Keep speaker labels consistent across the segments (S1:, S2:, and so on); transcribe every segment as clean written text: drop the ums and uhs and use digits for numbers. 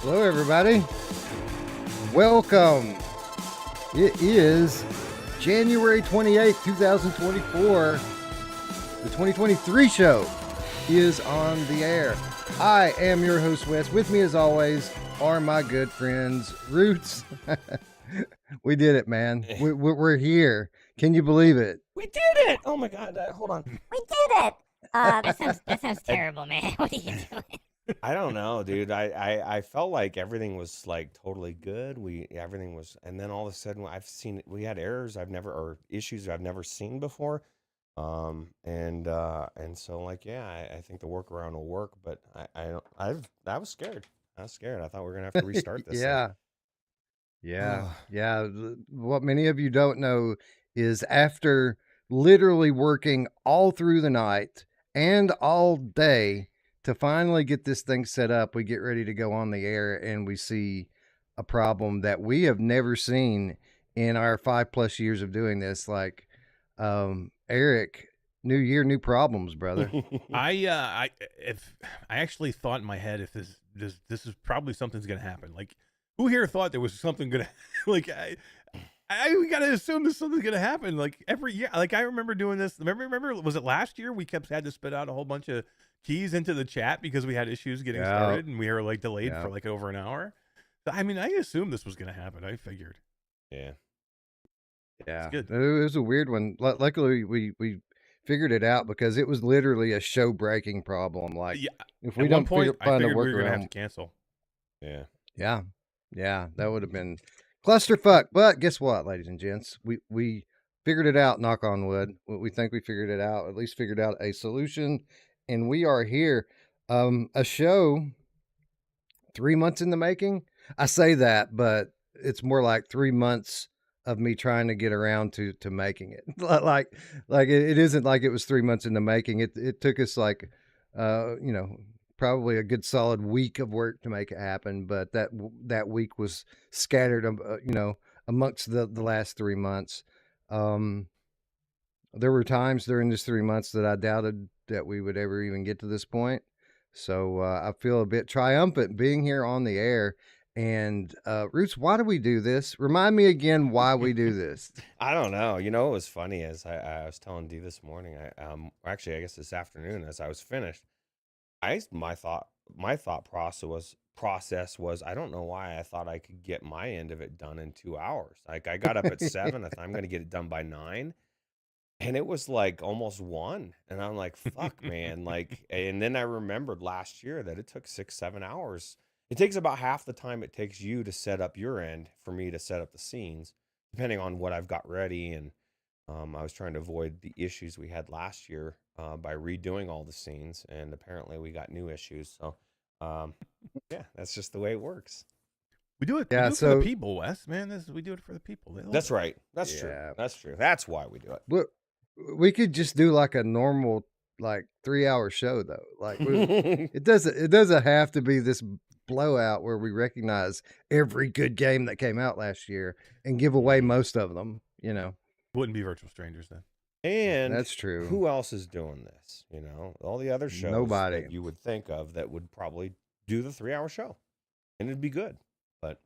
S1: Hello, everybody. Welcome. It is January 28th, 2024. The 2023 show is on the air. I am your host, Wes. With me, as always, are my good friends, Roots. We did it, man. We're here. Can you believe it?
S2: We did it! Oh my god, hold on.
S3: We did it! That sounds terrible, man. What are you doing?
S2: I don't know, dude. I felt like everything was like totally good. Everything was, and then all of a sudden we had errors or issues I've never seen before. And so like, yeah, I think the workaround will work, but I was scared. I was scared. I thought we were gonna have to restart this.
S1: Yeah. What many of you don't know is after literally working all through the night and all day to finally get this thing set up, we get ready to go on the air and we see a problem that we have never seen in our 5+ years of doing this. Like, Eric, new year, new problems, brother.
S4: I actually thought in my head, if this is probably something's gonna happen. Like, who here thought there was something gonna like? We gotta assume that something's gonna happen. Like every year, like I remember doing this. Remember, was it last year? We had to spit out a whole bunch of keys into the chat because we had issues getting started, and we were like delayed for like over an hour. I mean, I assumed this was gonna happen. I figured.
S2: Yeah.
S1: It's good. It was a weird one. Luckily, we figured it out because it was literally a show-breaking problem. Like, if we don't find a workaround,
S4: we were gonna have to cancel.
S1: Yeah, that would have been clusterfuck. But guess what, ladies and gents? We figured it out, knock on wood. We think we figured it out, at least figured out a solution, and we are here. A show 3 months in the making. I say that, but it's more like 3 months of me trying to get around to making it. like it isn't like it was 3 months in the making. It took us like probably a good solid week of work to make it happen, but that week was scattered amongst the last 3 months. There were times during this 3 months that I doubted that we would ever even get to this point, so I feel a bit triumphant being here on the air. And Roots, why do we do this? Remind me again why we do this.
S2: I don't know. You know, what was funny is I was telling Dee this morning. Actually, I guess this afternoon as I was finished. My thought process was I don't know why I thought I could get my end of it done in 2 hours. Like I got up at 7. I thought I'm going to get it done by 9, and it was like almost 1. And I'm like, fuck, man. Like, and then I remembered last year that it took 6-7 hours. It takes about half the time it takes you to set up your end for me to set up the scenes, depending on what I've got ready. And I was trying to avoid the issues we had last year by redoing all the scenes, and apparently we got new issues. So, yeah, that's just the way it works.
S4: We do it. Yeah, for the people, Wes. Man, we do it for the people.
S2: That's right. That's true. That's true. That's why we do it.
S1: We could just do like a normal 3-hour show though. Like it doesn't have to be this blowout where we recognize every good game that came out last year and give away most of them.
S4: Wouldn't be Virtual Strangers then.
S2: And
S1: that's true.
S2: Who else is doing this? All the other shows
S1: Nobody.
S2: that you would think of that would probably do the 3-hour show, and it'd be good. But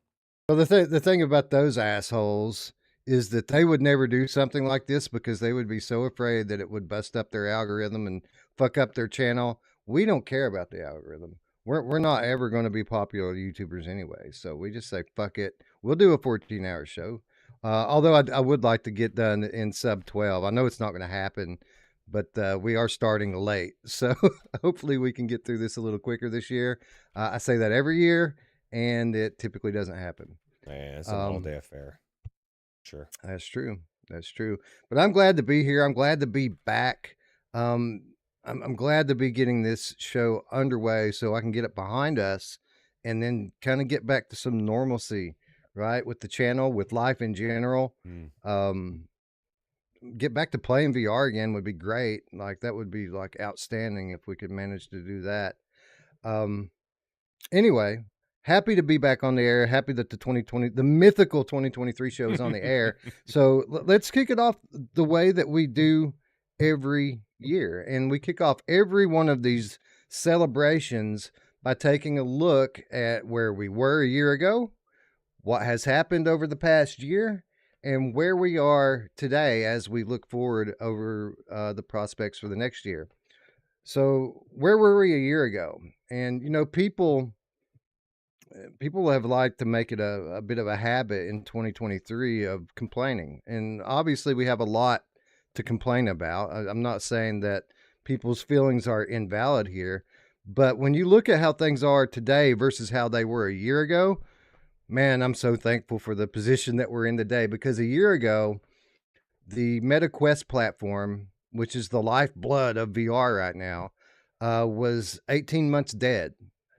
S1: the thing about those assholes is that they would never do something like this because they would be so afraid that it would bust up their algorithm and fuck up their channel. We don't care about the algorithm. We're not ever going to be popular YouTubers anyway, so we just say fuck it. We'll do a 14-hour show. Although I would like to get done in sub 12. I know it's not going to happen, but we are starting late. So hopefully we can get through this a little quicker this year. I say that every year, and it typically doesn't happen.
S2: Yeah, it's an all-day affair. Sure.
S1: That's true. But I'm glad to be here. I'm glad to be back. I'm glad to be getting this show underway so I can get it behind us and then kind of get back to some normalcy. Right, with the channel, with life in general. Get back to playing VR again would be great. Like that would be like outstanding if we could manage to do that. Anyway, happy to be back on the air. Happy that the mythical 2023 show is on the air. So let's kick it off the way that we do every year, and we kick off every one of these celebrations by taking a look at where we were a year ago, what has happened over the past year, and where we are today as we look forward over the prospects for the next year. So, where were we a year ago? And people have liked to make it a bit of a habit in 2023 of complaining, and obviously we have a lot to complain about. I'm not saying that people's feelings are invalid here, but when you look at how things are today versus how they were a year ago, man, I'm so thankful for the position that we're in today, because a year ago, the MetaQuest platform, which is the lifeblood of VR right now, was 18 months dead.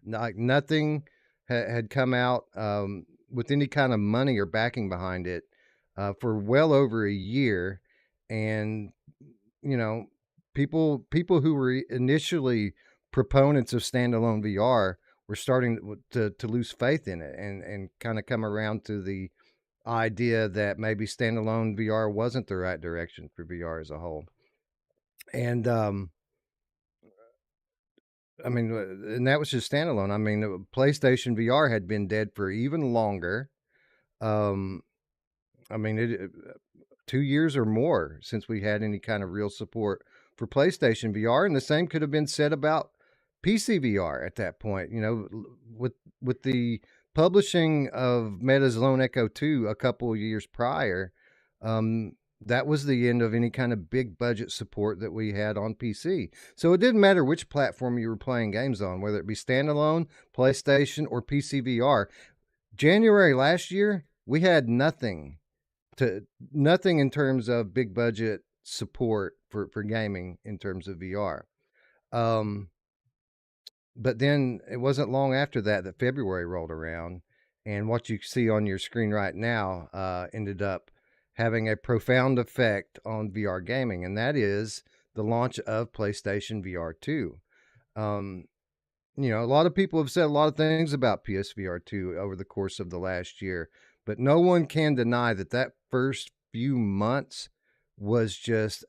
S1: Like nothing had come out with any kind of money or backing behind it for well over a year. And, you know, people who were initially proponents of standalone VR were starting to lose faith in it, and kind of come around to the idea that maybe standalone VR wasn't the right direction for VR as a whole. And I mean, and that was just standalone. I mean, PlayStation VR had been dead for even longer. Um, I mean, 2 years or more since we had any kind of real support for PlayStation VR, and the same could have been said about PC VR at that point. With the publishing of Meta's Lone Echo 2 a couple of years prior, that was the end of any kind of big budget support that we had on PC. So it didn't matter which platform you were playing games on, whether it be standalone, PlayStation, or PC VR. January last year, we had nothing in terms of big budget support for gaming in terms of VR. But then it wasn't long after that February rolled around, and what you see on your screen right now ended up having a profound effect on VR gaming, and that is the launch of PlayStation VR 2. A lot of people have said a lot of things about PSVR 2 over the course of the last year, but no one can deny that first few months was just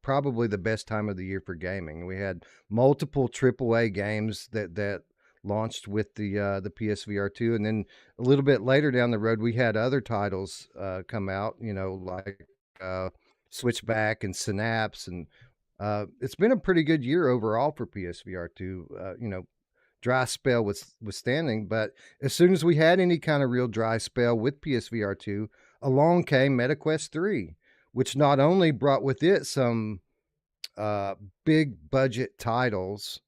S1: probably the best time of the year for gaming. We had multiple AAA games that launched with the PSVR 2, and then a little bit later down the road, we had other titles come out, like Switchback and Synapse, and it's been a pretty good year overall for PSVR 2. Dry spell withstanding, but as soon as we had any kind of real dry spell with PSVR 2, along came MetaQuest 3, which not only brought with it some big budget titles,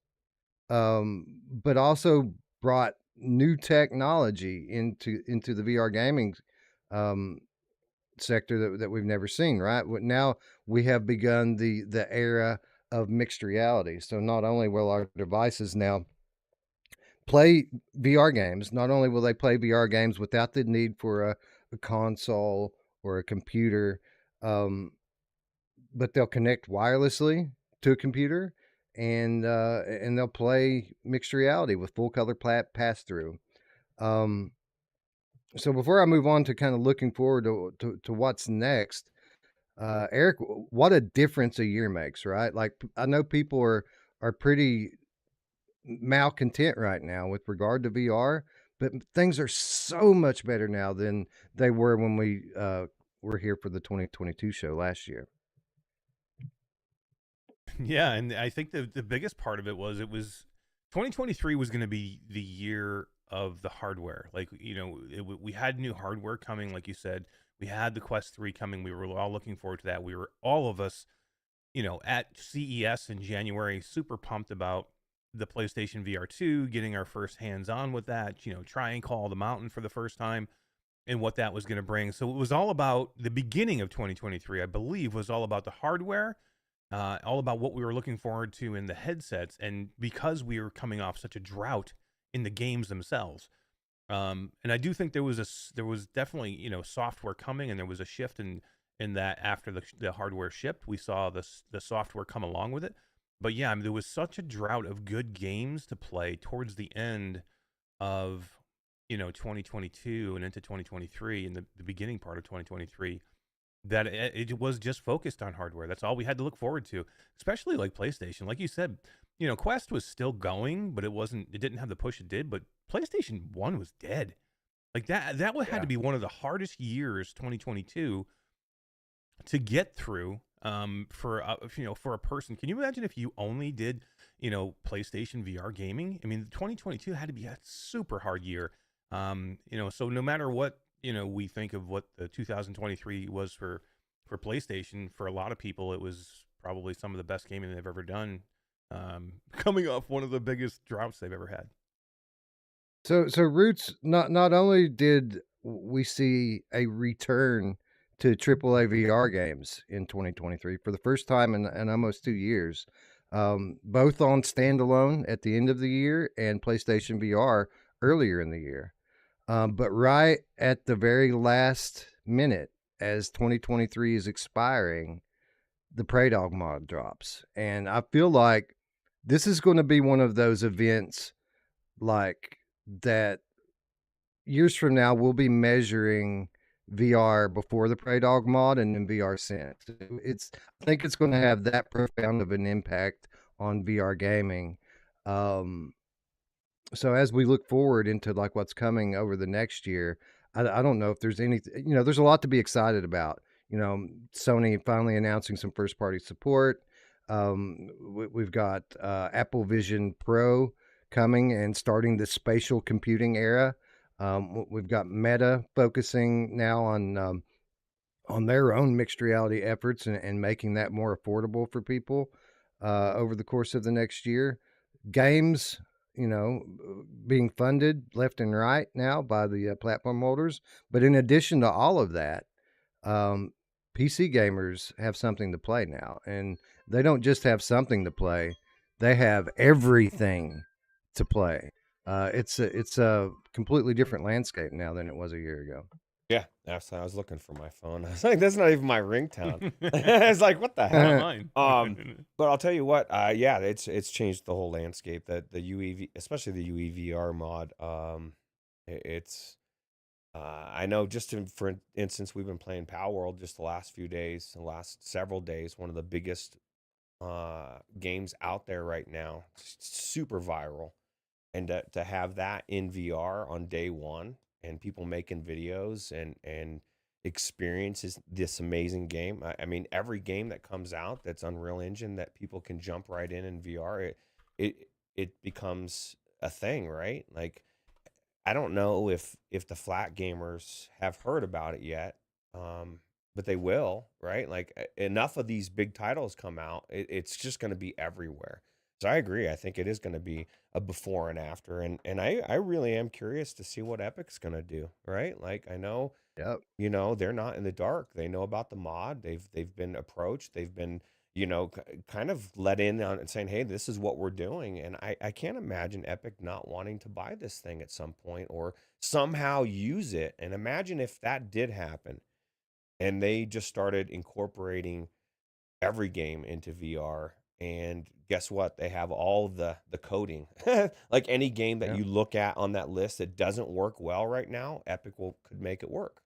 S1: but also brought new technology into the VR gaming sector that we've never seen. Right now, we have begun the era of mixed reality. So not only will our devices now play VR games, not only will they play VR games without the need for a console or a computer, but they'll connect wirelessly to a computer, and they'll play mixed reality with full color pass through. So before I move on to kind of looking forward to what's next, Eric, what a difference a year makes, right? Like, I know people are pretty malcontent right now with regard to VR, but things are so much better now than they were when we were here for the 2022 show last year.
S4: Yeah, and I think the biggest part of it was 2023 was going to be the year of the hardware. Like, we had new hardware coming, like you said. We had the Quest 3 coming. We were all looking forward to that. We were, all of us, at CES in January, super pumped about the PlayStation VR 2, getting our first hands-on with that, trying Call of the Mountain for the first time and what that was going to bring. So it was all about the beginning of 2023, I believe, was all about the hardware, all about what we were looking forward to in the headsets. And because we were coming off such a drought in the games themselves, and I do think there was definitely, software coming, and there was a shift in that after the hardware shipped, we saw the software come along with it. But yeah, I mean, there was such a drought of good games to play towards the end of, 2022 and into 2023 and the beginning part of 2023, that it was just focused on hardware. That's all we had to look forward to, especially like PlayStation. Like you said, Quest was still going, but it didn't have the push it did. But PlayStation 1 was dead. Like that had to be one of the hardest years, 2022, to get through for a person. Can you imagine if you only did PlayStation VR gaming? I mean, 2022 had to be a super hard year. So no matter what we think of what the 2023 was for PlayStation, for a lot of people it was probably some of the best gaming they've ever done, coming off one of the biggest droughts they've ever had.
S1: So Roots, not only did we see a return to AAA VR games in 2023 for the first time in almost 2 years, both on standalone at the end of the year and PlayStation VR earlier in the year. But right at the very last minute, as 2023 is expiring, the Prey Dog mod drops. And I feel like this is going to be one of those events like that years from now we'll be measuring VR before the Prey Dog mod and then VR since. I think it's going to have that profound of an impact on VR gaming. So as we look forward into like what's coming over the next year, I don't know if there's anything, there's a lot to be excited about. Sony finally announcing some first party support. We've got Apple Vision Pro coming and starting the spatial computing era. We've got Meta focusing now on their own mixed reality efforts and making that more affordable for people over the course of the next year. Games, being funded left and right now by the platform holders. But in addition to all of that, PC gamers have something to play now, and they don't just have something to play; they have everything to play. It's a completely different landscape now than it was a year ago.
S2: Yeah, absolutely. I was looking for my phone. I was like, that's not even my ringtone. I was like, what the
S4: Not
S2: heck?
S4: mine.
S2: But I'll tell you what, yeah, it's changed the whole landscape. That the UEV, especially the UEVR mod, it's I know for instance, we've been playing Power World just the last few days, the last several days, one of the biggest games out there right now, super viral, and to have that in VR on day one and people making videos and experiences this amazing game. I mean, every game that comes out that's Unreal Engine that people can jump right in VR, it becomes a thing, right? Like, I don't know if the flat gamers have heard about it yet, but they will, right? Like, enough of these big titles come out, it's just going to be everywhere. So I agree. I think it is going to be a before and after, and I really am curious to see what Epic's going to do, right? Like, I know,
S1: Yep.
S2: they're not in the dark. They know about the mod. They've been approached. They've been, kind of let in on and saying, hey, this is what we're doing. And I can't imagine Epic not wanting to buy this thing at some point or somehow use it. And imagine if that did happen and they just started incorporating every game into VR. And guess what? They have all the coding. Like any game that
S1: Yeah.
S2: you look at on that list that doesn't work well right now, Epic could make it work.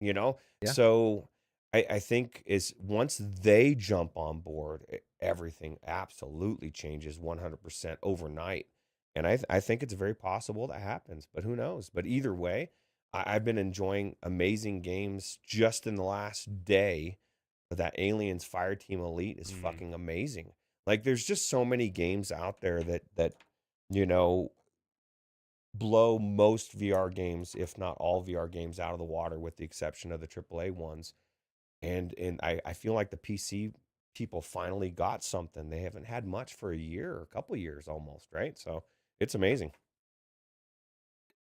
S1: Yeah.
S2: So I think is once they jump on board, everything absolutely changes 100% overnight. And I think it's very possible that happens, but who knows? But either way, I've been enjoying amazing games just in the last day. That Aliens Fireteam Elite is fucking amazing. Like, there's just so many games out there that you know blow most VR games, if not all VR games, out of the water, with the exception of the AAA ones. And I feel like the PC people finally got something. They haven't had much for a year or a couple years almost, right? So it's amazing.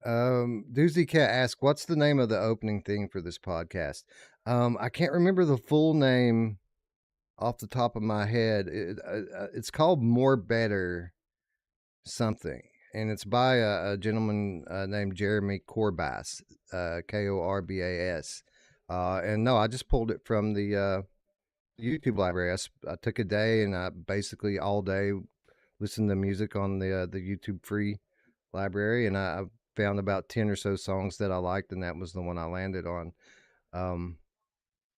S1: Doozy Cat asked, "What's the name of the opening thing for this podcast?" I can't remember the full name off the top of my head. It's called More Better something, and it's by a gentleman named Jeremy Corbas, Korbas. And no, I just pulled it from the YouTube library. I took a day and I basically all day listened to music on the YouTube free library, and I found about 10 or so songs that I liked, and that was the one I landed on.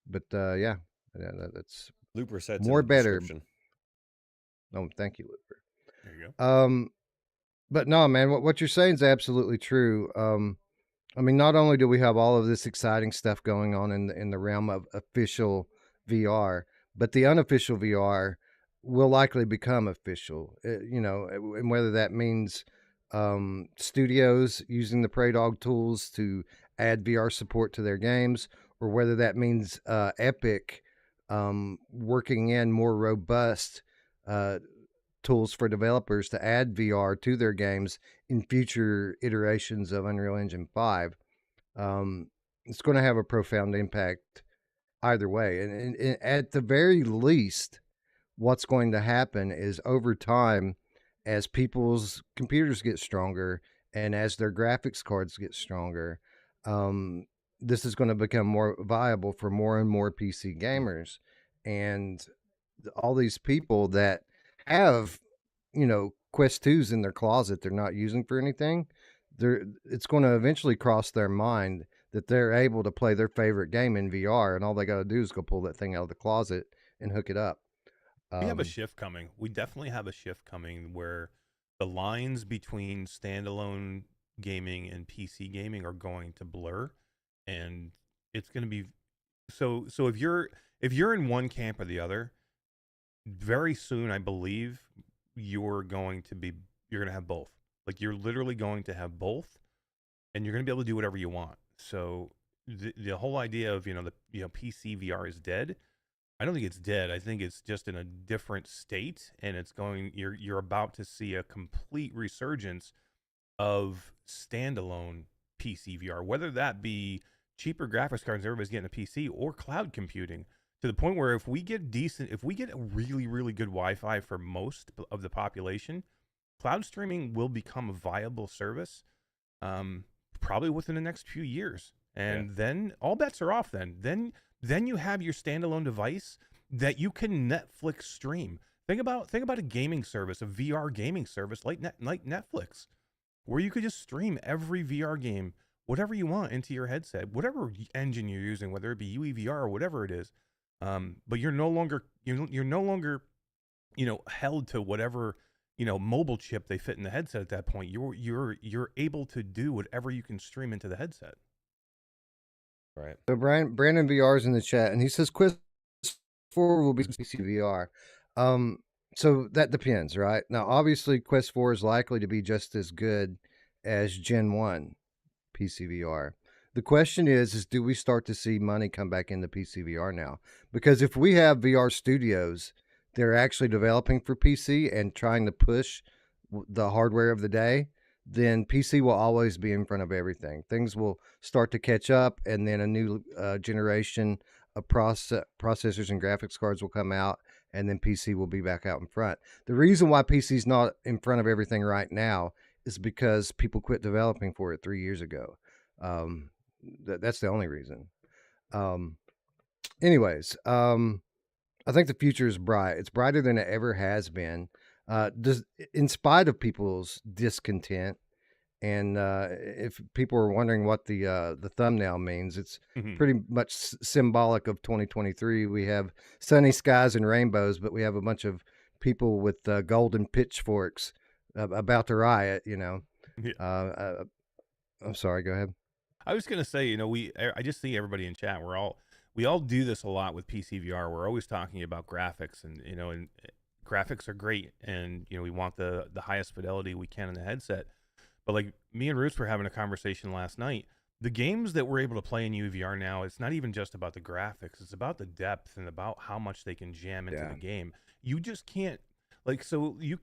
S1: But yeah, that's
S2: Looper said
S1: More
S2: in the
S1: Better.
S2: description.
S1: Oh, thank you, Looper.
S4: There you go.
S1: But no, man, what you're saying is absolutely true. I mean, not only do we have all of this exciting stuff going on in the realm of official VR, but the unofficial VR will likely become official. And whether that means studios using the Prey Dog tools to add VR support to their games, or whether that means Epic working in more robust uh, tools for developers to add VR to their games in future iterations of Unreal Engine 5. It's going to have a profound impact either way. And at the very least, what's going to happen is over time, as people's computers get stronger and as their graphics cards get stronger, this is going to become more viable for more and more PC gamers. And all these people that have, Quest 2s in their closet they're not using for anything, it's going to eventually cross their mind that they're able to play their favorite game in VR, and all they got to do is go pull that thing out of the closet and hook it up.
S4: We have a shift coming. We definitely have a shift coming where the lines between standalone gaming and PC gaming are going to blur, and it's going to be so if you're in one camp or the other, very soon I believe you're going to have both. Like, you're literally going to have both, and you're going to be able to do whatever you want. So the whole idea of PC VR is dead. I don't think it's dead. I think it's just in a different state, and you're about to see a complete resurgence of standalone PC VR, whether that be cheaper graphics cards, everybody's getting a PC, or cloud computing, to the point where if we get a really, really good Wi-Fi for most of the population, cloud streaming will become a viable service, probably within the next few years. And then all bets are off. Then you have your standalone device that you can Netflix stream. Think about a gaming service, a VR gaming service like Netflix, where you could just stream every VR game, whatever you want, into your headset, whatever engine you're using, whether it be UEVR or whatever it is. But you're no longer held to whatever mobile chip they fit in the headset at that point. You're able to do whatever you can stream into the headset.
S2: Right.
S1: So Brandon VR is in the chat, and he says Quest 4 will be PC VR. So that depends, right? Now, obviously, Quest 4 is likely to be just as good as Gen 1 PC VR. The question is do we start to see money come back into PC VR now? Because if we have VR studios, they're actually developing for PC and trying to push the hardware of the day, then PC will always be in front of everything. Things will start to catch up, and then a new generation of processors and graphics cards will come out, and then PC will be back out in front. The reason why PC is not in front of everything right now is because people quit developing for it 3 years ago. That's the only reason. Anyways, I think the future is bright. It's brighter than it ever has been. In spite of people's discontent, and if people are wondering what the thumbnail means, it's pretty much symbolic of 2023. We have sunny skies and rainbows, but we have a bunch of people with golden pitchforks about to riot.
S4: Yeah.
S1: I'm sorry. Go ahead.
S4: I was gonna say, I just see everybody in chat. We all do this a lot with PC VR. We're always talking about graphics, and graphics are great, and we want the highest fidelity we can in the headset. But like me and Roots were having a conversation last night. The games that we're able to play in UVR now, it's not even just about the graphics. It's about the depth and about how much they can jam into the game. You just can't you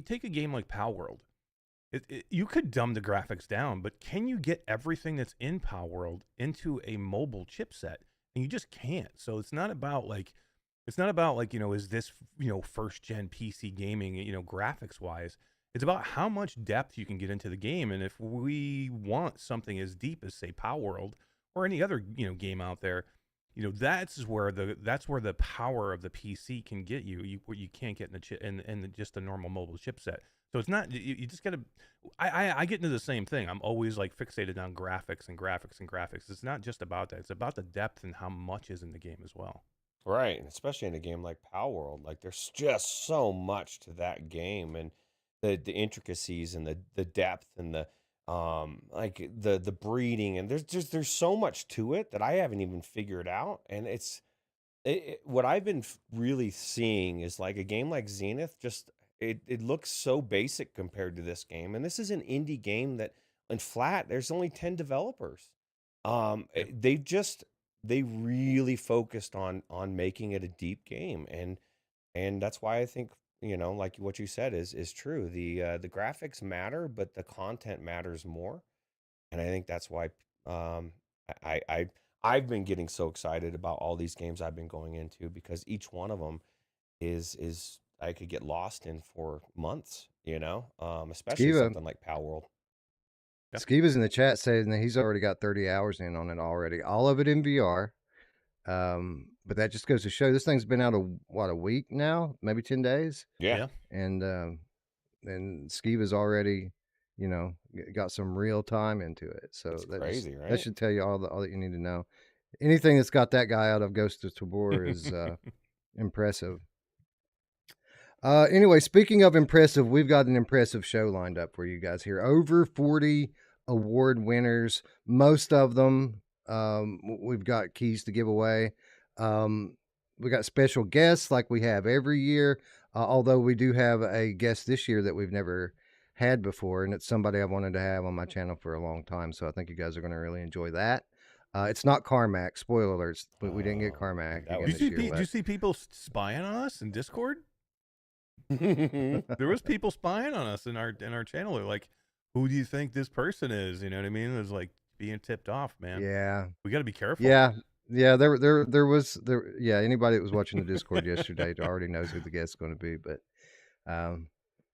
S4: take a game like Pal World. You could dumb the graphics down, but can you get everything that's in Pal World into a mobile chipset? And you just can't. So it's not about is this first gen PC gaming graphics wise. It's about how much depth you can get into the game. And if we want something as deep as, say, Pal World or any other game out there, that's where the power of the PC can get you where you can't get in just a normal mobile chipset. So it's not, you just gotta, I get into the same thing. I'm always like fixated on graphics and graphics and graphics. It's not just about that. It's about the depth and how much is in the game as well.
S2: Right, especially in a game like Pal World. Like, there's just so much to that game, and the intricacies and the depth and the like the breeding, and there's so much to it that I haven't even figured out. And what I've been really seeing is like a game like Zenith, just it looks so basic compared to this game. And this is an indie game that in flat, there's only 10 developers.
S4: Yep.
S2: They really focused on making it a deep game. And that's why I think, like what you said is true. The graphics matter, but the content matters more. And I think that's why I, I I've been getting so excited about all these games I've been going into, because each one of them is I could get lost in for months, especially
S1: Skiva,
S2: something like Pal World.
S4: Yep.
S1: Skiva's in the chat saying that he's already got 30 hours in on it already. All of it in VR. But that just goes to show this thing's been out a week now, maybe 10 days.
S2: Yeah.
S1: And Skiva's already, got some real time into it. So
S2: It's
S1: that
S2: crazy,
S1: that
S2: right?
S1: should tell you all that you need to know. Anything that's got that guy out of Ghost of Tabor is impressive. Anyway, speaking of impressive, we've got an impressive show lined up for you guys here. Over 40 award winners, most of them. We've got keys to give away. We got special guests like we have every year, although we do have a guest this year that we've never had before, and it's somebody I've wanted to have on my channel for a long time. So I think you guys are going to really enjoy that. It's not Carmack. Spoiler alerts, but we didn't get
S2: Oh,
S1: Carmack
S2: that
S1: again
S2: was
S4: Do you
S1: this
S4: see
S1: year.
S4: do you see people spying on us in Discord? There was people spying on us in our channel. They're like, "Who do you think this person is?" You know what I mean? It was like being tipped off, man.
S1: Yeah.
S4: We got to be careful.
S1: Yeah. Yeah, anybody that was watching the Discord yesterday already knows who the guest's going to be, but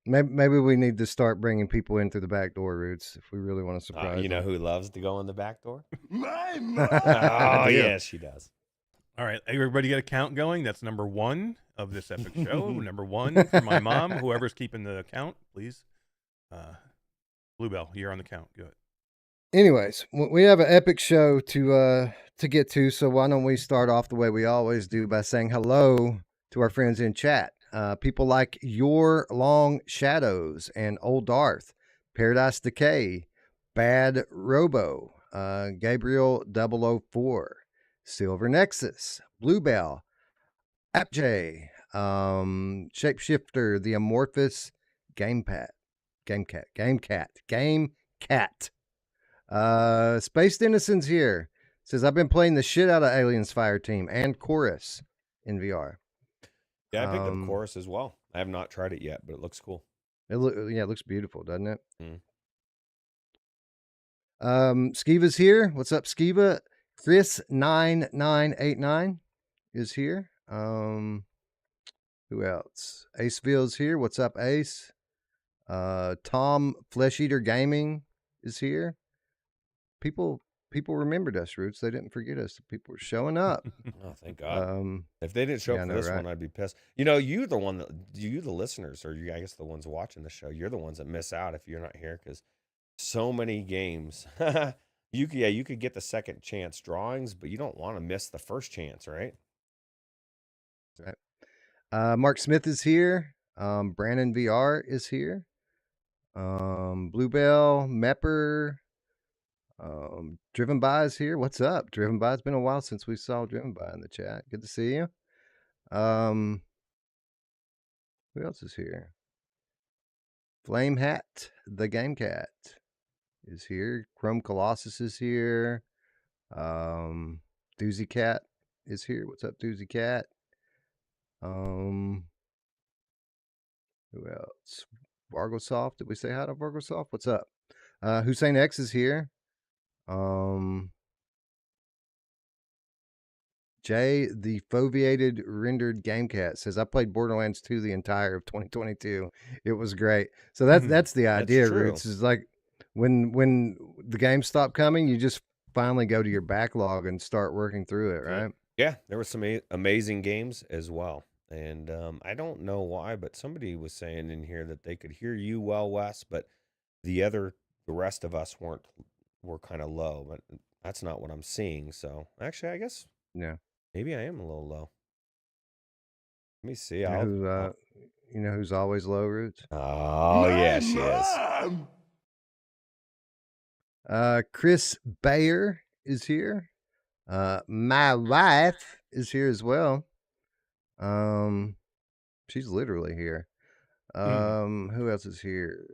S1: maybe we need to start bringing people in through the back door routes if we really want to surprise
S2: you know
S1: them.
S2: who loves to go in the back door?
S5: My
S2: Oh,
S1: I do.
S2: yes, she does.
S4: All right, everybody got a count going. That's number 1 of this epic show. Number 1 for my mom. Whoever's keeping the count, please. Bluebell, you're on the count. Go ahead.
S1: Anyways, we have an epic show to get to, so why don't we start off the way we always do by saying hello to our friends in chat. People like Your Long Shadows and Old Darth, Paradise Decay, Bad Robo, Gabriel 004, Silver Nexus, Bluebell, AppJ, Shapeshifter, The Amorphous, Gamecat. Spaced Innocence here says, I've been playing the shit out of Aliens Fire Team and Chorus in VR.
S2: Yeah, I picked up Chorus as well. I have not tried it yet, but it looks cool.
S1: It looks beautiful, doesn't it?
S2: Mm.
S1: Skiva's here. What's up, Skiva? Chris9989 is here. Who else? Aceville's here. What's up, Ace? Tom Flesh Eater Gaming is here. People remembered us, Roots. They didn't forget us. People were showing up.
S2: Oh, thank God. If they didn't show up for this
S1: right?
S2: one, I'd be pissed. You the listeners, or I guess the ones watching the show, you're the ones that miss out if you're not here, because so many games. You could get the second chance drawings, but you don't want to miss the first chance, right?
S1: Right. Mark Smith is here. Brandon VR is here. Bluebell, Mepper, Driven By is here. What's up? Driven By? It's been a while since we saw Driven By in the chat. Good to see you. Who else is here? Flame Hat, the Game Cat is here. Chrome Colossus is here. Doozy Cat is here. What's up, Doozy Cat? Who else? Vargosoft. Did we say hi to Vargosoft? What's up? Hussein X is here. Jay, the foveated rendered game cat, says, I played Borderlands 2 the entire of 2022. It was great. So that's the idea,
S2: true.
S1: Roots, is like when the games stop coming, you just finally go to your backlog and start working through it, right?
S2: Yeah, there were some amazing games as well. And I don't know why, but somebody was saying in here that they could hear you well, Wes, but the rest of us were kind of low, but that's not what I'm seeing. So actually, I guess
S1: Yeah.
S2: maybe I am a little low. Let me see.
S1: You know who's always low, Roots?
S2: Oh, yeah, she is.
S1: Chris Bayer is here. My wife is here as well. She's literally here. Who else is here?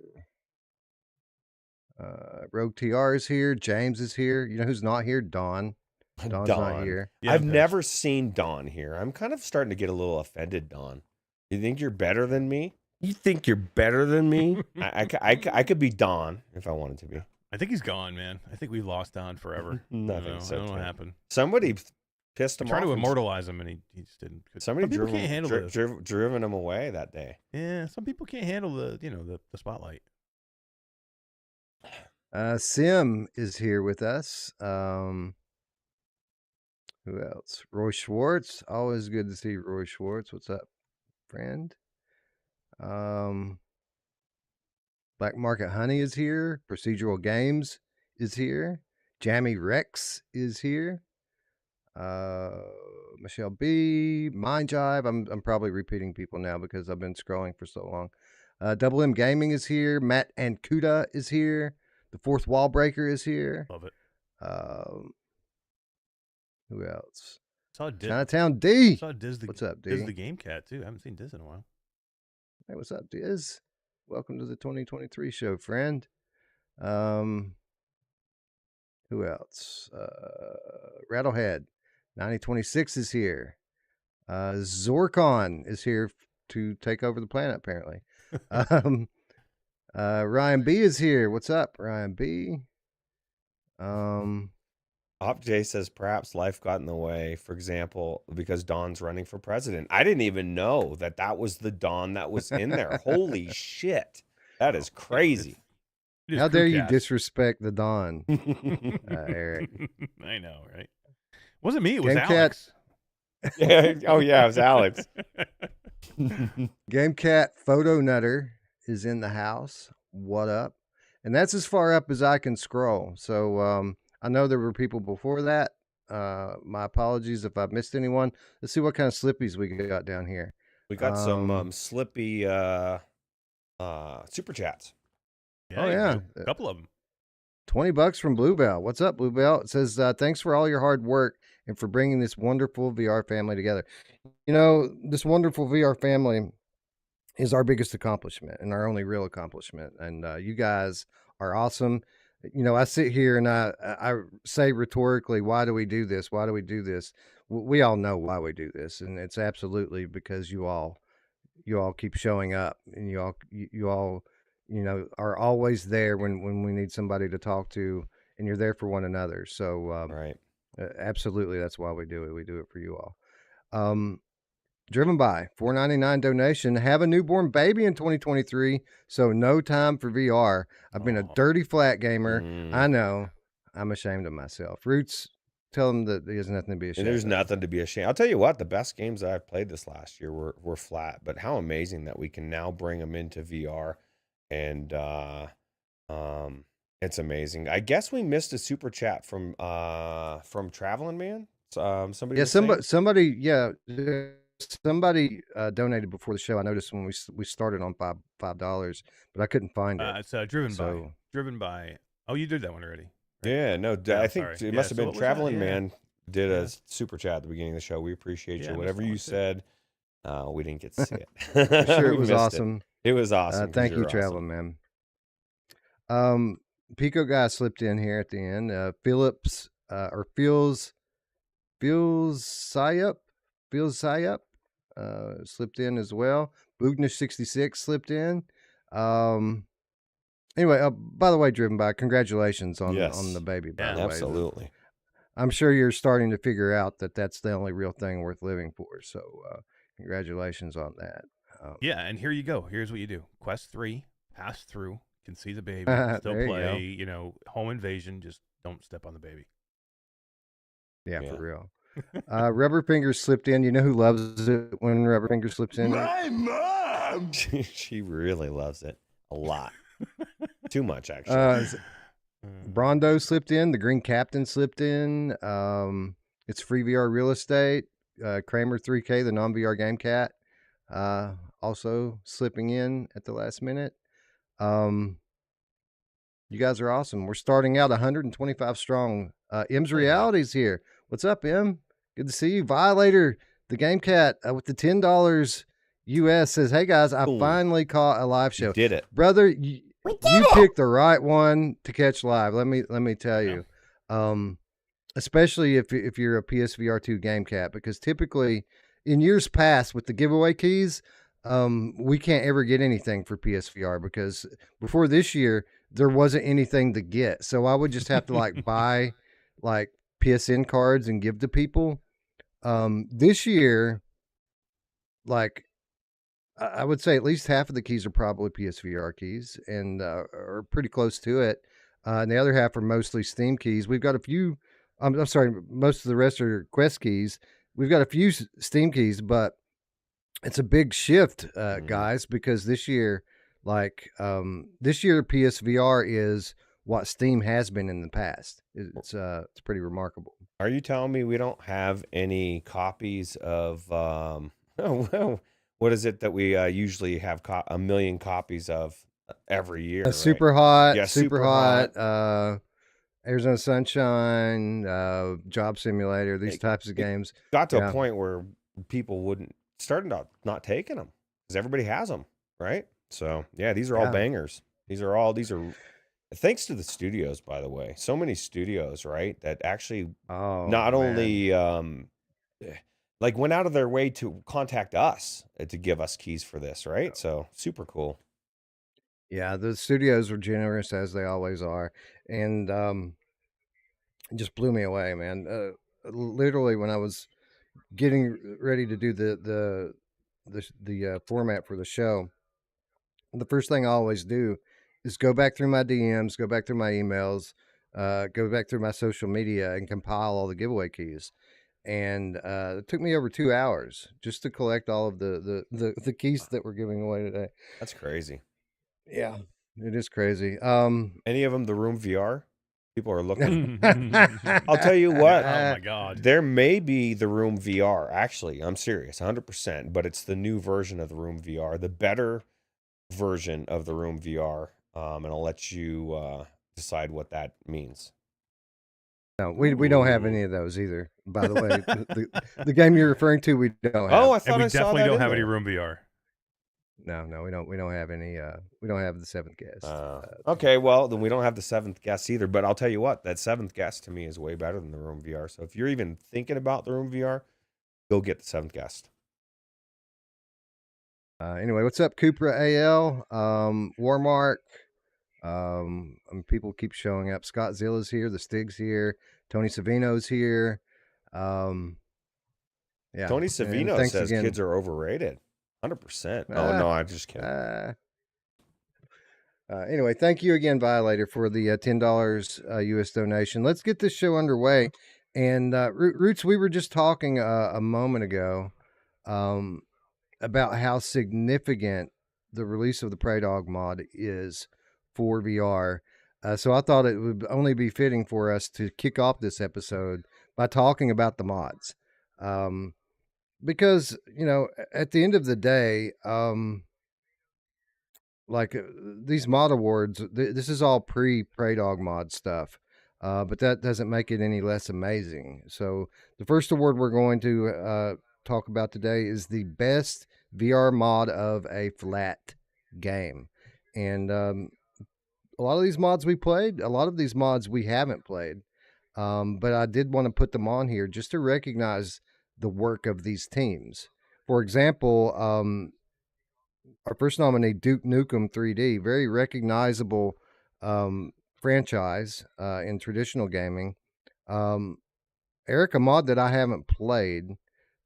S1: Rogue TR is here. James is here. You know who's not here? Dawn. Dawn's not here.
S2: Yeah, I've never seen Dawn here. I'm kind of starting to get a little offended, Dawn. You think you're better than me? You think you're better than me? I could be Dawn if I wanted to be.
S4: I think he's gone, man. I think we lost Don forever.
S2: Nothing.
S4: I don't know what happened.
S2: Somebody pissed him off.
S4: Tried to immortalize him, and he just didn't.
S2: Somebody driven him away that day.
S4: Yeah, some people can't handle the spotlight.
S1: Sim is here with us. Who else? Roy Schwartz. Always good to see Roy Schwartz. What's up, friend? Black Market Honey is here. Procedural Games is here. Jammy Rex is here. Michelle B. Mind Jive. I'm probably repeating people now because I've been scrolling for so long. Double M Gaming is here. Matt and Kuda is here. The Fourth Wall Breaker is here.
S4: Love it.
S1: Who else?
S4: Saw Diz.
S1: Chinatown D.
S4: Saw Diz.
S1: What's up, D?
S4: Diz the Game Cat too. I haven't seen Diz in a while.
S1: Hey, what's up, Diz? Welcome to the 2023 show, friend. Who else? Rattlehead 9026 is here. Zorkon is here to take over the planet, apparently. Ryan B is here. What's up, Ryan B?
S2: OpJ says perhaps life got in the way, for example, because Dawn's running for president. I didn't even know that was the Dawn that was in there. Holy shit. That is crazy.
S1: How dare you disrespect the Dawn, Eric?
S4: I know, right? It wasn't me. It was
S1: GameCat.
S4: Alex.
S2: Oh, yeah, it was Alex.
S1: GameCat Photo Nutter is in the house. What up? And that's as far up as I can scroll. So I know there were people before that. My apologies if I've missed anyone. Let's see what kind of slippies we got down here.
S2: We got some slippy super chats.
S1: Oh, yeah.
S4: A couple of them.
S1: $20 from Bluebell. What's up, Bluebell? It says, thanks for all your hard work and for bringing this wonderful VR family together. You know, this wonderful VR family is our biggest accomplishment and our only real accomplishment. And you guys are awesome. You know, I sit here and I say rhetorically, why do we do this? Why do we do this? We all know why we do this. And it's absolutely because you all keep showing up, and you all, you know, are always there when we need somebody to talk to, and you're there for one another. So,
S2: right.
S1: Absolutely. That's why we do it. We do it for you all. Driven by $4.99 donation. Have a newborn baby in 2023. So no time for VR. I've been a dirty flat gamer. I know. I'm ashamed of myself. Roots, tell him that there's nothing to be ashamed of.
S2: There's nothing to be ashamed. I'll tell you what, the best games that I've played this last year were flat, but how amazing that we can now bring them into VR. And it's amazing. I guess we missed a super chat from Traveling Man. Somebody.
S1: Yeah, somebody donated before the show. I noticed when we started on $5, but I couldn't find it.
S4: It's driven by. Oh, you did that one already.
S2: Right? Yeah, no, I think it must have been Traveling Man did a super chat at the beginning of the show. We appreciate you. Whatever you said, we didn't get to see it.
S1: I'm sure it was awesome.
S2: It was awesome.
S1: Thank you, Traveling Man. Pico guy slipped in here at the end. Phillips or Feels Sayup slipped in as well. Boognish 66 slipped in. Anyway, by the way, Driven By, congratulations on the baby. By the way,
S2: absolutely.
S1: I'm sure you're starting to figure out that that's the only real thing worth living for. So, congratulations on that.
S4: Yeah, and here you go. Here's what you do: Quest 3, pass through, can see the baby, still play. You know, home invasion. Just don't step on the baby.
S1: Yeah, for real. Rubber Fingers slipped in. You know who loves it when Rubber Fingers slips in?
S2: My mom. She really loves it a lot. Too much, actually.
S1: Brondo slipped in. The Green Captain slipped in. It's Free VR Real Estate. Kramer 3K, the non-VR Game Cat. also slipping in at the last minute. You guys are awesome. We're starting out 125 strong. M's Reality's here. What's up, M? Good to see you. Violator, the Game Cat with the $10 US says, "Hey guys, I
S2: Ooh.
S1: finally caught a live show.
S2: You did it.
S1: Brother,
S3: We did
S1: you
S3: it!
S1: picked the right one to catch live. Let me tell
S4: Yeah.
S1: you. Especially if you're a PSVR 2 Game Cat, because typically in years past with the giveaway keys, we can't ever get anything for PSVR because before this year there wasn't anything to get. So I would just have to like buy like PSN cards and give to people. This year, like I would say at least half of the keys are probably PSVR keys and are pretty close to it. And the other half are mostly Steam keys. We've got a few. I'm sorry, most of the rest are Quest keys. We've got a few Steam keys, but it's a big shift, guys, because this year, this year PSVR is what Steam has been in the past. It's pretty remarkable.
S2: Are you telling me we don't have any copies of what is it that we usually have a million copies of every year? Right?
S1: Super Hot,
S2: Yeah,
S1: Super Hot. Arizona Sunshine, Job Simulator, these types of games.
S2: Got to a point where people wouldn't starting to not taking them because everybody has them, right? So yeah, these are all bangers. These are thanks to the studios, by the way. So many studios, right? That actually not only like went out of their way to contact us to give us keys for this, right? So super cool.
S1: Yeah, the studios were generous as they always are, and it just blew me away, man. Literally, when I was getting ready to do the format for the show, the first thing I always do is go back through my DMs, go back through my emails, go back through my social media, and compile all the giveaway keys. And it took me over 2 hours just to collect all of the keys that we're giving away today.
S2: That's crazy.
S1: Yeah, it is crazy.
S2: Any of them the Room VR? People are looking. I'll tell you what.
S4: Oh my God.
S2: There may be the Room VR. Actually, I'm serious, 100%. But it's the new version of the Room VR, the better version of the Room VR. And I'll let you decide what that means.
S1: No, we don't have any of those either. By the way, the game you're referring to, we don't have.
S2: Oh, I thought
S4: And we
S2: I saw
S4: definitely
S2: that
S4: don't
S2: in
S4: have any
S2: there.
S4: Room VR.
S1: No, we don't have any. We don't have the seventh guest.
S2: Okay, well then we don't have the seventh guest either. But I'll tell you what, that seventh guest to me is way better than the Room VR. So if you're even thinking about the Room VR, go get the seventh guest.
S1: Anyway, what's up, Cupra AL, Warmark? People keep showing up. Scott Zilla's here. The Stig's here. Tony Savino's here. Yeah.
S2: Tony Savino says
S1: again.
S2: kids are overrated. 100%. Oh no, I'm just kidding.
S1: Anyway, thank you again, Violator, for the $10 US donation. Let's get this show underway. And Roots, we were just talking a moment ago about how significant the release of the Prey Dog mod is for VR. So I thought it would only be fitting for us to kick off this episode by talking about the mods. Because, at the end of the day, these mod awards, this is all pre-Prey Dog mod stuff. But that doesn't make it any less amazing. So the first award we're going to talk about today is the best VR mod of a flat game. And a lot of these mods we played, a lot of these mods we haven't played. But I did want to put them on here just to recognize the work of these teams. For example, our first nominee, Duke Nukem 3D, very recognizable franchise in traditional gaming. Eric, a mod that I haven't played,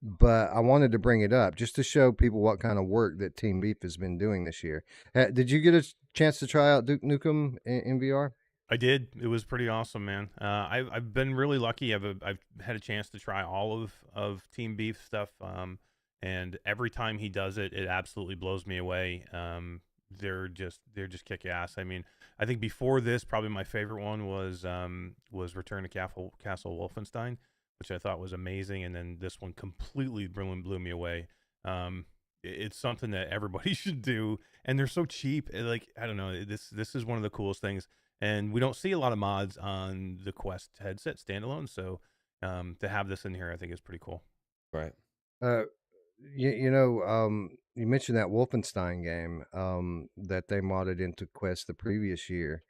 S1: but I wanted to bring it up just to show people what kind of work that Team Beef has been doing this year. Did you get a chance to try out Duke Nukem in VR?
S4: I did. It was pretty awesome, man. I've been really lucky. I've had a chance to try all of Team Beef stuff, and every time he does it, it absolutely blows me away. They're just kick ass. I mean, I think before this, probably my favorite one was Return to Castle Wolfenstein, which I thought was amazing, and then this one completely blew me away. it's something that everybody should do, and they're so cheap. Like, I don't know, this is one of the coolest things, and we don't see a lot of mods on the Quest headset standalone. So to have this in here, I think is pretty cool.
S2: Right.
S1: Uh, you mentioned that Wolfenstein game that they modded into Quest the previous year,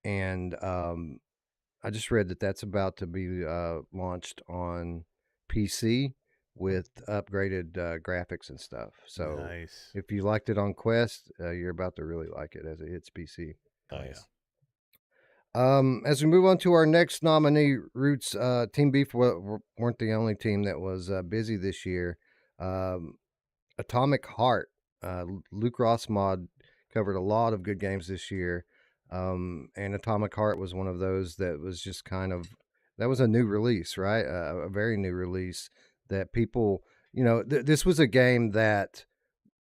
S1: and I just read that that's about to be launched on PC with upgraded graphics and stuff. So
S4: Nice.
S1: if you liked it on Quest, you're about to really like it as it hits PC.
S4: Oh, yeah.
S2: Nice.
S1: As we move on to our next nominee, Roots, Team Beef weren't the only team that was busy this year. Atomic Heart, Luke Ross mod covered a lot of good games this year. And Atomic Heart was one of those that was just that was a new release, right? A very new release that people, this was a game that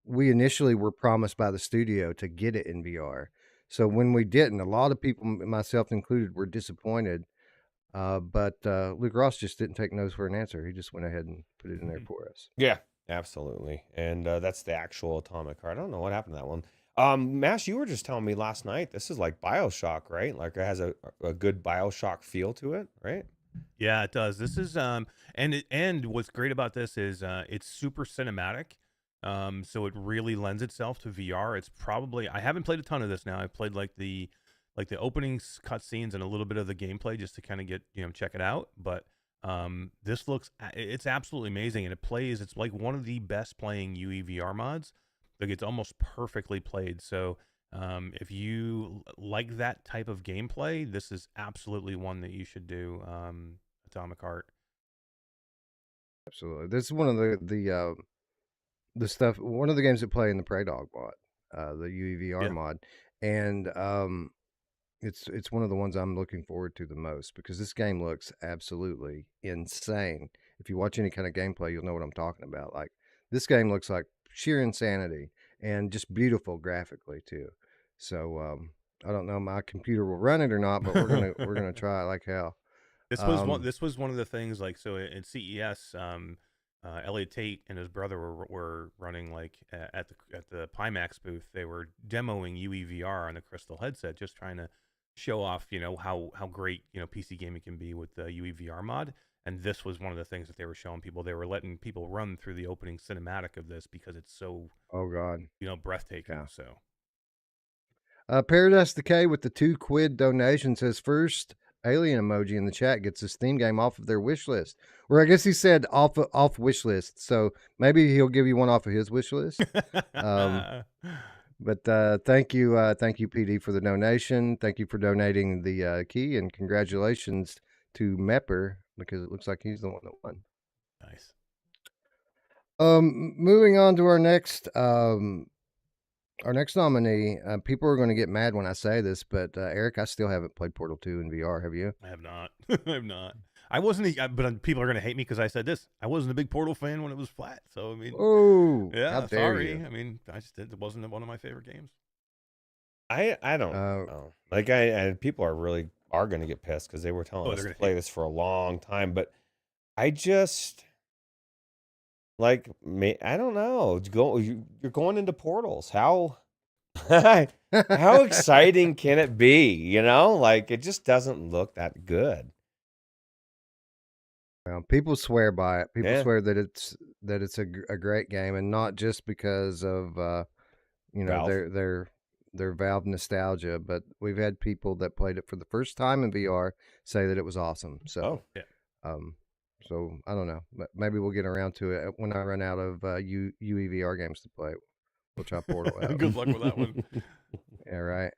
S1: we initially were promised by the studio to get it in VR. So when we didn't, a lot of people, myself included, were disappointed. But Luke Ross just didn't take no for an answer. He just went ahead and put it in there for us.
S2: Yeah, absolutely. And that's the actual Atomic Heart. I don't know what happened to that one. Mash, you were just telling me last night, this is like BioShock, right? Like it has a good BioShock feel to it, right?
S4: Yeah, it does. This is and what's great about this is it's super cinematic. So it really lends itself to VR. It's probably, I haven't played a ton of this now. I've played like the opening cutscenes and a little bit of the gameplay just to kind of get, check it out. But this it's absolutely amazing, and it's like one of the best playing UE VR mods. Like, it's almost perfectly played. So if you like that type of gameplay, this is absolutely one that you should do. Atomic Heart.
S1: Absolutely, this is one of the stuff. One of the games that play in the Prey Dog mod, the UEVR mod, and it's one of the ones I'm looking forward to the most because this game looks absolutely insane. If you watch any kind of gameplay, you'll know what I'm talking about. Like, this game looks like sheer insanity and just beautiful graphically too. So I don't know if my computer will run it or not, but we're gonna try it like hell.
S4: This was one of the things, like, so in CES, Elliot Tate and his brother were running, like, at the Pimax booth. They were demoing UEVR on the Crystal headset, just trying to show off, how great, PC gaming can be with the UEVR mod. And this was one of the things that they were showing people. They were letting people run through the opening cinematic of this because it's so,
S1: oh god,
S4: breathtaking.
S1: Yeah.
S4: So
S1: Paradise Decay with the 2 quid donation says first alien emoji in the chat gets this theme game off of their wish list. Or I guess he said off wish list. So maybe he'll give you one off of his wish list. But thank you, PD, for the donation. Thank you for donating the key, and congratulations to Mepper because it looks like he's the one that won.
S4: Nice.
S1: Moving on to our next nominee. People are going to get mad when I say this, but Eric, I still haven't played Portal 2 in VR. Have you?
S4: I have not. I have not. I wasn't, but people are going to hate me because I said this. I wasn't a big Portal fan when it was flat. So, I mean,
S1: oh,
S4: yeah,
S1: how dare
S4: sorry.
S1: you.
S4: I mean, it wasn't one of my favorite games.
S2: I don't know. Like, people are going to get pissed because they were telling us to play this for a long time, but I just, like, I don't know. You're going into portals. How exciting can it be? Like, it just doesn't look that good.
S1: Well, people swear by it. People
S2: Yeah.
S1: swear that it's a great game, and not just because of
S2: Valve.
S1: their Valve nostalgia, but we've had people that played it for the first time in VR say that it was awesome. So, so I don't know. Maybe we'll get around to it when I run out of UEVR games to play. We'll try Portal out.
S4: Good luck with that one.
S1: Yeah, right.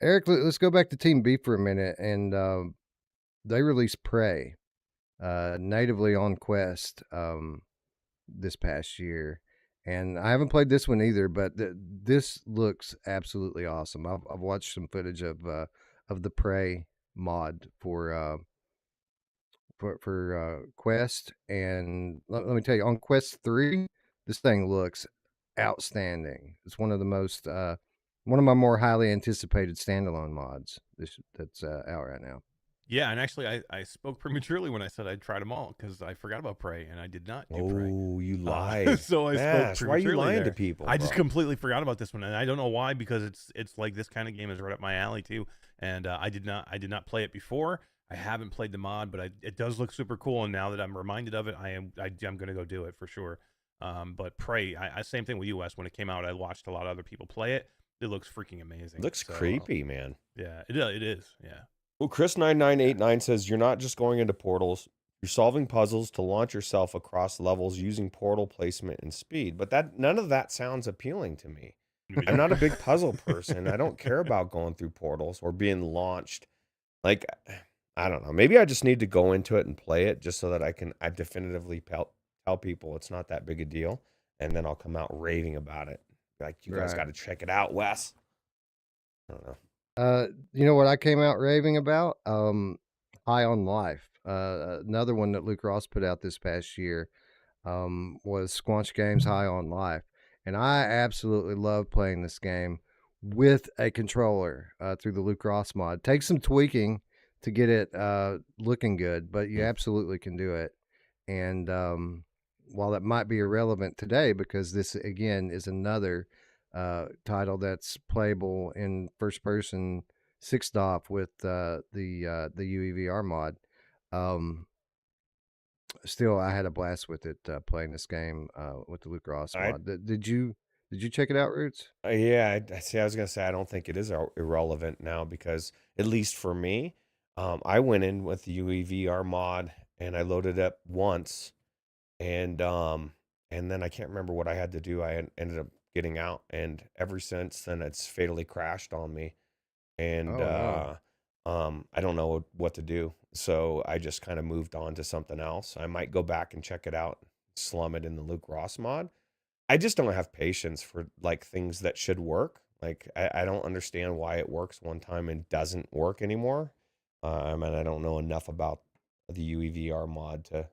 S1: Eric, let's go back to Team B for a minute, and they released Prey natively on Quest this past year, and I haven't played this one either, but this looks absolutely awesome. I've watched some footage of the Prey mod for Quest, and let me tell you, on Quest 3, this thing looks outstanding. It's one of the most one of my more highly anticipated standalone mods that's out right now.
S4: Yeah, and actually, I spoke prematurely when I said I'd tried them all because I forgot about Prey, and I did not do Prey.
S2: Oh, you lied.
S4: So I spoke
S2: Mash, why are you
S4: prematurely
S2: lying to
S4: there.
S2: people,
S4: I just
S2: bro?
S4: completely forgot about this one, and I don't know why because it's like this kind of game is right up my alley too. And I did not play it before. I haven't played the mod, but it does look super cool. And now that I'm reminded of it, I'm gonna go do it for sure. But Prey, I same thing with you, Wes. When it came out, I watched a lot of other people play it. It looks freaking amazing.
S2: Looks
S4: So,
S2: creepy, man.
S4: yeah, it is. Yeah.
S2: Well, Chris9989 says you're not just going into portals, you're solving puzzles to launch yourself across levels using portal placement and speed. But that none of that sounds appealing to me. I'm not a big puzzle person. I don't care about going through portals or being launched. Like, I don't know. Maybe I just need to go into it and play it just so that I definitively tell people it's not that big a deal. And then I'll come out raving about it. Like, you guys got to check it out, Wes. I don't know.
S1: You know what I came out raving about? High on Life. Another one that Luke Ross put out this past year was Squanch Games High on Life. And I absolutely love playing this game with a controller through the Luke Ross mod. Takes some tweaking to get it looking good, but you absolutely can do it. And while that might be irrelevant today, because this, again, is another title that's playable in first person 6-DoF with the UEVR mod. Still, I had a blast with it playing this game with the Luke Ross mod. Did you check it out, Roots?
S2: Yeah, I see. I was gonna say I don't think it is irrelevant now because at least for me, I went in with the UEVR mod and I loaded up once, and then I can't remember what I had to do. ended up getting out, and ever since then it's fatally crashed on me, and
S1: Oh, no.
S2: I don't know what to do. So I just kind of moved on to something else. I might go back and check it out, slum it in the Luke Ross mod. I just don't have patience for like things that should work. Like I don't understand why it works one time and doesn't work anymore. I mean, I don't know enough about the UEVR mod to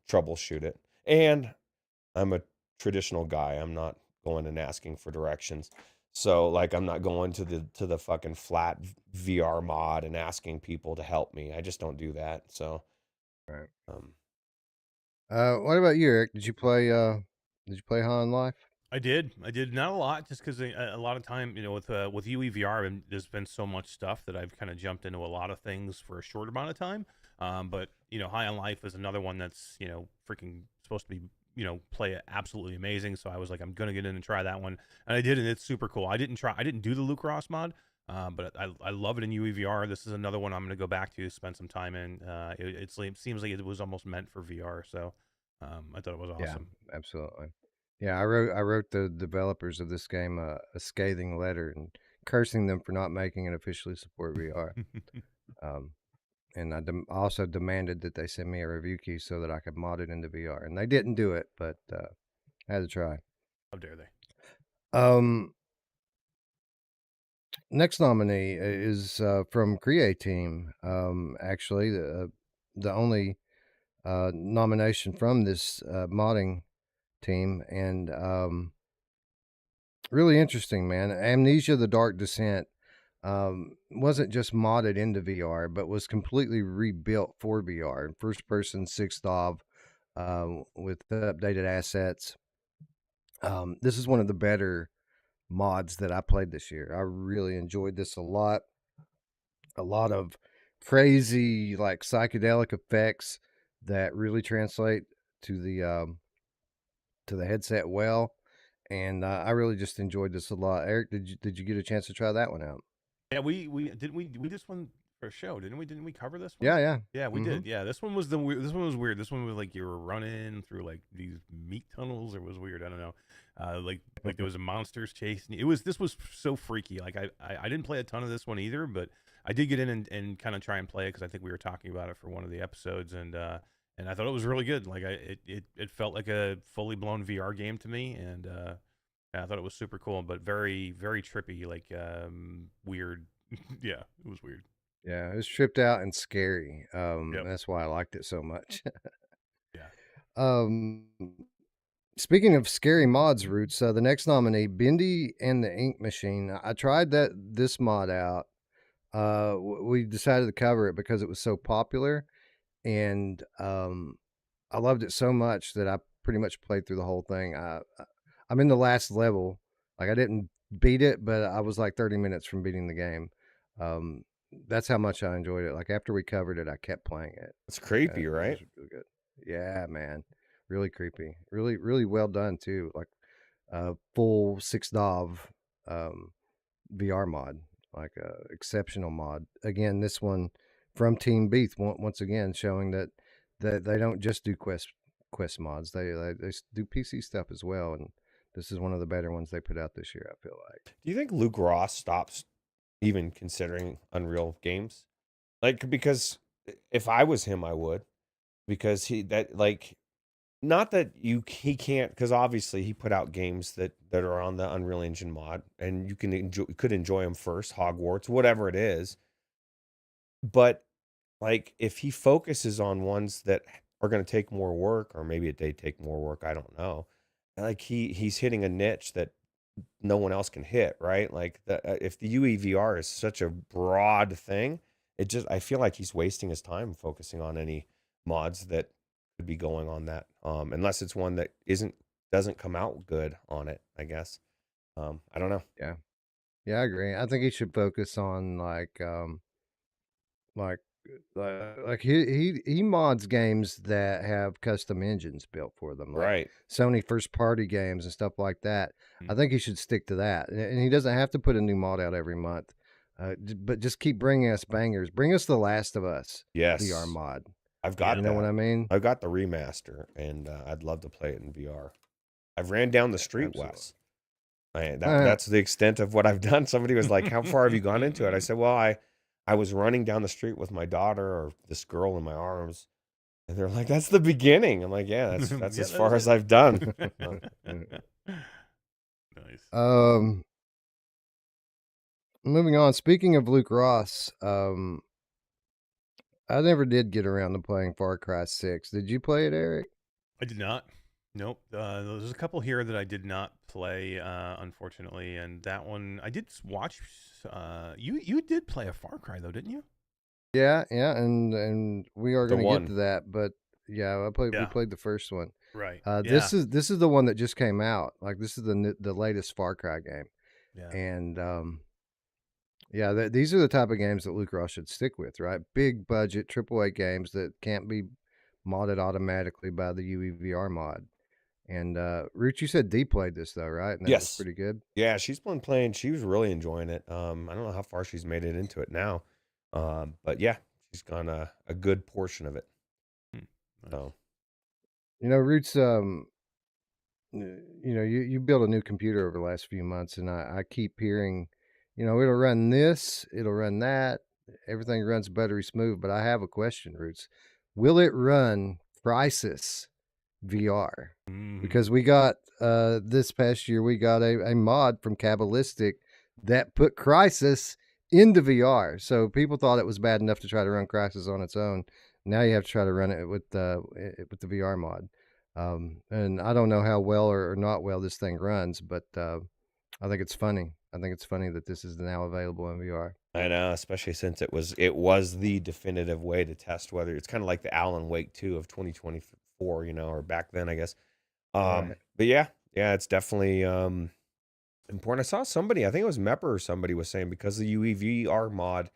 S2: troubleshoot it. And I'm a traditional guy. I'm not going and asking for directions. So like I'm not going to the fucking flat VR mod and asking people to help me. I just don't do that. So
S1: Right.
S2: um
S1: What about you, Eric? Did you play High on Life?
S4: I did not a lot, just because a lot of time, with UEVR, and there's been so much stuff that I've kind of jumped into a lot of things for a short amount of time. But High on Life is another one that's freaking supposed to be play it absolutely amazing. So I was like, I'm gonna get in and try that one, and I did, and it's super cool. I didn't do the Luke Ross mod, but I love it in UEVR. This is another one I'm gonna go back to, spend some time in. It seems like it was almost meant for VR, so I thought it was awesome.
S1: Yeah, absolutely. Yeah, I wrote the developers of this game a scathing letter and cursing them for not making it officially support VR. And I also demanded that they send me a review key so that I could mod it into VR. And they didn't do it, but I had to try.
S4: How dare they?
S1: Next nominee is from Create Team. Actually, the only nomination from this modding team, and really interesting, man. Amnesia: The Dark Descent wasn't just modded into VR, but was completely rebuilt for VR in first person 6-DoF with updated assets. This is one of the better mods that I played this year. I really enjoyed this a lot. A lot of crazy, like, psychedelic effects that really translate to the headset well, and I really just enjoyed this a lot. Eric, did you get a chance to try that one out?
S4: Yeah, we did this one for a show, didn't we? Didn't we cover this one?
S1: Yeah.
S4: Yeah, we did. Yeah, this one was this one was weird. This one was like you were running through like these meat tunnels. It was weird. I don't know. Like there was a monsters chasing you. This was so freaky. Like I didn't play a ton of this one either, but I did get in and kind of try and play it because I think we were talking about it for one of the episodes, and I thought it was really good. Like it felt like a fully blown VR game to me, and I thought it was super cool, but very, very trippy, like weird. Yeah, it was weird.
S1: Yeah, it was tripped out and scary.
S4: Yep.
S1: That's why I liked it so much.
S4: Yeah.
S1: Speaking of scary mods, Roots, the next nominee, Bendy and the Ink Machine. I tried this mod out. we decided to cover it because it was so popular, and I loved it so much that I pretty much played through the whole thing. I'm in the last level. Like, I didn't beat it, but I was like 30 minutes from beating the game. Um, that's how much I enjoyed it. Like, after we covered it, I kept playing it.
S2: It's creepy,
S1: It
S2: right?
S1: was really good. Yeah, man, really creepy. Really, really well done too. Like, full 6 DOV VR mod, like a exceptional mod. Again, this one from Team Beef once again showing that they don't just do quest mods. They do PC stuff as well, and this is one of the better ones they put out this year, I feel like.
S2: Do you think Luke Ross stops even considering Unreal games? Like, because if I was him, I would, because not that he can't, because obviously he put out games that are on the Unreal Engine mod, and you could enjoy them first, Hogwarts, whatever it is. But like, if he focuses on ones that are going to take more work, or maybe they take more work, I don't know. Like, he's hitting a niche that no one else can hit, right? Like, if the UEVR is such a broad thing, I feel like he's wasting his time focusing on any mods that could be going on that, unless it's one that doesn't come out good on it, I guess. I don't know.
S1: Yeah, I agree. I think he should focus on like like he mods games that have custom engines built for them, like
S2: Right.
S1: Sony first party games and stuff like that. I think he should stick to that, and he doesn't have to put a new mod out every month. But just keep bringing us bangers. Bring us The Last of Us VR
S2: Yes.
S1: mod.
S2: I've got
S1: You know
S2: that.
S1: what I mean?
S2: I've got the remaster, and I'd love to play it in VR. I've ran down the street,
S1: Absolutely.
S2: Wes. That's the extent of what I've done. Somebody was like, "How far have you gone into it?" I said, "Well, I was running down the street with my daughter, or this girl in my arms," and they're like, "That's the beginning." I'm like, "Yeah, that's
S4: Yeah,
S2: as far as I've done."
S4: Nice.
S1: Moving on. Speaking of Luke Ross, I never did get around to playing Far Cry 6. Did you play it, Eric?
S4: I did not. Nope. There's a couple here that I did not play, unfortunately, and that one I did watch. You did play a Far Cry though, didn't you?
S1: Yeah, and we are
S2: The
S1: going to
S2: one.
S1: get to that, but yeah, We
S4: Yeah.
S1: played the first one.
S4: Right.
S1: This is the one that just came out. Like, this is the latest Far Cry game,
S4: Yeah.
S1: and yeah, these are the type of games that Luke Ross should stick with, right? Big budget AAA games that can't be modded automatically by the UEVR mod. And Root, you said Dee played this though, right? And that was
S2: Yes.
S1: pretty good.
S2: Yeah, she's been playing. She was really enjoying it. I don't know how far she's made it into it now, but yeah, she's gone a good portion of it.
S4: Nice.
S2: So,
S1: Root's you built a new computer over the last few months, and I keep hearing, it'll run this, it'll run that, everything runs buttery smooth. But I have a question, Roots. Will it run Crysis VR? Because we got this past year we got a mod from Kabbalistic that put Crysis into VR. So people thought it was bad enough to try to run Crysis on its own. Now you have to try to run it with the VR mod. And I don't know how well or not well this thing runs, but I think it's funny. I think it's funny that this is now available in VR.
S2: I know, especially since it was the definitive way to test whether it's kind of like the Alan Wake 2 of 2024, or back then, I guess.
S1: Right.
S2: But yeah, it's definitely important. I saw somebody, I think it was Mepper or somebody was saying, because the UEVR mod,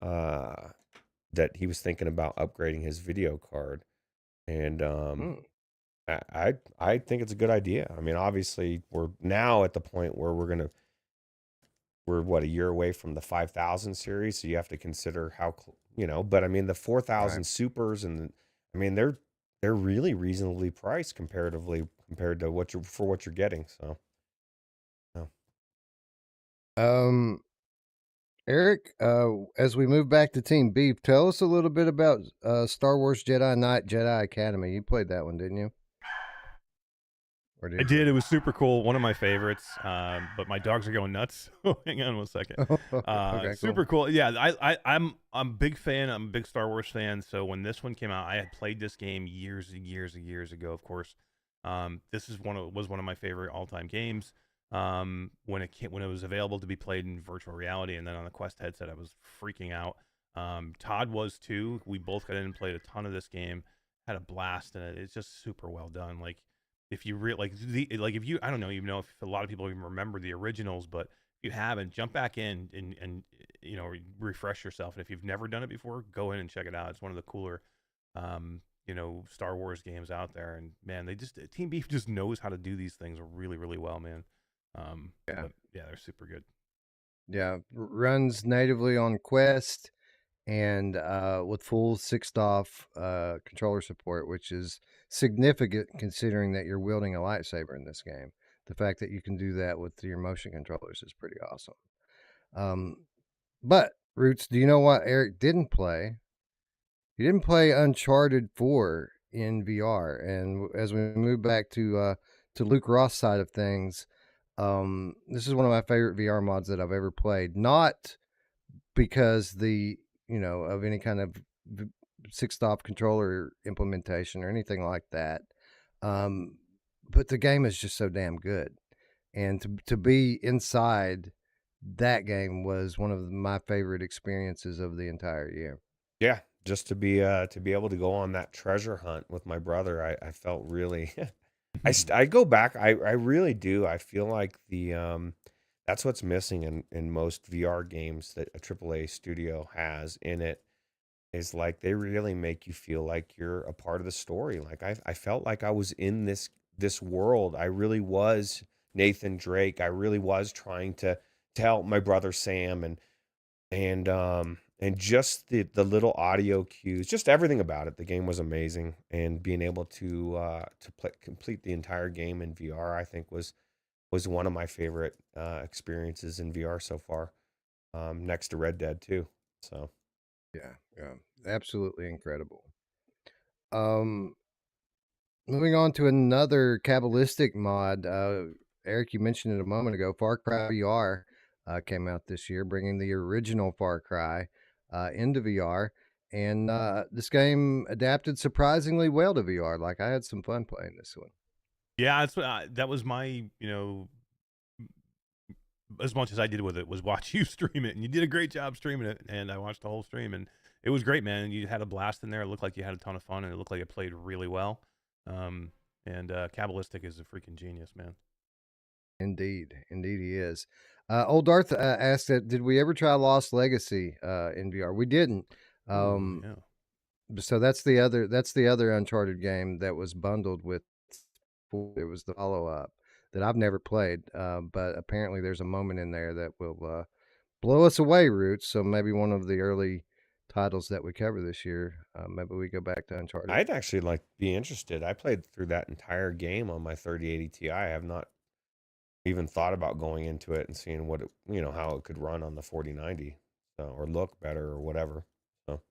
S2: that he was thinking about upgrading his video card, and I think it's a good idea. I mean, obviously, we're now at the point where we're what, a year away from the 5000 series, so you have to consider how but I mean, the 4000
S1: Right.
S2: supers, and I mean, they're really reasonably priced compared to what you're getting. So,
S1: Eric, as we move back to Team Beef, tell us a little bit about Star Wars Jedi Knight Jedi Academy. You played that one, didn't you? Or
S4: I did. It was super cool. One of my favorites. But my dogs are going nuts. Hang on one second.
S1: Okay,
S4: super cool. Yeah, I'm a big fan. I'm a big Star Wars fan. So when this one came out, I had played this game years and years and years ago. Of course, this is was one of my favorite all time games. when it was available to be played in virtual reality, and then on the Quest headset, I was freaking out. Todd was too. We both got in and played a ton of this game, had a blast in it. It's just super well done. Like if you if you, I don't know, even know if a lot of people even remember the originals, but if you haven't, jump back in and refresh yourself. And if you've never done it before, go in and check it out. It's one of the cooler Star Wars games out there. And man, Team Beef just knows how to do these things really, really well, man.
S1: Yeah.
S4: Yeah, they're super good.
S1: Yeah, runs natively on Quest and with full 6-off controller support, which is significant considering that you're wielding a lightsaber in this game. The fact that you can do that with your motion controllers is pretty awesome. But Roots, do you know what Eric didn't play? He didn't play Uncharted 4 in VR, and as we move back to Luke Ross' side of things, this is one of my favorite VR mods that I've ever played. Not because of any kind of 6-stop controller implementation or anything like that, but the game is just so damn good, and to be inside that game was one of my favorite experiences of the entire year.
S2: Yeah, just to be able to go on that treasure hunt with my brother, I felt really I go back, I really do. I feel like that's what's missing in most VR games that a AAA studio has in it, is like they really make you feel like you're a part of the story. Like I felt like I was in this world. I really was Nathan Drake. I really was trying to help my brother Sam, and just the little audio cues, just everything about it. The game was amazing, and being able to complete the entire game in VR, I think was one of my favorite experiences in VR so far, next to Red Dead 2. So
S1: Yeah, absolutely incredible. Moving on to another Kabbalistic mod. Eric, you mentioned it a moment ago. Far Cry VR came out this year, bringing the original Far Cry into VR. And this game adapted surprisingly well to VR. Like, I had some fun playing this one.
S4: Yeah, that was my, as much as I did with it was watch you stream it, and you did a great job streaming it, and I watched the whole stream, and it was great, man. And you had a blast in there. It looked like you had a ton of fun, and it looked like it played really well. And Kabbalistic is a freaking genius, man.
S1: Indeed he is. Old Darth asked that, did we ever try Lost Legacy in VR? We didn't.
S4: Ooh, yeah.
S1: So that's the other Uncharted game that was bundled with. It was the follow-up that I've never played, but apparently there's a moment in there that will blow us away, Roots. So maybe one of the early titles that we cover this year, maybe we go back to Uncharted.
S2: I'd actually be interested. I played through that entire game on my 3080 Ti. I have not even thought about going into it and seeing what how it could run on the 4090, or look better or whatever. So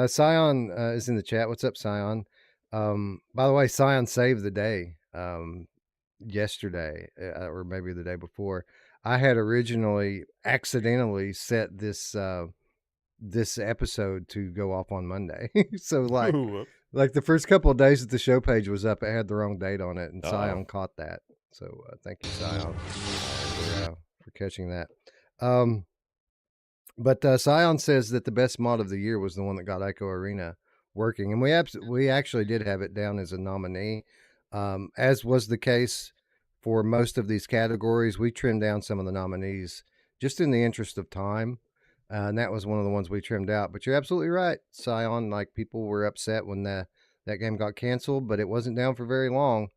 S1: Scion is in the chat. What's up, Scion? By the way, Scion saved the day yesterday, or maybe the day before. I had originally accidentally set this episode to go off on Monday. So like the first couple of days that the show page was up, it had the wrong date on it, and Scion caught that. So thank you, Scion, for catching that. But Scion says that the best mod of the year was the one that got Echo Arena working, and we actually did have it down as a nominee, as was the case for most of these categories. We trimmed down some of the nominees just in the interest of time, and that was one of the ones we trimmed out. But you're absolutely right, Scion. Like, people were upset when that game got canceled, but it wasn't down for very long.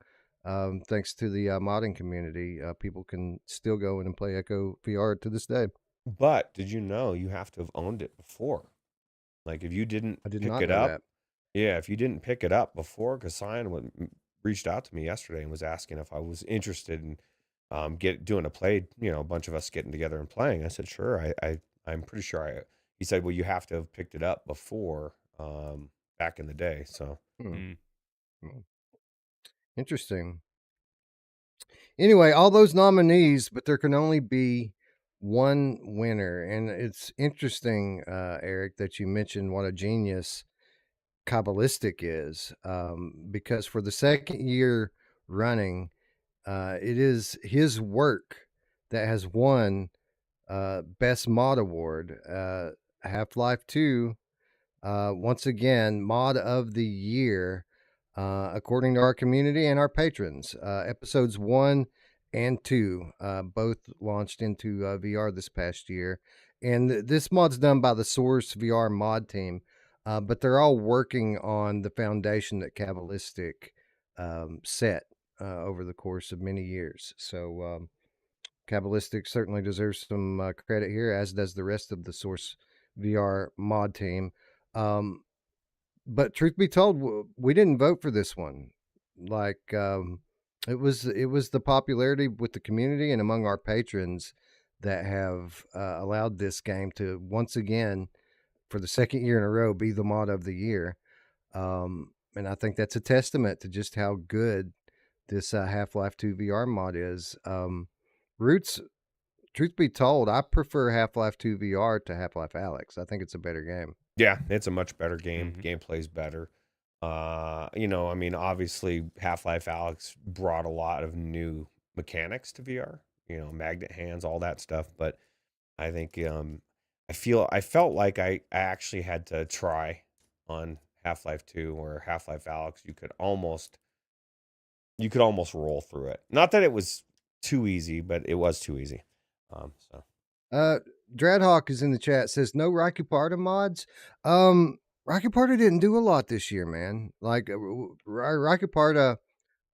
S1: Thanks to the modding community, people can still go in and play Echo VR to this day.
S2: But did you know you have to have owned it before? Like, if you didn't
S1: I did
S2: pick
S1: not
S2: it
S1: know
S2: up,
S1: that.
S2: yeah, if you didn't pick it up before, because reached out to me yesterday and was asking if I was interested in doing a play, a bunch of us getting together and playing. I said, sure. I'm pretty sure he said, well, you have to have picked it up before, back in the day. So
S1: Interesting. Anyway, all those nominees, but there can only be one winner. And it's interesting, Eric, that you mentioned what a genius Kabbalistic is, because for the second year running, it is his work that has won Best Mod Award. Half-Life 2, once again, Mod of the Year, according to our community and our patrons. Episodes 1 and 2 both launched into VR this past year. And this mod's done by the Source VR mod team, but they're all working on the foundation that Kabbalistic set over the course of many years. So, Kabbalistic certainly deserves some credit here, as does the rest of the Source VR mod team. But truth be told, we didn't vote for this one. Like, it was the popularity with the community and among our patrons that have allowed this game to once again, for the second year in a row, be the mod of the year. And I think that's a testament to just how good this Half-Life 2 VR mod is. Roots, truth be told, I prefer Half-Life 2 VR to Half-Life Alyx. I think it's a better game.
S2: Yeah, it's a much better game. Gameplay's better. You know, I mean, obviously, Half-Life Alyx brought a lot of new mechanics to VR. You know, magnet hands, all that stuff. But I think I felt like I actually had to try on Half-Life 2 or Half-Life Alyx. You could almost roll through it. Not that it was too easy, but it was too easy.
S1: Dreadhawk is in the chat, says no Rakuparta mods. Rakuparta didn't do a lot this year, man. Like Rakuparta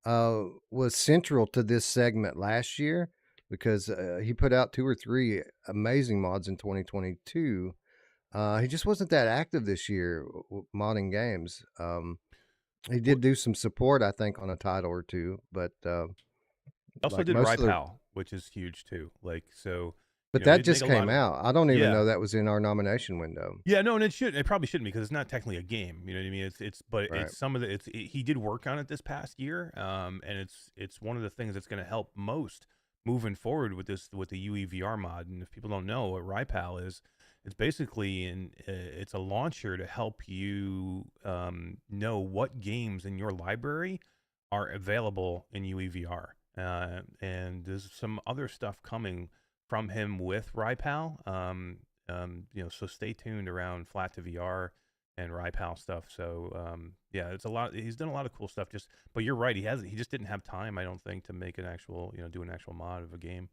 S1: was central to this segment last year because he put out 2 or 3 amazing mods in 2022. He just wasn't that active this year modding games. He did do some support, I think, on a title or 2, but
S4: also did Rypal, which is huge too. Like, so.
S1: But that just came out. I don't even know that was in our nomination window.
S4: Yeah, no, and it probably shouldn't be because it's not technically a game. You know what I mean? But
S1: Right.
S4: it's some of the he did work on it this past year, and it's one of the things that's going to help most moving forward with the UE VR mod. And if people don't know what Rypal is, it's basically it's a launcher to help you know what games in your library are available in UE VR, and there's some other stuff coming from him with Rypal. You know, so stay tuned around Flat to VR and Rypal stuff. So yeah, it's a lot. He's done a lot of cool stuff. But you're right. He just didn't have time, I don't think, to make an actual, do an actual mod of a game.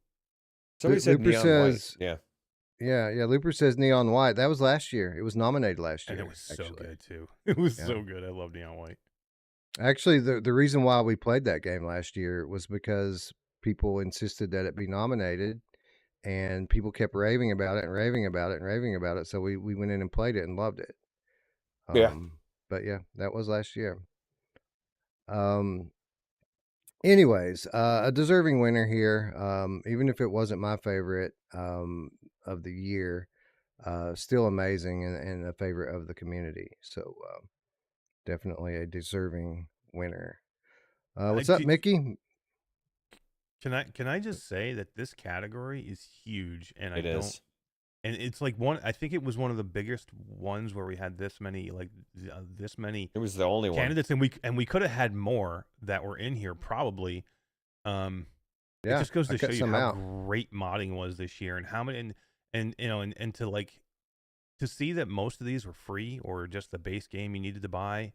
S2: Somebody said
S1: Looper
S2: Neon
S1: says,
S2: White.
S1: Yeah. Looper says Neon White. That was last year. It was nominated last year.
S4: And it was so good too. It was so good. I love Neon White.
S1: Actually, the reason why we played that game last year was because people insisted that it be nominated. And people kept raving about it and raving about it and raving about it. So we went in and played it and loved it. But yeah, that was last year. Anyways, a deserving winner here. Even if it wasn't my favorite of the year, still amazing and a favorite of the community. So definitely a deserving winner. What's up, Mickey?
S4: Can I just say that this category is huge, and
S2: it is.
S4: And it's like I think it was one of the biggest ones where we had this many, this many.
S2: It was the only
S4: candidates, and we could have had more that were in here probably. It just goes to show you how great modding was this year, and how many, and to see that most of these were free or just the base game you needed to buy.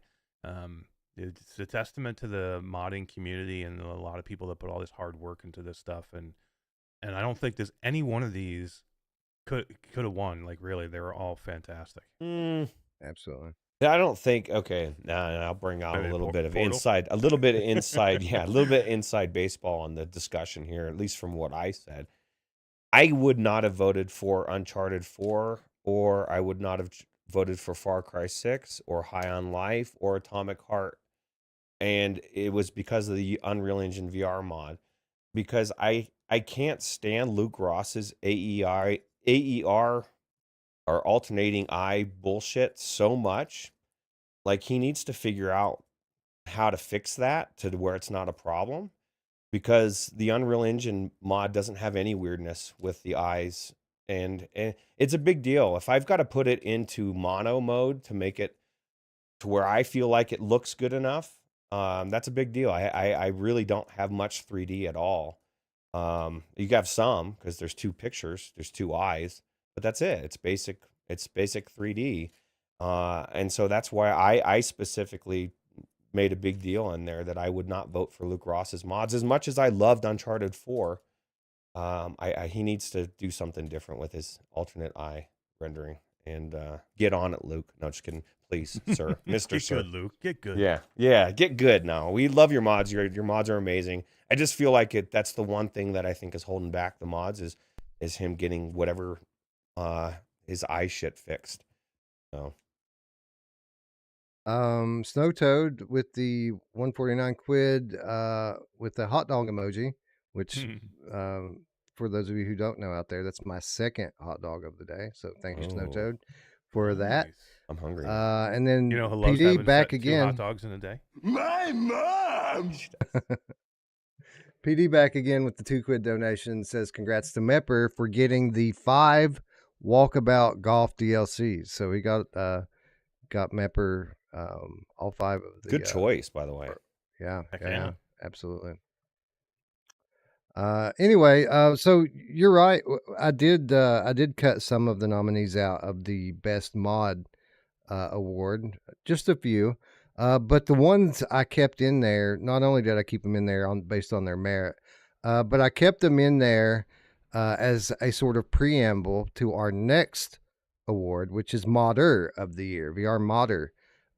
S4: It's a testament to the modding community and a lot of people that put all this hard work into this stuff, and I don't think there's any one of these could have won. Like, really, they were all fantastic.
S1: Absolutely.
S2: I don't think. Okay, now I'll bring out a little bit of inside, yeah, a little bit inside baseball on the discussion here. At least from what I said, I would not have voted for Uncharted 4, or I would not have voted for Far Cry 6 or High on Life or Atomic Heart. And it was because of the Unreal Engine VR mod, because I can't stand Luke Ross's AER or alternating eye bullshit so much. Like, he needs to figure out how to fix that to where it's not a problem, because the Unreal Engine mod doesn't have any weirdness with the eyes. And it's a big deal. If I've got to put it into mono mode to make it to where I feel like it looks good enough, That's a big deal. I really don't have much 3D at all. You have some because there's two pictures, there's two eyes, but that's it. It's basic 3D. And so that's why I specifically made a big deal in there that I would not vote for Luke Ross's mods as much as I loved Uncharted 4. He needs to do something different with his alternate eye rendering and get on it, Luke. No, just kidding. Please, sir, Mr.
S4: Get
S2: Sir.
S4: good, Luke. Get good.
S2: Yeah, get good now. We love your mods. Your mods are amazing. I just feel like that's the one thing that I think is holding back the mods is him getting whatever his eye shit fixed. So
S1: Snow Toad with the 149 quid with the hot dog emoji, which for those of you who don't know out there, that's my second hot dog of the day. So thank you, Snow
S2: Oh.
S1: Toad, for that.
S4: Nice.
S2: I'm hungry. now.
S1: And then
S4: You know who loves
S1: PD
S4: having
S1: back
S4: 2
S1: again.
S4: hot dogs in a day?
S5: My mom!
S1: PD back again with the 2 quid donation, says congrats to Mepper for getting the 5 walkabout golf DLCs. So he got Mepper all 5 of the
S2: Good choice, by the way.
S1: Yeah,
S4: Heck
S1: yeah,
S4: yeah.
S1: absolutely. Anyway, so you're right. I did cut some of the nominees out of the best mod award, just a few. But the ones I kept in there, not only did I keep them in there based on their merit, but I kept them in there as a sort of preamble to our next award, which is Modder of the Year, VR Modder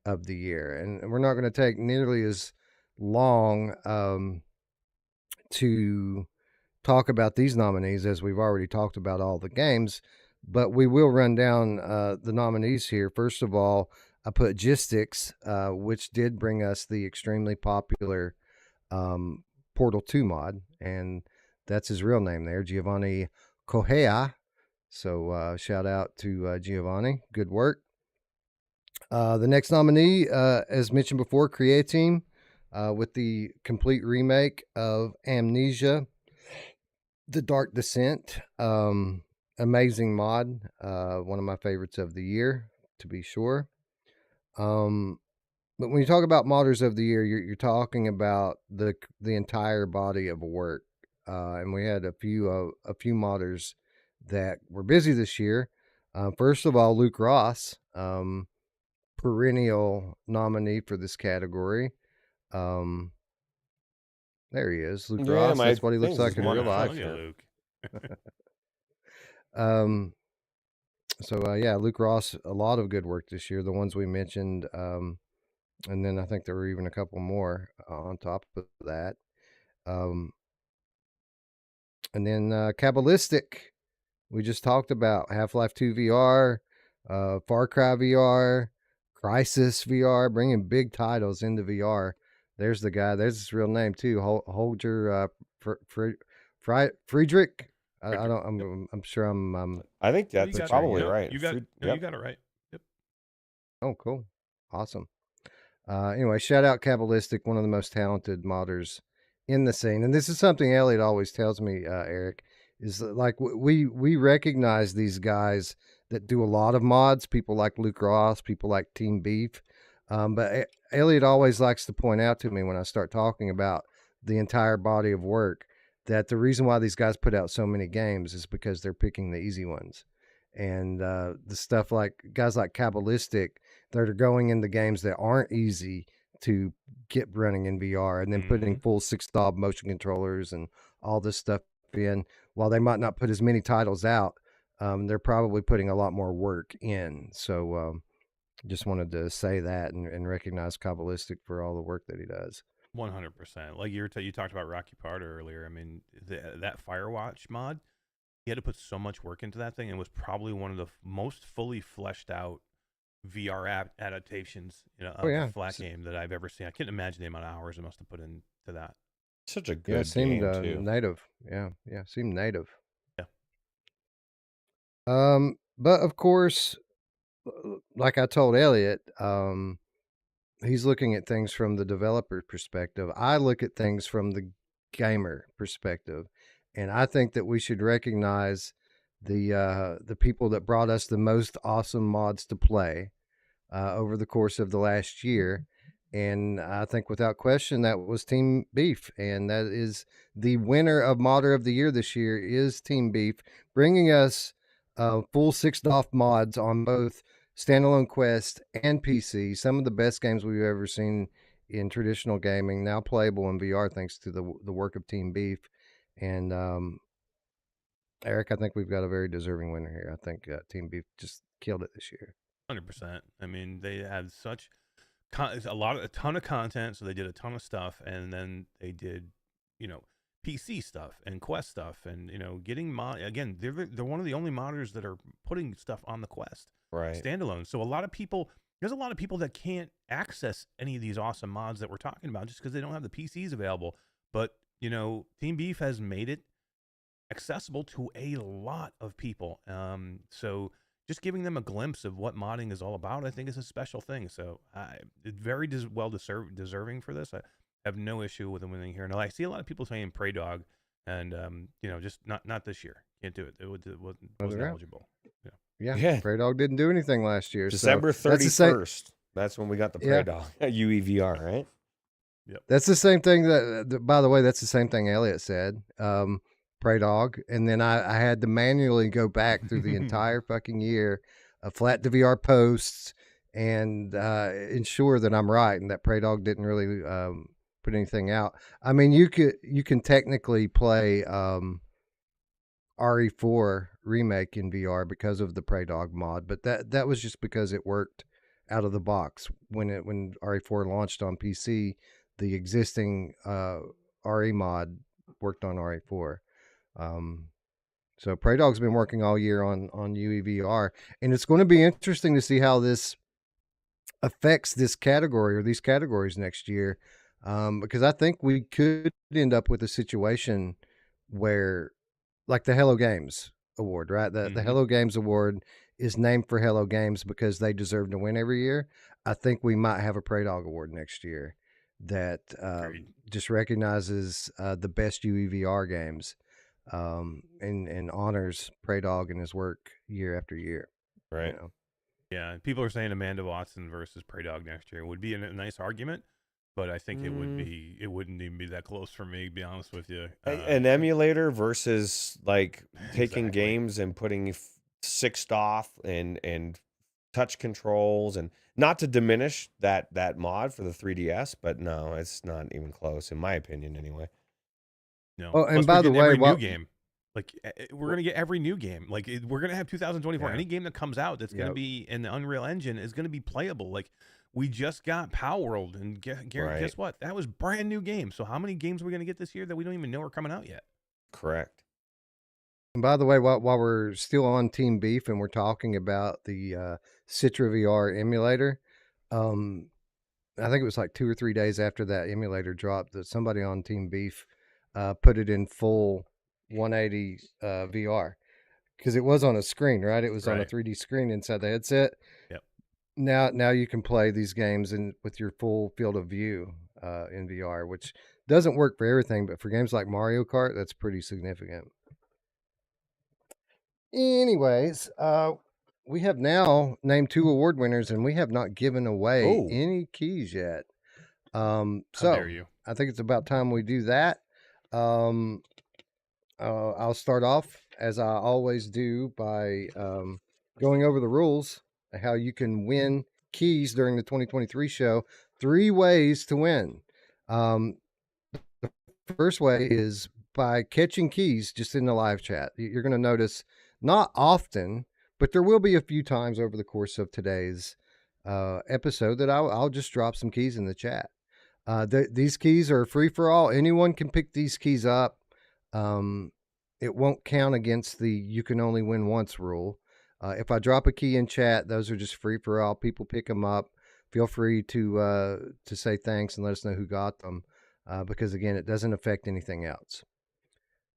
S1: of the Year. And we're not going to take nearly as long to talk about these nominees as we've already talked about all the games, but we will run down the nominees here. First of all, I put Gistics, which did bring us the extremely popular Portal 2 mod, and that's his real name there, Giovanni Correa. So shout out to Giovanni. Good work. The next nominee, as mentioned before, Createam, with the complete remake of Amnesia, The Dark Descent. Amazing mod. One of my favorites of the year, to be sure. But when you talk about modders of the year, you're talking about the entire body of work. And we had a few modders that were busy this year. First of all, Luke Ross, perennial nominee for this category. There he is, Luke
S2: Yeah,
S1: Ross.
S2: my
S1: That's what he looks
S2: things
S1: like in
S2: is
S1: real
S2: wonderful.
S1: life.
S4: Tell you,
S1: Luke.
S4: Luke.
S1: Yeah, Luke Ross, a lot of good work this year. The ones we mentioned, and then I think there were even a couple more on top of that. And then Kabbalistic, we just talked about Half-Life 2 VR, Far Cry VR, Crisis VR, bringing big titles into VR. There's the guy. There's his real name too. Holger Friedrich. I don't. I'm sure I'm.
S2: I think
S4: You
S2: that's
S4: got it.
S2: probably
S4: No,
S2: right.
S4: You got,
S2: Fruit-
S4: no,
S2: yep.
S4: you got it right. Yep.
S1: Oh, cool, awesome. Anyway, shout out Kabbalistic, one of the most talented modders in the scene. And this is something Elliot always tells me, Eric, is that, like, we recognize these guys that do a lot of mods, people like Luke Ross, people like Team Beef. But Elliot always likes to point out to me when I start talking about the entire body of work that the reason why these guys put out so many games is because they're picking the easy ones. And the stuff like guys like Kabbalistic that are going into games that aren't easy to get running in VR, and then putting full 6-knob motion controllers and all this stuff in. While they might not put as many titles out, they're probably putting a lot more work in. So just wanted to say that and recognize Kabbalistic for all the work that he does.
S4: 100%. Like you talked about Rocky Parter earlier. I mean, that Firewatch mod, he had to put so much work into that thing, and was probably one of the most fully fleshed out VR adaptations, of a flat game that I've ever seen. I can't imagine the amount of hours it must have put into that.
S2: Such a
S1: Yeah,
S2: good
S1: it seemed
S2: game too.
S1: native. Yeah, seemed native.
S4: Yeah.
S1: But of course, like I told Elliot, he's looking at things from the developer perspective. I look at things from the gamer perspective, and I think that we should recognize the people that brought us the most awesome mods to play over the course of the last year. And I think without question that was Team Beef, and that is the winner of Modder of the Year this year is Team Beef, bringing us full 6 DOF mods on both standalone Quest and PC. Some of the best games we've ever seen in traditional gaming, now playable in VR thanks to the work of Team Beef. And Eric, I think we've got a very deserving winner here. I think Team Beef just killed it this year.
S4: 100%. I mean, they had such a ton of content, so they did a ton of stuff, and then they did, PC stuff and Quest stuff, and getting again. They're one of the only modders that are putting stuff on the Quest standalone. So there's a lot of people that can't access any of these awesome mods that we're talking about just because they don't have the PCs available. But Team Beef has made it accessible to a lot of people. So just giving them a glimpse of what modding is all about, I think, is a special thing. So it's very deserving for this. I have no issue with them winning here. And I see a lot of people saying Prey Dog, and just not this year. Can't do it. It wasn't eligible.
S1: Yeah. Prey Dog didn't do anything last year.
S2: December 31st. That's when we got the Prey Dog UEVR, right?
S1: Yep. That's the same thing by the way, that's the same thing Elliot said. Prey Dog, and then I had to manually go back through the entire fucking year of flat to VR posts and ensure that I'm right and that Prey Dog didn't really put anything out. I mean, you can technically play RE4 remake in VR because of the Prey Dog mod, but that was just because it worked out of the box when RE4 launched on PC. The existing RE mod worked on RE4. So Prey Dog's been working all year on UEVR, and it's going to be interesting to see how this affects this category or these categories next year, because I think we could end up with a situation where, like the Hello Games Award, right? The Hello Games Award is named for Hello Games because they deserve to win every year. I think we might have a Prey Dog Award next year that just recognizes the best UEVR games. And honors Prey Dog and his work year after year.
S2: Right.
S4: Yeah. People are saying Amanda Watson versus Prey Dog next year would be a nice argument, but I think it wouldn't even be that close for me, to be honest with you.
S2: An emulator versus taking games and putting 6 DOF and touch controls, and not to diminish that mod for the 3DS, but no, it's not even close in my opinion anyway.
S4: No.
S1: Oh, and by the way,
S4: new game, we're gonna get every new game. We're gonna have 2024. Any game that comes out that's gonna be in the Unreal Engine is gonna be playable. We just got Power World, and guess what? That was brand new game. So how many games are we gonna get this year that we don't even know are coming out yet?
S2: Correct.
S1: And by the way, while we're still on Team Beef and we're talking about the Citra VR emulator, I think it was 2 or 3 days after that emulator dropped that somebody on Team Beef put it in full 180 VR, because it was on a screen, right? It was on a 3D screen inside the headset.
S4: Yep.
S1: Now you can play these games with your full field of view in VR, which doesn't work for everything, but for games like Mario Kart, that's pretty significant. Anyways, we have now named 2 award winners, and we have not given away any keys yet.
S4: How dare you?
S1: I think it's about time we do that. I'll start off, as I always do, by going over the rules, how you can win keys during the 2023 show. 3 ways to win. The first way is by catching keys just in the live chat. You're going to notice, not often, but there will be a few times over the course of today's episode that I'll just drop some keys in the chat. These keys are free for all. Anyone can pick these keys up. It won't count against the you can only win once rule. If I drop a key in chat, those are just free for all. People pick them up. Feel free to say thanks and let us know who got them, because again, it doesn't affect anything else.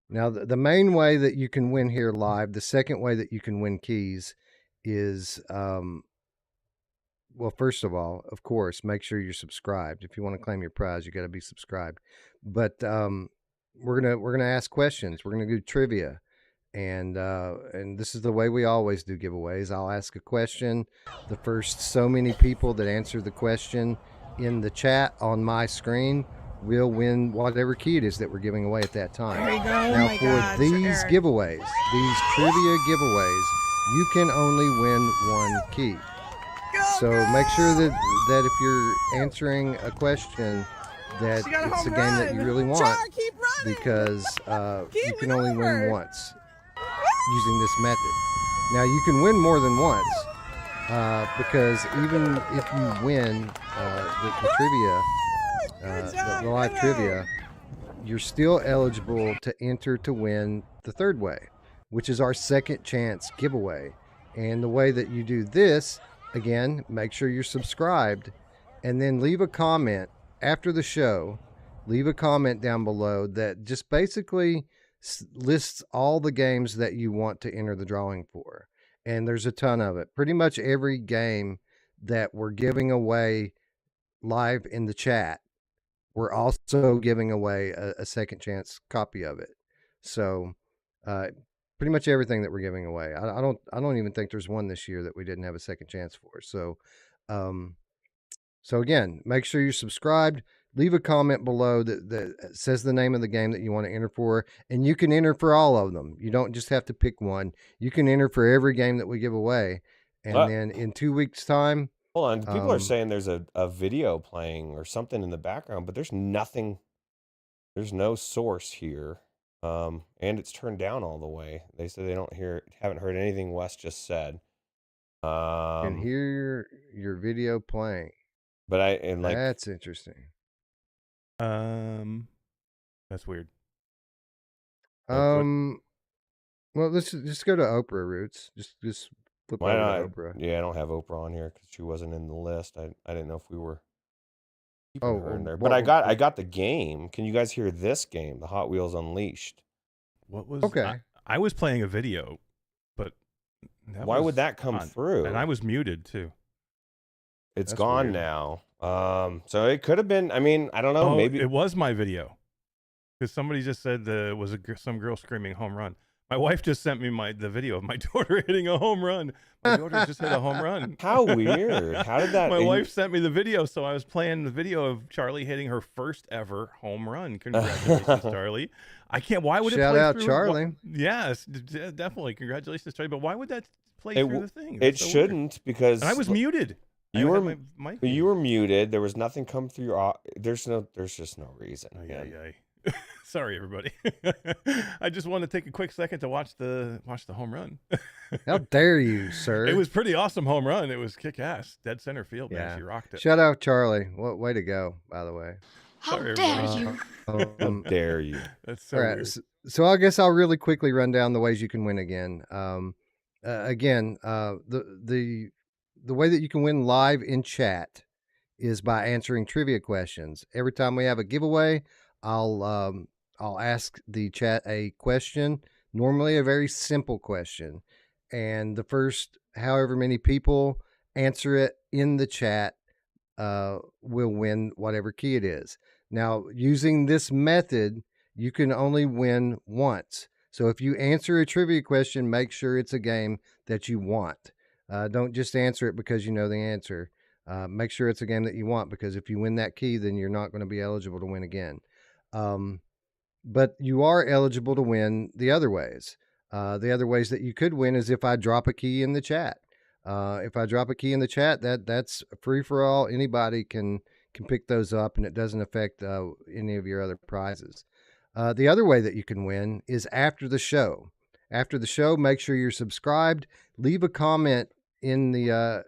S1: Now, the main way that you can win here live, the second way that you can win keys is, well, first of all, of course, make sure you're subscribed. If you want to claim your prize, you got to be subscribed. But we're gonna ask questions. We're gonna do trivia, and this is the way we always do giveaways. I'll ask a question. The first so many people that answer the question in the chat on my screen will win whatever key it is that we're giving away at that time.
S6: There you go.
S1: Now,
S6: Oh my
S1: for
S6: God,
S1: these
S6: Eric.
S1: giveaways, these trivia giveaways, you can only win one key. So make sure that if you're answering a question, that
S6: She got a
S1: it's
S6: home
S1: a game that you
S6: run.
S1: really want,
S6: Char, keep running.
S1: because
S6: Keep
S1: you can
S6: it
S1: only win
S6: over.
S1: once using this method. Now, you can win more than once, because even if you win the trivia,
S6: Good job,
S1: the live
S6: Willow.
S1: trivia, you're still eligible to enter to win the third way, which is our second chance giveaway. And the way that you do this, again, make sure you're subscribed, and then leave a comment after the show. Leave a comment down below that just basically lists all the games that you want to enter the drawing for. And there's a ton of it. Pretty much every game that we're giving away live in the chat, we're also giving away a second chance copy of it. So pretty much everything that we're giving away. I don't even think there's one this year that we didn't have a second chance for. So so again, make sure you're subscribed. Leave a comment below that says the name of the game that you want to enter for, and you can enter for all of them. You don't just have to pick one. You can enter for every game that we give away. And then in 2 weeks' time,
S2: Hold on. People are saying there's a video playing or something in the background, but there's nothing. There's no source here. And it's turned down all the way. They said they haven't heard anything Wes just said.
S1: you can hear your video playing.
S2: But
S1: that's interesting.
S4: That's weird.
S1: Well, let's just go to Oprah Roots. Just flip
S2: why
S1: over
S2: not?
S1: to Oprah.
S2: Yeah, I don't have Oprah on here because she wasn't in the list. I didn't know if we were keeping
S1: Oh,
S2: her in there.
S1: what-
S2: But I got the game. Can you guys hear this game? The Hot Wheels Unleashed.
S4: What was
S1: Okay.
S4: I was playing a video, but
S2: Why would that come
S4: on.
S2: through?
S4: And I was muted too.
S2: It's
S1: That's
S2: gone
S1: weird.
S2: now. So it could have been. I mean, I don't know.
S4: Oh,
S2: Maybe
S4: it was my video because somebody just said some girl screaming home run. My wife just sent me the video of my daughter hitting a home run. My daughter just hit a home run.
S2: How weird. How did that?
S4: My wife sent me the video, so I was playing the video of Charlie hitting her first ever home run. Congratulations, Charlie. I can't. Why would it
S1: Shout
S4: play
S1: out,
S4: through?
S1: Charlie.
S4: Yes, definitely. Congratulations, Charlie. But why would that play through the thing?
S2: It
S4: That's so weird.
S2: shouldn't because
S4: And I was muted.
S2: You
S4: I
S2: were
S4: had my mic muted.
S2: you were muted. There was nothing come through your. There's just no reason.
S4: Ay,
S2: man.
S4: ay, ay. Sorry, everybody. I just want to take a quick second to watch the home run.
S1: How dare you, sir?
S4: It was pretty awesome home run. It was kick ass, dead center field.
S1: Yeah.
S4: Man, she rocked it.
S1: Shout out, Charlie. What way to go, by the way.
S3: How
S4: Sorry,
S3: dare
S4: everybody.
S3: you?
S2: How dare you?
S4: That's so
S1: All right,
S4: weird.
S1: so I guess I'll really quickly run down the ways you can win again. The way that you can win live in chat is by answering trivia questions. Every time we have a giveaway, I'll ask the chat a question, normally a very simple question, and the first however many people answer it in the chat will win whatever key it is. Now, using this method, you can only win once. So if you answer a trivia question, make sure it's a game that you want. Don't just answer it because you know the answer. Make sure it's a game that you want, because if you win that key, then you're not going to be eligible to win again. But you are eligible to win the other ways. The other ways that you could win is if I drop a key in the chat. If I drop a key in the chat, that's free for all. Anybody can pick those up, and it doesn't affect any of your other prizes. The other way that you can win is after the show. After the show, make sure you're subscribed. Leave a comment in the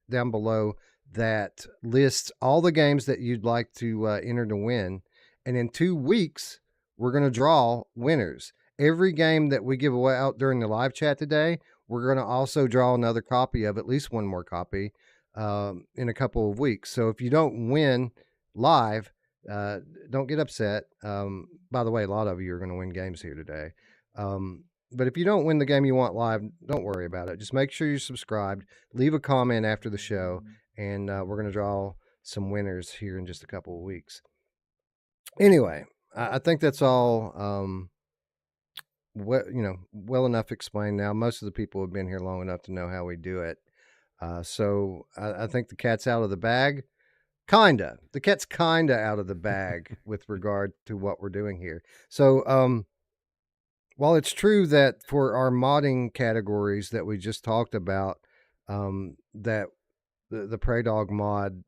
S1: down below that lists all the games that you'd like to enter to win. And in 2 weeks, we're going to draw winners. Every game that we give away out during the live chat today, we're going to also draw another copy of, at least one more copy, in a couple of weeks. So if you don't win live, don't get upset. By the way, a lot of you are going to win games here today. But if you don't win the game you want live, don't worry about it. Just make sure you're subscribed. Leave a comment after the show, and we're going to draw some winners here in just a couple of weeks. Anyway, I think that's all well enough explained now. Most of the people have been here long enough to know how we do it. So I think the cat's out of the bag. Kinda. The cat's kinda out of the bag with regard to what we're doing here. So, while it's true that for our modding categories that we just talked about, that the Prey Dog mod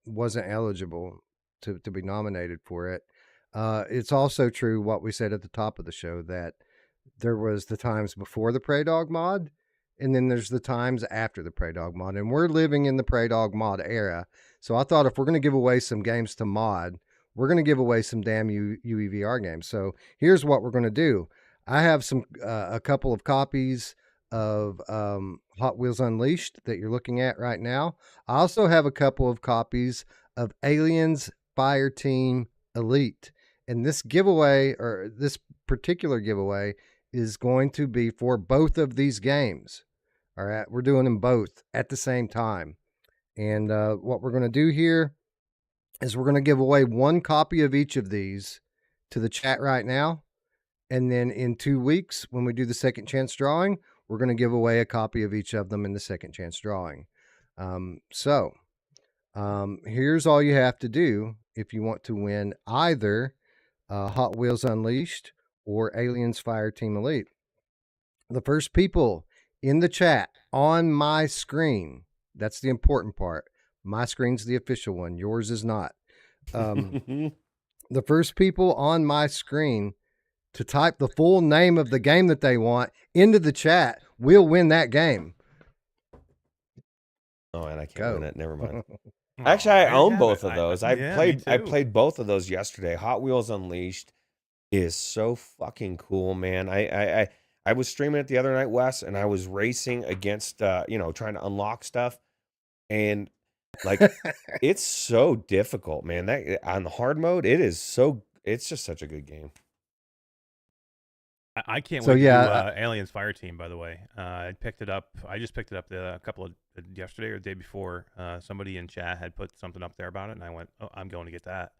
S1: wasn't eligible to be nominated for it, it's also true what we said at the top of the show, that there was the times before the Prey Dog mod, and then there's the times after the Prey Dog mod, and we're living in the Prey Dog mod era. So I thought if we're going to give away some games to mod, we're going to give away some damn UEVR games. So here's what we're going to do. I have a couple of copies of Hot Wheels Unleashed that you're looking at right now. I also have a couple of copies of Aliens Fireteam Elite. And this giveaway, or this particular giveaway, is going to be for both of these games. All right, we're doing them both at the same time. And what we're going to do here is we're going to give away one copy of each of these to the chat right now. And then in 2 weeks, when we do the second chance drawing, we're going to give away a copy of each of them in the second chance drawing. Here's all you have to do if you want to win either Hot Wheels Unleashed or Aliens Fireteam Elite. The first people in the chat on my screen, that's the important part. My screen's the official one. Yours is not. The first people on my screen to type the full name of the game that they want into the chat will win that game.
S2: Oh, and I can't win it. Never mind.
S4: Oh,
S2: Actually, I
S4: there you
S2: own
S4: have
S2: both
S4: it.
S2: of those.
S4: Yeah, me
S2: I
S4: too.
S2: played both of those yesterday. Hot Wheels Unleashed is so fucking cool, man. I was streaming it the other night, Wes, and I was racing against trying to unlock stuff. And like it's so difficult, man. That on the hard mode, it's just such a good game.
S4: I can't
S1: So,
S4: wait
S1: yeah,
S4: to do Aliens Fireteam, by the way. I picked it up. I just picked it up a couple of yesterday or the day before. Somebody in chat had put something up there about it, and I went, "Oh, I'm going to get that."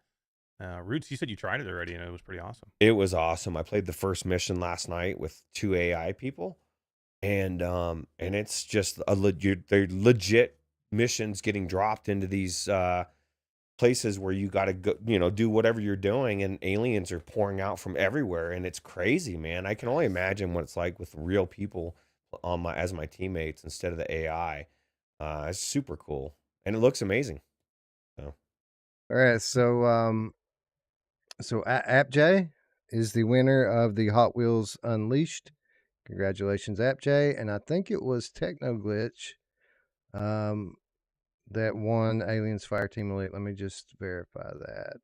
S4: Roots, you said you tried it already, and it was pretty awesome.
S2: It was awesome. I played the first mission last night with 2 AI people, and it's just they're legit missions getting dropped into these places where you got to go, do whatever you're doing, and aliens are pouring out from everywhere, and it's crazy, man. I can only imagine what it's like with real people as my teammates instead of the AI. It's super cool, and it looks amazing. So.
S1: All right, so AppJ is the winner of the Hot Wheels Unleashed. Congratulations, AppJ. And I think it was Technoglitch that won Aliens Fireteam Elite. Let me just verify that.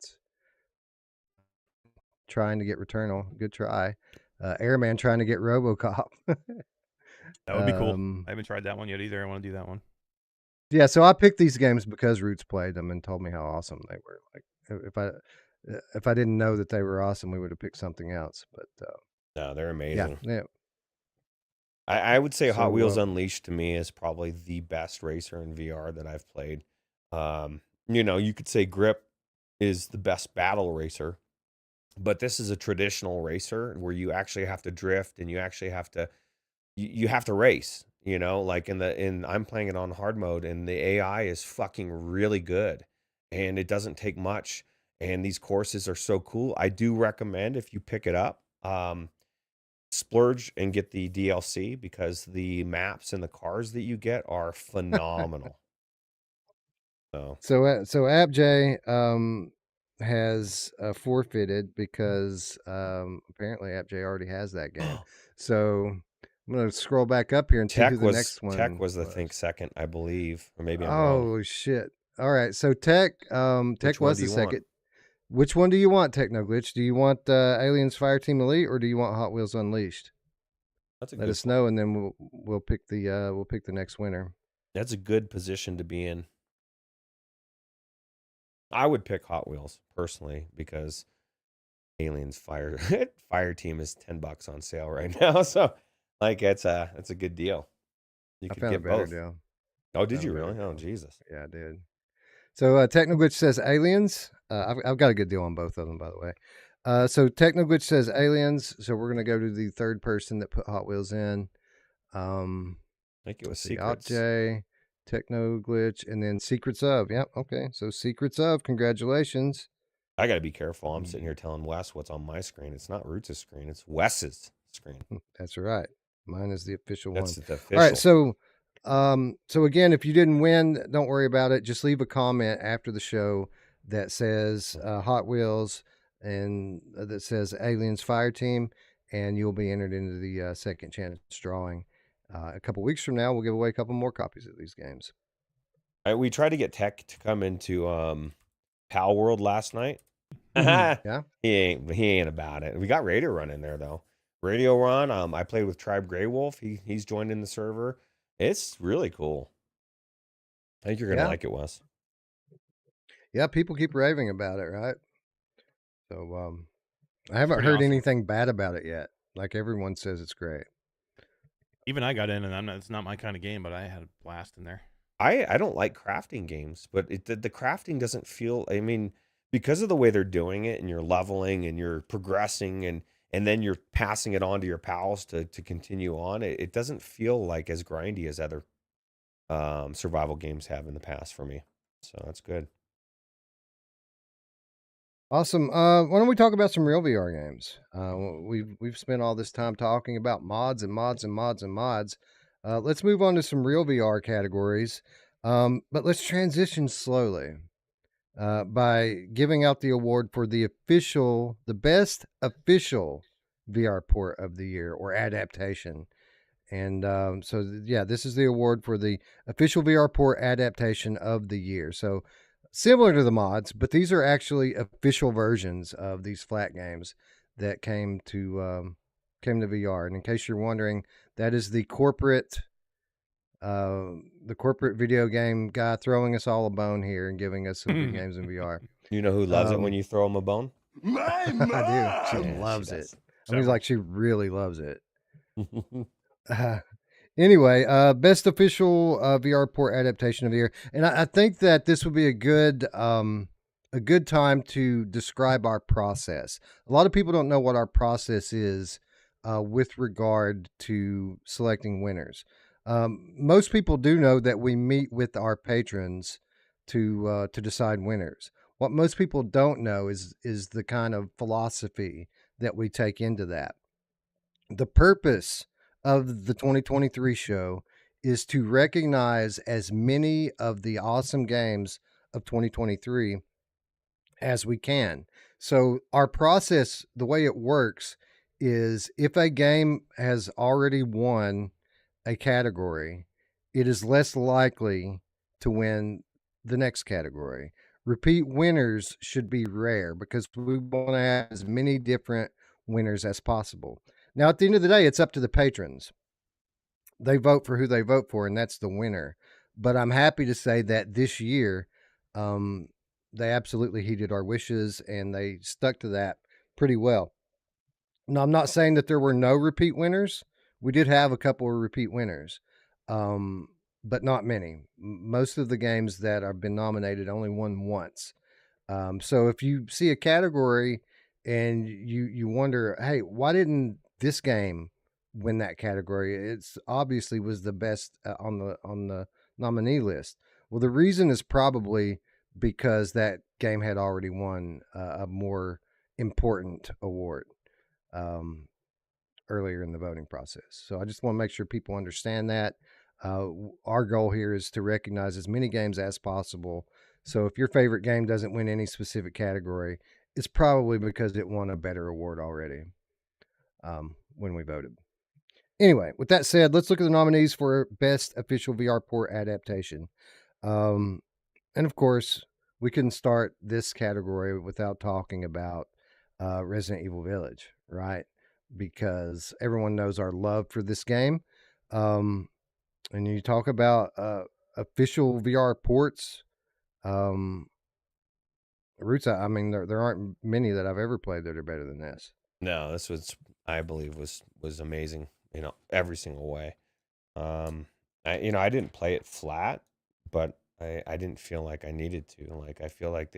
S1: Trying to get Returnal. Good try. Airman trying to get RoboCop.
S4: That would be cool. I haven't tried that one yet either. I want to do that one.
S1: Yeah, so I picked these games because Roots played them and told me how awesome they were. Like, if I didn't know that they were awesome, we would have picked something else. But
S2: No, they're amazing.
S1: Yeah.
S2: I would say Hot
S1: So,
S2: Wheels Unleashed to me is probably the best racer in VR that I've played. You could say Grip is the best battle racer, but this is a traditional racer where you actually have to drift and you actually have to you have to race. Like I'm playing it on hard mode, and the AI is fucking really good, and it doesn't take much. And these courses are so cool. I do recommend if you pick it up. Splurge and get the DLC because the maps and the cars that you get are phenomenal.
S1: So AppJ has forfeited because apparently AppJ already has that game. So I'm gonna scroll back up here and see who the next one.
S2: Tech was the think second, I believe, or maybe I'm
S1: wrong.
S2: wrong.
S1: Shit! All right, so Tech was the second. Which one do you want, Technoglitch? Do you want Aliens Fireteam Elite or do you want Hot Wheels Unleashed? Let us know, and then we'll pick the next winner.
S2: That's a good position to be in. I would pick Hot Wheels personally because Aliens Fireteam is $10 on sale right now, so like it's a good deal. You could get both.
S1: Deal.
S2: Oh, did you really? Oh, Jesus.
S1: Yeah, I did. So Technoglitch says Aliens. I've got a good deal on both of them, by the way. So Technoglitch says Aliens. So we're going to go to the third person that put Hot Wheels in.
S2: I think it was Secrets.
S1: AppJ. Techno Glitch, and then Secrets of. Yep. Okay. So Secrets of. Congratulations.
S2: I got to be careful. I'm sitting here telling Wes what's on my screen. It's not Roots' screen. It's Wes's screen.
S1: That's right. Mine is the official
S2: That's
S1: one.
S2: the
S1: All right.
S2: official.
S1: So again, if you didn't win, don't worry about it. Just leave a comment after the show that says Hot Wheels and that says Aliens Fire Team, and you'll be entered into the second chance drawing. A couple weeks from now, we'll give away a couple more copies of these games.
S2: We tried to get Tech to come into Pal World last night.
S1: Yeah.
S2: He ain't about it. We got Radio Run in there though. Radio Run. I played with Tribe Grey Wolf. He's joined in the server. It's really cool. I think you're gonna like it, Wes.
S1: Yeah, people keep raving about it, right? So I haven't
S4: pretty
S1: heard
S4: awesome.
S1: anything bad about it yet. Like everyone says it's great.
S4: Even I got in, and it's not my kind of game, but I had a blast in there.
S2: I don't like crafting games, but the crafting doesn't feel. I mean, because of the way they're doing it, and you're leveling and you're progressing, and then you're passing it on to your pals to continue on. It doesn't feel like as grindy as other survival games have in the past for me. So that's good.
S1: Awesome. Why don't we talk about some real VR games? We've spent all this time talking about mods and mods and mods and mods. Let's move on to some real VR categories. But let's transition slowly by giving out the award for the best official VR port of the year or adaptation. And this is the award for the official VR port adaptation of the year. So similar to the mods, but these are actually official versions of these flat games that came to VR. And in case you're wondering, that is the corporate video game guy throwing us all a bone here and giving us some good games in VR.
S2: You know who loves it when you throw him a bone?
S5: My mom.
S1: I do. She
S2: Yeah,
S1: loves
S2: she
S1: it.
S2: does.
S1: I mean, like she really loves it. Anyway, best official VR port adaptation of the year, and I think that this would be a good time to describe our process. A lot of people don't know what our process is with regard to selecting winners. Most people do know that we meet with our patrons to decide winners. What most people don't know is the kind of philosophy that we take into that. The purpose of the 2023 show is to recognize as many of the awesome games of 2023 as we can. So our process, the way it works is if a game has already won a category, it is less likely to win the next category. Repeat winners should be rare because we want to have as many different winners as possible. Now, at the end of the day, it's up to the patrons. They vote for who they vote for, and that's the winner. But I'm happy to say that this year, they absolutely heeded our wishes, and they stuck to that pretty well. Now, I'm not saying that there were no repeat winners. We did have a couple of repeat winners, but not many. Most of the games that have been nominated only won once. So if you see a category and you wonder, hey, why didn't this game win that category? It's obviously was the best on the nominee list. Well, the reason is probably because that game had already won a more important award earlier in the voting process. So I just want to make sure people understand that. Our goal here is to recognize as many games as possible. So if your favorite game doesn't win any specific category, it's probably because it won a better award already when we voted. Anyway, with that said, let's look at the nominees for Best Official VR Port Adaptation. And of course, we couldn't start this category without talking about Resident Evil Village, right? Because everyone knows our love for this game. And you talk about official VR ports. Roots, I mean, there aren't many that I've ever played that are better than this.
S2: No, this was, I believe, was amazing. You know, every single way. I didn't play it flat, but I didn't feel like I needed to. Like I feel like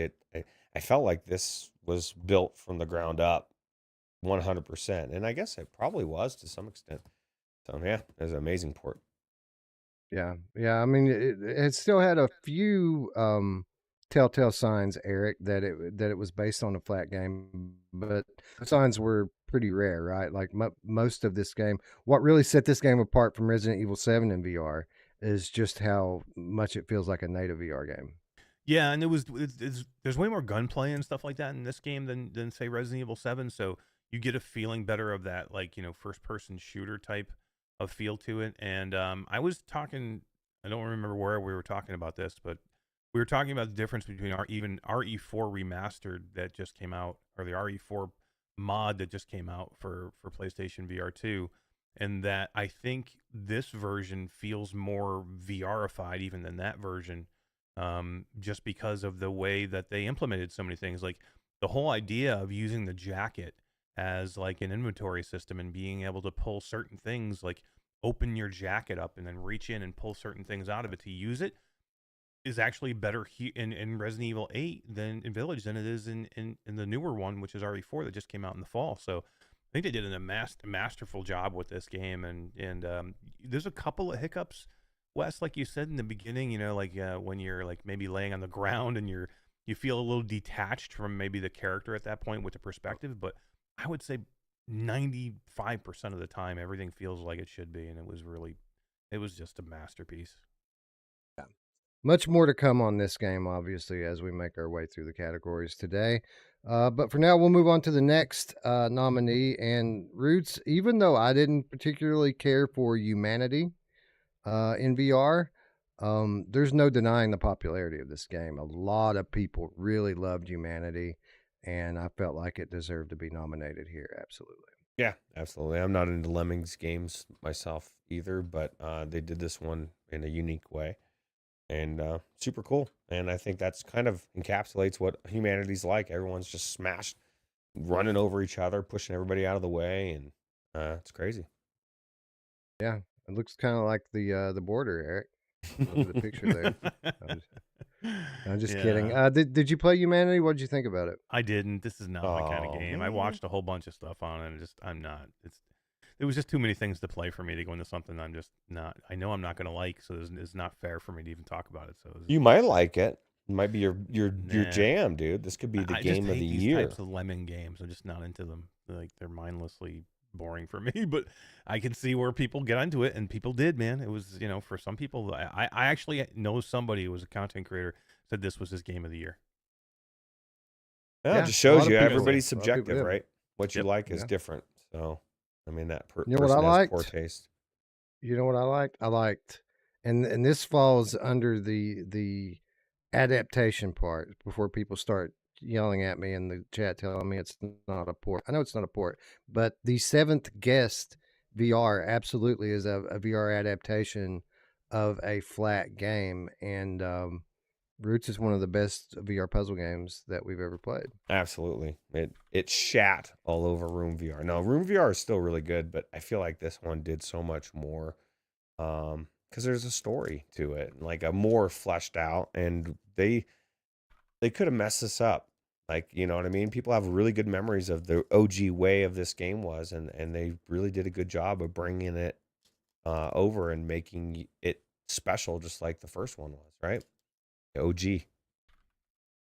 S2: I felt like this was built from the ground up, 100%. And I guess it probably was to some extent. So yeah, it was an amazing port.
S1: Yeah, yeah. I mean, it still had a few telltale signs, Eric, that it was based on a flat game, but the signs were pretty rare, right? Like most of this game, what really set this game apart from Resident Evil 7 in VR is just how much it feels like a native VR game.
S4: Yeah, and there's way more gunplay and stuff like that in this game than say Resident Evil 7, so you get a feeling better of that, like, first person shooter type of feel to it. And I was talking, I don't remember where we were talking about this, but we were talking about the difference between our even RE4 remastered that just came out, or the RE4 mod that just came out for PlayStation VR 2, and that I think this version feels more VRified even than that version, just because of the way that they implemented so many things. Like the whole idea of using the jacket as like an inventory system and being able to pull certain things, like open your jacket up and then reach in and pull certain things out of it to use it, is actually better in Resident Evil 8 than in Village than it is in the newer one, which is RE4 that just came out in the fall. So I think they did a masterful job with this game, and there's a couple of hiccups, Wes, like you said in the beginning. Like when you're like maybe laying on the ground and you feel a little detached from maybe the character at that point with the perspective, but I would say 95% of the time everything feels like it should be, and it was just a masterpiece.
S1: Much more to come on this game, obviously, as we make our way through the categories today. But for now, we'll move on to the next nominee. And Roots, even though I didn't particularly care for Humanity in VR, there's no denying the popularity of this game. A lot of people really loved Humanity, and I felt like it deserved to be nominated here. Absolutely.
S2: Yeah, absolutely. I'm not into Lemmings games myself either, but they did this one in a unique way and super cool. And I think that's kind of encapsulates what humanity's like. Everyone's just smashed, running over each other, pushing everybody out of the way, and it's crazy.
S1: Yeah, it looks kind of like the border, Eric. Look at the picture there. I'm just kidding.
S4: Yeah.
S1: Did you play Humanity? What did you think about it?
S4: I didn't. This is not my kind of
S2: Oh,
S4: game. I
S2: man.
S4: watched a whole bunch of stuff on it, and I'm not. There was just too many things to play for me to go into something I'm just not. I know I'm not going to like, so it's not fair for me to even talk about it. So
S2: You might like it. It might be your
S4: Nah.
S2: jam, dude. This could be the
S4: I
S2: game
S4: just
S2: of
S4: hate
S2: the
S4: these
S2: year.
S4: types of lemon games. I'm just not into them. Like they're mindlessly boring for me. But I can see where people get into it, and people did. Man, it was for some people. I actually know somebody who was a content creator said this was his game of the year.
S2: Yeah,
S1: Yeah,
S2: it just
S1: a lot
S2: shows
S1: of
S2: you
S1: people
S2: everybody's
S1: did. A lot of people
S2: subjective,
S1: did.
S2: right? What you
S4: Yep.
S2: like is
S1: Yeah.
S2: different. So, I mean, that
S1: You know what I
S2: person has poor
S1: liked?
S2: taste.
S1: You know what I liked? I liked, and this falls under the adaptation part. Before people start yelling at me in the chat telling me it's not a port. I know it's not a port, but the Seventh Guest VR absolutely is a VR adaptation of a flat game, and Roots is one of the best VR puzzle games that we've ever played.
S2: Absolutely. It shat all over Room VR. No, Room VR is still really good, but I feel like this one did so much more. Because there's a story to it, like a more fleshed out, and they could have messed this up. Like, you know what I mean? People have really good memories of the OG way of this game was, and they really did a good job of bringing it over and making it special, just like the first one was, right? The OG.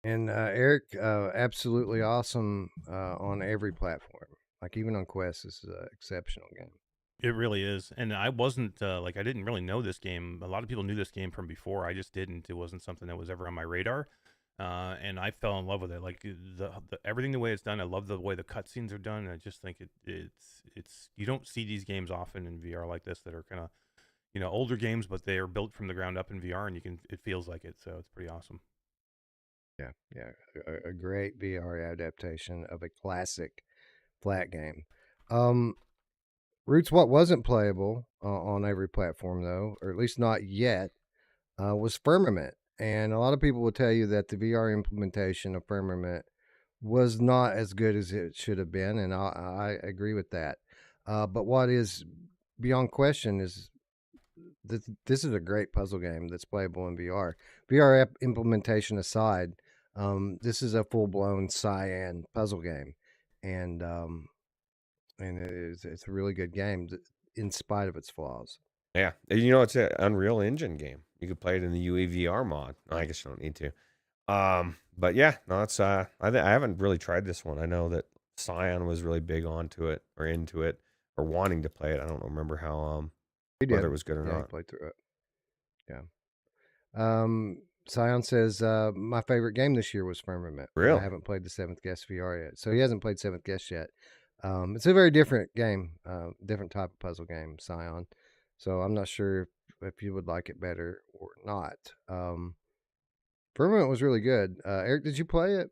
S1: And Eric, absolutely awesome on every platform. Like even on Quest, this is an exceptional game.
S4: It really is. And I wasn't I didn't really know this game. A lot of people knew this game from before. I just didn't. It wasn't something that was ever on my radar. And I fell in love with it. Like the everything the way it's done. I love the way the cutscenes are done. And I just think it's you don't see these games often in VR like this that are kind of older games, but they are built from the ground up in VR, and it feels like it. So it's pretty awesome.
S1: Yeah, yeah, a great VR adaptation of a classic flat game. Roots, what wasn't playable on every platform though, or at least not yet, was Firmament. And a lot of people will tell you that the VR implementation of Firmament was not as good as it should have been, and I agree with that. But what is beyond question is this is a great puzzle game that's playable in VR. VR implementation aside, this is a full blown cyan puzzle game, and it's a really good game in spite of its flaws.
S2: Yeah, and it's an Unreal Engine game. You could play it in the UEVR mod. I guess you don't need to. But yeah, no, it's I haven't really tried this one. I know that Scion was really big onto it or into it or wanting to play it. I don't remember how
S1: He
S2: whether
S1: did.
S2: it was good or
S1: Yeah, he
S2: not.
S1: played through it. Yeah. Scion says my favorite game this year was Firmament. But I
S2: Really?
S1: haven't played the Seventh Guest VR yet, so he hasn't played Seventh Guest yet. It's a very different game, different type of puzzle game, Scion. So I'm not sure if you would like it better or not. Firmament was really good. Eric, did you play it?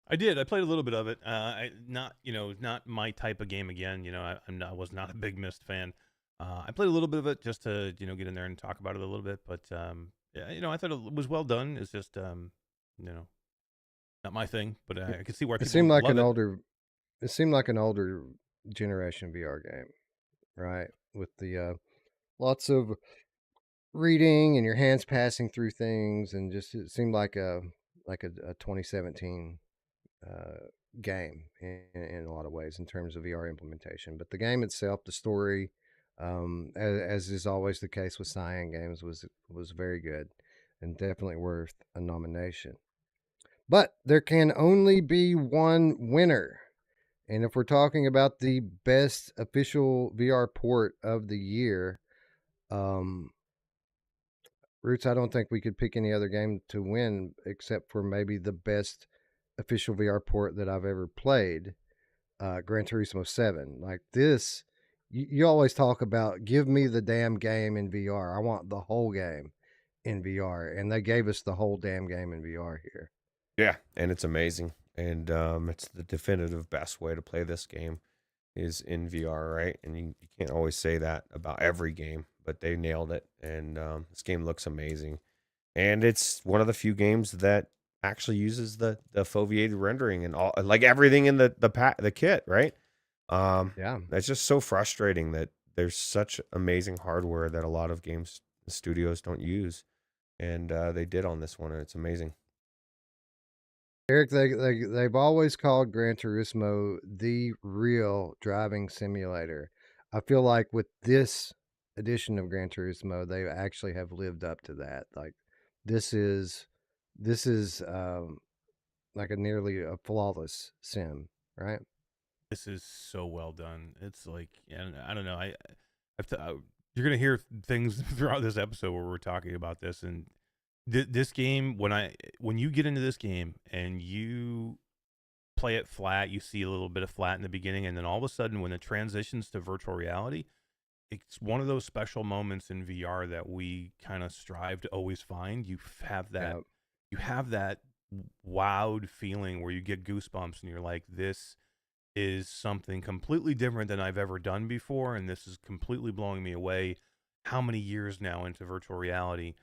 S4: I did. I played a little bit of it. Not my type of game again. I was not a big Myst fan. I played a little bit of it just to get in there and talk about it a little bit. But yeah, I thought it was well done. It's just not my thing. But I could see why
S1: It
S4: people
S1: seemed like
S4: love
S1: an
S4: it.
S1: older. It seemed like an older generation VR game, right? With the lots of reading and your hands passing through things, and just it seemed like a 2017 game in a lot of ways in terms of VR implementation. But the game itself, the story, as is always the case with Cyan games, was very good and definitely worth a nomination. But there can only be one winner. And if we're talking about the best official VR port of the year, Roots, I don't think we could pick any other game to win except for maybe the best official VR port that I've ever played, Gran Turismo 7. Like this, you always talk about give me the damn game in VR. I want the whole game in VR. And they gave us the whole damn game in VR here.
S2: Yeah, and it's amazing. And it's the definitive best way to play this game is in VR, right? And you can't always say that about every game, but they nailed it. And this game looks amazing. And it's one of the few games that actually uses the foveated rendering and all, like everything in the kit, right?
S1: Yeah.
S2: It's just so frustrating that there's such amazing hardware that a lot of games studios don't use, and they did on this one, and it's amazing.
S1: Eric, they've always called Gran Turismo the real driving simulator. I feel like with this edition of Gran Turismo, they actually have lived up to that. Like this is like a nearly a flawless sim, right?
S4: This is so well done. It's like, I don't know. You're gonna hear things throughout this episode where we're talking about this, and this game. When you get into this game and you play it flat, you see a little bit of flat in the beginning, and then all of a sudden, when it transitions to virtual reality, it's one of those special moments in VR that we kind of strive to always find. You have that.
S1: Yep.
S4: You have that wowed feeling where you get goosebumps, and you're like, this is something completely different than I've ever done before, and this is completely blowing me away. How many years now into virtual reality,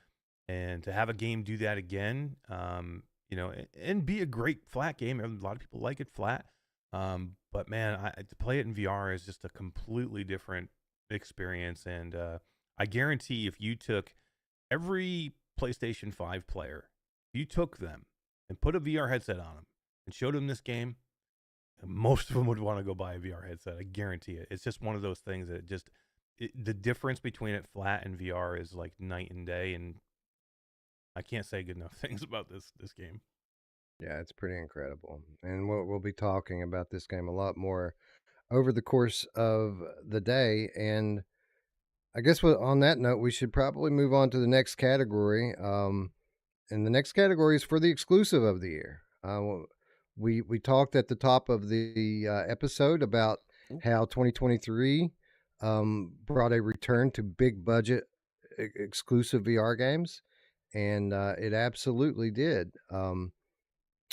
S4: and to have a game do that again, and be a great flat game. A lot of people like it flat, but man, to play it in VR is just a completely different experience. And I guarantee, if you took every PlayStation 5 player, you took them and put a VR headset on them and showed them this game, most of them would want to go buy a VR headset. I guarantee it. It's just one of those things that the difference between it flat and VR is like night and day, and I can't say good enough things about this game.
S1: Yeah, it's pretty incredible. And we'll be talking about this game a lot more over the course of the day. And I guess on that note, we should probably move on to the next category. And the next category is for the exclusive of the year. We talked at the top of the episode about how 2023 brought a return to big budget exclusive VR games, and it absolutely did. And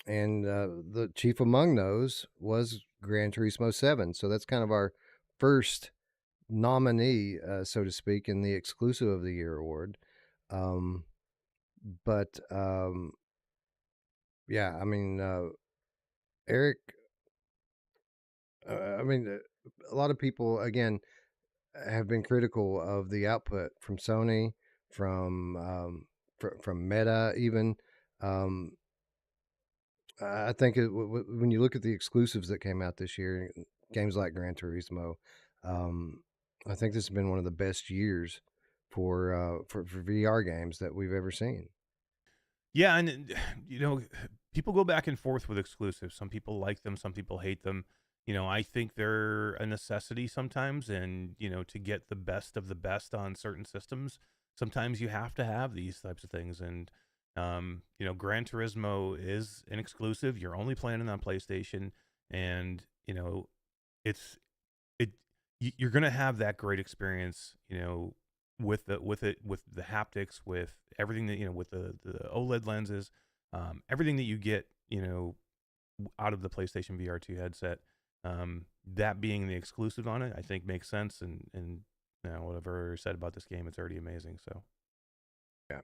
S1: the chief among those was Gran Turismo 7. So that's kind of our first nominee, so to speak, in the exclusive of the year award. But yeah, I mean, Eric, I mean, a lot of people, again, have been critical of the output from Sony, from Meta, even. I think when you look at the exclusives that came out this year, games like Gran Turismo, I think this has been one of the best years for VR games that we've ever seen.
S4: Yeah, and people go back and forth with exclusives. Some people like them, some people hate them. I think they're a necessity sometimes, and to get the best of the best on certain systems, sometimes you have to have these types of things. And Gran Turismo is an exclusive. You're only playing it on PlayStation, and it's you're gonna have that great experience. With the haptics, with everything that with the OLED lenses, everything that you get out of the PlayStation VR2 headset, that being the exclusive on it, I think makes sense. And whatever said about this game, it's already amazing. So
S1: yeah.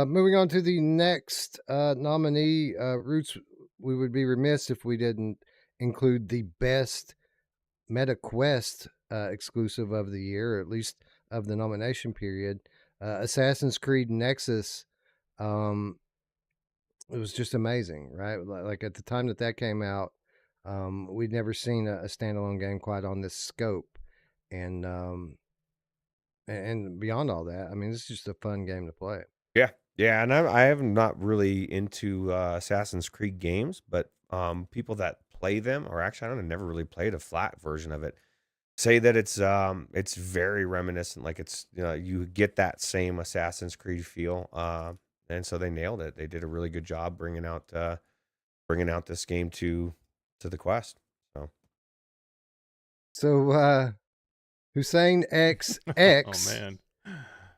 S1: Moving on to the next nominee, Roots. We would be remiss if we didn't include the best Meta Quest exclusive of the year, or at least of the nomination period. Assassin's Creed Nexus. It was just amazing, right? Like at the time that came out, we'd never seen a standalone game quite on this scope, and beyond all that, I mean, it's just a fun game to play.
S2: Yeah, and I am not really into Assassin's Creed games, but people that play them, or actually, I don't know, never really played a flat version of it, say that it's very reminiscent, like it's you get that same Assassin's Creed feel, and so they nailed it. They did a really good job bringing out this game to the Quest.
S1: So Hussein XX
S4: oh man,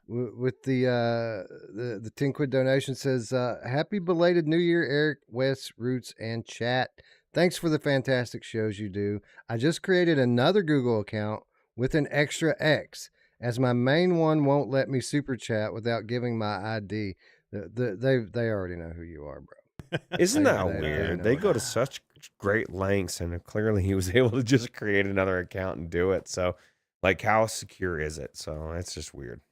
S1: with the 10 quid donation says, happy belated New Year, Eric, Wes, Roots, and chat. Thanks for the fantastic shows you do. I just created another Google account with an extra X, as my main one won't let me super chat without giving my ID. They already know who you are, bro.
S2: Isn't
S1: They-
S2: that
S1: they- they
S2: weird?
S1: know
S2: They
S1: it.
S2: go to such great lengths, and clearly he was able to just create another account and do it. So, like, how secure is it? So it's just weird.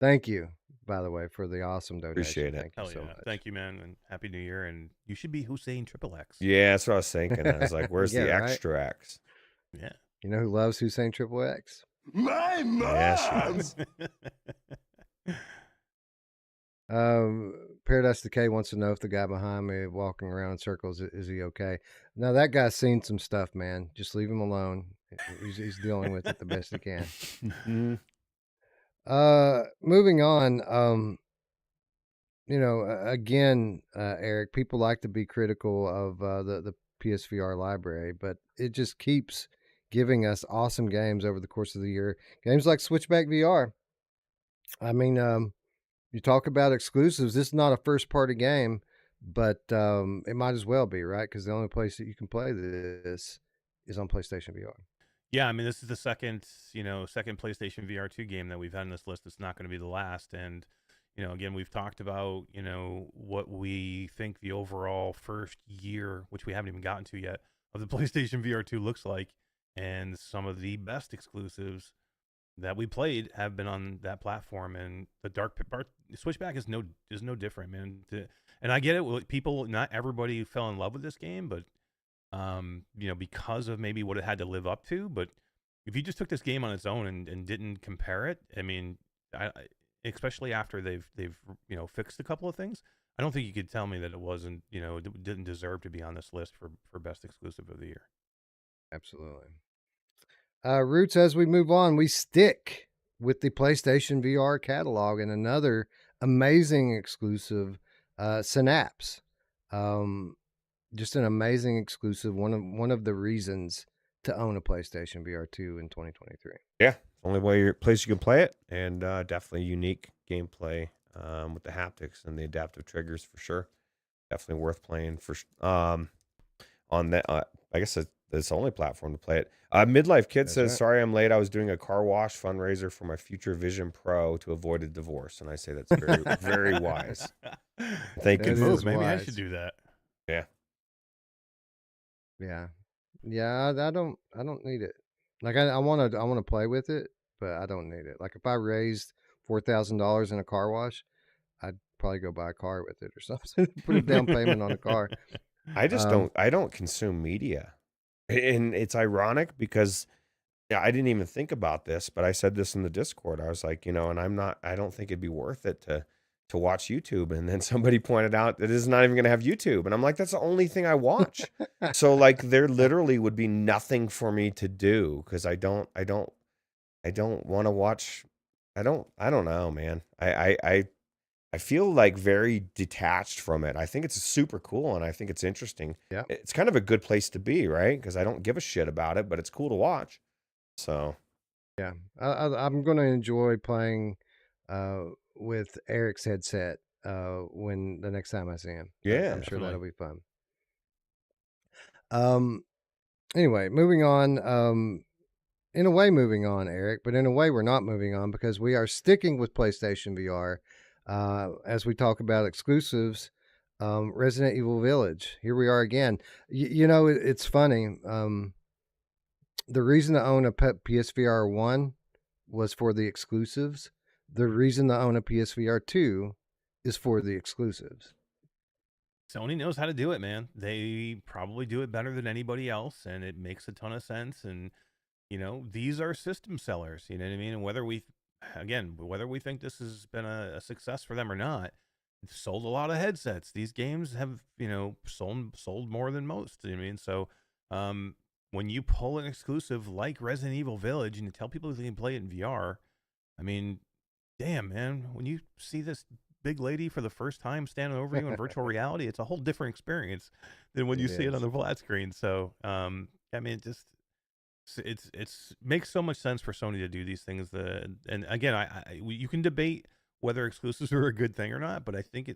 S1: Thank you, by the way, for the awesome donation.
S2: Appreciate it.
S1: Thank you
S4: hell
S1: so
S4: yeah,
S1: much.
S4: thank you, man, and happy New Year. And you should be Hussein XXX.
S2: Yeah, that's what I was thinking. I was like, where's
S1: Yeah,
S2: the
S1: right?
S2: extra X?
S4: Yeah.
S1: You know who loves Hussein Triple X?
S5: My mom.
S2: Yeah, she does.
S1: Paradise Decay wants to know if the guy behind me walking around in circles, is he okay? Now that guy's seen some stuff, man. Just leave him alone. He's dealing with it the best he can.
S2: Mhm.
S1: Moving on. Again, Eric, people like to be critical of the PSVR library, but it just keeps giving us awesome games over the course of the year. Games like Switchback VR. I mean, you talk about exclusives. This is not a first party game, but it might as well be, right? Because the only place that you can play this is on PlayStation VR.
S4: Yeah, I mean, this is the second PlayStation VR2 game that we've had on this list. It's not going to be the last. And, again, we've talked about, what we think the overall first year, which we haven't even gotten to yet, of the PlayStation VR2 looks like. And some of the best exclusives that we played have been on that platform. And the Switchback is no different, man. And I get it. People, not everybody fell in love with this game, but because of maybe what it had to live up to. But if you just took this game on its own and didn't compare it, I mean, especially after they've fixed a couple of things, I don't think you could tell me that it wasn't, didn't deserve to be on this list for best exclusive of the year.
S1: Absolutely. Roots, as we move on, we stick with the PlayStation VR catalog and another amazing exclusive, Synapse. Just an amazing exclusive. One of the reasons to own a PlayStation VR2 in 2023.
S2: Yeah, only place you can play it, and definitely unique gameplay with the haptics and the adaptive triggers for sure. Definitely worth playing on that. I guess it's the only platform to play it. Midlife Kid
S1: That's
S2: says,
S1: right.
S2: "Sorry, I'm late. I was doing a car wash fundraiser for my future Vision Pro to avoid a divorce," and I say that's very very wise. Thank you.
S1: That
S4: Move,
S1: is
S4: maybe I
S1: wise.
S4: should do that.
S1: Yeah. I don't need it. Like I want to play with it, but I don't need it. Like if I raised $4,000 in a car wash, I'd probably go buy a car with it or something. Put a down payment on a car.
S2: I just don't consume media, and it's ironic because Yeah, I didn't even think about this, but I said this in the Discord. I was like, and I don't think it'd be worth it to watch YouTube. And then somebody pointed out that it's not even going to have YouTube. And I'm like, that's the only thing I watch. So like there literally would be nothing for me to do because I don't want to watch. I don't know, man. I feel like very detached from it. I think it's super cool and I think it's interesting.
S1: Yeah.
S2: It's kind of a good place to be, right? Because I don't give a shit about it, but it's cool to watch. So
S1: Yeah, I'm going to enjoy playing with Eric's headset when the next time I see him.
S2: yeah,
S1: I'm sure that'll
S4: definitely.
S1: be fun. Anyway, moving on. In a way, moving on, Eric, but in a way, we're not moving on because we are sticking with PlayStation VR as we talk about exclusives. Resident Evil Village. Here we are again. It's funny. The reason to own a PSVR 1 was for the exclusives. The reason to own a PSVR 2 is for the exclusives.
S4: Sony knows how to do it, man. They probably do it better than anybody else, and it makes a ton of sense. And these are system sellers. You know what I mean? And whether we think this has been a success for them or not, it's sold a lot of headsets. These games have sold more than most. You know what I mean? So when you pull an exclusive like Resident Evil Village and you tell people they can play it in VR, I mean, damn, man, when you see this big lady for the first time standing over you in virtual reality, it's a whole different experience than when you see it on the flat screen. So, I mean, it's makes so much sense for Sony to do these things. And again, you can debate whether exclusives are a good thing or not, but I think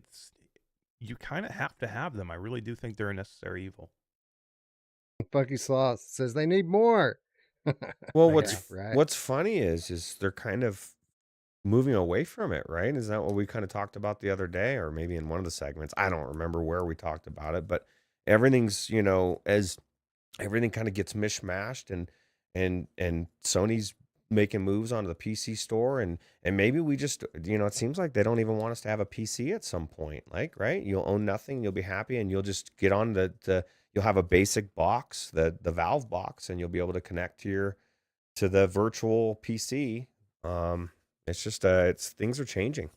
S4: you kind of have to have them. I really do think they're a necessary evil.
S1: Funky Sloth says they need more.
S2: well,
S1: Right.
S2: what's funny is they're kind of moving away from it, right? Is that what we kind of talked about the other day, or maybe in one of the segments? I don't remember where we talked about it, but everything's as everything kind of gets mishmashed and Sony's making moves onto the PC store and maybe we just it seems like they don't even want us to have a PC at some point, like, right? You'll own nothing, you'll be happy, and you'll just get on you'll have a basic box, the Valve box, and you'll be able to connect to the virtual PC. It's just things are changing.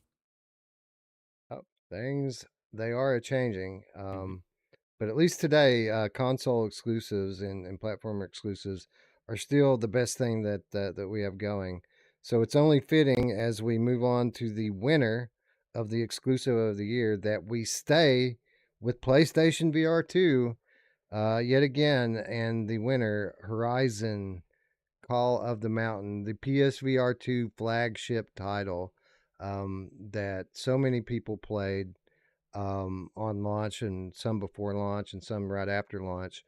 S1: Oh, they are a changing. But at least today, console exclusives and platform exclusives are still the best thing that we have going. So it's only fitting as we move on to the winner of the exclusive of the year that we stay with PlayStation VR 2 yet again, and the winner, Horizon Call of the Mountain, the PSVR 2 flagship title that so many people played on launch, and some before launch, and some right after launch.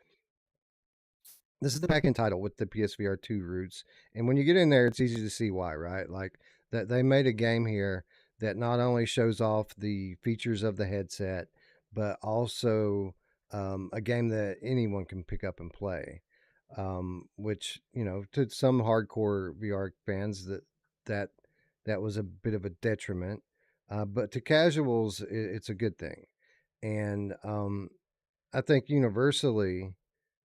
S1: This is the back end title with the PSVR 2 roots. And when you get in there, it's easy to see why, right? Like that they made a game here that not only shows off the features of the headset, but also a game that anyone can pick up and play. Which, to some hardcore VR fans, that that was a bit of a detriment. But to casuals, it's a good thing. And I think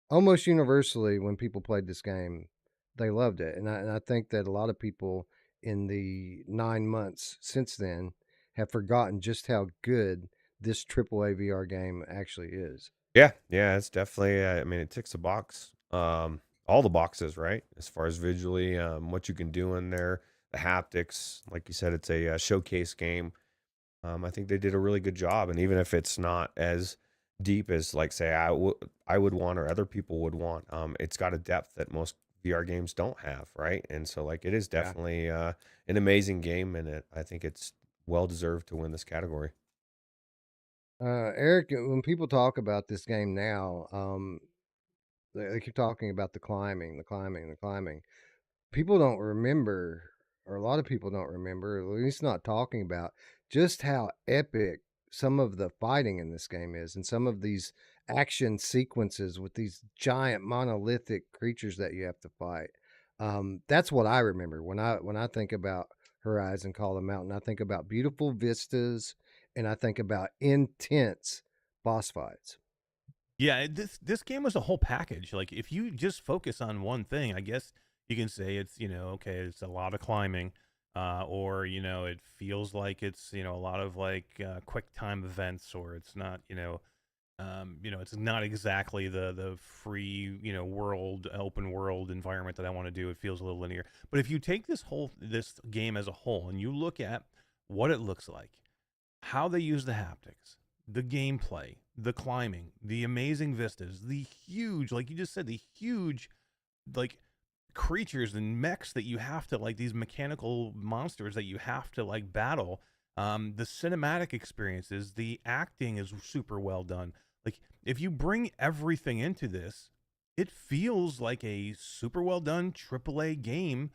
S1: almost universally, when people played this game, they loved it. And I think that a lot of people in the 9 months since then have forgotten just how good this AAA VR game actually is.
S2: Yeah, it's definitely. I mean, it ticks a box. All the boxes, right? As far as visually, what you can do in there, the haptics. Like you said, it's a showcase game. I think they did a really good job, and even if it's not as deep as, like, say, I would want or other people would want, it's got a depth that most VR games don't have, right? And so, like, it is
S1: Yeah.
S2: definitely an amazing game, and I think it's well deserved to win this category.
S1: Eric, when people talk about this game now, they keep talking about the climbing, the climbing, the climbing. People don't remember, or a lot of people don't remember, at least not talking about, just how epic some of the fighting in this game is, and some of these action sequences with these giant monolithic creatures that you have to fight. That's what I remember when I think about Horizon Call of the Mountain. I think about beautiful vistas, and I think about intense boss fights.
S4: Yeah, this game was a whole package. Like, if you just focus on one thing, I guess You can say it's, okay, it's a lot of climbing, or, it feels like it's, a lot of like quick time events, or it's not, it's not exactly the free, world, open world environment that I want to do. It feels a little linear. But if you take this game as a whole and you look at what it looks like, how they use the haptics, the gameplay, the climbing, the amazing vistas, the huge, like you just said, the huge, like, creatures and mechs that you have to, like, these mechanical monsters that you have to like battle, the cinematic experiences, the acting is super well done. Like, if you bring everything into this, it feels like a super well done AAA game,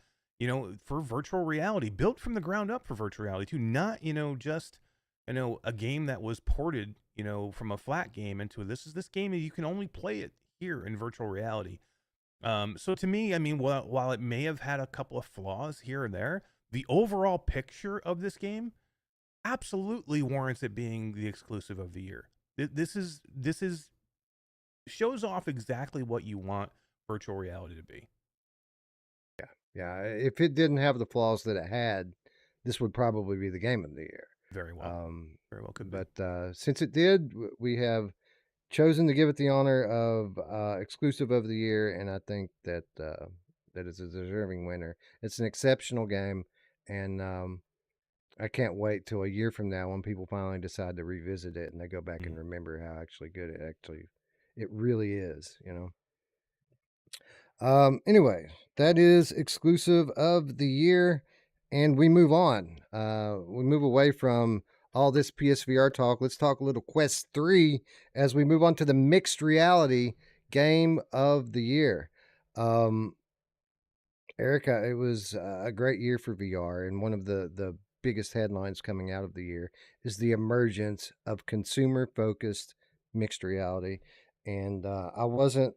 S4: for virtual reality, built from the ground up for virtual reality too. Not, just, a game that was ported, from a flat game into this game, and you can only play it here in virtual reality. So to me, I mean, while it may have had a couple of flaws here and there, the overall picture of this game absolutely warrants it being the exclusive of the year. This is shows off exactly what you want virtual reality to be.
S1: Yeah, if it didn't have the flaws that it had, this would probably be the game of the year.
S4: Very well could be.
S1: But since it did, we have chosen to give it the honor of exclusive of the year, and I think that that is a deserving winner. It's an exceptional game, and I can't wait till a year from now when people finally decide to revisit it and they go back and remember how actually good it really is. Anyway, that is exclusive of the year, and we move on. We move away from all this PSVR talk. Let's talk a little Quest 3 as we move on to the mixed reality game of the year. Erica, it was a great year for VR, and one of the biggest headlines coming out of the year is the emergence of consumer focused mixed reality. And I wasn't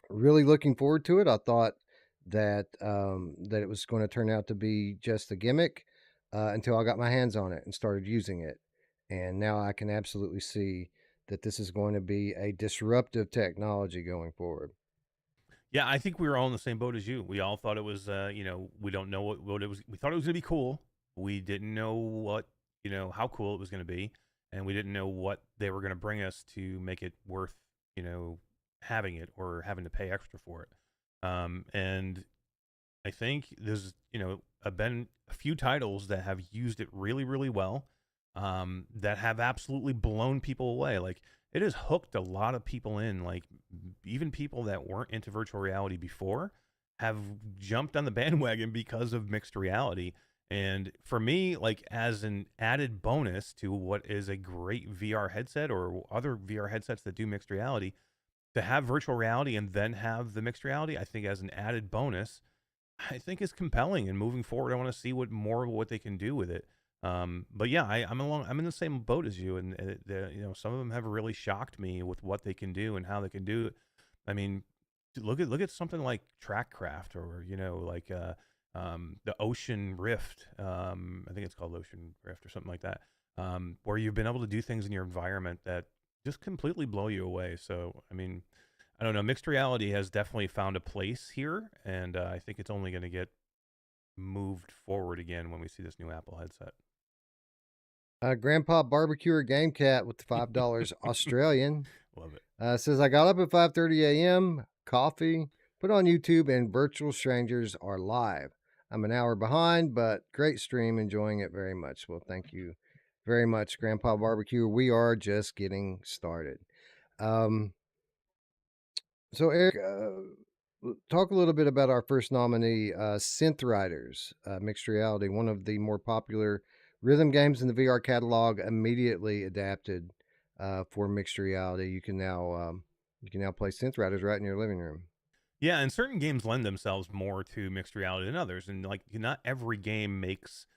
S1: really looking forward to it. I thought that that it was going to turn out to be just a gimmick until I got my hands on it and started using it. And now I can absolutely see that this is going to be a disruptive technology going forward.
S4: Yeah, I think we were all in the same boat as you. We all thought it was, we don't know what it was. We thought it was going to be cool. We didn't know what, how cool it was going to be. And we didn't know what they were going to bring us to make it worth, having it or having to pay extra for it. And I think there's, been a few titles that have used it really, really well, that have absolutely blown people away. Like, it has hooked a lot of people in. Like, even people that weren't into virtual reality before have jumped on the bandwagon because of mixed reality. And for me, like, as an added bonus to what is a great VR headset or other VR headsets that do mixed reality, to have virtual reality and then have the mixed reality, I think as an added bonus, I think is compelling. And moving forward, I want to see what they can do with it. But yeah, I'm in the same boat as you, and some of them have really shocked me with what they can do and how they can do it. I mean, look at something like Trackcraft, or like the Ocean Rift. I think it's called Ocean Rift or something like that, where you've been able to do things in your environment that just completely blow you away. So I mean, I don't know. Mixed reality has definitely found a place here, and I think it's only going to get moved forward again when we see this new Apple headset.
S1: Grandpa Barbecuer Game Cat with the $5 Australian
S4: Love it.
S1: says, I got up at 5:30 a.m., coffee, put on YouTube, and Virtual Strangers are live. I'm an hour behind, but great stream, enjoying it very much. Well, thank you very much, Grandpa Barbecue. We are just getting started. So, Eric, talk a little bit about our first nominee, Synth Riders, mixed reality, one of the more popular rhythm games in the VR catalog, immediately adapted for mixed reality. You can now play Synth Riders right in your living room.
S4: Yeah, and certain games lend themselves more to mixed reality than others, and like not every game makes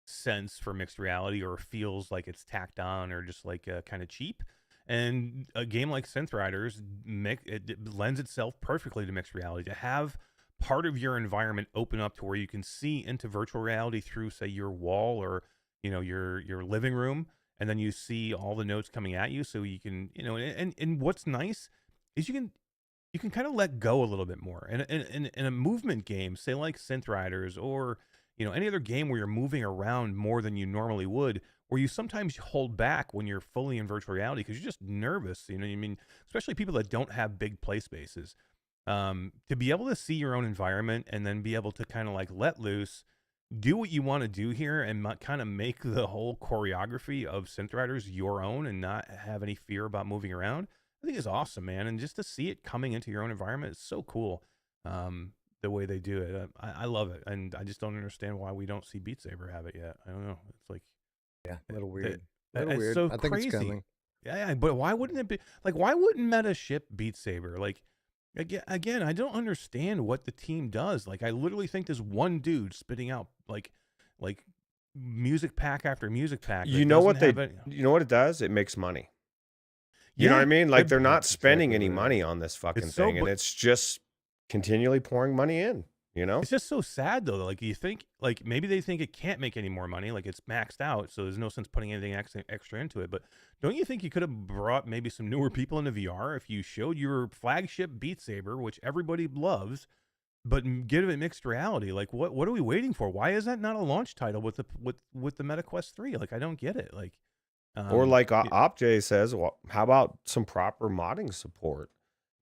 S4: sense for mixed reality or feels like it's tacked on or just like kind of cheap. And a game like Synth Riders it lends itself perfectly to mixed reality. To have part of your environment open up to where you can see into virtual reality through, say, your wall or your living room, and then you see all the notes coming at you, so you can and what's nice is you can you can kind of let go a little bit more. And in a movement game, say like Synth Riders, or any other game where you're moving around more than you normally would, where you sometimes hold back when you're fully in virtual reality because you're just nervous. You know what I mean? Especially people that don't have big play spaces. To be able to see your own environment and then be able to kind of like let loose, do what you want to do here, and kind of make the whole choreography of Synth Riders your own and not have any fear about moving around, I think is awesome, man. And just to see it coming into your own environment is so cool. The way they do it, I love it, and I just don't understand why we don't see Beat Saber have it yet. I don't know. It's like,
S1: Yeah, a little weird.
S4: it's so
S1: I think
S4: crazy.
S1: it's coming.
S4: Yeah, but why wouldn't it be like? Why wouldn't Meta ship Beat Saber? Like, again, I don't understand what the team does. Like, I literally think there's one dude spitting out like music pack after music pack.
S2: You know what you know what it does? It makes money. You know what I mean? Like, they're not spending any money on this fucking thing, and it's just continually pouring money in.
S4: It's just so sad though. Like, you think like maybe they think it can't make any more money, like it's maxed out, so there's no sense putting anything extra into it. But don't you think you could have brought maybe some newer people into VR if you showed your flagship Beat Saber, which everybody loves, but give it mixed reality? Like, what are we waiting for? Why is that not a launch title with the Meta Quest 3? Like, I don't get it. Like,
S2: or like OpJ says, well, how about some proper modding support?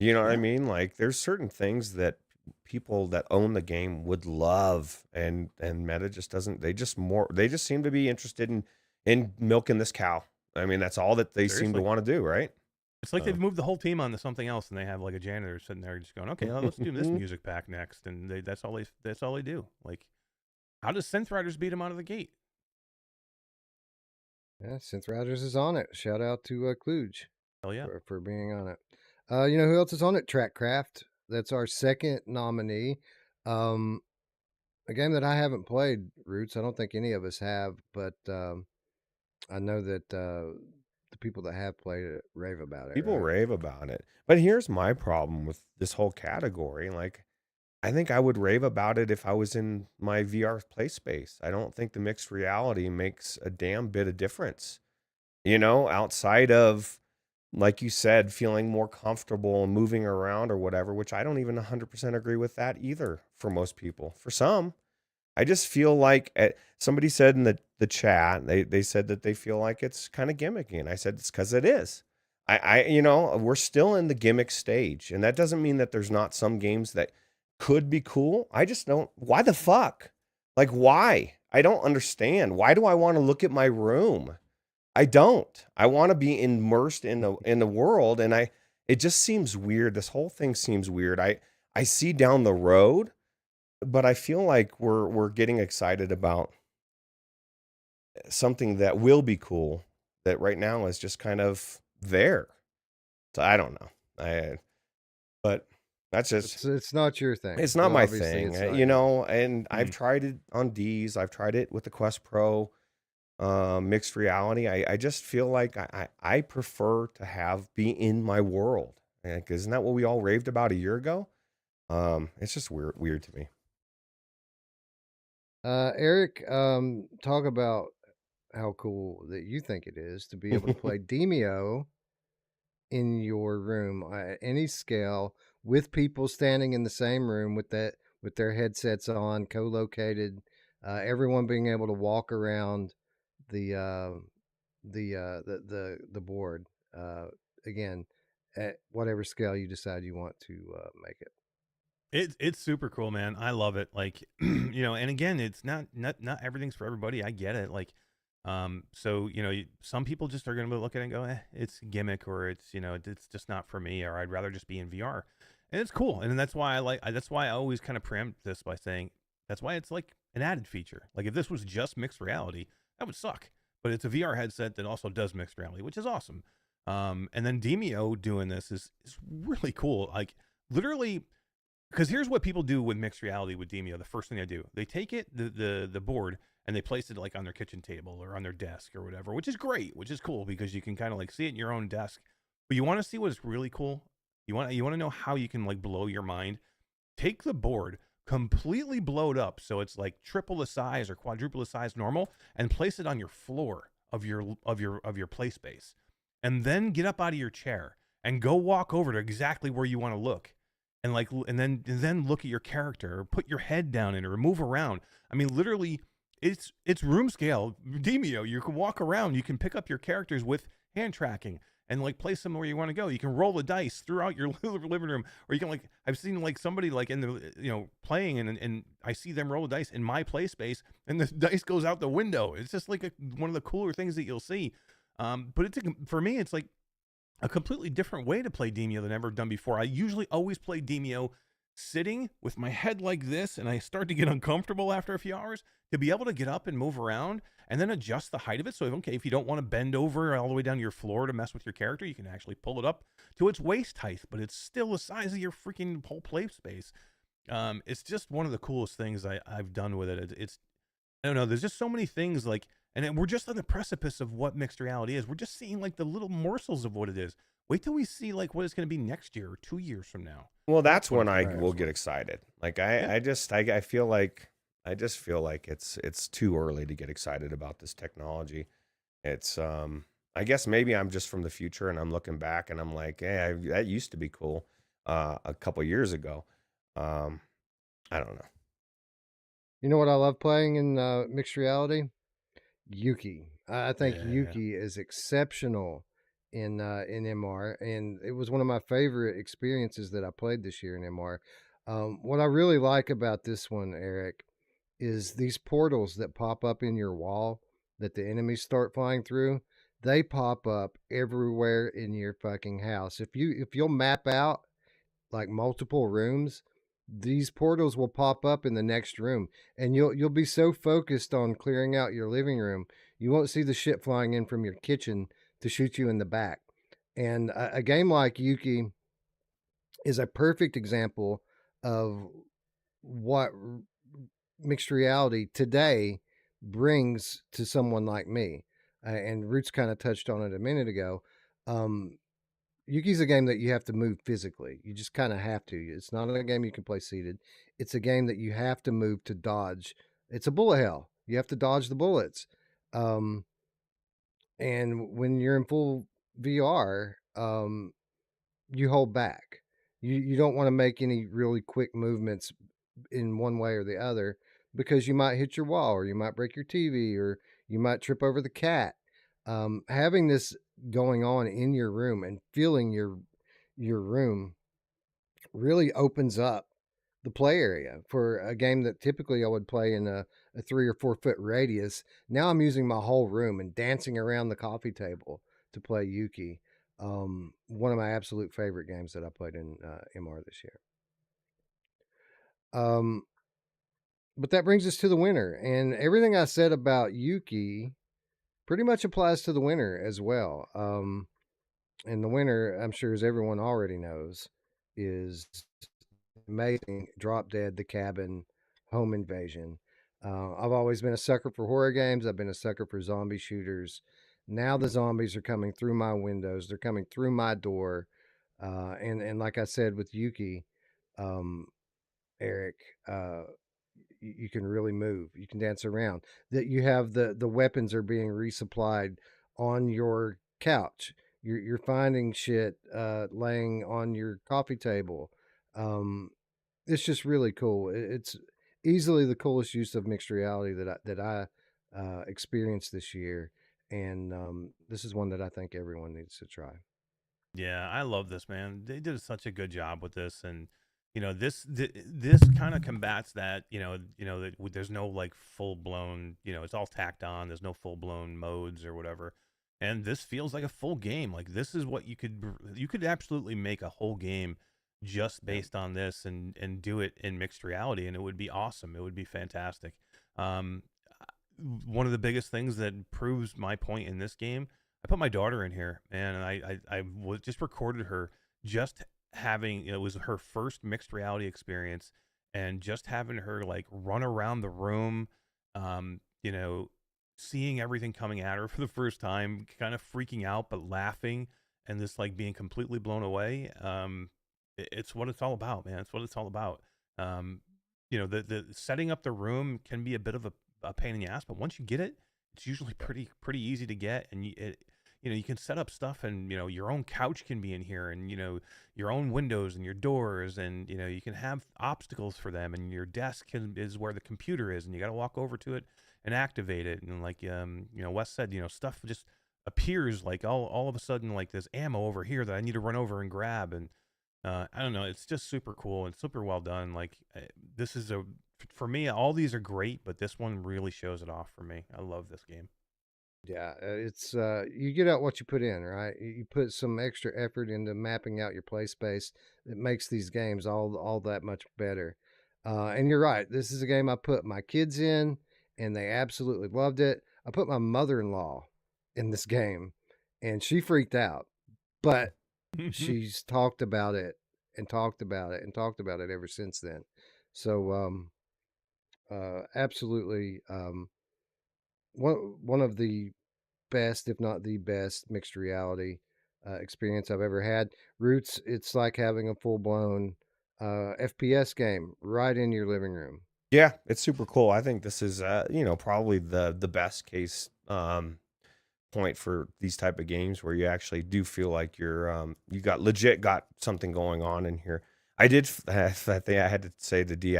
S2: You know what I mean? Like, there's certain things that people that own the game would love, and Meta just doesn't. They just seem to be interested in milking this cow. I mean, that's all that they seem to want to do, right?
S4: It's like they've moved the whole team onto something else, and they have like a janitor sitting there just going, "Okay, well, let's do this music pack next," and that's all they do. Like, how does Synth Riders beat them out of the gate?
S1: Yeah, Synth Riders is on it. Shout out to Kluge.
S4: Hell yeah.
S1: For being on it. You know who else is on it? Trackcraft. That's our second nominee. A game that I haven't played, Roots. I don't think any of us have, but I know that the people that have played it rave about it.
S2: People rave about it. But here's my problem with this whole category. Like, I think I would rave about it if I was in my VR play space. I don't think the mixed reality makes a damn bit of difference. Outside of, like you said, feeling more comfortable and moving around or whatever, which I don't even 100% agree with that either for most people. For some, I just feel like somebody said in the chat, they said that they feel like it's kind of gimmicky. And I said, it's because it is. We're still in the gimmick stage. And that doesn't mean that there's not some games that could be cool. I just don't. Why the fuck? Like, why? I don't understand. Why do I want to look at my room? I don't. I want to be immersed in the world, and it just seems weird. This whole thing seems weird. I see down the road, but I feel like we're getting excited about something that will be cool that right now is just kind of there. So I don't know. But that's just
S1: it's not your thing.
S2: It's not my thing,
S1: not
S2: and I've tried it on D's. I've tried it with the Quest Pro. Mixed reality. I just feel like I prefer to be in my world. Isn't that what we all raved about a year ago? It's just weird to me.
S1: Eric, talk about how cool that you think it is to be able to play Demio in your room at any scale with people standing in the same room with their headsets on, co-located, everyone being able to walk around the board again at whatever scale you decide you want to make it.
S4: It's super cool, man. I love it. Like, and again, it's not everything's for everybody. I get it. Like, so some people just are going to look at it and go, it's a gimmick, or it's it's just not for me, or I'd rather just be in VR, and it's cool. And that's why that's why I always kind of preempt this by saying that's why it's like an added feature. Like, if this was just mixed reality, that would suck. But it's a VR headset that also does mixed reality, which is awesome. And then Demio doing this is really cool. Like, literally, because here's what people do with mixed reality with Demio. The first thing they do, they take it, the board, and they place it like on their kitchen table or on their desk or whatever, which is great, which is cool because you can kind of like see it in your own desk. But you want to see what is really cool? You want to know how you can like blow your mind? Take the board, completely blow it up so it's like triple the size or quadruple the size normal, and place it on your floor of your play space, and then get up out of your chair and go walk over to exactly where you want to look, and like and then look at your character, or put your head down in it, or move around. I mean, literally, it's room scale Demio. You can walk around, you can pick up your characters with hand tracking and like place them where you want to go. You can roll the dice throughout your living room, or you can like, I've seen like somebody like in the playing, and I see them roll the dice in my play space, and the dice goes out the window. It's just like one of the cooler things that you'll see. But for me, it's like a completely different way to play Demio than I've ever done before. I usually always play Demio sitting with my head like this, and I start to get uncomfortable after a few hours. To be able to get up and move around and then adjust the height of it. So, okay, if you don't want to bend over all the way down to your floor to mess with your character, you can actually pull it up to its waist height, but it's still the size of your freaking whole play space. It's just one of the coolest things I've done with it. It's I don't know. There's just so many things like, and then we're just on the precipice of what mixed reality is. We're just seeing like the little morsels of what it is. Wait till we see like what it's going to be next year or 2 years from now.
S2: Well, that's when
S1: Right.
S2: I will get excited. Like I feel like it's too early to get excited about this technology. It's I guess maybe I'm just from the future and I'm looking back and I'm like, hey, that used to be cool a couple years ago. I don't know.
S1: You know what I love playing in mixed reality? Yuki. I think
S4: Yeah.
S1: Yuki is exceptional in MR, and it was one of my favorite experiences that I played this year in MR. What I really like about this one, Eric, is these portals that pop up in your wall that the enemies start flying through. They pop up everywhere in your fucking house. If you'll map out like multiple rooms, these portals will pop up in the next room, and you'll be so focused on clearing out your living room, you won't see the shit flying in from your kitchen to shoot you in the back. And a game like Yuki is a perfect example of what mixed reality today brings to someone like me. And Roots kind of touched on it a minute ago. Yuki's a game that you have to move physically. You just kind of have to. It's not a game you can play seated. It's a game that you have to move to dodge. It's a bullet hell. You have to dodge the bullets. And when you're in full VR, you hold back. You don't want to make any really quick movements in one way or the other because you might hit your wall, or you might break your TV, or you might trip over the cat. Having this going on in your room and feeling your room really opens up the play area for a game that typically I would play in a 3 or 4 foot radius. Now I'm using my whole room and dancing around the coffee table to play Yuki. One of my absolute favorite games that I played in MR this year. But that brings us to the winner, and everything I said about Yuki pretty much applies to the winner as well. And the winner, I'm sure as everyone already knows, is amazing Drop Dead The Cabin Home Invasion. I've always been a sucker for horror games. I've been a sucker for zombie shooters. Now the zombies are coming through my windows. They're coming through my door. And like I said with Yuki, Eric, you can really move. You can dance around. That you have the weapons are being resupplied on your couch. You're finding shit laying on your coffee table. It's just really cool. It's easily the coolest use of mixed reality that I experienced this year, and this is one that I think everyone needs to try.
S4: Yeah, I love this, man. They did such a good job with this, and this kind of combats that. That there's no like full blown. It's all tacked on. There's no full blown modes or whatever, and this feels like a full game. Like this is what you could absolutely make a whole game just based on this, and do it in mixed reality, and it would be awesome. It would be fantastic. One of the biggest things that proves my point in this game, I put my daughter in here, man, and I was just recorded her just having, it was her first mixed reality experience, and just having her like run around the room, seeing everything coming at her for the first time, kind of freaking out but laughing, and this like being completely blown away. It's what it's all about, man. It's what it's all about. The setting up the room can be a bit of a pain in the ass, but once you get it, it's usually pretty easy to get, and you can set up stuff, and your own couch can be in here, and your own windows and your doors, and you can have obstacles for them, and your desk is where the computer is, and you got to walk over to it and activate it, and like Wes said, stuff just appears like all of a sudden, like there's ammo over here that I need to run over and grab, and I don't know, it's just super cool and super well done. Like this is for me, all these are great, but this one really shows it off for me. I love this game.
S1: Yeah, it's you get out what you put in, right? You put some extra effort into mapping out your play space that makes these games all that much better. And you're right, this is a game I put my kids in, and they absolutely loved it. I put my mother-in-law in this game, and she freaked out, but she's talked about it and talked about it and talked about it ever since then. So absolutely, one of the best, if not the best, mixed reality experience I've ever had. Roots, it's like having a full blown FPS game right in your living room.
S2: Yeah, it's super cool. I think this is probably the best case point for these type of games where you actually do feel like you got something going on in here. I think I had to say to D,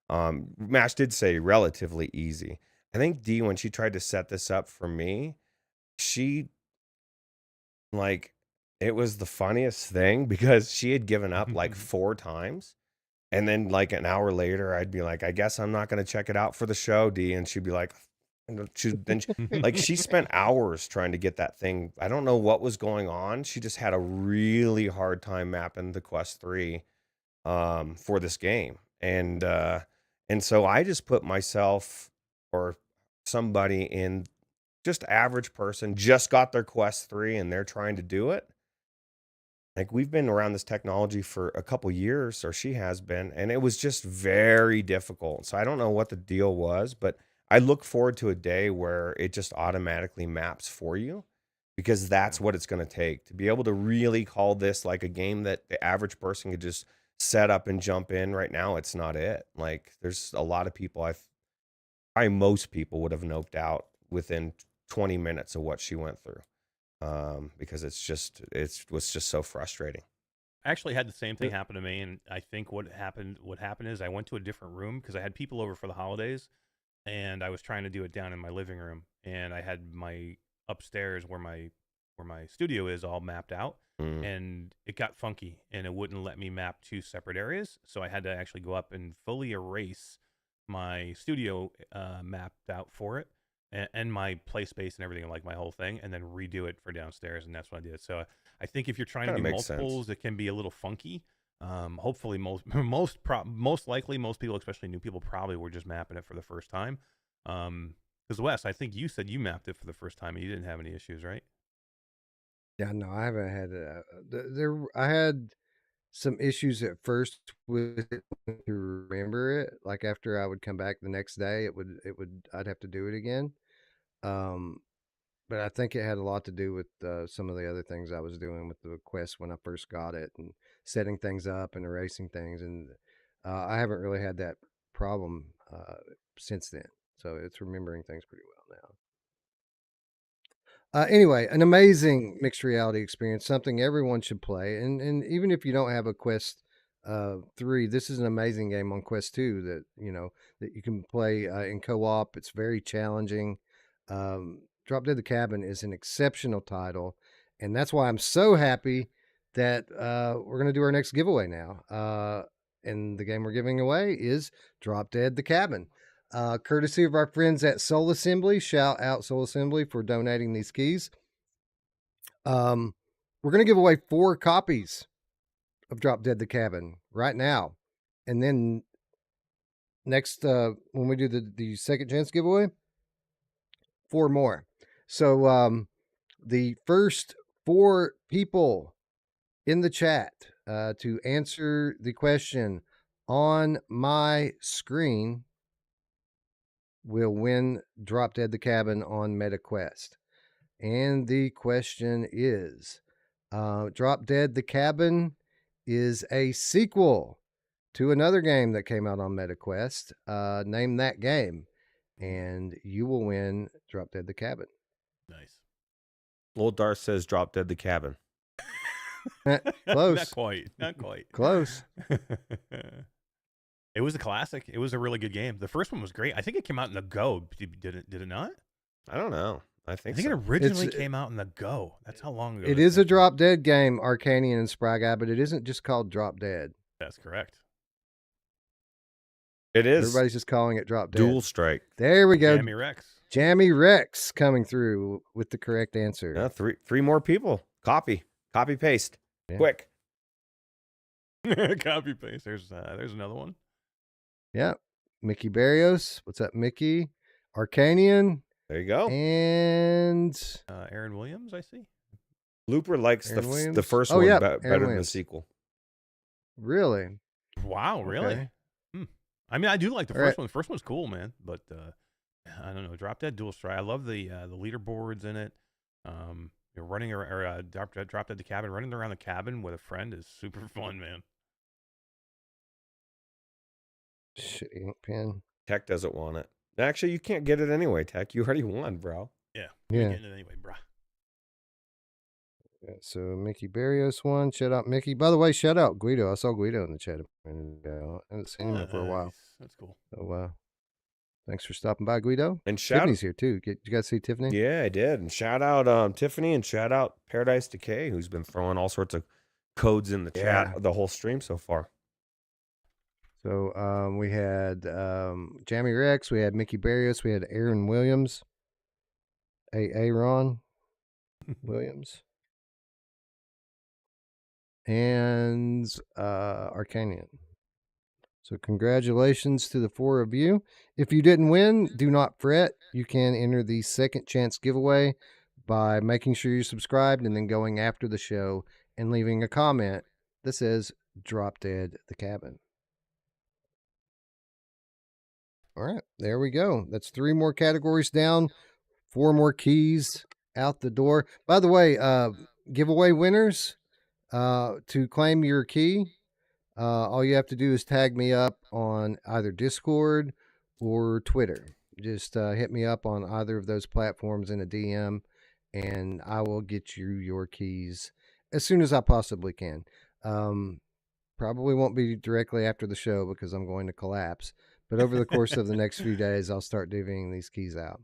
S2: Mash did say relatively easy. I think D, when she tried to set this up for me, she like it was the funniest thing because she had given up like 4 times. And then like an hour later, I'd be like, I guess I'm not going to check it out for the show, D. And she'd be like, she spent hours trying to get that thing. I don't know what was going on. She just had a really hard time mapping the Quest 3 for this game. And so I just put myself or somebody in, just average person, just got their Quest 3 and they're trying to do it. Like, we've been around this technology for a couple years, or she has been, and it was just very difficult. So I don't know what the deal was, but I look forward to a day where it just automatically maps for you, because that's what it's going to take to be able to really call this like a game that the average person could just set up and jump in. Right now, it's not it. Like, there's a lot of people, probably most people would have noped out within 20 minutes of what she went through. Because it was just so frustrating.
S4: I actually had the same thing happen to me, and I think what happened is I went to a different room because I had people over for the holidays, and I was trying to do it down in my living room, and I had my upstairs where my studio is all mapped out, and it got funky, and it wouldn't let me map 2 separate areas, so I had to actually go up and fully erase my studio mapped out for it, and my play space and everything, like my whole thing, and then redo it for downstairs, and that's what I did. So I think if you're trying to do multiples, it can be a little funky. Hopefully, most likely, most people, especially new people, probably were just mapping it for the first time. Because Wes, I think you said you mapped it for the first time and you didn't have any issues, right?
S1: Yeah, no, I haven't had there. I had some issues at first with it to remember it. Like, after I would come back the next day, I'd have to do it again. But I think it had a lot to do with some of the other things I was doing with the Quest when I first got it, and setting things up and erasing things. And I haven't really had that problem since then. So it's remembering things pretty well now. Anyway, an amazing mixed reality experience, something everyone should play. And even if you don't have a Quest 3, this is an amazing game on Quest 2 that that you can play in co-op. It's very challenging. Drop Dead the Cabin is an exceptional title, and that's why I'm so happy that we're going to do our next giveaway now. And the game we're giving away is Drop Dead the Cabin. Courtesy of our friends at Soul Assembly. Shout out Soul Assembly for donating these keys. We're going to give away 4 copies of Drop Dead the Cabin right now. And then next, when we do the second chance giveaway, 4 more. So the first 4 people in the chat to answer the question on my screen will win Drop Dead the Cabin on MetaQuest. And the question is, Drop Dead the Cabin is a sequel to another game that came out on MetaQuest. Name that game, and you will win Drop Dead the Cabin.
S4: Nice.
S2: Old Darth says drop dead the cabin.
S4: Not
S1: Close.
S4: quite. Not quite.
S1: Close.
S4: It was a classic. It was a really good game. The first one was great. I think it came out in the Go. Did it not?
S2: I don't know. I
S4: I
S2: think
S4: think
S2: so.
S4: it originally
S1: It's-
S4: came out in the Go. That's how long ago
S1: It
S4: this
S1: is a
S4: thing came out.
S1: drop dead game, Arcanian and Spry Guy, but it isn't just called Drop Dead.
S4: That's correct.
S2: It is
S1: Everybody's just calling it Drop Dead.
S2: Dual Strike.
S1: There we go.
S4: Jamie Rex.
S1: Jamie Rex coming through with the correct answer.
S2: Yeah, three more people. Copy paste.
S1: Yeah.
S2: Quick.
S4: Copy paste. There's another one.
S1: Yeah. Mickey Barrios. What's up, Mickey? Arcanian.
S2: There you go.
S1: And
S4: Aaron Williams, I see.
S2: Looper likes
S1: Aaron
S2: the
S1: Williams?
S2: first
S1: Oh,
S2: one
S1: yeah,
S2: better
S1: Aaron
S2: than the
S1: Williams.
S2: sequel.
S1: really?
S4: Wow, really?
S1: Okay.
S4: I mean, I do like the
S1: All
S4: first
S1: right.
S4: one. The first one's cool, man. But I don't know. Drop Dead Dual Strike. I love the leaderboards in it. You're running around, Drop Dead the cabin. Running around the cabin with a friend is super fun, man.
S1: Shitty ink pen.
S2: Tech doesn't want it. Actually, you can't get it anyway, Tech. You already won, bro.
S4: Yeah.
S1: Yeah.
S4: We're getting it anyway, brah.
S1: Yeah, so Mickey Barrios won. Shout out Mickey. By the way, shout out Guido. I saw Guido in the chat a minute ago. I haven't seen him for a while.
S4: Nice. That's cool.
S1: So thanks for stopping by, Guido.
S2: And shout
S1: Tiffany's here too. Did you guys see Tiffany?
S2: Yeah, I did. And shout out Tiffany and shout out Paradise Decay, who's been throwing all sorts of codes in the
S1: Yeah.
S2: chat the whole stream so far.
S1: So we had Jamie Rex, we had Mickey Barrios, we had Aaron Williams, Aaron Williams, and Arcanian. So congratulations to the four of you. If you didn't win, do not fret. You can enter the second chance giveaway by making sure you're subscribed and then going after the show and leaving a comment that says Drop Dead the Cabin. All right, there we go. That's 3 more categories down, 4 more keys out the door. By the way, giveaway winners, to claim your key, all you have to do is tag me up on either Discord or Twitter. Just hit me up on either of those platforms in a DM, and I will get you your keys as soon as I possibly can. Probably won't be directly after the show because I'm going to collapse. But over the course of the next few days, I'll start divvying these keys out.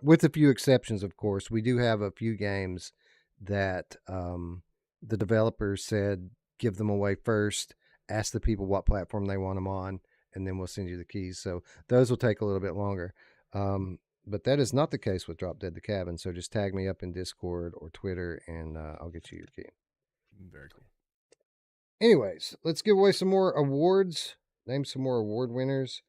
S1: With a few exceptions, of course. We do have a few games that the developers said give them away first, ask the people what platform they want them on, and then we'll send you the keys. So those will take a little bit longer. But that is not the case with Drop Dead the Cabin. So just tag me up in Discord or Twitter, and I'll get you your key.
S4: Very cool.
S1: Anyways, let's give away some more awards. Name some more award winners.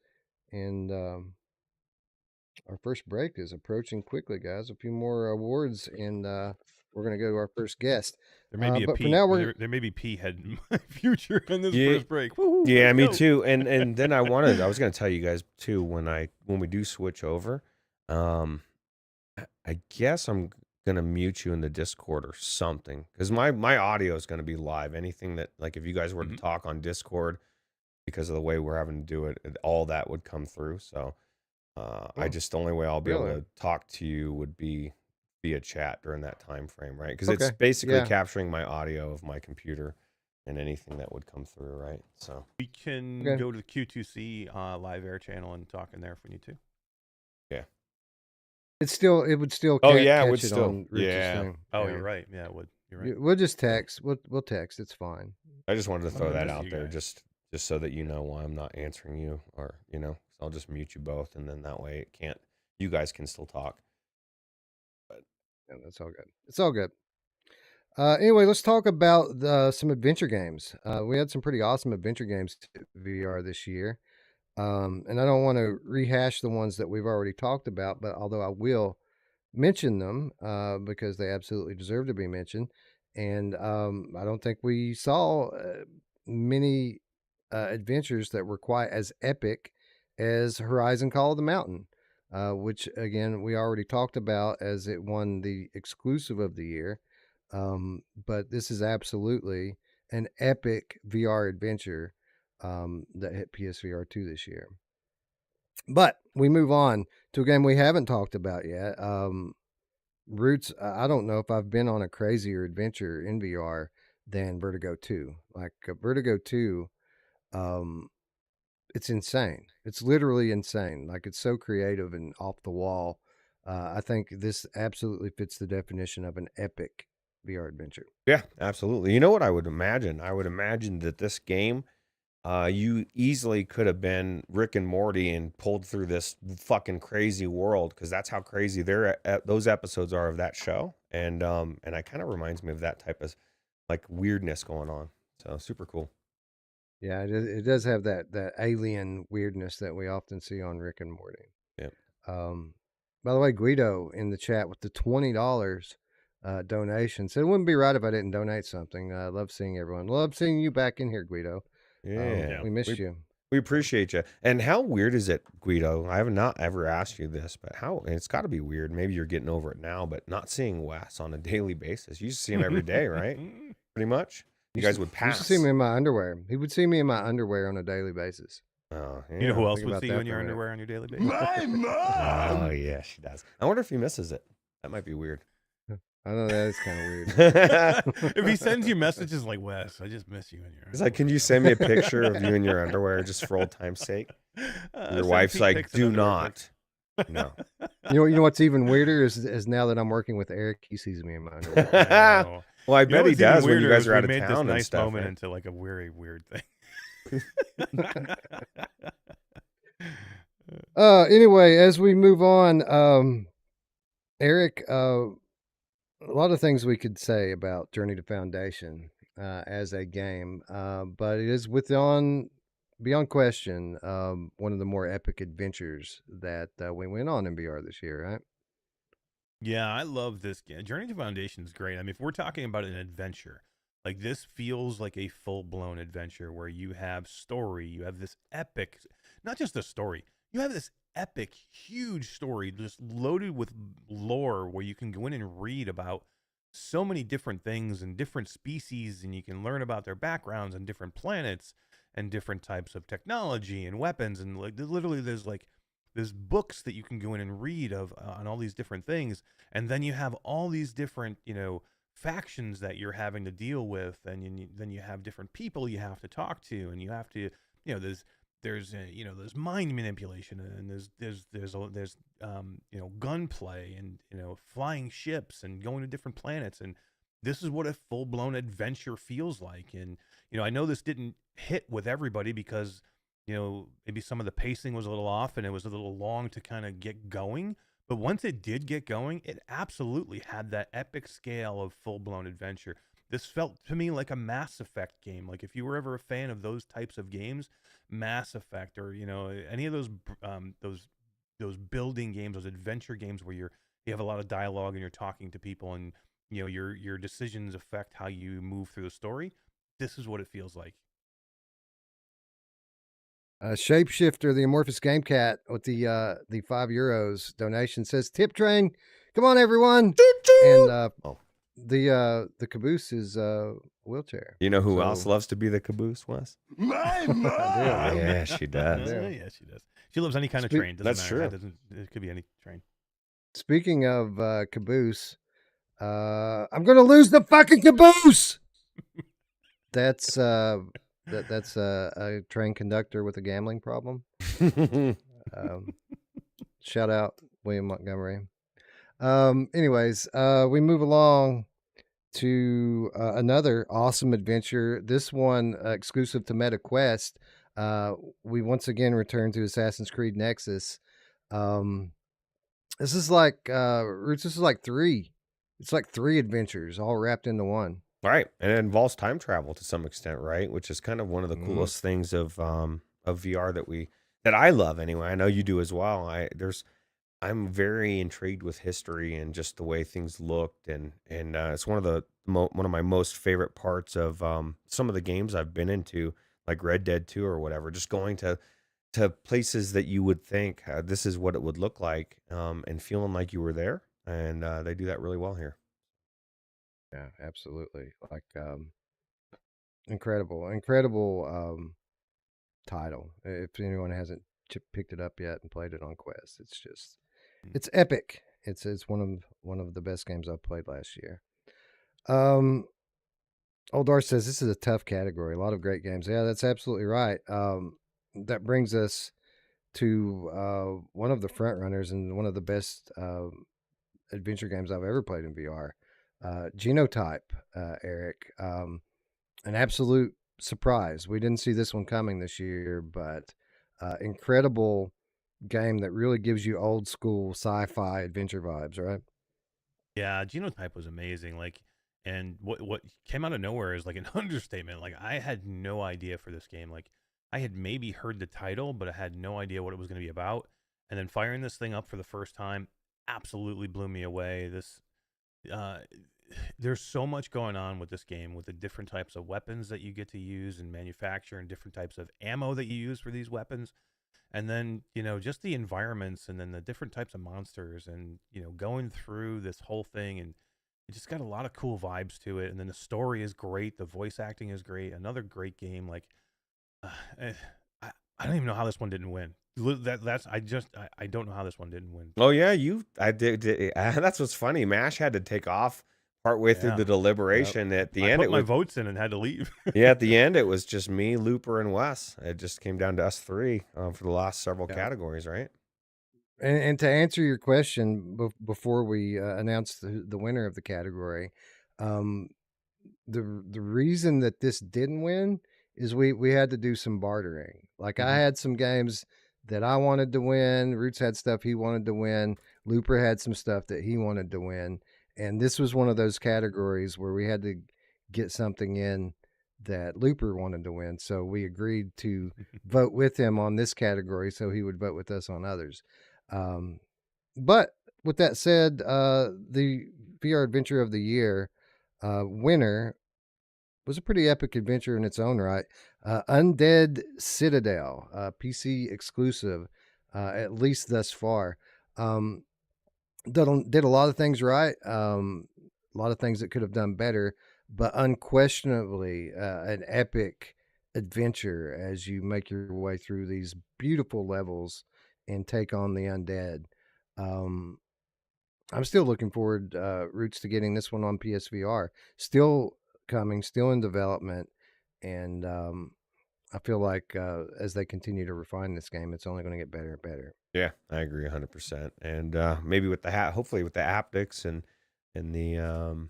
S1: And our first break is approaching quickly, guys. A few more awards, and we're going to go to our first guest.
S4: There may be a
S1: but
S4: P.
S1: for now, we're
S4: There may be P head in my future in this
S2: Yeah.
S4: first break. Woo-hoo,
S2: Yeah,
S4: let's
S2: me
S4: go.
S2: too. And then I was going to tell you guys too when we do switch over, I guess I'm going to mute you in the Discord or something cuz my audio is going to be live. Anything that like if you guys were to talk on Discord because of the way we're having to do it, all that would come through. So I just the only way I'll be able
S1: Really?
S2: to talk to you would be via chat during that time frame, right? Because it's
S1: Okay,
S2: basically
S1: yeah.
S2: capturing my audio of my computer and anything that would come through, right? So
S4: We can
S1: Okay.
S4: go to the Q2C live air channel and talk in there if we need to.
S1: it would still
S2: Oh,
S1: catch
S2: yeah, it would
S1: it
S2: still.
S1: on Rich's
S2: Yeah.
S1: thing.
S4: Oh,
S1: Yeah.
S4: you're right. Yeah, it would. You're right.
S1: We'll just text. We'll text. It's fine.
S2: I just wanted to throw
S4: I
S2: that
S4: miss
S2: out
S4: you
S2: there,
S4: guys.
S2: just so that you know why I'm not answering you, or I'll just mute you both, and then that way it can't. You guys can still talk.
S1: Yeah, that's all good. It's all good. Anyway, let's talk about some adventure games. We had some pretty awesome adventure games to VR this year. And I don't want to rehash the ones that we've already talked about, but although I will mention them because they absolutely deserve to be mentioned. And I don't think we saw many adventures that were quite as epic as Horizon Call of the Mountain, which, again, we already talked about as it won the exclusive of the year. But this is absolutely an epic VR adventure that hit PSVR 2 this year. But we move on to a game we haven't talked about yet. Roots, I don't know if I've been on a crazier adventure in VR than Vertigo 2. Like Vertigo 2, um, it's insane. It's literally insane. Like it's so creative and off the wall. I think this absolutely fits the definition of an epic VR adventure.
S2: Yeah, absolutely. You know what I would imagine? I would imagine that this game, you easily could have been Rick and Morty and pulled through this fucking crazy world because that's how crazy those episodes are of that show, and it kind of reminds me of that type of like weirdness going on. So super cool.
S1: Yeah, it does have that alien weirdness that we often see on Rick and Morty.
S2: Yeah.
S1: By the way, Guido in the chat with the $20 donation said it wouldn't be right if I didn't donate something. I love seeing everyone. Love seeing you back in here, Guido.
S2: Yeah,
S1: we missed you.
S2: We appreciate you. And how weird is it, Guido? I have not ever asked you this, but it's got to be weird. Maybe you're getting over it now, but not seeing Wes on a daily basis. You used to see him every day, right? Pretty much. You guys would pass.
S1: You used to see me in my underwear. He would see me in my underwear on a daily basis.
S2: Oh, yeah.
S4: You know who else
S1: Think
S4: would
S1: about
S4: see
S1: that
S4: you in
S1: for
S4: your
S1: a minute.
S4: underwear on your daily basis?
S5: My mom!
S2: Oh, yeah, she does. I wonder if he misses it. That might be weird.
S1: I know that is kind of weird.
S4: If he sends you messages like, Wes, I just miss you in your
S2: It's like, can you send me a picture of you in your underwear just for old time's sake? Your wife's like, do not. No.
S1: You know what's even weirder is now that I'm working with Eric, he sees me in my underwear.
S4: No.
S2: Well, I
S4: You know
S2: bet he
S4: what's even
S2: does when you
S4: weirder
S2: guys
S4: is
S2: are
S4: we
S2: out of
S4: made
S2: town
S4: this
S2: and
S4: nice
S2: stuff.
S4: moment
S2: Right?
S4: into like a very weird thing.
S1: Anyway, as we move on, Eric, a lot of things we could say about Journey to Foundation as a game, but it is beyond question one of the more epic adventures that we went on in VR this year, right?
S4: Yeah, I love this game. Journey to Foundation is great. I mean, if we're talking about an adventure, like this feels like a full-blown adventure where you have story, you have this epic, not just a story, you have this epic, huge story just loaded with lore where you can go in and read about so many different things and different species, and you can learn about their backgrounds and different planets and different types of technology and weapons. And like literally there's books that you can go in and read of on all these different things, and then you have all these different factions that you're having to deal with, and then you have different people you have to talk to, and you have to there's mind manipulation, and there's gunplay, and flying ships and going to different planets, and this is what a full-blown adventure feels like. And I know this didn't hit with everybody because maybe some of the pacing was a little off and it was a little long to kind of get going. But once it did get going, it absolutely had that epic scale of full-blown adventure. This felt to me like a Mass Effect game. Like if you were ever a fan of those types of games, Mass Effect, or any of those building games, those adventure games where you have a lot of dialogue and you're talking to people, and your decisions affect how you move through the story. This is what it feels like.
S1: Shapeshifter, the amorphous game cat with the €5 donation says, "Tip train, come on everyone!" And the caboose is wheelchair.
S2: You know who else loves to be the caboose, Wes?
S5: My mom!
S2: Yeah, she does.
S4: Yeah, she does. She loves any kind of train. Doesn't
S2: That's
S4: matter.
S2: true.
S4: It could be any train.
S1: Speaking of caboose, I'm gonna lose the fucking caboose. That's that's a train conductor with a gambling problem. Shout out William Montgomery. Anyways, we move along to another awesome adventure. This one exclusive to MetaQuest. We once again return to Assassin's Creed Nexus. This is like Roots. This is like three. It's like three adventures all wrapped into one.
S2: Right, and it involves time travel to some extent, right? Which is kind of one of the coolest things of VR that I love anyway. I know you do as well. I'm very intrigued with history and just the way things looked, and it's one of my most favorite parts of some of the games I've been into, like Red Dead 2 or whatever. Just going to places that you would think this is what it would look like, and feeling like you were there, and they do that really well here.
S1: Yeah, absolutely. Like incredible title. If anyone hasn't picked it up yet and played it on Quest, it's epic. It's one of the best games I've played last year. Oldar says this is a tough category. A lot of great games. Yeah, that's absolutely right. That brings us to one of the front runners and one of the best adventure games I've ever played in VR. Genotype, Eric. An absolute surprise. We didn't see this one coming this year, but incredible game that really gives you old school sci-fi adventure vibes, right?
S4: Yeah, Genotype was amazing. Like, and what came out of nowhere is like an understatement. Like, I had no idea for this game. Like, I had maybe heard the title, but I had no idea what it was going to be about. And then firing this thing up for the first time absolutely blew me away. Uh, there's so much going on with this game, with the different types of weapons that you get to use and manufacture, and different types of ammo that you use for these weapons. And then, just the environments, and then the different types of monsters, and, going through this whole thing. And it just got a lot of cool vibes to it. And then the story is great. The voice acting is great. Another great game. Like, I, I don't even know how this one didn't win. I don't know how this one didn't win.
S2: Oh yeah, I did. That's what's funny. Mash had to take off partway through
S4: Yeah.
S2: the deliberation. At the
S4: I
S2: end,
S4: put
S2: it
S4: my
S2: was
S4: votes in and had to leave.
S2: yeah. At the end, it was just me, Looper, and Wes. It just came down to us three for the last several
S1: Yeah.
S2: categories, right?
S1: And to answer your question before we announce the winner of the category, the reason that this didn't win is we had to do some bartering. Like I had some games that I wanted to win. Roots had stuff he wanted to win. Looper had some stuff that he wanted to win. And this was one of those categories where we had to get something in that Looper wanted to win. So we agreed to vote with him on this category so he would vote with us on others. But with that said, the VR Adventure of the Year winner was a pretty epic adventure in its own right. Undead Citadel, PC exclusive, at least thus far. Did a lot of things right, a lot of things that could have done better, but unquestionably an epic adventure as you make your way through these beautiful levels and take on the undead. I'm still looking forward, Roots, to getting this one on PSVR. Still coming, still in development, and I feel like as they continue to refine this game, it's only going to get better and better.
S2: Yeah, I agree 100%. And maybe with the hopefully with the haptics and the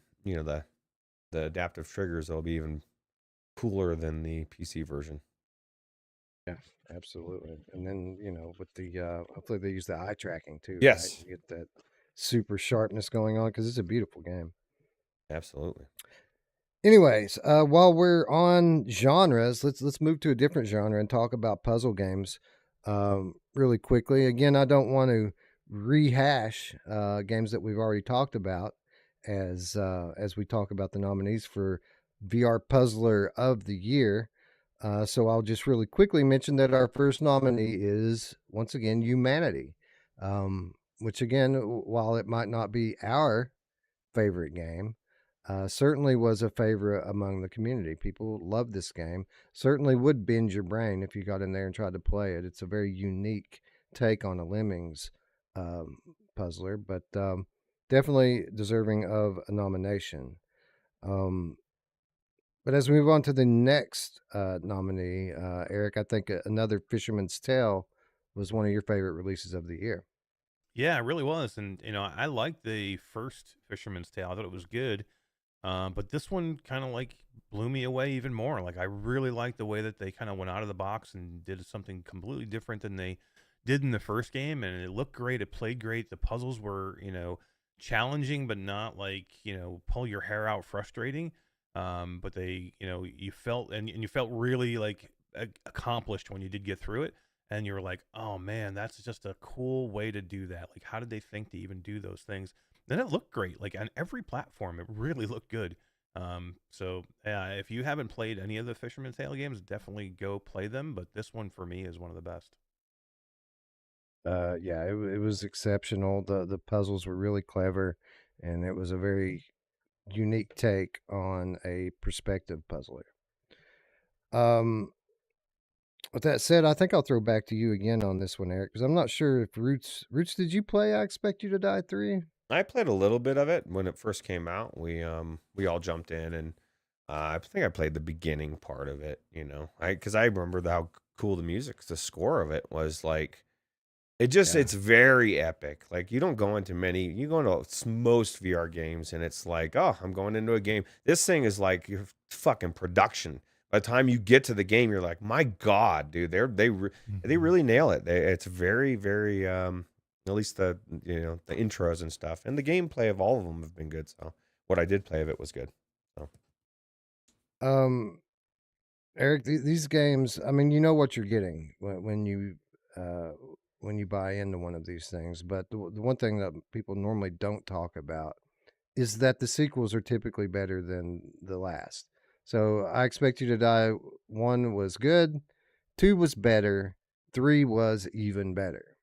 S2: the adaptive triggers, they'll be even cooler than the PC version.
S1: Yeah, absolutely. And then with the hopefully they use the eye tracking too.
S2: Yes.
S1: Right? You get that super sharpness going on because it's a beautiful game.
S2: Absolutely.
S1: Anyways, while we're on genres, let's move to a different genre and talk about puzzle games really quickly. Again, I don't want to rehash games that we've already talked about as we talk about the nominees for VR Puzzler of the Year. So I'll just really quickly mention that our first nominee is once again Humanity, which again, while it might not be our favorite game, certainly was a favorite among the community. People love this game. Certainly would bend your brain if you got in there and tried to play it. It's a very unique take on a Lemmings puzzler, but definitely deserving of a nomination. But as we move on to the next nominee, Eric, I think another Fisherman's Tale was one of your favorite releases of the year.
S4: Yeah, it really was. And, I liked the first Fisherman's Tale. I thought it was good. But this one kind of like blew me away even more. Like, I really liked the way that they kind of went out of the box and did something completely different than they did in the first game. And it looked great. It played great. The puzzles were, challenging, but not like, pull your hair out frustrating. But they, you felt, and you felt really like accomplished when you did get through it. And you were like, oh man, that's just a cool way to do that. Like, how did they think to even do those things? Then it looked great. Like, on every platform, it really looked good. So yeah, if you haven't played any of the Fisherman's Tale games, definitely go play them. But this one for me is one of the best.
S1: Yeah, it was exceptional. The puzzles were really clever, and it was a very unique take on a perspective puzzler. With that said, I think I'll throw back to you again on this one, Eric, because I'm not sure if Roots. Did you play I Expect You to Die 3?
S2: I played a little bit of it when it first came out. We all jumped in, and I think I played the beginning part of it. Because I remember how cool the score of it was. Like
S1: Yeah.
S2: it's very epic. Like you don't go into you go into most VR games, and it's like, oh, I'm going into a game. This thing is like your fucking production. By the time you get to the game, you're like, my God, dude, they really nail it. It's very, very at least the intros and stuff, and the gameplay of all of them have been good. So what I did play of it was good. So
S1: Um, Eric, these games, I mean, you know what you're getting uh, when you buy into one of these things. But the one thing that people normally don't talk about is that the sequels are typically better than the last. So I Expect You to Die 1 was good, 2 was better, 3 was even better.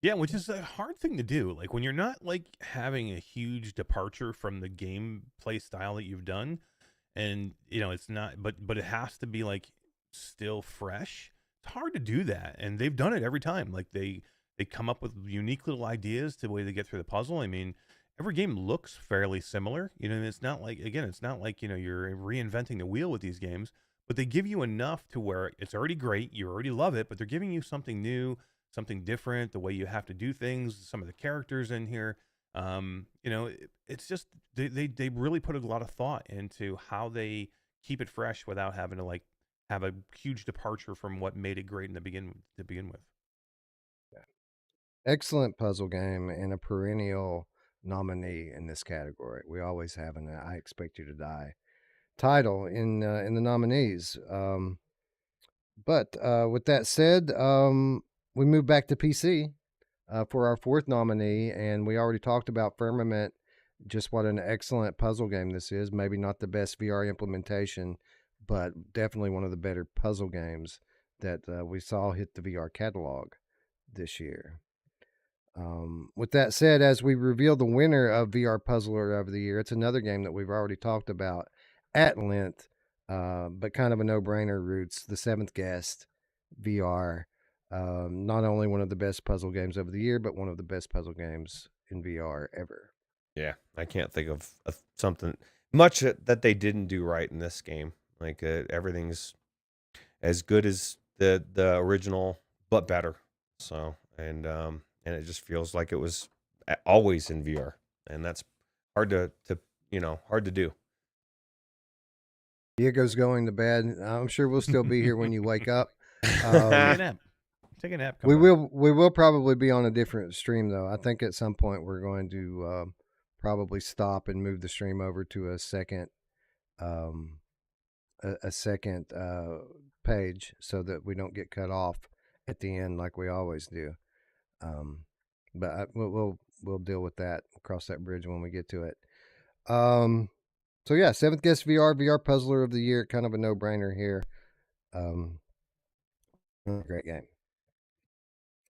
S4: Yeah, which is a hard thing to do. Like when you're not like having a huge departure from the gameplay style that you've done, and it's not, but it has to be like still fresh. It's hard to do that, and they've done it every time. Like they come up with unique little ideas to the way they get through the puzzle. I mean, every game looks fairly similar. And it's not like, again, it's not like you're reinventing the wheel with these games, but they give you enough to where it's already great. You already love it, but they're giving you something new, something different, the way you have to do things, some of the characters in here. It's just they really put a lot of thought into how they keep it fresh without having to like have a huge departure from what made it great in the to begin with.
S1: Excellent puzzle game and a perennial nominee in this category. We always have an I Expect You to Die title in the nominees. But with that said, we move back to PC for our fourth nominee, and we already talked about Firmament. Just what an excellent puzzle game this is. Maybe not the best VR implementation, but definitely one of the better puzzle games that we saw hit the VR catalog this year. With that said, as we reveal the winner of VR Puzzler of the Year, it's another game that we've already talked about at length, but kind of a no-brainer. Roots, The Seventh Guest VR. Not only one of the best puzzle games of the year, but one of the best puzzle games in VR ever.
S2: yeah, I can't think of something much that they didn't do right in this game. Like everything's as good as the original, but better. So and it just feels like it was always in VR, and that's hard to hard to do.
S1: Diego's going to bed. I'm sure we'll still be here when you wake up.
S4: Take a nap. Take a nap. Come
S1: We
S4: back.
S1: will probably be on a different stream though. I think at some point we're going to probably stop and move the stream over to a second um, a second page so that we don't get cut off at the end like we always do. But we'll deal with that, cross that bridge when we get to it. So yeah, Seventh Guest VR Puzzler of the Year, kind of a no brainer here. Great game.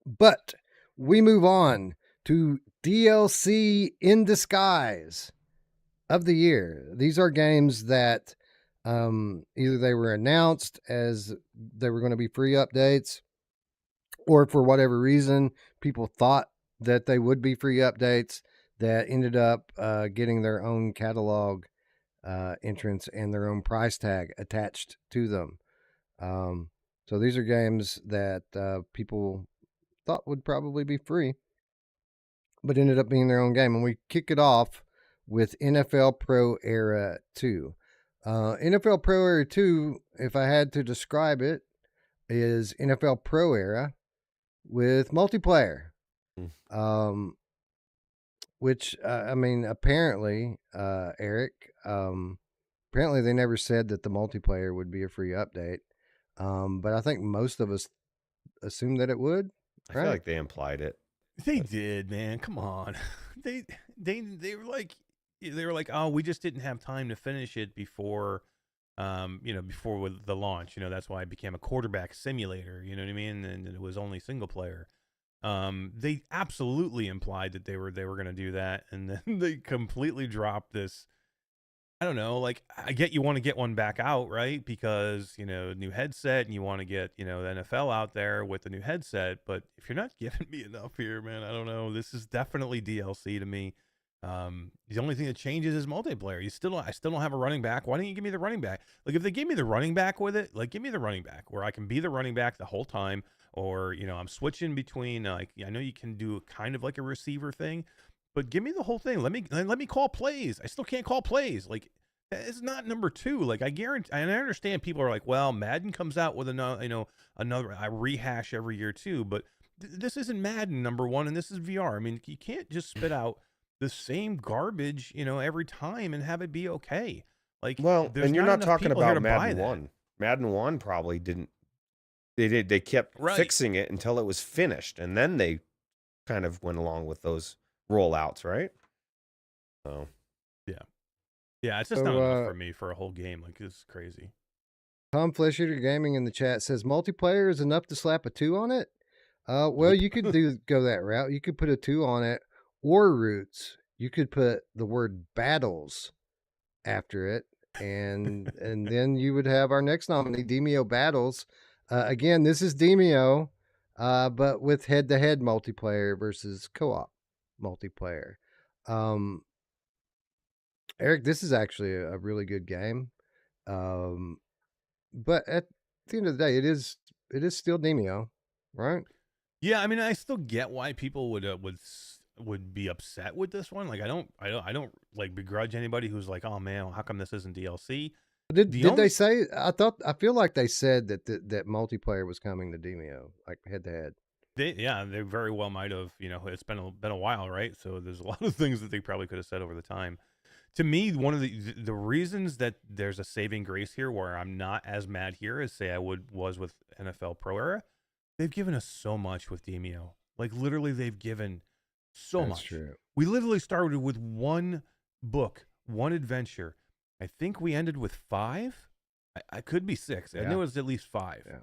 S1: But we move on to DLC in Disguise of the Year. These are games that either they were announced as they were going to be free updates, or for whatever reason, people thought that they would be free updates that ended up getting their own catalog entrance and their own price tag attached to them. So these are games that people thought would probably be free, but ended up being their own game. And we kick it off with NFL Pro Era 2. NFL Pro Era 2, if I had to describe it, is NFL Pro Era with multiplayer. Which, I mean, apparently, Eric, apparently they never said that the multiplayer would be a free update. But I think most of us assumed that it would.
S2: I feel like they implied it.
S4: They did, man. Come on. They were like, oh, we just didn't have time to finish it before, before with the launch. That's why it became a quarterback simulator. You know what I mean? And it was only single player. They absolutely implied that they were going to do that, and then they completely dropped this I don't know, like, I get you wanna get one back out, right? Because, new headset and you wanna get, the NFL out there with the new headset, but if you're not giving me enough here, man, I don't know. This is definitely DLC to me. The only thing that changes is multiplayer. I still don't have a running back. Why don't you give me the running back? Like, if they gave me the running back with it, like, give me the running back where I can be the running back the whole time, or, I'm switching between, like, I know you can do kind of like a receiver thing, but give me the whole thing. Let me call plays. I still can't call plays. Like, it's not number two. Like, I guarantee, and I understand people are like, well, Madden comes out with another I rehash every year too, but this isn't Madden number one, and this is VR. I mean, you can't just spit out the same garbage, every time and have it be okay. Like,
S2: Well,
S4: there's
S2: and you're
S4: not
S2: not
S4: enough
S2: talking
S4: people here
S2: about
S4: to buy
S2: Madden
S4: that.
S2: 1. Madden 1 probably didn't. They kept
S4: Right.
S2: fixing it until it was finished, and then they kind of went along with those rollouts, right? So
S4: Yeah, it's just
S1: So,
S4: not enough for me for a whole game. Like, it's crazy.
S1: Tom Flesher Gaming in the chat says multiplayer is enough to slap a 2 on it. Well, you could go that route. You could put a 2 on it, or Roots. You could put the word battles after it, and then you would have our next nominee, Demio Battles. Again, this is Demio, but with head-to-head multiplayer versus co-op multiplayer. Eric, this is actually a really good game. But at the end of the day, it is still Demio, right?
S4: Yeah, I mean, I still get why people would be upset with this one. Like, I don't like begrudge anybody who's like, oh man, how come this isn't DLC?
S1: Did
S4: The
S1: they
S4: only-
S1: say? I feel like they said that that multiplayer was coming to Demio, like head to head.
S4: They very well might have. It's been a while, right? So there's a lot of things that they probably could have said over the time. To me, one of the reasons that there's a saving grace here, where I'm not as mad here as say I was with NFL Pro Era, they've given us so much with Demio. Like, literally, they've given so
S1: That's
S4: much.
S1: true.
S4: We literally started with one book, one adventure. I think we ended with 5. I could be 6. I
S1: Yeah.
S4: know it was at least 5.
S1: Yeah.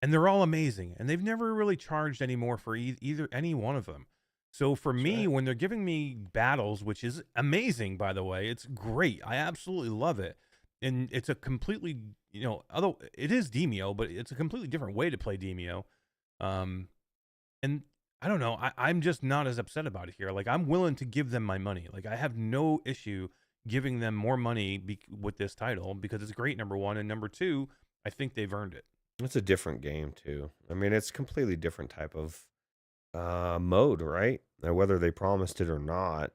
S4: And they're all amazing. And they've never really charged any more for either any one of them. So for me,
S1: right.
S4: when they're giving me battles, which is amazing, by the way, it's great. I absolutely love it. And it's a completely, although it is Demio, but it's a completely different way to play Demio. And I don't know. I'm just not as upset about it here. Like, I'm willing to give them my money. Like, I have no issue giving them more money with this title because it's great, number one. And number two, I think they've earned it.
S2: it's a different game too. I mean, it's completely different type of mode, right? Now, whether they promised it or not,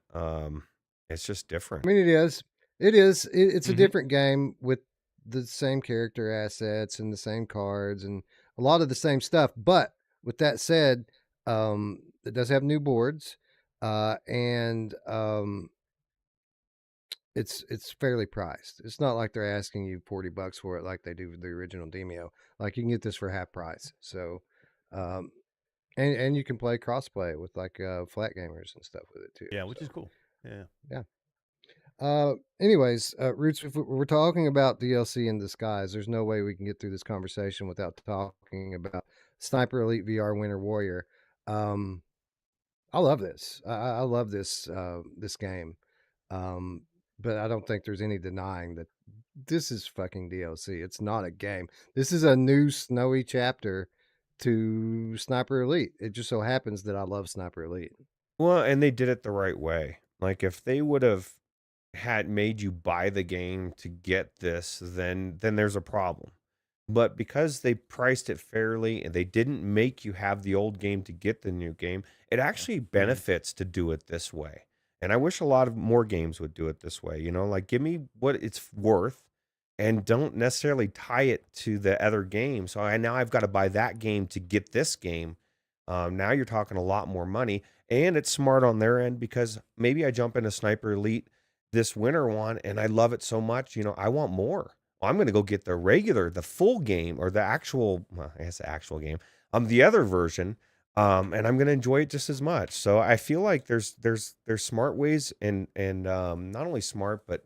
S2: it's just different.
S1: I mean, it is. It's a
S4: Mhm.
S1: different game with the same character assets and the same cards and a lot of the same stuff. But with that said, it does have new boards, and it's fairly priced. It's not like they're asking you $40 for it like they do with the original Demio. Like, you can get this for half price. So, and you can play crossplay with like flat gamers and stuff with it too.
S4: Yeah, which
S1: so.
S4: is cool. Yeah.
S1: Anyways, Roots, if we're talking about DLC in disguise, there's no way we can get through this conversation without talking about Sniper Elite VR Winter Warrior. I love this. I love this this game. But I don't think there's any denying that this is fucking DLC. It's not a game. This is a new snowy chapter to Sniper Elite. It just so happens that I love Sniper Elite.
S2: Well, and they did it the right way. Like, if they would have had made you buy the game to get this, then there's a problem. But because they priced it fairly and they didn't make you have the old game to get the new game, it actually benefits to do it this way. And I wish a lot of more games would do it this way. Like, give me what it's worth and don't necessarily tie it to the other game. So now I've got to buy that game to get this game. Now you're talking a lot more money, and it's smart on their end because maybe I jump into Sniper Elite this winter one and I love it so much, I want more. Well, I'm going to go get the full game, or the actual, well, I guess the actual game, the other version, and I'm going to enjoy it just as much. So I feel like there's smart ways and not only smart, but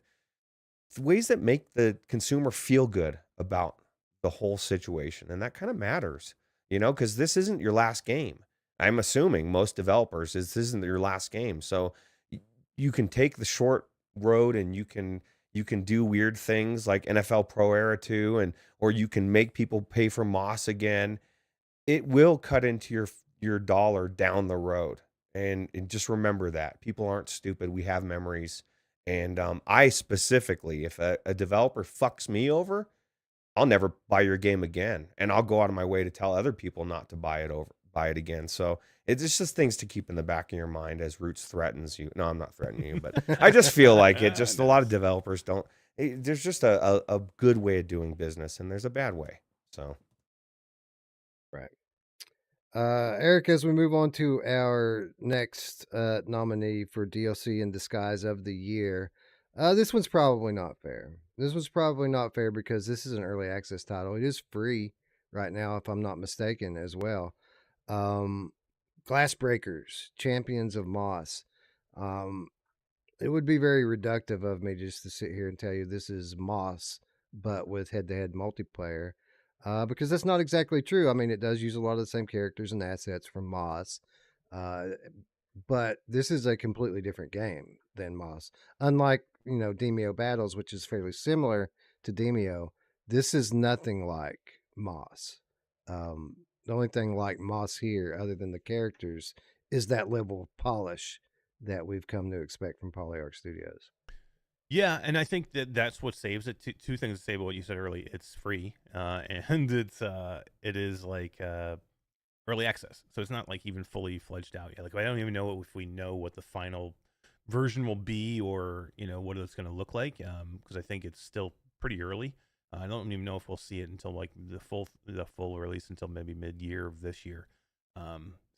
S2: ways that make the consumer feel good about the whole situation, and that kind of matters, because this isn't your last game. I'm assuming most developers, this isn't your last game, so you can take the short road and you can You can do weird things like NFL Pro Era 2, or you can make people pay for moss again. It will cut into your dollar down the road. And just remember that. People aren't stupid. We have memories. And I specifically, if a developer fucks me over, I'll never buy your game again. And I'll go out of my way to tell other people not to buy it again. So it's just things to keep in the back of your mind as Roots threatens you. No, I'm not threatening you, but I just feel like it. Just a lot of developers don't. There's just a good way of doing business, and there's a bad way. So,
S1: Right. Eric, as we move on to our next nominee for DLC in Disguise of the Year, this one's probably not fair. This was probably not fair because this is an early access title. It is free right now, if I'm not mistaken, as well. Glassbreakers, Champions of Moss. It would be very reductive of me just to sit here and tell you this is Moss, but with head-to-head multiplayer, because that's not exactly true. I mean, it does use a lot of the same characters and assets from Moss, uh, but this is a completely different game than Moss. Unlike, Demeo Battles, which is fairly similar to Demeo, this is nothing like Moss. The only thing like Moss here, other than the characters, is that level of polish that we've come to expect from Polyarch Studios.
S4: Yeah, and I think that's what saves it. Two things to say about what you said earlier. It's free, and it is like early access, so it's not like even fully fledged out yet. Like I don't even know if we know what the final version will be, or what it's going to look like, because I think it's still pretty early. I don't even know if we'll see it until like the full release until maybe mid-year of this year.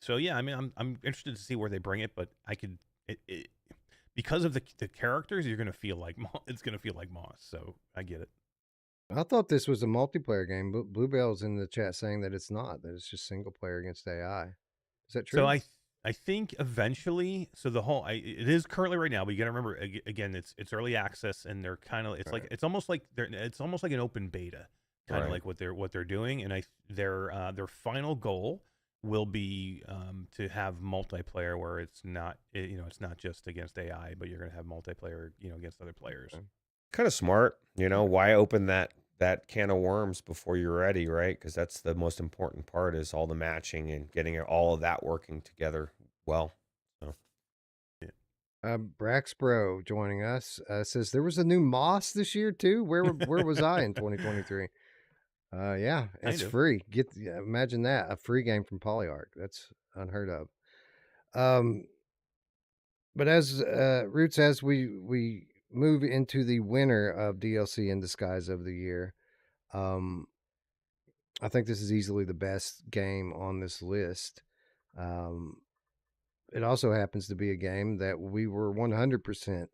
S4: So yeah, I mean, I'm interested to see where they bring it, but I could because of the characters, you're gonna feel like it's gonna feel like Moss. So I get it.
S1: I thought this was a multiplayer game, but Bluebell's in the chat saying that it's not. That it's just single player against AI. Is that true?
S4: So I think eventually, so it is currently right now, but you got to remember again, it's early access, and they're kind of it's almost like an open beta, kind of like what they're doing, and their final goal will be to have multiplayer where it's not it's not just against AI, but you're going to have multiplayer against other players.
S2: kind of smart. Why open that can of worms before you're ready, right? Because that's the most important part, is all the matching and getting all of that working together well. So.
S1: Braxbro joining us says there was a new Moss this year too. Where was I in 2023? Yeah, it's free. Imagine that, a free game from Polyarch. That's unheard of. But as Roots, as we move into the winner of DLC in Disguise of the Year, I think this is easily the best game on this list. It also happens to be a game that we were 100%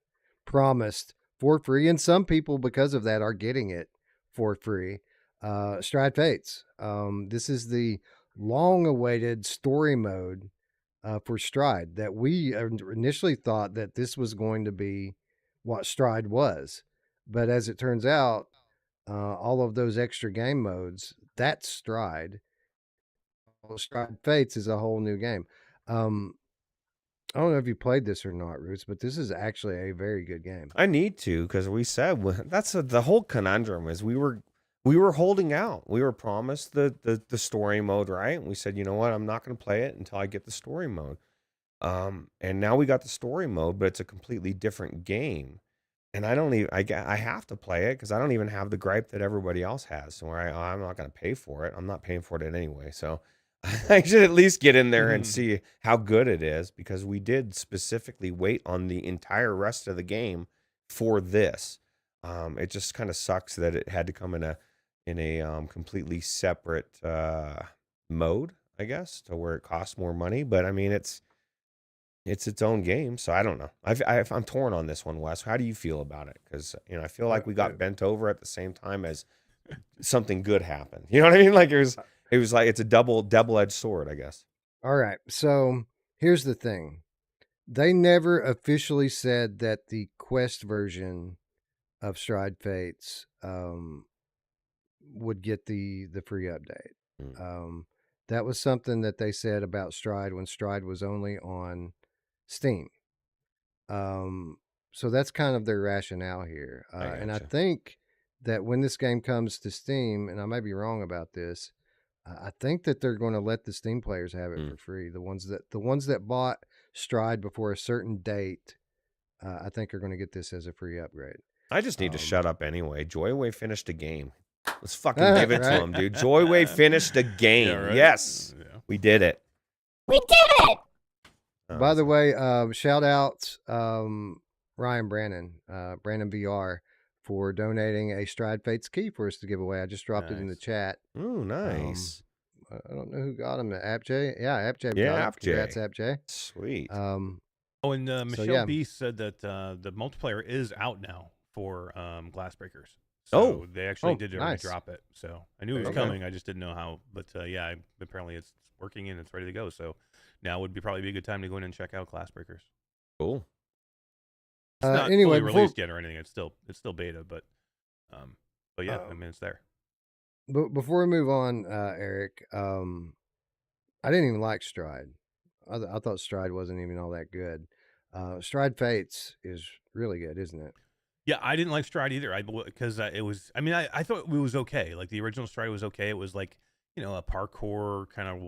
S1: promised for free, and some people, because of that, are getting it for free. Stride Fates. This is the long-awaited story mode for Stride that we initially thought that this was going to be what Stride was. But as it turns out, all of those extra game modes, that's Stride. Stride Fates is a whole new game. I don't know if you played this or not, Roots, but this is actually a very good game.
S2: I need to, because we said that's the whole conundrum is we were holding out. We were promised the story mode, right? And we said, you know what, I'm not going to play it until I get the story mode. And now we got the story mode, but it's a completely different game. And I have to play it because I don't even have the gripe that everybody else has. So I'm not going to pay for it. I'm not paying for it anyway. So I should at least get in there and see how good it is, because we did specifically wait on the entire rest of the game for this. It just kind of sucks that it had to come in a completely separate mode, I guess, to where it costs more money. But I mean, it's its own game, so I don't know. I'm torn on this one, Wes. How do you feel about it? Because I feel like we got bent over at the same time as something good happened. You know what I mean? Like it was like it's a double-edged sword, I guess.
S1: All right. So here's the thing. They never officially said that the Quest version of Stride Fates would get the free update. That was something that they said about Stride when Stride was only on Steam. so that's kind of their rationale here. And I
S2: gotcha.
S1: think that when this game comes to Steam, and I may be wrong about this, I think that they're going to let the Steam players have it for free. The ones that bought Stride before a certain date, I think are going to get this as a free upgrade.
S2: I just need to shut up anyway. Joyway finished a game. Let's fucking give it to
S1: Right?
S2: him, dude. Joyway finished a game.
S4: Yeah, right?
S2: Yes,
S4: Yeah.
S2: we did it.
S3: We did it!
S1: By the way, shout out Ryan Brannon, Brannon VR, for donating a Stride Fates key for us to give away. I just dropped it in the
S4: Nice.
S1: chat.
S2: Oh, nice.
S1: I don't know who got him. AppJ? Yeah, AppJ
S2: Yeah,
S1: got it. Congrats,
S2: AppJ.
S1: AppJ.
S2: Sweet.
S4: Oh, and Michelle
S1: yeah.
S4: B said that the multiplayer is out now for Glassbreakers.
S2: Oh.
S4: So they actually
S1: Oh,
S4: did
S1: nice.
S4: drop it. So I knew it was
S2: Okay.
S4: coming. I just didn't know how. But yeah, apparently it's working and it's ready to go. So now would probably be a good time to go in and check out Glassbreakers.
S2: Cool.
S4: It's not
S1: anyway,
S4: fully released yet or anything. It's still beta, but yeah, I mean it's there.
S1: But before we move on, Eric, I didn't even like Stride. I thought Stride wasn't even all that good. Stride Fates is really good, isn't it?
S4: Yeah, I didn't like Stride either. Because it was. I mean, I thought it was okay. Like the original Stride was okay. It was like a parkour kind of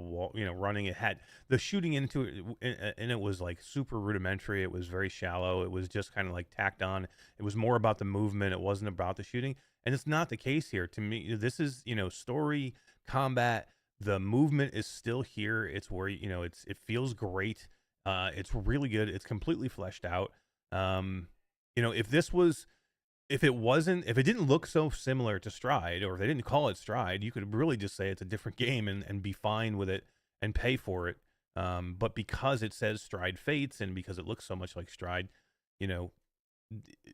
S4: running. It had the shooting into it, and it was like super rudimentary. It was very shallow. It was just kind of like tacked on. It was more about the movement. It wasn't about the shooting. And it's not the case here. To me, this is story, combat. The movement is still here. It's where it feels great. It's really good. It's completely fleshed out. If it didn't look so similar to Stride, or if they didn't call it Stride, you could really just say it's a different game and be fine with it and pay for it. But because it says Stride Fates and because it looks so much like Stride,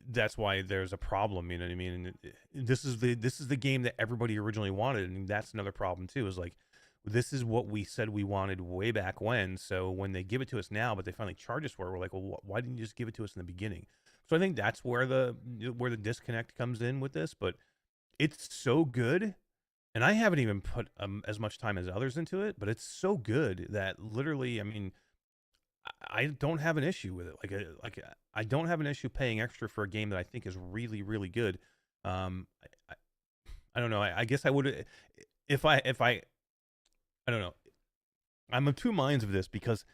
S4: that's why there's a problem. You know what I mean? And this is the game that everybody originally wanted, and that's another problem too. Is like, this is what we said we wanted way back when. So when they give it to us now, but they finally charge us for it, we're like, well, why didn't you just give it to us in the beginning? So I think that's where the disconnect comes in with this. But it's so good, and I haven't even put as much time as others into it. But it's so good that literally, I mean, I don't have an issue with it. I don't have an issue paying extra for a game that I think is really, really good. I don't know. I guess I would if I don't know. I'm of two minds of this because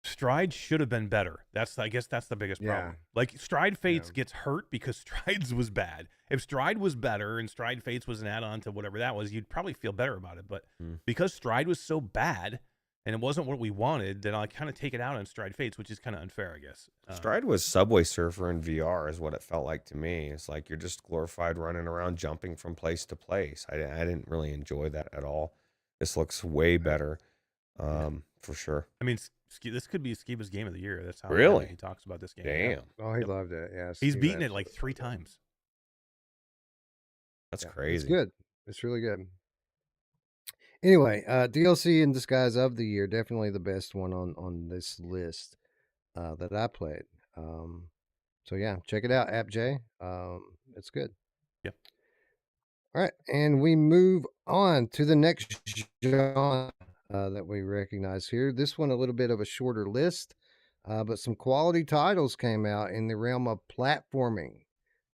S4: Stride should have been better. I guess that's the biggest problem. Like Stride Fates gets hurt because Stride's was bad. If Stride was better and Stride Fates was an add-on to whatever that was, you'd probably feel better about it. But because Stride was so bad and it wasn't what we wanted, then I kind of take it out on Stride Fates, which is kind of unfair, I guess.
S2: Stride was Subway Surfer in VR is what it felt like to me. It's like you're just glorified running around jumping from place to place. I didn't really enjoy that at all. This looks way better, for sure.
S4: I mean, this could be Skiba's game of the year. That's how
S2: Really
S4: he talks about this game.
S2: Damn.
S4: Yeah.
S1: Oh, he loved it. Yeah,
S4: He's
S1: Steve
S4: beaten it
S1: absolutely
S4: like 3
S1: loved it.
S4: times.
S2: That's
S1: It's
S2: crazy.
S1: good. It's really good. Anyway, DLC in Disguise of the Year, definitely the best one on this list that I played. So yeah, check it out, AppJ. It's good.
S4: Yep.
S1: All right, and we move on to the next genre that we recognize here. This one a little bit of a shorter list, but some quality titles came out in the realm of platforming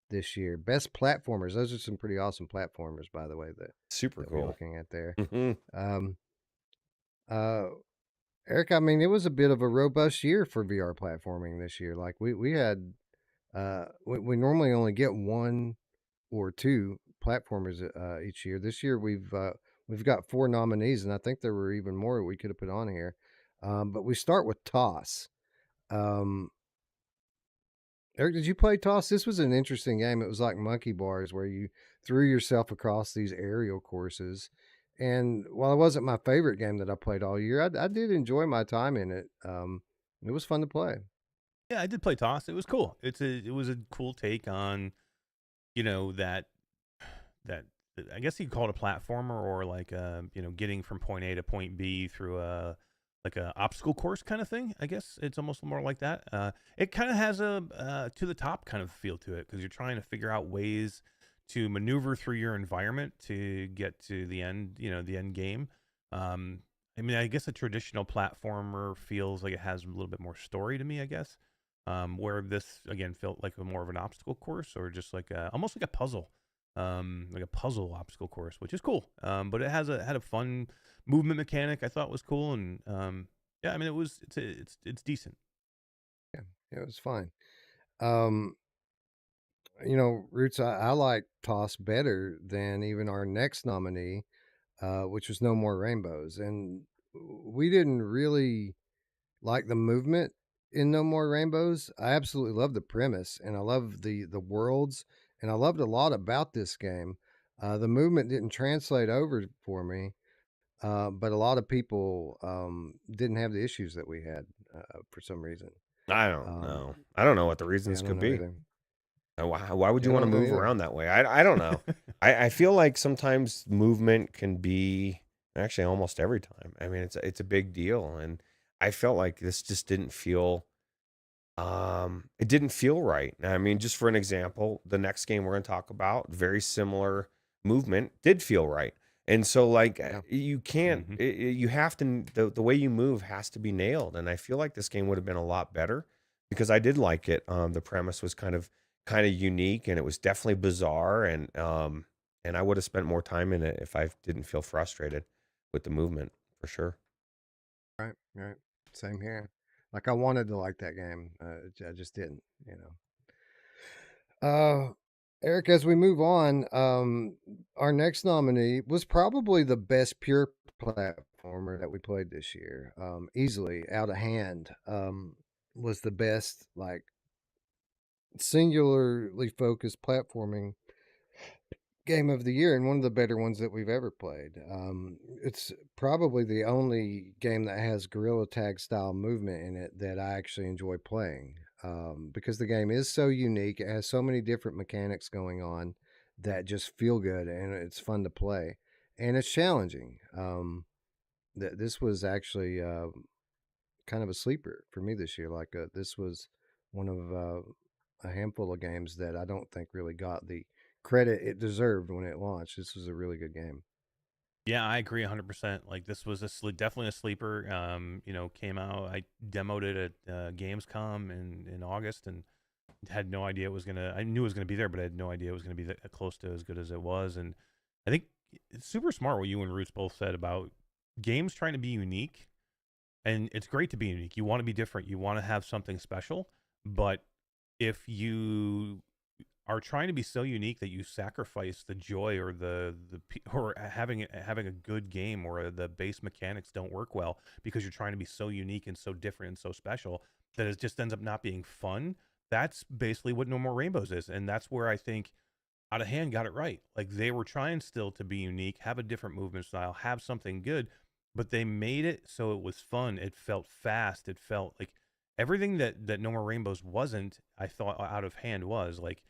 S1: this year. Best platformers. Those are some pretty awesome platformers, by the way,
S2: Super
S1: that we're
S2: cool.
S1: looking at there.
S2: Mhm.
S1: Eric, I mean, it was a bit of a robust year for VR platforming this year. Like we had, we normally only get 1 or 2 platformers each year. This year we've got 4 nominees, and I think there were even more we could have put on here. But we start with Toss. Eric, did you play Toss? This was an interesting game. It was like monkey bars where you threw yourself across these aerial courses. And while it wasn't my favorite game that I played all year, I did enjoy my time in it. It was fun to play.
S4: Yeah, I did play Toss. It was cool. It was a cool take on, that I guess you could call it a platformer, or like getting from point A to point B through a obstacle course kind of thing. I guess it's almost more like that. It kind of has a to the top kind of feel to it because you're trying to figure out ways to maneuver through your environment to get to the end, the end game. I mean, I guess a traditional platformer feels like it has a little bit more story to me, I guess. where this again felt like more of an obstacle course or just like almost like a puzzle, obstacle course, which is cool. But it had a fun movement mechanic I thought was cool, and yeah, I mean it's decent.
S1: Yeah, it was fine. Roots, I like Toss better than even our next nominee, which was No More Rainbows. And we didn't really like the movement in No More Rainbows. I absolutely love the premise and I love the worlds and I loved a lot about this game. The movement didn't translate over for me, but a lot of people didn't have the issues that we had for some reason.
S2: I don't
S1: Um,
S2: know. I don't know what the
S1: yeah,
S2: reasons
S1: I don't
S2: could
S1: know
S2: be.
S1: either.
S2: Why would
S1: Yeah,
S2: you
S1: I
S2: want to
S1: don't know
S2: move
S1: either.
S2: around that way? I don't know. I feel like sometimes movement can be actually almost every time. I mean, it's a big deal, and I felt like this just didn't feel it didn't feel right. I mean, just for an example, the next game we're going to talk about, very similar movement, did feel right. And so like
S1: Yeah.
S2: you can't
S4: Mhm.
S2: you have to the way you move has to be nailed. And I feel like this game would have been a lot better because I did like it. The premise was kind of unique and it was definitely bizarre and I would have spent more time in it if I didn't feel frustrated with the movement for sure.
S1: Right, right. Same here. Like I wanted to like that game. I just didn't, you know. Eric, as we move on, our next nominee was probably the best pure platformer that we played this year. Easily out of hand. Was the best like singularly focused platforming game of the year and one of the better ones that we've ever played. It's probably the only game that has gorilla tag style movement in it that I actually enjoy playing because the game is so unique. It has so many different mechanics going on that just feel good and it's fun to play and it's challenging. This was actually kind of a sleeper for me this year. Like this was one of a handful of games that I don't think really got the credit it deserved when it launched. This was a really good game.
S4: Yeah, I agree 100%. Like this was definitely a sleeper. Came out. I demoed it at Gamescom in August and had no idea it was gonna. I knew it was gonna be there, but I had no idea it was gonna be close to as good as it was. And I think it's super smart what you and Roots both said about games trying to be unique. And it's great to be unique. You want to be different. You want to have something special. But if you are trying to be so unique that you sacrifice the joy or or having a good game or the base mechanics don't work well because you're trying to be so unique and so different and so special that it just ends up not being fun. That's basically what No More Rainbows is, and that's where I think Out of Hand got it right. Like they were trying still to be unique, have a different movement style, have something good, but they made it so it was fun. It felt fast. It felt like everything that No More Rainbows wasn't. I thought Out of Hand was like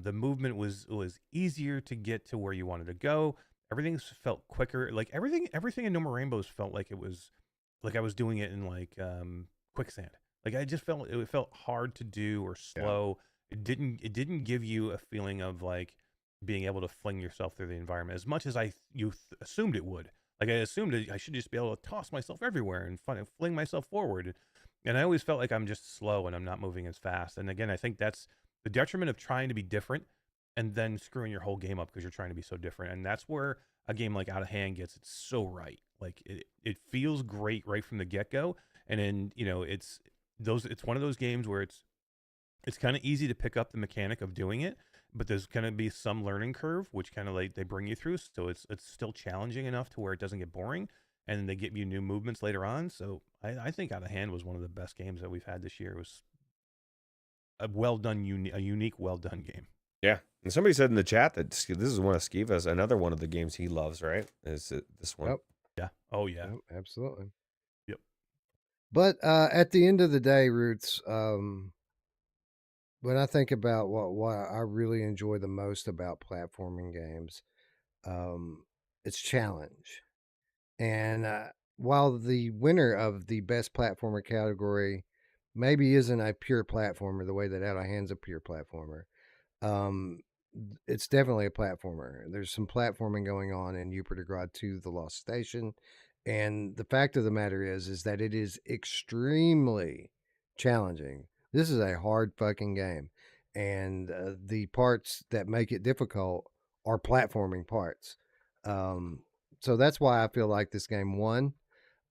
S4: the movement was easier to get to where you wanted to go. Everything felt quicker. Like everything in No More Rainbows felt like it was like I was doing it in like quicksand. Like I just felt it felt hard to do or
S1: Yeah.
S4: slow. It didn't give you a feeling of like being able to fling yourself through the environment as much as assumed it would. Like I assumed I should just be able to toss myself everywhere and fling myself forward. And I always felt like I'm just slow and I'm not moving as fast. And again, I think that's the detriment of trying to be different and then screwing your whole game up because you're trying to be so different. And that's where a game like Out of Hand gets it so right. Like it feels great right from the get go. And then, it's one of those games where it's kind of easy to pick up the mechanic of doing it, but there's going to be some learning curve, which kind of like they bring you through. So it's still challenging enough to where it doesn't get boring, and they give you new movements later on. So I think Out of Hand was one of the best games that we've had this year. It was a well done, a unique, well done game.
S2: Yeah. And somebody said in the chat that this is one of Skiva's, another one of the games he loves, right? Is it this one?
S1: Yep.
S4: Yeah. Oh yeah.
S1: Yep, absolutely.
S4: Yep.
S1: But at the end of the day, Roots, when I think about what I really enjoy the most about platforming games, um, it's challenge. And while the winner of the best platformer category maybe isn't a pure platformer the way that Out of Hand's a pure platformer, um, it's definitely a platformer. There's some platforming going on in Uperdegrad 2, The Lost Station. And the fact of the matter is that it is extremely challenging This is a hard fucking game, and the parts that make it difficult are platforming parts. So that's why I feel like this game won.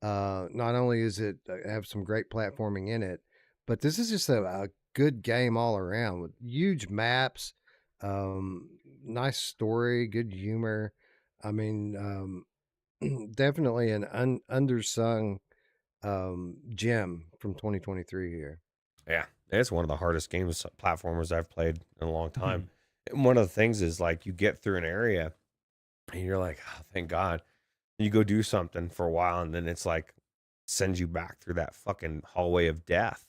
S1: Not only is it have some great platforming in it, but this is just a good game all around with huge maps, nice story, good humor. I mean, definitely an undersung gem from 2023 here.
S2: Yeah, it's one of the hardest games platformers I've played in a long time.
S4: Mhm.
S2: And one of the things is like you get through an area and you're like, oh, thank God. You go do something for a while and then it's like sends you back through that fucking hallway of death.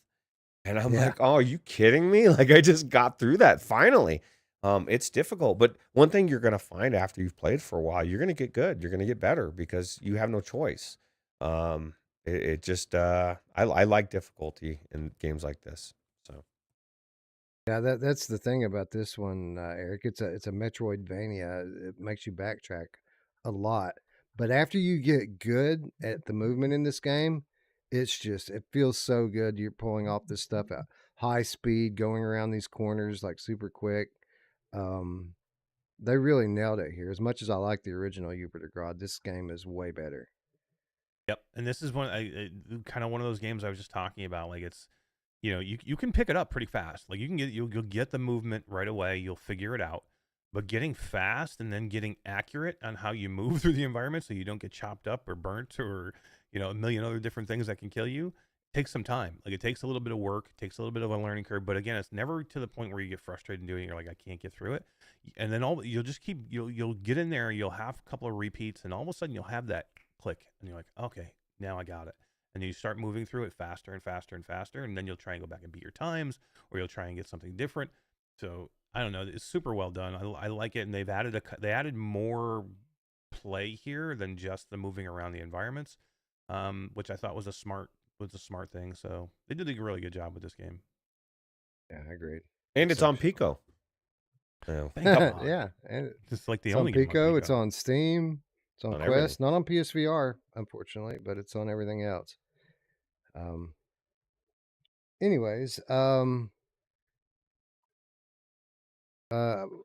S2: And I'm
S1: Yeah.
S2: like, oh, are you kidding me? Like I just got through that finally. It's difficult, but one thing you're gonna find after you've played for a while, you're gonna get good. You're gonna get better because you have no choice. It just I like difficulty in games like this. So
S1: Yeah, that's the thing about this one, Eric. It's a Metroidvania. It makes you backtrack a lot, but after you get good at the movement in this game, it feels so good. You're pulling off this stuff at high speed, going around these corners like super quick. Um, they really nailed it here. As much as I like the original Grad, this game is way better.
S4: Yep, and this is kind of one of those games I was just talking about. Like it's, you can pick it up pretty fast. Like you'll get the movement right away. You'll figure it out. But getting fast and then getting accurate on how you move through the environment so you don't get chopped up or burnt or a million other different things that can kill you takes some time. Like it takes a little bit of work, it takes a little bit of a learning curve. But again, it's never to the point where you get frustrated and doing it. You're like, I can't get through it. And then you'll just keep you'll get in there. You'll have a couple of repeats, and all of a sudden you'll have that click, and you're like, okay, now I got it. And you start moving through it faster and faster and faster, and then you'll try and go back and beat your times, or you'll try and get something different. So I don't know, it's super well done. I like it, and they added more play here than just the moving around the environments, which I thought was a smart thing. So they did a really good job with this game.
S1: Yeah, I agree.
S2: and it's on Pico.
S4: Thank God.
S1: Yeah, and
S4: It's like the
S1: it's
S4: only
S1: on
S4: game
S1: Pico. It's on Steam. It's on
S2: On
S1: Quest.
S2: everything.
S1: Not on PSVR, unfortunately, but it's on everything else. Um. Anyways,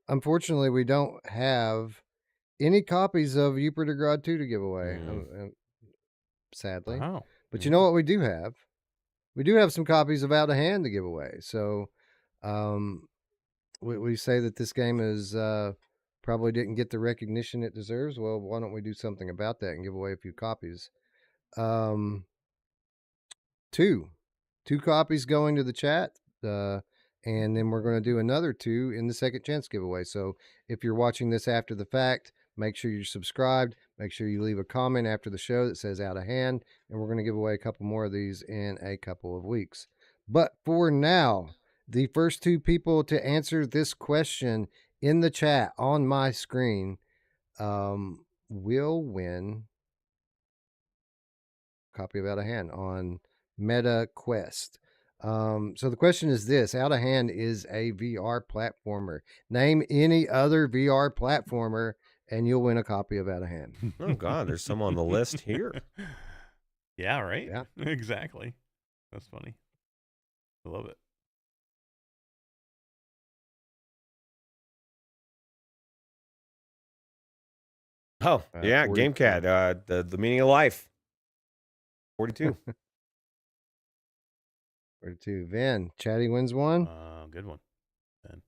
S1: unfortunately, we don't have any copies of Grad 2 to give away. Sadly,
S4: Wow.
S1: but you know what we do have? We do have some copies of Out of Hand to give away. So, we say that this game is probably didn't get the recognition it deserves. Well, why don't we do something about that and give away a few copies? Two copies going to the chat, and then we're going to do another 2 in the second chance giveaway. So if you're watching this after the fact, make sure you're subscribed. Make sure you leave a comment after the show that says Out of Hand, and we're going to give away a couple more of these in a couple of weeks. But for now, the first 2 people to answer this question in the chat on my screen will win a copy of Out of Hand on Meta Quest. So the question is this: Out of Hand is a VR platformer. Name any other VR platformer, and you'll win a copy of Out of Hand.
S2: Oh God, there's some on the list here.
S4: Yeah, right?
S1: Yeah.
S4: Exactly. That's funny. I love it.
S2: Oh, yeah,
S1: 40.
S2: GameCat, the meaning of life. 42.
S1: 42. Vin, Chatty wins one.
S4: Good one. Ben.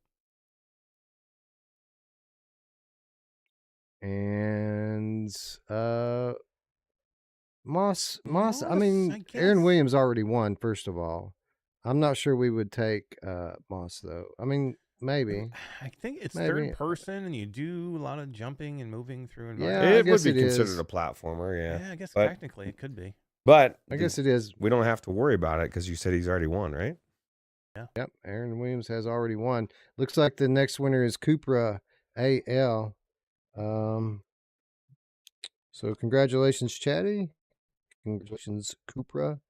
S1: And Moss, I
S4: Moss,
S1: mean,
S4: I
S1: Aaron
S4: guess.
S1: Williams already won, first of all. I'm not sure we would take Moss, though. I mean, maybe.
S4: I think it's
S1: Maybe.
S4: third person, and you do a lot of jumping and moving through
S1: Yeah,
S4: environments.
S1: I
S2: It would
S1: guess
S2: be
S1: it
S2: considered
S1: is.
S2: a platformer, yeah.
S4: Yeah, I guess
S2: But-
S4: technically it could be.
S2: But
S1: I guess it is.
S2: we don't have to worry about it because you said he's already won, right?
S1: Yep, Aaron Williams has already won. Looks like the next winner is Cupra AL. So congratulations, Chatty. Congratulations, Cupra.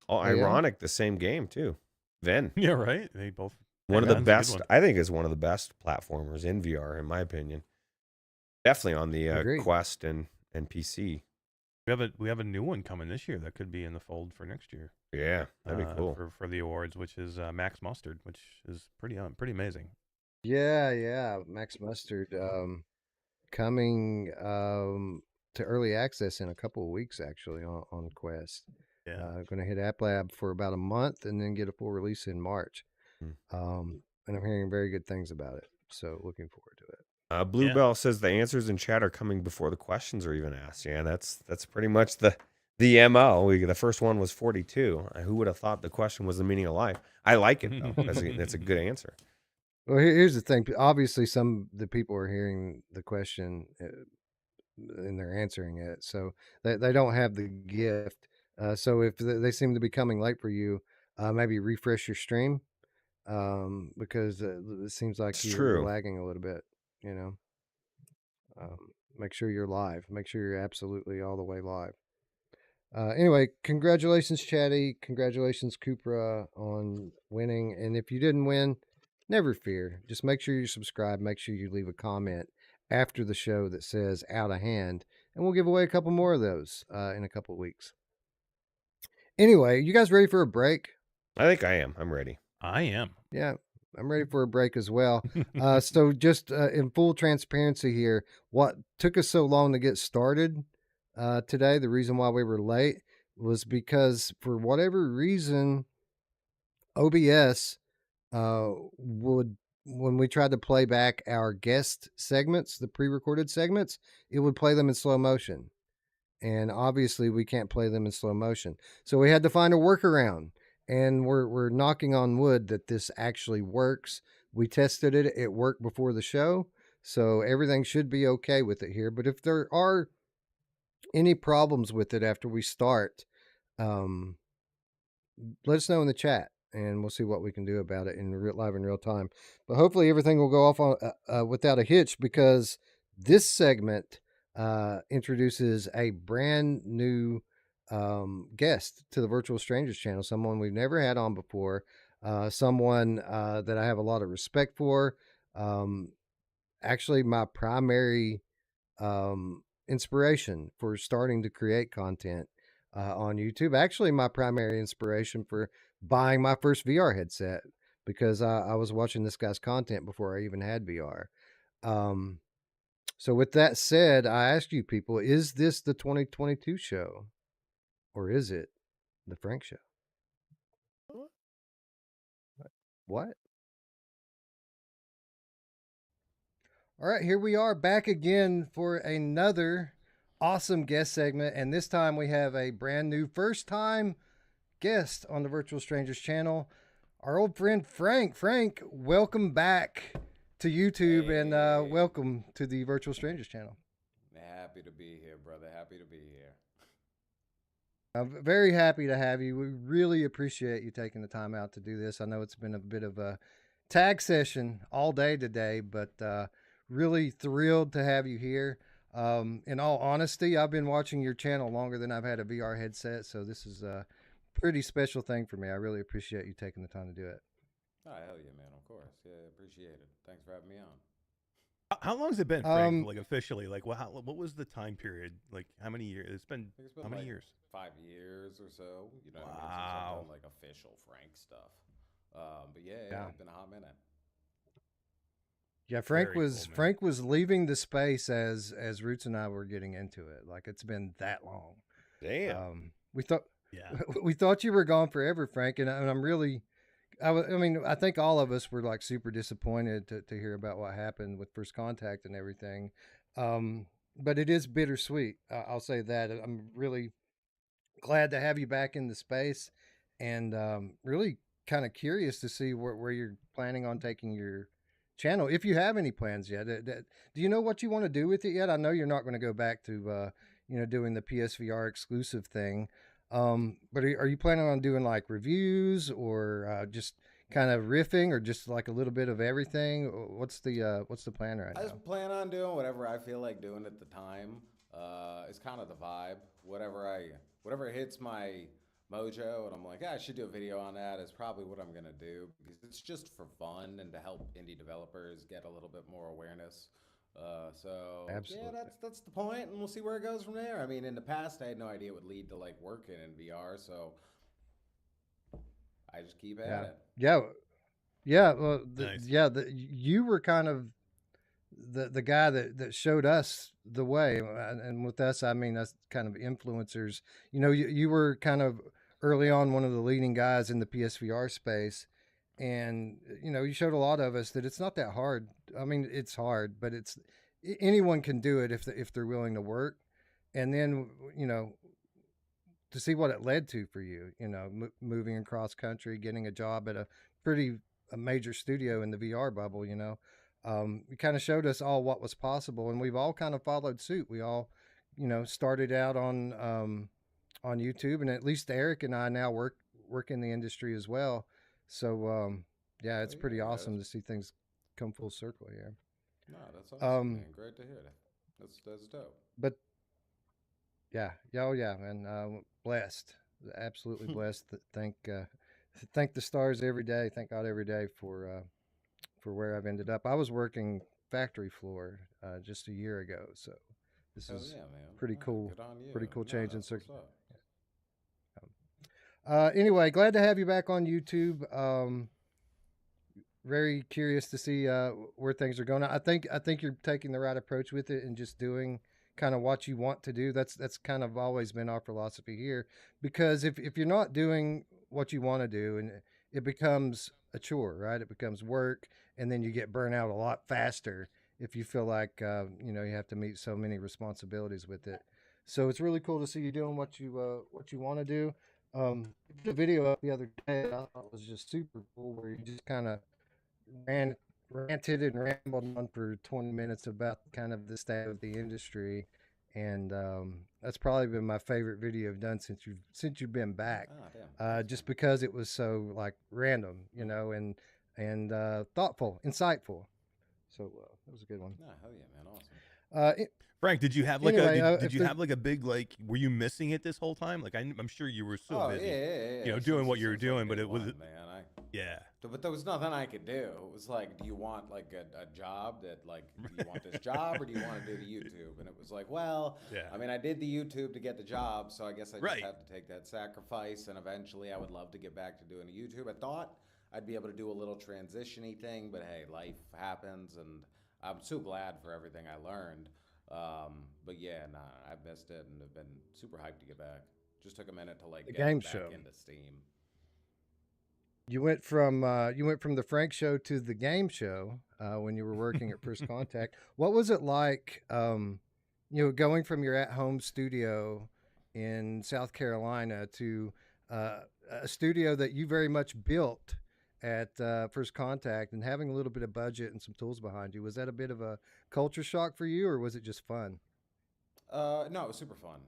S2: Oh,
S1: Yeah.
S2: ironic, the same game too. Ven.
S4: Yeah, right. They both.
S2: One of
S4: Yeah,
S2: the
S4: that's a good
S2: best,
S4: one.
S2: I think is one of the best platformers in VR, in my opinion. Definitely on the
S1: Agreed.
S2: Quest and PC.
S4: We have a new one coming this year that could be in the fold for next year.
S2: Yeah, that'd be cool.
S4: For the awards, which is Max Mustard, which is pretty amazing.
S1: Yeah, Max Mustard coming to early access in a couple of weeks actually on Quest.
S4: Yeah.
S1: Going to hit App Lab for about a month and then get a full release in March. And I'm hearing very good things about it, so looking forward to it.
S2: Bluebell says the answers in chat are coming before the questions are even asked. Yeah, that's pretty much the MO. The first one was 42. Who would have thought the question was the meaning of life? I like it though. That's a good answer.
S1: Well, here's the thing. Obviously, the people are hearing the question and they're answering it, so they don't have the gift. So if they seem to be coming late for you, maybe refresh your stream because it seems like you're lagging a little bit. You know, make sure you're live. Make sure you're absolutely all the way live. Anyway, congratulations, Chatty. Congratulations, Cupra, on winning. And if you didn't win, never fear. Just make sure you subscribe. Make sure you leave a comment after the show that says out of hand. And we'll give away a couple more of those in a couple of weeks. Anyway, you guys ready for a break?
S2: I think I am. I'm ready.
S4: I am.
S1: Yeah, I'm ready for a break as well. So just in full transparency here, what took us so long to get started today, the reason why we were late was because for whatever reason, OBS would, when we tried to play back our guest segments, the pre-recorded segments, it would play them in slow motion. And obviously we can't play them in slow motion. So we had to find a workaround, and we're knocking on wood that this actually works. We tested it. It worked before the show. So everything should be okay with it here. But if there are any problems with it after we start, let us know in the chat and we'll see what we can do about it live in real time. But hopefully everything will go off on without a hitch, because this segment introduces a brand new guest to the Virtual Strangers channel, someone we've never had on before, someone that I have a lot of respect for. Actually, my primary inspiration for starting to create content on YouTube. Actually, my primary inspiration for buying my first VR headset, because I was watching this guy's content before I even had VR. So with that said, I ask you people, is this the 2022 show or is it the Frank show? What? All right, here we are back again for another awesome guest segment, and this time we have a brand new first time guest on the Virtual Strangers channel, our old friend Frank. Frank, welcome back to YouTube. Hey. And welcome to the Virtual Strangers channel.
S7: Happy to be here, brother. Happy to be here.
S1: I'm very happy to have you. We really appreciate you taking the time out to do this. I know it's been a bit of a tag session all day today, but really thrilled to have you here. In all honesty, I've been watching your channel longer than I've had a VR headset, so this is a pretty special thing for me. I really appreciate you taking the time to do it.
S7: Oh, hell yeah, man. Of course. Yeah, appreciate it. Thanks for having me on.
S4: How long has it been, Frank, like officially? Like, what was the time period? Like, how many years? It's been how many years?
S7: 5 years or so. You know,
S4: wow.
S7: Since I've done like official Frank stuff. But yeah, it's been a hot minute.
S1: Yeah, Frank was leaving the space as Roots and I were getting into it. Like, it's been that long.
S2: Damn.
S1: We thought you were gone forever, Frank, and I'm really. I mean, I think all of us were like super disappointed to hear about what happened with First Contact and everything. But it is bittersweet. I'll say that. I'm really glad to have you back in the space, and really kind of curious to see where you're planning on taking your channel, if you have any plans yet. Do you know what you want to do with it yet? I know you're not going to go back to doing the PSVR exclusive thing. But are you planning on doing like reviews or just kind of riffing, or just like a little bit of everything? What's the plan right now?
S7: I just plan on doing whatever I feel like doing at the time. It's kind of the vibe. Whatever hits my mojo, and I'm like, I should do a video on that, is probably what I'm gonna do, because it's just for fun and to help indie developers get a little bit more awareness. So yeah,
S1: Absolutely.
S7: that's the point, and we'll see where it goes from there. I mean, in the past, I had no idea it would lead to like working in VR, so I just keep at
S1: Yeah.
S7: it.
S1: Yeah. Yeah. Well,
S4: Nice.
S1: you were kind of the guy that showed us the way, and with us, I mean us kind of influencers. You know, you were kind of early on one of the leading guys in the PSVR space, and you know, you showed a lot of us that it's not that hard. I mean, it's hard, but anyone can do it if they're willing to work. And then you know, to see what it led to for you, you know, moving across country, getting a job at a major studio in the VR bubble, you know, you kind of showed us all what was possible, and we've all kind of followed suit. We all, you know, started out on YouTube, and at least Eric and I now work in the industry as well. So yeah,
S7: Oh
S1: it's
S7: yeah,
S1: pretty awesome
S7: guys.
S1: to see things come full circle here.
S7: No, that's awesome,
S1: Um,
S7: man. Great to hear that. That's dope.
S1: but yeah, yeah, oh yeah, man. Blessed, absolutely blessed. Thank the stars every day. Thank God every day for where I've ended up. I was working factory floor just a year ago, so this
S7: Hell
S1: is
S7: yeah, man.
S1: pretty
S7: No,
S1: cool.
S7: good on you.
S1: Pretty cool
S7: No,
S1: change in
S7: that's what's
S1: circuit.
S7: up.
S1: Anyway, glad to have you back on YouTube. Very curious to see where things are going. I think you're taking the right approach with it and just doing kind of what you want to do. That's kind of always been our philosophy here. Because if you're not doing what you want to do, and it becomes a chore, right? It becomes work, and then you get burnt out a lot faster if you feel like you know, you have to meet so many responsibilities with it. So it's really cool to see you doing what you want to do. You did a video up the other day that I thought was just super cool, where you just kind of ran ranted and rambled on for 20 minutes about kind of the state of the industry, and that's probably been my favorite video I've done since you've been back,
S7: Ah, damn. Thanks,
S1: just
S7: man.
S1: because it was so like random, you know, and thoughtful, insightful. So that was a good one.
S7: Nah, hell yeah, man. Awesome.
S4: Frank, did you have like
S1: Anyway,
S4: did
S1: if
S4: you
S1: there,
S4: have like a big like were you missing it this whole time? Like I'm sure you were so
S7: Oh yeah,
S4: busy,
S7: yeah,
S4: you know,
S7: yeah.
S4: doing what you were
S7: Since
S4: doing,
S7: like
S4: but
S7: day
S4: it was
S7: one, man.
S4: yeah.
S7: But there was nothing I could do. It was like, do you want like a job that like, do you want this job or do you want to do the YouTube? And it was like, well,
S4: Yeah.
S7: I mean, I did the YouTube to get the job, so I guess I just
S4: Right.
S7: have to take that sacrifice. And eventually, I would love to get back to doing the YouTube. I thought I'd be able to do a little transition-y thing, but hey, life happens, and I'm so glad for everything I learned. But yeah, nah, I missed it and have been super hyped to get back. Just took a minute to like
S1: the
S7: get
S1: game
S7: back
S1: show.
S7: into Steam.
S1: You went from the Frank show to the game show when you were working at First Contact. What was it like, you know, going from your at-home studio in South Carolina to a studio that you very much built at First Contact, and having a little bit of budget and some tools behind you? Was that a bit of a culture shock for you, or was it just fun?
S7: No, it was super fun.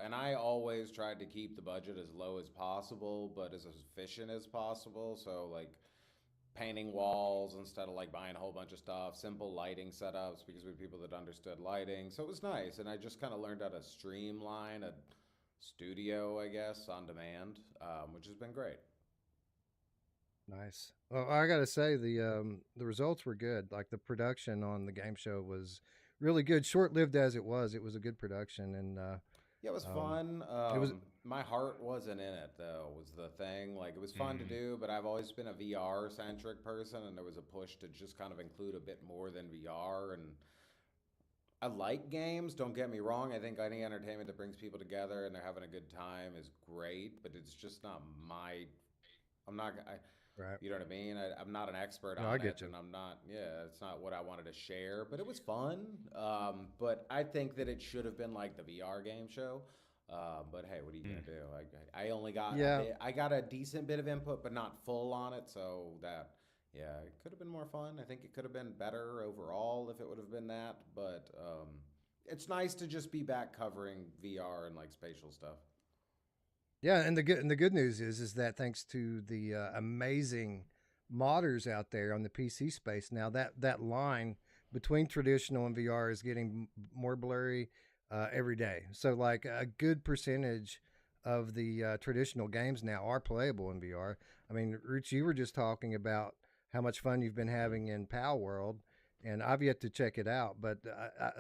S7: And I always tried to keep the budget as low as possible, but as efficient as possible. So, like, painting walls instead of like buying a whole bunch of stuff, simple lighting setups because we were people that understood lighting. So it was nice. And I just kind of learned how to streamline a studio, I guess, on demand, which has been great.
S1: Nice. Well, I gotta say the results were good. Like the production on the game show was really good. Short lived as it was a good production, and
S7: Yeah, it was
S1: um,
S7: fun.
S1: it was
S7: My heart wasn't in it though, was the thing. Like it was fun to
S4: Mm.
S7: do, but I've always been a VR centric person, and there was a push to just kind of include a bit more than VR. And I like games. Don't get me wrong. I think any entertainment that brings people together and they're having a good time is great, but it's just not my. I'm not.
S1: right.
S7: You know what I mean? I'm not an expert
S1: No, I
S7: on
S1: get
S7: it,
S1: you.
S7: and I'm not. Yeah, it's not what I wanted to share, but it was fun. But I think that it should have been like the VR game show. But hey, what are you gonna
S4: Mm.
S7: do? I only got
S1: Yeah,
S7: I got a decent bit of input, but not full on it. So that yeah, it could have been more fun. I think it could have been better overall if it would have been that. But it's nice to just be back covering VR and like spatial stuff.
S1: yeah, and the good news is that thanks to the amazing modders out there on the PC space now, that line between traditional and VR is getting more blurry every day. So like a good percentage of the traditional games now are playable in VR. I mean, Rich, you were just talking about how much fun you've been having in Pal World, and I've yet to check it out. But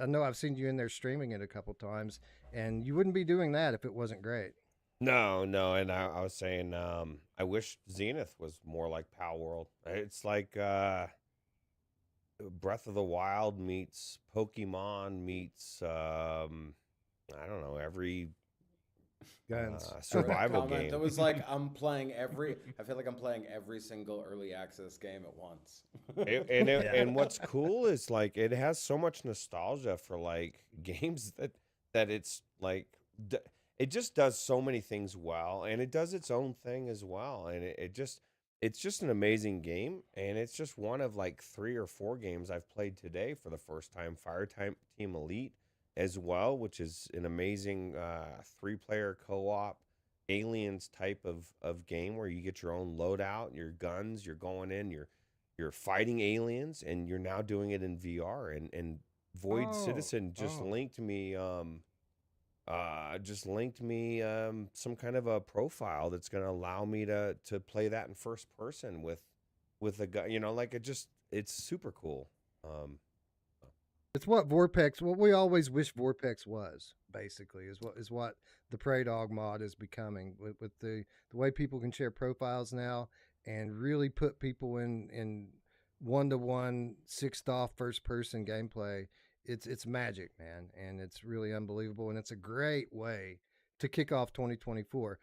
S1: I know I've seen you in there streaming it a couple times, and you wouldn't be doing that if it wasn't great.
S2: No, and I was saying, I wish Zenith was more like Pal World. It's like Breath of the Wild meets Pokemon meets I don't know, every
S1: Guns.
S2: survival
S7: Comment
S2: game.
S7: that was like I feel like I'm playing every single early access game at once.
S2: And what's cool is like it has so much nostalgia for like games that it's like it just does so many things well, and it does its own thing as well, and it's just an amazing game, and it's just one of like 3 or 4 games I've played today for the first time. Fireteam Elite as well, which is an amazing 3-player co-op aliens type of game where you get your own loadout, your guns, you're going in, you're fighting aliens, and you're now doing it in VR. And Void Citizen just linked me some kind of a profile that's going to allow me to play that in first person with a gun, like it's super cool.
S1: It's what we always wish Vorpex was, basically, is what the Prey Dog mod is becoming with the way people can share profiles now and really put people in 1-to-1 6th off first person gameplay. It's magic, man, and it's really unbelievable, and it's a great way to kick off 2024.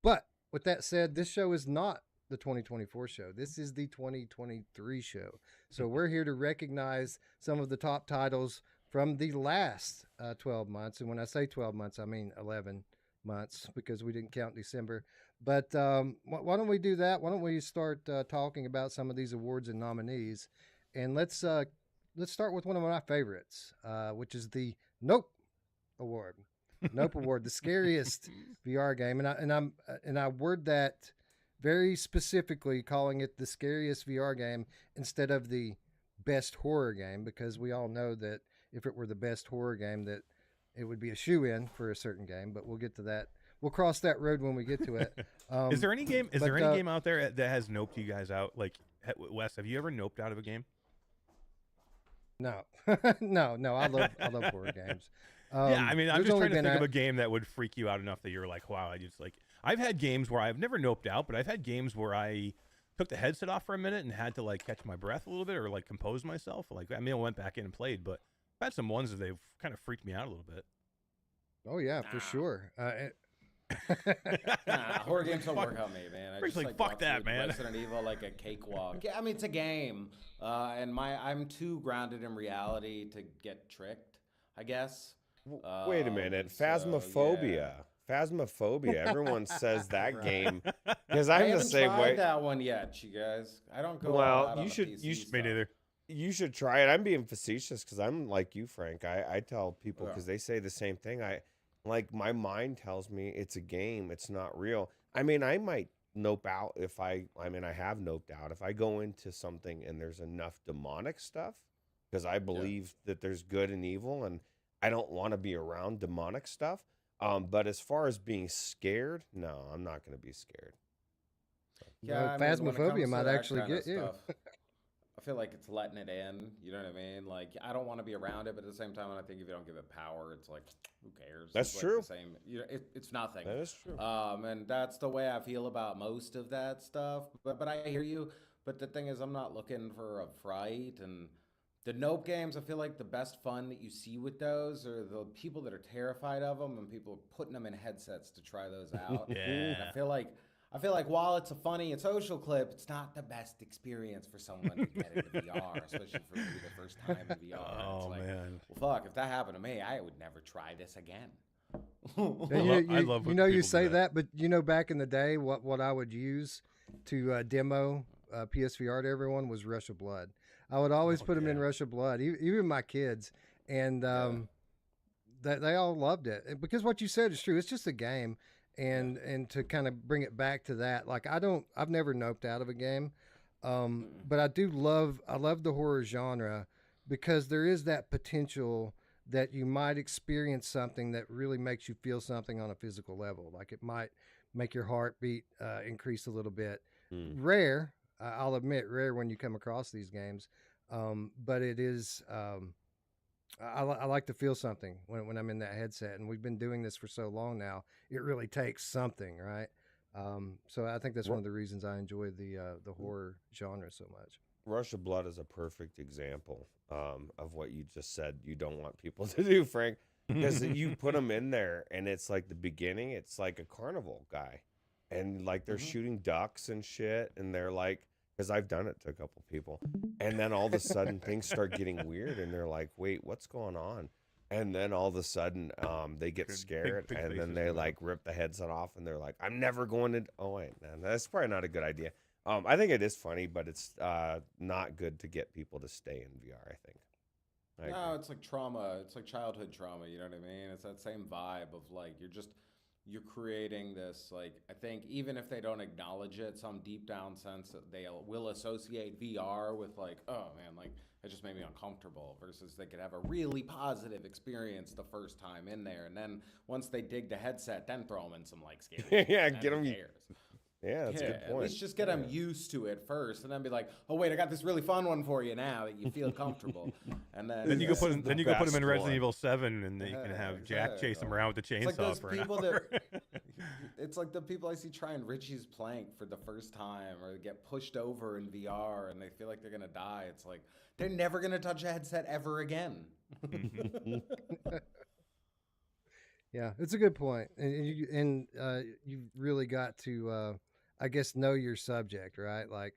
S1: But with that said, this show is not the 2024 show. This is the 2023 show. So we're here to recognize some of the top titles from the last 12 months. And when I say 12 months, I mean 11 months because we didn't count December. But why don't we do that? Why don't we start talking about some of these awards and nominees? And let's start with one of my favorites, which is the Nope Award. Nope Award, the scariest VR game. And I word that very specifically, calling it the scariest VR game instead of the best horror game, because we all know that if it were the best horror game, that it would be a shoe-in for a certain game. But we'll get to that. We'll cross that road when we get to it.
S4: Is there any game? Is there any game out there that has noped you guys out? Like Wes, have you ever noped out of a game?
S1: No, no. I love horror games.
S4: Yeah, I mean, I'm just trying to think of a game that would freak you out enough that you're like, wow, I've had games where I've never noped out, but I've had games where I took the headset off for a minute and had to like catch my breath a little bit or like compose myself. Like, I went back in and played, but I've had some ones that they've kind of freaked me out a little bit.
S1: Oh yeah, for sure.
S7: Horror games don't work on me, man. I just
S4: like fuck that, man.
S7: Resident Evil like a cakewalk. Yeah, I mean it's a game, and I'm too grounded in reality to get tricked, I guess.
S2: Wait a minute, Phasmophobia. Phasmophobia. Everyone says that game because I'm the same way.
S7: I haven't tried that one yet, you guys. I don't go.
S2: Well, you should.
S4: Me neither.
S2: You should try it. I'm being facetious because I'm like you, Frank. I tell people because they say the same thing. My mind tells me it's a game. It's not real. I mean, I might nope out if I have noped out if I go into something and there's enough demonic stuff because I believe that there's good and evil and I don't want to be around demonic stuff. But as far as being scared, no, I'm not going to be scared.
S7: Yeah,
S1: Phasmophobia might actually get you.
S7: I feel like it's letting it in. You know what I mean? Like, I don't want to be around it, but at the same time, I think if you don't give it power, it's like, who cares?
S2: That's
S7: it's
S2: true.
S7: Like the same, it's nothing.
S2: That is true.
S7: And that's the way I feel about most of that stuff. But I hear you. But the thing is, I'm not looking for a fright. And the Nope games, I feel like the best fun that you see with those are the people that are terrified of them and people putting them in headsets to try those out.
S4: Yeah.
S7: And I feel like while it's a funny and social clip, it's not the best experience for someone to get into VR, especially for maybe the first time in VR.
S4: Oh, man.
S7: Well, fuck, if that happened to me, I would never try this again.
S4: I love when
S1: you
S4: people
S1: say
S4: do
S1: that, but back in the day, what I would use to demo PSVR to everyone was Rush of Blood. I would always put them in Rush of Blood, even my kids, and they all loved it because what you said is true. It's just a game. And to kind of bring it back to that, like I've never noped out of a game, but I love the horror genre because there is that potential that you might experience something that really makes you feel something on a physical level. Like it might make your heartbeat increase a little bit. Rare, I'll admit, rare when you come across these games. But it is. I like to feel something when I'm in that headset, and we've been doing this for so long now. It really takes something, right? So I think that's one of the reasons I enjoy the horror genre so much.
S2: Rush of Blood is a perfect example of what you just said you don't want people to do, Frank, because you put them in there and it's like the beginning, it's like a carnival guy, and like they're shooting ducks and shit, and they're like, because I've done it to a couple people, and then all of a sudden things start getting weird, and they're like, wait, what's going on? And then all of a sudden they get scared,
S4: big
S2: and then
S4: faces
S2: they
S4: going
S2: like rip the headset off, and they're like, I'm never going to. Oh wait, man, that's probably not a good idea. I think it is funny, but it's not good to get people to stay in VR, I think. I
S7: No,
S2: agree.
S7: it's like trauma. It's like childhood trauma. You know what I mean? It's that same vibe of like you're creating this, like, I think even if they don't acknowledge it, some deep down sense that they will associate VR with like, oh man, like it just made me uncomfortable, versus they could have a really positive experience the first time in there, and then once they dig the headset, then throw them in some like scary shit,
S2: Yeah,
S7: and then
S2: get
S7: who
S2: 'em-
S7: cares?
S2: Yeah, that's a
S7: Yeah,
S2: good
S7: at
S2: point.
S7: least just get them used to it first, and then be like, "Oh wait, I got this really fun one for you now that you feel comfortable." And then
S4: Then you go
S2: This
S4: put
S2: is
S4: him.
S2: the
S4: Then you go put him in
S2: best
S4: Resident
S2: one.
S4: Evil 7, and then you can have Jack chase him
S7: exactly.
S4: around with the
S7: It's like
S4: chainsaw
S7: those
S4: for an
S7: people
S4: hour.
S7: that it's like the people I see trying Richie's Plank for the first time, or get pushed over in VR and they feel like they're gonna die. It's like they're never gonna touch a headset ever again.
S1: Yeah, it's a good point, and you've really got to, I guess, know your subject, right? Like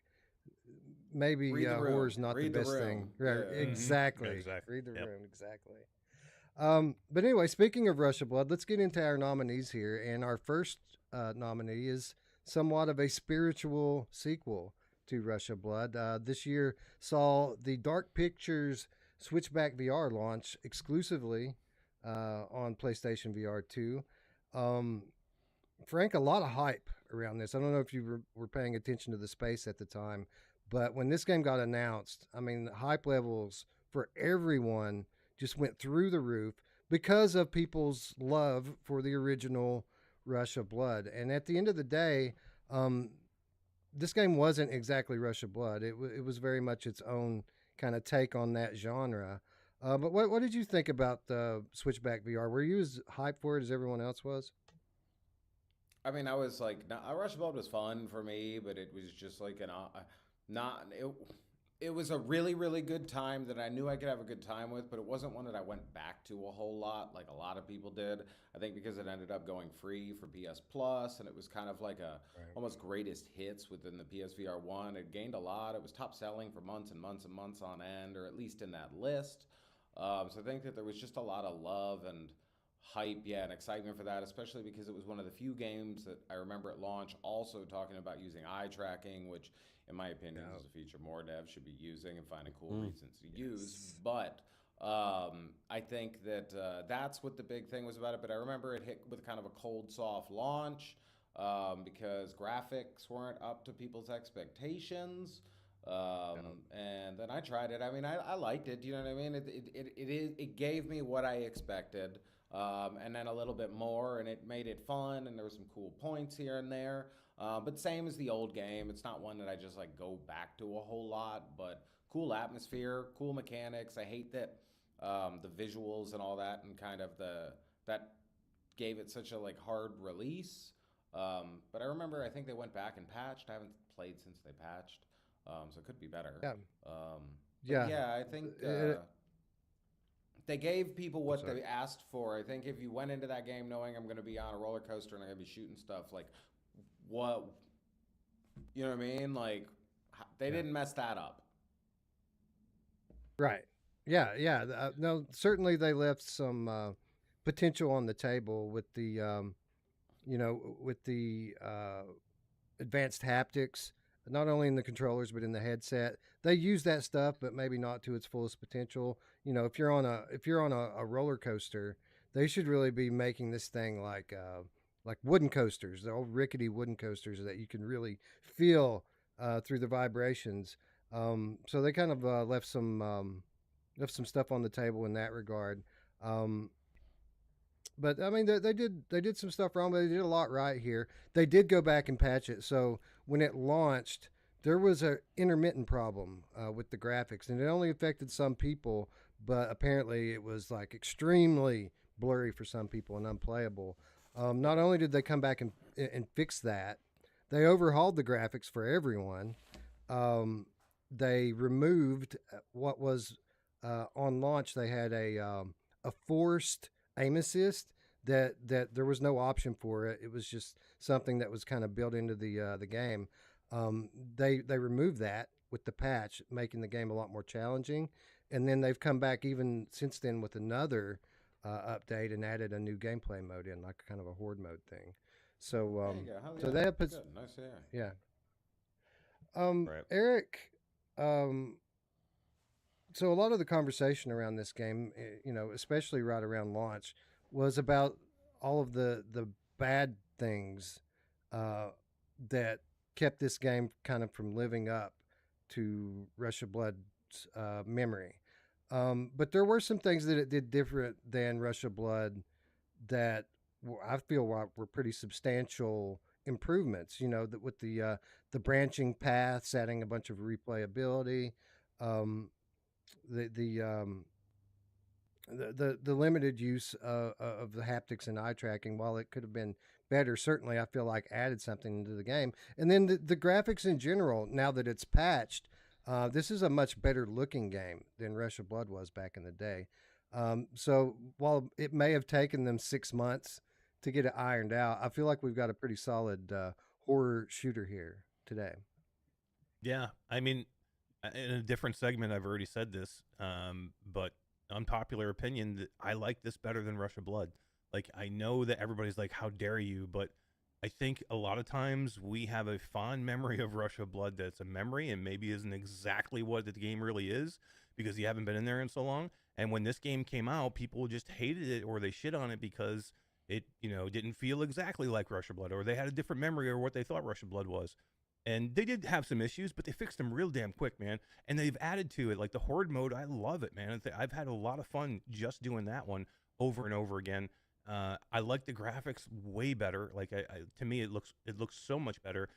S1: maybe
S7: Read the room.
S1: horror's not
S7: Read
S1: the
S7: the
S1: best thing.
S7: room.
S1: Right,
S7: Yeah.
S1: exactly.
S4: Exactly.
S1: Read the
S4: Yep.
S1: room, exactly. But anyway, speaking of Rush of Blood, let's get into our nominees here. And our first nominee is somewhat of a spiritual sequel to Rush of Blood. This year saw the Dark Pictures Switchback VR launch exclusively on PlayStation VR 2. Frank, a lot of hype around this. I don't know if you were paying attention to the space at the time, but when this game got announced, I mean, the hype levels for everyone just went through the roof because of people's love for the original Rush of Blood. And at the end of the day, this game wasn't exactly Rush of Blood. It was very much its own kind of take on that genre. But what did you think about the Switchback VR? Were you as hyped for it as everyone else was?
S7: I mean, I was like, Rush of Blood was fun for me, but it was just like not it. It was a really, really good time that I knew I could have a good time with, but it wasn't one that I went back to a whole lot, like a lot of people did. I think because it ended up going free for PS Plus, and it was kind of like a almost greatest hits within the PSVR 1. It gained a lot. It was top selling for months and months and months on end, or at least in that list. So I think that there was just a lot of love and hype, yeah, and excitement for that, especially because it was one of the few games that I remember at launch also talking about using eye tracking, which, in my opinion, is a feature more devs should be using and finding cool reasons to use. But I think that that's what the big thing was about it. But I remember it hit with kind of a cold, soft launch because graphics weren't up to people's expectations. And then I tried it. I mean, I liked it. You know what I mean? It gave me what I expected, and then a little bit more, and it made it fun. And there were some cool points here and there. But same as the old game. It's not one that I just like go back to a whole lot. But cool atmosphere, cool mechanics. I hate that the visuals and all that, and kind of that gave it such a like hard release. But I remember I think they went back and patched. I haven't played since they patched. So it could be better.
S1: Yeah.
S7: Yeah, I think they gave people what they asked for. I think if you went into that game knowing I'm going to be on a roller coaster and I'm going to be shooting stuff, like, what, you know what I mean? Like, they didn't mess that up.
S1: Right. Yeah. No, certainly they left some potential on the table with the, with the advanced haptics, not only in the controllers but in the headset. They use that stuff, but maybe not to its fullest potential. You know, if you're on a roller coaster, they should really be making this thing like wooden coasters, the old rickety wooden coasters that you can really feel through the vibrations. So they kind of left some stuff on the table in that regard. But I mean, they did some stuff wrong, but they did a lot right here. They did go back and patch it. So when it launched, there was a intermittent problem with the graphics, and it only affected some people, but apparently it was like extremely blurry for some people and unplayable. Not only did they come back and fix that, they overhauled the graphics for everyone. They removed what was on launch. They had a forced aim assist that there was no option for it. It was just something that was kind of built into the game. They removed that with the patch, making the game a lot more challenging. And then they've come back even since then with another update and added a new gameplay mode in, like kind of a horde mode thing. So so they have put
S7: nice to hear.
S1: yeah.
S2: Right.
S1: Eric, so a lot of the conversation around this game, especially right around launch, was about all of the bad things that kept this game kind of from living up to Rush of Blood's memory. But there were some things that it did different than Rush of Blood that I feel were pretty substantial improvements. That with the branching paths, adding a bunch of replayability, the limited use of the haptics and eye tracking, while it could have been better, certainly I feel like added something into the game. And then the graphics in general, now that it's patched, this is a much better looking game than Rush of Blood was back in the day. So while it may have taken them 6 months to get it ironed out, I feel like we've got a pretty solid horror shooter here today.
S4: Yeah, I mean, in a different segment, I've already said this, but unpopular opinion, that I like this better than Rush of Blood. Like, I know that everybody's like, how dare you, but I think a lot of times we have a fond memory of Rush of Blood that's a memory and maybe isn't exactly what the game really is because you haven't been in there in so long. And when this game came out, people just hated it or they shit on it because it, didn't feel exactly like Rush of Blood, or they had a different memory or what they thought Rush of Blood was. And they did have some issues, but they fixed them real damn quick, man. And they've added to it, like the Horde mode. I love it, man. I've had a lot of fun just doing that one over and over again. I like the graphics way better. Like, to me, it looks so much better.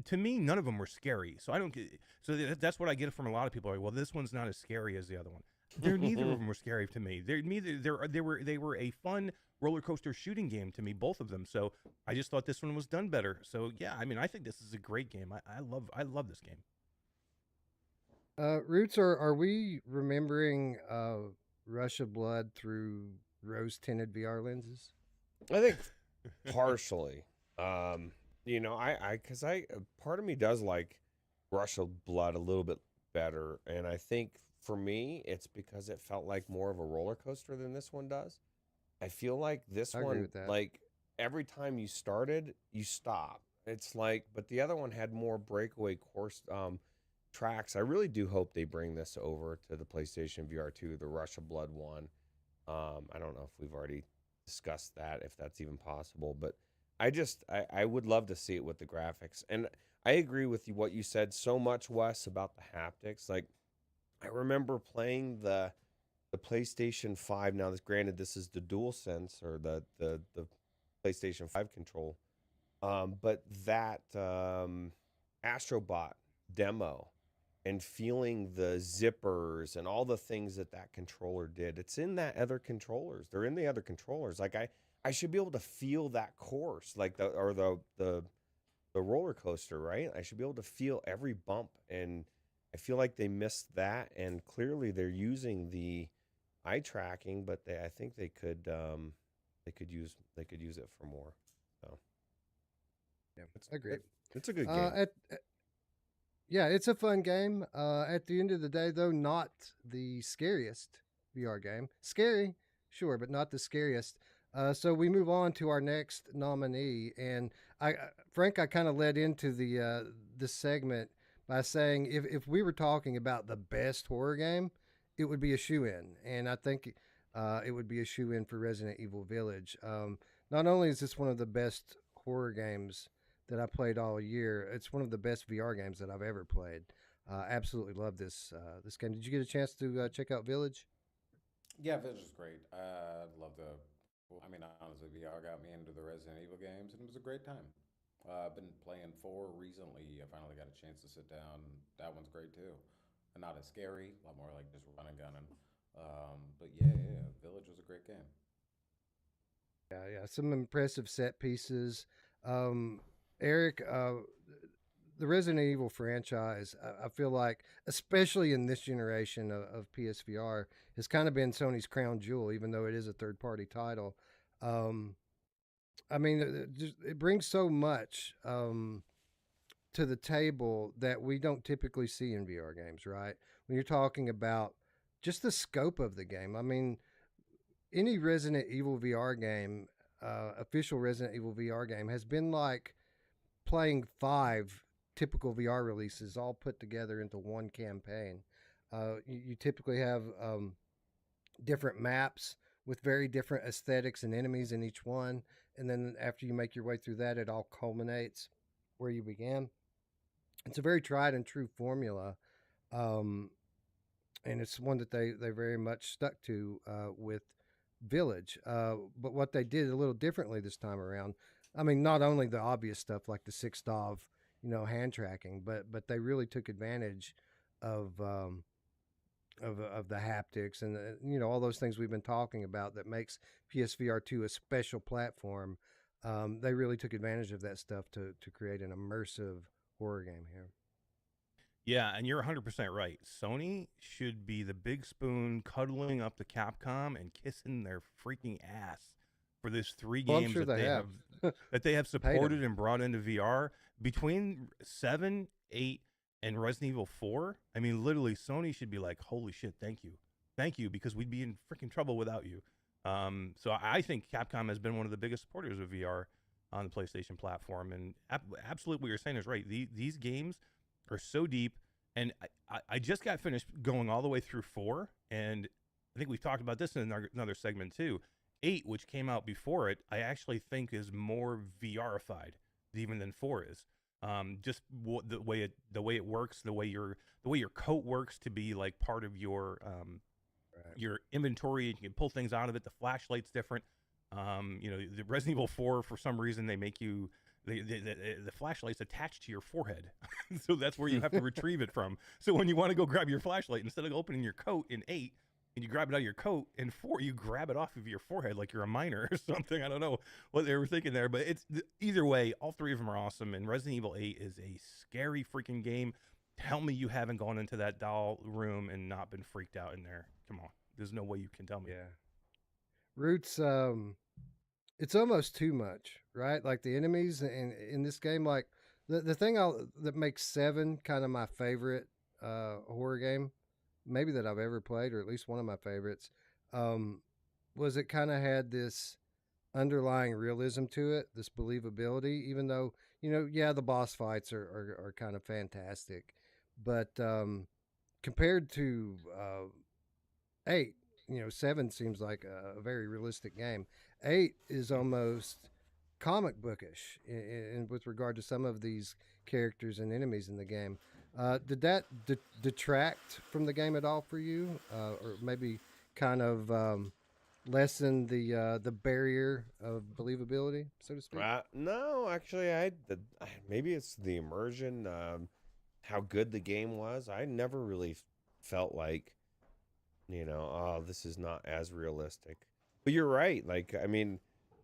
S4: To me, none of them were scary. So I don't get. So that's what I get from a lot of people. Like, well, this one's not as scary as the other one. Neither of them were scary to me. They were a fun roller coaster shooting game to me, both of them. So I just thought this one was done better. So yeah, I mean, I think this is a great game. I love this game.
S1: Roots, are we remembering Rush of Blood through rose-tinted VR lenses?
S2: I think partially. Because part of me does like Rush of Blood a little bit better, and I think for me it's because it felt like more of a roller coaster than this one does. I feel like this
S1: I agree
S2: one,
S1: with that.
S2: like every time you started, you stop. It's like, but the other one had more breakaway course tracks. I really do hope they bring this over to the PlayStation VR 2, the Rush of Blood one. I don't know if we've already discussed that, if that's even possible, but I would love to see it with the graphics. And I agree with you what you said so much, Wes, about the haptics. Like, I remember playing the PlayStation 5. Now, granted, this is the DualSense or the PlayStation 5 control. But that Astrobot demo and feeling the zippers and all the things that controller did, it's in that other controllers. They're in the other controllers. Like, I should be able to feel that course, like the roller coaster, right? I should be able to feel every bump, and I feel like they missed that. And clearly, they're using the eye tracking, but I think they could use it for more. So
S1: yeah, agreed.
S2: It's a good game.
S1: Yeah, it's a fun game. At the end of the day, though, not the scariest VR game. Scary, sure, but not the scariest. So we move on to our next nominee, and Frank, I kind of led into this segment by saying if we were talking about the best horror game, it would be a shoe-in, and I think it would be a shoe-in for Resident Evil Village. Not only is this one of the best horror games that I played all year, it's one of the best VR games that I've ever played. Absolutely love this game. Did you get a chance to check out Village?
S7: Yeah, Village is great. I love honestly, VR got me into the Resident Evil games, and it was a great time. I've been playing 4 recently. I finally got a chance to sit down. That one's great too, and not as scary. A lot more like just running, gunning. But yeah, Village was a great game.
S1: Yeah, some impressive set pieces. Eric, the Resident Evil franchise, I feel like, especially in this generation of PSVR, has kind of been Sony's crown jewel, even though it is a third party title. I mean, it brings so much to the table that we don't typically see in VR games, right? When you're talking about just the scope of the game, I mean, any Resident Evil VR game, official Resident Evil VR game, has been like playing 5 typical VR releases all put together into one campaign. You typically have different maps with very different aesthetics and enemies in each one. And then after you make your way through that, it all culminates where you began. It's a very tried and true formula. Um, and it's one that they very much stuck to with Village. But what they did a little differently this time around, I mean, not only the obvious stuff like the 6DOV, hand tracking, but they really took advantage of of the haptics and all those things we've been talking about that makes PSVR 2 a special platform. They really took advantage of that stuff to create an immersive horror game here.
S4: Yeah, and you're 100% right. Sony should be the big spoon cuddling up to Capcom and kissing their freaking ass for this 3
S1: Well, I'm
S4: games
S1: sure
S4: that
S1: they have.
S4: that they have
S1: Paid 'em.
S4: supported and brought into VR between 7, 8, and Resident Evil 4. I mean, literally, Sony should be like, "Holy shit, thank you," because we'd be in freaking trouble without you. So I think Capcom has been one of the biggest supporters of VR on the PlayStation platform, and absolutely, what you're saying is right. These games are so deep, and I just got finished going all the way through 4, and I think we've talked about this in another segment too. 8, which came out before it, I actually think is more VRified even than 4 is. Just the way it works, the way your coat works to be like part of your your inventory. You can pull things out of it. The flashlight's different. The Resident Evil 4, for some reason, they make you the flashlight's attached to your forehead, so that's where you have to retrieve it from. So when you want to go grab your flashlight, instead of opening your coat in 8, and you grab it out of your coat, in 4 you grab it off of your forehead like you're a miner or something. I don't know what they were thinking there, but it's either way, all 3 of them are awesome. And Resident Evil 8 is a scary freaking game. Tell me you haven't gone into that doll room and not been freaked out in there. Come on, there's no way you can tell me.
S1: Yeah. Roots, it's almost too much, right? Like the enemies in this game, like the thing that makes 7 kind of my favorite horror game, maybe that I've ever played, or at least one of my favorites, was it kind of had this underlying realism to it, this believability, even though, the boss fights are kind of fantastic. But compared to 8, 7 seems like a very realistic game. 8 is almost comic bookish with regard to some of these characters and enemies in the game. Did that detract from the game at all for you, or maybe kind of lessen the barrier of believability, so to speak?
S2: No, actually, maybe it's the immersion, how good the game was. I never really felt like, oh, this is not as realistic. But you're right. Like, I mean,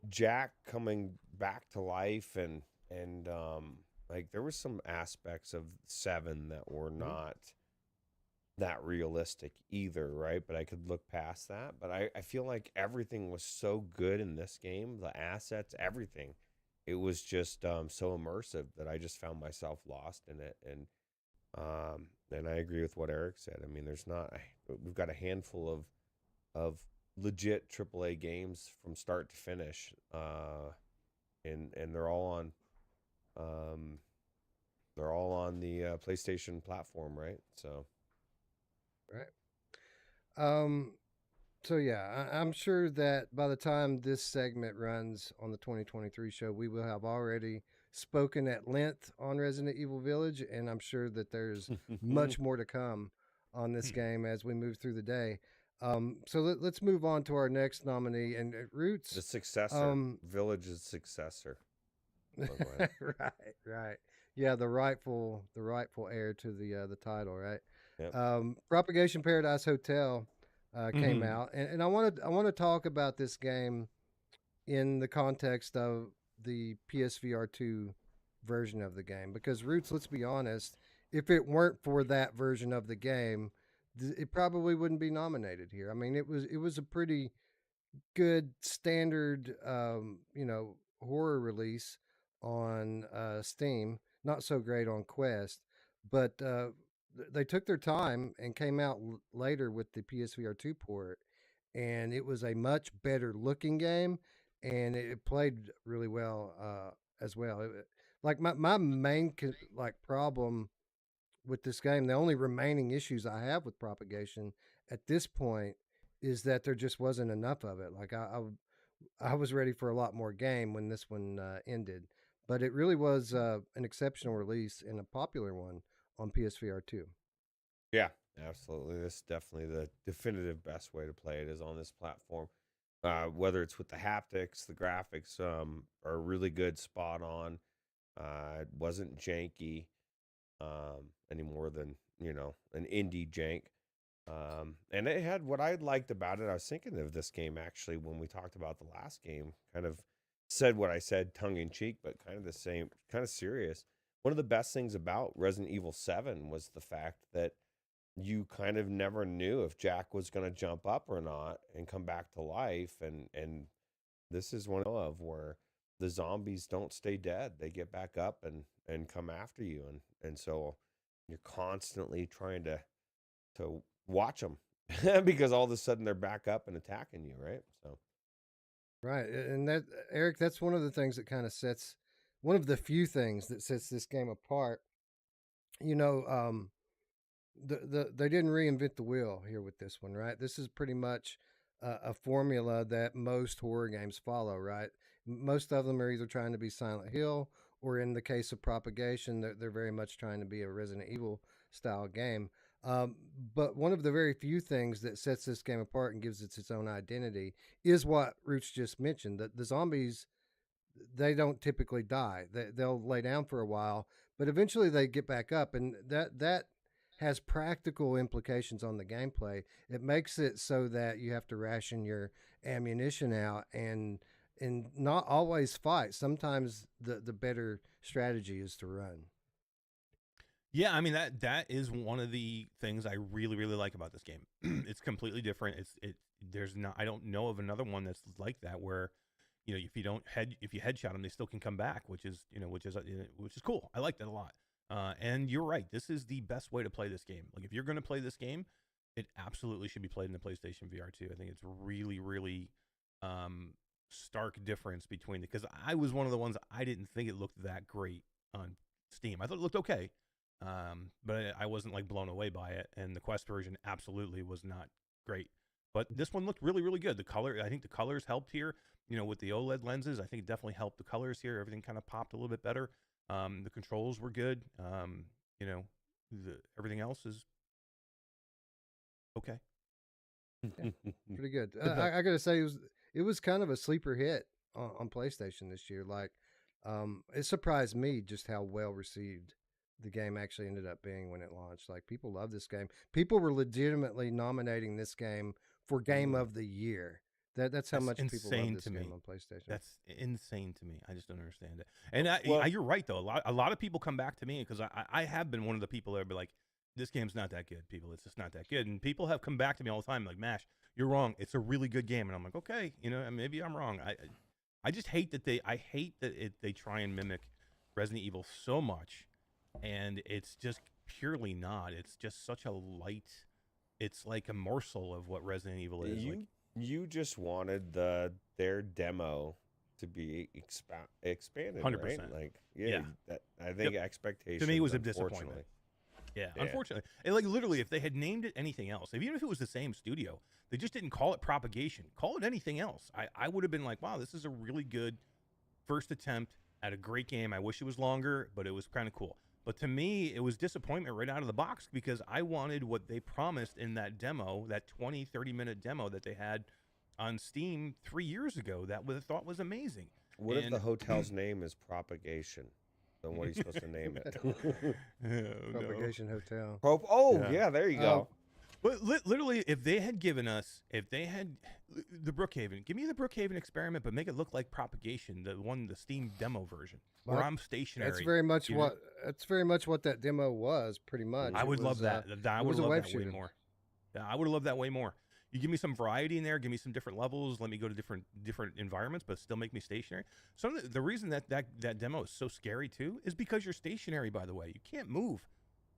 S2: Jack coming back to life and like there was some aspects of 7 that were not that realistic either, right? But I could look past that. But I feel like everything was so good in this game, the assets, everything. It was just so immersive that I just found myself lost in it. And I agree with what Eric said. I mean, we've got a handful of legit AAA games from start to finish, and they're all on the PlayStation platform, right? So,
S1: right. So yeah, I'm sure that by the time this segment runs on the 2023 show, we will have already spoken at length on Resident Evil Village, and I'm sure that there's much more to come on this game as we move through the day. So let's move on to our next nominee, and Roots.
S2: the successor, Village's successor.
S1: Right. Yeah, the rightful heir to the title, right?
S2: Yep.
S1: Propagation Paradise Hotel came
S4: Mhm.
S1: out, and I want to talk about this game in the context of the PSVR 2 version of the game, because Roots, let's be honest, if it weren't for that version of the game, it probably wouldn't be nominated here. I mean, it was a pretty good standard, horror release on Steam. Not so great on Quest, but they took their time and came out later with the PSVR 2 port, and it was a much better looking game, and it played really well as well. Like my main like problem with this game, the only remaining issues I have with propagation at this point is that there just wasn't enough of it. Like I was ready for a lot more game when this one ended, but it really was an exceptional release and a popular one on PSVR 2.
S2: Yeah, absolutely. This is definitely the definitive best way to play it is on this platform. Whether it's with the haptics, the graphics are really good, spot on. It wasn't janky any more than an indie jank. And it had what I liked about it. I was thinking of this game actually when we talked about the last game. Kind of said what I said, tongue in cheek, but kind of the same, kind of serious. One of the best things about Resident Evil 7 was the fact that you kind of never knew if Jack was going to jump up or not and come back to life. And this is one of where the zombies don't stay dead; they get back up and come after you. And so you're constantly trying to watch them because all of a sudden they're back up and attacking you, right? So
S1: Right, and that Eric, that's one of the things that kind of sets one of the few things that sets this game apart. You know, they didn't reinvent the wheel here with this one, right? This is pretty much a formula that most horror games follow, right? Most of them are either trying to be Silent Hill, or in the case of Propagation, they're very much trying to be a Resident Evil style game. Um, but one of the very few things that sets this game apart and gives it its own identity is what Roots just mentioned, that the zombies, they don't typically die. They'll lay down for a while, but eventually they get back up, and that has practical implications on the gameplay. It makes it so that you have to ration your ammunition out and not always fight. Sometimes the better strategy is to run.
S4: Yeah, I mean that is one of the things I really like about this game. It's completely different. There's not I don't know of another one that's like that where if you headshot them they still can come back, which is cool. I like that a lot. And you're right. This is the best way to play this game. Like if you're going to play this game, it absolutely should be played in the PlayStation VR 2. I think it's really stark difference between because I was one of the ones I didn't think it looked that great on Steam. I thought it looked okay. But I wasn't like blown away by it, and the Quest version absolutely was not great. But this one looked really good. I think the colors helped here. With the OLED lenses, I think it definitely helped the colors here. Everything kind of popped a little bit better. The controls were good. Everything else is okay.
S1: Pretty good. I gotta say, it was kind of a sleeper hit on PlayStation this year. Like, it surprised me just how well received the game actually ended up being when it launched. Like, people love this game. People were legitimately nominating this game for Game of the Year. That's how much people love this game on PlayStation.
S4: That's insane to me. I just don't understand it. And you're right though. A lot of people come back to me because I have been one of the people that would be like, this game's not that good, people. It's just not that good. And people have come back to me all the time like, Mash, you're wrong. It's a really good game. And I'm like, okay, maybe I'm wrong. I just hate that they try and mimic Resident Evil so much, and it's just purely not. It's just such a light. It's like a morsel of what Resident Evil is.
S2: You just wanted their demo to be expanded, 100%. Right? Like, yeah. I think expectations
S4: to me was a disappointment. Yeah, unfortunately. And like literally, if they had named it anything else, even if it was the same studio, they just didn't call it Propagation. Call it anything else. I would have been like, wow, this is a really good first attempt at a great game. I wish it was longer, but it was kind of cool. But to me, it was disappointment right out of the box because I wanted what they promised in that demo, that 20, 30-minute demo that they had on Steam 3 years ago that I thought was amazing.
S2: What if the
S4: And-
S2: hotel's name is Propagation? Then what are you supposed to name it?
S4: Oh, no.
S1: Propagation Hotel.
S2: Yeah, there you go.
S4: But literally, if they had the Brookhaven, give me the Brookhaven experiment, but make it look like Propagation, the Steam demo version, where
S1: Well,
S4: I'm stationary.
S1: That's very much
S4: you know?
S1: what that demo was, pretty much.
S4: I
S1: It
S4: would love
S1: was,
S4: that. I
S1: it
S4: would
S1: was a
S4: love
S1: web
S4: that way
S1: shooter.
S4: more. Yeah, I would love that way more. You give me some variety in there, give me some different levels, let me go to different environments, but still make me stationary. So the reason that demo is so scary too is because you're stationary. By the way, you can't move.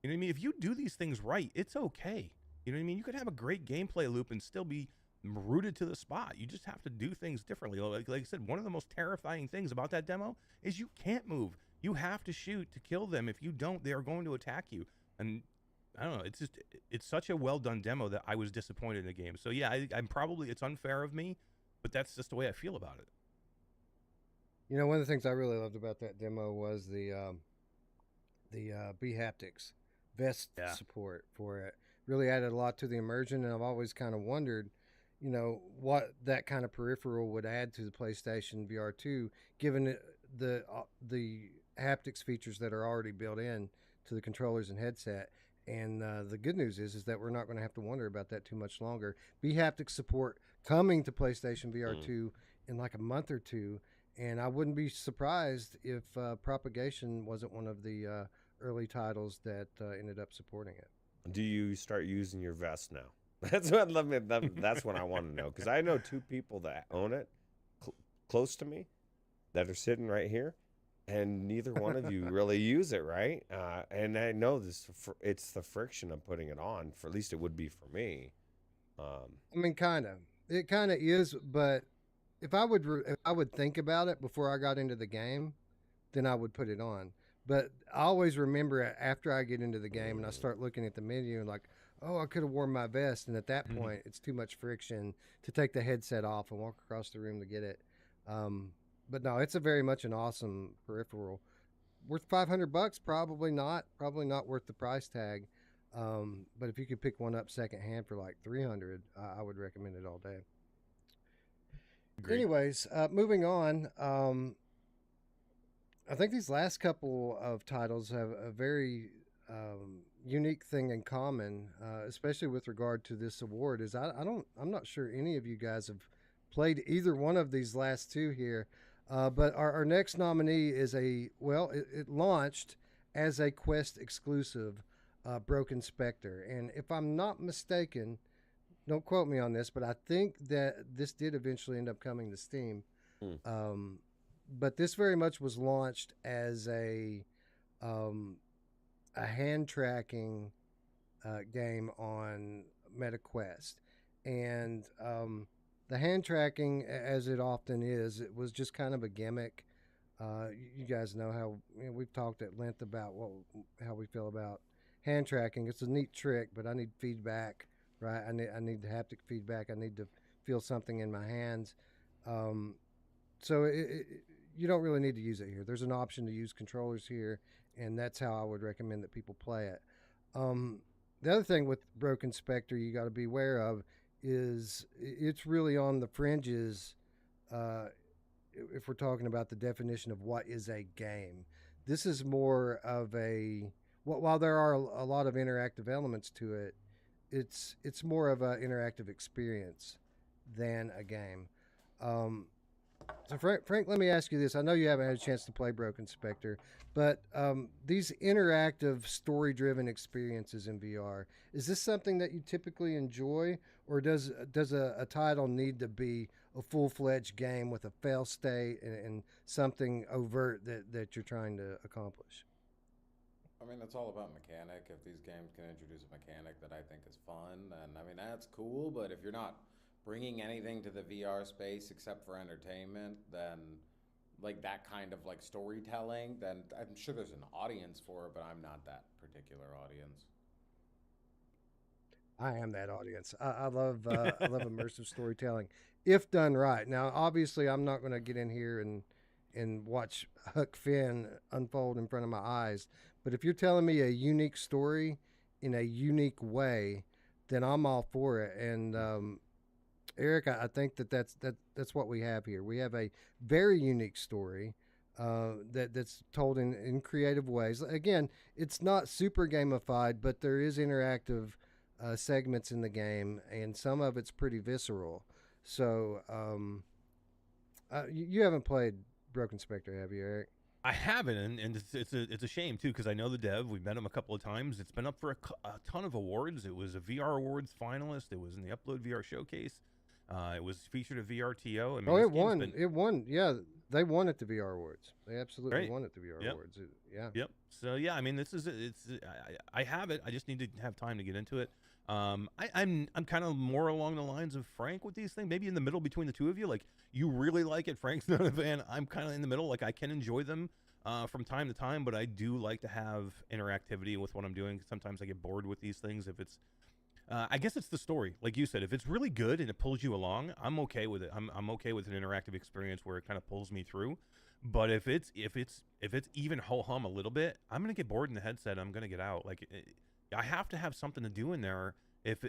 S4: You know what I mean? If you do these things right, it's okay. You know what I mean? You could have a great gameplay loop and still be rooted to the spot. You just have to do things differently. Like I said, one of the most terrifying things about that demo is you can't move. You have to shoot to kill them. If you don't, they are going to attack you. And I don't know. It's such a well done demo that I was disappointed in the game. So yeah, I'm probably, it's unfair of me, but that's just the way I feel about it.
S1: You know, one of the things I really loved about that demo was the B haptics vest support for it. Really added a lot to the immersion, and I've always kind of wondered, you know, what that kind of peripheral would add to the PlayStation VR 2, given the haptics features that are already built in to the controllers and headset. And the good news is that we're not going to have to wonder about that too much longer. B-haptic support coming to PlayStation VR 2 in like a month or two, and I wouldn't be surprised if Propagation wasn't one of the early titles that ended up supporting it.
S2: Do you start using your vest now? That's what that's what I want to know, because I know two people that own it close to me that are sitting right here. And neither one of you really use it, right? And I know it's the friction of putting it on. For at least it would be for me.
S1: I mean, kind of. It kind of is, but if I would think about it before I got into the game, then I would put it on. But I always remember it after I get into the game and I start looking at the menu and like, oh, I could have worn my vest. And at that point, it's too much friction to take the headset off and walk across the room to get it. But no, it's a very much an awesome peripheral. Worth $500? Probably not. Probably not worth the price tag. But if you could pick one up secondhand for like $300, I would recommend it all day.
S4: Agreed.
S1: Anyways, moving on. I think these last couple of titles have a very unique thing in common, especially with regard to this award. Is I'm not sure any of you guys have played either one of these last two here. But our next nominee is it launched as a Quest exclusive, Broken Spectre. And if I'm not mistaken, don't quote me on this, but I think that this did eventually end up coming to Steam. But this very much was launched as a hand tracking game on MetaQuest. And the hand tracking, as it often is, it was just kind of a gimmick. You guys know how we've talked at length about how we feel about hand tracking. It's a neat trick, but I need feedback, right? I need the haptic feedback. I need to feel something in my hands. So you don't really need to use it here. There's an option to use controllers here, and that's how I would recommend that people play it. The other thing with Broken Spectre you got to be aware of is it's really on the fringes if we're talking about the definition of what is a game. This is more of while there are a lot of interactive elements to it, it's more of an interactive experience than a game. So Frank, let me ask you this. I know you haven't had a chance to play Broken Spectre, but these interactive story-driven experiences in VR, is this something that you typically enjoy, or does a title need to be a full-fledged game with a fail state and something overt that you're trying to accomplish?
S7: I mean, it's all about mechanic. If these games can introduce a mechanic that I think is fun, then I mean, that's cool. But if you're not bringing anything to the VR space except for entertainment, then like that kind of like storytelling, then I'm sure there's an audience for it, but I'm not that particular audience.
S1: I am that audience. I love immersive storytelling if done right. Now, obviously, I'm not going to get in here and watch Huck Finn unfold in front of my eyes. But if you're telling me a unique story in a unique way, then I'm all for it. And Eric, I think that's what we have here. We have a very unique story that's told in creative ways. Again, it's not super gamified, but there is interactive segments in the game, and some of it's pretty visceral. So you haven't played Broken Spectre, have you, Eric?
S4: I haven't, and it's a shame too, because I know the dev. We've met him a couple of times. It's been up for a ton of awards. It was a VR Awards finalist. It was in the Upload VR Showcase. It was featured at VRTO. I mean,
S1: It won. It won. Yeah, they won at the VR Awards. They absolutely won at the VR Awards. Yeah.
S4: Yep. So yeah, I mean, I have it. I just need to have time to get into it. I'm kind of more along the lines of Frank with these things. Maybe in the middle between the two of you. Like, you really like it. Frank's not a fan. I'm kind of in the middle. Like, I can enjoy them from time to time, but I do like to have interactivity with what I'm doing. Sometimes I get bored with these things. If it's I guess it's the story, like you said. If it's really good and it pulls you along, I'm okay with it. I'm okay with an interactive experience where it kind of pulls me through. But if it's even ho hum a little bit, I'm gonna get bored in the headset. I'm gonna get out. Like, I have to have something to do in there. If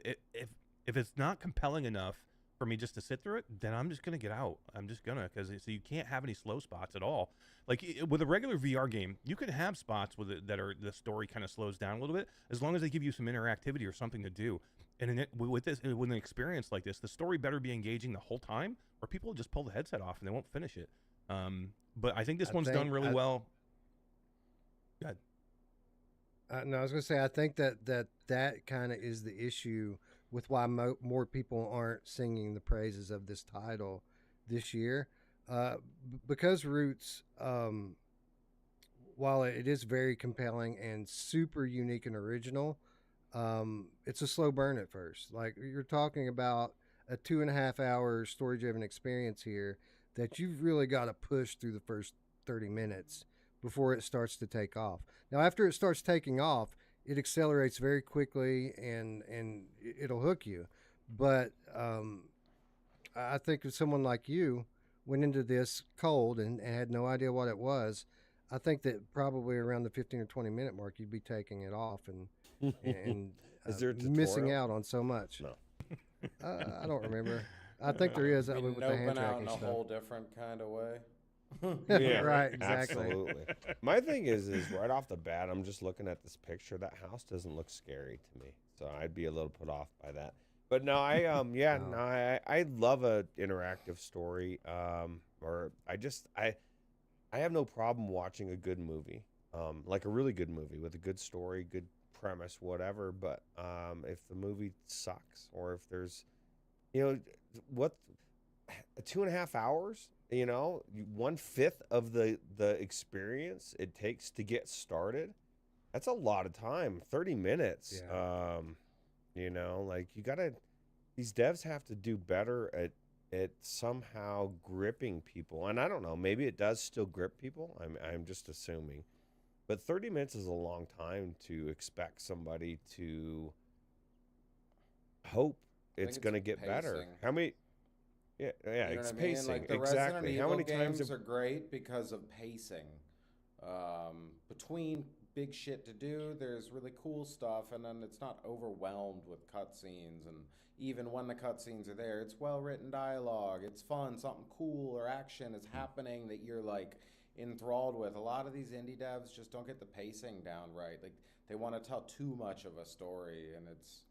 S4: it's not compelling enough for me just to sit through it, then I'm just gonna get out. I'm just gonna, because so you can't have any slow spots at all. Like, with a regular VR game, you can have spots with it that are the story kind of slows down a little bit, as long as they give you some interactivity or something to do. And with an experience like this, the story better be engaging the whole time, or people will just pull the headset off and they won't finish it. But I think this one's done really well. Go ahead.
S1: No, I was going to say, I think that kind of is the issue with why more people aren't singing the praises of this title this year. Because Roots, while it is very compelling and super unique and original, it's a slow burn at first. Like, you're talking about a 2.5 hour story driven experience here that you've really got to push through the first 30 minutes before it starts to take off. Now, after it starts taking off, it accelerates very quickly and it'll hook you. But I think if someone like you went into this cold and had no idea what it was, I think that probably around the 15 or 20 minute mark, you'd be taking it off and
S2: Is there a
S1: missing
S2: tutorial?
S1: out on so much.
S2: No.
S1: I don't remember. I think there is with the hand
S7: Noping out
S1: tracking
S7: in a
S1: stuff.
S7: whole different kind of way.
S2: Yeah,
S1: Right, exactly.
S2: Absolutely. My thing is right off the bat, I'm just looking at this picture. That house doesn't look scary to me, so I'd be a little put off by that. But no, I love a interactive story. Or I have no problem watching a good movie, like a really good movie with a good story, good premise, whatever. But if the movie sucks, or if there's, what, 2.5 hours, 1/5 of the experience it takes to get started, that's a lot of time. 30 minutes.
S1: Yeah.
S2: Like, these devs have to do better at somehow gripping people. And I don't know, maybe it does still grip people. I'm just assuming. But 30 minutes is a long time to expect somebody to hope it's going to get better.
S7: pacing.
S2: How many? Yeah,
S7: You know
S2: it's
S7: what I mean?
S2: pacing.
S7: Like, the Resident
S2: Exactly. How
S7: Evil
S2: many times
S7: games are great because of pacing. Between big shit to do, there's really cool stuff, and then it's not overwhelmed with cutscenes. And even when the cutscenes are there, it's well-written dialogue. It's fun. Something cool or action is happening that you're like enthralled with. A lot of these indie devs just don't get the pacing down right. Like, they want to tell too much of a story, and it's,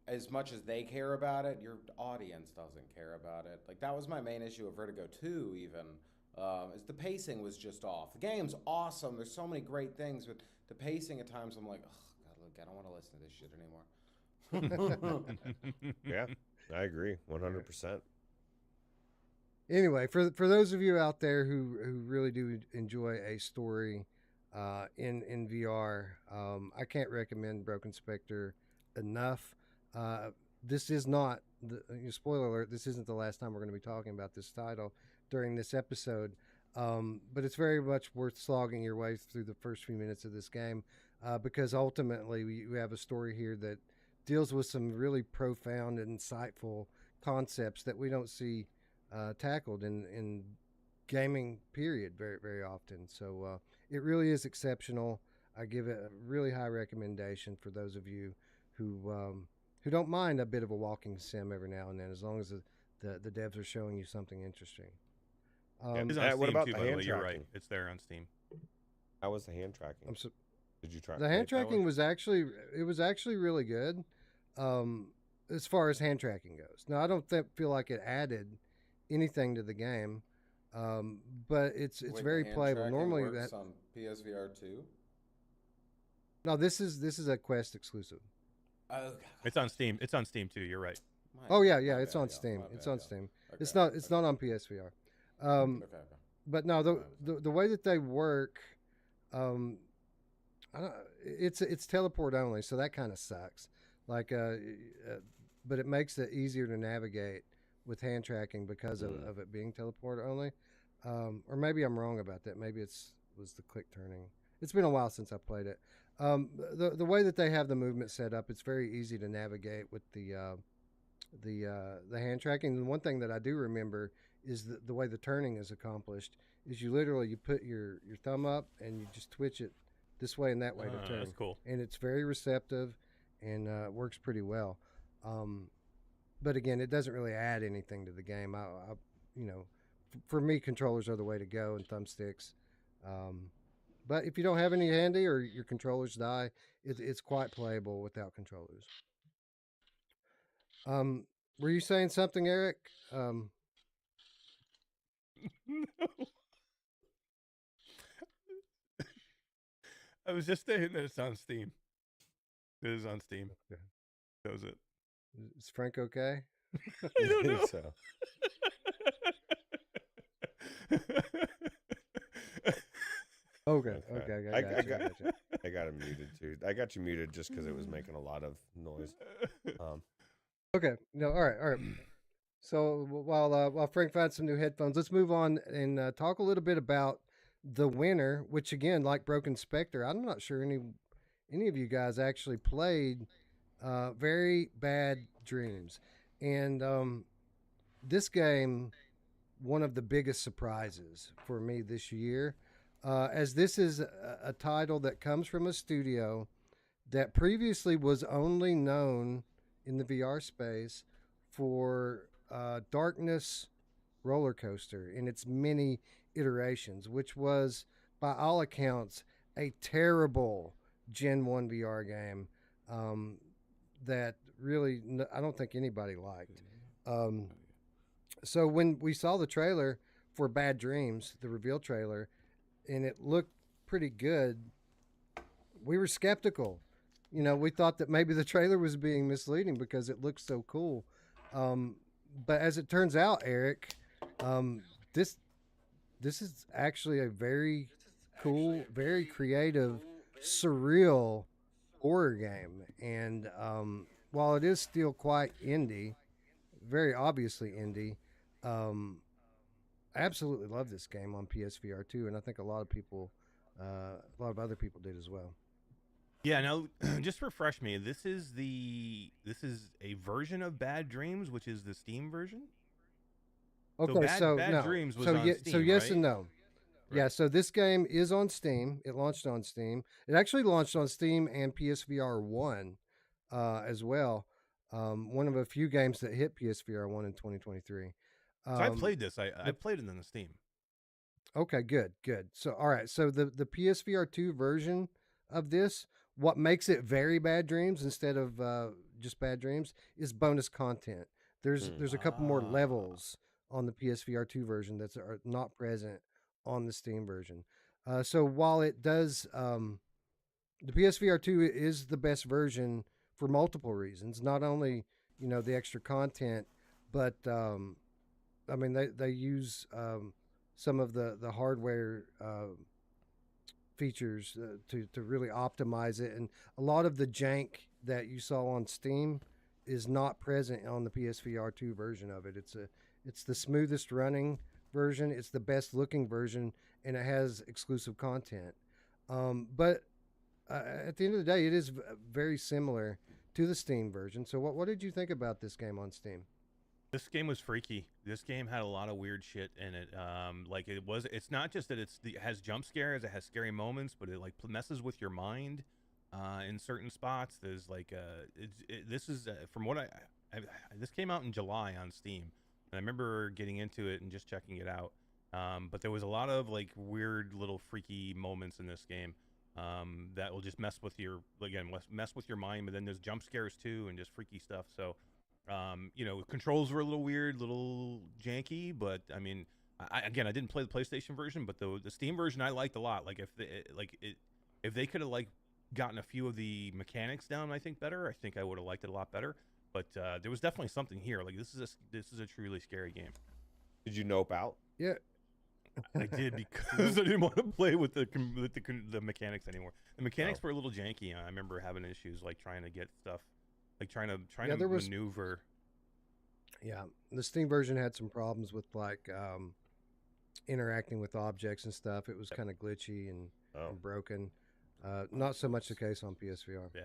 S7: as much as they care about it, your audience doesn't care about it. Like, that was my main issue of Vertigo 2, even, is the pacing was just off. The game's awesome. There's so many great things, but the pacing at times, I'm like, oh, God, look, I don't want to listen to this shit anymore.
S2: Yeah, I agree 100%.
S1: Anyway, for those of you out there who really do enjoy a story in VR, I can't recommend Broken Spectre enough. This is not spoiler alert. This isn't the last time we're going to be talking about this title during this episode, but it's very much worth slogging your way through the first few minutes of this game, because ultimately we have a story here that deals with some really profound and insightful concepts that we don't see tackled in gaming period very, very often. So it really is exceptional. I give it a really high recommendation for those of you who who don't mind a bit of a walking sim every now and then, as long as the devs are showing you something interesting.
S4: It's on
S2: what
S4: Steam
S2: about
S4: too,
S2: the
S4: by the
S2: hand
S4: way. You're right.
S2: tracking?
S4: It's there on Steam.
S2: How was the hand tracking?
S1: I'm so,
S2: Did you try
S1: the hand
S2: play it that way?
S1: tracking was actually really good, as far as hand tracking goes. Now I don't feel like it added anything to the game, but it's
S7: Wait, the
S1: very
S7: hand
S1: playable.
S7: tracking
S1: Normally
S7: works
S1: that
S7: on PSVR 2?
S1: no, this is a Quest exclusive.
S7: Oh,
S4: It's on Steam. It's on Steam too. You're right.
S1: Oh yeah, it's on Steam. It's on Steam. It's not on PSVR.
S7: Okay.
S1: But no, the way that they work, I don't, it's teleport only, so that kind of sucks. Like, but it makes it easier to navigate with hand tracking because of it being teleport only. Or maybe I'm wrong about that. Maybe was the click turning. It's been a while since I played it. The way that they have the movement set up, it's very easy to navigate with the hand tracking. And one thing that I do remember is the way the turning is accomplished is you put your thumb up and you just twitch it this way and that way to turn.
S4: That's cool.
S1: And it's very receptive and works pretty well. But again, it doesn't really add anything to the game. For me, controllers are the way to go and thumbsticks. But if you don't have any handy or your controllers die, it's quite playable without controllers. Were you saying something, Eric?
S4: No. I was just saying that it's on Steam. It is on Steam.
S1: Okay.
S4: Shows it.
S1: Is Frank okay?
S4: I don't know.
S2: So.
S1: Okay. I got you.
S2: I got him muted too. I got you muted just because it was making a lot of noise.
S1: Okay. No. All right. So while Frank finds some new headphones, let's move on and talk a little bit about the winner. Which again, like Broken Spectre, I'm not sure any of you guys actually played Very Bad Dreams, and this game, one of the biggest surprises for me this year. As this is a title that comes from a studio that previously was only known in the VR space for Darkness Roller Coaster in its many iterations, which was, by all accounts, a terrible Gen 1 VR game that really I don't think anybody liked. So when we saw the trailer for Bad Dreams, the reveal trailer, and it looked pretty good, we were skeptical. We thought that maybe the trailer was being misleading because it looked so cool. But as it turns out, Eric, this is actually a very cool, very creative, surreal horror game. And while it is still quite indie, very obviously indie, I absolutely love this game on PSVR 2, and I think a lot of other people did as well.
S4: Yeah, now just refresh me. This is a version of Bad Dreams, which is the Steam version.
S1: Okay,
S4: so Bad Dreams was on Steam,
S1: so yes
S4: right?
S1: and no. Right. Yeah, so this game is on Steam. It launched on Steam. It actually launched on Steam and PSVR 1 as well. One of a few games that hit PSVR 1 in 2023.
S4: So I played this. I played it on the Steam.
S1: Okay, good. So all right, so the PSVR 2 version of this, what makes it Very Bad Dreams instead of just Bad Dreams is bonus content. There's a couple more levels on the PSVR 2 version that are not present on the Steam version. So while it does, the PSVR 2 is the best version for multiple reasons. Not only the extra content, but I mean they use some of the hardware features to really optimize it, and a lot of the jank that you saw on Steam is not present on the PSVR 2 version of it. It's the smoothest running version, it's the best looking version, and it has exclusive content. But at the end of the day, it is very similar to the Steam version. So what did you think about this game on Steam?
S4: This game was freaky. This game had a lot of weird shit in it. It's not just that it has jump scares, it has scary moments, but it like messes with your mind. in certain spots. There's like this is from what this came out in July on Steam, and I remember getting into it and just checking it out. But there was a lot of like weird little freaky moments in this game that will just mess with your mind. But then there's jump scares too and just freaky stuff. So controls were a little weird, little janky, but I mean, I didn't play the PlayStation version, but the Steam version I liked a lot. Like if they could have like gotten a few of the mechanics down, I think I would have liked it a lot better. But there was definitely something here. Like this is a truly scary game.
S2: Did you nope out?
S1: Yeah.
S4: I did because I didn't want to play with the mechanics anymore. The mechanics were a little janky. I remember having issues like trying to get stuff, like trying to maneuver.
S1: Yeah, the Steam version had some problems with like interacting with objects and stuff. It was kind of glitchy and broken. Not so much the case on PSVR.
S4: Yeah.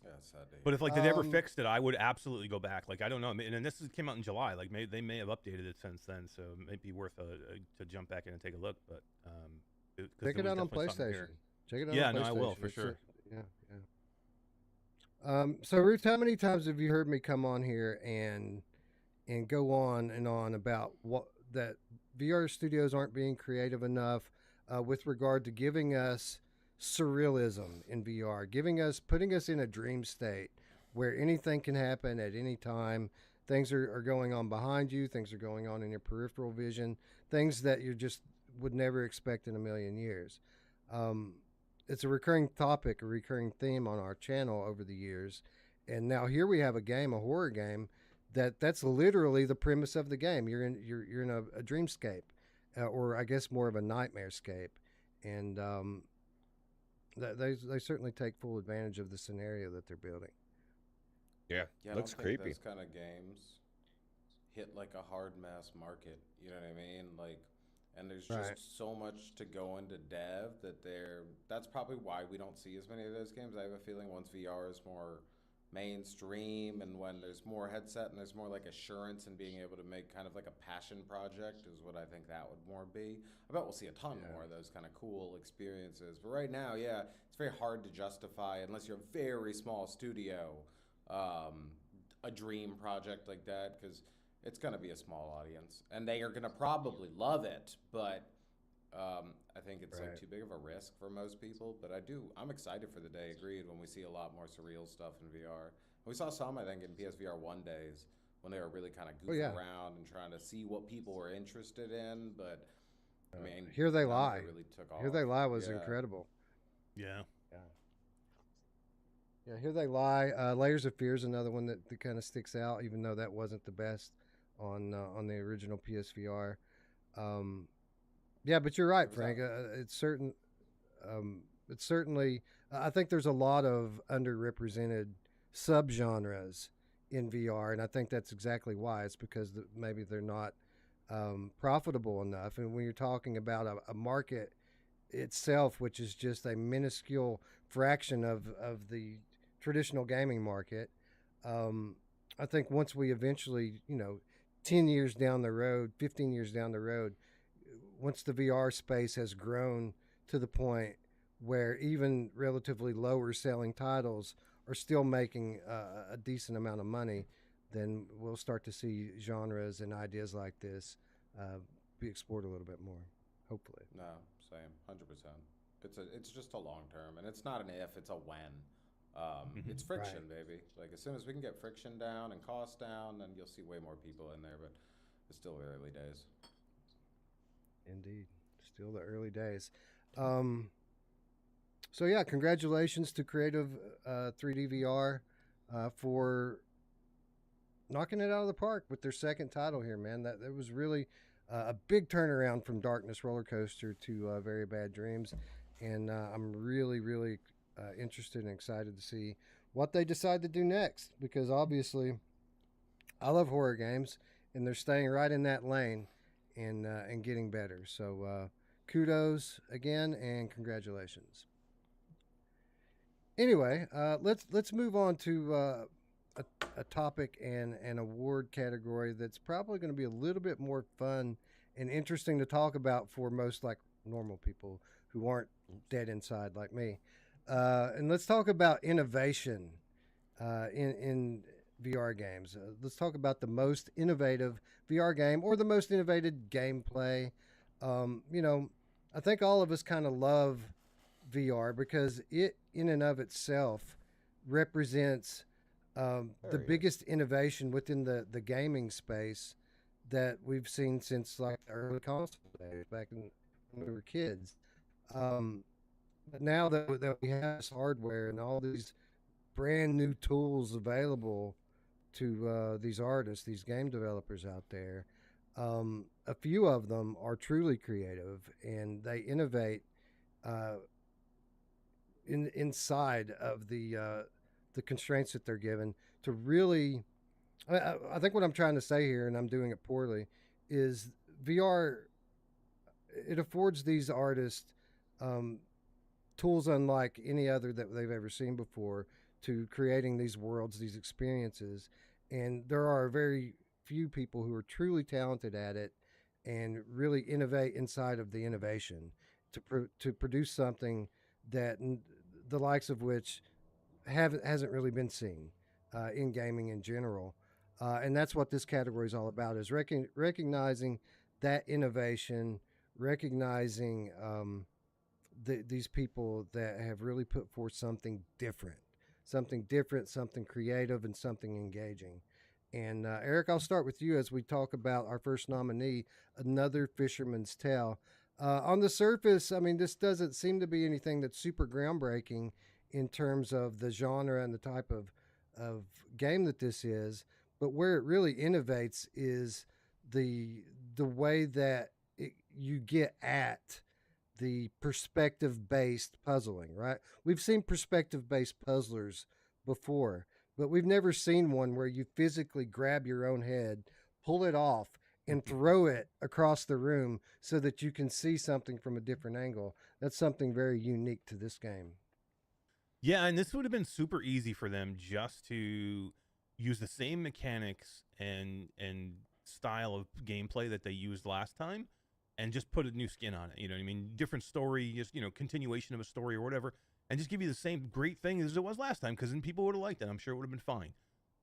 S7: Yeah, sad day.
S4: But if like they never fixed it, I would absolutely go back. Like I don't know, and this came out in July. Like they may have updated it since then, so it might be worth to jump back in and take a look. But
S1: check it out on PlayStation. Check it out.
S4: Yeah,
S1: on
S4: no,
S1: PlayStation.
S4: I will for sure.
S1: Yeah. So Ruth, how many times have you heard me come on here and go on and on about that VR studios aren't being creative enough with regard to giving us surrealism in VR, putting us in a dream state where anything can happen at any time. Things are going on behind you, things are going on in your peripheral vision, things that you just would never expect in a million years. It's a recurring topic, a recurring theme on our channel over the years. And now here we have a horror game that's literally the premise of the game. You're in a dreamscape, or I guess more of a nightmarescape. And they certainly take full advantage of the scenario that they're building.
S2: Yeah, looks creepy.
S7: Those kind of games hit like a hard mass market. You know what I mean? Like, and there's just so much to go into dev that's probably why we don't see as many of those games. I have a feeling once VR is more mainstream and when there's more headset and there's more like assurance and being able to make kind of like a passion project is what I think that would more be. I bet we'll see a ton more of those kind of cool experiences. But right now, it's very hard to justify unless you're a very small studio, a dream project like that, because it's going to be a small audience and they are going to probably love it, but I think it's like too big of a risk for most people. But I'm excited for the day, agreed, when we see a lot more surreal stuff in VR. We saw some, I think, in PSVR 1 days when they were really kind of goofing around and trying to see what people were interested in. But I mean,
S1: Here They Lie.
S7: Really took off.
S1: Here They Lie was incredible.
S4: Yeah.
S1: Yeah, Here They Lie. Layers of Fear is another one that kind of sticks out, even though that wasn't the best on the original PSVR. Yeah, but you're right, Frank. It's certainly. I think there's a lot of underrepresented subgenres in VR, and I think that's exactly why. It's because maybe they're not profitable enough. And when you're talking about a market itself, which is just a minuscule fraction of the traditional gaming market, I think once we eventually, 10 years down the road, 15 years down the road, once the VR space has grown to the point where even relatively lower selling titles are still making a decent amount of money, then we'll start to see genres and ideas like this be explored a little bit more, hopefully.
S7: No, same, 100%. It's just a long term, and it's not an if, it's a when. It's friction, baby. Like as soon as we can get friction down and cost down, then you'll see way more people in there. But it's still early days.
S1: Indeed, still the early days. So yeah, congratulations to Creative 3D VR for knocking it out of the park with their second title here, man. That was really a big turnaround from Darkness Roller Coaster to Very Bad Dreams, and I'm really, really interested and excited to see what they decide to do next, because obviously I love horror games, and they're staying right in that lane and getting better. So kudos again and congratulations. Anyway, let's move on to a topic and an award category that's probably going to be a little bit more fun and interesting to talk about for most like normal people who aren't dead inside like me. And let's talk about innovation in VR games. Let's talk about the most innovative VR game or the most innovative gameplay. You know, I think all of us kind of love VR because it, in and of itself, represents the
S2: There he is.
S1: biggest innovation within the gaming space that we've seen since like the early console days back when we were kids. Um, but now that we have this hardware and all these brand new tools available to these artists, these game developers out there, a few of them are truly creative and they innovate uh, inside of the constraints that they're given to really. I think what I'm trying to say here, and I'm doing it poorly, is VR. It affords these artists um, tools unlike any other that they've ever seen before to creating these worlds, these experiences. And there are very few people who are truly talented at it and really innovate inside of the innovation to produce something that the likes of which hasn't really been seen in gaming in general. And that's what this category is all about: is recognizing that innovation, recognizing these people that have really put forth something different, something creative, and something engaging. And Eric, I'll start with you as we talk about our first nominee, Another Fisherman's Tale. On the surface, I mean, this doesn't seem to be anything that's super groundbreaking in terms of the genre and the type of game that this is. But where it really innovates is the way that you get at the perspective based puzzling, right? We've seen perspective based puzzlers before, but we've never seen one where you physically grab your own head, pull it off, and throw it across the room so that you can see something from a different angle. That's something very unique to this game.
S4: Yeah, and this would have been super easy for them just to use the same mechanics and style of gameplay that they used last time and just put a new skin on it. You know what I mean? Different story, just, continuation of a story or whatever, and just give you the same great thing as it was last time, because then people would have liked it. I'm sure it would have been fine.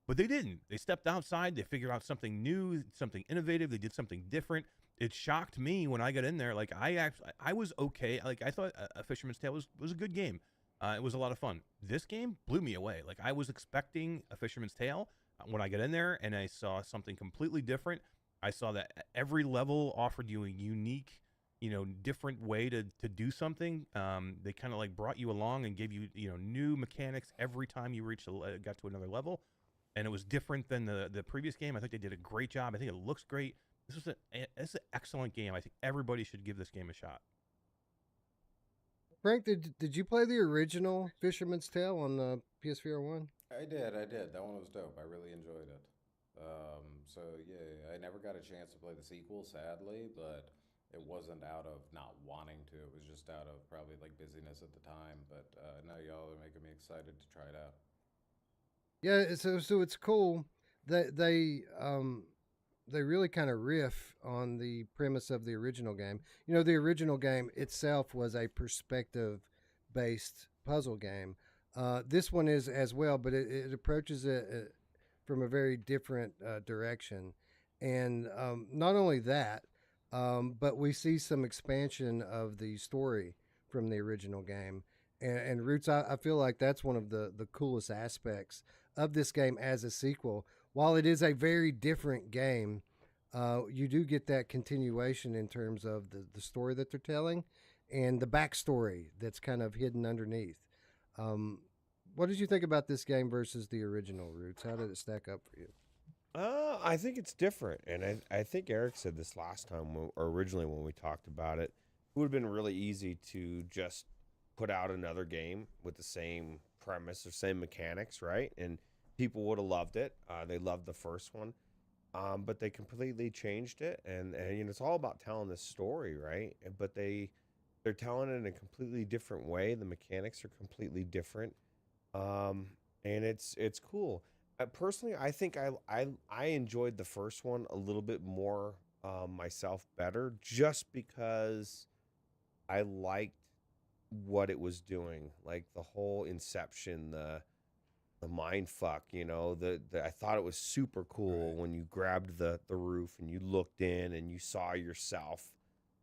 S4: But they didn't. They stepped outside. They figured out something new, something innovative. They did something different. It shocked me when I got in there. Like, I was okay. Like, I thought A Fisherman's Tale was a good game. It was a lot of fun. This game blew me away. Like, I was expecting A Fisherman's Tale. When I got in there and I saw something completely different, I saw that every level offered you a unique, different way to do something. They kind of like brought you along and gave you, new mechanics every time you got to another level. And it was different than the previous game. I think they did a great job. I think it looks great. This is an excellent game. I think everybody should give this game a shot.
S1: Frank, did you play the original Fisherman's Tale on the PSVR 1?
S7: I did. That one was dope. I really enjoyed it. So yeah, I never got a chance to play the sequel, sadly, but it wasn't out of not wanting to. It was just out of probably like busyness at the time. But now y'all are making me excited to try it out.
S1: Yeah, so it's cool that they really kind of riff on the premise of the original game. The original game itself was a perspective-based puzzle game. This one is as well, but it approaches it from a very different direction. And not only that, but we see some expansion of the story from the original game. And Roots, I feel like that's one of the coolest aspects of this game as a sequel. While it is a very different game, you do get that continuation in terms of the story that they're telling and the backstory that's kind of hidden underneath. What did you think about this game versus the original, Roots? How did it stack up for you?
S2: I think it's different, and I think Eric said this last time, or originally when we talked about it. It would have been really easy to just put out another game with the same premise or same mechanics, right? And people would have loved it. They loved the first one, but they completely changed it, and it's all about telling this story, right? But they're telling it in a completely different way. The mechanics are completely different. And it's cool. Personally, I think I enjoyed the first one a little bit more myself better, just because I liked what it was doing, like the whole Inception, the mind fuck, you know, I thought it was super cool
S4: Right.
S2: when you grabbed the roof and you looked in and you saw yourself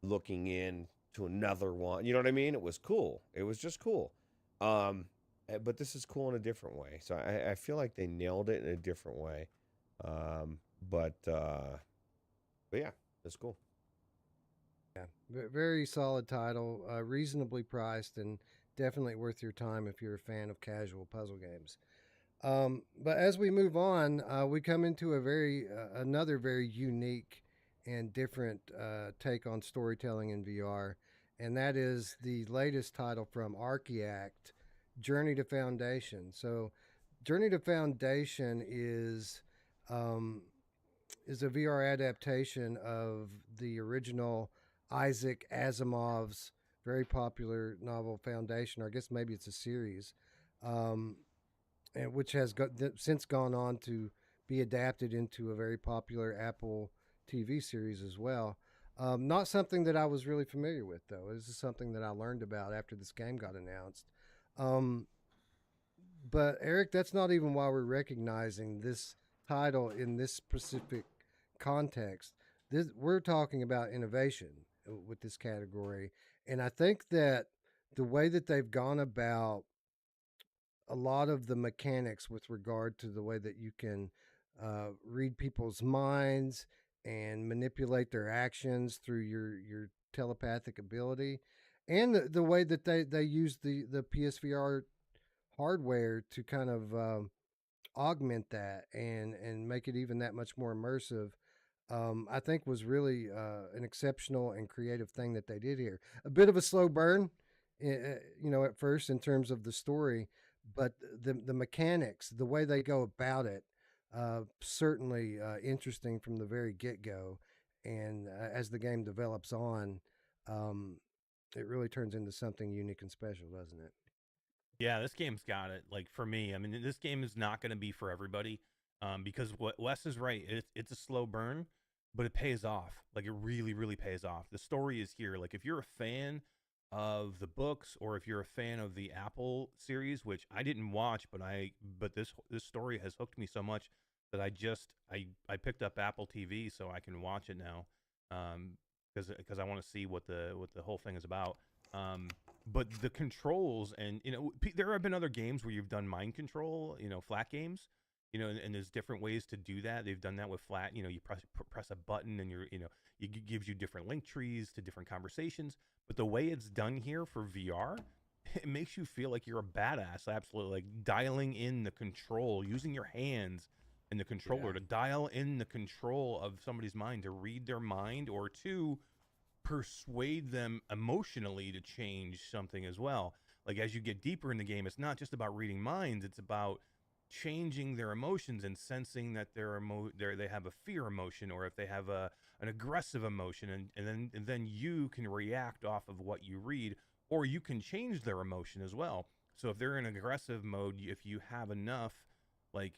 S2: looking in to another one. You know what I mean? It was cool. It was just cool. But this is cool in a different way. So I feel like they nailed it in a different way. Um, but yeah, it's cool.
S1: Yeah, very solid title, reasonably priced, and definitely worth your time if you're a fan of casual puzzle games. But as we move on, we come into another very unique and different take on storytelling in VR, and that is the latest title from Archaeact, Journey to Foundation. So, Journey to Foundation um, is a VR adaptation of the original Isaac Asimov's very popular novel Foundation, or I guess maybe it's a series. Um, and which has since gone on to be adapted into a very popular Apple TV series as well. Not something that I was really familiar with, though. This is something that I learned about after this game got announced. Um, but Eric, that's not even why we're recognizing this title in this specific context. We're talking about innovation with this category, and I think that the way that they've gone about a lot of the mechanics with regard to the way that you can read people's minds and manipulate their actions through your telepathic ability, and the way that they use the PSVR hardware to kind of augment that and make it even that much more immersive. I think was really an exceptional and creative thing that they did here. A bit of a slow burn, at first in terms of the story, but the mechanics, the way they go about it, certainly interesting from the very get go. And as the game develops on, um, it really turns into something unique and special, doesn't it?
S4: Yeah, this game's got it. Like for me, I mean, this game is not going to be for everybody, because what Wes is right. It's a slow burn, but it pays off. Like it really, really pays off. The story is here. Like if you're a fan of the books, or if you're a fan of the Apple series, which I didn't watch, but this story has hooked me so much that I picked up Apple TV so I can watch it now, because I want to see what the whole thing is about. But the controls, and there have been other games where you've done mind control, flat games, and there's different ways to do that. They've done that with flat. You press a button and it gives you different link trees to different conversations. But the way it's done here for VR, it makes you feel like you're a badass. Absolutely, like dialing in the control, using your hands and the controller to dial in the control of somebody's mind, to read their mind, or to persuade them emotionally to change something as well. Like as you get deeper in the game, it's not just about reading minds, it's about changing their emotions and sensing that they have a fear emotion, or if they have an aggressive emotion, and then you can react off of what you read, or you can change their emotion as well. So if they're in aggressive mode, if you have enough like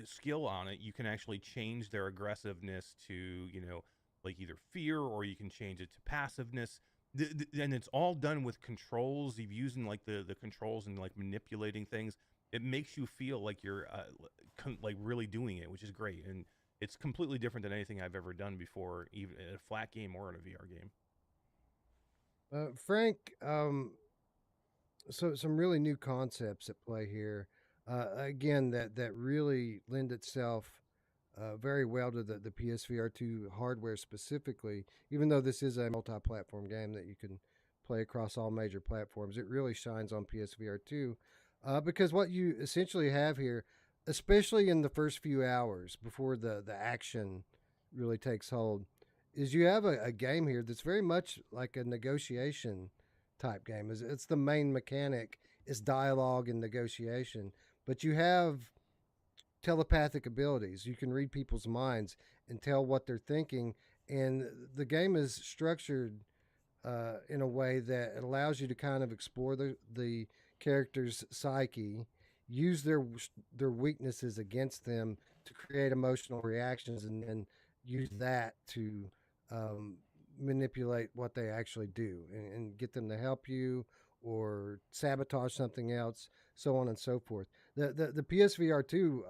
S4: skill on it, you can actually change their aggressiveness to, like either fear, or you can change it to passiveness. And it's all done with controls. You've using like the controls and like manipulating things. It makes you feel like you're like really doing it, which is great. And it's completely different than anything I've ever done before, even in a flat game or in a VR game.
S1: Frank, so some really new concepts at play here. Again, that really lend itself very well to the PSVR2 hardware specifically. Even though this is a multi-platform game that you can play across all major platforms, it really shines on PSVR2 because what you essentially have here, especially in the first few hours before the action really takes hold, is you have a game here that's very much like a negotiation type game. It's the main mechanic is dialogue and negotiation, but you have telepathic abilities. You can read people's minds and tell what they're thinking, and the game is structured in a way that it allows you to kind of explore the character's psyche, use their weaknesses against them to create emotional reactions, and then use that to um, manipulate what they actually do and get them to help you or sabotage something else, so on and so forth. The PSVR 2,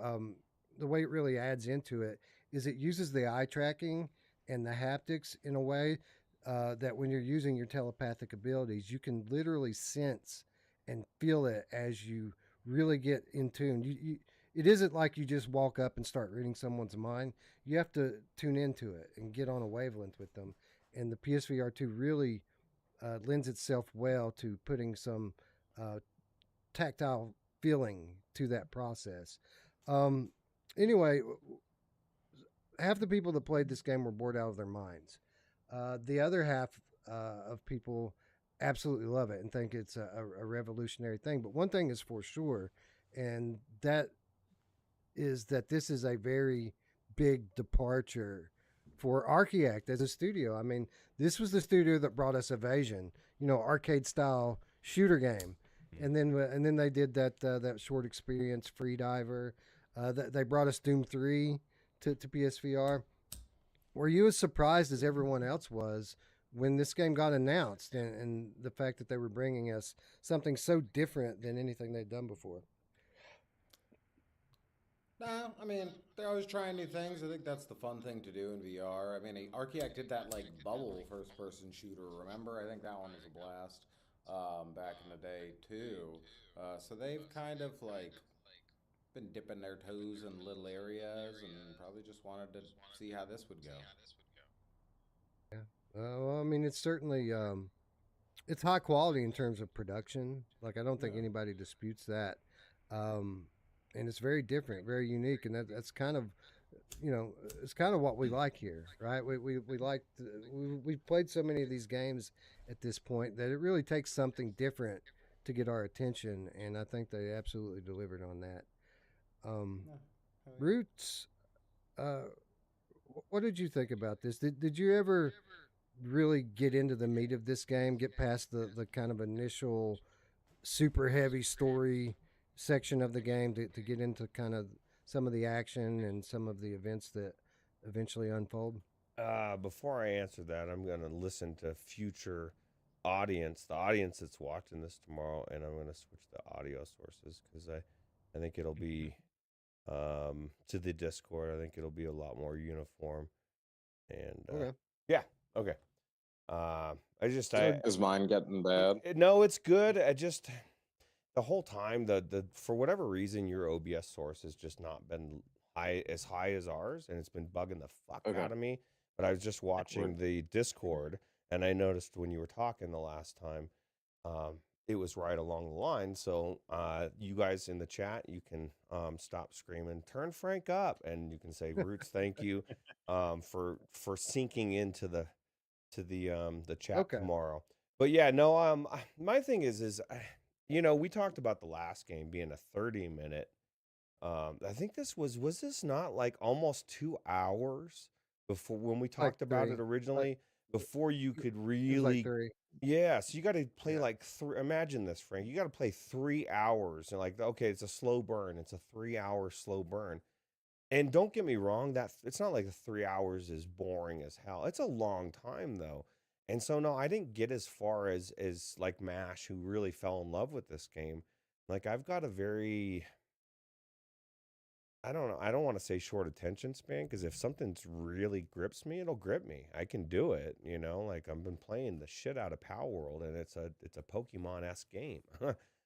S1: the way it really adds into it is it uses the eye tracking and the haptics in a way that when you're using your telepathic abilities, you can literally sense and feel it as you really get in tune. It isn't like you just walk up and start reading someone's mind. You have to tune into it and get on a wavelength with them. And the PSVR 2 really lends itself well to putting some tactile feeling to that process. Anyway, half the people that played this game were bored out of their minds. The other half of people absolutely love it and think it's a revolutionary thing. But one thing is for sure, and that is that this is a very big departure for Archaeact as a studio. I mean, this was the studio that brought us Evasion, arcade style shooter game, and then they did that short experience Freediver. They brought us Doom 3 to PSVR. Were you as surprised as everyone else was when this game got announced and the fact that they were bringing us something so different than anything they'd done before?
S7: Nah, I mean, they're always trying new things. I think that's the fun thing to do in VR. I mean, Archaeact did that like bubble first-person shooter. Remember? I think that one was a blast back in the day too. So they've kind of like been dipping their toes in little areas and probably just wanted to see how this would go.
S1: Well, I mean, it's certainly it's high quality in terms of production. Like I don't think anybody disputes that. And it's very different, very unique, and that's kind of, it's kind of what we like here, right? We like we've played so many of these games at this point that it really takes something different to get our attention, and I think they absolutely delivered on that. Roots, what did you think about this? Did you ever really get into the meat of this game? Get past the kind of initial super heavy story section of the game to get into kind of some of the action and some of the events that eventually unfold?
S2: Before I answer that, I'm going to listen to future audience, the audience that's watching this tomorrow, and I'm going to switch the audio sources because I think it'll be to the Discord. I think it'll be a lot more uniform. And
S1: Okay.
S2: yeah, okay.
S7: Is mine getting bad?
S2: No, it's good. I just the whole time the for whatever reason your OBS source has just not been high as ours, and it's been bugging the fuck out of me. But I was just watching the Discord, and I noticed when you were talking the last time, it was right along the line. So you guys in the chat, you can stop screaming, turn Frank up, and you can say, Roots, thank you for syncing into the chat tomorrow. But yeah, no, my thing is we talked about the last game being a 30-minute. I think this was this not like almost 2 hours before when we talked about it originally, before you could really, yeah. So you got to play like imagine this, Frank. You got to play 3 hours and like, okay, it's a slow burn. It's a 3-hour slow burn. And don't get me wrong, that it's not like the 3 hours is boring as hell. It's a long time though. And so no, I didn't get as far as like Mash, who really fell in love with this game. Like I've got a very, I don't know, I don't want to say short attention span, because if something's really grips me, it'll grip me. I can do it, like I've been playing the shit out of Power World, and it's a Pokemon-esque game.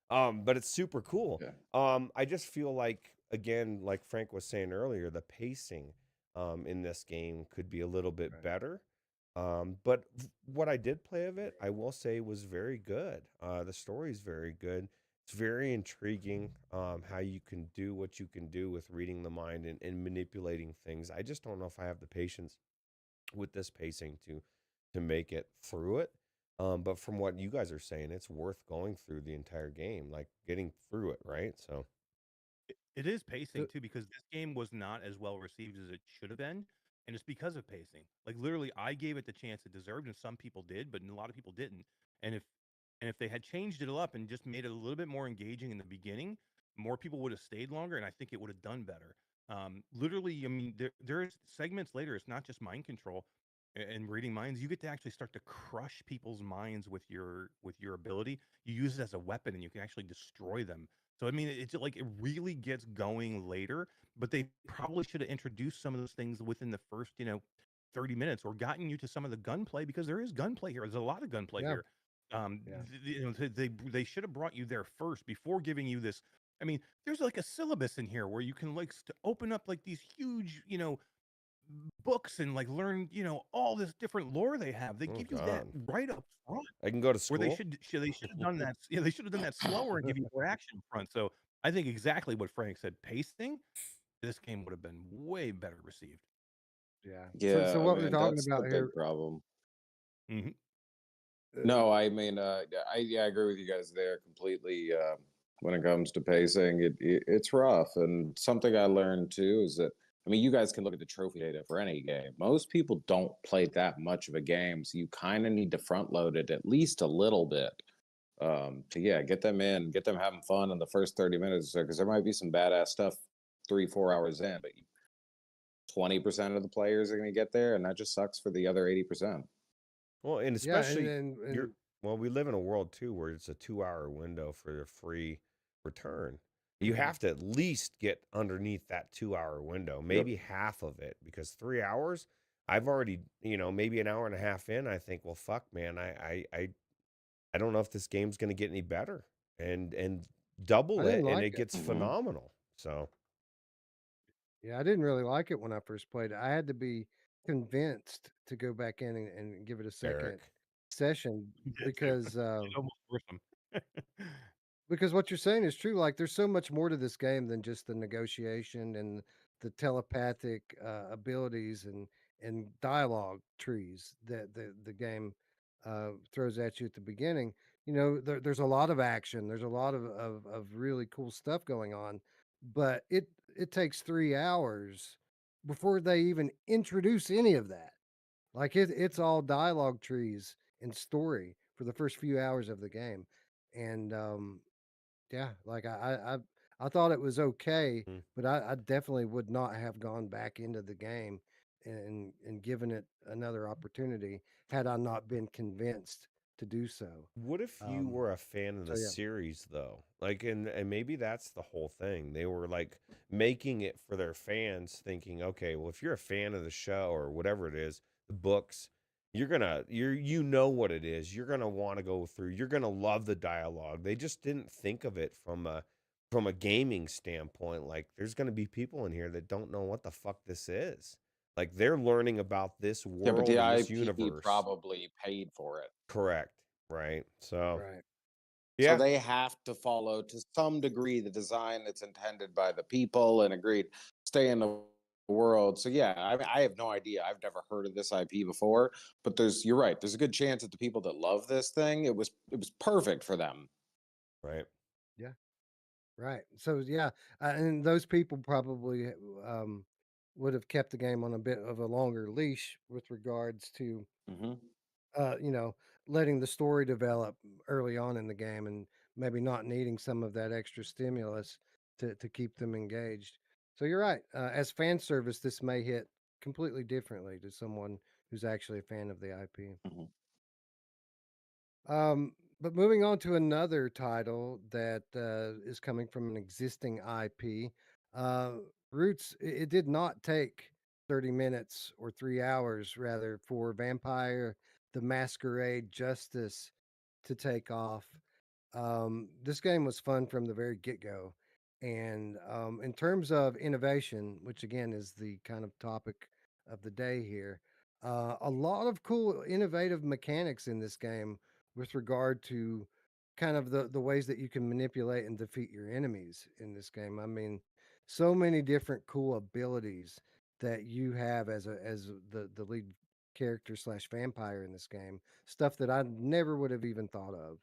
S2: But it's super cool.
S7: Yeah.
S2: I just feel like, again, like Frank was saying earlier, the pacing in this game could be a little bit better. But what I did play of it, I will say, was very good. The story is very good. It's very intriguing how you can do what you can do with reading the mind and manipulating things. I just don't know if I have the patience with this pacing to make it through it. But from what you guys are saying, it's worth going through the entire game, like getting through it, right? So
S4: it is pacing too, because this game was not as well received as it should have been, and it's because of pacing. Like literally, I gave it the chance it deserved, and some people did, but a lot of people didn't. And if they had changed it up and just made it a little bit more engaging in the beginning, more people would have stayed longer, and I think it would have done better. Literally, I mean, there's segments later. It's not just mind control. and reading minds, you get to actually start to crush people's minds with your ability. You use it as a weapon, and you can actually destroy them. So I mean, it's like it really gets going later, but they probably should have introduced some of those things within the first 30 minutes, or gotten you to some of the gunplay, because there is gunplay here. There's a lot of gunplay
S1: Yeah.
S4: here.
S1: Yeah.
S4: They should have brought you there first before giving you this. I mean, there's like a syllabus in here where you can like open up like these huge, books, and like learn, all this different lore they have. They
S2: Oh
S4: give you that
S2: God.
S4: right up front,
S2: I can go to
S4: where they
S2: school.
S4: should have done that. Yeah, they should have done that slower and give you more action front. So I think exactly what Frank said. Pacing, this game would have been way better received.
S1: Yeah.
S7: Yeah,
S1: So what we're
S7: man,
S1: talking
S7: that's the
S1: about
S7: big
S1: here,
S7: problem.
S4: hmm
S7: No, I mean, I agree with you guys there completely. When it comes to pacing, it's rough, and something I learned too is that, I mean, you guys can look at the trophy data for any game. Most people don't play that much of a game, so you kind of need to front load it at least a little bit. To get them in, get them having fun in the first 30 minutes, because there might be some badass stuff 3-4 hours in, but 20% of the players are going to get there, and that just sucks for the other 80%.
S2: Well, and
S1: yeah,
S2: especially
S1: and
S2: we live in a world too where it's a 2 hour window for a free return. You
S1: Mhm.
S2: have to at least get underneath that 2 hour window, maybe half of it, because 3 hours, I've already, maybe an hour and a half in, I think, well, fuck, man, I don't know if this game's going to get any better, and
S1: I
S2: double
S1: didn't
S2: it, and
S1: like
S2: it
S1: it.
S2: gets phenomenal. So
S1: Yeah, I didn't really like it when I first played it. I had to be convinced to go back in and give it a second
S2: Eric,
S1: session because
S4: It almost worth them.
S1: because what you're saying is true. Like, there's so much more to this game than just the negotiation and the telepathic abilities and dialogue trees that the game throws at you at the beginning. There's a lot of action. There's a lot of really cool stuff going on, but it takes 3 hours before they even introduce any of that. Like, it's all dialogue trees and story for the first few hours of the game, and yeah, like I thought it was okay,
S2: mm,
S1: but I definitely would not have gone back into the game and given it another opportunity had I not been convinced to do so.
S2: what if you
S1: Um,
S2: were a fan of
S1: so
S2: the
S1: yeah,
S2: series though? Like, and maybe that's the whole thing. They were like making it for their fans, thinking, okay, well, if you're a fan of the show or whatever it is, the books, you know what it is. You're gonna want to go through. You're gonna love the dialogue. They just didn't think of it from a gaming standpoint. Like, there's gonna be people in here that don't know what the fuck this is. Like, they're learning about this
S7: Yeah, but
S2: world
S7: the
S2: and this
S7: IP
S2: universe.
S7: probably paid for it.
S2: Correct. Right. So
S1: right.
S7: So
S2: yeah,
S7: they have to follow to some degree the design that's intended by the people and agreed stay in the world. So yeah, I have no idea. I've never heard of this IP before, but you're right. There's a good chance that the people that love this thing, it was perfect for them.
S2: right.
S1: Yeah, right. So yeah, and those people probably um, would have kept the game on a bit of a longer leash with regards to
S7: Hmm.
S1: uh, you know, letting the story develop early on in the game and maybe not needing some of that extra stimulus to keep them engaged. So you're right. As fan service, this may hit completely differently to someone who's actually a fan of the IP.
S7: Hmm.
S1: But moving on to another title that is coming from an existing IP, uh, Roots, it did not take 30 minutes or 3 hours, rather, for Vampire the Masquerade Justice to take off. This game was fun from the very get go. And in terms of innovation, which again is the kind of topic of the day here, a lot of cool, innovative mechanics in this game with regard to kind of the ways that you can manipulate and defeat your enemies in this game. I mean, so many different cool abilities that you have as the lead character slash vampire in this game. Stuff that I never would have even thought of.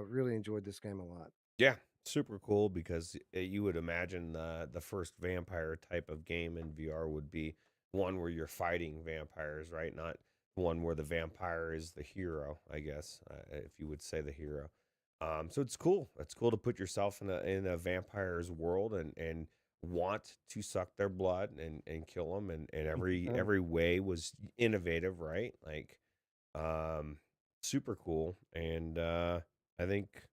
S1: Really enjoyed this game a lot.
S2: Yeah, super cool because you would imagine the first vampire type of game in VR would be one where you're fighting vampires, right? Not one where the vampire is the hero, I guess, if you would say the hero. So it's cool. It's cool to put yourself in a vampire's world and want to suck their blood and kill them, and
S1: Um,
S2: every way was innovative, right? Like, super cool. And I think,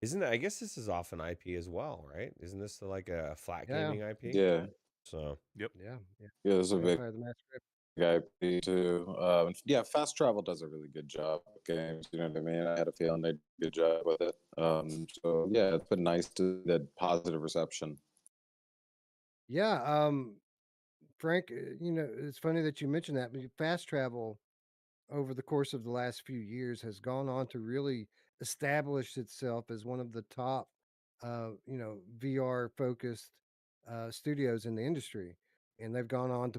S2: isn't it, I guess this is off an IP as well, right? Isn't this like a flat
S1: yeah,
S2: gaming IP?
S8: Yeah,
S2: So
S4: Yep.
S1: yeah.
S8: yeah, there's a big
S1: Vampire the Masquerade.
S8: IP too. Yeah, Fast Travel does a really good job with games. You know what I mean? I had a feeling they did a good job with it. So yeah, it's been nice to see that positive reception.
S1: Yeah, Frank, it's funny that you mentioned that, but fast travel over the course of the last few years has gone on to really establish itself as one of the top, VR focused studios in the industry. And they've gone on to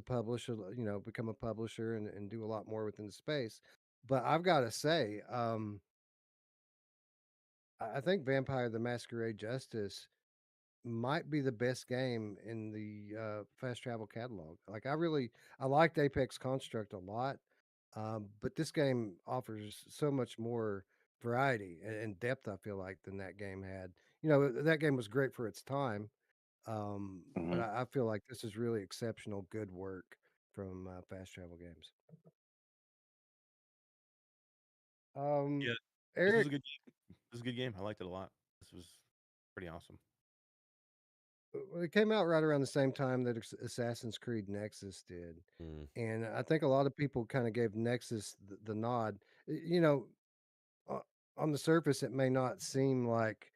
S1: become a publisher and do a lot more within the space. But I've got to say, I think Vampire the Masquerade Justice might be the best game in the fast travel catalog. Like I liked Apex Construct a lot, but this game offers so much more variety and depth. I feel like than that game had. That game was great for its time, but
S8: Hmm.
S1: I feel like this is really exceptional, good work from fast travel games.
S4: Yeah,
S1: Um,
S4: this was
S1: Eric,
S4: a good game. This is a good game. I liked it a lot. This was pretty awesome.
S1: it came out right around the same time that Assassin's Creed Nexus did.
S2: mm.
S1: And I think a lot of people kind of gave Nexus the nod. Uh, on the surface, it may not seem like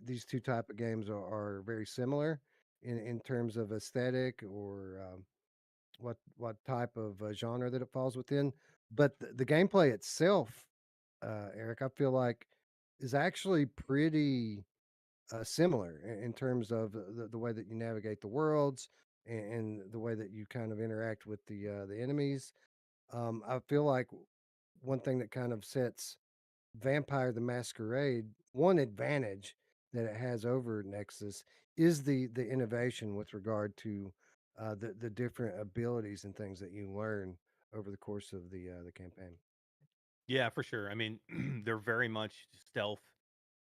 S1: these two type of games are very similar in terms of aesthetic or what type of genre that it falls within. But the gameplay itself, Eric, I feel like is actually pretty similar in terms of the way that you navigate the worlds and the way that you kind of interact with the enemies. I feel like one thing that kind of sets Vampire the Masquerade one advantage that it has over Nexus is the innovation with regard to the different abilities and things that you learn over the course of the campaign.
S4: Yeah, for sure. I mean, they're very much stealth,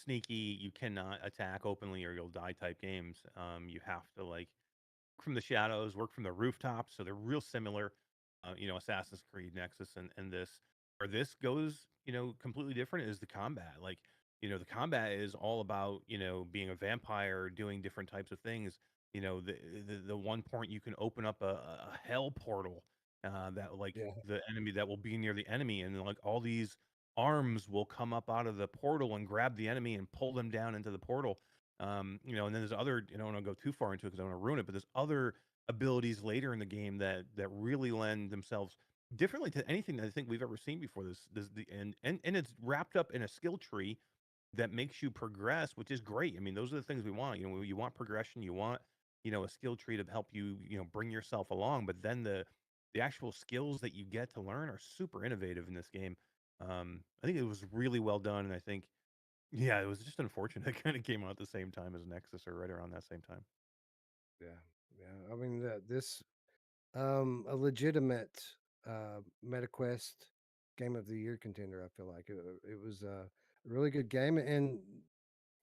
S4: sneaky. You cannot attack openly or you'll die type games. You have to like from the shadows, work from the rooftops. So they're real similar. Assassin's Creed Nexus and this. Where this goes, completely different is the combat. Like, the combat is all about, being a vampire, doing different types of things. The one point you can open up a hell portal that like
S1: Yeah,
S4: the enemy that will be near the enemy, and then like all these arms will come up out of the portal and grab the enemy and pull them down into the portal. And then there's other, I don't want to go too far into it because I don't want to ruin it, but there's other abilities later in the game that really lend themselves differently to anything that I think we've ever seen before. And it's wrapped up in a skill tree that makes you progress, which is great. I mean, those are the things we want. You want progression, you want, a skill tree to help you, bring yourself along. But then the actual skills that you get to learn are super innovative in this game. I think it was really well done, and I think yeah, it was just unfortunate. It kind of came out at the same time as Nexus, or right around that same time.
S1: yeah, yeah. I mean, this a legitimate MetaQuest Game of the Year contender. I feel like it was a really good game, and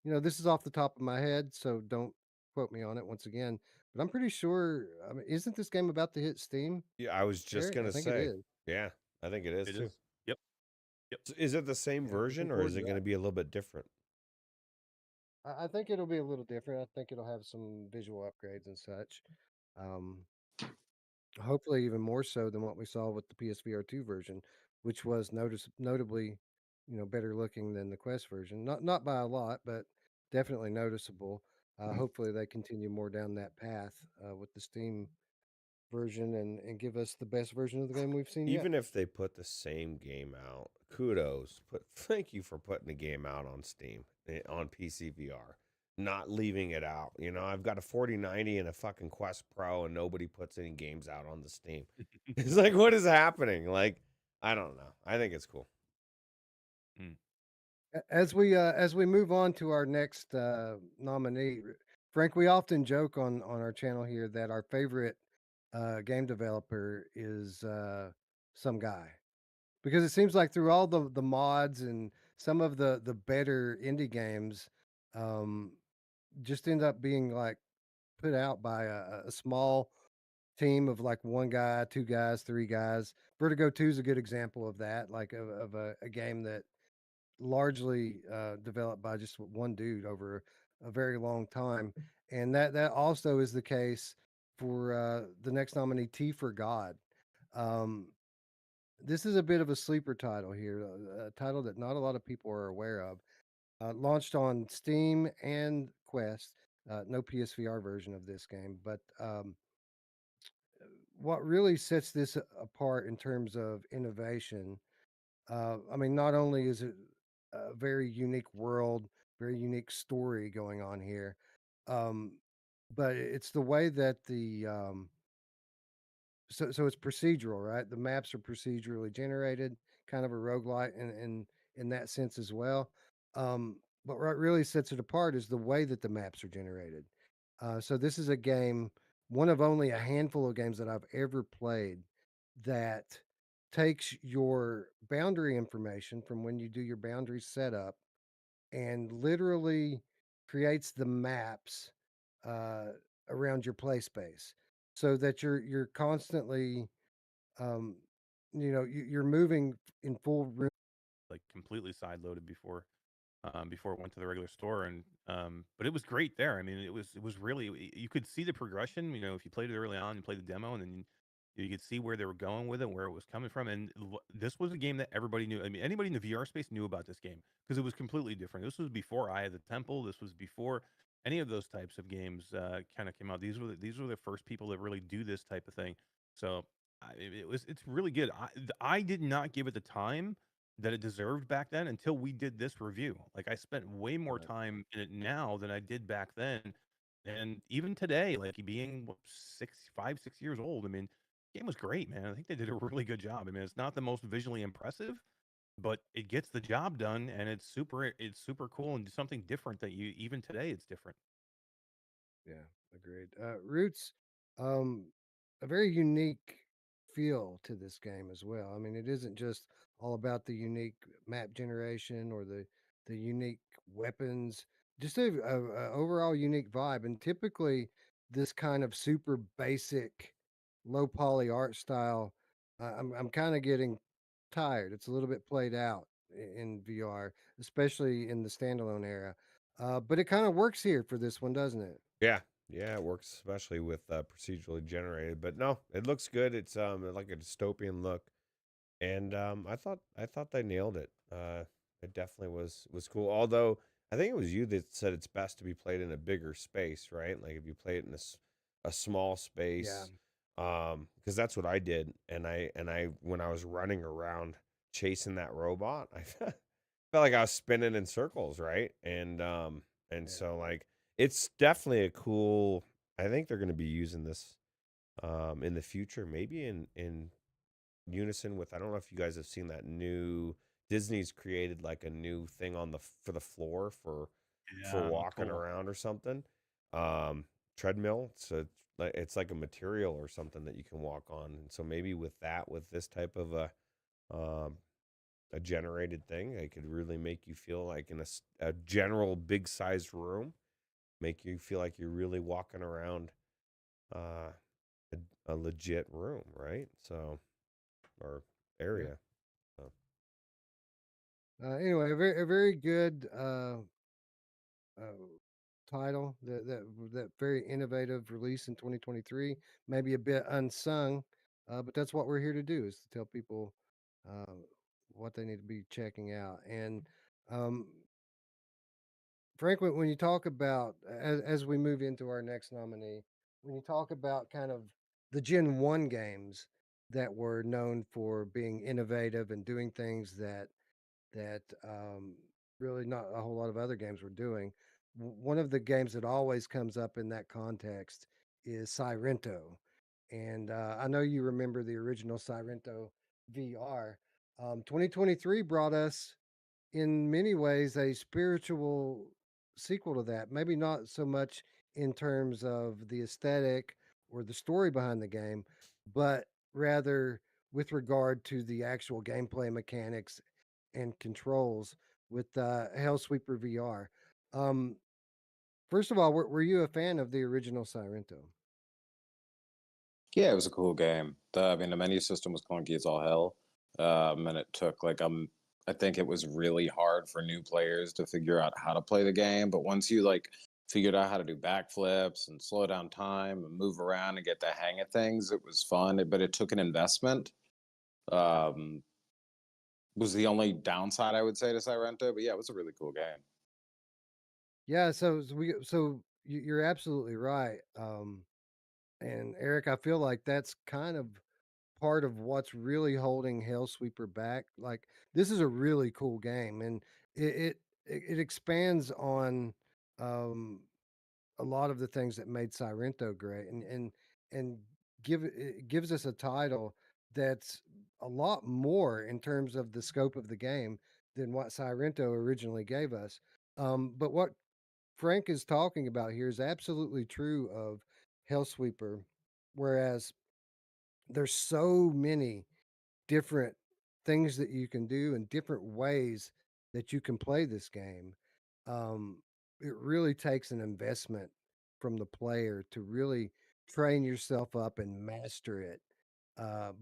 S1: this is off the top of my head, so don't quote me on it once again. But I'm pretty sure. I mean, isn't this game about to hit Steam,
S2: Yeah, I was just
S1: Eric? I
S2: gonna
S1: think it
S2: say,
S1: is.
S2: yeah, I think it is
S4: It
S2: too.
S4: is. Yep. Yep.
S2: So is it the same
S1: Yeah, looking
S2: version, or
S1: forward
S2: is
S1: to
S2: it going
S1: that.
S2: to be a little bit different?
S1: I think it'll be a little different. I think it'll have some visual upgrades and such. Um, Hopefully, even more so than what we saw with the PSVR 2 version, which was notably, better looking than the Quest version. Not by a lot, but definitely noticeable. Hopefully, they continue more down that path with the Steam version and give us the best version of the game we've seen yet.
S2: Even if they put the same game out, kudos. Thank you for putting the game out on Steam on PCVR, not leaving it out. I've got a 4090 and a fucking Quest Pro, and nobody puts any games out on the Steam. It's like, what is happening? Like, I don't know. I think it's cool.
S4: Mm.
S1: As we move on to our next nominee, Frank, we often joke on our channel here that our favorite game developer is some guy, because it seems like through all the mods and some of the better indie games, um, just end up being like put out by a small team of like one guy, two guys, three guys. Vertigo 2 is a good example of that, like of a game that largely developed by just one dude over a very long time. And that also is the case for the next nominee, T for God. Um, this is a bit of a sleeper title here, a title that not a lot of people are aware of. Launched on Steam and Quest. No PSVR version of this game, but what really sets this apart in terms of innovation, I mean, not only is it a very unique world, very unique story going on here, um, but it's the way that so it's procedural, right? The maps are procedurally generated, kind of a roguelite in that sense as well. But what really sets it apart is the way that the maps are generated. So this is a game, one of only a handful of games that I've ever played that takes your boundary information from when you do your boundary setup and literally creates the maps uh, around your play space so that you're constantly um, you're moving in full room.
S4: Like completely side loaded before it went to the regular store, and but it was great there. I mean, it was really, you could see the progression. You know, if you played it early on, you played the demo, and then you could see where they were going with it, where it was coming from. And this was a game that everybody knew. I mean, anybody in the VR space knew about this game because it was completely different. This was before Eye of the Temple. This was before any of those types of games kind of came out. These were the first people that really do this type of thing. So it's really good. I did not give it the time that it deserved back then until we did this review. Like, I spent way more
S1: Right.
S4: time in it now than I did back then. And even today, like being what, 6 years old, I mean, the game was great, man. I think they did a really good job. I mean, it's not the most visually impressive, but it gets the job done, and it's super cool and something different that you even today it's different.
S1: Yeah, agreed. Roots, um, a very unique feel to this game as well. I mean, it isn't just all about the unique map generation or the unique weapons, just a overall unique vibe. And typically, this kind of super basic, low poly art style, I'm kind of getting tired. It's a little bit played out in VR, especially in the standalone era. But it kind of works here for this one, doesn't it?
S2: Yeah, yeah, it works especially with procedurally generated. But no, it looks good. It's like a dystopian look, and I thought they nailed it. It definitely was cool. Although I think it was you that said it's best to be played in a bigger space, right? Like if you play it in a small
S1: Yeah.
S2: space, because that's what I did. And I when I was running around chasing that robot, I felt like I was spinning in circles, right? And
S1: Yeah.
S2: so like it's definitely a cool. I think they're going to be using this in the future, maybe in unison with, I don't know if you guys have seen that new, Disney's created like a new thing on the for the floor for
S4: Yeah, that's
S2: walking
S4: cool.
S2: around or something. Um Treadmill. So it's like a material or something that you can walk on. And so maybe with that, with this type of um a generated thing, it could really make you feel like in a general big sized room, make you feel like you're really walking around uh a legit room, right? So, or
S1: Yeah.
S2: area. So,
S1: Anyway, a very good uh, title. That very innovative release in 2023. Maybe a bit unsung, but that's what we're here to do, is to tell people uh, what they need to be checking out. And um, Frank, when you talk about, as we move into our next nominee, when you talk about kind of the Gen 1 games that were known for being innovative and doing things that really not a whole lot of other games were doing. One of the games that always comes up in that context is Sirento. And I know you remember the original Sirento VR. 2023 brought us, in many ways, a spiritual sequel to that. Maybe not so much in terms of the aesthetic or the story behind the game, but rather with regard to the actual gameplay mechanics and controls with Hellsweeper VR. Um, First of all, were you a fan of the original Sirento?
S8: Yeah, it was a cool game. I mean, the menu system was clunky as all hell, and it took I think it was really hard for new players to figure out how to play the game. But once you figured out how to do backflips and slow down time and move around and get the hang of things, it was fun. But it took an investment. Um, was the only downside I would say to Sirento, but yeah, it was a really cool game.
S1: Yeah, you're absolutely right. And Eric, I feel like that's kind of part of what's really holding Hellsweeper back. Like this is a really cool game, and it expands on um, a lot of the things that made Sirento great, and it gives us a title that's a lot more in terms of the scope of the game than what Sirento originally gave us. But what Frank is talking about here is absolutely true of Hellsweeper, whereas there's so many different things that you can do and different ways that you can play this game. Um, it really takes an investment from the player to really train yourself up and master it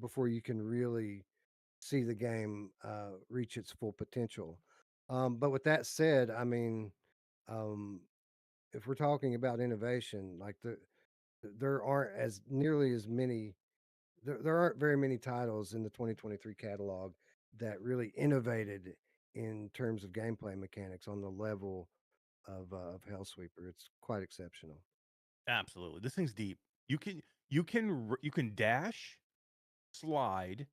S1: before you can really see the game reach its full potential. But with that said, I mean, um, if we're talking about innovation, like there aren't as nearly as many there aren't very many titles in the 2023 catalog that really innovated in terms of gameplay mechanics on the level of Hellsweeper. It's quite exceptional.
S4: Absolutely. This thing's deep. You can dash, slide,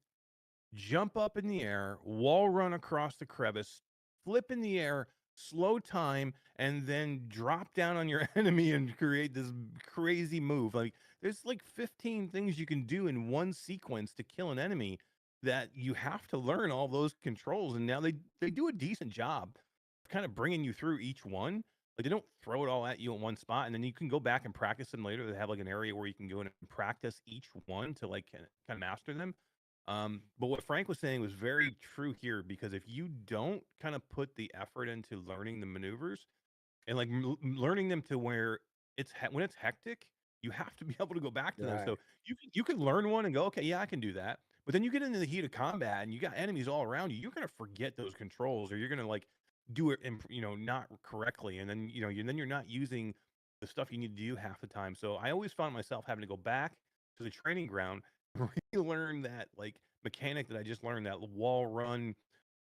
S4: jump up in the air, wall run across the crevice, flip in the air, slow time, and then drop down on your enemy and create this crazy move. Like there's like 15 things you can do in one sequence to kill an enemy that you have to learn all those controls. And now they do a decent job of kind of bringing you through each one. Like they don't throw it all at you in one spot, and then you can go back and practice them later. They have like an area where you can go in and practice each one to like kind of master them. But what Frank was saying was very true here because if you don't kind of put the effort into learning the maneuvers and like learning them to where when it's hectic, you have to be able to go back to them.
S1: Right.
S4: So you can learn one and go, okay, yeah, I can do that. But then you get into the heat of combat and you got enemies all around you. You're gonna forget those controls, or you're gonna like do it, not correctly, and then then you're not using the stuff you need to do half the time. So I always found myself having to go back to the training ground, relearn that like mechanic that I just learned, that wall run,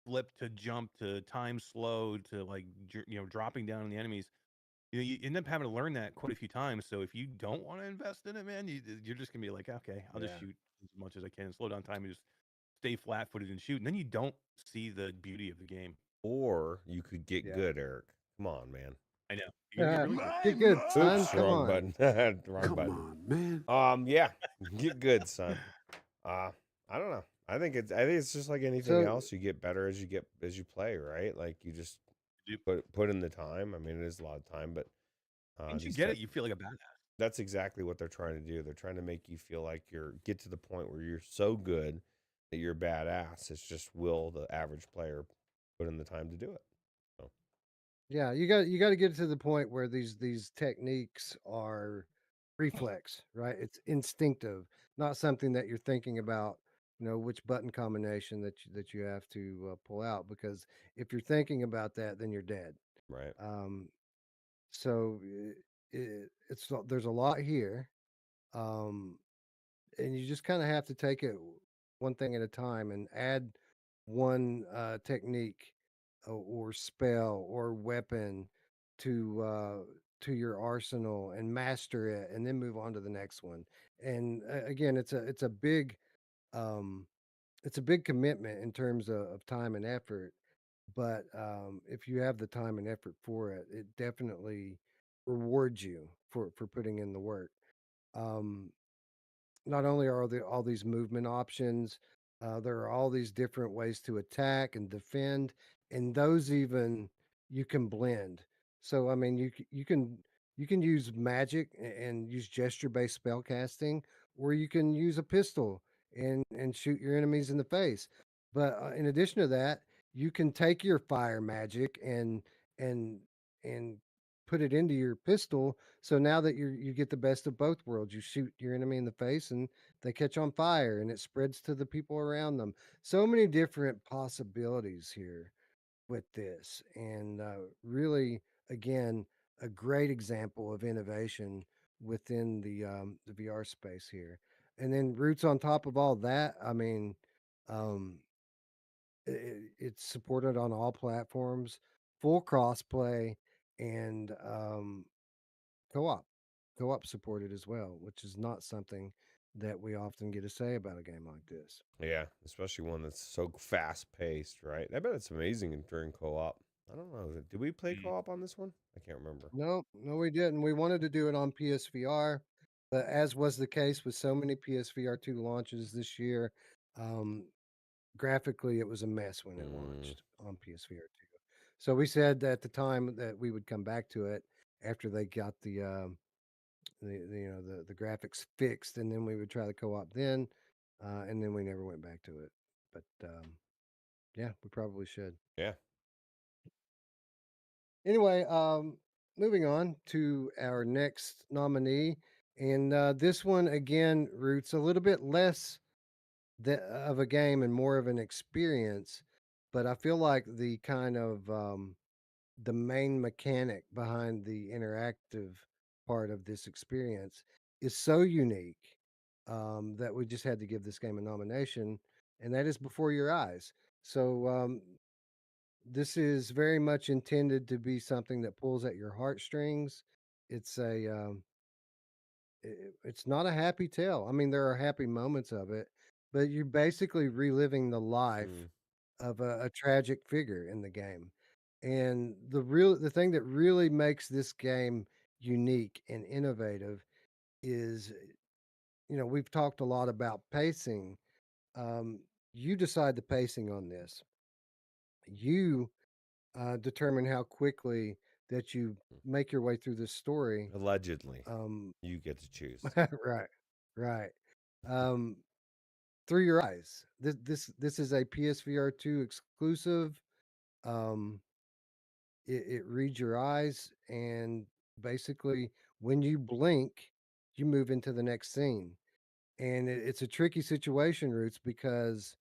S4: flip to jump to time slow to like dropping down on the enemies. You end up having to learn that quite a few times. So if you don't want to invest in it, man, you're just gonna be like, okay, I'll just
S1: Yeah.
S4: shoot as much as I can, slow down time, and just stay flat footed and shoot. And then you don't see the beauty of the game.
S2: Or you could get
S1: Yeah.
S2: good, Eric. Come on, man.
S4: I know. You can get really good.
S1: Get good, son.
S2: Oops,
S1: Come
S2: wrong
S1: on.
S2: button. Wrong
S5: Come
S2: button.
S5: on, man.
S2: Yeah, get good, son. I don't know. I think it's just like anything
S1: So
S2: else. You get better as you play, right? Like you just
S4: You-
S2: put in the time. I mean, it is a lot of time, but
S4: Once you
S2: these
S4: get it, you feel like a badass.
S2: that's exactly what they're trying to do. They're trying to make you feel like get to the point where you're so good that you're badass. It's just will the average player put in the time to do it. So
S1: yeah, you got to get to the point where these techniques are reflex, right? It's instinctive, not something that you're thinking about. Which button combination that you have to pull out, because if you're thinking about that, then you're dead.
S2: right.
S1: Um, so there's a lot here, um, and you just kind of have to take it one thing at a time and add one technique or spell or weapon to your arsenal and master it, and then move on to the next one. And again, um, it's a big commitment in terms of time and effort. But if you have the time and effort for it, it definitely rewards you for putting in the work. Um, Not only are there all these movement options, there are all these different ways to attack and defend, and those even you can blend. So I mean, you can use magic and use gesture based spell casting, or you can use a pistol and shoot your enemies in the face. But in addition to that, you can take your fire magic and and put it into your pistol. So now that you get the best of both worlds, you shoot your enemy in the face and they catch on fire and it spreads to the people around them. So many different possibilities here with this, and really, again, a great example of innovation within the VR space here. And then Roots on top of all that, I mean, um, it's supported on all platforms, full crossplay, and co-op, co-op supported as well, which is not something that we often get to say about a game like this.
S2: Yeah, especially one that's so fast paced, right? I bet it's amazing during co-op. I don't know. Did we play
S4: Mm.
S2: co-op on this one? I can't remember.
S1: No, no, we didn't. We wanted to do it on PSVR, but as was the case with so many PSVR 2 launches this year, um, graphically it was a mess when it
S2: Mm,
S1: launched on PSVR 2. So we said at the time that we would come back to it after they got the graphics fixed, and then we would try the co-op then, and then we never went back to it. But yeah, we probably should.
S2: yeah.
S1: Anyway, moving on to our next nominee, and this one again roots a little bit less of a game and more of an experience, but I feel like the kind of the main mechanic behind the interactive part of this experience is so unique that we just had to give this game a nomination, and that is Before Your Eyes. So this is very much intended to be something that pulls at your heartstrings. It's it's not a happy tale. I mean, there are happy moments of it, but you're basically reliving the life
S2: Mm,
S1: of a tragic figure in the game. And the thing that really makes this game unique and innovative is, we've talked a lot about pacing. Um, you decide the pacing on this. You determine how quickly that you
S2: mm.
S1: make your way through this story.
S2: Allegedly,
S1: Um,
S2: you get to choose.
S1: right, right. Um, through your eyes. This is a PSVR 2 exclusive. Um, it reads your eyes, and basically, when you blink, you move into the next scene. And it's a tricky situation, Roots, because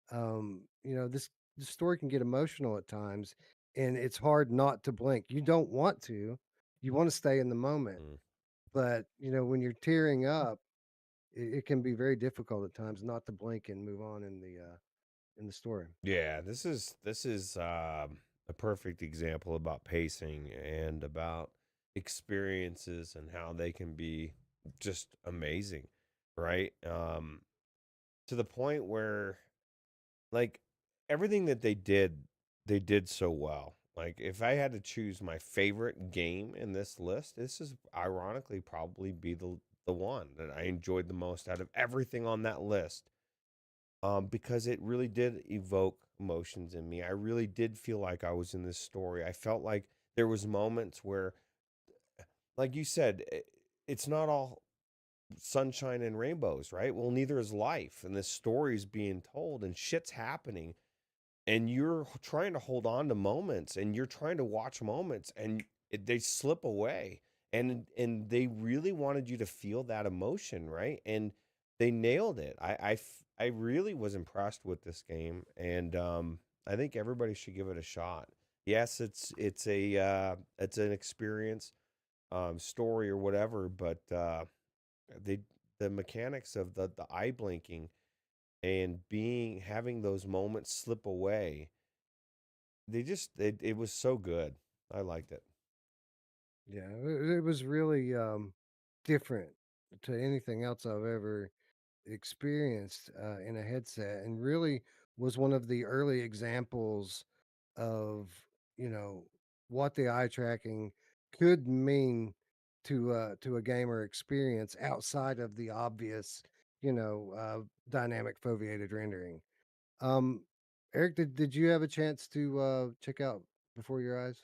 S1: this story can get emotional at times, and it's hard not to blink. You don't want to, you want to stay in the moment,
S2: Mm.
S1: but when you're tearing up, it can be very difficult at times not to blink and move on in the story.
S2: Yeah, this is a perfect example about pacing and about experiences and how they can be just amazing, right? To the point where like everything that they did so well. Like if I had to choose my favorite game in this list, this is ironically probably be the one that I enjoyed the most out of everything on that list. Because it really did evoke emotions in me. I really did feel like I was in this story. I felt like there was moments where, like you said, it's not all sunshine and rainbows, right? Well, neither is life, and this story's being told, and shit's happening, and you're trying to hold on to moments, and you're trying to watch moments, and they slip away, and they really wanted you to feel that emotion, right? And they nailed it. I really was impressed with this game, and I think everybody should give it a shot. Yes, it's an experience, story or whatever, but they the mechanics of the eye blinking and being having those moments slip away, it was so good. I liked it.
S1: Yeah, it was really different to anything else I've ever experienced in a headset, and really was one of the early examples of you know what the eye tracking could mean to a gamer experience outside of the obvious dynamic foveated rendering. Um, Eric, did you have a chance to check out Before Your Eyes?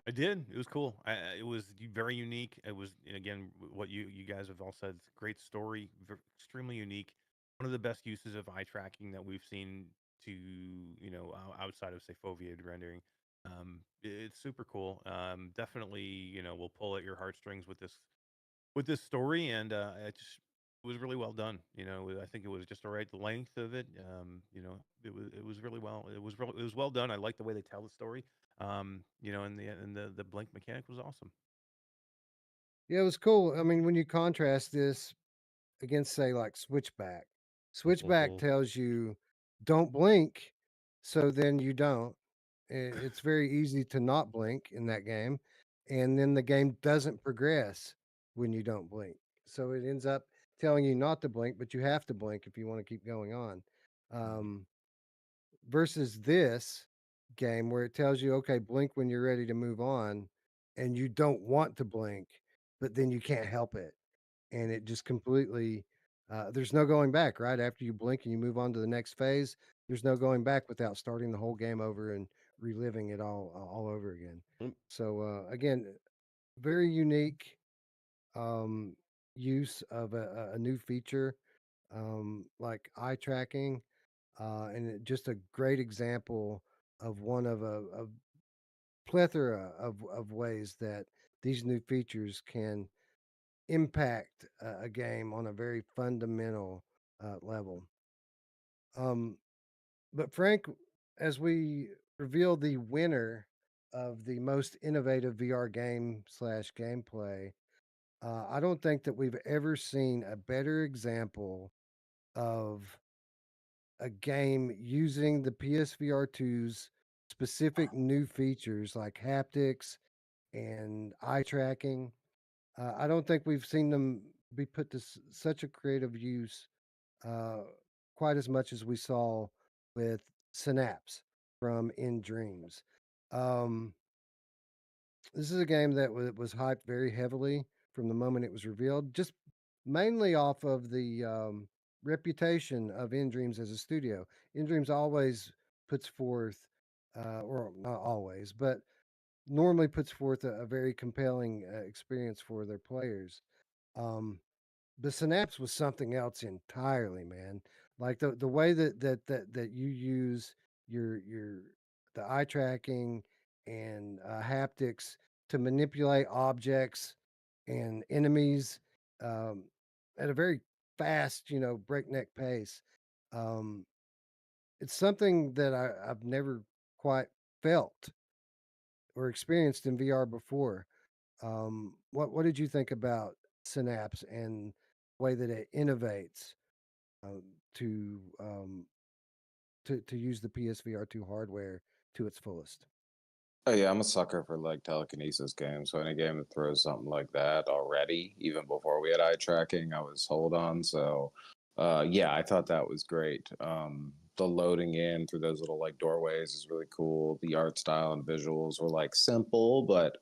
S4: I did. It was cool. It was very unique. It was, and again, what you guys have all said. It's a great story, extremely unique. One of the best uses of eye tracking that we've seen to outside of say foveated rendering. It's super cool. Definitely, will pull at your heartstrings with this story, and it was really well done. I think it was just all right. The length of it, it was really well. It was well done. I like the way they tell the story. And the blink mechanic was awesome.
S1: Yeah, it was cool. I mean, when you contrast this against, say, like Switchback, Switchback tells you don't blink, so then you don't. It's very easy to not blink in that game, and then the game doesn't progress when you don't blink. So it ends up telling you not to blink, but you have to blink if you want to keep going on. Versus this game where it tells you, okay, blink when you're ready to move on, and you don't want to blink, but then you can't help it. And it just completely, there's no going back, right? After you blink and you move on to the next phase, there's no going back without starting the whole game over and reliving it all over again. So, again, very unique um, use of a new feature like eye tracking just a great example of one of a plethora of ways that these new features can impact a game on a very fundamental level. Um, but Frank, as we reveal the winner of the most innovative VR game slash gameplay, I don't think that we've ever seen a better example of a game using the PSVR 2's specific new features like haptics and eye tracking. I don't think we've seen them be put to such a creative use uh, quite as much as we saw with Synapse from In Dreams. Um, this is a game that was hyped very heavily from the moment it was revealed, just mainly off of the reputation of In Dreams as a studio. In Dreams always puts forth, or not always, but normally puts forth a very compelling experience for their players. Um, the Synapse was something else entirely, man. Like the way that you use your the eye tracking and haptics to manipulate objects and enemies um, at a very fast, breakneck pace. Um, it's something that I've never quite felt or experienced in VR before. What did you think about Synapse and the way that it innovates uh, to to use the PSVR 2 hardware to its fullest?
S8: Oh yeah, I'm a sucker for like telekinesis games. So any game that throws something like that already, even before we had eye tracking, I was hold on. So yeah, I thought that was great. The loading in through those little like doorways is really cool. The art style and visuals were like simple, but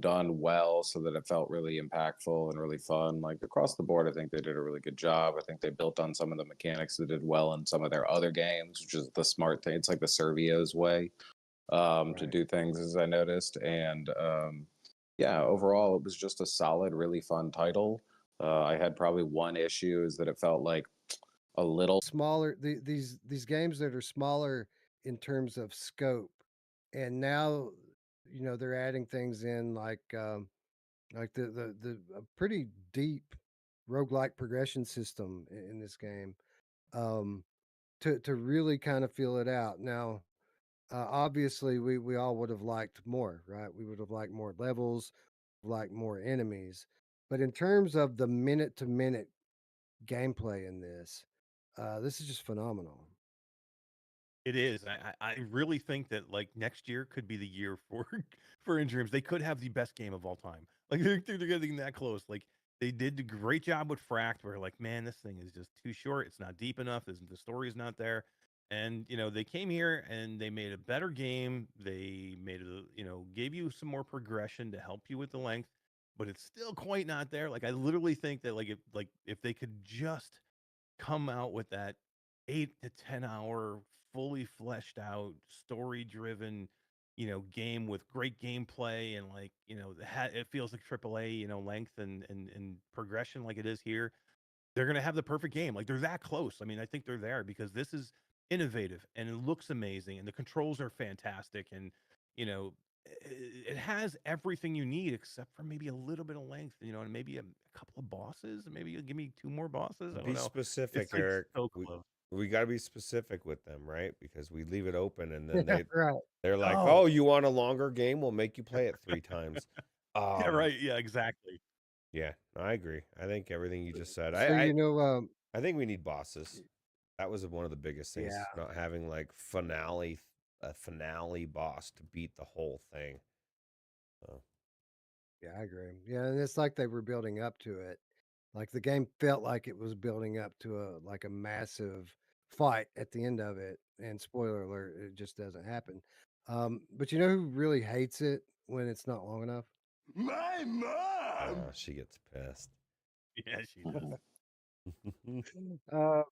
S8: done well so that it felt really impactful and really fun. Like across the board, I think they did a really good job. I think they built on some of the mechanics that did well in some of their other games, which is the smart thing. It's like the Servio's way to
S1: Right.
S8: do things, as I noticed. And yeah, overall, it was just a solid, really fun title. I had probably one issue is that it felt like a little
S1: Smaller these games that are smaller in terms of scope, and now they're adding things in like the a pretty deep roguelike progression system in this game um, to really kind of feel it out. Now, obviously, we all would have liked more, right? We would have liked more levels, like more enemies. But in terms of the minute to minute gameplay in this is just phenomenal.
S4: It is. I really think that like next year could be the year for for In Dreams. They could have the best game of all time. Like they're getting that close. Like they did a great job with Fract. Where like, man, this thing is just too short. It's not deep enough. The story's not there. And they came here and they made a better game. They made it, gave you some more progression to help you with the length, but it's still quite not there. Like I literally think that if they could just come out with that 8 to 10 hour fully fleshed out story driven game with great gameplay and like it feels like AAA length and progression like it is here, they're going to have the perfect game. Like they're that close. I mean, I think they're there because this is innovative and it looks amazing and the controls are fantastic and you know, it has everything you need except for maybe a little bit of length, you know, and maybe a couple of bosses. Maybe you'll give me 2 more bosses. I don't
S2: Be
S4: know.
S2: specific,
S4: It's like
S2: Eric.
S4: so close.
S2: We got to be specific with them, right? Because we leave it open, and then
S1: Right.
S2: they're like,
S4: Oh,
S2: "Oh, you want a longer game? We'll make you play it 3 times."
S4: yeah, right. Yeah, exactly.
S2: Yeah, I agree. I think everything you just said.
S1: So
S2: I think we need bosses. That was one of the biggest things,
S1: yeah,
S2: not having like a finale boss to beat the whole thing. So,
S1: yeah, I agree. Yeah, and it's like they were building up to it. Like the game felt like it was building up to a massive fight at the end of it. And spoiler alert, it just doesn't happen. But you know who really hates it when it's not long enough?
S5: My mom!
S2: she gets pissed.
S4: Yeah, she does.
S1: Uh,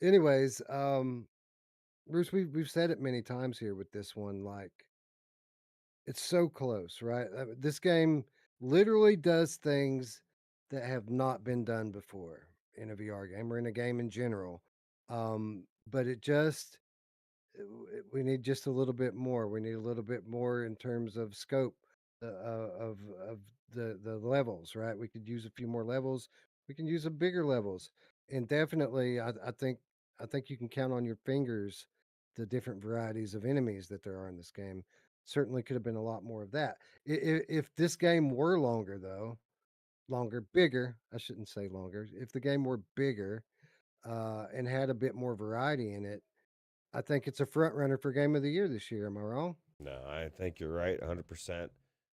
S1: anyways, Bruce, we've said it many times here with this one. Like it's so close, right? This game literally does things that have not been done before in a VR game or in a game in general. But it just we need just a little bit more. We need a little bit more in terms of scope of the levels, right? We could use a few more levels. We can use a bigger levels, and definitely, I think you can count on your fingers the different varieties of enemies that there are in this game. Certainly, could have been a lot more of that. If this game were longer, though, longer, bigger. I shouldn't say longer. If the game were bigger and had a bit more variety in it, I think it's a front runner for game of the year this year. Am I wrong?
S2: No, I think you're right, 100%.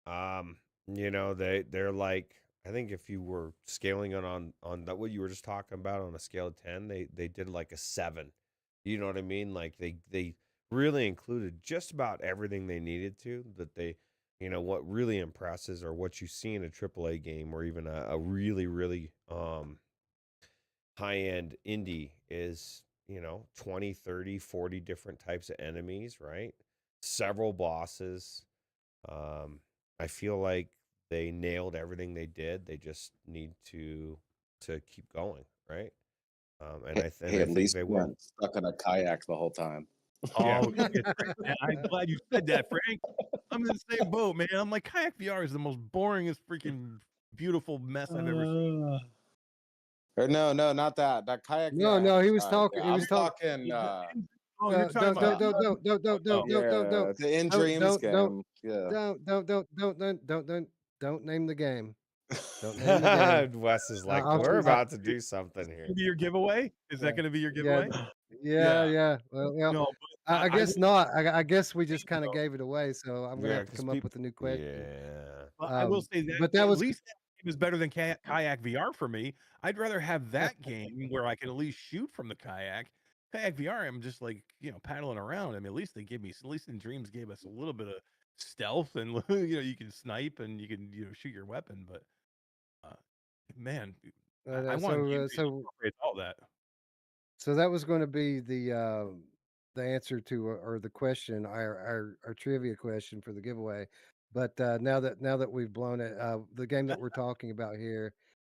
S2: Um, they're like, I think if you were scaling it on that what you were just talking about on a scale of 10, they did like a 7. You know what I mean? Like they really included just about everything they needed to. That they, what really impresses, or what you see in a AAA game, or even a really really high end indie, is 20, 30, 40 different types of enemies, right? Several bosses. um I feel like they nailed everything they did. They just need to keep going, right? And
S8: Hey,
S2: I
S8: at
S2: think
S8: least
S2: they
S8: we
S2: will.
S8: weren't stuck in a kayak the whole time.
S2: Yeah.
S4: Oh, shit, Frank, man, I'm glad you said that, Frank. I'm in the same boat, man. I'm like, kayak VR is the most boringest freaking beautiful mess I've ever seen.
S8: Or no, not that. That kayak
S1: No,
S8: VR I
S1: no, he
S8: haven't
S1: was
S8: tried.
S1: talking. He
S8: I'm
S1: was talking.
S8: talking.
S4: Oh, you're talking
S1: Don't
S4: about
S1: don't
S8: Uh,
S1: don't don't don't don't
S4: oh,
S8: yeah, the In
S1: don't
S8: Dreams
S1: don't don't
S8: game. Yeah.
S1: don't name the game. Don't name the game.
S2: Wes is like,
S1: I'll
S2: we're
S1: I,
S2: about to do something here.
S4: be your giveaway? Is that going to be your
S1: yeah
S4: giveaway?
S1: yeah
S4: Yeah.
S1: yeah. Well,
S4: No, but
S1: I
S4: I
S1: guess
S4: will
S1: not. I guess we
S4: say
S1: just kind of
S4: though,
S1: gave it away. So I'm gonna
S2: Yeah,
S1: have to
S2: because
S1: come up
S2: people.
S1: with a new question.
S2: Yeah.
S4: but I will say
S1: But
S4: that
S1: that
S4: at
S1: was
S4: least that game is better than kayak VR for me. I'd rather have that game where I can at least shoot from the kayak. Kayak VR, I'm just like paddling around. I mean, at least they give me, at least in Dreams gave us a little bit of stealth, and you can snipe and you can shoot your weapon. But uh, man, I want a game that incorporates all that.
S1: So that was going to be the answer to or the question, our trivia question for the giveaway. But now that we've blown it, the game that we're talking about here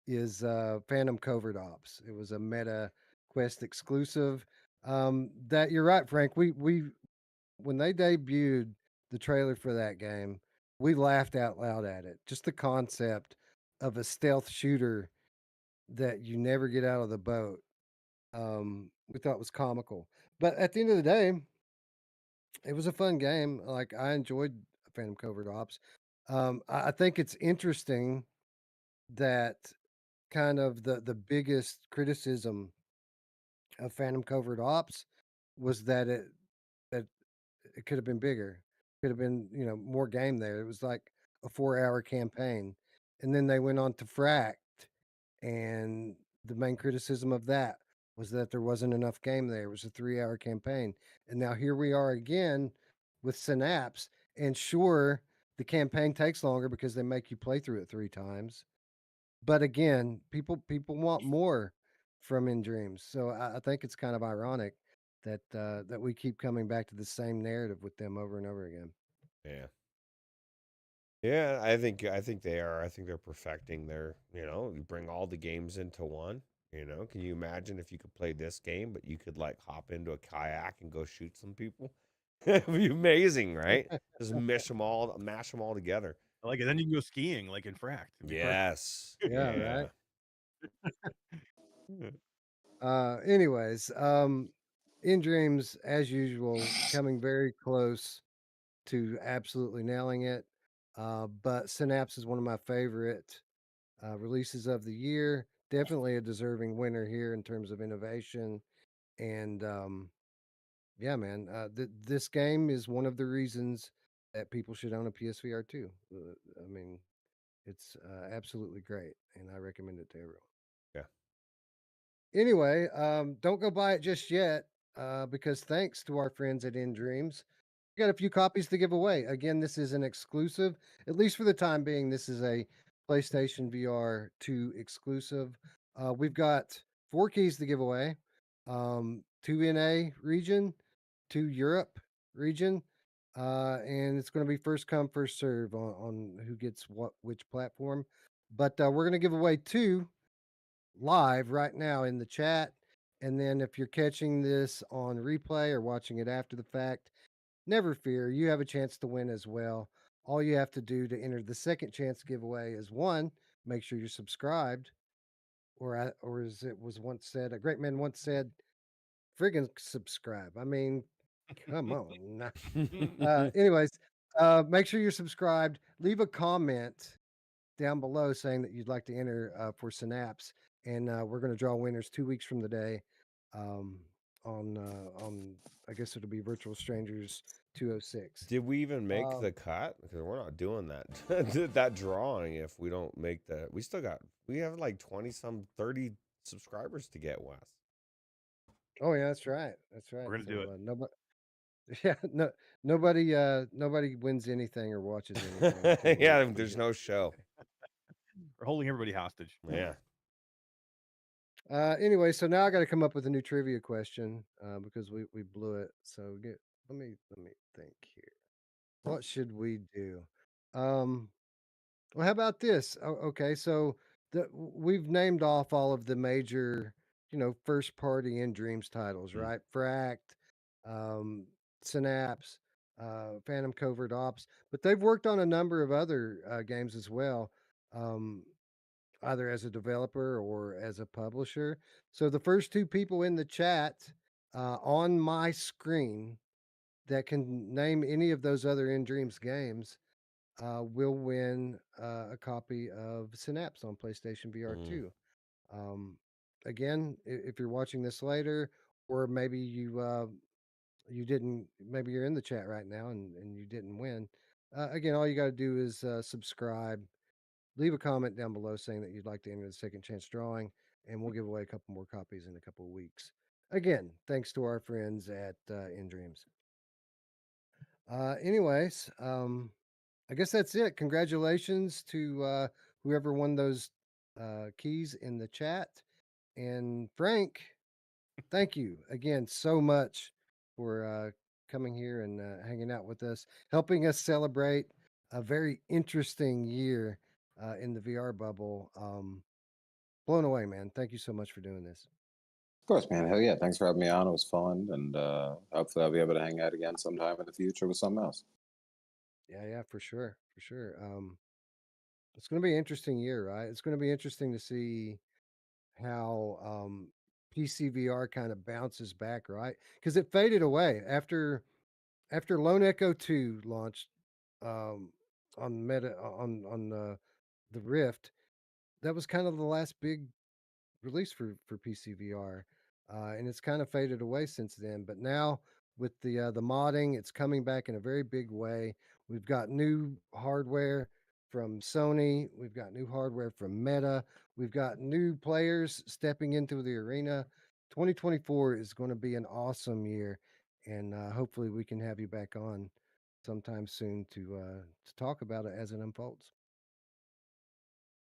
S1: is Phantom Covert Ops. It was a Meta Quest exclusive. That you're right, Frank. We when they debuted the trailer for that game, we laughed out loud at it. Just the concept of a stealth shooter that you never get out of the boat, we thought was comical. But at the end of the day, it was a fun game. Like I enjoyed Phantom Covert Ops. I think it's interesting that kind of the biggest criticism of Phantom Covert Ops was that it could have been bigger. Could have been, more game there. It was like a 4-hour campaign. And then they went on to Fract, and the main criticism of that was that there wasn't enough game there. It was a 3-hour campaign. And now here we are again with Synapse. And sure, the campaign takes longer because they make you play through it 3 times. But again, people want more from In Dreams. So I think it's kind of ironic that we keep coming back to the same narrative with them over and over again.
S2: Yeah. Yeah, I think they are. I think they're perfecting their, you bring all the games into one. Can you imagine if you could play this game, but you could like hop into a kayak and go shoot some people? It'd be amazing, right? Just mash them all together.
S4: I like it. Then you can go skiing like in Fract. It'd be perfect.
S2: Yes.
S1: Yeah, right.
S2: Yeah.
S1: Anyways, In Dreams, as usual, coming very close to absolutely nailing it. But Synapse is one of my favorite releases of the year. Definitely a deserving winner here in terms of innovation. And yeah, man, this game is one of the reasons that people should own a PSVR 2. I mean, it's absolutely great, and I recommend it to everyone.
S2: Yeah.
S1: Anyway, don't go buy it just yet because thanks to our friends at In Dreams, we got a few copies to give away. Again, this is an exclusive, at least for the time being. This is a PlayStation VR 2 exclusive. We've got 4 keys to give away, 2 NA region, 2 Europe region, and it's going to be first come, first serve on who gets which platform. But we're going to give away 2 live right now in the chat. And then if you're catching this on replay or watching it after the fact, never fear, you have a chance to win as well. All you have to do to enter the second chance giveaway is 1, make sure you're subscribed, or as it was once said, a great man once said, friggin' subscribe. I mean, come on. Anyways, make sure you're subscribed. Leave a comment down below saying that you'd like to enter for Synapse, and we're going to draw winners 2 weeks from today. Um, on I guess it'll be Virtual Strangers 206.
S2: Did we even make
S1: Um,
S2: the cut? Because we're not doing that that drawing if we don't make the. We have like 20 some 30 subscribers to get, Wes.
S1: Oh yeah, that's right. That's right.
S4: We're gonna do it.
S1: Nobody. Yeah, nobody wins anything or watches anything until
S2: Yeah,
S1: we
S2: there's
S1: get
S2: no
S1: the
S2: show.
S1: giveaway.
S4: We're holding everybody hostage.
S2: Yeah.
S1: Anyway, so now I got to come up with a new trivia question because we blew it. So let me think here. What should we do? Well, how about this? Okay, so we've named off all of the major, first party In Dreams titles,
S2: Mm.
S1: right? Fract, um, Synapse, Phantom Covert Ops, but they've worked on a number of other games as well, um, either as a developer or as a publisher. So the first 2 people in the chat on my screen that can name any of those other In Dreams games will win a copy of Synapse on PlayStation VR
S2: Mm.
S1: 2. Um, again, if you're watching this later, or maybe you didn't, maybe you're in the chat right now and you didn't win. Again, all you got to do is subscribe, leave a comment down below saying that you'd like to enter the second chance drawing, and we'll give away a couple more copies in a couple of weeks. Again, thanks to our friends at In Dreams. Anyways, I guess that's it. Congratulations to whoever won those keys in the chat. And Frank, thank you again so much for coming here and hanging out with us, helping us celebrate a very interesting year in the VR bubble. Blown away, man. Thank you so much for doing this.
S8: Of course, man. Hell yeah. Thanks for having me on. It was fun. And hopefully I'll be able to hang out again sometime in the future with something else.
S1: Yeah, for sure. For sure. It's going to be an interesting year, right? It's going to be interesting to see how PCVR kind of bounces back, right? Because it faded away after Lone Echo 2 launched on Meta on the Rift. That was kind of the last big release for PCVR, and it's kind of faded away since then. But now with the modding, it's coming back in a very big way. We've got new hardware from Sony. We've got new hardware from Meta. We've got new players stepping into the arena. 2024 is going to be an awesome year, and hopefully we can have you back on sometime soon to talk about it as it unfolds.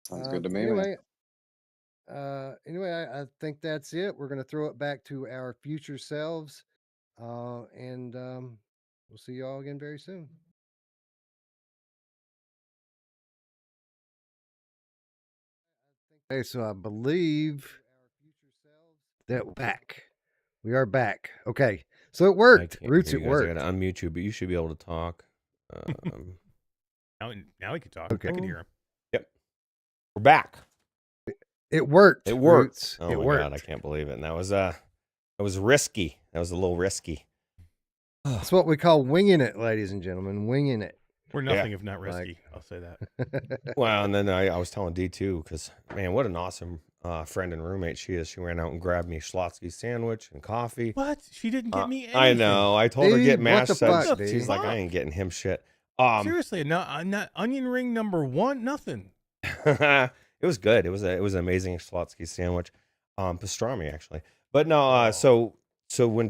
S8: Sounds good to me, man.
S1: Anyway, I think that's it. We're going to throw it back to our future selves, and we'll see you all again very soon. Okay, so I believe that we are back. Okay, So it
S2: I
S1: worked.
S2: can't
S1: Roots,
S2: hear
S1: it
S2: you guys. I
S1: worked.
S2: gotta unmute you, but you should be able to talk.
S4: Now he can talk.
S1: Okay.
S4: I can hear him.
S2: Yep. We're back.
S1: It worked.
S2: It worked.
S1: Roots.
S2: Oh
S1: it
S2: my
S1: worked.
S2: god, I can't believe it. And that was risky. That was a little risky.
S1: That's what we call winging it, ladies and gentlemen. Winging it.
S4: We're nothing if not
S1: Like-
S4: risky. I'll say that.
S2: Well, and then I was telling D too, because man, what an awesome friend and roommate she is. She ran out and grabbed me a Schlotsky sandwich and coffee.
S4: What? She didn't get me anything.
S2: I know. I told her
S1: Dude,
S2: get
S1: what
S2: mashed
S1: the
S2: subs.
S1: fuck,
S2: She's
S1: dude?
S2: like, I ain't getting him shit.
S4: Seriously, not onion ring number 1. Nothing.
S2: It was good. It was an amazing Schlotsky sandwich, pastrami actually. But no, so when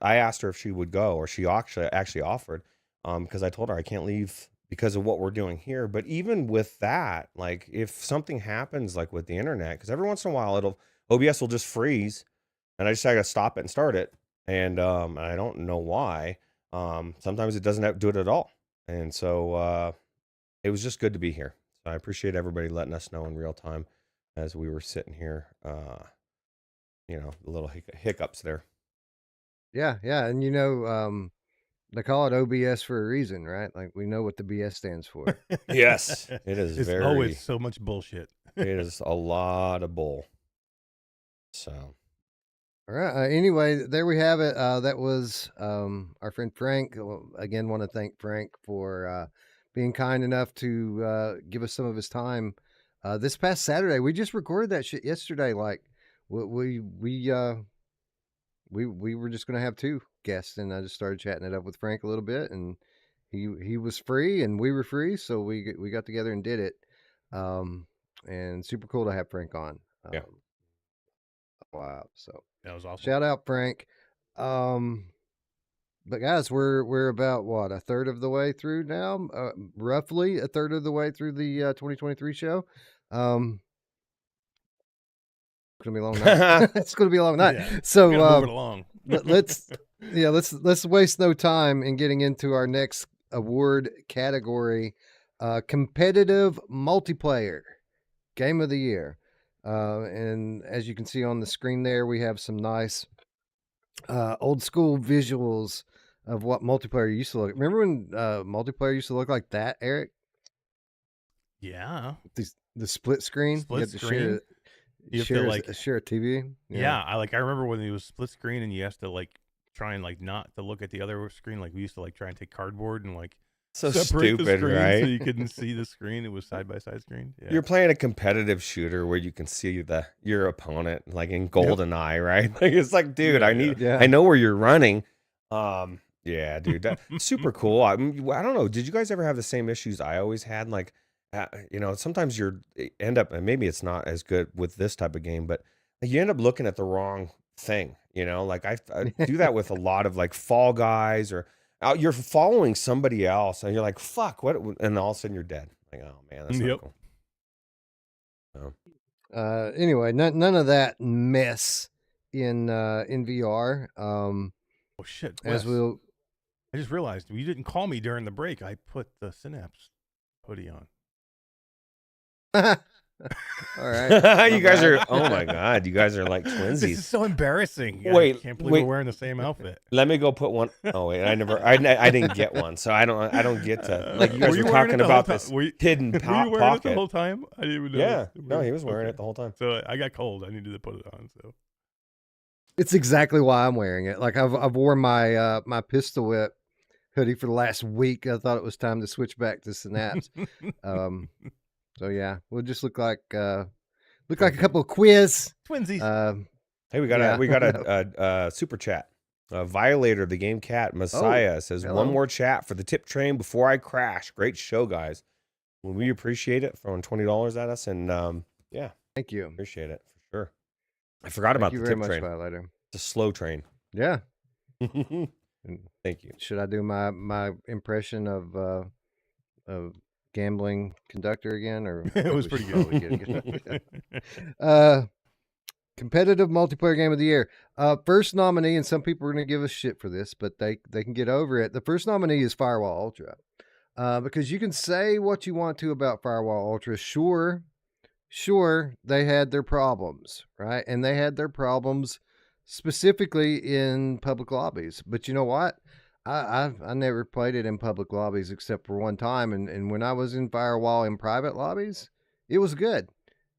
S2: I asked her if she would go, or she actually offered, because I told her I can't leave because of what we're doing here. But even with that, like if something happens, like with the internet, because every once in a while OBS will just freeze, and I just gotta stop it and start it, and I don't know why. Sometimes it doesn't do it at all, and so it was just good to be here. So I appreciate everybody letting us know in real time as we were sitting here. The little hiccups there.
S1: Yeah, yeah. And they call it OBS for a reason, right? Like we know what the BS stands for.
S2: Yes, it is
S4: It's
S2: very.
S4: always so much bullshit.
S2: It is a lot of bull. So,
S1: All right. Anyway, there we have it. That was our friend Frank. Again, want to thank Frank for being kind enough to give us some of his time this past Saturday. We just recorded that shit yesterday. Like we were just gonna have 2 guests, and I just started chatting it up with Frank a little bit, and he was free and we were free, so we got together and did it. And super cool to have Frank on.
S2: Yeah.
S1: Wow. So
S4: That was awesome.
S1: shout out Frank. But guys, we're about what, a third of the way through now, roughly a third of the way through the 2023 show. It's gonna be a long night. It's gonna be a long night.
S4: Yeah.
S1: So
S4: We gotta move it along.
S1: let's waste no time in getting into our next award category, competitive multiplayer game of the year. And as you can see on the screen there, we have some nice old school visuals of what multiplayer used to look. Remember when multiplayer used to look like that, Eric?
S4: Yeah.
S1: The split screen.
S4: Split
S1: you had to
S4: screen? You have to,
S1: share a TV.
S4: Yeah. I remember when it was split screen and you have to try and not to look at the other screen. Like we used to try and take cardboard and
S2: so
S4: separate the
S2: stupid,
S4: screen
S2: right?
S4: so you couldn't see the screen. It was side by side screen. Yeah.
S2: You're playing a competitive shooter where you can see your opponent, like in GoldenEye, right? Like it's like, dude, I know where you're running. Yeah, dude, super cool. I don't know. Did you guys ever have the same issues I always had? Like, sometimes end up, and maybe it's not as good with this type of game, but you end up looking at the wrong thing. Like I do that with a lot of Fall Guys, or you're following somebody else and you're like, fuck, what? And all of a sudden you're dead. Like, oh man, that's not cool. So.
S1: Anyway, none of that mess in VR.
S4: Oh shit!
S1: As
S4: Wes, I just realized you didn't call me during the break. I put the Synapse hoodie on.
S1: All right.
S2: You guys are, oh my God, you guys are like twinsies.
S4: This is so embarrassing.
S2: Wait,
S4: I can't believe we're wearing the same outfit.
S2: Let me go put one. Oh wait, I didn't get one, so I don't get to, like, you guys were talking about this hidden
S4: Were you wearing it the
S2: pocket.
S4: whole time? I didn't even know.
S2: Yeah, no, he was wearing it the whole time.
S4: So I got cold. I needed to put it on. So
S1: It's exactly why I'm wearing it. Like I've worn my my pistol whip hoodie for the last week. I thought it was time to switch back to Synapse. So yeah, we'll just look like a couple of quiz
S4: twinsies.
S2: Hey, we got a super chat. Violator, the game cat Messiah says,
S1: hello.
S2: one more chat for the tip train before I crash. Great show, guys. Well, we appreciate it, throwing $20 at us, and yeah,
S1: thank you.
S2: Appreciate it for sure. I forgot about the tip train.
S1: Violator.
S2: It's a slow train.
S1: Yeah.
S2: Thank you.
S1: Should I do my impression of gambling conductor again, or
S4: It was pretty good.
S1: Competitive multiplayer game of the year. First nominee, and some people are going to give us shit for this, but they can get over it. The first nominee is Firewall Ultra, because you can say what you want to about Firewall Ultra. Sure, they had their problems, right? And they had their problems specifically in public lobbies. But you know what? I never played it in public lobbies except for one time, and when I was in Firewall in private lobbies, it was good.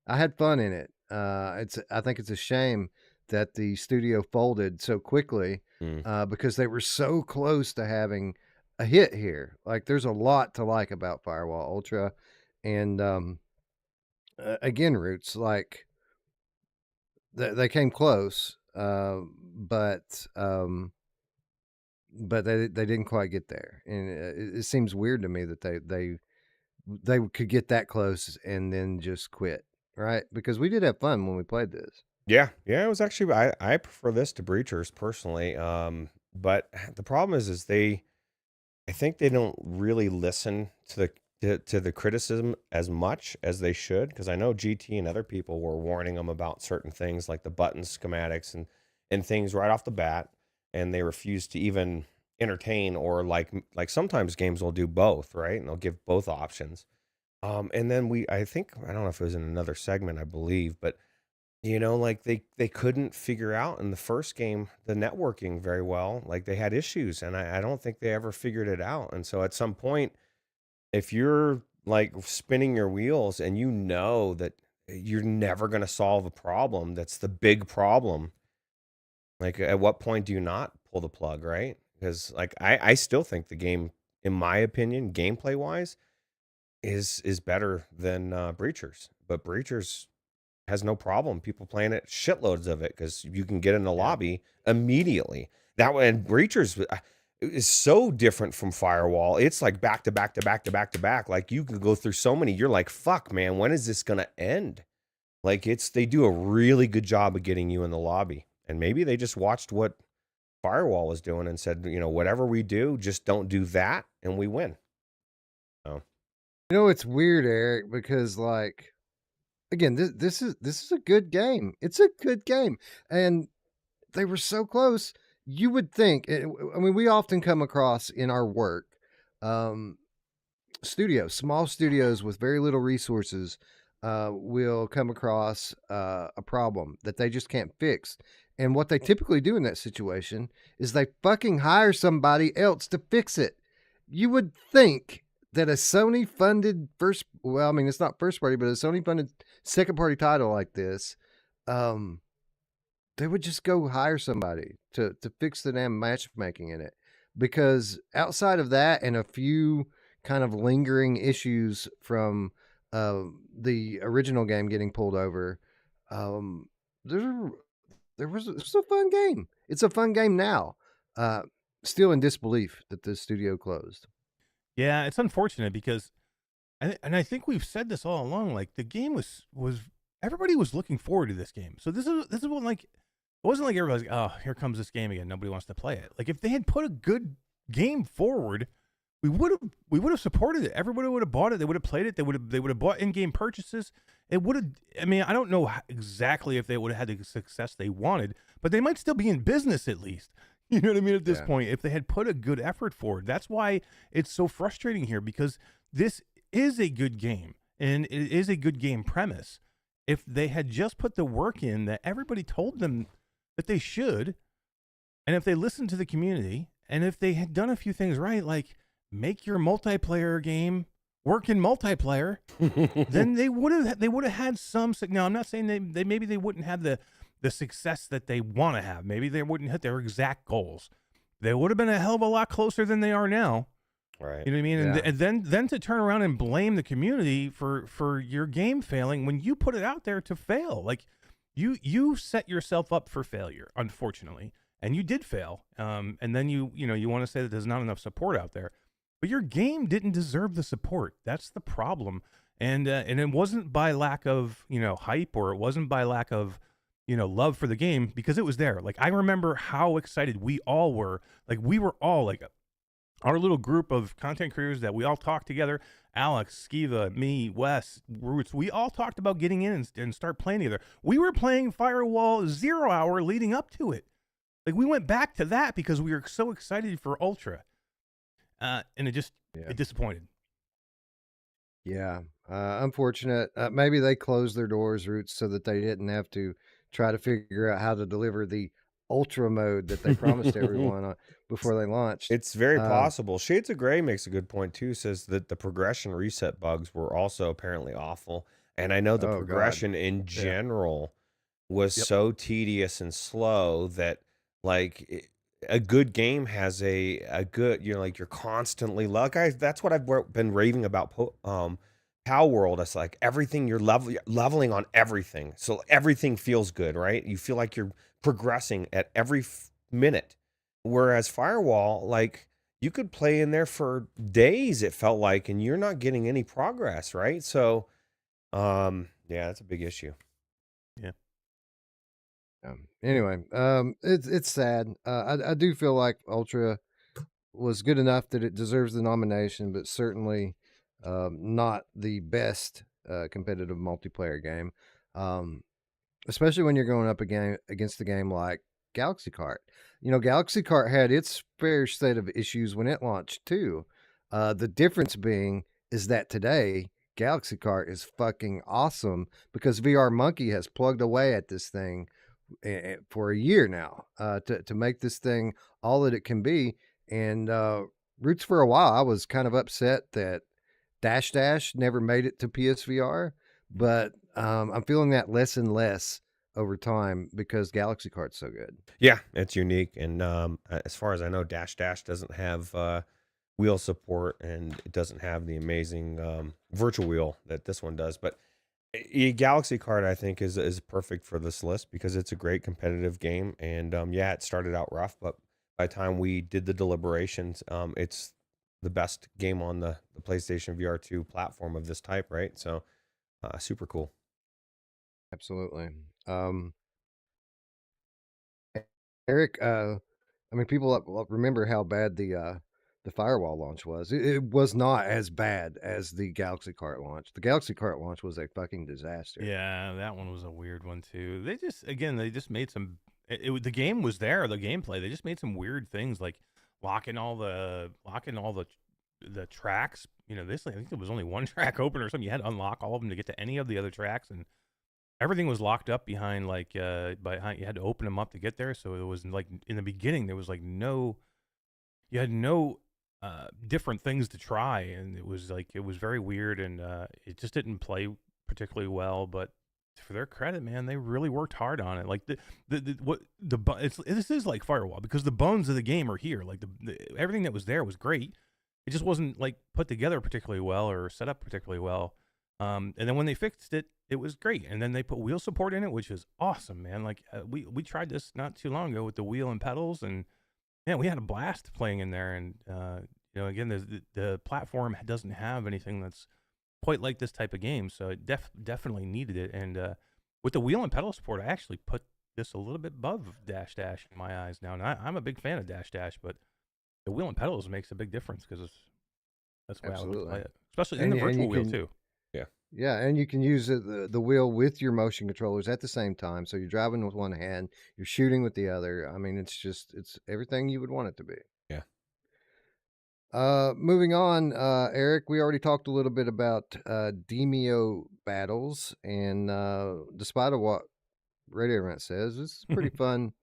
S1: I had fun in it. I think it's a shame that the studio folded so quickly because they were so close to having a hit here. Like, there's a lot to like about Firewall Ultra, and again, Roots, like they came close, but they didn't quite get there, and it seems weird to me that they could get that close and then just quit, right? Because we did have fun when we played this.
S2: Yeah, it was actually I prefer this to Breachers personally. But the problem is I think they don't really listen to the criticism as much as they should, because I know GT and other people were warning them about certain things like the button schematics and things right off the bat, and they refused to even entertain, or like sometimes games will do both, right? And they'll give both options. And then I think, I don't know if it was in another segment, I believe, but like they couldn't figure out in the first game the networking very well. Like, they had issues, and I don't think they ever figured it out. And so at some point, if you're like spinning your wheels and you know that you're never going to solve a problem that's the big problem, like, at what point do you not pull the plug, right? Because like I still think the game, in my opinion, gameplay wise, is better than Breachers. But Breachers has no problem people playing it, shitloads of it, because you can get in the lobby immediately. That way, and Breachers is so different from Firewall. It's like back to back to back to back to back. Like, you can go through so many. You're like, fuck, man, when is this gonna end? Like, they do a really good job of getting you in the lobby. And maybe they just watched what Firewall was doing and said, whatever we do, just don't do that, and we win. So,
S1: It's weird, Eric, because like, again, this is a good game. It's a good game, and they were so close. You would think. I mean, we often come across in our work, small studios with very little resources, will come across a problem that they just can't fix. And what they typically do in that situation is they fucking hire somebody else to fix it. You would think that a Sony funded it's not first party, but a Sony funded second party title like this, they would just go hire somebody to fix the damn matchmaking in it. Because outside of that and a few kind of lingering issues from the original game getting pulled over, it's a fun game. It's a fun game now. Still in disbelief that the studio closed.
S4: Yeah, it's unfortunate because, and I think we've said this all along. Like, the game was everybody was looking forward to this game. So this is what, like, it wasn't like everybody's like, oh, here comes this game again. Nobody wants to play it. Like, if they had put a good game forward, we would have supported it. Everybody would have bought it. They would have played it. They would have bought in-game purchases. It would have. I mean, I don't know exactly if they would have had the success they wanted, but they might still be in business at least. You know what I mean? At this point, if they had put a good effort forward. That's why it's so frustrating here, because this is a good game and it is a good game premise. If they had just put the work in that everybody told them that they should, and if they listened to the community, and if they had done a few things right, like make your multiplayer game work in multiplayer, then they would have had some. Now, I'm not saying maybe they wouldn't have the success that they want to have. Maybe they wouldn't hit their exact goals. They would have been a hell of a lot closer than they are now.
S2: right.
S4: You know what I mean?
S1: Yeah.
S4: And then to turn around and blame the community for your game failing when you put it out there to fail. Like, you set yourself up for failure, unfortunately, and you did fail. And then you want to say that there's not enough support out there, but your game didn't deserve the support. That's the problem. And it wasn't by lack of hype, or it wasn't by lack of love for the game, because it was there. Like, I remember how excited we all were. Like, we were all like our little group of content creators that we all talked together. Alex, Skiva, me, Wes, Roots, we all talked about getting in and start playing together. We were playing Firewall 0 hour leading up to it. Like, we went back to that because we were so excited for Ultra. And it disappointed.
S1: Yeah, unfortunate. Maybe they closed their doors, Roots, so that they didn't have to try to figure out how to deliver the ultra mode that they promised everyone before they launched.
S2: It's very
S1: Um,
S2: possible. Shades of Grey makes a good point too. Says that the progression reset bugs were also apparently awful, and I know the
S1: Oh, God.
S2: progression in
S1: Yeah.
S2: general was
S1: Yep.
S2: so tedious and slow that like a good game has a good, you know, like you're constantly that's what I've been raving about Pow World. It's like everything you're leveling on everything, so everything feels good, right? You feel like you're progressing at every minute. Whereas Firewall, like you could play in there for days, it felt like, and you're not getting any progress, right? So, yeah, that's a big issue.
S4: Yeah.
S1: Anyway, it's sad. I do feel like Ultra was good enough that it deserves the nomination, but certainly not the best competitive multiplayer game. Especially when you're going up against a game like Galaxy Kart. You know, Galaxy Kart had its fair set of issues when it launched too. The difference being is that today Galaxy Kart is fucking awesome because VR Monkey has plugged away at this thing for a year now to make this thing all that it can be. And Roots, for a while, I was kind of upset that Dash Dash never made it to PSVR, but I'm feeling that less and less over time because Galaxy Kart's so good.
S2: Yeah, it's unique, and as far as I know, Dash Dash doesn't have wheel support, and it doesn't have the amazing virtual wheel that this one does. But Galaxy Kart, I think, is perfect for this list because it's a great competitive game, and yeah, it started out rough, but by the time we did the deliberations, it's the best game on the PlayStation VR 2 platform of this type, right? So, super cool.
S1: Absolutely. Eric, I mean, people remember how bad the Firewall launch was. It was not as bad as the Galaxy Kart launch. The Galaxy Kart launch was a fucking disaster.
S4: Yeah, that one was a weird one too. They just made some. The game was there, the gameplay. They just made some weird things like locking all the tracks. You know, I think there was only one track open or something. You had to unlock all of them to get to any of the other tracks, and everything was locked up behind behind. You had to open them up to get there. So it was like in the beginning there was like no different things to try, and it was very weird, and it just didn't play particularly well. But for their credit, man, they really worked hard on it. Like this is like Firewall because the bones of the game are here. Like everything that was there was great. It just wasn't like put together particularly well or set up particularly well. And then when they fixed it, it was great. And then they put wheel support in it, which is awesome, man. Like we tried this not too long ago with the wheel and pedals, and yeah, we had a blast playing in there. And you know, again, the platform doesn't have anything that's quite like this type of game, so it definitely needed it. And with the wheel and pedal support, I actually put this a little bit above Dash Dash in my eyes now. And I'm a big fan of Dash Dash, but the wheel and pedals makes a big difference because that's the way I like to play it, especially in the virtual wheel too.
S1: Yeah, and you can use the wheel with your motion controllers at the same time. So you're driving with one hand, you're shooting with the other. I mean, it's everything you would want it to be.
S2: Yeah.
S1: Moving on, Eric, we already talked a little bit about Demio battles, and despite of what Radio Rant says, it's a pretty fun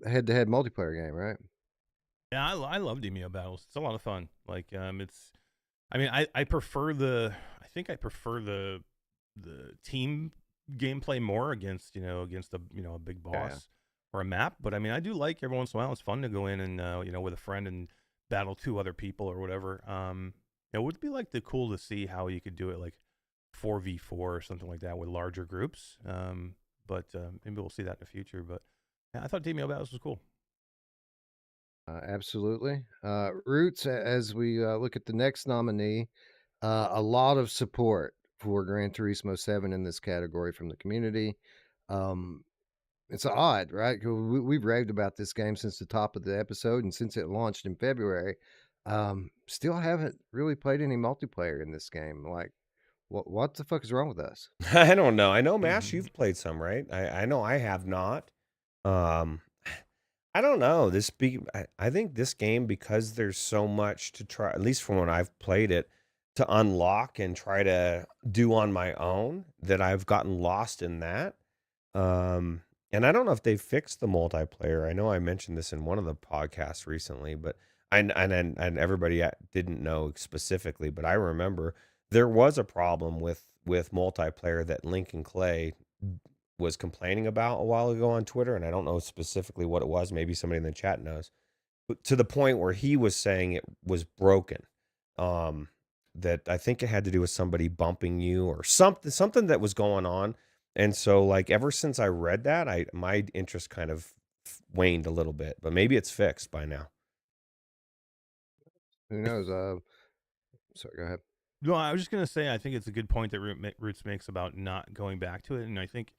S1: head-to-head multiplayer game, right?
S4: Yeah, I love Demio battles. It's a lot of fun. Like I mean, I prefer the team gameplay more against a big boss or a map. But I mean, I do like every once in a while. It's fun to go in and with a friend and battle 2 other people or whatever. It would be cool to see how you could do it like 4v4 or something like that with larger groups. But maybe we'll see that in the future. But yeah, I thought Demio battles was cool.
S1: Absolutely. Roots, as we look at the next nominee, a lot of support for Gran Turismo 7 in this category from the community. It's odd, right? We've raved about this game since the top of the episode and since it launched in February. Still haven't really played any multiplayer in this game. Like, what the fuck is wrong with us?
S2: I don't know. I know, Mash, you've played some, right? I know I have not. I don't know. I think this game, because there's so much to try, at least from when I've played it, to unlock and try to do on my own, that I've gotten lost in that. And I don't know if they fixed the multiplayer. I know I mentioned this in one of the podcasts recently, but and everybody didn't know specifically, but I remember there was a problem with multiplayer that Lincoln Clay was complaining about a while ago on Twitter, and I don't know specifically what it was. Maybe somebody in the chat knows. But to the point where he was saying it was broken. Um, that I think it had to do with somebody bumping you or something that was going on. And so like ever since I read that, my interest kind of waned a little bit, but maybe it's fixed by now.
S1: Who knows? Sorry, go ahead.
S4: No, I was just gonna say I think it's a good point that Roots makes about not going back to it, and I think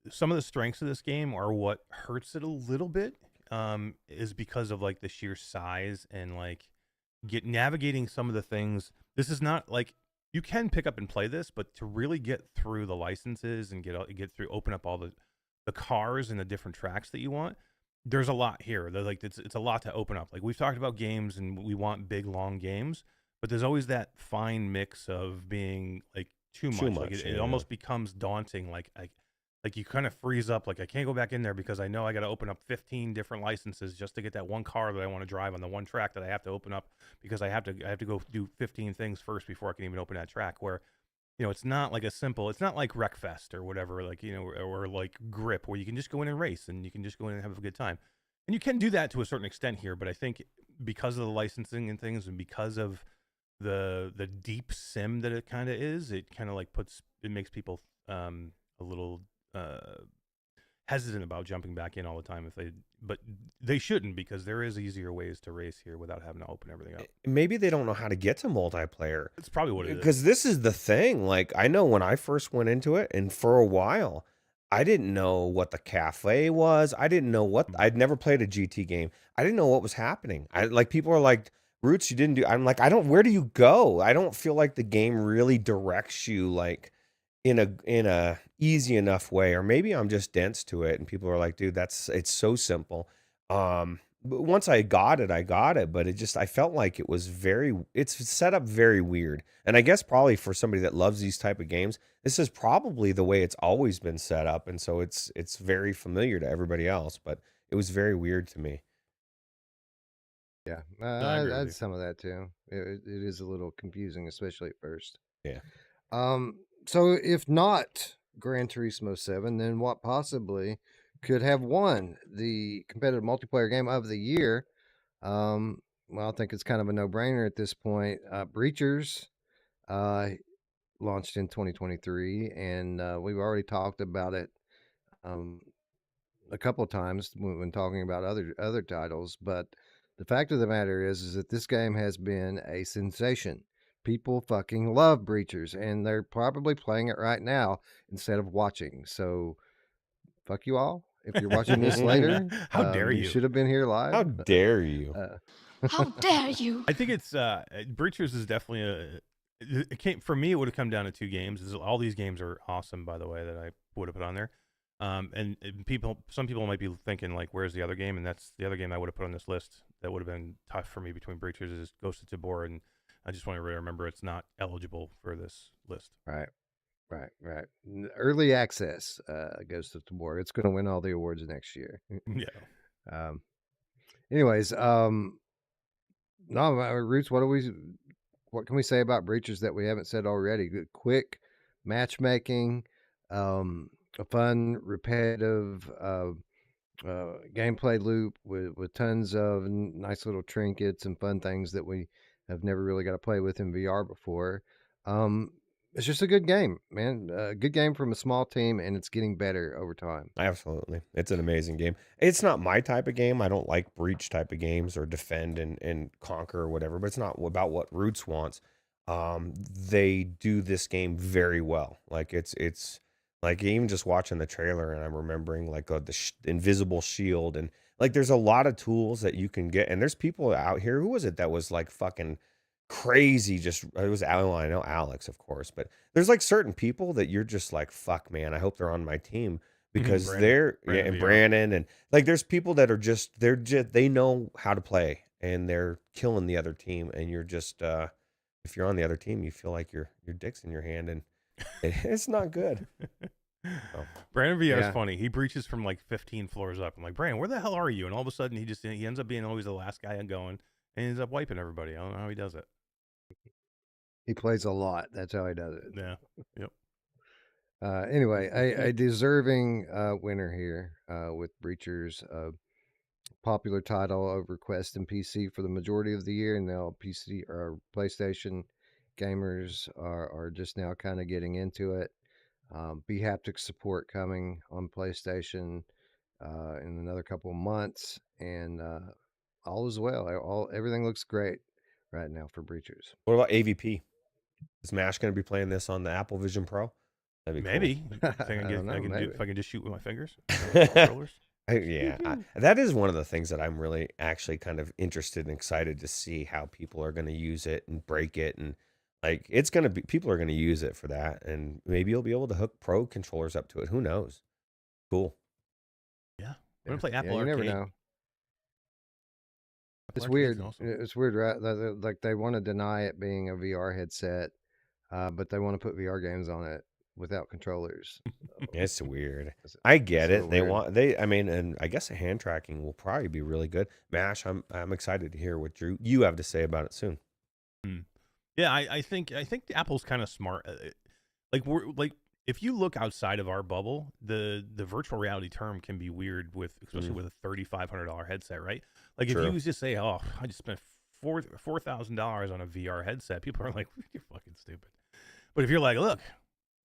S4: some of the strengths of this game are what hurts it a little bit. Is because of like the sheer size and like navigating some of the things. This is not like you can pick up and play this, but to really get through the licenses and get through, open up all the cars and the different tracks that you want. There's a lot here. Like it's a lot to open up. Like we've talked about games and we want big long games, but there's always that fine mix of being like too much. Like it almost becomes daunting. Like you kind of freeze up. Like I can't go back in there because I know I got to open up 15 different licenses just to get that one car that I want to drive on the one track that I have to open up because I have to go do 15 things first before I can even open that track. Where it's not like it's not like Wreckfest or whatever, like, or like Grip, where you can just go in and race and you can just go in and have a good time. And you can do that to a certain extent here, but I think because of the licensing and things and because of the deep sim that it kind of is, it kind of like makes people a little hesitant about jumping back in all the time but they shouldn't, because there is easier ways to race here without having to open everything up.
S2: Maybe they don't know how to get to multiplayer.
S4: That's probably what it is.
S2: Because this is the thing. Like I know when I first went into it, and for a while, I didn't know what the cafe was. I didn't know I'd never played a GT game. I didn't know what was happening. People are like, Roots, you didn't do. I'm like, where do you go? I don't feel like the game really directs you like in a easy enough way, or maybe I'm just dense to it and people are like, dude, it's so simple. But once I got it, but I felt like it's set up very weird. And I guess probably for somebody that loves these type of games, this is probably the way it's always been set up, and so it's very familiar to everybody else, but it was very weird to me.
S1: Yeah,
S4: I agree
S1: I
S4: with
S1: had
S4: you.
S1: some of that too. It is a little confusing, especially at first.
S2: Yeah.
S1: So if not Gran Turismo 7, then what possibly could have won the competitive multiplayer game of the year? Well, I think it's kind of a no-brainer at this point. Breachers launched in 2023, and we've already talked about it a couple of times when talking about other titles. But the fact of the matter is that this game has been a sensation. People fucking love Breachers, and they're probably playing it right now instead of watching. So, fuck you all. If you're watching this later,
S4: How dare you?
S1: should have been here live.
S2: How dare you?
S3: How dare you?
S4: I think it's Breachers is definitely for me. It would have come down to two games. All these games are awesome, by the way, that I would have put on there. And some people might be thinking like, where's the other game? And that's the other game I would have put on this list. That would have been tough for me between Breachers is Ghost of Tabor, and I just want to remember it's not eligible for this list.
S1: Right. Early access goes to Tabor. It's going to win all the awards next year.
S4: Yeah.
S1: Anyways, no, Roots, what can we say about Breachers that we haven't said already? Good, quick matchmaking, a fun, repetitive gameplay loop with tons of nice little trinkets and fun things that we have never really got to play with in VR before. It's just a good game, man. A good game from a small team, and it's getting better over time.
S2: Absolutely. It's an amazing game. It's not my type of game. I don't like breach type of games or defend and conquer or whatever, but it's not about what Roots wants. They do this game very well. Like it's like even just watching the trailer and I'm remembering like the invisible shield, and like there's a lot of tools that you can get. And there's people out here. Who was it that was like fucking crazy? It was I know Alex, of course, but there's like certain people that you're just like, fuck, man, I hope they're on my team, because
S4: Brandon
S2: and
S4: VR.
S2: Brandon, and like there's people that are they know how to play and they're killing the other team, and you're just if you're on the other team, you feel like your dick's in your hand, and it's not good. Oh.
S4: Brandon VR is
S1: Yeah.
S4: funny. He breaches from like 15 floors up. I'm like, Brandon, where the hell are you? And all of a sudden, he ends up being always the last guy going, and he ends up wiping everybody. I don't know how he does it.
S1: He plays a lot. That's how he does it.
S4: Yeah. Yep.
S1: Anyway, a deserving winner here with Breachers. Popular title over Quest and PC for the majority of the year, and now PC or PlayStation gamers are just now kind of getting into it. Haptic support coming on PlayStation in another couple of months, and all is well. Everything looks great right now for Breachers.
S2: What about AVP? Is Mash going to be playing this on the Apple Vision Pro? That'd be
S4: Maybe.
S2: cool.
S1: I don't know, maybe.
S4: If I can just shoot with my fingers.
S2: That is one of the things that I'm really actually kind of interested and excited to see how people are going to use it and break it, and like it's going to be people are going to use it for that, and maybe you'll be able to hook pro controllers up to it. Who knows? Cool.
S4: Yeah. We're gonna play Apple
S1: you
S4: Arcade.
S1: never know.
S4: Apple
S1: It's
S4: Arcade's
S1: weird.
S4: awesome.
S1: It's weird, right? Like they want to deny it being a VR headset, but they want to put VR games on it without controllers.
S2: It's weird. I get
S1: it's
S2: it.
S1: weird.
S2: I mean, and I guess the hand tracking will probably be really good. Mash, I'm excited to hear what you have to say about it soon.
S4: Yeah, I think the Apple's kind of smart. Like if you look outside of our bubble, the virtual reality term can be weird especially with a $3,500 headset, right? Like
S2: True.
S4: if you just say, "Oh, I just spent $4,000 on a VR headset," people are like, "You're fucking stupid." But if you're like, "Look,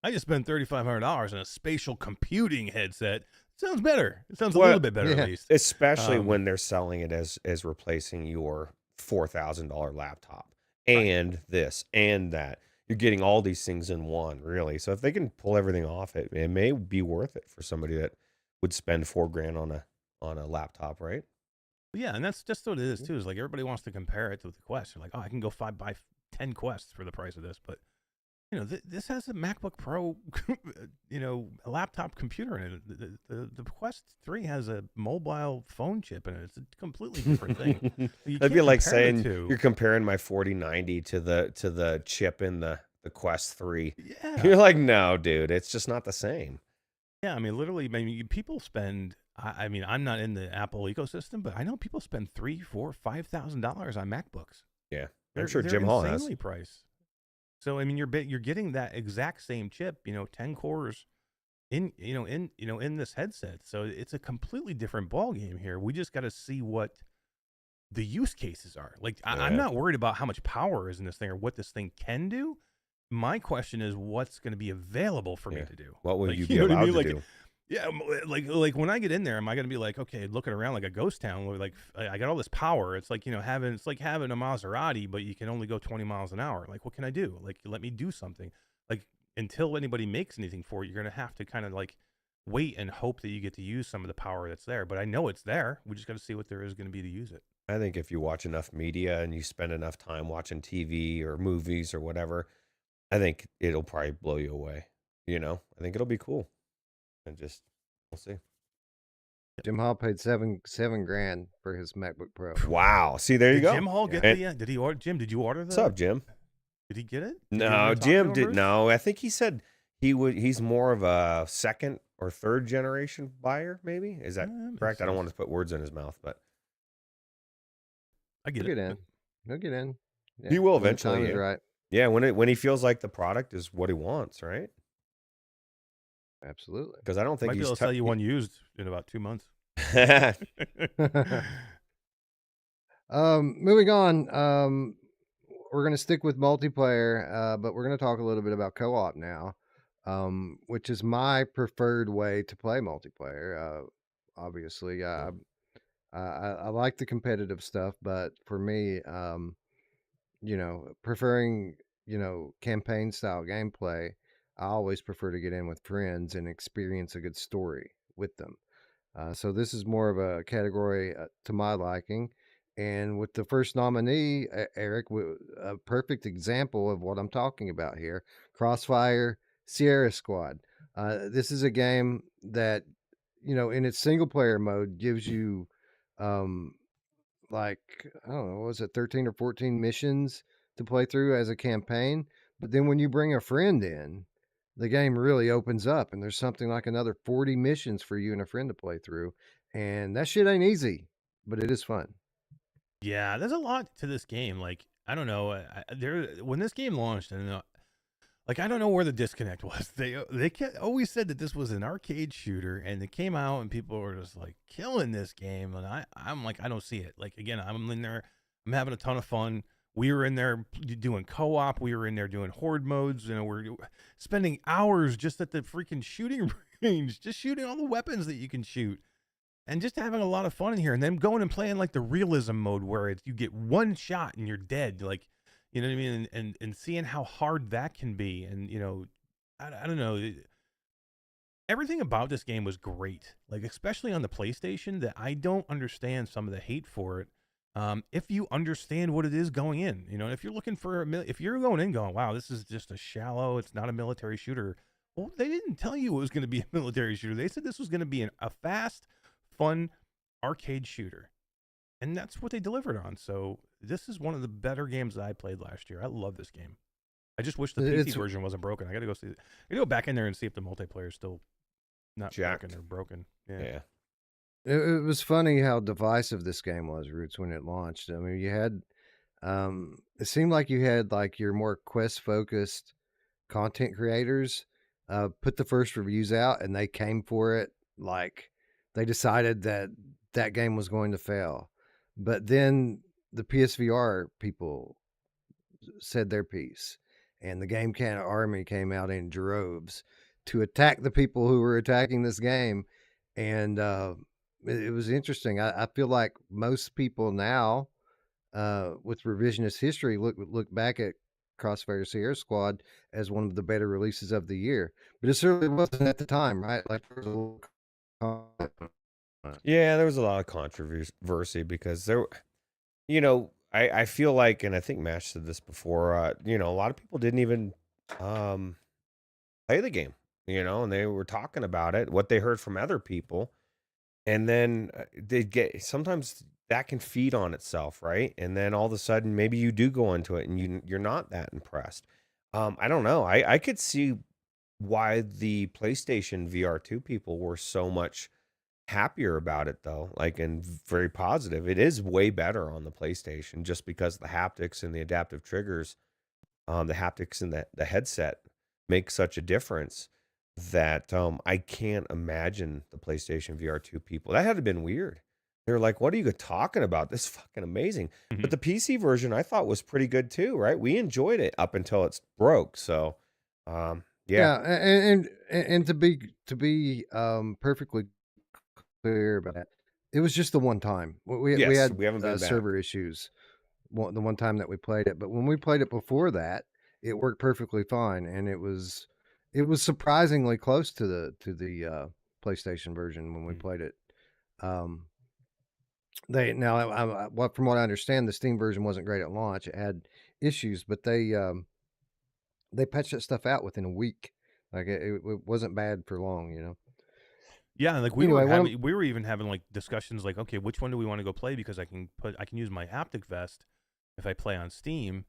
S4: I just spent $3,500 on a spatial computing headset," it sounds better. It sounds a little bit better at least.
S2: Especially when they're selling it as replacing your $4,000 laptop and this and that. You're getting all these things in one, really. So if they can pull everything off, it may be worth it for somebody that would spend $4,000 on a laptop, right?
S4: Yeah, and that's just what it is too. Is like everybody wants to compare it to the Quest. They're like, "Oh, I can go buy 10 Quests for the price of this," but this has a MacBook Pro, a laptop computer in it. The Quest 3 has a mobile phone chip in it. It's a completely different thing.
S2: That'd be like saying you're comparing my 4090 to the chip in the Quest 3.
S4: Yeah.
S2: You're like, no, dude, it's just not the same.
S4: Yeah, I mean, literally, people spend. I mean, I'm not in the Apple ecosystem, but I know people spend $3,000, $4,000, $5,000 on MacBooks.
S2: Yeah, I'm sure Jim Hall has.
S4: Insanely priced. So I mean, you're getting that exact same chip, 10 cores in this headset. So it's a completely different ball game here. We just got to see what the use cases are. Like I'm not worried about how much power is in this thing or what this thing can do. My question is what's going to be available for me to do.
S2: What will you be allowed to do?
S4: Yeah, like when I get in there, am I going to be like, okay, looking around like a ghost town where like I got all this power? It's like having a Maserati, but you can only go 20 miles an hour. Like, what can I do? Like, let me do something. Like, until anybody makes anything for it, you're going to have to kind of like wait and hope that you get to use some of the power that's there. But I know it's there. We just got to see what there is going to be to use it.
S2: I think if you watch enough media and you spend enough time watching TV or movies or whatever, I think it'll probably blow you away. I think it'll be cool. And just we'll see.
S1: Jim Hall paid $7,000 for his MacBook Pro.
S2: Wow. See, there you go.
S4: Jim Hall get the? Did he order? Jim, did you order that?
S2: What's up, Jim?
S4: Did he get it?
S2: No, Jim did. No, I think he said he's more of a second or third generation buyer. Maybe is that correct? I don't want to put words in his mouth, but
S4: I get
S1: it. He'll get in. Yeah,
S2: he will eventually.
S1: Time is right.
S2: Yeah, when he feels like the product is what he wants, right?
S1: Absolutely.
S2: Because I don't think
S4: might be able to sell you one used in about 2 months.
S1: Moving on. We're going to stick with multiplayer, but we're going to talk a little bit about co-op now, which is my preferred way to play multiplayer. Obviously, I like the competitive stuff, but for me, preferring campaign style gameplay, I always prefer to get in with friends and experience a good story with them. So this is more of a category to my liking. And with the first nominee, Eric, a perfect example of what I'm talking about here, Crossfire Sierra Squad. This is a game that, in its single player mode gives you, like, I don't know, was it 13 or 14 missions to play through as a campaign? But then when you bring a friend in, the game really opens up, and there's something like another 40 missions for you and a friend to play through, and that shit ain't easy, but it is fun.
S4: Yeah, there's a lot to this game. Like, I don't know, there when this game launched, and like, I don't know where the disconnect was. They always said that this was an arcade shooter, and it came out, and people were just like killing this game, and I'm like, I don't see it. Like, again, I'm in there, I'm having a ton of fun. We were in there doing co-op. We were in there doing horde modes. You know, we're spending hours just at the freaking shooting range, just shooting all the weapons that you can shoot, and just having a lot of fun in here. And then going and playing like the realism mode where you get one shot and you're dead. Like, you know what I mean? And seeing how hard that can be. And, you know, I don't know. Everything about this game was great. Like, especially on the PlayStation, that I don't understand some of the hate for it. If you understand what it is going in, you know, if you're looking for if you're going in going, wow, this is just a shallow, it's not a military shooter. Well, they didn't tell you it was going to be a military shooter. They said this was going to be a fast, fun arcade shooter. And that's what they delivered on. So this is one of the better games that I played last year. I love this game. I just wish the PC version wasn't broken. I got to go see it. I got to go back in there and see if the multiplayer is still not
S2: Jacked.
S4: broken or broken.
S2: Yeah.
S1: It was funny how divisive this game was, Roots, when it launched. I mean, you had, it seemed like you had like your more quest focused content creators put the first reviews out, and they came for it like they decided that that game was going to fail. But then the PSVR people said their piece, and the Game Can army came out in droves to attack the people who were attacking this game. And it was interesting. I feel like most people now, with revisionist history, look back at Crossfire Sierra Squad as one of the better releases of the year, but it certainly wasn't at the time, right? Like, there was a little
S2: Yeah, there was a lot of controversy because there, you know, I feel like, and I think Mash said this before, you know, a lot of people didn't even um, play the game, you know, and they were talking about it, what they heard from other people. And then they get, sometimes that can feed on itself, right? And then all of a sudden, maybe you do go into it and you're not that impressed. I don't know. I could see why the PlayStation VR2 people were so much happier about it though, like, and very positive. It is way better on the PlayStation just because the haptics and the adaptive triggers, the haptics and the headset make such a difference that I can't imagine the PlayStation VR2 people. That had to been weird. They're like, "What are you talking about? This is fucking amazing." But the PC version I thought was pretty good too, right? We enjoyed it up until it's broke. So, yeah.
S1: Yeah, and to be perfectly clear about that, it was just the one time. We
S2: Yes,
S1: had
S2: we haven't been back.
S1: server issues the one time that we played it, but when we played it before that, it worked perfectly fine, and it was surprisingly close to the PlayStation version when we played it. They now what from what I understand, the Steam version wasn't great at launch. It had issues, but they patched that stuff out within a week. Like, it wasn't bad for long, you know.
S4: Yeah, like we
S1: Anyway,
S4: we were even having like discussions like, okay, which one do we want to go play, because I can use my haptic vest if I play on Steam.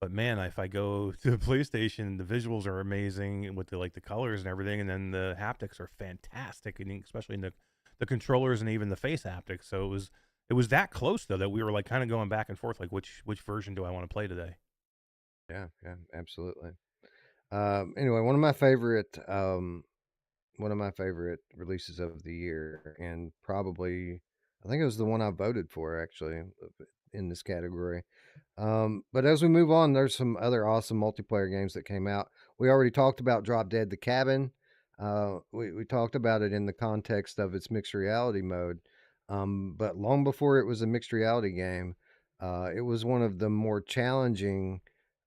S4: But man, if I go to the PlayStation, the visuals are amazing with the colors and everything, and then the haptics are fantastic, and especially in the controllers and even the face haptics. So it was that close though that we were like kind of going back and forth, like which version do I want to play today?
S1: Yeah, absolutely. Anyway, one of my favorite releases of the year, and probably I think it was the one I voted for actually in this category. But as we move on, there's some other awesome multiplayer games that came out. We already talked about Drop Dead the Cabin. We talked about it in the context of its mixed reality mode. But long before it was a mixed reality game, it was one of the more challenging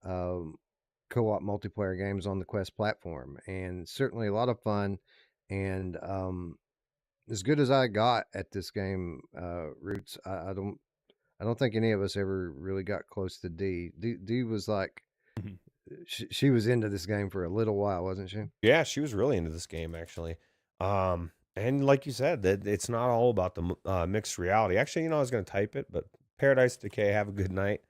S1: co-op multiplayer games on the Quest platform, and certainly a lot of fun. And as good as I got at this game, Roots, I don't think any of us ever really got close to D. D was like, she was into this game for a little while, wasn't she?
S2: Yeah, she was really into this game actually. And like you said, that it's not all about the mixed reality. Actually, you know, I was going to type it, but Paradise Decay, have a good night.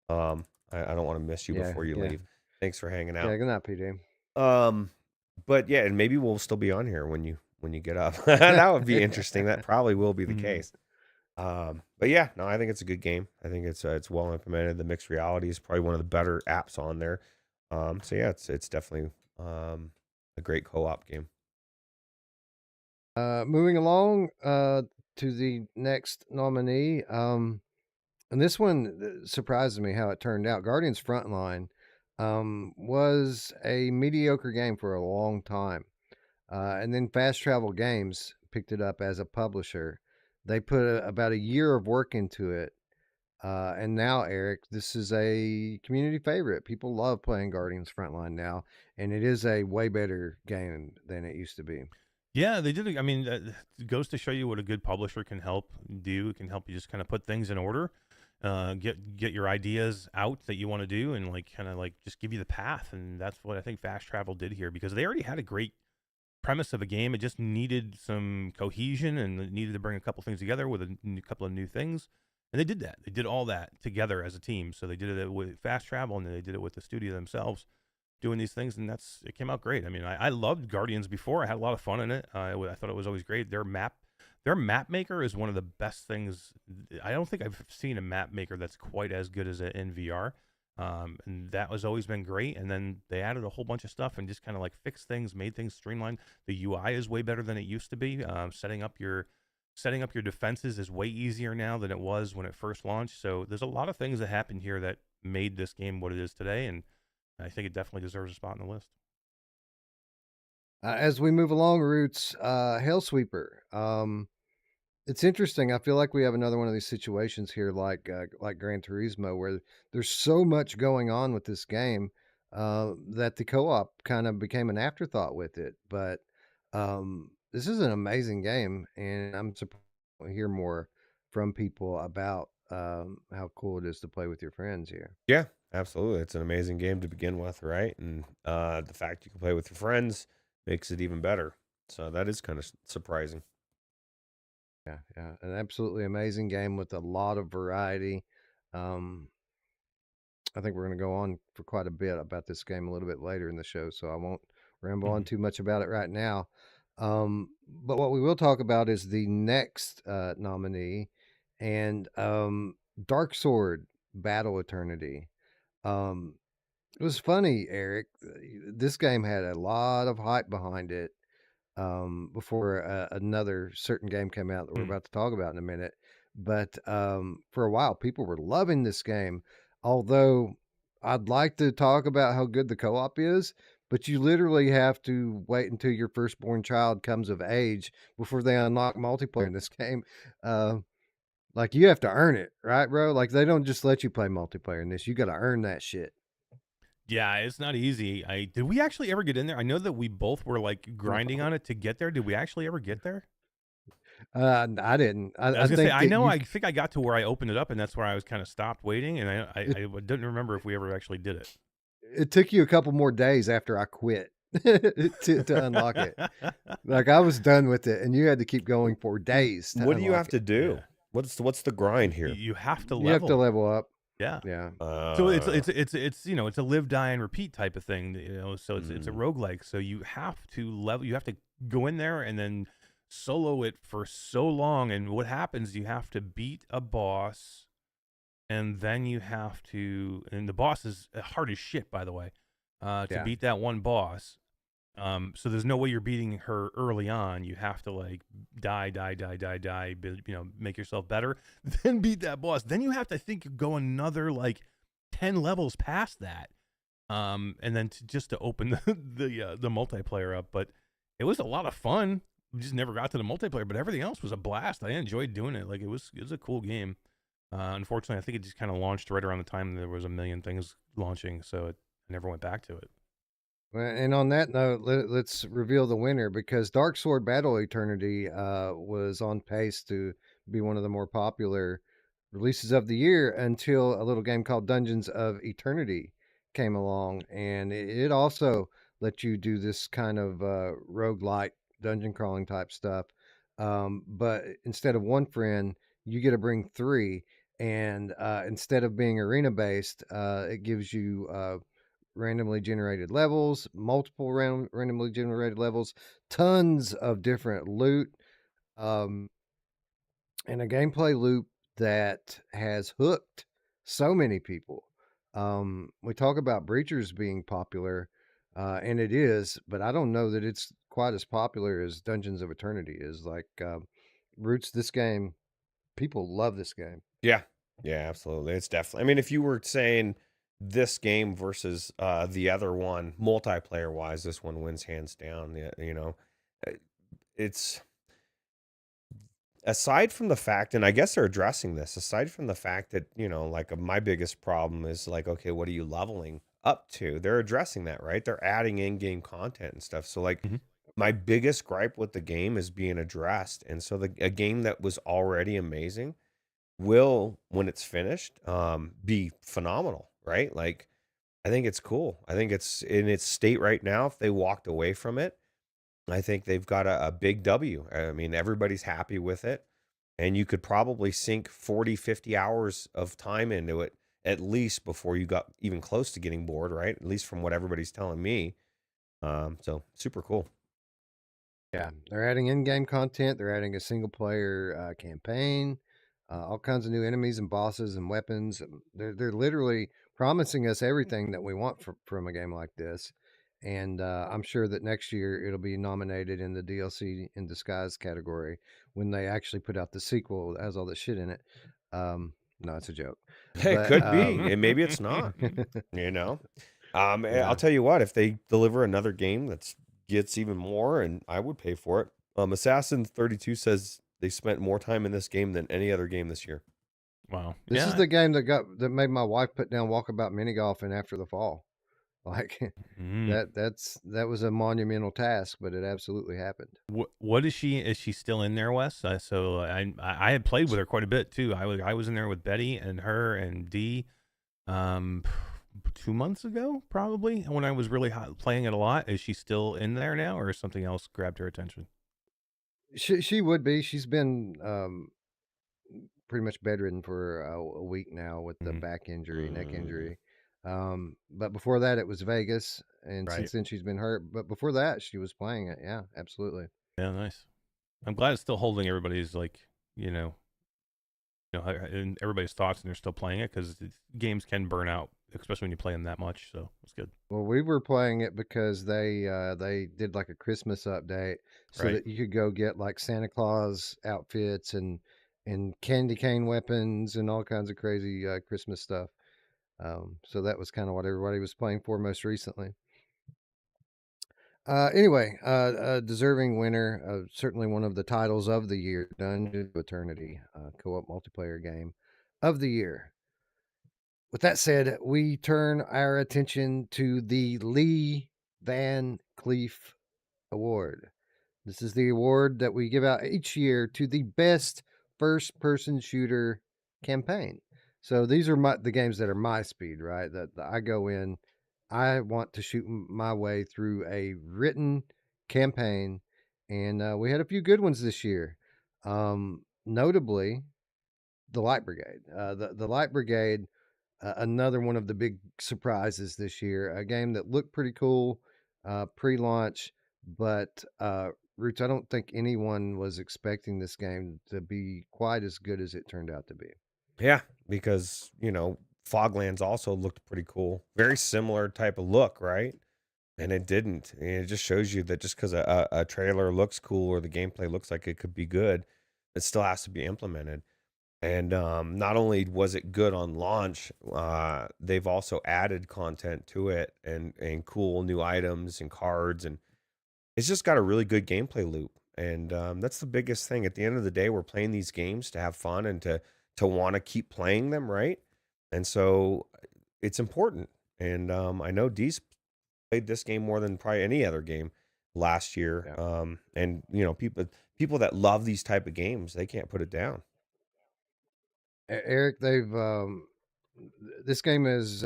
S2: I don't want to miss you before you leave. Thanks for hanging out.
S1: Yeah, good night, PD.
S2: But yeah, and maybe we'll still be on here when you get up. That would be interesting. That probably will be the case. But yeah, no, I think it's a good game. I think it's well implemented. The mixed reality is probably one of the better apps on there. So yeah, it's definitely a great co-op game.
S1: Moving along to the next nominee. And this one surprises me how it turned out. Guardians Frontline was a mediocre game for a long time. And then Fast Travel Games picked it up as a publisher. They put about a year of work into it. And now, Eric, this is a community favorite. People love playing Guardians Frontline now, and it is a way better game than it used to be.
S4: Yeah, they did. I mean, it goes to show you what a good publisher can help do. It can help you just kind of put things in order, get your ideas out that you want to do, and like kind of like just give you the path. And that's what I think Fast Travel did here, because they already had a great premise of a game. It just needed some cohesion, and it needed to bring a couple things together with a couple of new things. And they did that. They did all that together as a team. So they did it with Fast Travel, and then they did it with the studio themselves, doing these things, and it came out great. I mean, I loved Guardians before. I had a lot of fun in it. I thought it was always great. Their map maker is one of the best things. I don't think I've seen a map maker that's quite as good as it in VR. And that has always been great. And then they added a whole bunch of stuff and just kind of like fixed things, made things streamlined. The UI is way better than it used to be. Setting up your defenses is way easier now than it was when it first launched. So there's a lot of things that happened here that made this game what it is today, and I think it definitely deserves a spot on the list.
S1: As we move along, Roots, Hellsweeper. It's interesting. I feel like we have another one of these situations here, like Gran Turismo, where there's so much going on with this game that the co-op kind of became an afterthought with it. But this is an amazing game, and I'm surprised to hear more from people about how cool it is to play with your friends here.
S2: Yeah, absolutely. It's an amazing game to begin with, right? And the fact you can play with your friends makes it even better. So that is kind of surprising.
S1: Yeah, an absolutely amazing game with a lot of variety. I think we're going to go on for quite a bit about this game a little bit later in the show, so I won't ramble on too much about it right now. But what we will talk about is the next nominee, and Dark Sword Battle Eternity. It was funny, Eric. This game had a lot of hype behind it before another certain game came out that we're about to talk about in a minute. But for a while, people were loving this game. Although I'd like to talk about how good the co-op is, but you literally have to wait until your firstborn child comes of age before they unlock multiplayer in this game. Like you have to earn it, right, bro? Like they don't just let you play multiplayer in this. You got to earn that shit.
S4: Yeah, it's not easy. Did we actually ever get in there? I know that we both were like grinding on it to get there. Did we actually ever get there?
S1: I didn't.
S4: I was gonna say, I know. I think I got to where I opened it up, and that's where I was kind of stopped waiting, and I didn't remember if we ever actually did it.
S1: It took you a couple more days after I quit to unlock it. Like I was done with it, and you had to keep going for days.
S2: What do you have to do?
S4: Yeah.
S2: What's the grind here?
S4: You have to level.
S1: You have to level up.
S4: Yeah.
S1: Yeah.
S4: So it's it's a live, die, and repeat type of thing. So it's a roguelike. So you have to level. You have to go in there and then solo it for so long. And what happens? You have to beat a boss, and then you have to. And the boss is hard as shit, by the way. To beat that one boss. So there's no way you're beating her early on. You have to like die, make yourself better, then beat that boss. Then you have to, I think, go another like 10 levels past that. And then just to open the multiplayer up. But it was a lot of fun. We just never got to the multiplayer, but everything else was a blast. I enjoyed doing it. Like it was a cool game. Unfortunately, I think it just kind of launched right around the time there was a million things launching, so I never went back to it.
S1: And on that note, let's reveal the winner, because Dark Sword Battle Eternity was on pace to be one of the more popular releases of the year until a little game called Dungeons of Eternity came along. And it also let you do this kind of roguelike dungeon crawling type stuff. But instead of one friend, you get to bring three. And instead of being arena based, it gives you randomly generated levels, multiple randomly generated levels, tons of different loot, um, and a gameplay loop that has hooked so many people. We talk about Breachers being popular, and it is, but I don't know that it's quite as popular as Dungeons of Eternity is. Like, Roots, this game, people love this game.
S2: Yeah. Yeah, absolutely. It's definitely. I mean, if you were saying this game versus the other one, multiplayer wise, this one wins hands down. Yeah, Uh, it's aside from the fact, and I guess they're addressing this, aside from the fact that, like my biggest problem is like, okay, what are you leveling up to? They're addressing that, right? They're adding in-game content and stuff. So like
S4: Mhm.
S2: my biggest gripe with the game is being addressed. And so a game that was already amazing will, when it's finished, be phenomenal, right? Like I think it's cool. I think it's in its state right now. If they walked away from it, I think they've got a big W. I mean, everybody's happy with it. And you could probably sink 40, 50 hours of time into it at least before you got even close to getting bored, right? At least from what everybody's telling me. So super cool.
S1: Yeah, they're adding in-game content. They're adding a single-player campaign, all kinds of new enemies and bosses and weapons. They're literally promising us everything that we want from a game like this. And I'm sure that next year it'll be nominated in the DLC in disguise category when they actually put out the sequel that has all the shit in it. No, it's a joke.
S2: It
S1: But
S2: could be, and maybe it's not. you know.
S1: Yeah.
S2: I'll tell you what, if they deliver another game that gets even more, and I would pay for it. Assassin 32 says they spent more time in this game than any other game this year.
S4: Wow.
S1: This is
S4: Yeah.
S1: the game that made my wife put down Walkabout mini golf and After the Fall. Like
S4: Mhm.
S1: that was a monumental task, but it absolutely happened.
S4: What is she? Is she still in there, Wes? So I had played with her quite a bit too. I was in there with Betty and her and Dee, 2 months ago probably when I was really playing it a lot. Is she still in there now, or something else grabbed her attention?
S1: She would be. She's been pretty much bedridden for a week now with the
S4: Mhm.
S1: back injury, neck
S2: Mm.
S1: injury. But before that, it was Vegas, and
S4: Right.
S1: since then she's been hurt. But before that, she was playing it. Yeah, absolutely.
S4: Yeah, nice. I'm glad it's still holding everybody's in everybody's thoughts, and they're still playing it because games can burn out, especially when you play them that much. So it's good.
S1: Well, we were playing it because they did like a Christmas update so
S4: Right.
S1: that you could go get like Santa Claus outfits and candy cane weapons and all kinds of crazy Christmas stuff. So that was kind of what everybody was playing for most recently. Anyway, a deserving winner, certainly one of the titles of the year, Dungeon of Eternity, co-op multiplayer game of the year. With that said, we turn our attention to the Lee Van Cleef Award. This is the award that we give out each year to the best first-person shooter campaign. So these are the games that are my speed, right? That I go in, I want to shoot my way through a written campaign, and we had a few good ones this year. Notably, the Light Brigade. The Light Brigade, another one of the big surprises this year. A game that looked pretty cool pre-launch, but Roots, I don't think anyone was expecting this game to be quite as good as it turned out to be.
S2: Yeah, because, Foglands also looked pretty cool. Very similar type of look, right? And it didn't. And it just shows you that just because a trailer looks cool or the gameplay looks like it could be good, it still has to be implemented. And not only was it good on launch, they've also added content to it and cool new items and cards, and it's just got a really good gameplay loop. And that's the biggest thing. At the end of the day, we're playing these games to have fun and to want to keep playing them, right? And so it's important. And I know Dee's played this game more than probably any other game last year.
S1: Yeah.
S2: And people that love these type of games, they can't put it down.
S1: Eric, they've this game is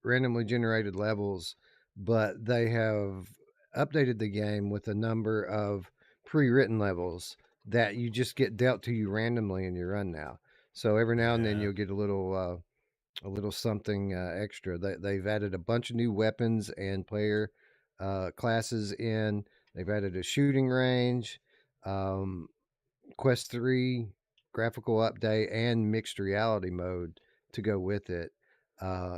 S1: randomly generated levels, but they have updated the game with a number of pre-written levels that you just get dealt to you randomly in your run now. So every now and then
S4: Yeah.
S1: you'll get a little a little something extra. They've added a bunch of new weapons and player classes in. They've added a shooting range, um, Quest 3 graphical update, and mixed reality mode to go with it.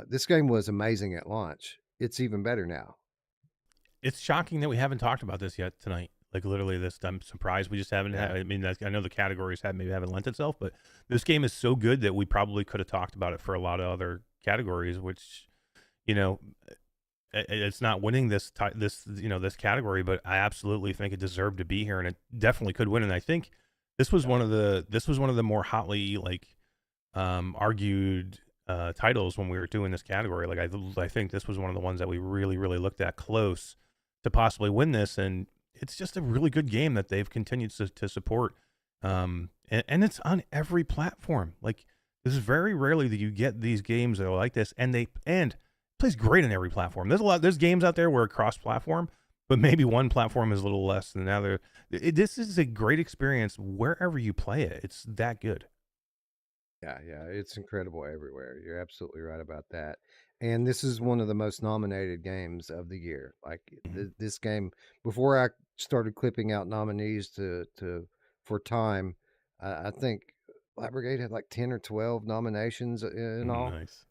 S1: This game was amazing at launch. It's even better now.
S4: It's shocking that we haven't talked about this yet tonight. Like literally, this I'm surprised we just haven't.
S1: Yeah.
S4: I mean, I know the categories maybe haven't lent itself, but this game is so good that we probably could have talked about it for a lot of other categories. Which, you know, it's not winning this this category, but I absolutely think it deserved to be here, and it definitely could win. And I think this was one of the more hotly argued titles when we were doing this category. Like I think this was one of the ones that we really looked at close to possibly win this, and it's just a really good game that they've continued to support. And it's on every platform. Like this is very rarely that you get these games that are like this, and plays great on every platform. There's games out there where are cross-platform, but maybe one platform is a little less than the other. This is a great experience wherever you play it. It's that good.
S1: Yeah, it's incredible everywhere. You're absolutely right about that. And this is one of the most nominated games of the year. Like this game, before I started clipping out nominees for time, I think Black Brigade had like 10 or 12 nominations in all,
S4: Nice.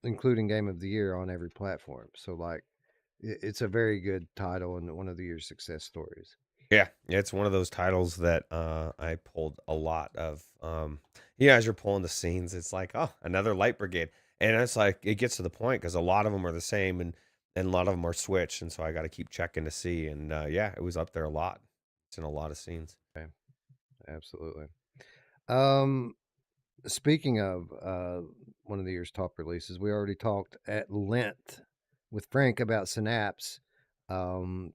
S1: including Game of the Year on every platform. So like, it's a very good title and one of the year's success stories.
S2: Yeah, it's one of those titles that I pulled a lot of. As you're pulling the scenes, it's like, oh, another Light Brigade, and it's like it gets to the point because a lot of them are the same, and a lot of them are switched, and so I got to keep checking to see. And it was up there a lot. It's in a lot of scenes.
S1: Okay. Absolutely. Um, Speaking of one of the year's top releases, we already talked at length with Frank about Synapse.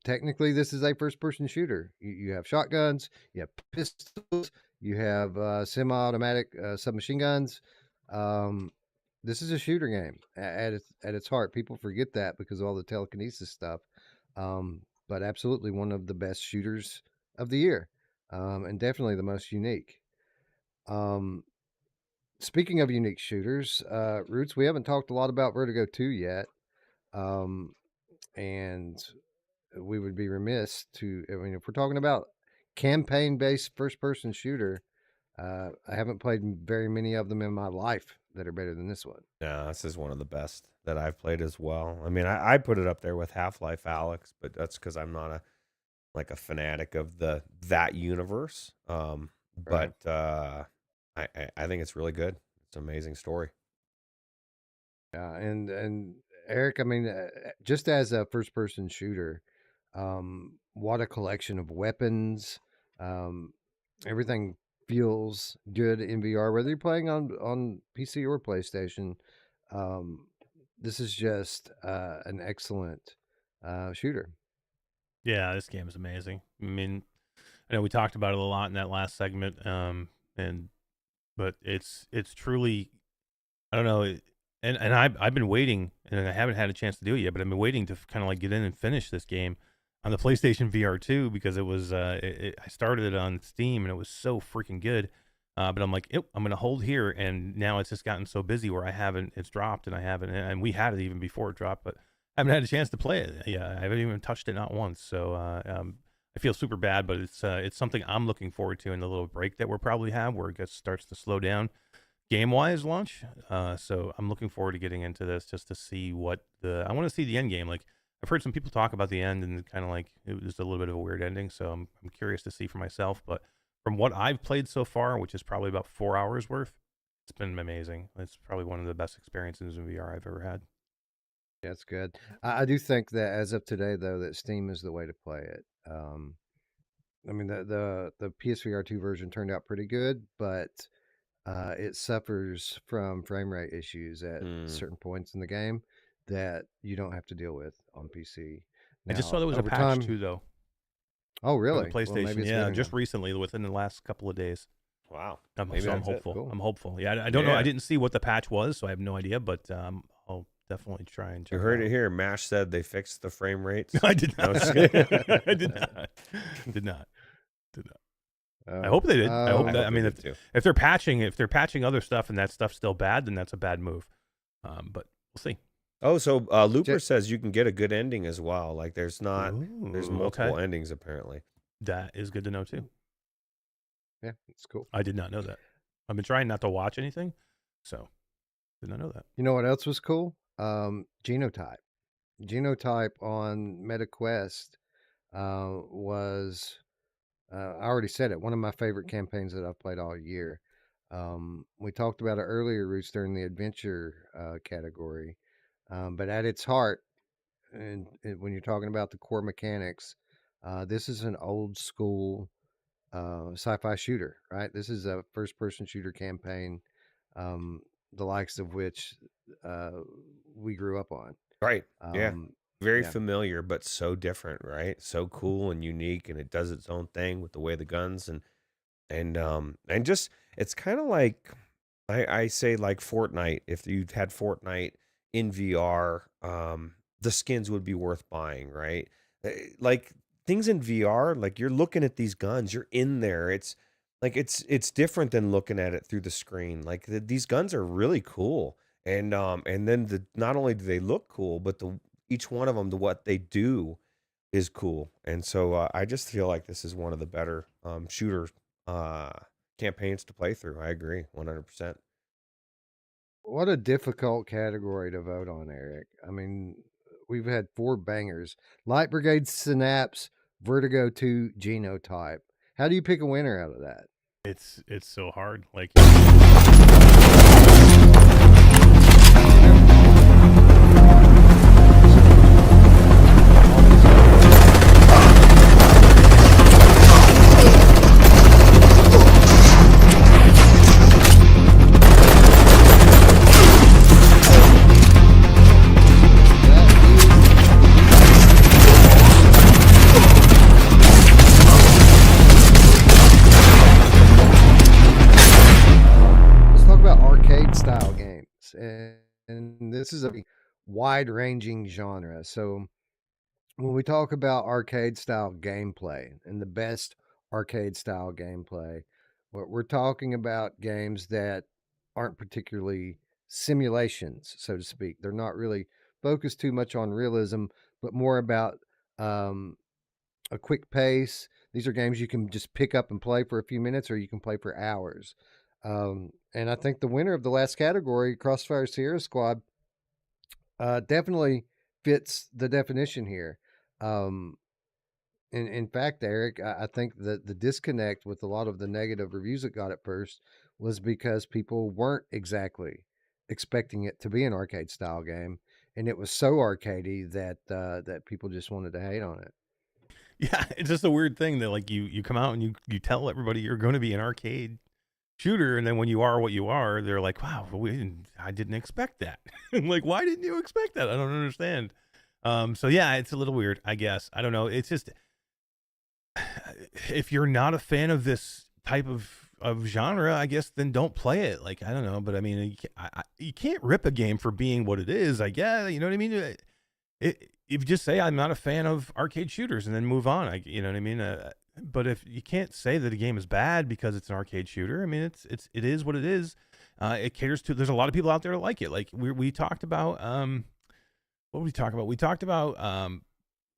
S1: Technically, this is a first-person shooter. You have shotguns, you have pistols, you have semi-automatic submachine guns. This is a shooter game at its heart. People forget that because of all the telekinesis stuff. But absolutely one of the best shooters of the year, and definitely the most unique. Speaking of unique shooters, Roots, we haven't talked a lot about Vertigo 2 yet. And we would be remiss if we're talking about campaign-based first-person shooter, I haven't played very many of them in my life that are better than this one.
S2: Yeah, this is one of the best that I've played as well. I mean, I put it up there with Half-Life Alyx, but that's because I'm not a fanatic of that universe. But I think it's really good. It's an amazing story.
S1: Yeah, and Eric, I mean, just as a first-person shooter, what a collection of weapons. Everything feels good in VR, whether you're playing on PC or PlayStation. This is just an excellent shooter.
S4: Yeah, this game is amazing. I mean, I know we talked about it a lot in that last segment, but it's truly, I don't know, and I've been waiting, and I haven't had a chance to do it yet, but I've been waiting to kind of like get in and finish this game on the PlayStation VR 2 because it was I started it on Steam and it was so freaking good. But I'm like, I'm gonna hold here, and now it's just gotten so busy where it's dropped, and I haven't, and we had it even before it dropped, but I haven't had a chance to play it. Yeah, I haven't even touched it not once. So I feel super bad, but it's something I'm looking forward to in the little break that we'll probably have where it starts to slow down game-wise launch. So I'm looking forward to getting into this just to see I want to see the end game. Like I've heard some people talk about the end and kind of like it was a little bit of a weird ending. So I'm curious to see for myself. But from what I've played so far, which is probably about 4 hours worth, it's been amazing. It's probably one of the best experiences in VR I've ever had.
S1: Yeah, it's good. I do think that as of today, though, that Steam is the way to play it. I mean, the PSVR 2 version turned out pretty good, but it suffers from frame rate issues at certain points in the game that you don't have to deal with on PC.
S4: I just saw there was a patch too, though.
S1: Oh, really?
S4: PlayStation, well, maybe yeah, just recently, within the last couple of days.
S2: Wow.
S4: So I'm hopeful. Cool. I'm hopeful. Yeah, I don't know. I didn't see what the patch was, so I have no idea, but I'll definitely try and check
S2: You heard it here. MASH said they fixed the frame rates.
S4: I did not. I did not. I hope they did. I hope
S2: I
S4: that.
S2: hope
S4: I
S2: they
S4: mean,
S2: did too.
S4: if they're patching other stuff and that stuff's still bad, then that's a bad move. But we'll see.
S2: Oh, so Looper says you can get a good ending as well. Like there's
S4: Ooh,
S2: multiple
S4: okay.
S2: endings apparently.
S4: That is good to know too.
S1: Yeah, it's cool.
S4: I did not know that. I've been trying not to watch anything, so did not know that.
S1: You know what else was cool? Genotype. Genotype on MetaQuest was, I already said it, one of my favorite campaigns that I've played all year. We talked about it earlier, Rooster, in the adventure category. But at its heart, and when you're talking about the core mechanics, this is an old school sci-fi shooter, right? This is a first-person shooter campaign, the likes of which we grew up on.
S2: Right. Yeah. Very
S1: yeah.
S2: familiar, but so different, right? So cool and unique, and it does its own thing with the way the guns and just it's kind of like I say like Fortnite. If you had Fortnite in VR, the skins would be worth buying, right? Like things in VR, like you're looking at these guns, you're in there. It's like it's different than looking at it through the screen. Like these guns are really cool, and then not only do they look cool, but each one of them, what they do is cool. And so I just feel like this is one of the better shooter campaigns to play through. I agree 100%.
S1: What a difficult category to vote on, Eric. I mean, we've had 4 bangers: Light Brigade, Synapse, Vertigo 2, Genotype. How do you pick a winner out of that?
S4: It's so hard. Like
S1: and this is a wide-ranging genre. So when we talk about arcade style gameplay and the best arcade style gameplay, we're talking about games that aren't particularly simulations, so to speak. They're not really focused too much on realism, but more about a quick pace. These are games you can just pick up and play for a few minutes, or you can play for hours. And I think the winner of the last category, Crossfire Sierra Squad, definitely fits the definition here. In fact, Eric, I think that the disconnect with a lot of the negative reviews that got it first was because people weren't exactly expecting it to be an arcade style game, and it was so arcadey that that people just wanted to hate on it.
S4: Yeah, it's just a weird thing that like you come out and you tell everybody you're going to be an arcade shooter, and then when you are what you are, they're like, "Wow, I didn't expect that." I'm like, "Why didn't you expect that? I don't understand." So yeah, it's a little weird, I guess. I don't know. It's just if you're not a fan of this type of genre, I guess then don't play it. Like I don't know, but I mean, you can't rip a game for being what it is. I guess you know what I mean. If you just say I'm not a fan of arcade shooters and then move on, you know what I mean. But if you can't say that a game is bad because it's an arcade shooter, I mean, it is what it is. It caters to. There's a lot of people out there that like it. Like we talked about. What did we talk about? We talked about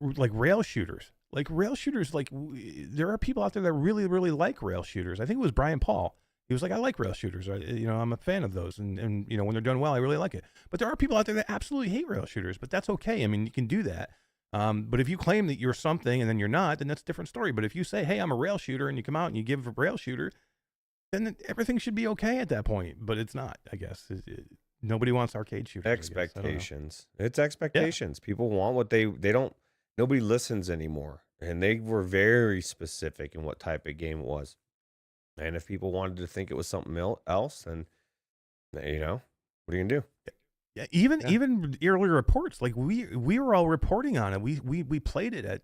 S4: like rail shooters. Like rail shooters. Like there are people out there that really really like rail shooters. I think it was Brian Paul. He was like, I like rail shooters. I'm a fan of those, and when they're done well, I really like it. But there are people out there that absolutely hate rail shooters. But that's okay. I mean, you can do that. But if you claim that you're something and then you're not, then that's a different story. But if you say, hey, I'm a rail shooter, and you come out and you give a rail shooter, then everything should be okay at that point. But it's not, I guess. Nobody wants arcade shooters.
S2: Expectations. It's expectations. Yeah. People want what they don't. Nobody listens anymore. And they were very specific in what type of game it was. And if people wanted to think it was something else, then, what are you going to do?
S4: Yeah, even earlier reports, like we were all reporting on it. We played it at,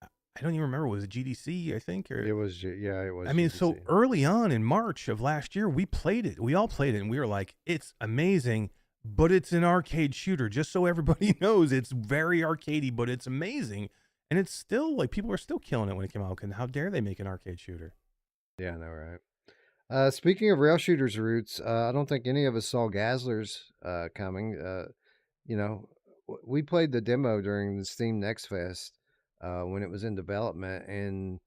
S4: I don't even remember, was it GDC, I think? Or
S1: it was, yeah, it was.
S4: I mean,
S1: GDC.
S4: so early on in March of last year, we played it. We all played it, and we were like, it's amazing, but it's an arcade shooter. Just so everybody knows, it's very arcadey, but it's amazing. And it's still, like, people are still killing it when it came out. And how dare they make an arcade shooter?
S1: Yeah, I know, right? Speaking of rail shooters roots, I don't think any of us saw Gazler's coming. You know, we played the demo during the Steam Next Fest when it was in development, and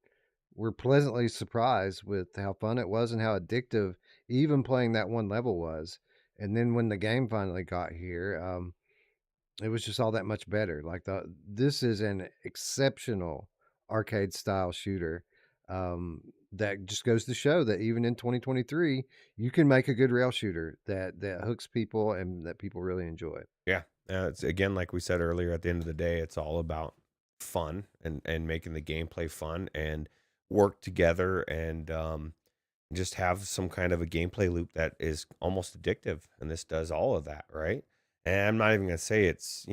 S1: we're pleasantly surprised with how fun it was and how addictive even playing that one level was. And then when the game finally got here, it was just all that much better. Like this is an exceptional arcade style shooter. That just goes to show that even in 2023, you can make a good rail shooter that hooks people and that people really enjoy.
S2: Yeah. It's again, like we said earlier, at the end of the day, it's all about fun and making the gameplay fun and work together and just have some kind of a gameplay loop that is almost addictive. And this does all of that, right? And I'm not even gonna say it's,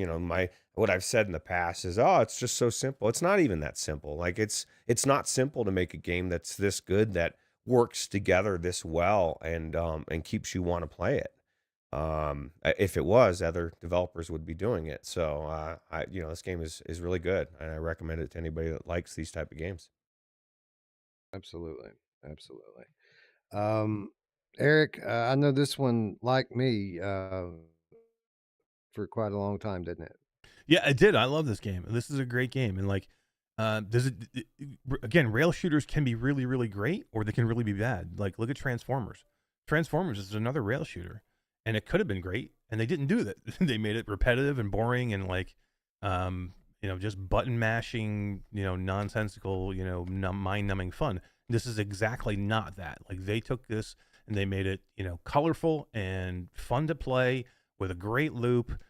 S2: what I've said in the past is, oh, it's just so simple. It's not even that simple. Like it's not simple to make a game that's this good that works together this well and keeps you want to play it. If it was, other developers would be doing it. So this game is really good, and I recommend it to anybody that likes these type of games.
S1: Absolutely, absolutely. Um, Eric, I know this one, like me, for quite a long time, didn't it?
S4: Yeah, I did. I love this game. This is a great game, and like, again, rail shooters can be really, really great, or they can really be bad. Like, look at Transformers. Transformers is another rail shooter, and it could have been great, and they didn't do that. They made it repetitive and boring, and like, just button mashing, nonsensical, mind-numbing fun. This is exactly not that. Like, they took this and they made it, colorful and fun to play with a great loop.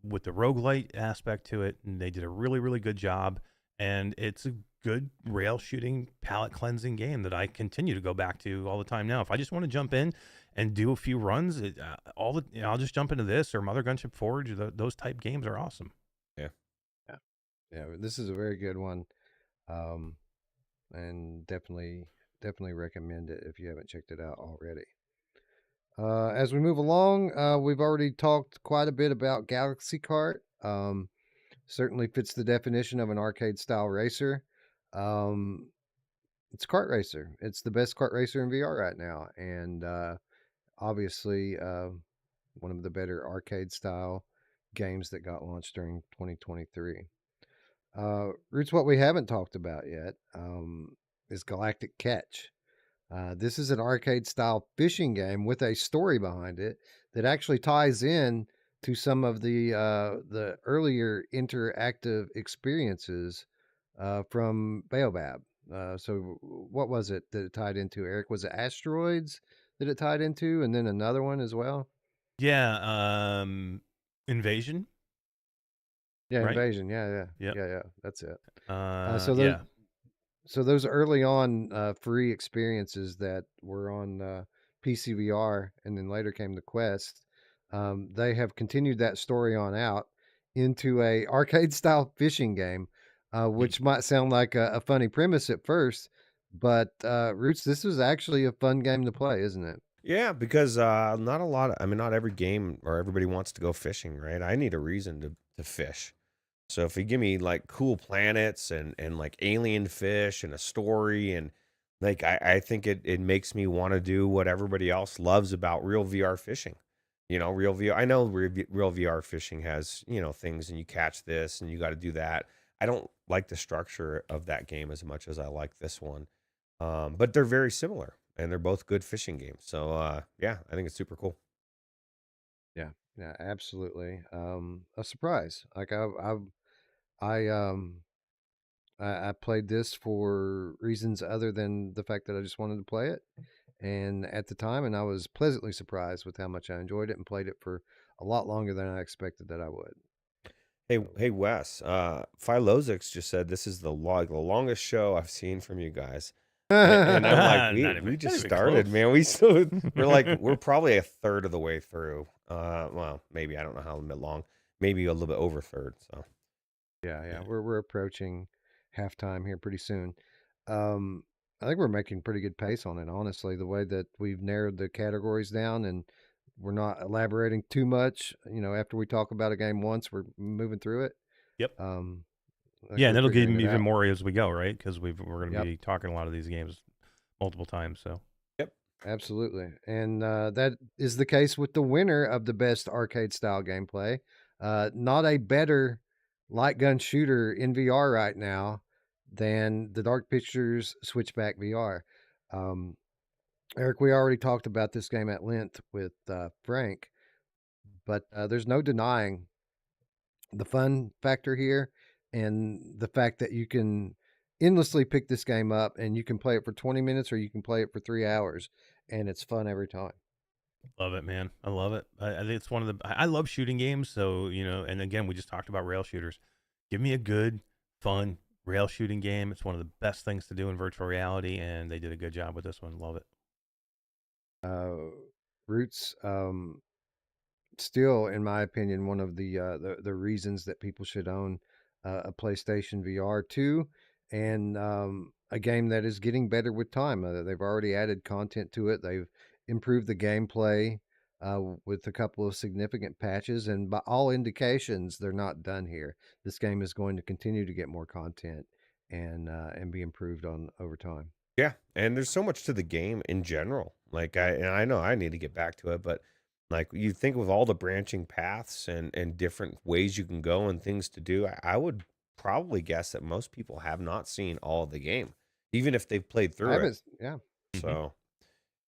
S4: With the roguelite aspect to it, and they did a really, really good job. And it's a good rail shooting, palette cleansing game that I continue to go back to all the time now. If I just want to jump in and do a few runs, I'll just jump into this or Mother Gunship Forge. Those type games are awesome.
S2: Yeah.
S1: Yeah, this is a very good one, and definitely recommend it if you haven't checked it out already. As we move along, we've already talked quite a bit about Galaxy Kart. Certainly fits the definition of an arcade style racer. It's a kart racer. It's the best kart racer in VR right now, and obviously one of the better arcade style games that got launched during 2023. Roots, what we haven't talked about yet is Galactic Catch. This is an arcade style fishing game with a story behind it that actually ties in to some of the earlier interactive experiences from Baobab. So what was it that it tied into, Eric? Was it Asteroids that it tied into, and then another one as well?
S4: Yeah, Invasion.
S1: Yeah,
S4: Right?
S1: Invasion. Yeah.
S4: Yep.
S1: Yeah. That's it.
S4: Yeah.
S1: So those early on free experiences that were on PCVR and then later came the Quest, they have continued that story on out into a arcade style fishing game, which might sound like a funny premise at first, but Roots, this was actually a fun game to play, isn't it?
S2: Yeah, because not every game or everybody wants to go fishing, right? I need a reason to fish. So if you give me like cool planets and like alien fish and a story and like I think it makes me want to do what everybody else loves about real VR fishing. Real VR. I know real VR fishing has, things and you catch this and you got to do that. I don't like the structure of that game as much as I like this one. But they're very similar and they're both good fishing games. So yeah, I think it's super cool.
S1: Yeah, absolutely. A surprise. Like I um I played this for reasons other than the fact that I just wanted to play it. And at the time, and I was pleasantly surprised with how much I enjoyed it and played it for a lot longer than I expected that I would.
S2: Hey Wes, Philozix just said this is the longest show I've seen from you guys. And I'm like, we just
S4: even
S2: started,
S4: close.
S2: man. We're probably a third of the way through. Well, maybe I don't know how long, maybe a little bit over a third. So
S1: Yeah. We're approaching halftime here pretty soon. I think we're making pretty good pace on it, honestly. The way that we've narrowed the categories down and we're not elaborating too much. After we talk about a game once, we're moving through it.
S4: Yep.
S1: I think
S4: Yeah,
S1: we're
S4: and it'll get
S1: figuring it
S4: even
S1: out.
S4: more as we go, right? Because we're going to
S1: Yep.
S4: be talking a lot of these games multiple times. So
S1: Absolutely. And that is the case with the winner of the best arcade style gameplay. Not a better light gun shooter in VR right now than the Dark Pictures Switchback VR. Eric, we already talked about this game at length with Frank, but there's no denying the fun factor here and the fact that you can endlessly pick this game up and you can play it for 20 minutes or you can play it for 3 hours and it's fun every time.
S4: love it, man. I love it. I think it's one of the. I love shooting games. So and again, we just talked about rail shooters. Give me a good, fun rail shooting game. It's one of the best things to do in virtual reality, and they did a good job with this one. Love it.
S1: Roots, still, in my opinion, one of the reasons that people should own a PlayStation VR 2 and a game that is getting better with time. They've already added content to it. They've improved the gameplay with a couple of significant patches, and by all indications, they're not done here. This game is going to continue to get more content and be improved on over time.
S2: Yeah, and there's so much to the game in general. Like I know I need to get back to it, but like you think of all the branching paths and different ways you can go and things to do, I would probably guess that most people have not seen all of the game, even if they've played
S1: I
S2: through it.
S1: haven't, yeah.
S2: So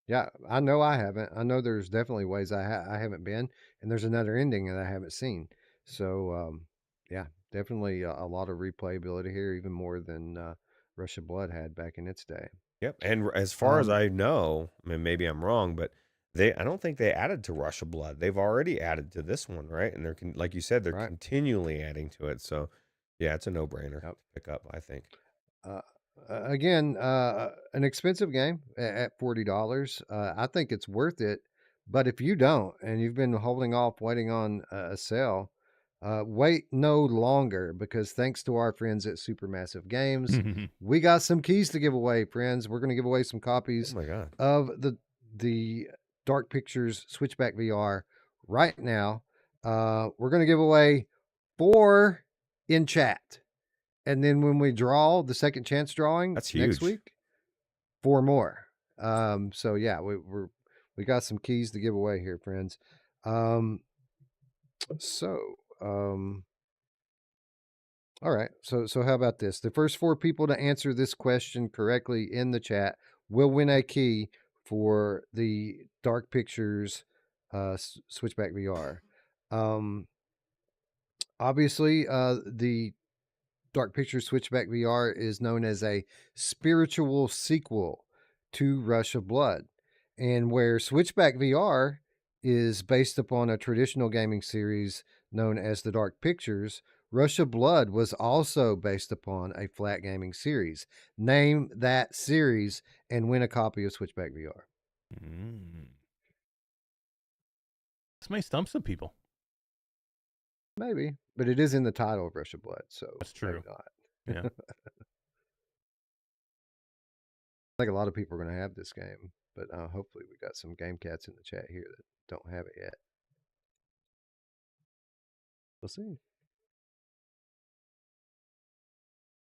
S1: Yeah, I know I haven't. I know there's definitely ways I haven't been, and there's another ending that I haven't seen. So, yeah, definitely a lot of replayability here, even more than Rush of Blood had back in its day.
S2: yep. And as far as
S1: Um,
S2: I know, I mean, maybe I'm wrong, but I don't think they added to Rush of Blood. They've already added to this one, right? And like you said, they're
S1: right.
S2: continually adding to it. So yeah, it's a no-brainer
S1: Yep.
S2: to pick up, I think.
S1: Uh, Again, an expensive game at $40. I think it's worth it. But if you don't, and you've been holding off, waiting on a sale, wait no longer because thanks to our friends at Supermassive Games, we got some keys to give away, friends. We're going to give away some
S2: Oh
S1: copies
S2: my God.
S1: of the Dark Pictures Switchback VR right now. We're going to give away 4 in chat. And then when we draw the second chance drawing
S2: That's
S1: next
S2: huge.
S1: week, 4 more. So yeah, we got some keys to give away here, friends. So all right. So how about this? The first 4 people to answer this question correctly in the chat will win a key for the Dark Pictures Switchback VR. Obviously, the Dark Pictures Switchback VR is known as a spiritual sequel to Rush of Blood. And where Switchback VR is based upon a traditional gaming series known as the Dark Pictures, Rush of Blood was also based upon a flat gaming series. Name that series and win a copy of Switchback VR.
S4: This may stump some people.
S1: Maybe, but it is in the title of Rush of Blood, so
S4: That's true.
S1: maybe not.
S4: Yeah.
S1: I think a lot of people are going to have this game, but hopefully we got some game cats in the chat here that don't have it yet. We'll see.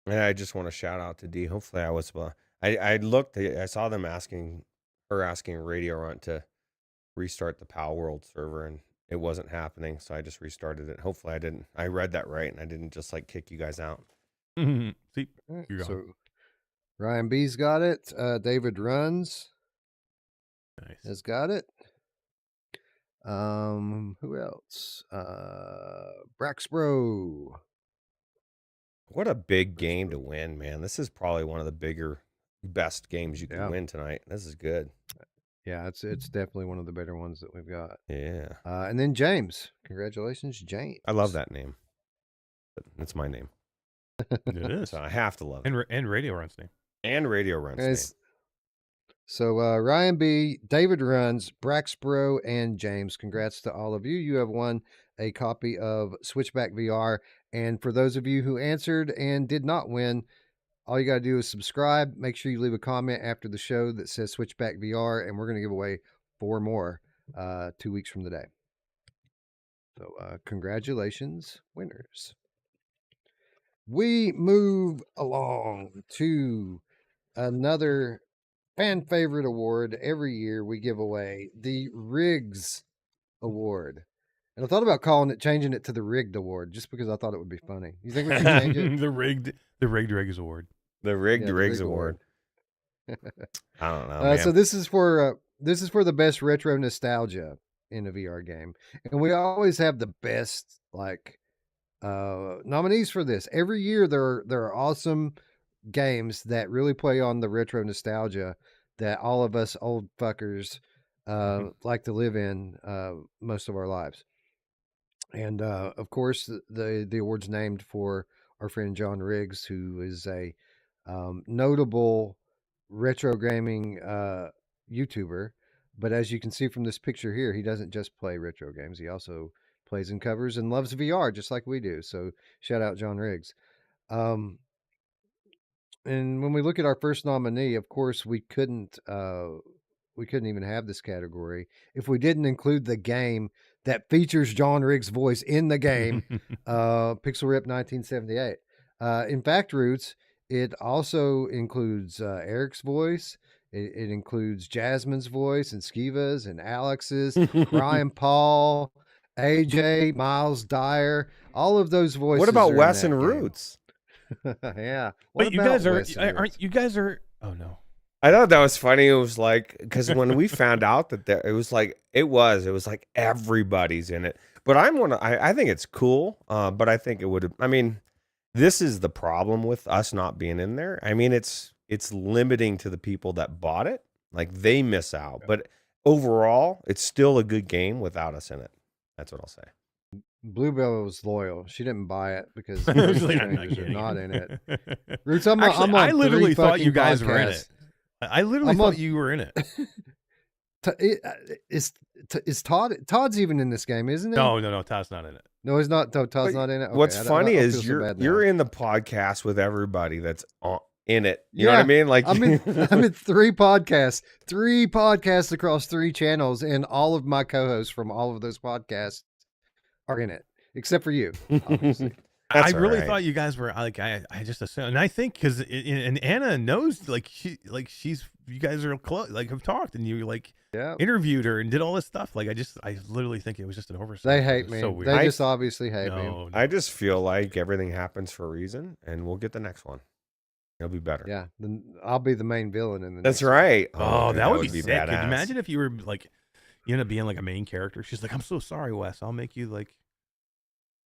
S2: And I just want to shout out to D. Hopefully I was I looked, I saw them asking Radio Runt to restart the Pal World server and it wasn't happening, so I just restarted it. Hopefully I read that right and I didn't just like kick you guys out.
S4: See,
S1: All right,
S4: you're
S1: so
S4: gone.
S1: Ryan B's got it. David Runs
S4: Nice.
S1: has got it. Who else? Braxbro.
S2: What a big game to win, man. This is probably one of the bigger, best games you can
S1: Yeah.
S2: win tonight. This is good.
S1: Yeah, it's definitely one of the better ones that we've got.
S2: Yeah.
S1: And then James. Congratulations, James.
S2: I love that name. It's my name.
S4: It is.
S2: So I have to love it.
S4: And Radio Runt's name.
S2: And Radio Runt's
S1: Guys,
S2: name.
S1: so Ryan B, David Runs, Braxbro, and James. Congrats to all of you. You have won a copy of Switchback VR. And for those of you who answered and did not win, all you got to do is subscribe. Make sure you leave a comment after the show that says Switchback VR, and we're going to give away 4 more 2 weeks from today. So congratulations, winners. We move along to another fan favorite award. Every year we give away the Riggs Award. And I thought about changing it to the Rigged Award just because I thought it would be funny. You think we should change it?
S4: the rigged Riggs Award.
S2: The Rigged
S1: Yeah, the
S2: Rigs
S1: Rigged
S2: Award. I don't know, man.
S1: So this is for the best retro nostalgia in a VR game, and we always have the best nominees for this. Every year there are awesome games that really play on the retro nostalgia that all of us old fuckers like to live in most of our lives. And of course, the award's named for our friend John Riggs, who is a notable retro gaming YouTuber. But as you can see from this picture here, he doesn't just play retro games; he also plays and covers and loves VR just like we do. So shout out John Riggs. Um, and when we look at our first nominee, of course, we couldn't even have this category if we didn't include the game that features John Riggs' voice in the game, Pixel Rip 1978. In fact, Roots, it also includes Eric's voice. It includes Jasmine's voice and Skiva's and Alex's, Brian Paul, AJ, Miles Dyer. All of those voices.
S2: What about
S1: are in
S2: Wes
S1: that
S2: and
S1: game.
S2: Roots?
S1: Yeah.
S4: Wait, you guys aren't you guys are? Oh no.
S2: I thought that was funny. It was like, because when we found out that it was like everybody's in it. But I think it's cool. But I think it would have. I mean, this is the problem with us not being in there. I mean, it's limiting to the people that bought it. Like they miss out. But overall, it's still a good game without us in it. That's what I'll say.
S1: Bluebell was loyal. She didn't buy it because
S4: I was like, I'm
S1: strangers are
S4: kidding.
S1: not in it. Roots, I'm
S4: Actually,
S1: on
S4: I literally
S1: 3
S4: thought you
S1: fucking
S4: guys were in
S1: podcasts.
S4: it. I literally
S1: I'm on-
S4: thought you were in it.
S1: Is Todd's even in this game, isn't he?
S4: No, Todd's not in it.
S1: No, he's not. Todd's
S2: But
S1: not in it. Okay,
S2: What's
S1: I
S2: funny
S1: don't
S2: is
S1: feel so bad now.
S2: you're in the podcast with everybody that's in it. You know what I
S1: Yeah,
S2: mean? Like
S1: I'm in 3 podcasts across 3 channels, and all of my co-hosts from all of those podcasts are in it, except for you, obviously.
S2: That's
S4: I really
S2: all right.
S4: thought you guys were like I just assumed, and I think because and Anna knows she's you guys are close, like have talked, and you like
S1: Yeah,
S4: interviewed her and did all this stuff. Like I literally think it was just an oversight.
S1: they
S4: It
S1: hate
S4: was
S1: me.
S4: So weird.
S1: They just obviously hate me.
S4: no,
S2: I just feel like everything happens for a reason, and we'll get the next one. It'll be better.
S1: Yeah, then I'll be the main villain in the.
S2: That's
S1: next one.
S2: right.
S4: Oh,
S2: dude,
S4: that would be sick. Could you
S2: badass.
S4: imagine if you were like, you end up being like a main character? She's like, I'm so sorry, Wes. I'll make you like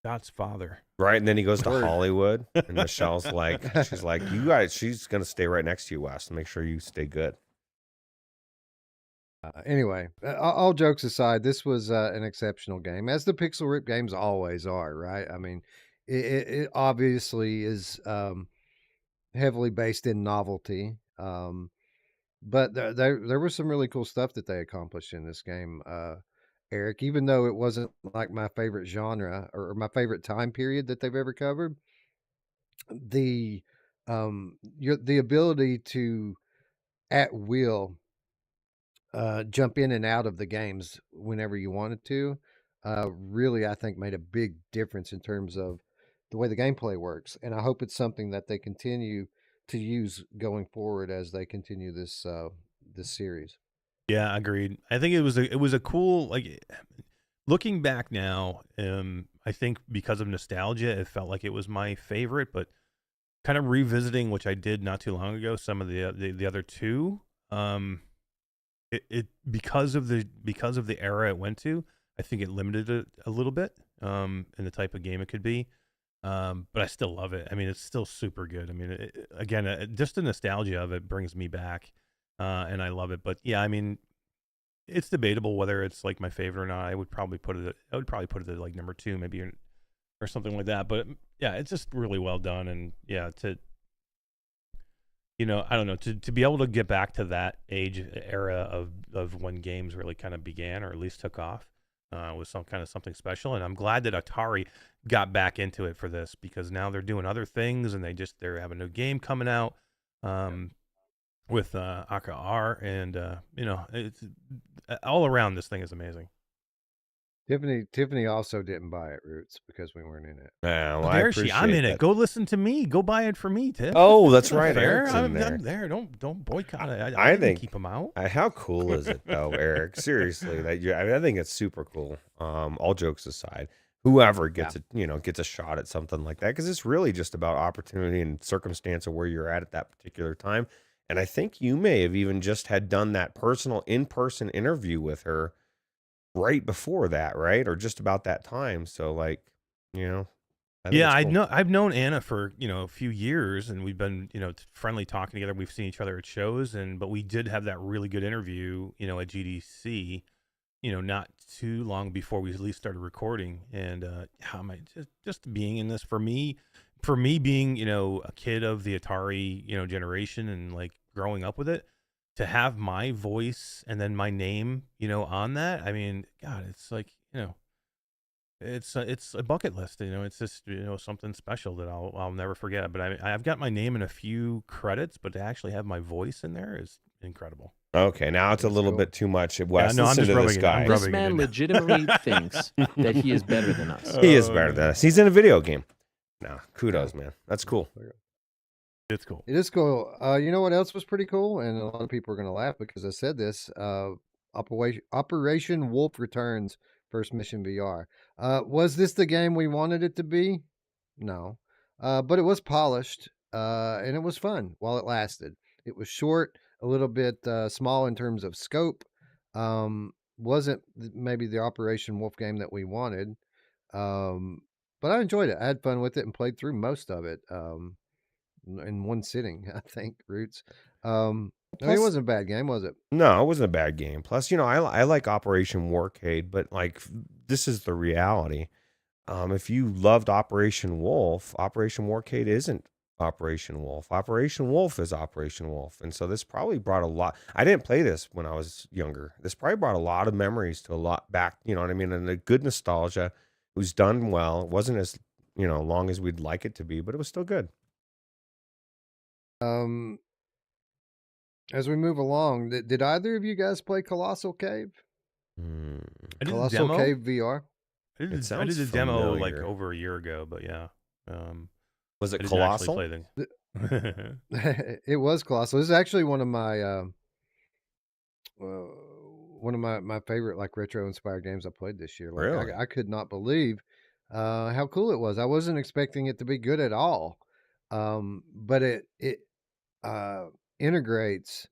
S4: Scott's father.
S2: Right, and then he goes to
S1: Word.
S2: Hollywood, and Michelle's like, she's like, you guys, she's gonna stay right next to you, Wes, to make sure you stay good.
S1: Anyway, all jokes aside, this was an exceptional game, as the Pixel Rip games always are, right? I mean, it obviously is heavily based in novelty, but there was some really cool stuff that they accomplished in this game, Eric. Even though it wasn't like my favorite genre or my favorite time period that they've ever covered, the the ability to at will jump in and out of the games whenever you wanted to, really, I think, made a big difference in terms of the way the gameplay works. And I hope it's something that they continue to use going forward as they continue this this series.
S4: Yeah, agreed. I think it was a cool, like, looking back now. I think because of nostalgia, it felt like it was my favorite. But kind of revisiting, which I did not too long ago, some of the other two. It because of the era it went to, I think it limited it a little bit in the type of game it could be. But I still love it. I mean, it's still super good. I mean, again, just the nostalgia of it brings me back, and I love it. But yeah, I mean, it's debatable whether it's like my favorite or not. I would probably put it at like number 2, maybe, or something like that. But yeah, it's just really well done, and yeah, I don't know, to be able to get back to that era of when games really kind of began, or at least took off, was something special. And I'm glad that Atari got back into it for this, because now they're doing other things, and they have a new game coming out with Aka R, and it's all around, this thing is amazing.
S1: Tiffany also didn't buy it, Roots, because we weren't in it.
S2: Yeah, well,
S4: Oh,
S2: I
S4: there she. I'm
S2: appreciate
S4: in it.
S2: that.
S4: Go listen to me. Go buy it for me, Tiff.
S2: Oh, that's
S4: Not
S2: right.
S4: fair.
S2: Eric's in
S4: I'm
S2: there.
S4: there. Don't boycott it.
S2: I
S4: didn't
S2: think-
S4: keep him out.
S2: How cool is it though, Eric? Seriously, that you. I mean, I think it's super cool. All jokes aside, whoever gets gets a shot at something like that, because it's really just about opportunity and circumstance of where you're at that particular time. And I think you may have even just had done that personal in-person interview with her right before that, right, or just about that time. So, like, I think
S4: Yeah,
S2: it's cool.
S4: I've known Anna for a few years, and we've been friendly talking together. We've seen each other at shows, but we did have that really good interview at GDC, not too long before we at least started recording. And how am I just being in this for me being a kid of the Atari generation and like growing up with it, to have my voice and then my name on that. I mean, God, it's like it's a bucket list. It's just something special that I'll never forget. But I've got my name in a few credits, but to actually have my voice in there is incredible.
S2: Okay, now it's a
S1: That's
S2: little
S1: cool.
S2: bit too much. Wes,
S4: no, I'm
S2: listen
S4: just
S2: to
S4: rubbing
S2: this
S4: it- I'm
S2: guy.
S4: rubbing
S9: This
S4: it
S9: man
S4: in.
S9: legitimately thinks that he is better than us.
S2: He is better than us. He's in a video game. No, kudos, man. That's cool.
S4: It's cool.
S1: It is cool. You know what else was pretty cool? And a lot of people are going to laugh because I said this. Operation Wolf Returns First Mission VR. Was this the game we wanted it to be? No. But it was polished and it was fun while it lasted. It was short, a little bit small in terms of scope. Wasn't maybe the Operation Wolf game that we wanted. But I enjoyed it. I had fun with it and played through most of it. In one sitting, I think, Roots. I mean, it
S2: Plus-
S1: wasn't a bad game, was it?
S2: No, it wasn't a bad game. Plus, I like Operation Warcade, but like this is the reality. If you loved Operation Wolf, Operation Warcade isn't Operation Wolf. Operation Wolf is Operation Wolf. And so this probably brought a lot. I didn't play this when I was younger. This probably brought a lot of memories to a lot back, you know what I mean? And a good nostalgia. It was done well. It wasn't as, long as we'd like it to be, but it was still good.
S1: As we move along, did either of you guys play Colossal Cave?
S2: Hmm.
S4: I did the
S1: Colossal
S4: demo.
S1: Cave VR?
S4: I did,
S2: It
S4: I did
S2: sounds
S4: the demo like
S2: familiar.
S4: over a year ago, but yeah.
S2: Was
S4: I
S2: it
S4: didn't
S2: Colossal?
S4: actually play the.
S1: It was Colossal. This is actually one of my my favorite like retro inspired games I played this year. Like
S2: Really?
S1: I could not believe how cool it was. I wasn't expecting it to be good at all. But it integrates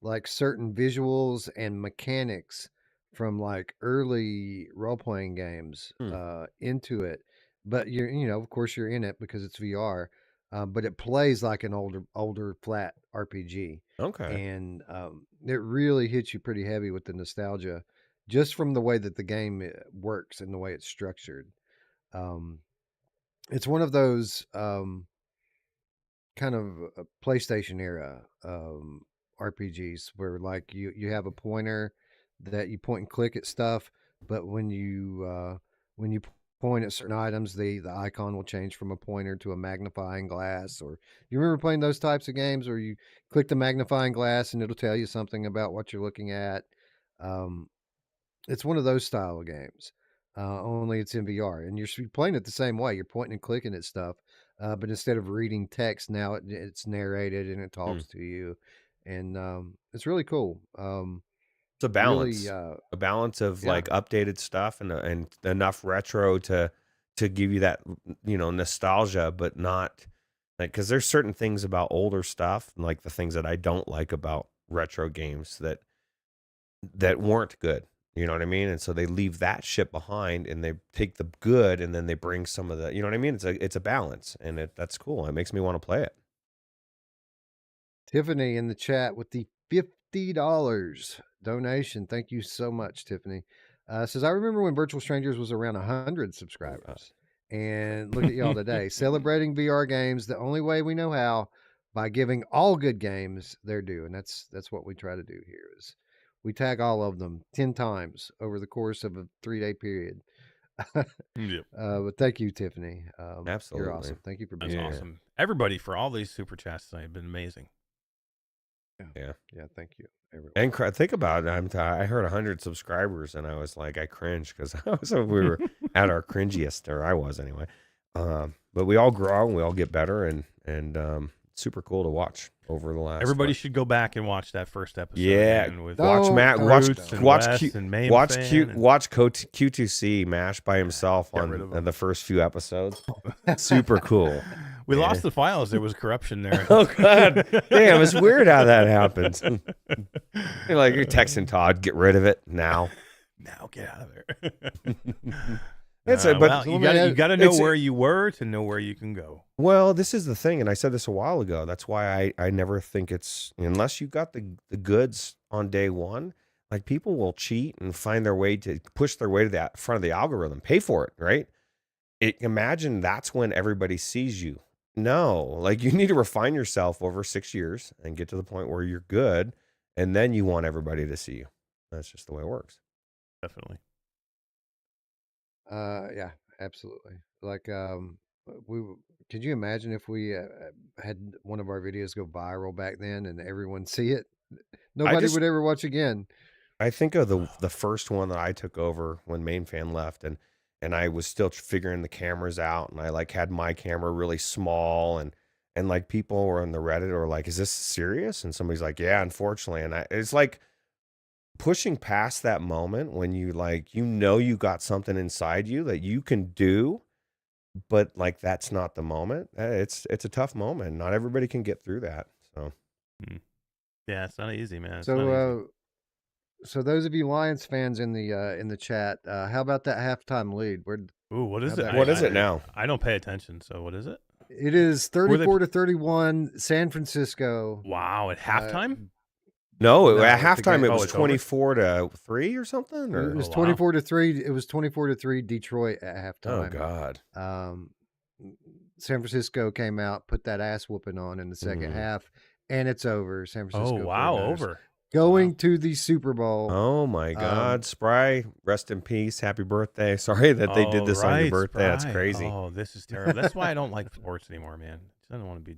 S1: like certain visuals and mechanics from like early role playing games into it. But of course you're in it because it's VR. But it plays like an older flat RPG,
S2: Okay.
S1: and it really hits you pretty heavy with the nostalgia, just from the way that the game works and the way it's structured. It's one of those kind of PlayStation era RPGs where like you have a pointer that you point and click at stuff, but when you point at certain items, the icon will change from a pointer to a magnifying glass. Or you remember playing those types of games where you click the magnifying glass and it'll tell you something about what you're looking at. Um, it's one of those style of games, only it's in VR, and you're playing it the same way. You're pointing and clicking at stuff, but instead of reading text, now it's narrated and it talks to you, and it's really cool.
S2: It's a balance.
S1: Really,
S2: A balance of
S1: yeah.
S2: like updated stuff and enough retro to give you that nostalgia, but not like, because there's certain things about older stuff, like the things that I don't like about retro games that weren't good. You know what I mean? And so they leave that shit behind and they take the good and then they bring some of the, you know what I mean? It's a balance, and that's cool. It makes me want to play it.
S1: Tiffany in the chat with the $50 donation. Thank you so much, Tiffany. Says, I remember when Virtual Strangers was around 100 subscribers. And look at y'all today, celebrating VR games the only way we know how, by giving all good games their due. And that's what we try to do here, is we tag all of them 10 times over the course of a 3-day period.
S4: Yep.
S1: But thank you, Tiffany.
S2: Absolutely.
S1: You're awesome. Thank you for
S4: That's
S1: being here.
S4: awesome. Everybody for all these super chats tonight have been amazing.
S2: Yeah.
S1: Thank you, everyone.
S2: And think about it. I heard 100 subscribers, and I was like, I cringed because we were at our cringiest, or I was anyway. But we all grow, and we all get better, and super cool to watch over the last.
S4: Everybody should go back and watch that first episode.
S2: Yeah,
S4: man, with
S2: watch Matt,
S4: Roots and
S2: watch
S4: Wes
S2: Q,
S4: and Mame
S2: watch
S4: Fan
S2: Q,
S4: and-
S2: watch Q2C mash by himself
S4: Get rid of
S2: on
S4: him.
S2: the first few episodes. Super cool.
S4: We
S2: Yeah.
S4: lost the files. There was corruption there.
S2: Oh God, damn! It's weird how that happens. You're like, you're texting Todd, get rid of it now.
S4: Now get out of there.
S2: It's but
S4: well, you got to know
S2: it's-
S4: where you were to know where you can go.
S2: Well, this is the thing, and I said this a while ago. That's why I never think it's, unless you got the goods on day one, like people will cheat and find their way to push their way to the front of the algorithm, pay for it, right? Imagine that's when everybody sees you. No, like you need to refine yourself over 6 years and get to the point where you're good, and then you want everybody to see you. That's just the way it works.
S4: Definitely.
S1: Yeah, absolutely. Like, could you imagine if we had one of our videos go viral back then and everyone see it? Nobody would ever watch again.
S2: I think of the first one that I took over when Main Fan left, and I was still figuring the cameras out, and I like had my camera really small, and like people were on the Reddit or like, is this serious? And somebody's like, yeah, unfortunately. And it's like pushing past that moment when you like, you got something inside you that you can do, but like that's not the moment. It's a tough moment. Not everybody can get through that. So
S4: yeah, it's not easy, man. It's not easy.
S1: So those of you Lions fans in the chat, how about that halftime lead?
S4: Ooh, what is it?
S2: What is it now?
S4: I don't pay attention. So what is it?
S1: It is 34-31 San Francisco.
S4: Wow, at halftime?
S2: No,
S1: No,
S2: at
S1: it's a
S2: halftime
S1: game-
S2: it
S4: Oh,
S2: was
S4: it's over?
S2: 24-3 or something.
S1: It
S2: Or
S1: was
S4: wow.
S1: 24-3. It was 24-3 Detroit at
S2: oh
S1: halftime.
S2: God,
S1: San Francisco came out, put that ass whooping on in the second
S2: Mhm.
S1: half, and it's over. San Francisco.
S4: Oh, wow,
S1: 49ers
S4: over.
S1: going to the Super Bowl.
S2: oh my God, Spry, rest in peace, happy birthday. Sorry that they did this on your birthday. That's
S4: Spry.
S2: crazy.
S4: Oh, this is terrible. That's why I don't like sports anymore, man. I don't want to be.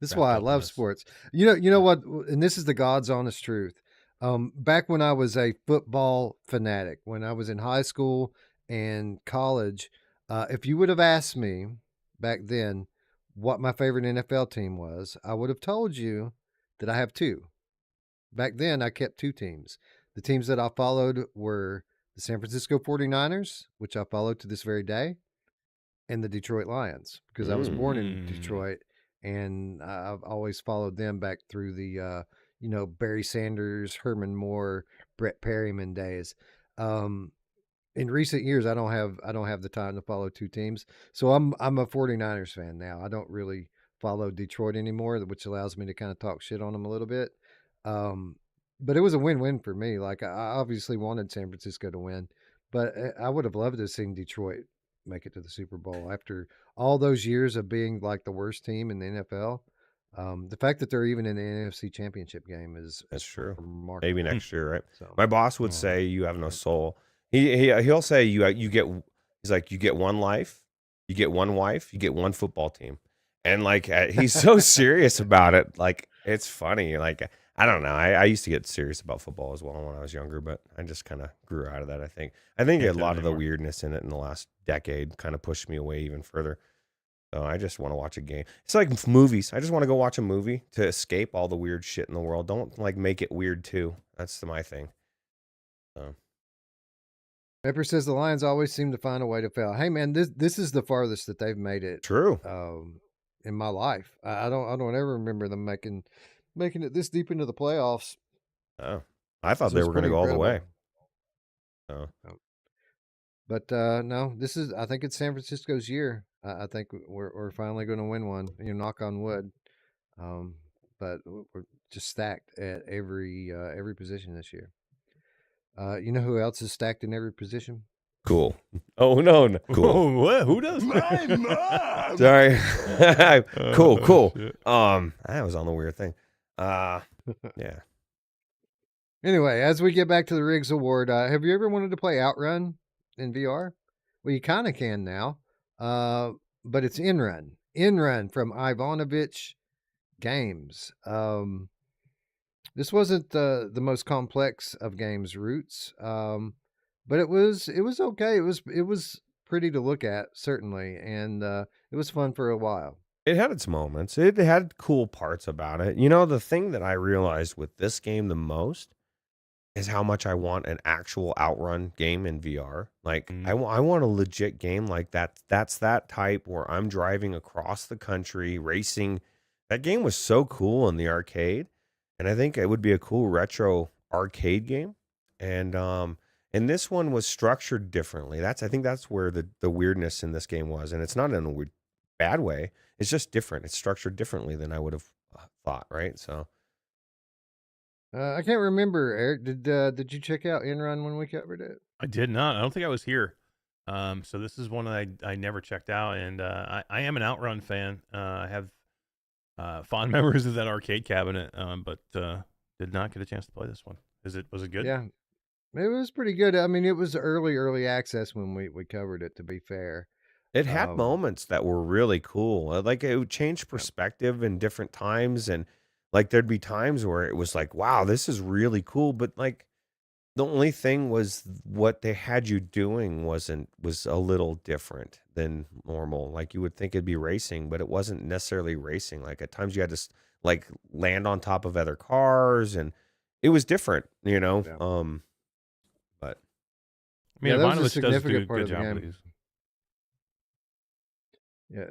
S1: This is
S4: wrapped
S1: why I
S4: up in
S1: love
S4: this.
S1: sports. You know what? And this is the God's honest truth. Back when I was a football fanatic, when I was in high school and college, if you would have asked me back then what my favorite NFL team was, I would have told you that I have two. Back then, I kept two teams. The teams that I followed were the San Francisco 49ers, which I follow to this very day, and the Detroit Lions, because I was born in Detroit, and I've always followed them back through the Barry Sanders, Herman Moore, Brett Perryman days. In recent years, I don't have the time to follow two teams, so I'm a 49ers fan now. I don't really follow Detroit anymore, which allows me to kind of talk shit on them a little bit. But it was a win-win for me. Like, I obviously wanted San Francisco to win, but I would have loved to have seen Detroit make it to the Super Bowl after all those years of being like the worst team in the NFL. The fact that they're even in the NFC Championship game is
S2: That's true.
S1: remarkable.
S2: Maybe next year, right?
S1: So,
S2: My boss would say you have no soul. He'll say you get. He's like, you get one life, you get one wife, you get one football team, and like he's so serious about it. Like it's funny. Like I don't know. I used to get serious about football as well when I was younger, but I just kind of grew out of that. I think
S4: Can't
S2: a
S4: do it
S2: lot of the
S4: anymore.
S2: weirdness in it in the last decade kind of pushed me away even further. So I just want to watch a game. It's like movies. I just want to go watch a movie to escape all the weird shit in the world. Don't like make it weird too. That's my thing. So.
S1: Pepper says the Lions always seem to find a way to fail. Hey man, this is the farthest that they've made it.
S2: True.
S1: In my life, I don't ever remember them making it this deep into the playoffs.
S2: Oh, I thought
S1: So
S2: they
S1: it's
S2: were going to
S1: pretty
S2: go all the way.
S1: incredible.
S2: Oh.
S1: But no, I think it's San Francisco's year. I think we're finally going to win one. Knock on wood. But we're just stacked at every position this year. You know who else is stacked in every position?
S2: Cool. Oh no. Cool.
S4: Oh, what? Who does?
S5: My mom!
S2: Sorry. Cool.
S4: Shit.
S2: That was on the weird thing. Yeah.
S1: Anyway, as we get back to the Riggs Award, have you ever wanted to play Outrun in VR? Well, you kind of can now, but it's In Run from Ivanovich Games. This wasn't the most complex of games roots, but it was okay. It was pretty to look at, certainly, and it was fun for a while.
S2: It had its moments. It had cool parts about it. You know, the thing that I realized with this game the most is how much I want an actual Outrun game in VR. Like,
S4: Mm.
S2: I want a legit game like that. That's that type where I'm driving across the country, racing. That game was so cool in the arcade, and I think it would be a cool retro arcade game. And this one was structured differently. I think that's where the weirdness in this game was, and it's not in a weird, bad way. It's just different. It's structured differently than I would have thought, right? So
S1: I can't remember, Eric. Did you check out Enron when we covered it?
S4: I did not. I don't think I was here. So this is one that I never checked out, and I am an Outrun fan. I have fond memories of that arcade cabinet, but did not get a chance to play this one. Was it good?
S1: Yeah, it was pretty good. I mean, it was early access when we covered it. To be fair,
S2: it had
S1: Um,
S2: moments that were really cool. Like it would change perspective in different times, and like there'd be times where it was like, wow, this is really cool. But like the only thing was what they had you doing was a little different than normal. Like you would think it'd be racing, but it wasn't necessarily racing. Like at times you had to like land on top of other cars, and it was different, you know.
S1: Yeah.
S2: But
S4: I mean,
S1: Yeah, that was a
S4: Ivanovich does do a
S1: significant part
S4: good
S1: of the
S4: job with
S1: game.
S4: these.
S1: Yeah.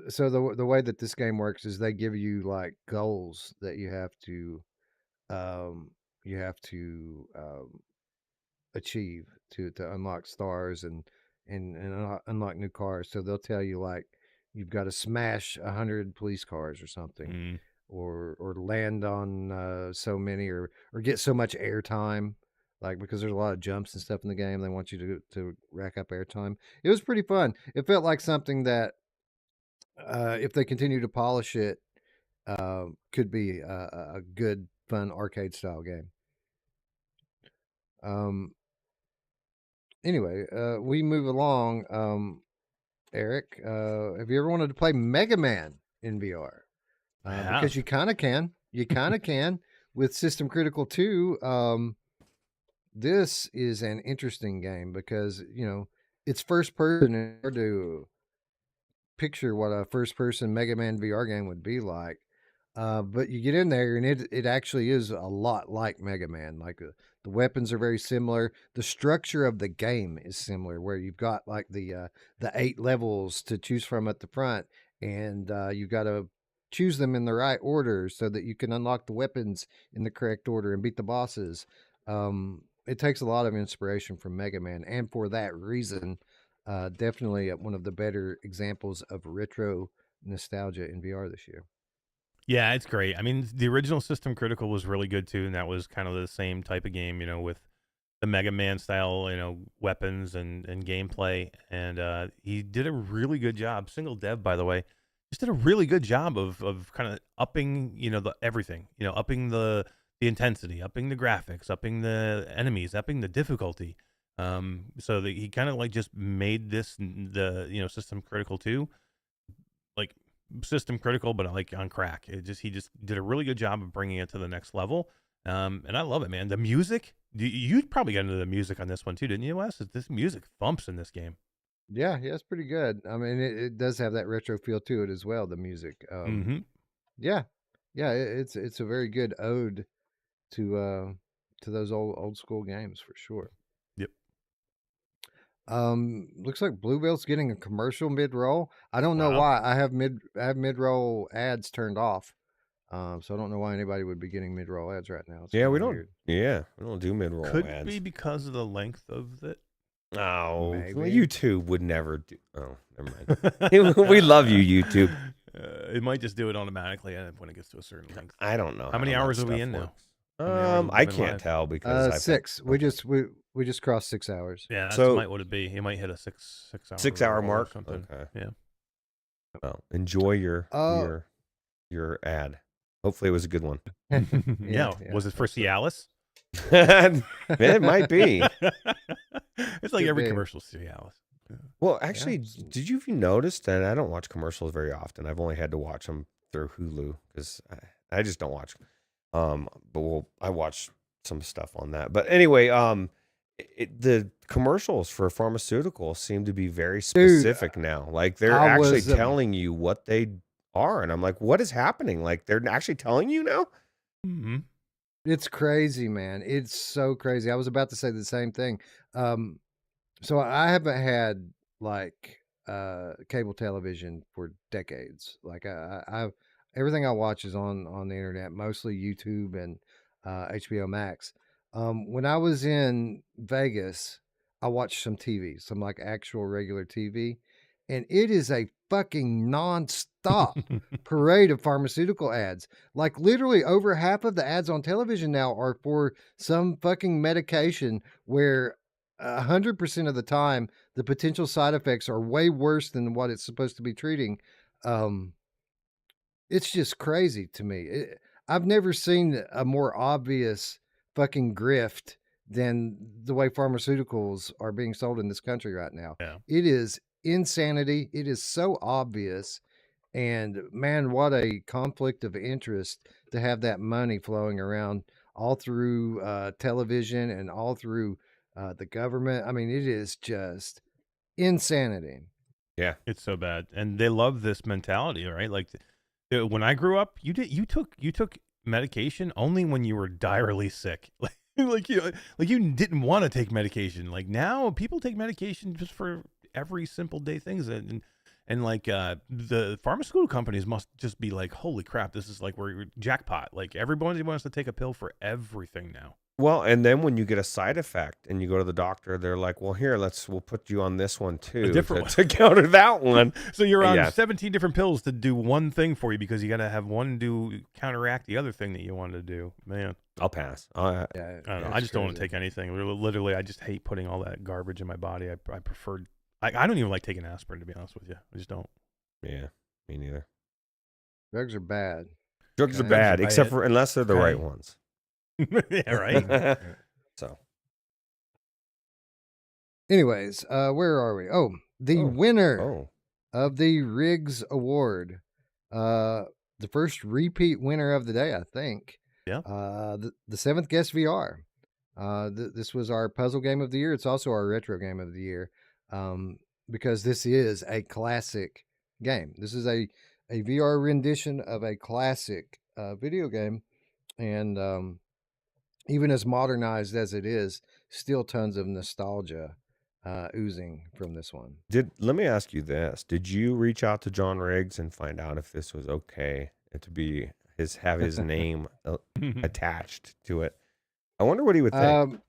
S1: So the way that this game works is they give you like goals that um you have to achieve to unlock stars and unlock new cars. So they'll tell you like you've got to smash 100 police cars or something,
S4: Mm.
S1: or land on so many, or get so much airtime. Like, because there's a lot of jumps and stuff in the game, they want you to rack up airtime. It was pretty fun. It felt like something that if they continue to polish it, could be a good, fun arcade style game. Um, anyway, we move along. Eric, have you ever wanted to play Mega Man in VR?
S4: I
S1: Because
S4: have.
S1: you kind of can. You kind of can with System Critical 2. This is an interesting game because, it's first person, and it's hard to picture what a first person Mega Man VR game would be like. But you get in there and it actually is a lot like Mega Man. Like the weapons are very similar. The structure of the game is similar, where you've got like the 8 levels to choose from at the front, and you've got to choose them in the right order so that you can unlock the weapons in the correct order and beat the bosses. It takes a lot of inspiration from Mega Man, and for that reason, definitely one of the better examples of retro nostalgia in VR this year.
S4: Yeah, it's great. I mean, the original System Critical was really good too, and that was kind of the same type of game, with the Mega Man style, weapons and gameplay. And he did a really good job. Single dev, by the way, just did a really good job of kind of upping, the everything, upping the intensity, upping the graphics, upping the enemies, upping the difficulty. So that he kind of like just made this the System Critical 2 like System Critical, but like on crack. He just did a really good job of bringing it to the next level. And I love it, man. The music, you probably got into the music on this one too, didn't you, Wes? This music thumps in this game.
S1: Yeah, it's pretty good. I mean, it does have that retro feel to it as well. The music,
S4: Mm-hmm.
S1: yeah, it's a very good ode to those old school games for sure.
S4: Yep.
S1: Looks like Bluebell's getting a commercial mid roll. I don't know
S4: Wow.
S1: why. I have mid roll ads turned off. So I don't know why anybody would be getting mid roll ads right now. It's
S2: yeah, we
S1: kinda
S2: don't.
S1: weird.
S2: Yeah, we don't do mid roll
S4: Could
S2: ads.
S4: be because of the length of it.
S2: Oh,
S1: Maybe.
S2: YouTube would never do. Oh, never mind. We love you, YouTube.
S4: It might just do it automatically when it gets to a certain length.
S2: I don't know.
S4: How many
S2: that
S4: hours are we
S2: stuff
S4: in now?
S2: works.
S4: How many hours have
S2: I
S4: we been
S2: can't
S4: live?
S2: tell because I've
S1: 6. We just crossed 6 hours.
S4: Yeah, that's
S2: So-
S4: might what it be. He might hit a 6 hour
S2: 6 hour
S4: roll or
S2: mark.
S4: something.
S2: Okay.
S4: Yeah.
S2: Well, enjoy your
S1: Oh.
S2: your ad. Hopefully, it was a good one.
S4: Yeah. Was it for Cialis?
S2: It might be.
S4: It's like
S1: Could
S4: every
S1: be.
S4: commercial Cialis.
S2: Well, actually, did you notice that I don't watch commercials very often? I've only had to watch them through Hulu because I just don't watch. But but I watched some stuff on that. But anyway, the commercials for pharmaceuticals seem to be very specific now. Like they're
S1: I
S2: actually
S1: was,
S2: telling you what they are, and I'm like, what is happening? Like they're actually telling you now.
S4: Mm-hmm.
S1: It's crazy, man. It's so crazy. I was about to say the same thing. So I haven't had like cable television for decades. Like I everything I watch is on the internet, mostly YouTube and HBO Max. When I was in Vegas, I watched some TV, some like actual regular TV, and it is a fucking nonstop parade of pharmaceutical ads. Like literally over half of the ads on television now are for some fucking medication where 100% of the time the potential side effects are way worse than what it's supposed to be treating. It's just crazy to me. I've never seen a more obvious fucking grift than the way pharmaceuticals are being sold in this country right now.
S4: Yeah.
S1: It is insanity. It is so obvious. And man, what a conflict of interest to have that money flowing around all through television and all through the government. I mean, it is just insanity.
S2: Yeah,
S4: It's so bad, and they love this mentality, right? Like when I grew up, you took medication only when you were direly sick, like you didn't want to take medication. Like now, people take medication just for every simple day things, and like the pharmaceutical companies must just be like, holy crap, this is like we're jackpot. Like everybody wants to take a pill for everything now.
S2: well, and then when you get a side effect and you go to the doctor, they're like, well, here, we'll put you on this one too,
S4: different
S2: to counter that one.
S4: So you're on
S2: Yeah.
S4: 17 different pills to do one thing for you because you got to have one do counteract the other thing that you wanted to do. Man,
S2: I'll pass.
S1: Yeah,
S4: I don't know.
S1: it's
S4: I just don't want to
S1: crazy.
S4: take anything. Literally, I just hate putting all that garbage in my body. I prefer. I don't even like taking aspirin, to be honest with you. I just don't.
S2: Yeah, me neither.
S1: Drugs are bad.
S2: Drugs are
S1: Okay.
S2: bad,
S4: Right.
S2: except for unless they're the
S4: Okay.
S2: right ones.
S4: Yeah, right.
S2: So
S1: Anyways, where are we? Oh, the winner
S2: oh,
S1: of the Riggs Award. The first repeat winner of the day, I think.
S4: Yeah.
S1: The seventh guest VR. This was our puzzle game of the year. It's also our retro game of the year. Because this is a classic game. This is a VR rendition of a classic video game, and even as modernized as it is, still tons of nostalgia oozing from this one.
S2: let me ask you this: did you reach out to John Riggs and find out if this was okay to be have his name attached to it? I wonder what he would think.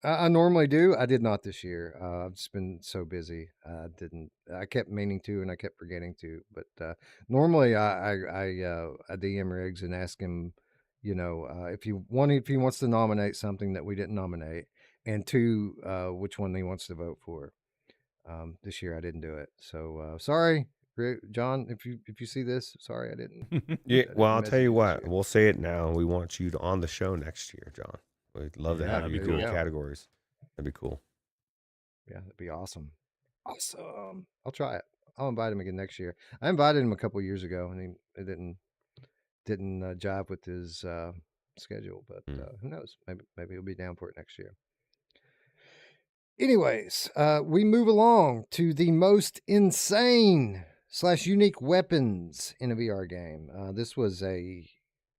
S1: I normally do. I did not this year. I've just been so busy. I didn't. I kept meaning to, and I kept forgetting to. But normally, I DM Riggs and ask him, if he wants to nominate something that we didn't nominate, and two, which one he wants to vote for. This year, I didn't do it. So sorry, John. If you see this, sorry, I didn't.
S2: Yeah,
S1: I
S2: well, I'll
S1: didn't
S2: tell you
S1: message
S2: what.
S1: you.
S2: We'll say it now. We want you on the show next year, John. We'd love to
S4: Yeah,
S2: have
S4: that'd
S2: you
S4: be
S2: do
S4: cool.
S2: categories. That'd be cool.
S1: Yeah, that'd be awesome. Awesome. I'll try it. I'll invite him again next year. I invited him a couple years ago, and it didn't jive with his schedule. But who knows? Maybe he'll be down for it next year. Anyways, we move along to the most insane / unique weapons in a VR game. This was a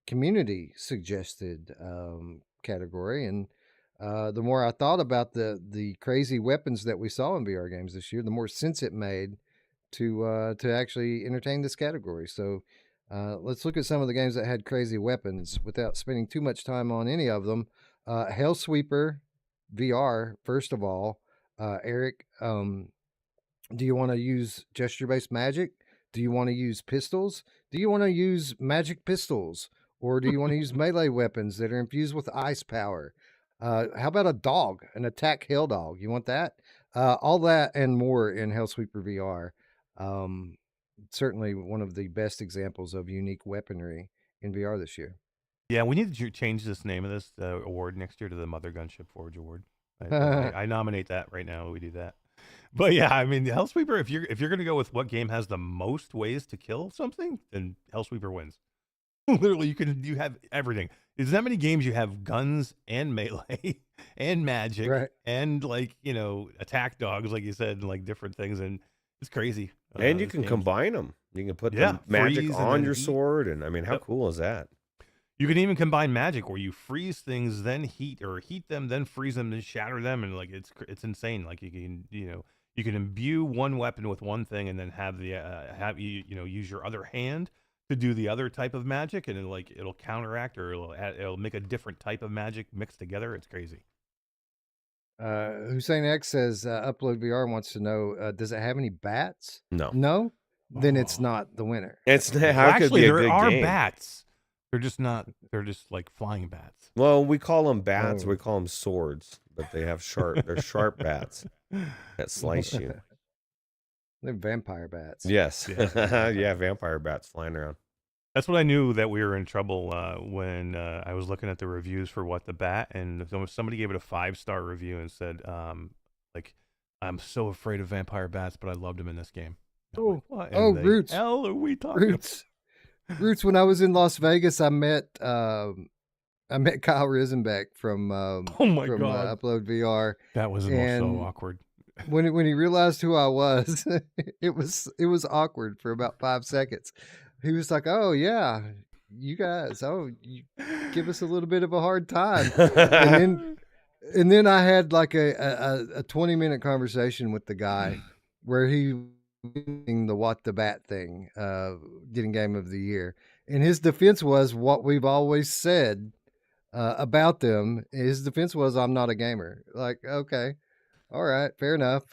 S1: community suggested category, and the more I thought about the crazy weapons that we saw in VR games this year, the more sense it made to actually entertain this category. So let's look at some of the games that had crazy weapons without spending too much time on any of them. Hellsweeper VR, first of all. Eric, do you want to use gesture-based magic? Do you want to use pistols? Do you want to use magic pistols? Or do you want to use melee weapons that are infused with ice power? How about a dog, an attack hail dog? You want that? All that and more in Hellsweeper VR. Certainly one of the best examples of unique weaponry in VR this year.
S4: Yeah, we need to change this name of this award next year to the Mother Gunship Forge Award. I nominate that right now. We do that. But yeah, I mean, Hellsweeper. If you're gonna go with what game has the most ways to kill something, then Hellsweeper wins. Literally, you have everything. There's that many games you have guns and melee and magic
S1: Right.
S4: and like attack dogs, like you said, and like different things, and it's crazy.
S2: And you
S4: This
S2: can
S4: game's-
S2: combine them. You can put
S4: Yeah,
S2: the magic
S4: freeze and
S2: on
S4: then
S2: your
S4: heat.
S2: sword, and I mean, how
S4: Yep.
S2: cool is that?
S4: You can even combine magic where you freeze things, then heat them, then freeze them, then shatter them, and like it's insane. Like you can imbue one weapon with one thing, and then have the use your other hand to do the other type of magic, and it'll counteract or it'll make a different type of magic mixed together. It's crazy.
S1: Hussein X says, Upload VR wants to know, does it have any bats?
S2: No.
S1: No? Then it's
S4: Oh.
S1: not the winner.
S2: It's
S4: Well,
S2: how it could
S4: actually,
S2: be a
S4: there
S2: good
S4: are
S2: game.
S4: bats. They're just not. They're just like flying bats.
S2: Well, we call them bats.
S1: Oh.
S2: We call them swords, but they have sharp. They're sharp bats that slice you.
S1: They're vampire bats.
S2: Yes.
S4: Yeah.
S2: Yeah, vampire bats flying around.
S4: That's what I knew that we were in trouble when I was looking at the reviews for What the Bat, and somebody gave it a 5-star review and said, I'm so afraid of vampire bats, but I loved them in this game. I'm like, what in the
S1: Roots.
S4: hell are we talking
S1: Roots. Roots, when I was in Las Vegas, I met Kyle Risenbeck from
S4: Oh my
S1: from
S4: God.
S1: Upload VR.
S4: That was so
S1: And
S4: awkward.
S1: when he realized who I was, it was awkward for about 5 seconds. He was like, "Oh yeah, you guys, you give us a little bit of a hard time," and then I had like a 20-minute conversation with the guy where he was winning the What the Bat thing, getting Game of the Year, and his defense was what we've always said about them. His defense was, "I'm not a gamer." Like, okay, all right, fair enough.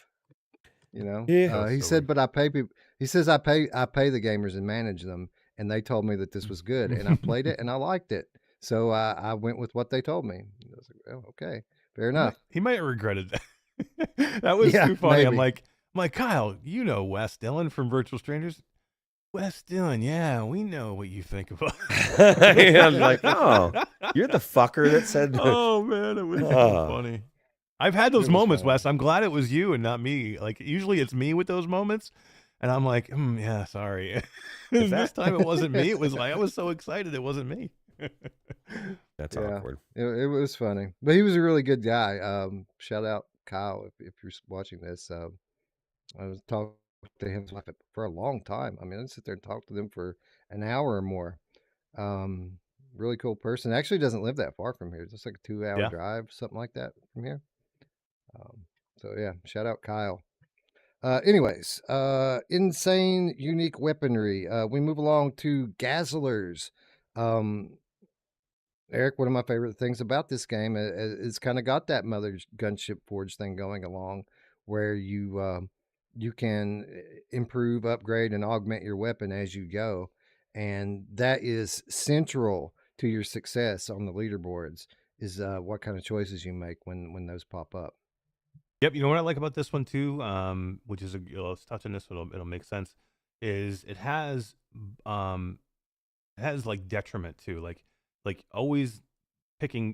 S2: Yeah.
S1: He said, "But I pay people." He says, I pay the gamers and manage them, and they told me that this was good, and I played it and I liked it, so I went with what they told me." I was like, "Oh, okay, fair enough."
S4: He might have regretted that. That was
S1: Yeah,
S4: too funny. I'm
S1: maybe.
S4: like, Kyle, you know Wes Dillon from Virtual Strangers. Wes Dillon, yeah, we know what you think about.
S2: Yeah, I'm like, oh, you're the fucker that said.
S4: Oh man, it was so
S2: Oh.
S4: funny. I've had those
S1: It was
S4: moments,
S1: funny.
S4: Wes. I'm glad it was you and not me. Like usually it's me with those moments, and I'm like, yeah, sorry. This time it wasn't me. It was like I was so excited it wasn't me.
S2: That's
S1: Yeah.
S2: awkward.
S1: It was funny, but he was a really good guy. Shout out Kyle if you're watching this. I was talking to him for a long time. I mean, I sit there and talk to them for an hour or more. Really cool person. Actually, doesn't live that far from here. It's just like a 2-hour
S4: Yeah.
S1: drive, something like that from here. So yeah, shout out Kyle. Anyways, insane unique weaponry. We move along to Gazzlers. Eric, one of my favorite things about this game is kind of got that Mother's Gunship Forge thing going along, where you can improve, upgrade, and augment your weapon as you go, and that is central to your success on the leaderboards. Is what kind of choices you make when those pop up.
S4: Yep. You know what I like about this one too, which is let's touch on this. It'll make sense. Is it has like detriment too, like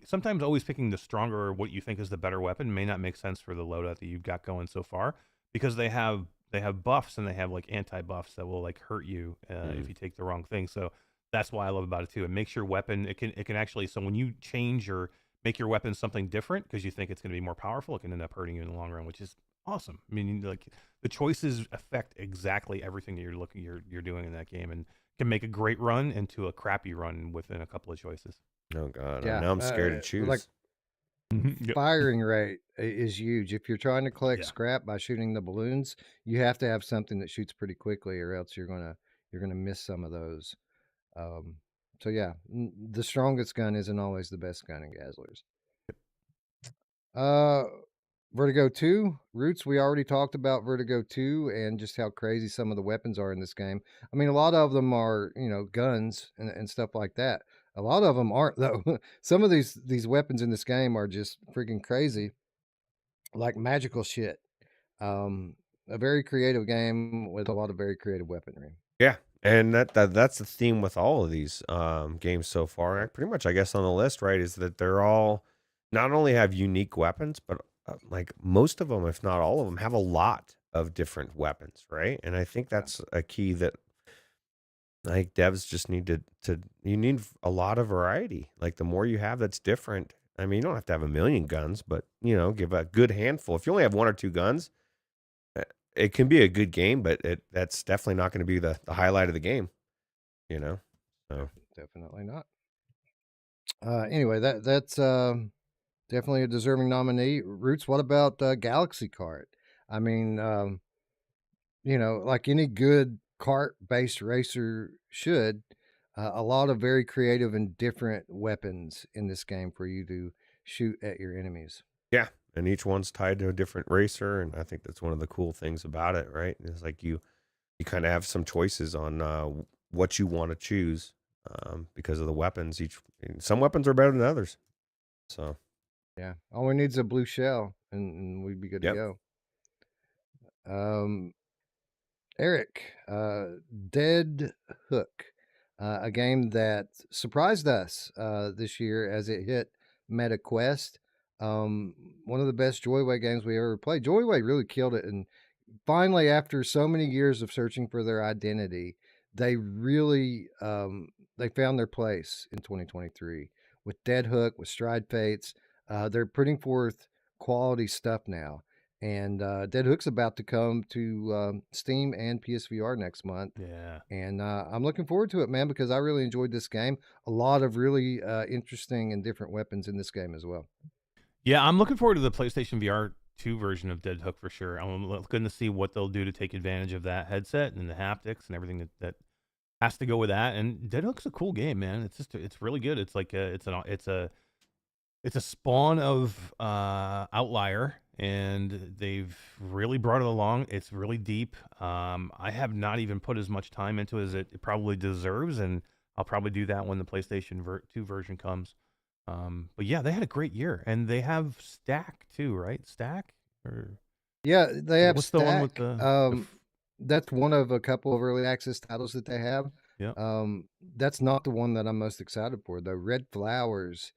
S4: sometimes always picking the stronger or what you think is the better weapon may not make sense for the loadout that you've got going so far, because they have buffs and they have like anti-buffs that will like hurt you if you take the wrong thing. So that's why I love about it too. It makes your weapon, it can actually, so when you make your weapon something different because you think it's going to be more powerful, it can end up hurting you in the long run, which is awesome. I mean, like the choices affect exactly everything that you're doing in that game, and can make a great run into a crappy run within a couple of choices.
S1: Mm-hmm.
S2: Oh god,
S1: Yeah,
S2: now I'm scared to choose.
S1: like
S4: Yep.
S1: firing rate is huge. If you're trying to collect
S4: Yeah.
S1: scrap by shooting the balloons, you have to have something that shoots pretty quickly, or else you're gonna miss some of those. So yeah, the strongest gun isn't always the best gun in Gazzlers. Vertigo 2, Roots, we already talked about Vertigo 2 and just how crazy some of the weapons are in this game. I mean, a lot of them are, guns and stuff like that. A lot of them aren't, though. Some of these weapons in this game are just freaking crazy, like magical shit. A very creative game with a lot of very creative weaponry.
S2: Yeah, and that's the theme with all of these games so far. Pretty much, I guess, on the list, right, is that they're all not only have unique weapons, but like most of them, if not all of them, have a lot of different weapons, right? And I think that's a key that I think devs just need to you need a lot of variety. Like the more you have that's different. I mean, you don't have to have a million guns, but give a good handful. If you only have one or two guns, uh, it can be a good game, but that's definitely not going to be the highlight of the game. So
S1: Definitely not. Anyway, that's definitely a deserving nominee. Roots, what about Galaxy Kart? I mean, like any good kart-based racer should, a lot of very creative and different weapons in this game for you to shoot at your enemies.
S2: yeah, and each one's tied to a different racer, and I think that's one of the cool things about it, right? It's like you kind of have some choices on what you want to choose because of the weapons. Some weapons are better than others. So
S1: Yeah, all we need is a blue shell, and we'd be good to
S2: Yep.
S1: go. Eric, Dead Hook, a game that surprised us this year as it hit MetaQuest. One of the best Joyway games we ever played. Joyway really killed it, and finally, after so many years of searching for their identity, they really they found their place in 2023 with Dead Hook, with Stride Fates. They're putting forth quality stuff now. And Dead Hook's about to come to Steam and PSVR next month.
S4: Yeah.
S1: And I'm looking forward to it, man, because I really enjoyed this game. A lot of really interesting and different weapons in this game as well.
S4: Yeah, I'm looking forward to the PlayStation VR 2 version of Dead Hook for sure. I'm looking to see what they'll do to take advantage of that headset and the haptics and everything that has to go with that. And Dead Hook's a cool game, man. It's really good. It's like it's a spawn of Outlier, and they've really brought it along. It's really deep. I have not even put as much time into it as it probably deserves, and I'll probably do that when the PlayStation 2 version comes. But yeah, they had a great year, and they have Stack too, right? Stack or
S1: Yeah, they have
S4: what's
S1: Stack.
S4: the one with the
S1: That's one of a couple of early access titles that they have.
S4: yeah.
S1: That's not the one that I'm most excited for, though. Red Flowers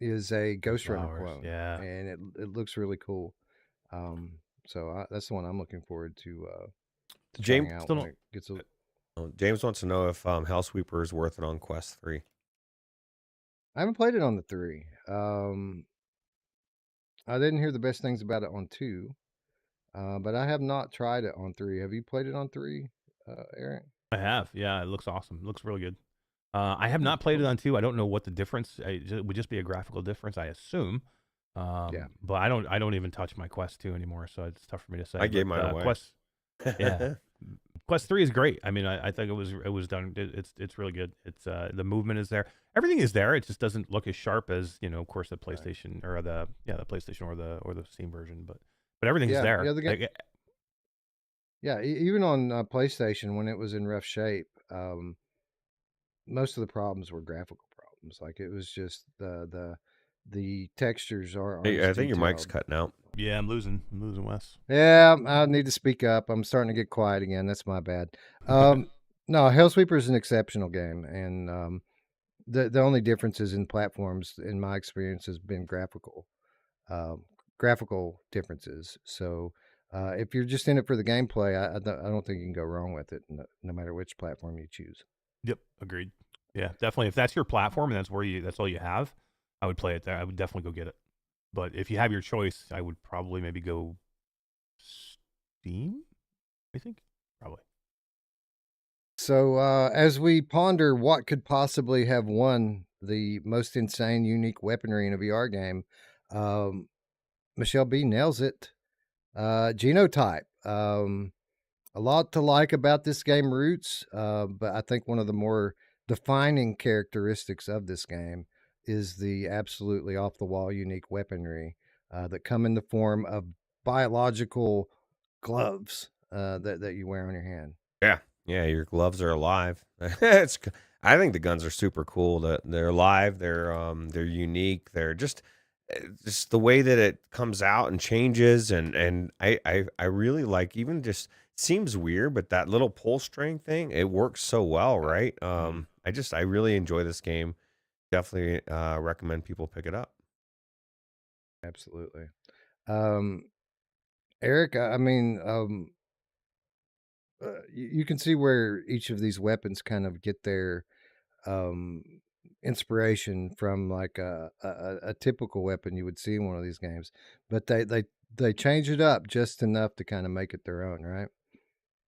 S1: is a Ghost Runner
S4: Flowers,
S1: clone,
S4: yeah.
S1: and it looks really cool. So that's the one I'm looking forward to
S2: James
S1: trying out
S4: still
S1: when
S4: don't-
S1: it gets a.
S2: James wants to know if Hellsweeper is worth it on Quest 3.
S1: I haven't played it on the 3. I didn't hear the best things about it on 2, but I have not tried it on 3. Have you played it on 3, Eric?
S4: I have. Yeah, it looks awesome. It looks really good. I have not played it on 2. I don't know what the difference. It would just be a graphical difference, I assume.
S1: Yeah.
S4: But I don't even touch my Quest 2 anymore, so it's tough for me to say.
S2: I gave
S4: But,
S2: mine away.
S4: Quest, yeah. Quest 3 is great. I mean, I think it was done. It's really good. It's the movement is there. Everything is there. It just doesn't look as sharp as of course, the PlayStation or the PlayStation or the Steam version. But everything's
S1: Yeah,
S4: there.
S1: yeah, the
S4: Like,
S1: Yeah, even on PlayStation when it was in rough shape, most of the problems were graphical problems. Like it was just the textures aren't
S2: Hey, I
S1: as
S2: think your mic's
S1: detailed.
S2: cutting out.
S4: yeah, I'm losing Wes.
S1: Yeah, I need to speak up. I'm starting to get quiet again. That's my bad. No, Hellsweeper is an exceptional game, and the only differences in platforms, in my experience, has been graphical differences. So if you're just in it for the gameplay, I don't think you can go wrong with it, no matter which platform you choose.
S4: Yep, agreed. Yeah, definitely. If that's your platform and that's all you have, I would play it there. I would definitely go get it. But if you have your choice, I would probably maybe go Steam. I think probably.
S1: So as we ponder what could possibly have won the most insane, unique weaponry in a VR game, Michelle B nails it. Genotype. A lot to like about this game, Roots, but I think one of the more defining characteristics of this game is the absolutely off the wall unique weaponry that come in the form of biological gloves that you wear on your hand.
S2: Yeah, your gloves are alive. I think the guns are super cool. They're alive. They're unique. They're just the way that it comes out and changes, and I really like, even just seems weird, but that little pull string thing, it works so well, right? I really enjoy this game. Definitely recommend people pick it up.
S1: Absolutely. Eric, I mean, you can see where each of these weapons kind of get their um, inspiration from like a typical weapon you would see in one of these games, but they change it up just enough to kind of make it their own, right?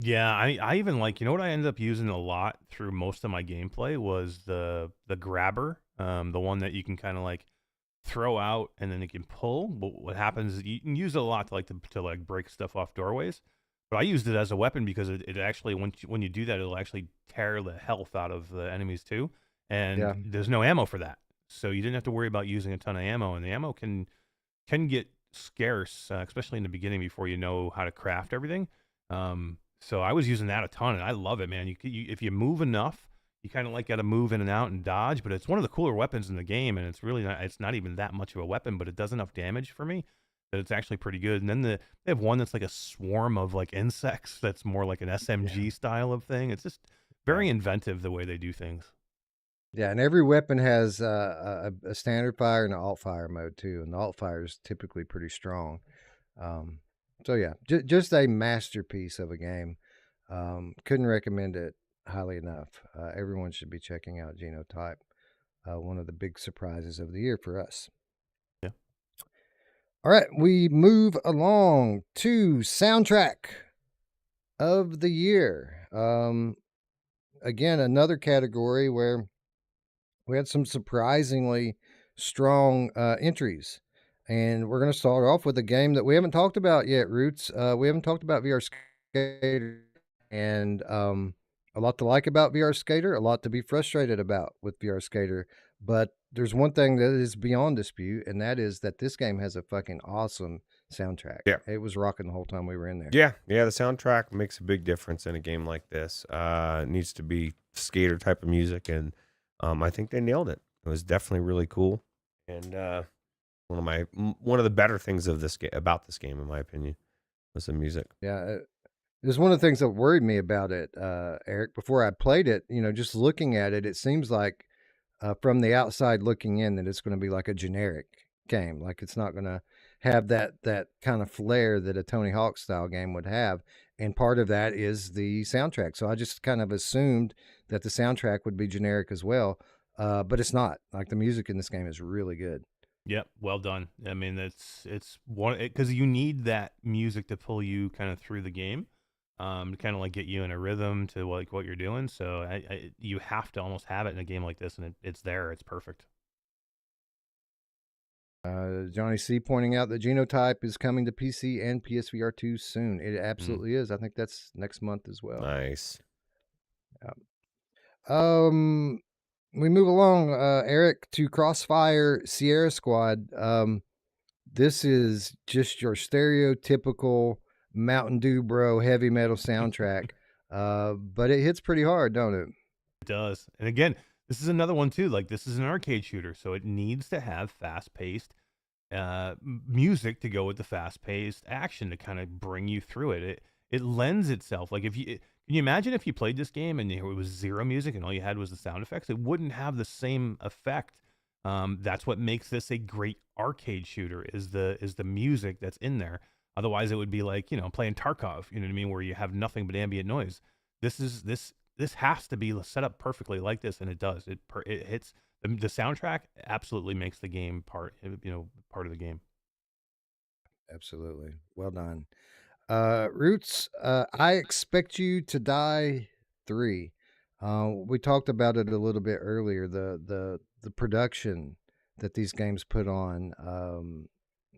S4: Yeah, I even like, you know what I ended up using a lot through most of my gameplay was the grabber, the one that you can kind of like throw out and then it can pull. But what happens is you can use it a lot to like break stuff off doorways. But I used it as a weapon because it actually when you do that, it'll actually tear the health out of the enemies too.
S1: Yeah.
S4: And there's no ammo for that, so you didn't have to worry about using a ton of ammo. And the ammo can get scarce, especially in the beginning before you know how to craft everything. So I was using that a ton, and I love it, man. If you move enough, you kind of like got to move in and out and dodge. But it's one of the cooler weapons in the game, and it's really not. It's not even that much of a weapon, but it does enough damage for me that it's actually pretty good. And then they have one that's like a swarm of like insects. That's more like an SMG style of thing. It's just very inventive the way they do things.
S1: Yeah, and every weapon has a standard fire and an alt fire mode too, and the alt fire is typically pretty strong. Um, so yeah, just a masterpiece of a game. Couldn't recommend it highly enough. Everyone should be checking out Genotype. One of the big surprises of the year for us.
S4: Yeah.
S1: All right, we move along to soundtrack of the year. Again, another category where we had some surprisingly strong entries. And we're going to start off with a game that we haven't talked about yet, Roots. We haven't talked about VR Skater. And a lot to like about VR Skater, a lot to be frustrated about with VR Skater. But there's one thing that is beyond dispute, and that is that this game has a fucking awesome soundtrack.
S2: Yeah.
S1: It was rocking the whole time we were in there.
S2: Yeah, the soundtrack makes a big difference in a game like this. It needs to be skater type of music, and I think they nailed it. It was definitely really cool, and one of the better things of about this game, in my opinion, was the music.
S1: Yeah, it was one of the things that worried me about it, Eric. Before I played it, just looking at it, it seems like from the outside looking in that it's going to be like a generic game. Like it's not going to have that kind of flair that a Tony Hawk style game would have. And part of that is the soundtrack. So I just kind of assumed that the soundtrack would be generic as well, but it's not. Like the music in this game is really good.
S4: Yep, well done. I mean, it's one because you need that music to pull you kind of through the game, to kind of like get you in a rhythm to like what you're doing. So you have to almost have it in a game like this, and it's there. It's perfect.
S1: Johnny C pointing out that Genotype is coming to PC and PSVR 2 soon. It absolutely is. I think that's next month as well.
S2: Nice.
S1: Yeah. We move along, Eric, to Crossfire Sierra Squad. This is just your stereotypical Mountain Dew bro heavy metal soundtrack, but it hits pretty hard, don't it?
S4: It does. And again, this is another one too. Like this is an arcade shooter, so it needs to have fast-paced music to go with the fast-paced action to kind of bring you through it. It lends itself. Like can you imagine if you played this game and it was zero music and all you had was the sound effects? It wouldn't have the same effect. That's what makes this a great arcade shooter is the music that's in there. Otherwise, it would be like playing Tarkov. You know what I mean, where you have nothing but ambient noise. This has to be set up perfectly like this, and it does. It hits the soundtrack. Absolutely makes the game part of the game.
S1: Absolutely, well done. Roots, I Expect You to Die 3. We talked about it a little bit earlier. The production that these games put on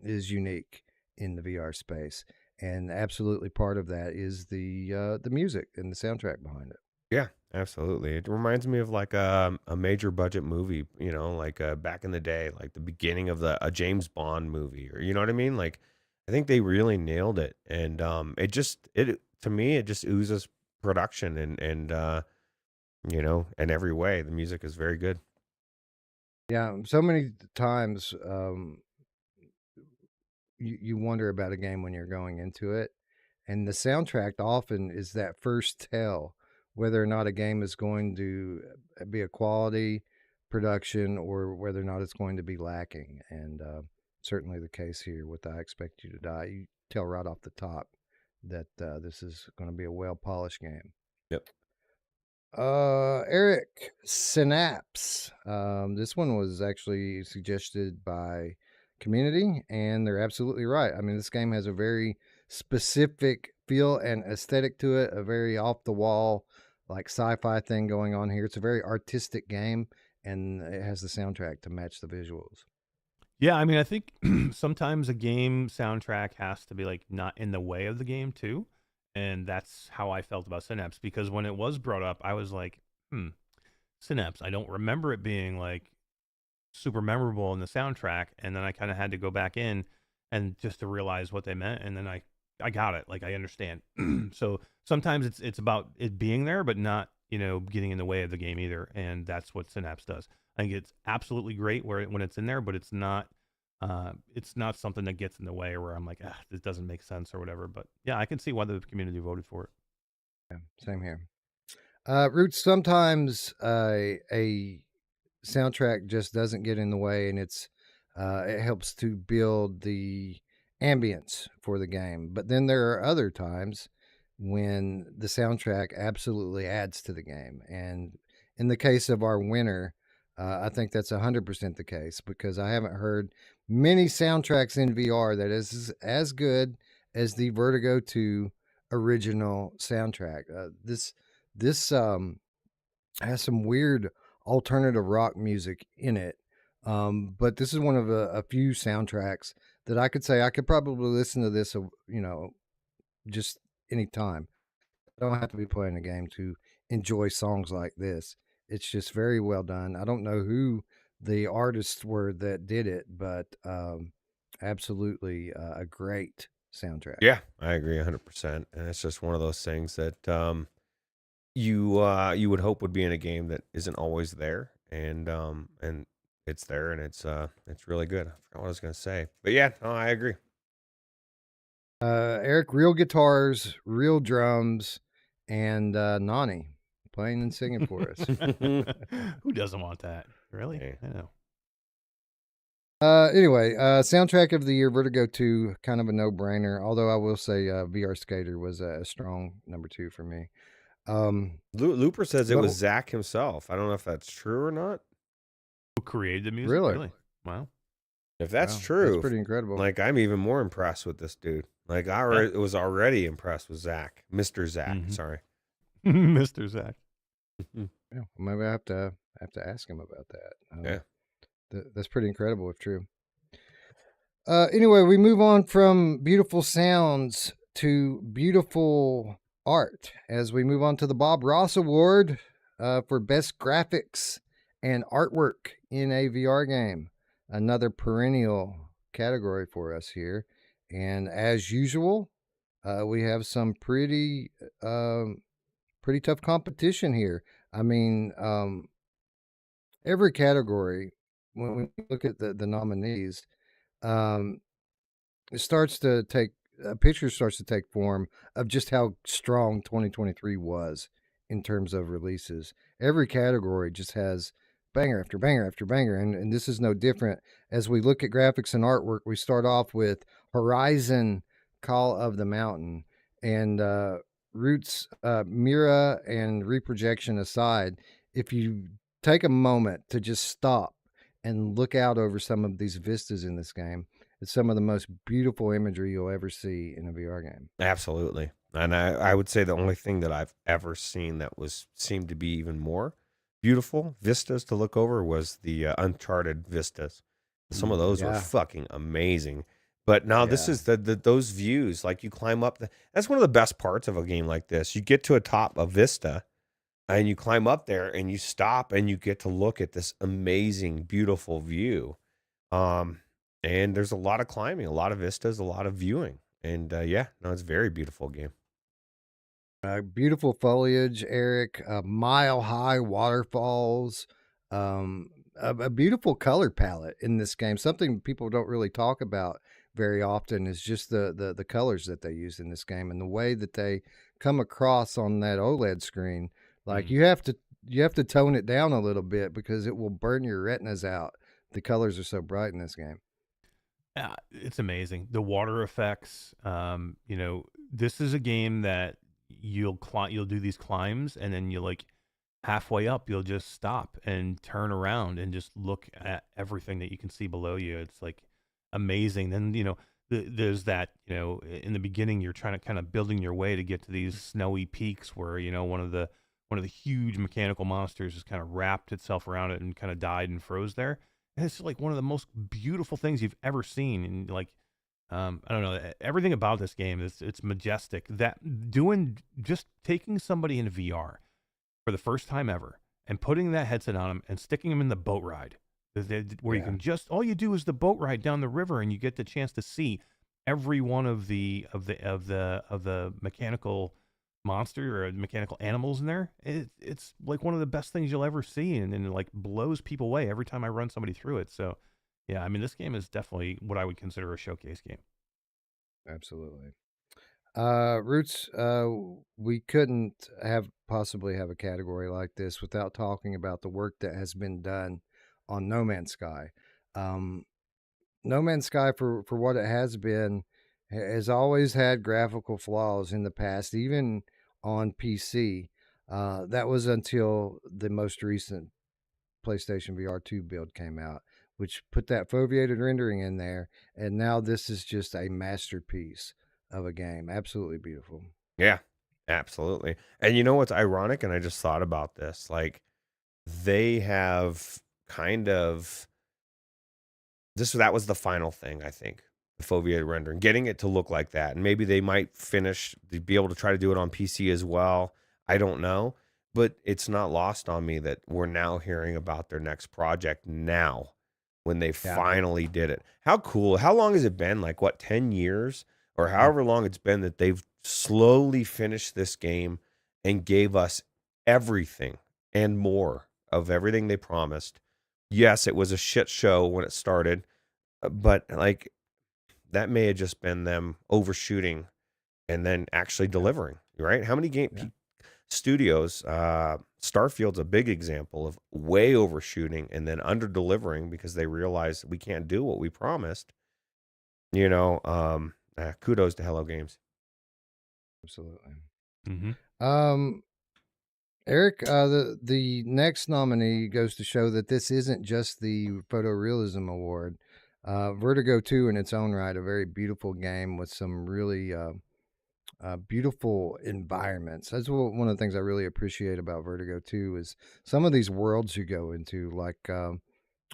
S1: is unique in the VR space, and absolutely part of that is the music and the soundtrack behind it.
S2: Yeah, absolutely. It reminds me of like a major budget movie, like back in the day, like the beginning of a James Bond movie, or you know what I mean? Like, I think they really nailed it, and it to me it just oozes production and in every way the music is very good.
S1: Yeah, so many times you wonder about a game when you're going into it, and the soundtrack often is that first tell whether or not a game is going to be a quality production or whether or not it's going to be lacking. And certainly the case here with I Expect You to Die. You tell right off the top that this is going to be a well polished game.
S2: Yep.
S1: Eric, Synapse. This one was actually suggested by community, and they're absolutely right. I mean, this game has a very specific feel and aesthetic to it, a very off the wall, like sci-fi thing going on here. It's a very artistic game, and it has the soundtrack to match the visuals.
S4: Yeah, I mean, I think sometimes a game soundtrack has to be like not in the way of the game too, and that's how I felt about Synapse, because when it was brought up, I was like, Synapse. I don't remember it being like super memorable in the soundtrack, and then I kind of had to go back in and just to realize what they meant, and then I got it. Like, I understand. So sometimes it's about it being there, but not, getting in the way of the game either, and that's what Synapse does. I think it's absolutely great when it's in there, but it's not something that gets in the way where I'm like, this doesn't make sense or whatever. But yeah, I can see why the community voted for it.
S1: Yeah, same here. Roots, sometimes a soundtrack just doesn't get in the way, and it helps to build the ambience for the game. But then there are other times when the soundtrack absolutely adds to the game. And in the case of our winner, I think that's 100% the case, because I haven't heard many soundtracks in VR that is as good as the Vertigo 2 original soundtrack. This has some weird alternative rock music in it. But this is one of a few soundtracks that I could say I could probably listen to this, just anytime. I don't have to be playing a game to enjoy songs like this. It's just very well done. I don't know who the artists were that did it, but absolutely a great soundtrack.
S2: Yeah, I agree 100%. And it's just one of those things that you would hope would be in a game that isn't always there, and it's there, and it's really good. I forgot what I was gonna say, but yeah, no, I agree.
S1: Eric, real guitars, real drums, and Nani playing and singing for us.
S4: Who doesn't want that? Really?
S2: Hey.
S4: I know.
S1: Anyway, soundtrack of the year, Vertigo 2, kind of a no-brainer. Although I will say VR Skater was a strong number 2 for me.
S2: Looper says it
S1: but-
S2: was Zach himself. I don't know if that's true or not.
S4: Who created the music?
S1: Really?
S4: Wow.
S2: If that's
S1: Wow,
S2: true,
S1: that's pretty incredible.
S2: like, I'm even more impressed with this dude. Like, I was already impressed with Zach, Mr. Zach.
S4: Mhm.
S2: Sorry,
S4: Mr. Zach.
S1: Yeah, maybe I have to ask him about that.
S2: Yeah.
S1: That's pretty incredible if true. Anyway, we move on from beautiful sounds to beautiful art as we move on to the Bob Ross Award for Best Graphics and Artwork in a VR Game. Another perennial category for us here. And as usual, we have some pretty tough competition here. I mean, every category, when we look at the nominees, it starts to take a picture starts to take form of just how strong 2023 was in terms of releases. Every category just has banger after banger after banger, and this is no different. As we look at graphics and artwork, we start off with Horizon Call of the Mountain, and Roots, Mira, and Reprojection aside, if you take a moment to just stop and look out over some of these vistas in this game, it's some of the most beautiful imagery you'll ever see in a VR game.
S2: absolutely. And I would say the only thing that I've ever seen that seemed to be even more beautiful vistas to look over was the Uncharted vistas. Some of those were
S1: Yeah.
S2: fucking amazing. But now this
S1: Yeah.
S2: is those views, like you climb up. That's one of the best parts of a game like this. You get to a vista, and you climb up there, and you stop, and you get to look at this amazing, beautiful view. And there's a lot of climbing, a lot of vistas, a lot of viewing, and yeah, no, it's a very beautiful game.
S1: Beautiful foliage, Eric. Mile high waterfalls. A beautiful color palette in this game. Something people don't really talk about very often is just the colors that they use in this game and the way that they come across on that OLED screen. Like you have to tone it down a little bit because it will burn your retinas out. The colors are so bright in this game.
S4: It's amazing. The water effects, this is a game that you'll do these climbs, and then you like halfway up, you'll just stop and turn around and just look at everything that you can see below you. It's like amazing. Then, there's that, in the beginning, you're trying to kind of building your way to get to these snowy peaks where, one of the huge mechanical monsters has kind of wrapped itself around it and kind of died and froze there. And it's like one of the most beautiful things you've ever seen. And like, I don't know, everything about this game it's majestic. Just taking somebody in VR for the first time ever and putting that headset on them and sticking them in the boat ride, where you can all you do is the boat ride down the river, and you get the chance to see every one of the mechanical monster or mechanical animals in there. It's like one of the best things you'll ever see, and it like blows people away every time I run somebody through it. So yeah, I mean, this game is definitely what I would consider a showcase game.
S1: Absolutely. Roots, we couldn't possibly have a category like this without talking about the work that has been done on No Man's Sky. No Man's Sky, for what it has been, has always had graphical flaws in the past, even on PC. That was until the most recent PlayStation VR 2 build came out, which put that foveated rendering in there, and now this is just a masterpiece of a game. Absolutely beautiful.
S2: Yeah, absolutely. And you know what's ironic? And I just thought about this. Like, they have kind of that was the final thing, I think. The foveated rendering, getting it to look like that. And maybe they might be able to try to do it on PC as well. I don't know. But it's not lost on me that we're now hearing about their next project now when they finally did it. How cool. How long has it been? Like, what, 10 years? Or however long it's been that they've slowly finished this game and gave us everything and more of everything they promised. Yes, it was a shit show when it started, but like that may have just been them overshooting and then actually delivering, right? How many studios, Starfield's a big example of way overshooting and then under delivering because they realized we can't do what we promised. Kudos to Hello Games.
S1: Absolutely.
S4: Mm-hmm.
S1: Eric, the next nominee goes to show that this isn't just the photorealism award. Vertigo 2 in its own right, a very beautiful game with some really beautiful environments. That's one of the things I really appreciate about Vertigo 2 is some of these worlds you go into, like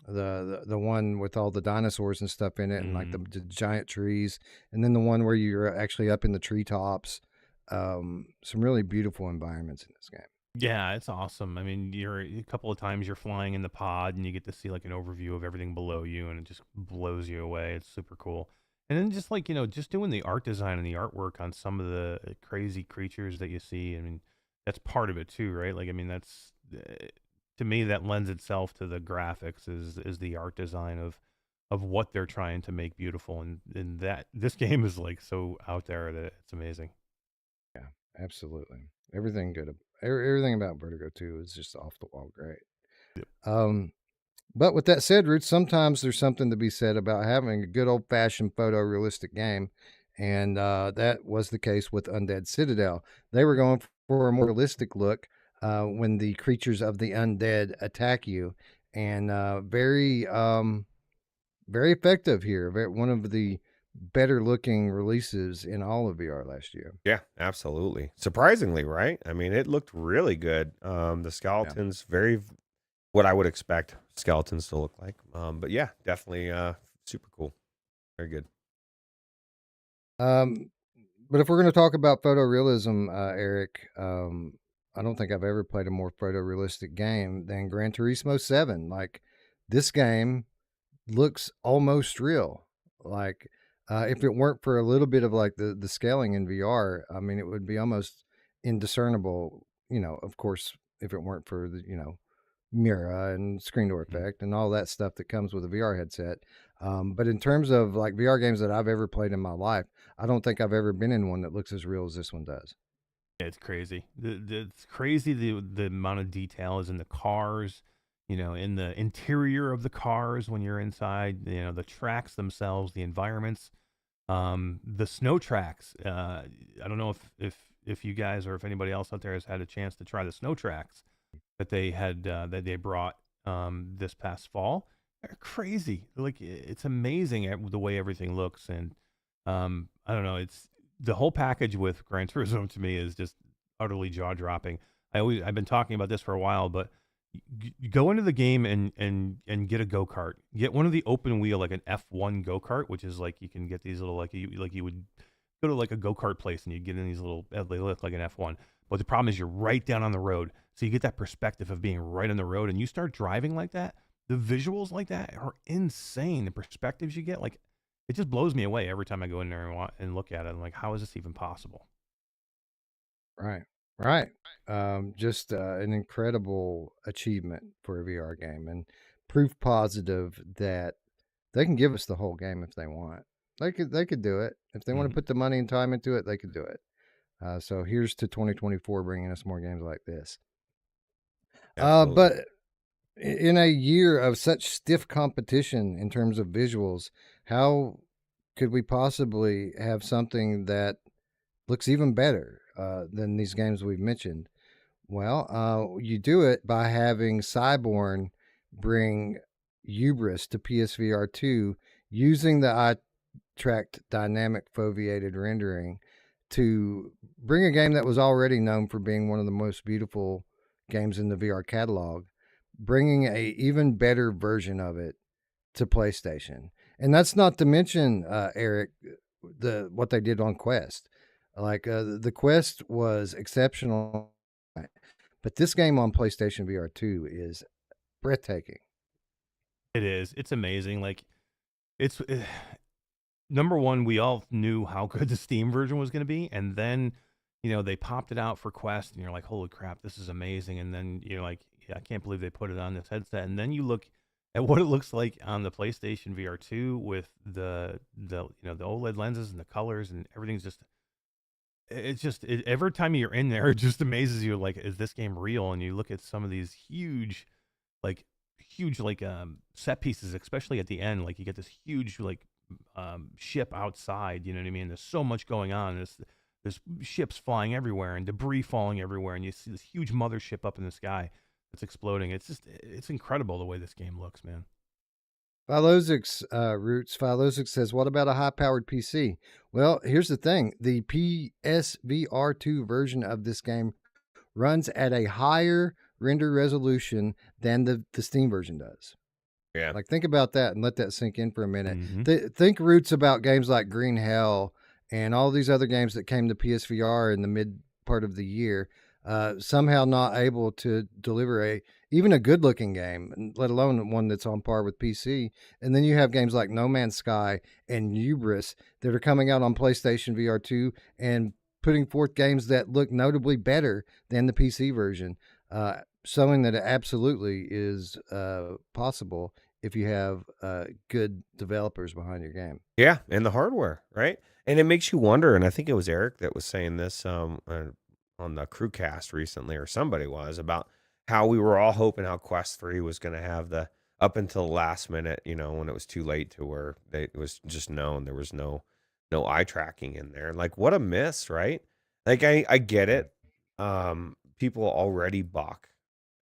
S1: the one with all the dinosaurs and stuff in it, and like the giant trees, and then the one where you're actually up in the treetops. Some really beautiful environments in this game.
S4: Yeah, it's awesome. I mean, a couple of times you're flying in the pod and you get to see like an overview of everything below you, and it just blows you away. It's super cool. And then just like, just doing the art design and the artwork on some of the crazy creatures that you see. I mean, that's part of it too, right? Like, I mean, that's to me, that lends itself to the graphics is the art design of what they're trying to make beautiful. And that this game is like so out there that it's amazing.
S1: Yeah, absolutely. Everything good. Everything about Vertigo 2 is just off the wall great.
S4: Yep.
S1: But with that said, Roots, sometimes there's something to be said about having a good old-fashioned photorealistic game, and that was the case with Undead Citadel. They were going for a more realistic look when the creatures of the undead attack you, and very effective here. One of the better looking releases in all of VR last year.
S2: Yeah, absolutely. Surprisingly, right? I mean, it looked really good. The skeletons, very what I would expect skeletons to look like. But yeah, definitely super cool. Very good.
S1: But if we're going to talk about photorealism, Eric, I don't think I've ever played a more photorealistic game than Gran Turismo 7. Like, this game looks almost real. Like, if it weren't for a little bit of like the scaling in VR, I mean, it would be almost indiscernible, of course, if it weren't for the, mirror and screen door effect and all that stuff that comes with a VR headset. But in terms of like VR games that I've ever played in my life, I don't think I've ever been in one that looks as real as this one does.
S4: It's crazy. It's crazy the amount of detail is in the cars, in the interior of the cars when you're inside, the tracks themselves, the environments. The snow tracks. I don't know if you guys or if anybody else out there has had a chance to try the snow tracks that they had that they brought this past fall. They're crazy. Like it's amazing the way everything looks, and I don't know. It's the whole package with Gran Turismo to me is just utterly jaw dropping. I've been talking about this for a while, but you go into the game and get a go-kart. Get one of the open wheel, like an F1 go-kart, which is like you can get these little like you would go to like a go-kart place and you get in these little, they look like an F1. But the problem is you're right down on the road. So you get that perspective of being right on the road, and you start driving like that. The visuals like that are insane. The perspectives you get, like it just blows me away every time I go in there and look at it. I'm like, how is this even possible?
S1: Right. Right. Just an incredible achievement for a VR game, and proof positive that they can give us the whole game if they want. They could do it. If they want to put the money and time into it, they could do it. So here's to 2024 bringing us more games like this. But in a year of such stiff competition in terms of visuals, how could we possibly have something that looks even better than these games we've mentioned? Well, you do it by having Cyborn bring Hubris to PSVR 2 using the eye-tracked dynamic foveated rendering to bring a game that was already known for being one of the most beautiful games in the VR catalog, bringing a even better version of it to PlayStation. And that's not to mention, Eric, what they did on Quest. Like the Quest was exceptional, but this game on PlayStation VR 2 is breathtaking.
S4: It is. It's amazing. Like it's number one, we all knew how good the Steam version was going to be, and then they popped it out for Quest, and you're like, holy crap, this is amazing. And then you're like, yeah, I can't believe they put it on this headset. And then you look at what it looks like on the PlayStation VR 2 with the OLED lenses and the colors and everything's just. It's just every time you're in there, it just amazes you. Like, is this game real? And you look at some of these huge set pieces, especially at the end. Like you get this huge ship outside. You know what I mean? There's so much going on. There's ships flying everywhere and debris falling everywhere, and you see this huge mothership up in the sky that's exploding. It's incredible the way this game looks, man.
S1: Philosix says, what about a high-powered PC? Well, here's the thing. The PSVR 2 version of this game runs at a higher render resolution than the Steam version does.
S2: Yeah.
S1: Like, think about that and let that sink in for a minute. Think roots about games like Green Hell and all these other games that came to PSVR in the mid part of the year, somehow not able to deliver even a good looking game, let alone one that's on par with PC. And then you have games like No Man's Sky and Hubris that are coming out on PlayStation VR 2 and putting forth games that look notably better than the PC version, showing that it absolutely is possible if you have good developers behind your game.
S2: Yeah, and the hardware, right? And it makes you wonder, and I think it was Eric that was saying this on the Crewcast recently, or somebody was, about how we were all hoping how Quest 3 was going to have the up until the last minute, when it was too late to where it was just known there was no eye tracking in there. Like, what a miss, right? Like, I get it. People already balk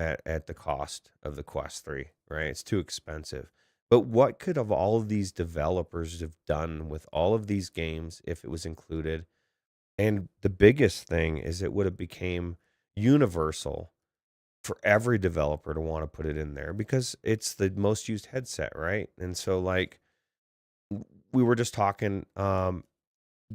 S2: at the cost of the Quest 3, right? It's too expensive. But what could have all of these developers have done with all of these games if it was included? And the biggest thing is it would have became universal for every developer to want to put it in there because it's the most used headset, right? And so, like, we were just talking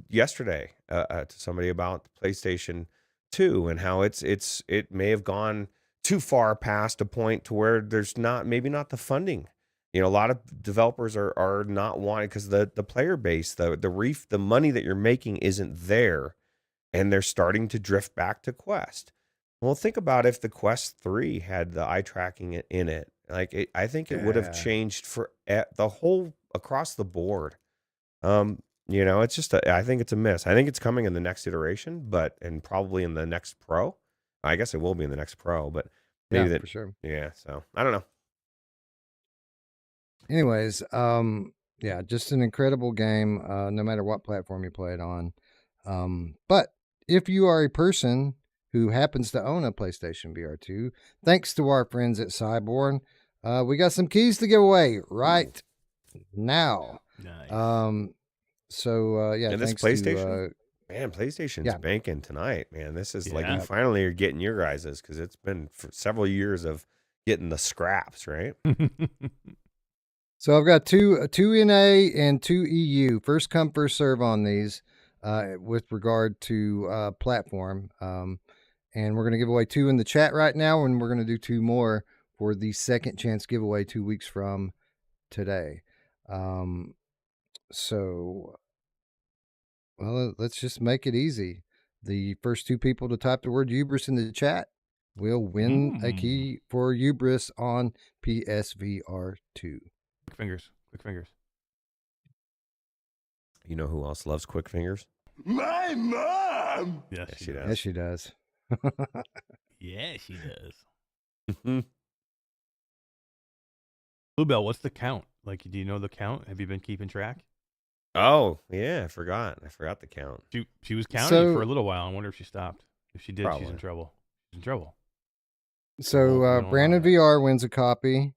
S2: yesterday to somebody about the PlayStation 2 and how it may have gone too far past a point to where there's maybe not the funding. A lot of developers are not wanting because the player base, the money that you're making isn't there, and they're starting to drift back to Quest. Well, think about if the Quest 3 had the eye tracking in it. Like, I think it would have changed for the whole across the board. It's just I think it's a miss. I think it's coming in the next iteration, and probably in the next Pro. I guess it will be in the next Pro, but maybe
S1: for sure.
S2: Yeah, so I don't know.
S1: Anyways, yeah, just an incredible game, no matter what platform you play it on. But if you are a person who happens to own a PlayStation VR 2, thanks to our friends at Cyborn, we got some keys to give away right now.
S4: Nice.
S1: So yeah,
S2: And this
S1: thanks
S2: PlayStation?
S1: to
S2: Man, PlayStation's
S1: yeah.
S2: banking tonight, man. This is like you
S4: Yeah.
S2: finally are getting your guys's because it's been for several years of getting the scraps, right?
S1: So I've got two NA and two EU. First come, first serve on these with regard to platform. And we're going to give away 2 in the chat right now, and we're going to do 2 more for the second chance giveaway 2 weeks from today. So, well, let's just make it easy. The first 2 people to type the word Hubris in the chat will win a key for Hubris on PSVR 2.
S4: Quick fingers. Quick fingers.
S2: You know who else loves quick fingers?
S5: My mom!
S4: Yes,
S2: Yes,
S4: she
S2: she
S4: does.
S1: Yes, she does.
S4: Yeah, she does. Bluebell, what's the count? Like, do you know the count? Have you been keeping track?
S2: Oh, yeah, I forgot. I forgot the count.
S4: She was counting
S1: So-
S4: for a little while. I wonder if she stopped. If she did, she's
S2: Probably.
S4: in trouble. She's in trouble.
S1: So
S4: we don't allow
S1: Brandon
S4: that.
S1: VR wins a copy,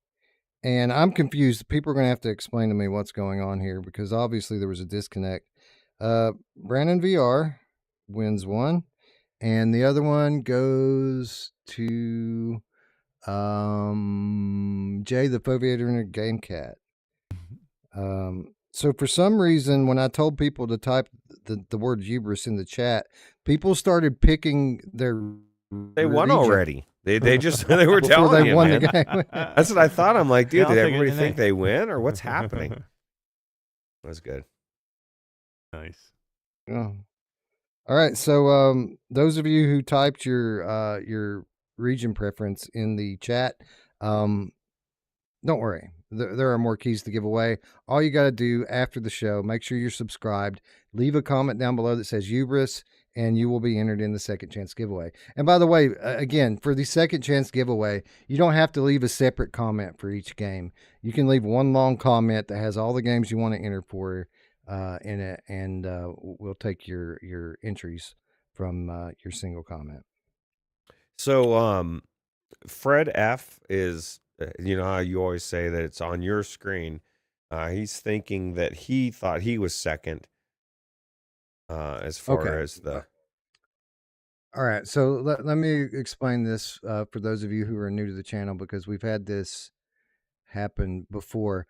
S1: and I'm confused. People are going to have to explain to me what's going on here because obviously there was a disconnect. Brandon VR wins one, and the other one goes to Jay the Foveator and Game Cat. So for some reason, when I told people to type the word hubris in the chat, people started picking their
S2: They won
S1: region
S2: already. They just they were
S1: before
S2: telling
S1: they
S2: you,
S1: won
S2: man.
S1: the game.
S2: That's what I thought. I'm like, dude,
S4: Yeah, I'll
S2: did
S4: take it
S2: everybody
S4: in
S2: think
S4: A.
S2: they win or what's happening? That's good.
S4: Nice.
S1: Oh. All right. So those of you who typed your region preference in the chat, don't worry. There are more keys to give away. All you got to do after the show, make sure you're subscribed. Leave a comment down below that says Hubris, and you will be entered in the second chance giveaway. And by the way, again, for the second chance giveaway, you don't have to leave a separate comment for each game. You can leave one long comment that has all the games you want to enter for in it, and we'll take your entries from your single comment.
S2: So, Fred F is, you know how you always say that it's on your screen. He's thinking that he thought he was second as far
S1: Okay.
S2: as the.
S1: All right, so let me explain this for those of you who are new to the channel because we've had this happen before.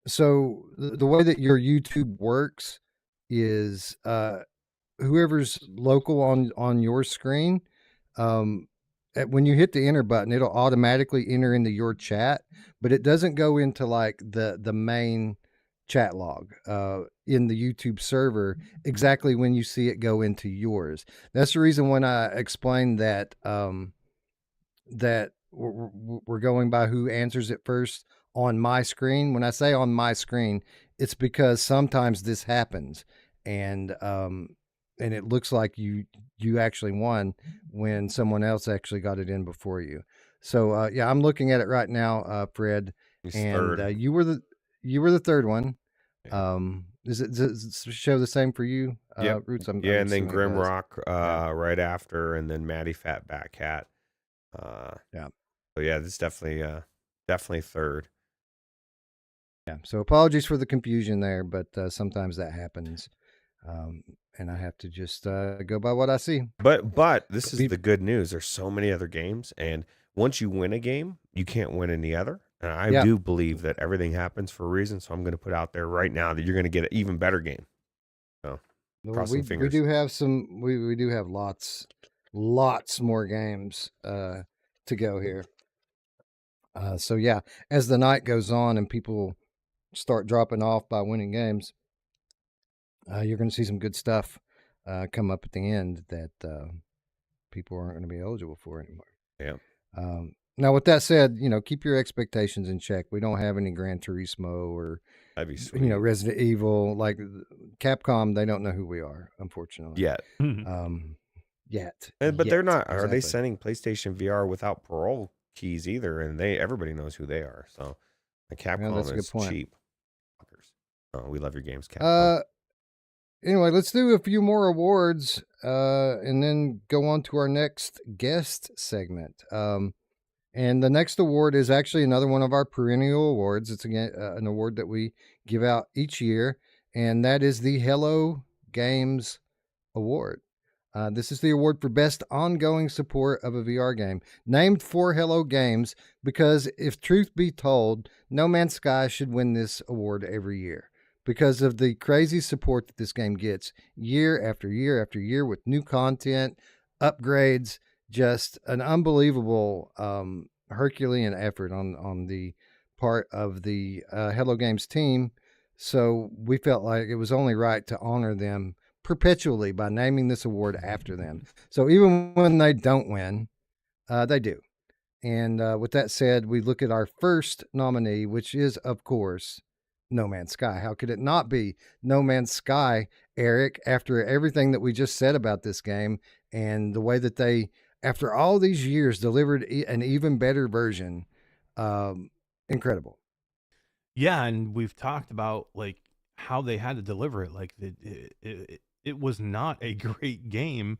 S1: So the way that your YouTube works is whoever's local on your screen, when you hit the enter button, it'll automatically enter into your chat, but it doesn't go into like the main chat log in the YouTube server exactly when you see it go into yours. That's the reason when I explained that that we're going by who answers it first on my screen. When I say on my screen, it's because sometimes this happens, and it looks like you actually won when someone else actually got it in before you. So yeah, I'm looking at it right now, Fred,
S2: He's
S1: and
S2: third.
S1: you were the third one.
S2: Yeah.
S1: Does it show the same for you,
S2: Yep.
S1: Roots? I'm
S2: Yeah, and then
S1: assuming it does.
S2: Grimrock right after, and then Matty Fat Bat Cat.
S1: Yeah.
S2: So yeah, this definitely third.
S1: Yeah. So apologies for the confusion there, but sometimes that happens, and I have to just go by what I see.
S2: But this is the good news. There's so many other games, and once you win a game, you can't win any other. And I
S1: Yeah.
S2: do believe that everything happens for a reason. So I'm going to put out there right now that you're going to get an even better game. So
S1: Well,
S2: cross some
S1: we
S2: fingers.
S1: do have some. We do have lots more games to go here. So yeah, as the night goes on and people start dropping off by winning games, you're going to see some good stuff come up at the end that people aren't going to be eligible for anymore.
S2: Yeah.
S1: Now, with that said, keep your expectations in check. We don't have any Gran Turismo or
S2: That'd be sweet.
S1: Resident Evil. Like Capcom, they don't know who we are, unfortunately.
S2: Yet.
S1: Yet.
S2: But they're not. Are they
S1: exactly.
S2: sending PlayStation VR without parole keys either? And everybody knows who they are. So Capcom
S1: that's a good
S2: is
S1: point.
S2: cheap. Fuckers. Oh, we love your games, Capcom.
S1: Anyway, let's do a few more awards, and then go on to our next guest segment. And the next award is actually another one of our perennial awards. It's again an award that we give out each year, and that is the Hello Games Award. This is the award for best ongoing support of a VR game, named for Hello Games because, if truth be told, No Man's Sky should win this award every year because of the crazy support that this game gets year after year after year with new content, upgrades, just an unbelievable Herculean effort on the part of the Hello Games team. So we felt like it was only right to honor them perpetually by naming this award after them. So even when they don't win, they do. And with that said, we look at our first nominee, which is, of course, No Man's Sky. How could it not be No Man's Sky, Eric, after everything that we just said about this game and the way that they, after all these years, delivered an even better version? Incredible.
S4: Yeah, and we've talked about like how they had to deliver it. Like it was not a great game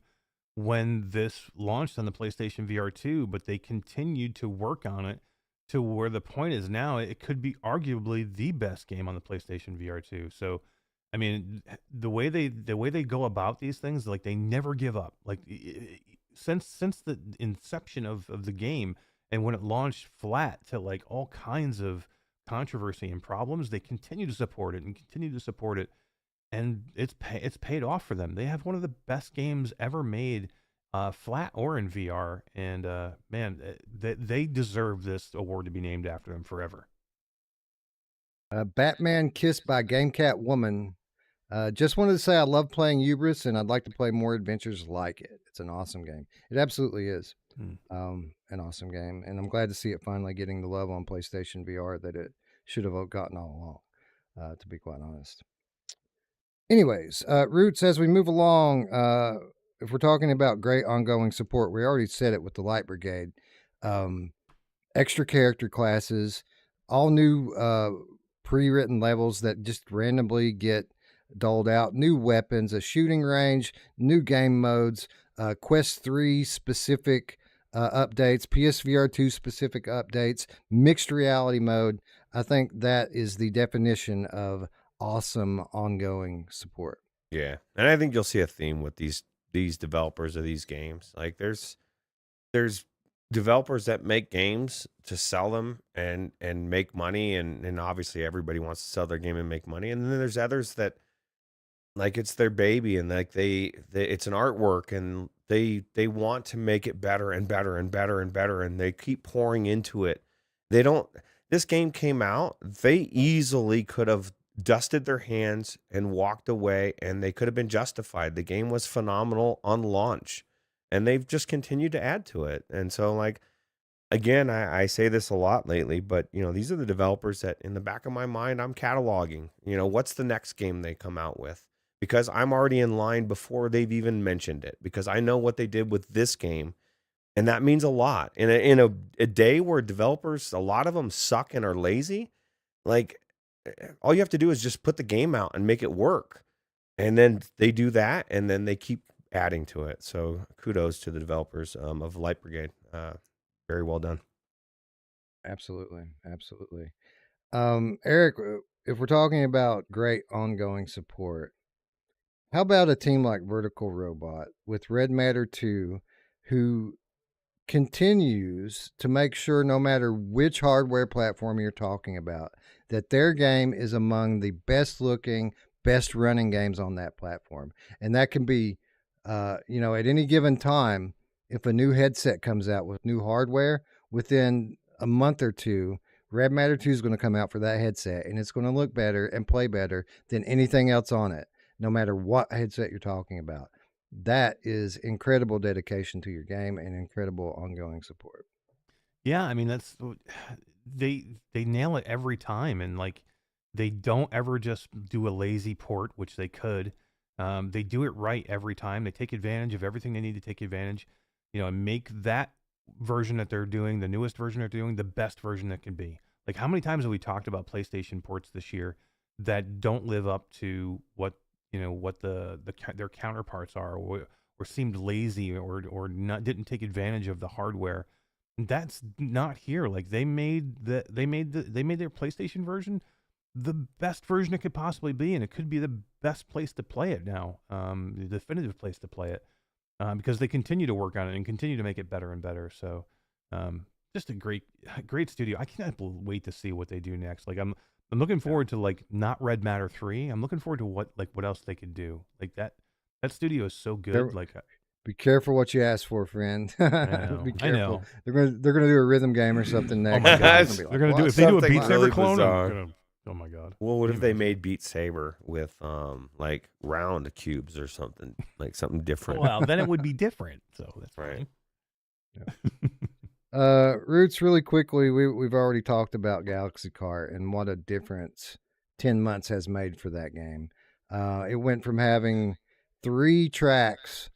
S4: when this launched on the PlayStation VR 2, but they continued to work on it to where the point is now it could be arguably the best game on the PlayStation VR 2. So, I mean, the way they go about these things, like they never give up. Like since the inception of the game and when it launched flat to like all kinds of controversy and problems, they continue to support it and continue to support it, and it's paid off for them. They have one of the best games ever made, flat or in VR, and man, they deserve this award to be named after them forever.
S1: Batman Kissed by Game Cat Woman. Just wanted to say I love playing Hubris, and I'd like to play more adventures like it. It's an awesome game. It absolutely is. An awesome game, and I'm glad to see it finally getting the love on PlayStation VR that it should have gotten all along, to be quite honest. Anyways, Roots, as we move along, if we're talking about great ongoing support, we already said it with the Light Brigade. Extra character classes, all new pre-written levels that just randomly get doled out, new weapons, a shooting range, new game modes, Quest 3 specific updates, PSVR 2 specific updates, mixed reality mode. I think that is the definition of awesome ongoing support.
S2: Yeah, and I think you'll see a theme with these developers of these games. Like there's developers that make games to sell them and make money, and obviously everybody wants to sell their game and make money. And then there's others that like it's their baby, and like they it's an artwork, and they want to make it better and better and better and better, and they keep pouring into it. They don't. This game came out, they easily could have dusted their hands and walked away, and they could have been justified. The game was phenomenal on launch, and they've just continued to add to it. And so, like, again, I say this a lot lately, but you know, these are the developers that in the back of my mind I'm cataloging. You know, what's the next game they come out with? Because I'm already in line before they've even mentioned it, because I know what they did with this game. And that means a lot in a day where developers, a lot of them suck and are lazy. Like, all you have to do is just put the game out and make it work. And then they do that, and then they keep adding to it. So kudos to the developers of Light Brigade. Very well done.
S1: Absolutely. Absolutely. Eric, if we're talking about great ongoing support, how about a team like Vertical Robot with Red Matter 2, who continues to make sure, no matter which hardware platform you're talking about, that their game is among the best looking, best running games on that platform. And that can be, at any given time, if a new headset comes out with new hardware, within a month or two, Red Matter 2 is going to come out for that headset, and it's going to look better and play better than anything else on it, no matter what headset you're talking about. That is incredible dedication to your game and incredible ongoing support.
S4: Yeah, I mean that's they nail it every time, and like they don't ever just do a lazy port, which they could. They do it right every time. They take advantage of everything they need to take advantage, and make that version that they're doing, the newest version they're doing, the best version that can be. Like, how many times have we talked about PlayStation ports this year that don't live up to what their counterparts are, or seemed lazy, or not didn't take advantage of the hardware? That's not here. Like, they made their PlayStation version the best version it could possibly be, and it could be the best place to play it now, the definitive place to play it, because they continue to work on it and continue to make it better and better. So, just a great studio. I cannot wait to see what they do next. Like, I'm looking forward to, like, not Red Matter 3. I'm looking forward to what else they could do. Like, that studio is so good.
S1: Be careful what you ask for, friend.
S4: I know.
S1: Be careful.
S4: I know.
S1: They're gonna do a rhythm game or something next.
S4: Oh my god!
S1: They're
S4: They're gonna do, if they do a Beat Saber clone. Oh my god!
S2: Well, what if they made Beat Saber with like round cubes or something, like something different?
S4: Well, then it would be different. So that's
S2: right.
S1: Roots, really quickly, we've already talked about Galaxy Kart and what a difference 10 months has made for that game. It went from having 3 tracks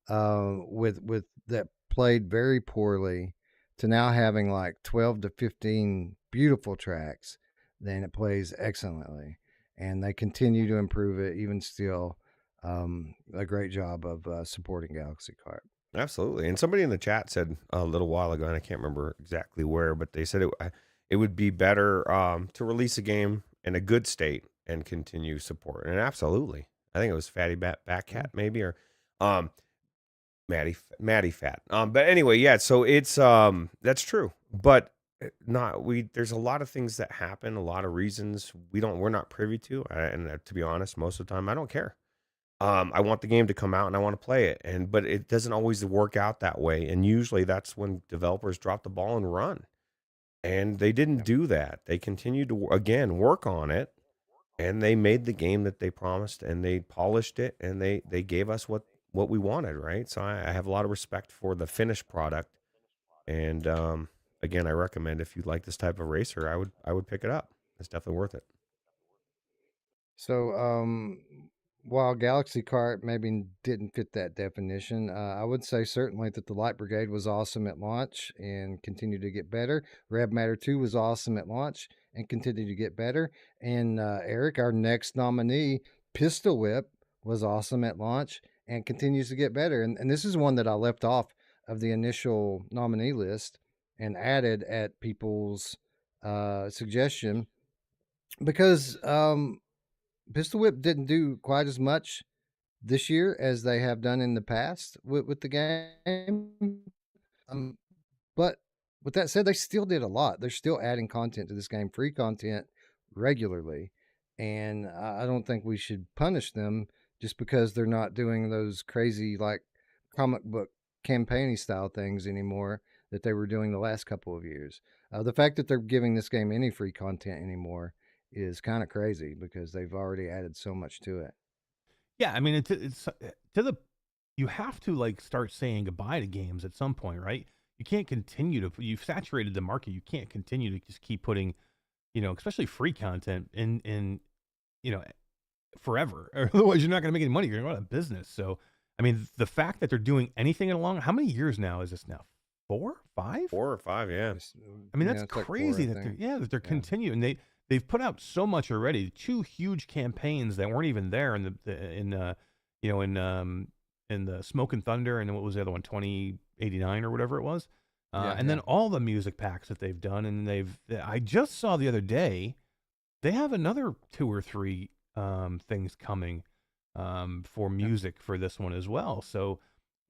S1: with that played very poorly to now having like 12 to 15 beautiful tracks. Then it plays excellently, and they continue to improve it even still. A great job of supporting Galaxy Kart.
S2: Absolutely. And somebody in the chat said a little while ago, and I can't remember exactly where, but they said it would be better to release a game in a good state and continue support. And absolutely, I think it was Fatty Batcat maybe, or Maddie Fat. But anyway, yeah. So it's that's true, but there's a lot of things that happen, a lot of reasons we're not privy to, and to be honest, most of the time I don't care. I want the game to come out and I want to play it, but it doesn't always work out that way, and usually that's when developers drop the ball and run, and they didn't do that. They continued to again work on it, and they made the game that they promised, and they polished it, and they gave us what we wanted, right? So I have a lot of respect for the finished product, and again, I recommend, if you like this type of racer, I would pick it up. It's definitely worth it.
S1: So, while Galaxy Kart maybe didn't fit that definition, I would say certainly that the Light Brigade was awesome at launch and continued to get better. Red Matter 2 was awesome at launch and continued to get better. And Eric, our next nominee, Pistol Whip, was awesome at launch and continues to get better. And this is one that I left off of the initial nominee list and added at people's suggestion because Pistol Whip didn't do quite as much this year as they have done in the past with the game. But with that said, they still did a lot. They're still adding content to this game, free content regularly. And I don't think we should punish them just because they're not doing those crazy, like, comic book campaign-y style things anymore that they were doing the last couple of years. The fact that they're giving this game any free content anymore is kind of crazy because they've already added so much to it.
S4: Yeah, I mean, it's you have to, like, start saying goodbye to games at some point, right? You can't continue to, you've saturated the market. You can't continue to just keep putting, especially free content in forever. Or otherwise, you're not going to make any money. You're going to go out of business. So, I mean, the fact that they're doing anything along, how many years now is this now? 4, 5?
S2: 4 or 5, yeah.
S4: I mean, that's crazy that they're continuing. They've put out so much already. 2 huge campaigns that weren't even there in the Smoke and Thunder, and what was the other one, 2089 or whatever it was. Then all the music packs that they've done, and I just saw the other day they have another 2 or 3 things coming for music for this one as well. So,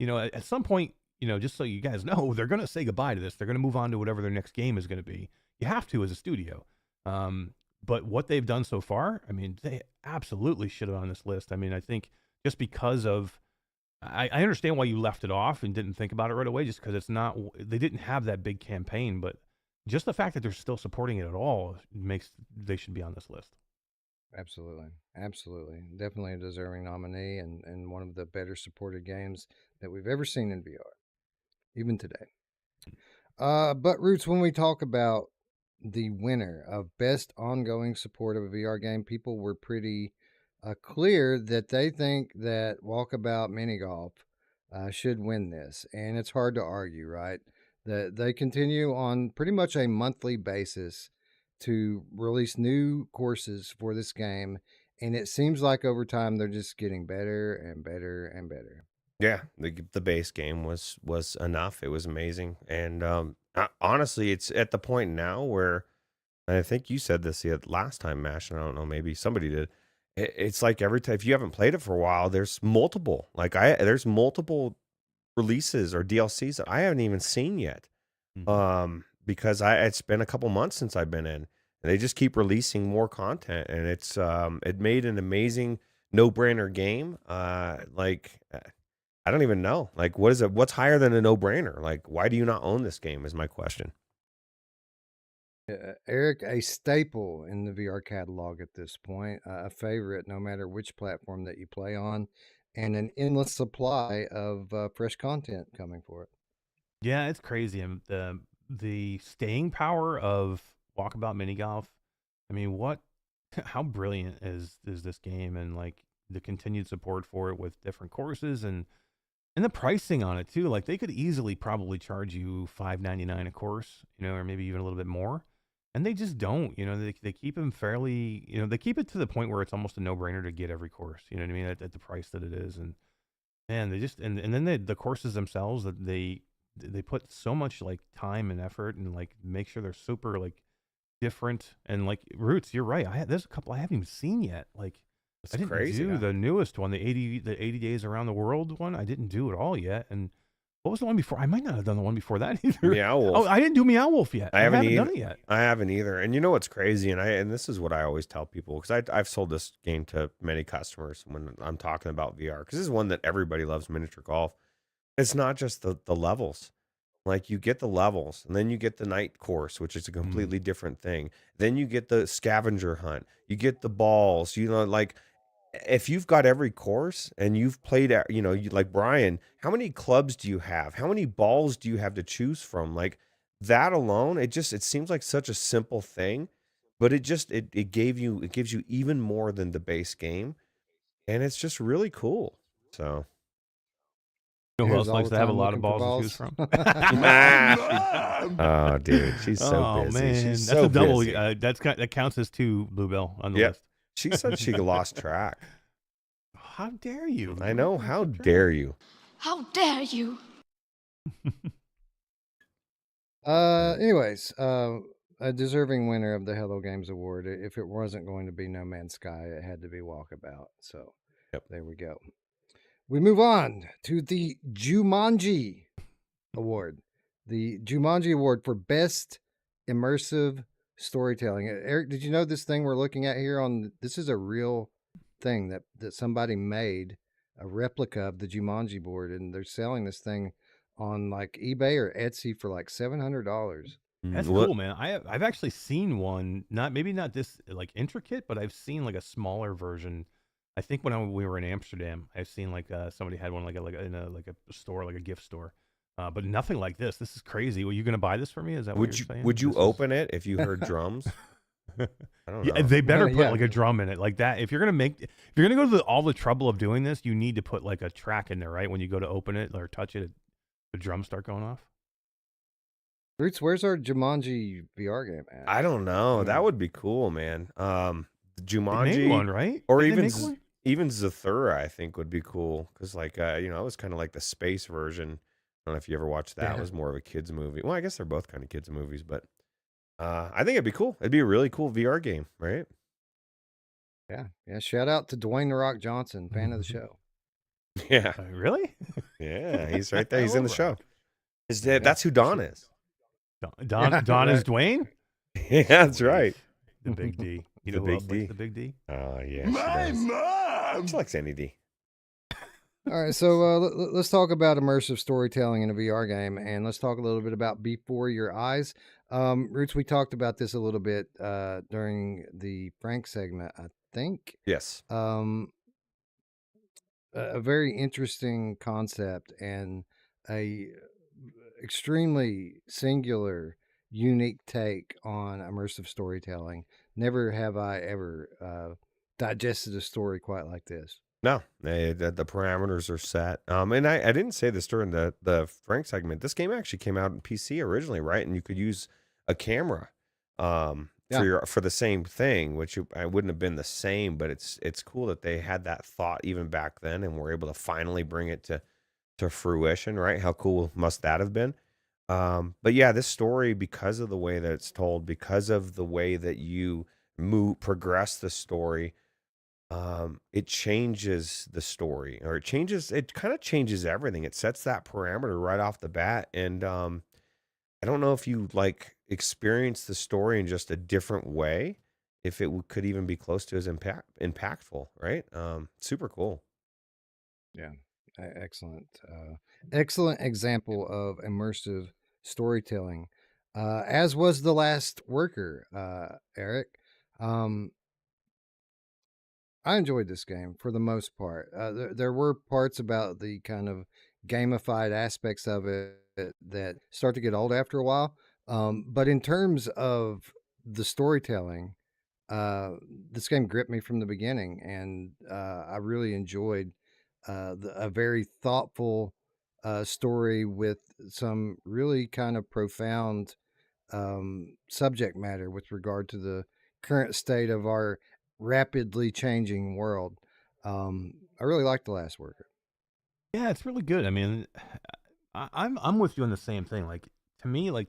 S4: at some point, just so you guys know, they're going to say goodbye to this. They're going to move on to whatever their next game is going to be. You have to as a studio. But what they've done so far, I mean, they absolutely should have on this list. I mean, I think just because of, I understand why you left it off and didn't think about it right away, just because they didn't have that big campaign, but just the fact that they're still supporting it at all makes they should be on this list.
S1: Absolutely. Definitely a deserving nominee and one of the better supported games that we've ever seen in VR, even today. But Roots, when we talk about the winner of best ongoing support of a VR game, people were pretty clear that they think that Walkabout Mini Golf should win this, and it's hard to argue, right? That they continue on pretty much a monthly basis to release new courses for this game, and it seems like over time they're just getting better and better and better.
S2: Yeah, the base game was enough. It was amazing, and honestly, it's at the point now where and I think you said this the last time, Mash, and I don't know, maybe somebody did. It's like every time if you haven't played it for a while, there's multiple. There's multiple releases or DLCs that I haven't even seen yet. Because it's been a couple months since I've been in, and they just keep releasing more content, and it made an amazing no-brainer game. I don't even know. Like, what is it? What's higher than a no-brainer? Like, why do you not own this game? Is my question.
S1: Eric, a staple in the VR catalog at this point, a favorite no matter which platform that you play on, and an endless supply of fresh content coming for it.
S4: Yeah, it's crazy. And the staying power of Walkabout Mini Golf. I mean, how brilliant is this game, and like the continued support for it with different courses and the pricing on it too. Like they could easily probably charge you $5.99 a course, or maybe even a little bit more. And they just don't, they keep them fairly, they keep it to the point where it's almost a no-brainer to get every course, you know what I mean, at the price that it is. And man, they just, and then the courses themselves, that they put so much like time and effort and like make sure they're super like different. And like Roots, you're right. There's a couple I haven't even seen yet. Like
S2: It's
S4: I didn't
S2: crazy.
S4: do the newest one, the 80 days around the world one. I didn't do it all yet. And what was the one before? I might not have done the one before that either.
S2: Meow Wolf.
S4: Oh, I didn't do Meow Wolf yet.
S2: I haven't
S4: done it yet.
S2: I haven't either. And you know what's crazy? And this is what I always tell people, because I've sold this game to many customers when I'm talking about VR, because this is one that everybody loves, miniature golf. It's not just the levels. Like you get the levels, and then you get the night course, which is a completely different thing. Then you get the scavenger hunt. You get the balls. Like if you've got every course and you've played at, like Brian, how many clubs do you have? How many balls do you have to choose from? Like that alone, it seems like such a simple thing, but it gives you even more than the base game. And it's just really cool. So
S4: who
S1: Here's
S4: else
S1: all
S4: likes
S1: the
S4: to have a
S1: time
S4: lot of
S1: looking for
S4: balls to choose from?
S2: Oh, dude, she's so busy.
S4: Man.
S2: She's
S4: That's
S2: so
S4: a double.
S2: busy.
S4: That counts as 2 Bluebell on the
S2: Yep.
S4: list.
S2: She said she lost track.
S4: How dare you?
S2: I know. How dare you?
S10: How dare you?
S1: Anyways, a deserving winner of the Hello Games Award. If it wasn't going to be No Man's Sky, it had to be Walkabout. So There we go. We move on to the Jumanji Award. The Jumanji Award for Best Immersive Storytelling. Eric, did you know this thing we're looking at here this is a real thing that somebody made, a replica of the Jumanji board, and they're selling this thing on like eBay or Etsy for like $700.
S4: That's cool, man. I've actually seen one, maybe not this like intricate, but I've seen like a smaller version. I think when we were in Amsterdam, I've seen like somebody had one in a store, like a gift store, but nothing like this. This is crazy. Were you going to buy this for me? Is that what you're saying?
S2: Would you open it if you heard drums? I don't know.
S4: Yeah, they better put like a drum in it, like that. If you're gonna go to all the trouble of doing this, you need to put like a track in there, right? When you go to open it or touch it, the drums start going off.
S1: Roots, where's our Jumanji VR game at?
S2: I don't know. That would be cool, man. Jumanji,
S4: they made one, right?
S2: Or
S4: Didn't
S2: even Zathura, I think would be cool, because like it was kind of like the space version. I don't know if you ever watched that. It was more of a kids movie. Well, I guess they're both kind of kids movies, but I think it'd be cool. It'd be a really cool VR game, right?
S1: Yeah. Shout out to Dwayne The Rock Johnson, fan of the show.
S2: Yeah.
S4: Really?
S2: Yeah, he's right there. He's in the show. That's who Don is.
S4: Don is Dwayne?
S2: Yeah, that's right.
S4: The Big D. You
S2: The
S4: know who
S2: Big
S4: else
S2: D.
S4: likes the Big D?
S2: Oh, yeah.
S5: My mom!
S2: She likes Annie D.
S1: All right, so let's talk about immersive storytelling in a VR game, and let's talk a little bit about Before Your Eyes. Roots, we talked about this a little bit during the Frank segment, I think.
S2: Yes.
S1: A very interesting concept and a extremely singular, unique take on immersive storytelling. Never have I ever digested a story quite like this.
S2: No, the parameters are set. And I didn't say this during the Frank segment. This game actually came out in PC originally, right? And you could use a camera
S1: Yeah.
S2: for the same thing, which I wouldn't have been the same, but it's cool that they had that thought even back then and were able to finally bring it to fruition, right? How cool must that have been? But yeah, this story, because of the way that it's told, because of the way that you progress the story, it changes the story, or it kind of changes everything. It sets that parameter right off the bat. And I don't know if you like experience the story in just a different way, if it could even be close to as impactful, right? Super cool.
S1: Yeah. Excellent. Excellent example of immersive storytelling, as was The Last Worker, Eric. Um, I enjoyed this game for the most part. There were parts about the kind of gamified aspects of it that start to get old after a while. But in terms of the storytelling, uh, this game gripped me from the beginning, and I really enjoyed a very thoughtful story with some really kind of profound subject matter with regard to the current state of our rapidly changing world. I really like The Last Worker.
S4: Yeah, it's really good. I mean, I'm with you on the same thing. Like, to me, like,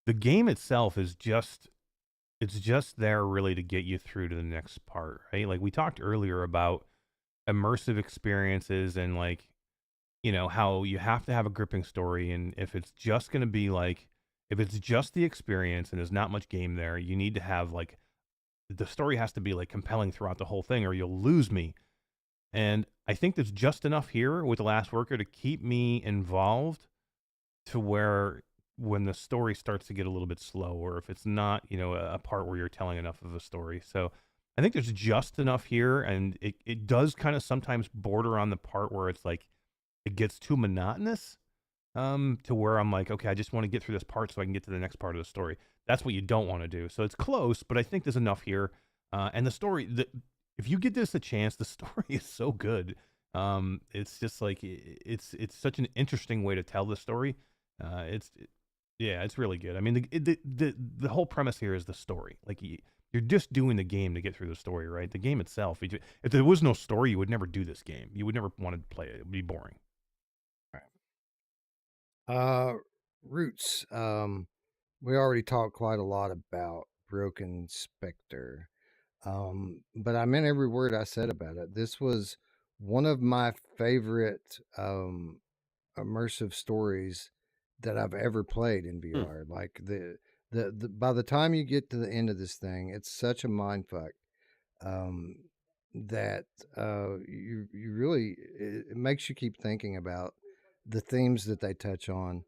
S4: the game itself is just it's just there really to get you through to the next part, right? Like we talked earlier about immersive experiences and like, how you have to have a gripping story, and if it's just going to be like if it's just the experience and there's not much game there, you need to have like the story has to be like compelling throughout the whole thing or you'll lose me. And I think there's just enough here with The Last Worker to keep me involved to where when the story starts to get a little bit slow, or if it's not, a part where you're telling enough of a story. So I think there's just enough here, and it does kind of sometimes border on the part where it's like it gets too monotonous, to where I'm like, okay, I just want to get through this part so I can get to the next part of the story. That's what you don't want to do. So it's close, but I think there's enough here. And the story, if you get this a chance, the story is so good. It's just like it's such an interesting way to tell the story. Yeah, it's really good. I mean, the whole premise here is the story. Like you're just doing the game to get through the story, right? The game itself. If there was no story, you would never do this game. You would never want to play it. It would be boring.
S1: Roots. We already talked quite a lot about Broken Spectre. But I meant every word I said about it. This was one of my favorite immersive stories that I've ever played in VR. Like the by the time you get to the end of this thing, it's such a mind fuck, um, that you really it makes you keep thinking about the themes that they touch on,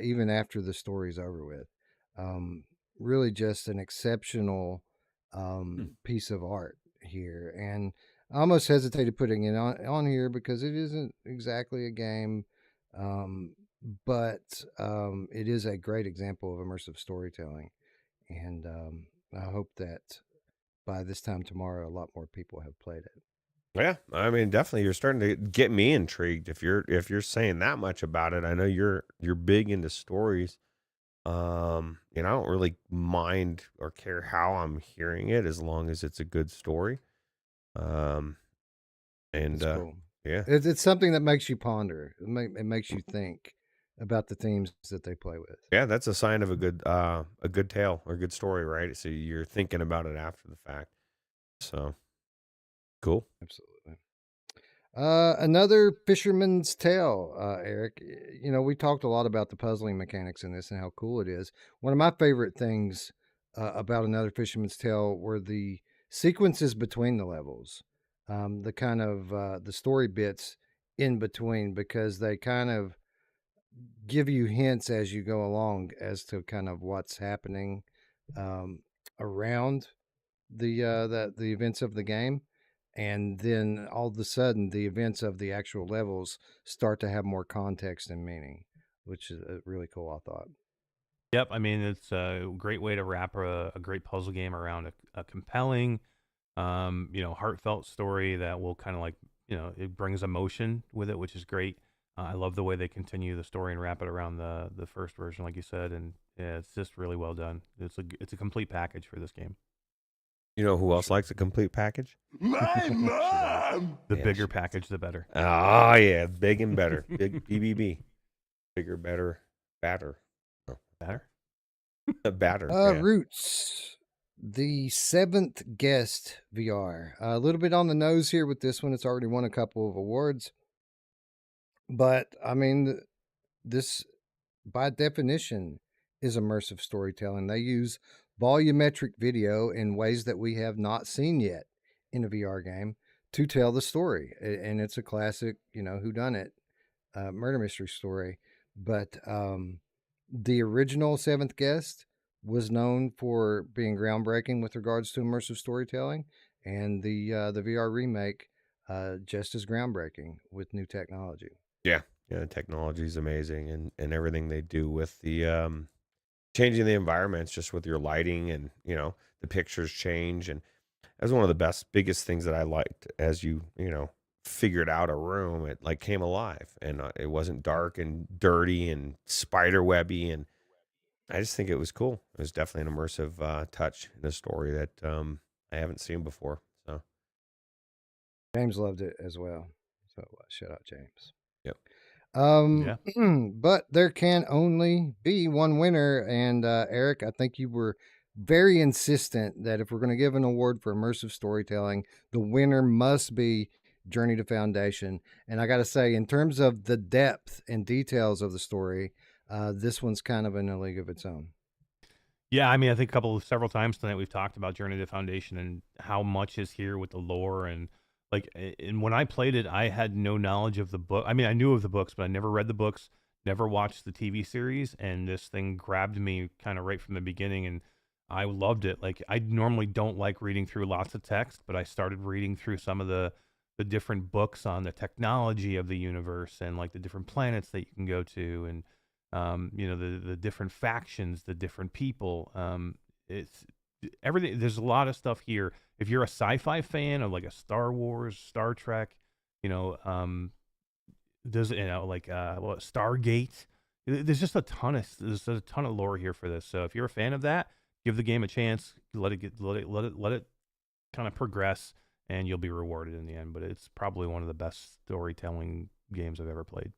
S1: even after the story's over with. Um, Really, just an exceptional piece of art here, and I almost hesitated putting it on here because it isn't exactly a game, um, but it is a great example of immersive storytelling, and I hope that by this time tomorrow, a lot more people have played it.
S2: Yeah, I mean, definitely, you're starting to get me intrigued. If you're saying that much about it, I know you're big into stories. I don't really mind or care how I'm hearing it as long as it's a good story. Um, and
S1: It's cool.
S2: yeah,
S1: It's something that makes you ponder. It makes you think about the themes that they play with.
S2: yeah, that's a sign of a good tale or a good story, right? So you're thinking about it after the fact. So cool.
S1: Absolutely. Another Fisherman's Tale, Eric. We talked a lot about the puzzling mechanics in this and how cool it is. One of my favorite things about Another Fisherman's Tale were the sequences between the levels, the kind of the story bits in between, because they kind of give you hints as you go along as to kind of what's happening um, around the events of the game, and then all of a sudden the events of the actual levels start to have more context and meaning, which is really cool, I thought.
S4: Yep, I mean it's a great way to wrap a great puzzle game around a compelling, heartfelt story that will kind of like it brings emotion with it, which is great. I love the way they continue the story and wrap it around the first version, like you said, and yeah, it's just really well done. It's a complete package for this game.
S2: You know who else likes a complete package?
S5: My mom!
S4: The
S2: Yeah,
S4: bigger package, the better.
S2: Oh yeah, big and better. Big BBB. Bigger, better, batter. No,
S4: Better.
S2: batter. Yeah.
S1: Roots, the seventh guest VR. A little bit on the nose here with this one. It's already won a couple of awards, but I mean, this by definition is immersive storytelling. They use volumetric video in ways that we have not seen yet in a VR game to tell the story, and it's a classic, whodunit murder mystery story. But the original Seventh Guest was known for being groundbreaking with regards to immersive storytelling, and the VR remake just as groundbreaking with new technology.
S2: Yeah. Yeah, the technology is amazing, and everything they do with the changing the environments, just with your lighting, and the pictures change, and that's one of the biggest things that I liked. As you figured out a room, it like came alive, and it wasn't dark and dirty and spider webby, and I just think it was cool. It was definitely an immersive touch in a story that I haven't seen before. So
S1: James loved it as well. So shout out James.
S2: Yep.
S4: Yeah.
S1: But there can only be one winner, and Eric, I think you were very insistent that if we're going to give an award for immersive storytelling, the winner must be Journey to Foundation. And I got to say, in terms of the depth and details of the story, this one's kind of in a league of its own.
S4: Yeah, I mean, I think several times tonight we've talked about Journey to Foundation and how much is here with the lore, and like, and when I played it, I had no knowledge of the book. I mean, I knew of the books, but I never read the books, never watched the TV series, and this thing grabbed me kind of right from the beginning, and I loved it. Like, I normally don't like reading through lots of text, but I started reading through some of the different books on the technology of the universe and like the different planets that you can go to, and the different factions, the different people. It's everything. There's a lot of stuff here. If you're a sci-fi fan of like a Star Wars, Star Trek, there's Stargate. There's just a ton of lore here for this. So if you're a fan of that, give the game a chance. Let it kind of progress, and you'll be rewarded in the end. But it's probably one of the best storytelling games I've ever played.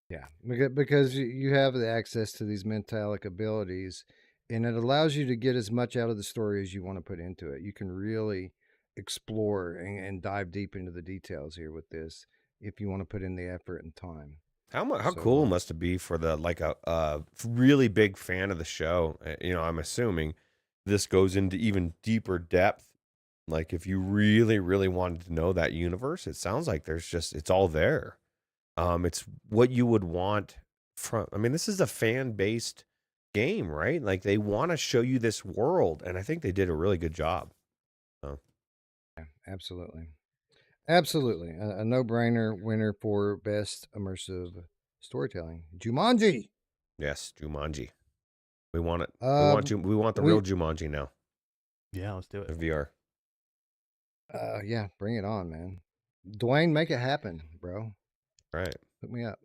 S1: Yeah, because you have the access to these mentalic abilities, and it allows you to get as much out of the story as you want to put into it. You can really explore and dive deep into the details here with this if you want to put in the effort and time.
S2: How cool must it be for a really big fan of the show? I'm assuming this goes into even deeper depth. Like, if you really, really wanted to know that universe, it sounds like it's all there. It's what you would want from. I mean, this is a fan-based game, right? Like, they want to show you this world, and I think they did a really good job. So.
S1: Yeah, absolutely. Absolutely. A no-brainer winner for best immersive storytelling. Jumanji.
S2: Yes, Jumanji. We want it. We want the
S1: we-
S2: real Jumanji now.
S4: Yeah, let's do it.
S2: The VR.
S1: Yeah, bring it on, man. Dwayne, make it happen, bro.
S2: Right.
S1: Put me up.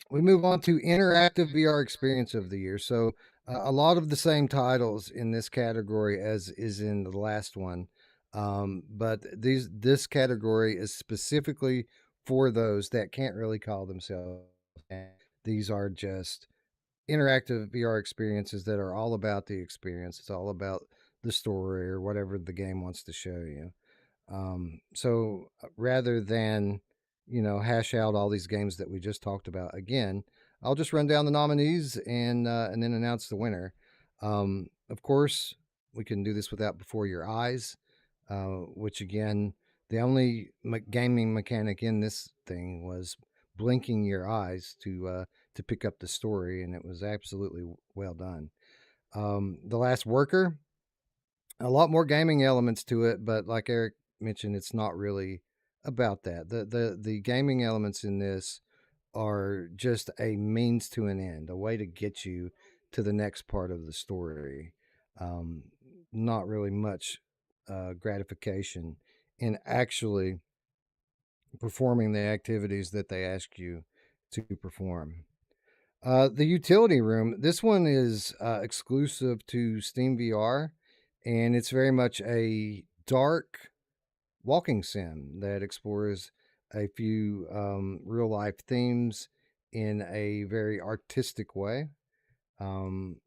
S1: We move on to interactive VR experience of the year. So a lot of the same titles in this category as is in the last one, but this category is specifically for those that can't really call themselves. These are just interactive VR experiences that are all about the experience. It's all about the story or whatever the game wants to show you. So rather than hash out all these games that we just talked about again, I'll just run down the nominees and then announce the winner. Of course, we can do this without Before Your Eyes, which again, the only gaming mechanic in this thing was blinking your eyes to pick up the story, and it was absolutely well done. The Last Worker, a lot more gaming elements to it, but like Eric mentioned, it's not really about that. The gaming elements in this are just a means to an end, a way to get you to the next part of the story. Not really much gratification in actually performing the activities that they ask you to perform. The utility room, this one is exclusive to Steam VR, and it's very much a dark walking sim that explores a few real life themes in a very artistic way. Um,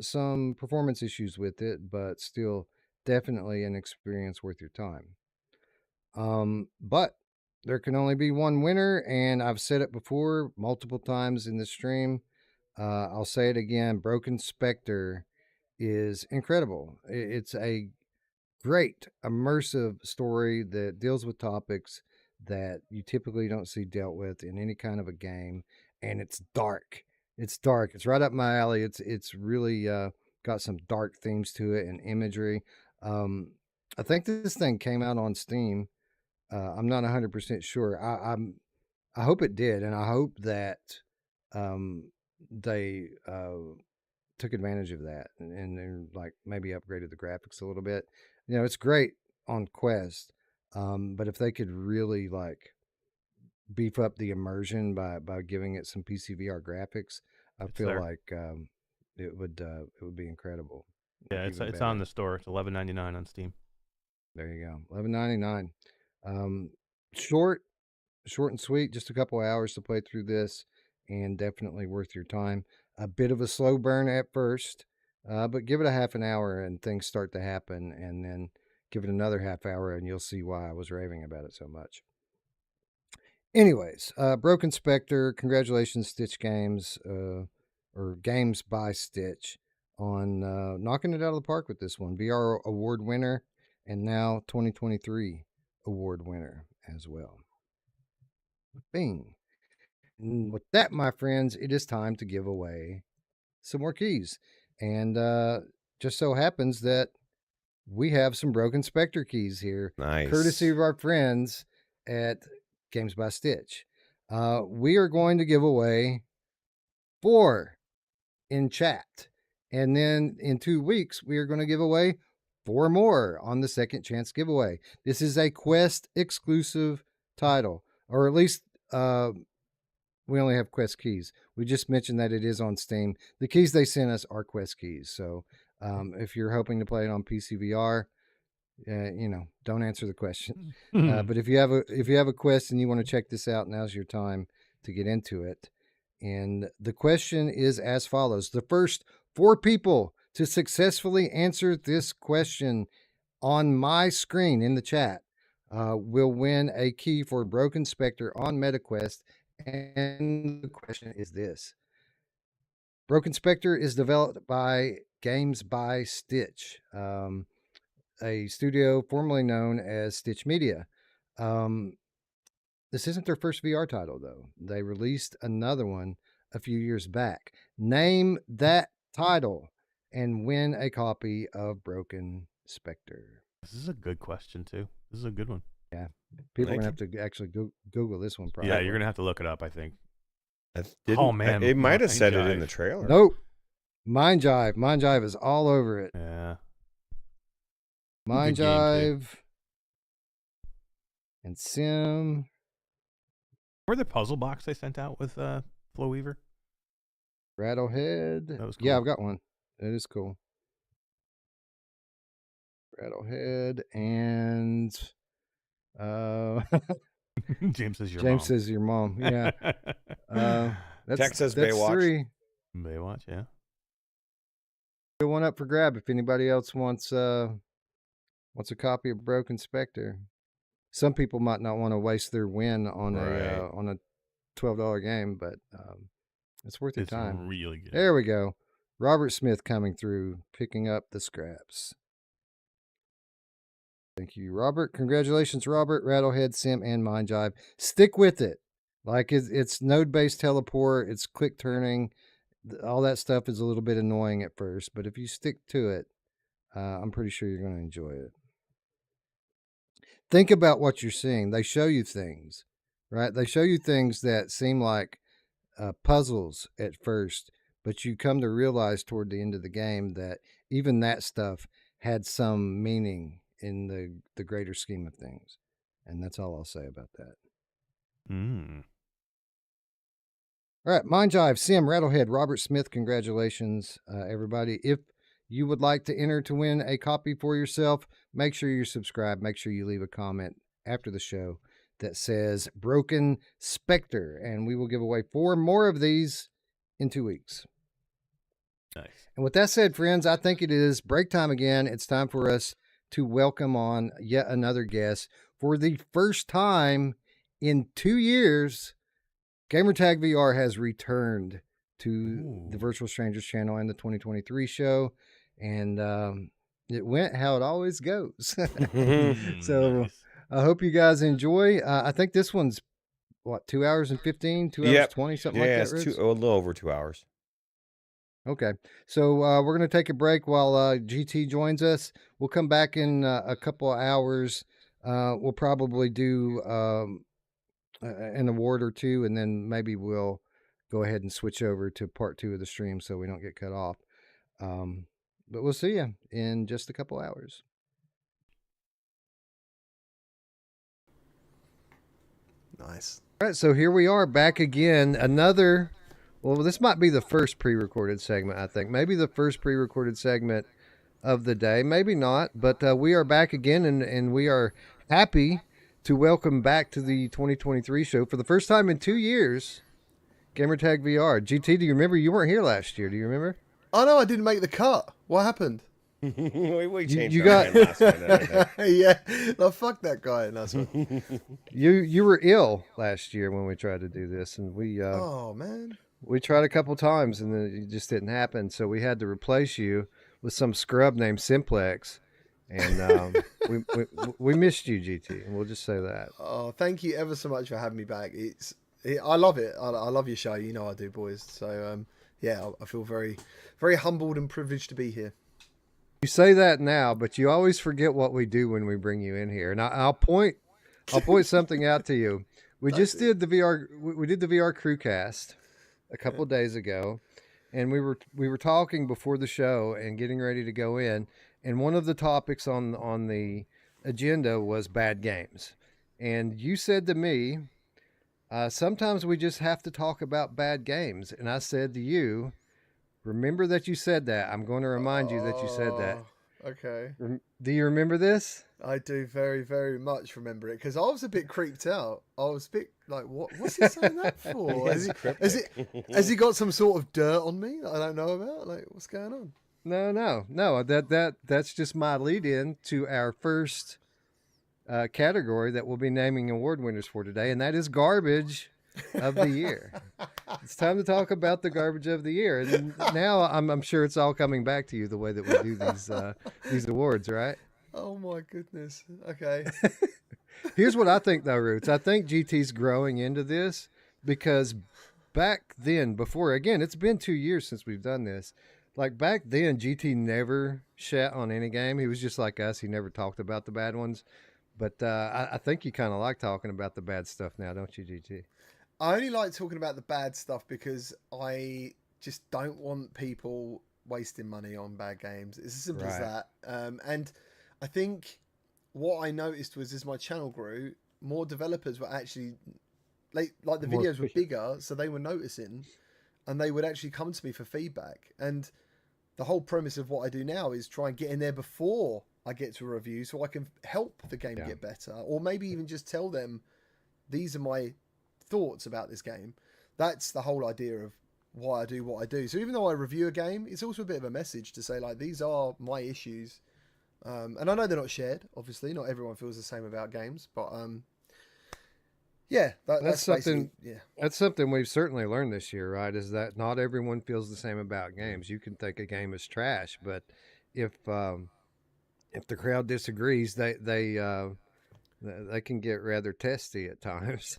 S1: some performance issues with it, but still definitely an experience worth your time. But there can only be one winner, and I've said it before multiple times in the stream. I'll say it again. Broken Spectre is incredible. It's a great immersive story that deals with topics that you typically don't see dealt with in any kind of a game, and it's dark. It's dark. It's right up my alley. It's really got some dark themes to it and imagery. Um, I think this thing came out on Steam. I'm not 100% sure. I hope it did, and I hope that they took advantage of that and then like maybe upgraded the graphics a little bit. You know, it's great on Quest, but if they could really like beef up the immersion by giving it some PCVR graphics, I
S4: It's
S1: feel
S4: there.
S1: like it would be incredible.
S4: Yeah,
S1: Like,
S4: it's
S1: even
S4: it's on
S1: better.
S4: the store. It's $11.99 on Steam.
S1: There you go, $11.99. Short, short and sweet, just a couple hours to play through this, and definitely worth your time. A bit of a slow burn at first, but give it a half an hour and things start to happen, and then give it another half hour, and you'll see why I was raving about it so much. Anyways, Broken Spectre, congratulations, Stitch Games, or Games by Stitch, on knocking it out of the park with this one. VR award winner, and now 2023 award winner as well. Bing. And with that, my friends, it is time to give away some more keys. And just so happens that we have some Broken Spectre keys here, courtesy
S2: Nice.
S1: of our friends at Games by Stitch. We are going to give away 4 in chat. And then in 2 weeks, we are going to give away 4 more on the second chance giveaway. This is a Quest exclusive title, or at least we only have Quest keys. We just mentioned that it is on Steam. The keys they sent us are Quest keys. So if you're hoping to play it on PCVR, don't answer the question. But if you have a Quest and you want to check this out, now's your time to get into it. And the question is as follows: the first 4 people to successfully answer this question on my screen in the chat will win a key for Broken Spectre on MetaQuest. And the question is this: Broken Spectre is developed by Games by Stitch, a studio formerly known as Stitch Media. This isn't their first VR title, though. They released another one a few years back. Name that title and win a copy of Broken Spectre.
S4: This is a good question too. This is a good one.
S1: Yeah, people are
S2: Thank
S1: gonna have to actually Google this one. Probably.
S4: Yeah, you're gonna have to look it up, I think.
S2: Oh
S4: man,
S2: it might have said it in
S4: Jive.
S2: the trailer.
S1: Nope. Mind Jive. Mind Jive is all over it.
S4: Yeah.
S1: Mind
S4: Good game, too.
S1: Jive and Sim.
S4: Were the puzzle box they sent out with Flow Weaver?
S1: Rattlehead.
S4: That was
S1: Yeah,
S4: cool.
S1: I've got one. That is cool. Rattlehead and
S4: James says your
S1: James
S4: mom.
S1: says your mom. Yeah.
S2: Tech says
S1: that's
S2: Baywatch.
S1: 3.
S4: Baywatch, yeah.
S1: Good one up for grab if anybody else wants a copy of Broken Spectre. Some people might not want to waste their win on a $12 game, but it's worth your time.
S4: It's really good.
S1: There we go. Robert Smith coming through, picking up the scraps. Thank you, Robert. Congratulations, Robert, Rattlehead, Sim, and Mind Jive. Stick with it. Like it's node-based teleport, it's click turning. All that stuff is a little bit annoying at first, but if you stick to it, I'm pretty sure you're going to enjoy it. Think about what you're seeing. They show you things, right? They show you things that seem like puzzles at first, but you come to realize toward the end of the game that even that stuff had some meaning in the greater scheme of things. And that's all I'll say about that.
S4: Mm.
S1: All right, Mind Jive, Sim, Rattlehead, Robert Smith, congratulations, everybody. If you would like to enter to win a copy for yourself, make sure you're subscribed. Make sure you leave a comment after the show that says Broken Spectre, and we will give away 4 more of these in 2 weeks.
S4: Nice.
S1: And with that said, friends, I think it is break time again. It's time for us to welcome on yet another guest. For the first time in 2 years, Gamertag VR has returned to the Virtual Strangers channel and the 2023 show, and it went how it always goes. So
S4: Nice.
S1: I hope you guys enjoy. I think this one's, what, 2 hours and 15, 2 hours 20, something like that,
S2: it's
S1: Rich?
S2: a little over 2 hours.
S1: Okay, so we're going to take a break while GT joins us. We'll come back in a couple of hours. We'll probably do an award or two, and then maybe we'll go ahead and switch over to part 2 of the stream so we don't get cut off. But we'll see you in just a couple hours.
S11: Nice.
S1: All right, so here we are back again. Another, well, this might be the first pre-recorded segment, I think. Maybe the first pre-recorded segment of the day. Maybe not, but we are back again, and we are happy to welcome back to the 2023 show for the first time in 2 years, Gamertag VR. GT, do you remember? You weren't here last year. Do you remember?
S11: Oh no, I didn't make the cut. What happened?
S2: we changed
S1: you
S2: our
S1: got-
S2: mind last minute.
S11: Yeah, no, fuck that guy. Nice one.
S1: You were ill last year when we tried to do this, and
S11: Oh man.
S1: we tried a couple times, and then it just didn't happen. So we had to replace you with some scrub named Simplex, and we missed you, GT, and we'll just say that.
S11: Oh, thank you ever so much for having me back. I love it. I love your show. You know I do, boys. So yeah, I feel very, very humbled and privileged to be here.
S1: You say that now, but you always forget what we do when we bring you in here. And I'll point something out to you. We just did the VR. We did the VR Crewcast a couple of days ago, and we were talking before the show and getting ready to go in. And one of the topics on the agenda was bad games. And you said to me, sometimes we just have to talk about bad games. And I said to you, remember that you said that. I'm going to remind you that you said that.
S11: Okay.
S1: Do you remember this?
S11: I do very, very much remember it because I was a bit creeped out. I was a bit like, what's he saying that for? Has he got some sort of dirt on me that I don't know about? Like, what's going on?
S1: No. That's just my lead in to our first category that we'll be naming award winners for today, and that is garbage of the year. It's time to talk about the garbage of the year, and now I'm sure it's all coming back to you the way that we do these awards, right?
S11: Oh my goodness. Okay.
S1: Here's what I think though, Roots. I think GT's growing into this because back then, before, again, it's been 2 years since we've done this. Like back then, GT never shat on any game. He was just like us. He never talked about the bad ones. But I think you kind of like talking about the bad stuff now, don't you, GT?
S11: I only like talking about the bad stuff because I just don't want people wasting money on bad games. It's as simple as that. And I think what I noticed was as my channel grew, more developers were actually like the videos were bigger, so they were noticing, and they would actually come to me for feedback. And the whole premise of what I do now is try and get in there before I get to a review, so I can help the game get better, or maybe even just tell them these are my thoughts about this game. That's the whole idea of why I do what I do. So even though I review a game, it's also a bit of a message to say like these are my issues, and I know they're not shared. Obviously, not everyone feels the same about games, but yeah, that's
S1: something.
S11: Yeah,
S1: that's something we've certainly learned this year, right? Is that not everyone feels the same about games. You can think a game is trash, but if the crowd disagrees, they can get rather testy at times.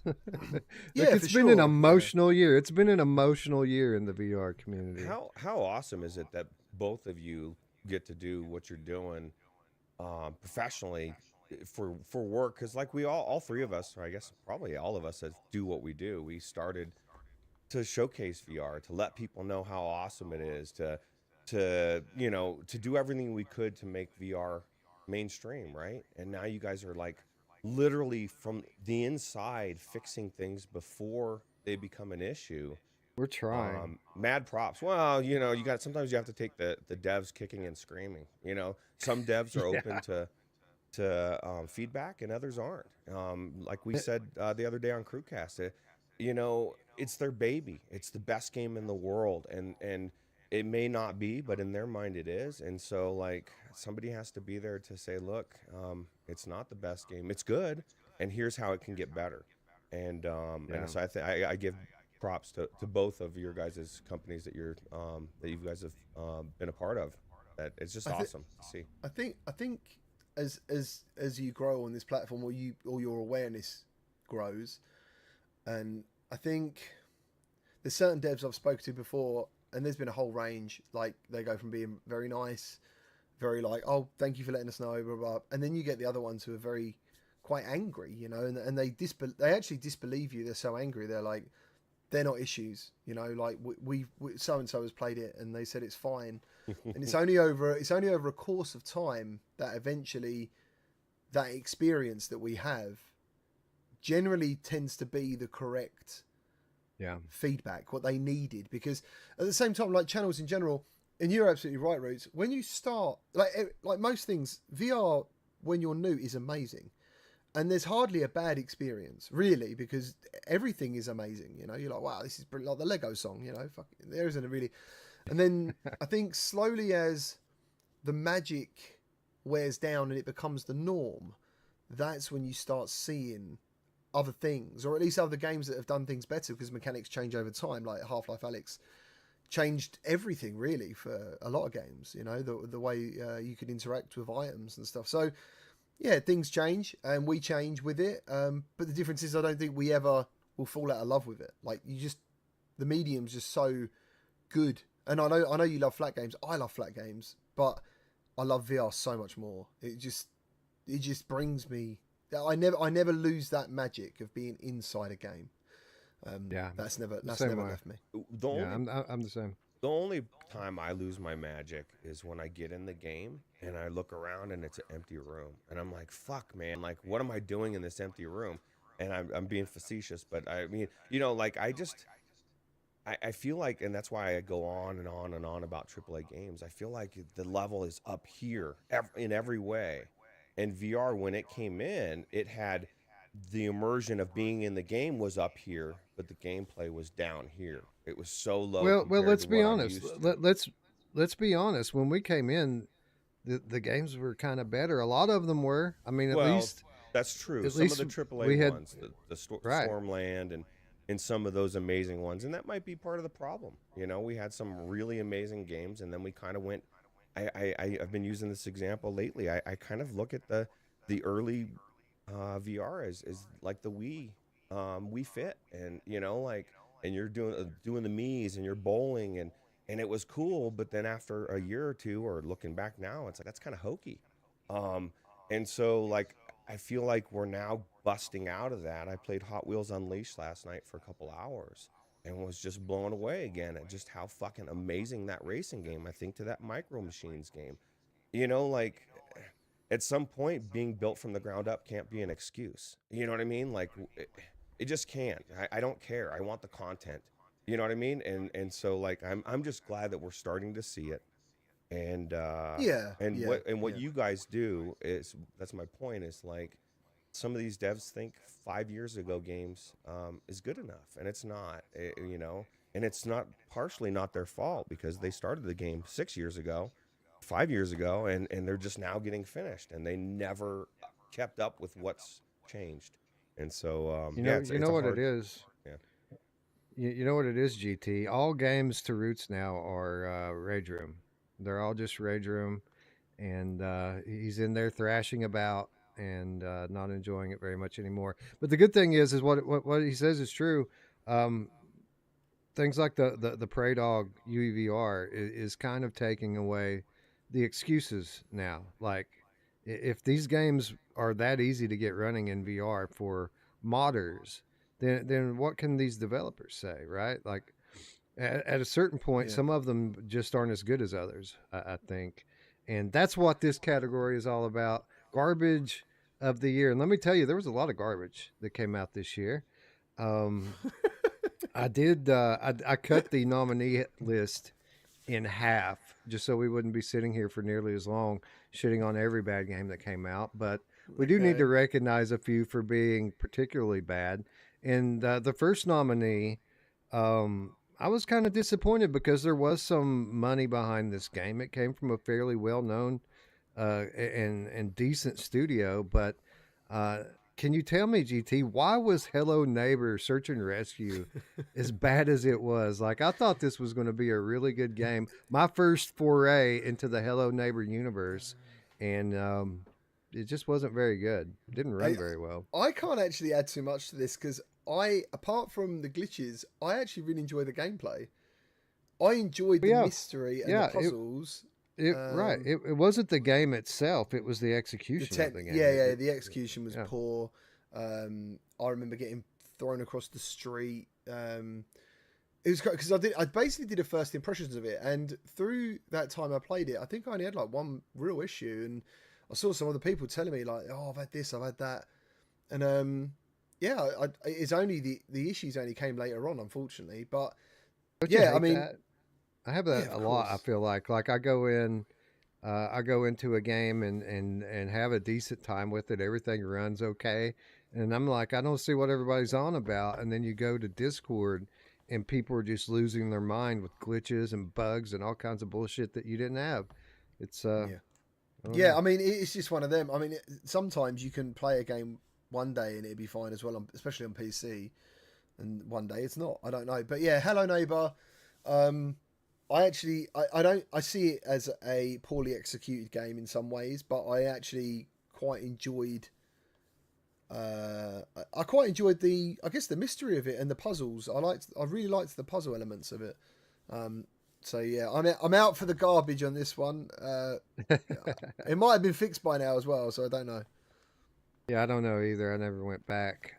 S1: It's been an emotional year. It's been an emotional year in the VR community.
S2: How awesome is it that both of you get to do what you're doing professionally for work? Because like we all three of us, or I guess probably all of us that do what we do, we started to showcase VR, to let people know how awesome it is, to do everything we could to make VR mainstream, right? And now you guys are like literally from the inside fixing things before they become an issue.
S1: We're trying.
S2: Mad props. Well, you got sometimes you have to take the devs kicking and screaming. Some devs are open to feedback and others aren't. Like we said the other day on Crewcast, it's their baby. It's the best game in the world, and it may not be, but in their mind it is. And so like somebody has to be there to say, look, it's not the best game. It's good, and here's how it can get better. And so I give props to both of your guys' companies that that you guys have been a part of. That it's just awesome to see.
S11: I think as you grow on this platform, or your awareness grows, and I think there's certain devs I've spoken to before, and there's been a whole range. Like they go from being very nice, very like, oh, thank you for letting us know, blah, blah, and then you get the other ones who are very quite angry, and they actually disbelieve you. They're so angry. They're like, they're not issues, like we so and so has played it and they said it's fine, and it's only over a course of time that eventually that experience that we have generally tends to be the correct feedback, what they needed. Because at the same time, like channels in general, and you're absolutely right, Roots, when you start, like most things, VR when you're new is amazing. And there's hardly a bad experience, really, because everything is amazing. You're like, wow, this is brilliant. Like the Lego song, there isn't a really. And then I think slowly as the magic wears down and it becomes the norm, that's when you start seeing other things, or at least other games that have done things better, because mechanics change over time. Like Half-Life Alyx changed everything really for a lot of games. The way you could interact with items and stuff. So. Yeah, things change and we change with it. But the difference is I don't think we ever will fall out of love with it. Like the medium's just so good. And I know you love flat games. I love flat games, but I love VR so much more. It just brings me. I never lose that magic of being inside a game. That's never left me.
S1: I'm the same.
S2: The only time I lose my magic is when I get in the game and I look around and it's an empty room. And I'm like, fuck, man, like, what am I doing in this empty room? And I'm being facetious, but I mean, like, I feel like, and that's why I go on and on and on about AAA games. I feel like the level is up here in every way. And VR, when it came in, it had the immersion of being in the game was up here, but the gameplay was down here. It was so low.
S1: Well, let's be honest. Let's be honest. When we came in, the games were kind of better. A lot of them were. I mean, at least
S2: that's true. Some of the AAA ones, the Stormland and some of those amazing ones, and that might be part of the problem. We had some really amazing games, and then we kind of went. I've been using this example lately. I kind of look at the early VR as like the Wii Fit, and and you're doing the Mii's and you're bowling and it was cool, but then after a year or two, or looking back now, it's like that's kind of hokey. And so like I feel like we're now busting out of that. I played Hot Wheels Unleashed last night for a couple hours and was just blown away again at just how fucking amazing that racing game. I think to that Micro Machines game, like at some point being built from the ground up can't be an excuse. You know what I mean? Like it just can't. I don't care. I want the content. You know what I mean? And so like I'm just glad that we're starting to see it. And what you guys do is, that's my point, is like some of these devs think 5 years ago games is good enough, and it's not. And it's not partially not their fault, because they started the game 6 years ago, 5 years ago, and they're just now getting finished, and they never kept up with what's changed. And so
S1: you know what it is. You know what it is, GT. All games to Roots now are Rage Room. They're all just Rage Room, and he's in there thrashing about and not enjoying it very much anymore. But the good thing is what he says is true. Things like the Prey Dog UEVR is kind of taking away the excuses now. Like, if these games are that easy to get running in VR for modders, then what can these developers say, right? Like, at a certain point, some of them just aren't as good as others, I think. And that's what this category is all about. Garbage of the year. And let me tell you, there was a lot of garbage that came out this year. I did. I cut the nominee list in half just so we wouldn't be sitting here for nearly as long shitting on every bad game that came out. But we do need to recognize a few for being particularly bad. And the first nominee, I was kind of disappointed because there was some money behind this game. It came from a fairly well-known and decent studio, but can you tell me, GT, why was Hello Neighbor Search and Rescue as bad as it was? Like, I thought this was going to be a really good game. My first foray into the Hello Neighbor universe, and it just wasn't very good. It didn't run very well.
S11: I can't actually add too much to this because apart from the glitches, I actually really enjoy the gameplay. I enjoyed the mystery and the puzzles.
S1: Right. It wasn't the game itself. It was the execution of the game.
S11: Yeah, the execution was poor. I remember getting thrown across the street. It was because I basically did a first impressions of it, and through that time I played it, I think I only had like one real issue, and I saw some other people telling me like, "Oh, I've had this, I've had that," and it's only the issues only came later on, unfortunately. But I mean.
S1: That? I have that a lot. I feel like I go into a game and have a decent time with it. Everything runs okay. And I'm like, I don't see what everybody's on about. And then you go to Discord and people are just losing their mind with glitches and bugs and all kinds of bullshit that you didn't have. It's, I
S11: mean, it's just one of them. I mean, sometimes you can play a game one day and it'd be fine as well, especially on PC. And one day it's not. I don't know. But yeah, Hello Neighbor. I see it as a poorly executed game in some ways, but I actually quite enjoyed. I quite enjoyed the mystery of it and the puzzles. I really liked the puzzle elements of it. So yeah, I'm out for the garbage on this one. It might have been fixed by now as well, so I don't know.
S1: Yeah, I don't know either. I never went back.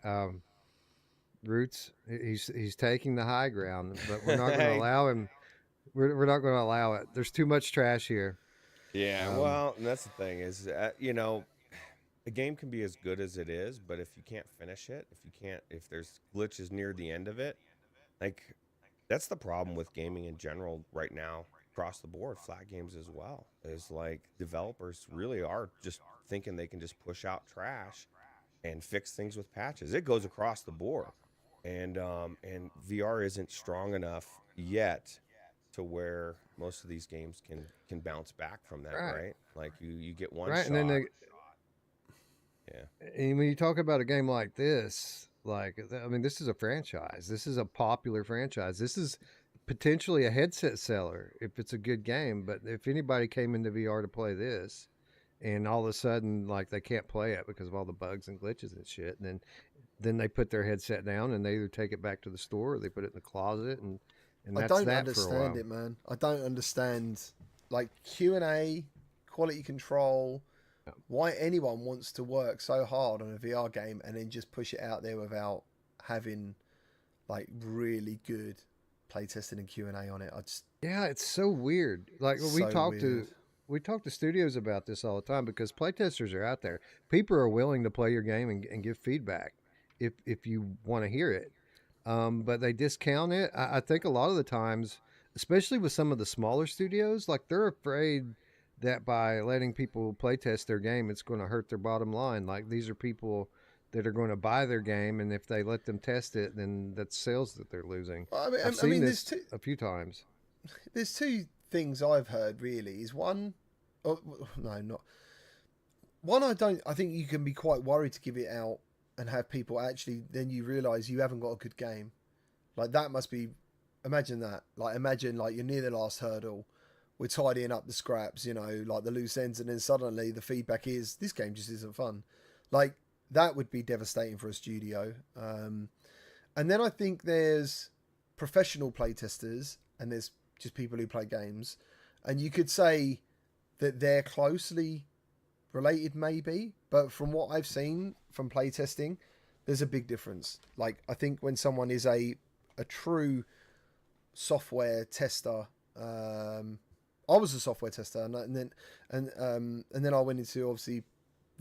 S1: Roots, he's taking the high ground, but we're not going to allow him. We're not going to allow it. There's too much trash here.
S2: Yeah, well, and that's the thing is, a game can be as good as it is, but if you can't finish it, if there's glitches near the end of it, like, that's the problem with gaming in general right now, across the board, flat games as well, is like developers really are just thinking they can just push out trash and fix things with patches. It goes across the board, and VR isn't strong enough yet to where most of these games can bounce back from that, right? Like you get one shot.
S1: And then and when you talk about a game like this, like, I mean, this is a franchise. This is a popular franchise. This is potentially a headset seller if it's a good game. But if anybody came into VR to play this, and all of a sudden, like, they can't play it because of all the bugs and glitches and shit, and then they put their headset down and they either take it back to the store or they put it in the closet and
S11: I don't understand it, man. I don't understand, like, Q&A, quality control, why anyone wants to work so hard on a VR game and then just push it out there without having, like, really good playtesting and Q&A on it.
S1: It's so weird. Like, we talk to studios about this all the time because playtesters are out there. People are willing to play your game and give feedback if you want to hear it. But they discount it. I think a lot of the times, especially with some of the smaller studios, like, they're afraid that by letting people play test their game, it's going to hurt their bottom line. Like, these are people that are going to buy their game, and if they let them test it, then that's sales that they're losing. I've seen this a few times.
S11: There's two things I've heard, really. Is one, I think you can be quite worried to give it out and have people actually, then you realize you haven't got a good game. Like, that must be, imagine that. Like, imagine, like, you're near the last hurdle, we're tidying up the scraps, like the loose ends, and then suddenly the feedback is, this game just isn't fun. Like, that would be devastating for a studio. And then I think there's professional playtesters, and there's just people who play games, and you could say that they're closely related, maybe, but from what I've seen from playtesting, there's a big difference. Like, I think when someone is a true software tester, I was a software tester, and then I went into, obviously,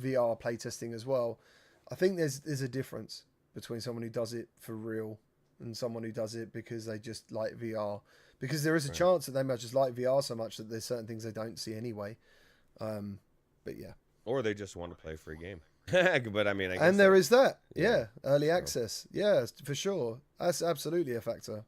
S11: VR playtesting as well. I think there's a difference between someone who does it for real and someone who does it because they just like VR. Because there is a chance that they might just like VR so much that there's certain things they don't see anyway. But yeah.
S2: Or they just want to play a free game. But I mean, I guess
S11: and there
S2: that-
S11: is that.
S2: yeah.
S11: Yeah. Early access. Yeah, for sure. That's absolutely a factor.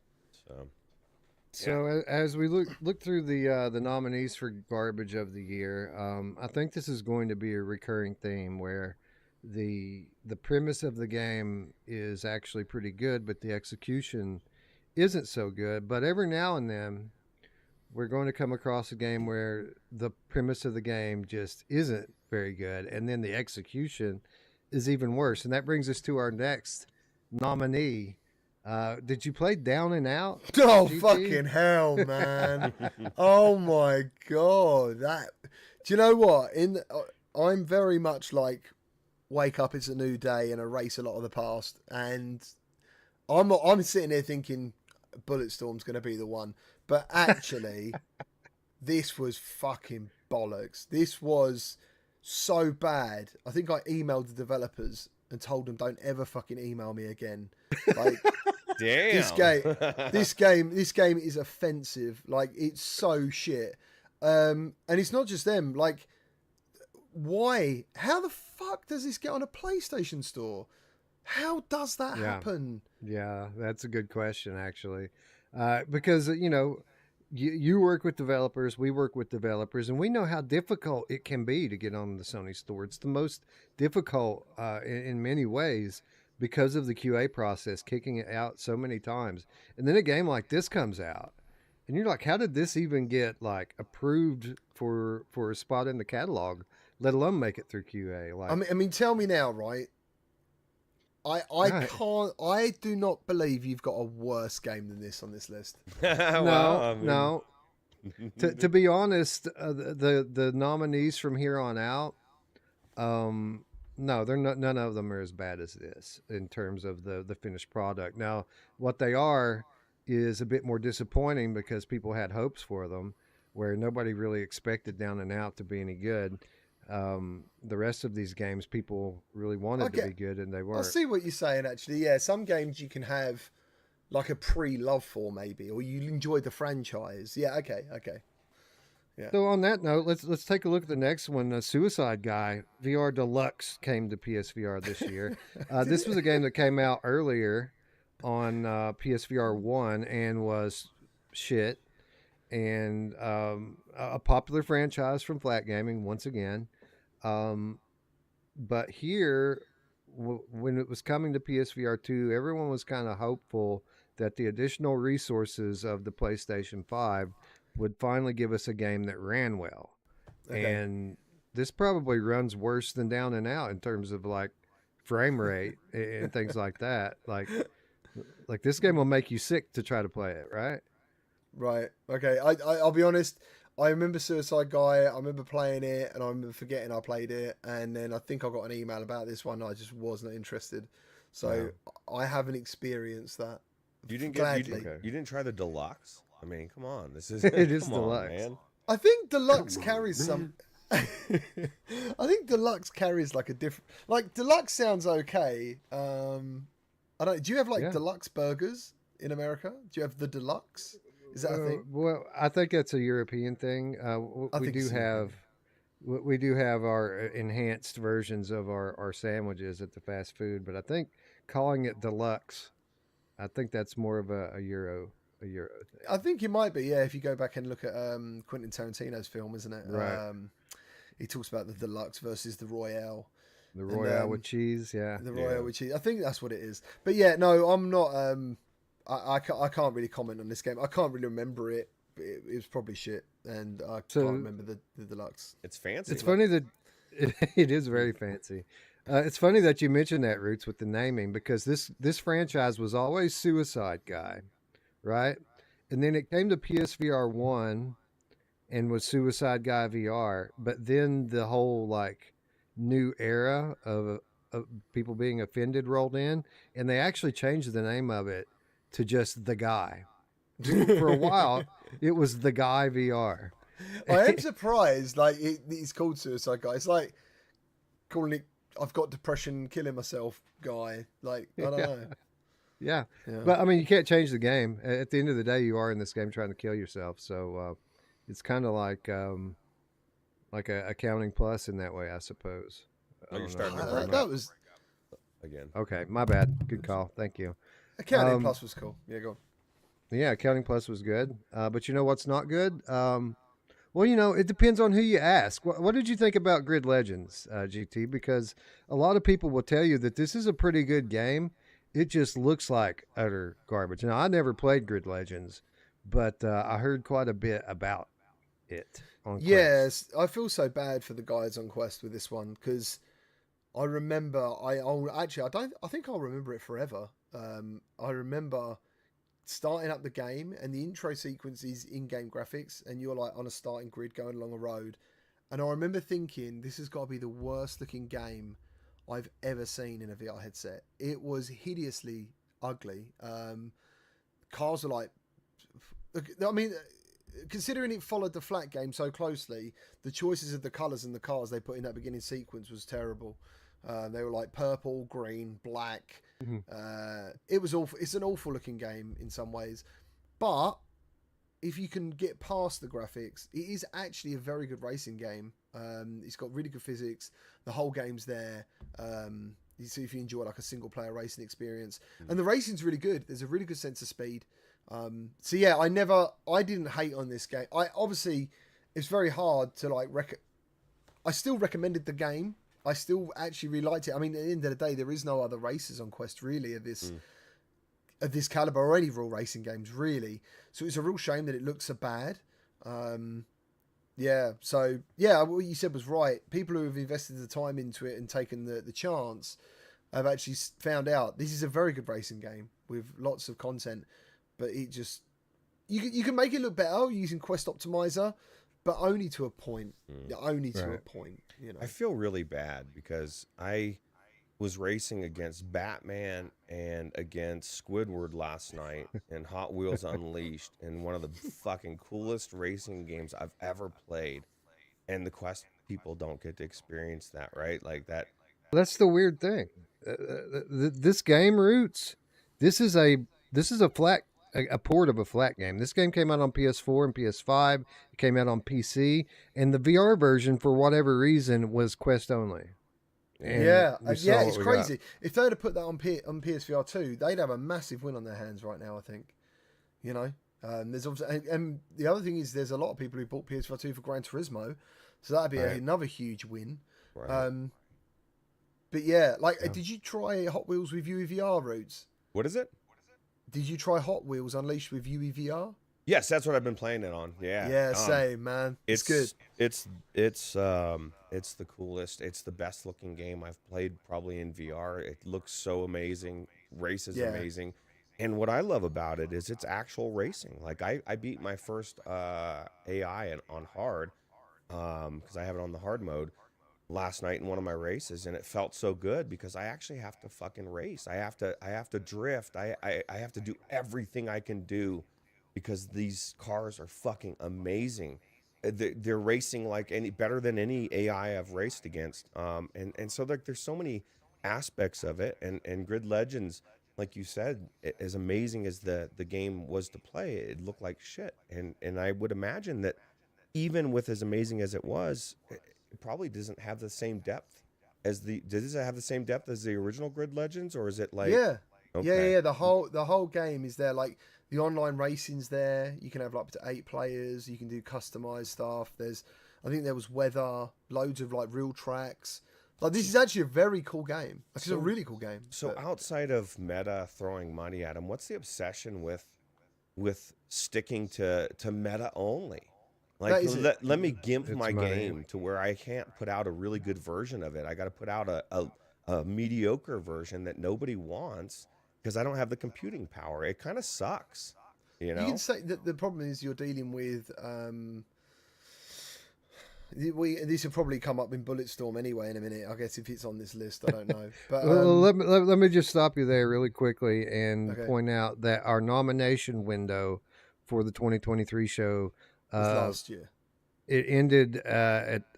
S1: So as we look through the nominees for garbage of the year, I think this is going to be a recurring theme where the premise of the game is actually pretty good, but the execution isn't so good. But every now and then, we're going to come across a game where the premise of the game just isn't very good, and then the execution is even worse. And that brings us to our next nominee. Did you play Down and Out?
S11: Oh,
S1: GT?
S11: fucking hell, man. Oh my God. That, do you know what? I'm very much like wake up, it's a new day and erase a lot of the past. And I'm sitting here thinking Bulletstorm's going to be the one. But actually, this was fucking bollocks. This was so bad. I think I emailed the developers and told them don't ever fucking email me again. Like,
S2: damn.
S11: This game is offensive. Like, it's so shit. And it's not just them. Like, why? How the fuck does this get on a PlayStation store? How does that happen?
S1: Yeah, that's a good question, actually. Because, you work with developers, we work with developers, and we know how difficult it can be to get on the Sony store. It's the most difficult in many ways because of the QA process, kicking it out so many times. And then a game like this comes out, and you're like, how did this even get like approved for a spot in the catalog, let alone make it through QA? Like,
S11: I mean, tell me now, right? I do not believe you've got a worse game than this on this list.
S1: No. To be honest, the nominees from here on out, no, they're not. None of them are as bad as this in terms of the finished product. Now, what they are is a bit more disappointing because people had hopes for them, where nobody really expected Down and Out to be any good. The rest of these games, people really wanted to be good, and they weren't.
S11: I see what you're saying, actually. Yeah, some games you can have like a pre-love for, maybe, or you enjoy the franchise. Yeah, okay. Yeah.
S1: So on that note, let's take a look at the next one. Suicide Guy VR Deluxe came to PSVR this year. This was a game that came out earlier on PSVR 1 and was shit. And a popular franchise from Flat Gaming once again. But here, when it was coming to PSVR 2, everyone was kind of hopeful that the additional resources of the PlayStation 5 would finally give us a game that ran well. Okay. And this probably runs worse than Down and Out in terms of like frame rate and things like that. Like this game will make you sick to try to play it, right?
S11: Right. Okay. I'll be honest. I remember Suicide Guy. I remember playing it, and I remember forgetting I played it. And then I think I got an email about this one. I just wasn't interested. So I haven't experienced that.
S2: You didn't try the deluxe? I mean, come on. This is
S1: it is
S2: come
S1: deluxe,
S2: on, man.
S11: I think deluxe carries some. I think deluxe carries like a different. Like deluxe sounds okay. I don't. Do you have like deluxe burgers in America? Do you have the deluxe? Is that a thing?
S1: Well, I think that's a European thing. We do have our enhanced versions of our sandwiches at the fast food, but I think calling it deluxe, I think that's more of a Euro thing.
S11: I think it might be, yeah. If you go back and look at Quentin Tarantino's film, isn't it?
S1: Right.
S11: He talks about the deluxe versus the Royale.
S1: The Royale with cheese, yeah.
S11: The Royale with cheese. I think that's what it is. But yeah, no, I'm not. I can't really comment on this game. I can't really remember it. It was probably shit, and I can't remember the deluxe.
S2: It's fancy.
S1: It's funny that it is very fancy. It's funny that you mentioned that, Roots, with the naming, because this franchise was always Suicide Guy, right? And then it came to PSVR 1 and was Suicide Guy VR, but then the whole like new era of people being offended rolled in, and they actually changed the name of it to just The Guy. For a while, it was The Guy VR.
S11: I am surprised, like, it's called Suicide Guy. It's like, calling it I've got depression, killing myself guy. Like, I don't know.
S1: Yeah.
S11: Yeah.
S1: But I mean, you can't change the game. At the end of the day, you are in this game trying to kill yourself. So it's kind of like a Accounting Plus in that way, I suppose.
S2: Oh, you're
S1: don't know.
S2: starting to
S11: That-
S2: break
S11: that
S2: up
S11: was
S2: again.
S1: Okay, my bad. Good call. Thank you.
S11: Accounting Plus was cool. Yeah, go on.
S1: Yeah, Accounting Plus was good. But you know what's not good? Well, you know, it depends on who you ask. What did you think about Grid Legends, GT? Because a lot of people will tell you that this is a pretty good game. It just looks like utter garbage. Now, I never played Grid Legends, but I heard quite a bit about it on Quest.
S11: Yes, I feel so bad for the guys on Quest with this one because I remember I think I'll remember it forever. I remember starting up the game and the intro sequence is in-game graphics and you're like on a starting grid going along a road, and I remember thinking this has got to be the worst looking game I've ever seen in a VR headset. It was hideously ugly. Cars were like, I mean, considering it followed the flat game so closely, the choices of the colours and the cars they put in that beginning sequence was terrible. They were like purple, green, black. It was awful. It's an awful looking game in some ways, but if you can get past the graphics, it is actually a very good racing game. It's got really good physics. The whole game's there. You see if you enjoy like a single player racing experience, and the racing's really good. There's a really good sense of speed. So yeah, I didn't hate on this game. Obviously it's very hard to like I still recommended the game. I still actually really liked it. I mean, at the end of the day, there is no other races on Quest really of this caliber or any real racing games really. So it's a real shame that it looks so bad. Yeah. So yeah, what you said was right. People who have invested the time into it and taken the chance have actually found out this is a very good racing game with lots of content, but it just, you can make it look better using Quest Optimizer, but only to a point. Only to a point. You know.
S2: I feel really bad because I was racing against Batman and against Squidward last night in Hot Wheels Unleashed in one of the fucking coolest racing games I've ever played. And the Quest people don't get to experience that, right? Like that.
S1: That's the weird thing. This game roots. This is a port of a flat game. This game came out on PS4 and PS5. It came out on PC, and the VR version, for whatever reason, was Quest only. And
S11: it's crazy. If they had put that on PSVR 2, they'd have a massive win on their hands right now, I think. You know, there's obviously, and the other thing is there's a lot of people who bought PSVR 2 for Gran Turismo, so that'd be another huge win.
S2: Right.
S11: But yeah, like, did you try Hot Wheels with UEVR Roots?
S2: What is it?
S11: Did you try Hot Wheels Unleashed with UEVR?
S2: Yes, that's what I've been playing it on. Yeah.
S11: Yeah, same, man. It's good.
S2: It's the coolest. It's the best looking game I've played probably in VR. It looks so amazing. Race is amazing. And what I love about it is it's actual racing. Like I beat my first AI on hard because I have it on the hard mode last night in one of my races, and it felt so good because I actually have to fucking race. I have to drift. I have to do everything I can do because these cars are fucking amazing. They're racing like better than any AI I've raced against. And so there's so many aspects of it, and Grid Legends, like you said, as amazing as the game was to play, it looked like shit. And I would imagine that even with as amazing as it was, it probably doesn't have the same depth as does it have the same depth as the original Grid Legends, or is it like
S11: yeah, the whole game is there. Like the online racing's there. You can have like up to 8 players. You can do customized stuff. I think there was weather, loads of like real tracks. Like this is actually a very cool game. It's a really cool game.
S2: So outside of meta throwing money at them, what's the obsession with sticking to meta only? Like let me gimp my game to where I can't put out a really good version of it. I got to put out a mediocre version that nobody wants because I don't have the computing power. It kind of sucks, you know.
S11: You can say that the problem is you're dealing with. This will probably come up in Bulletstorm anyway in a minute. I guess if it's on this list, I don't know. But
S1: let me just stop you there really quickly and point out that our nomination window for the 2023 show.
S11: Last year,
S1: it ended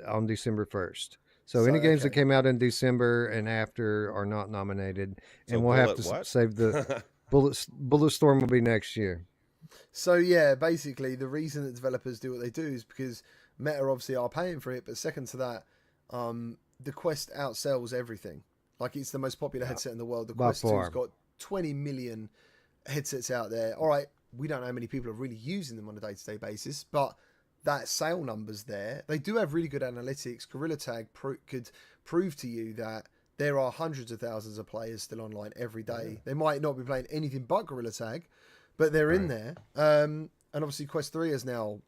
S1: on December 1st. So any games that
S11: okay.
S1: came out in December and after are not nominated,
S2: So
S1: and we'll have
S2: Bullet
S1: to
S2: what?
S1: save the Bulletstorm will be next year.
S11: So yeah, basically the reason that developers do what they do is because Meta obviously are paying for it, but second to that, the Quest outsells everything. Like it's the most popular headset in the world. The
S1: By
S11: Quest 2's
S1: far.
S11: got 20 million headsets out there. All right, we don't know how many people are really using them on a day-to-day basis, but that sale number's there. They do have really good analytics. Gorilla Tag could prove to you that there are hundreds of thousands of players still online every day.
S2: Yeah.
S11: They might not be playing anything but Gorilla Tag, but they're in there. And obviously Quest 3 has now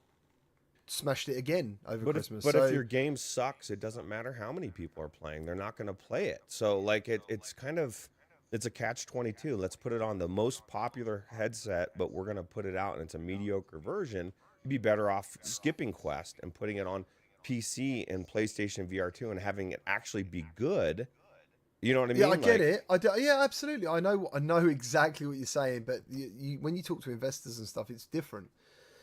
S11: smashed it again over Christmas.
S2: But if your game sucks, it doesn't matter how many people are playing. They're not going to play it. So like it's kind of, it's a catch-22. Let's put it on the most popular headset, but we're going to put it out and it's a mediocre version. You'd be better off skipping Quest and putting it on PC and PlayStation VR 2 and having it actually be good. You know what I mean?
S11: Yeah, I get it. Yeah, absolutely. I know exactly what you're saying, but when you talk to investors and stuff, it's different.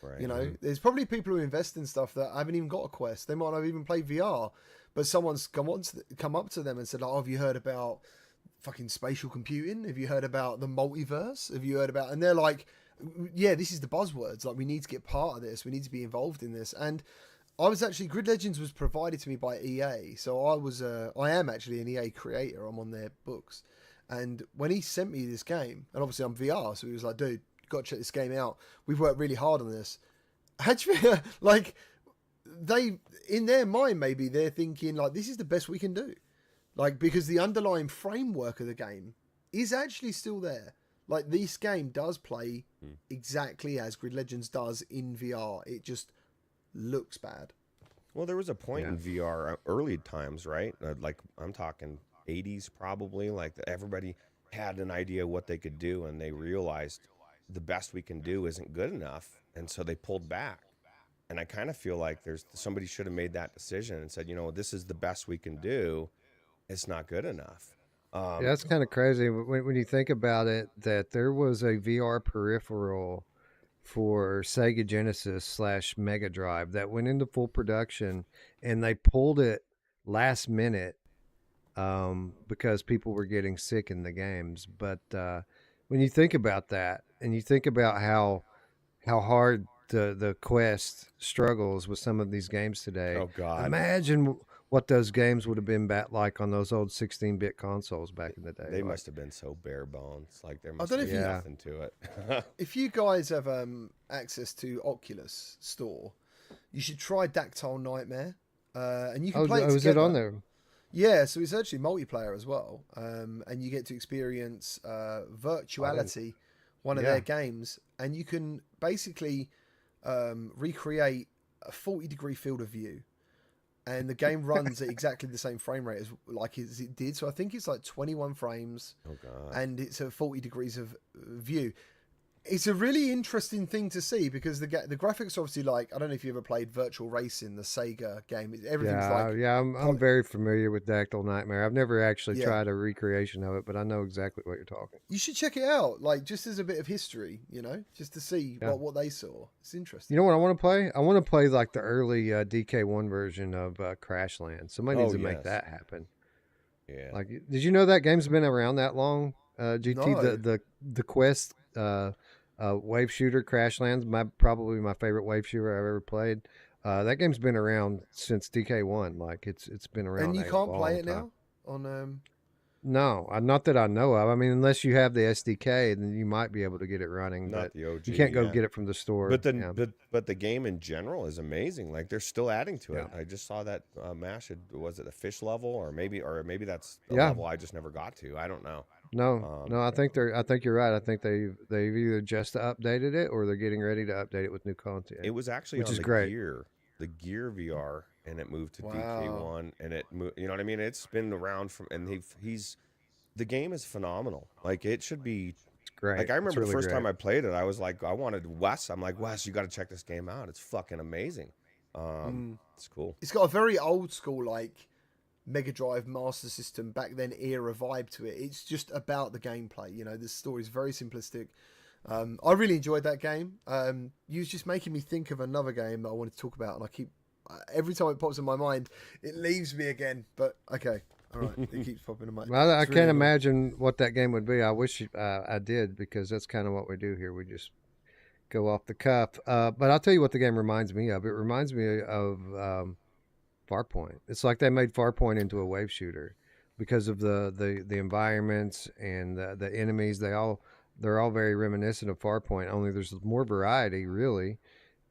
S2: Right.
S11: You know, there's probably people who invest in stuff that haven't even got a Quest. They might not have even played VR, but someone's come up to them and said, "Oh, have you heard about fucking spatial computing? Have you heard about the multiverse? Have you heard about?" And they're like, "Yeah, this is the buzzwords. Like, we need to get part of this. We need to be involved in this." And I was actually, Grid Legends was provided to me by EA, so I am actually an EA creator. I'm on their books, and when he sent me this game, and obviously I'm VR, so he was like, "Dude, got to check this game out. We've worked really hard on this." Actually, like, they, in their mind, maybe they're thinking like, this is the best we can do, like, because the underlying framework of the game is actually still there. Like, this game does play exactly as Grid Legends does in VR. It just looks bad.
S2: Well, there was a point in VR early times, right? Like I'm talking 80s probably. Like everybody had an idea what they could do, and they realized the best we can do isn't good enough, and so they pulled back. And I kind of feel like somebody should have made that decision and said, you know, this is the best we can do. It's not good enough.
S1: Yeah, that's kind of crazy when you think about it, that there was a VR peripheral for Sega Genesis / Mega Drive that went into full production, and they pulled it last minute because people were getting sick in the games. But when you think about that, and you think about how hard the Quest struggles with some of these games today,
S2: Oh God!
S1: imagine what those games would have been like on those old 16-bit consoles back in the day.
S2: They must have been so bare bones. Like there
S11: I
S2: must
S11: don't know
S2: be
S11: if you-
S2: nothing to it.
S11: If you guys have access to Oculus Store, you should try Dactyl Nightmare, and you can play it
S1: is it
S11: together.
S1: on there?
S11: Yeah, so it's actually multiplayer as well, and you get to experience Virtuality, one of their games, and you can basically recreate a 40-degree field of view, and the game runs at exactly the same frame rate as it did. So I think it's like 21 frames,
S2: Oh God!
S11: and it's at 40 degrees of view. It's a really interesting thing to see because the graphics are obviously like, I don't know if you ever played Virtual Racing, the Sega game. Everything's
S1: I'm very familiar with Dactyl Nightmare. I've never actually
S11: Yeah.
S1: tried a recreation of it, but I know exactly what you're talking.
S11: You should check it out, like just as a bit of history, you know, just to see
S1: Yeah.
S11: what they saw. It's interesting.
S1: You know what I want to play? I want to play like the early DK1 version of Crashland. Somebody needs to make that happen.
S2: Yeah.
S1: Like, did you know that game's been around that long? GT,
S11: No.
S1: the Quest wave shooter Crashland's probably my favorite wave shooter I've ever played. That game's been around since DK1. Like it's been around.
S11: And you
S1: a
S11: can't play
S1: long
S11: it
S1: time.
S11: now on.
S1: No, not that I know of. I mean, unless you have the SDK, then you might be able to get it running.
S2: Not
S1: But
S2: the OG.
S1: you can't go
S2: yeah.
S1: get it from the store.
S2: But
S1: yeah.
S2: but the game in general is amazing. Like they're still adding to it.
S1: Yeah.
S2: I just saw that MASH. Was it a fish level, or maybe that's a
S1: Yeah.
S2: level I just never got to. I don't know.
S1: No, I think you're right. I think they've either just updated it or they're getting ready to update it with new content.
S2: It was actually
S1: which
S2: on
S1: is
S2: the
S1: great.
S2: the Gear VR, and it moved to
S11: Wow.
S2: DK1, and it moved. You know what I mean? It's been around the game is phenomenal. Like it should be.
S1: It's great.
S2: Like I remember
S1: It's really
S2: the first
S1: great.
S2: time I played it, I was like, I wanted Wes. I'm like, Wes, you got to check this game out. It's fucking amazing. It's cool.
S11: It's got a very old school like Mega Drive Master System back then era vibe to it. It's just about the gameplay. You know, the story is very simplistic. I really enjoyed that game. You was just making me think of another game that I wanted to talk about, and every time it pops in my mind, it leaves me again. But okay, all right, it keeps popping in my.
S1: Well, I
S11: it's
S1: can't
S11: really annoying.
S1: imagine what that game would be. I wish I did, because that's kind of what we do here. We just go off the cuff. But I'll tell you what the game reminds me of. It reminds me of Farpoint. It's like they made Farpoint into a wave shooter because of the environments and the enemies. They're all very reminiscent of Farpoint. Only there's more variety, really,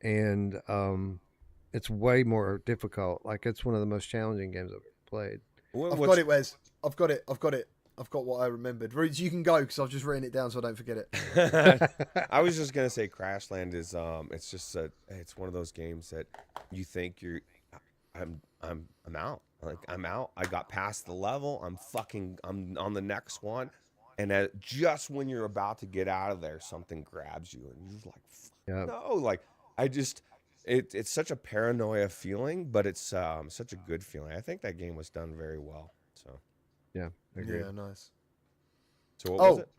S1: and it's way more difficult. Like, it's one of the most challenging games I've ever played.
S11: I've got it, Wes. I've got it. I've got what I remembered. Roots, you can go because I've just written it down so I don't forget it.
S2: I was just gonna say Crashland is it's just it's one of those games that you think I'm out. Like, I'm out. I got past the level. I'm on the next one. And just when you're about to get out of there, something grabs you and you're like,
S1: Yep.
S2: no, like it's such a paranoia feeling, but it's such a good feeling. I think that game was done very well. So
S1: Yeah, agreed.
S11: Yeah, nice.
S2: So what was it?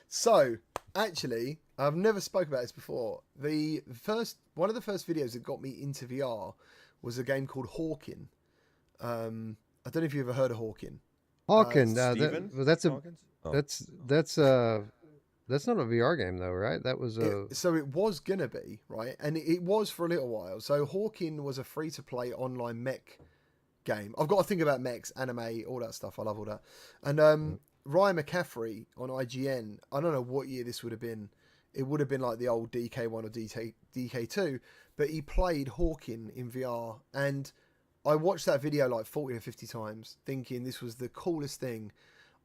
S11: So actually, I've never spoke about this before. One of the first videos that got me into VR was a game called Hawking. I don't know if you ever heard of Hawking.
S1: Hawking,
S2: Steven
S1: that's a
S2: Hawkins? Oh.
S1: that's not a VR game though, right? That was
S11: So it was gonna be, right, and it was for a little while. So Hawking was a free-to-play online mech game. I've got to think about mechs, anime, all that stuff. I love all that. And Ryan McCaffrey on IGN, I don't know what year this would have been. It would have been like the old DK1 or DK2, but he played Hawking in VR, and I watched that video like 40 or 50 times, thinking this was the coolest thing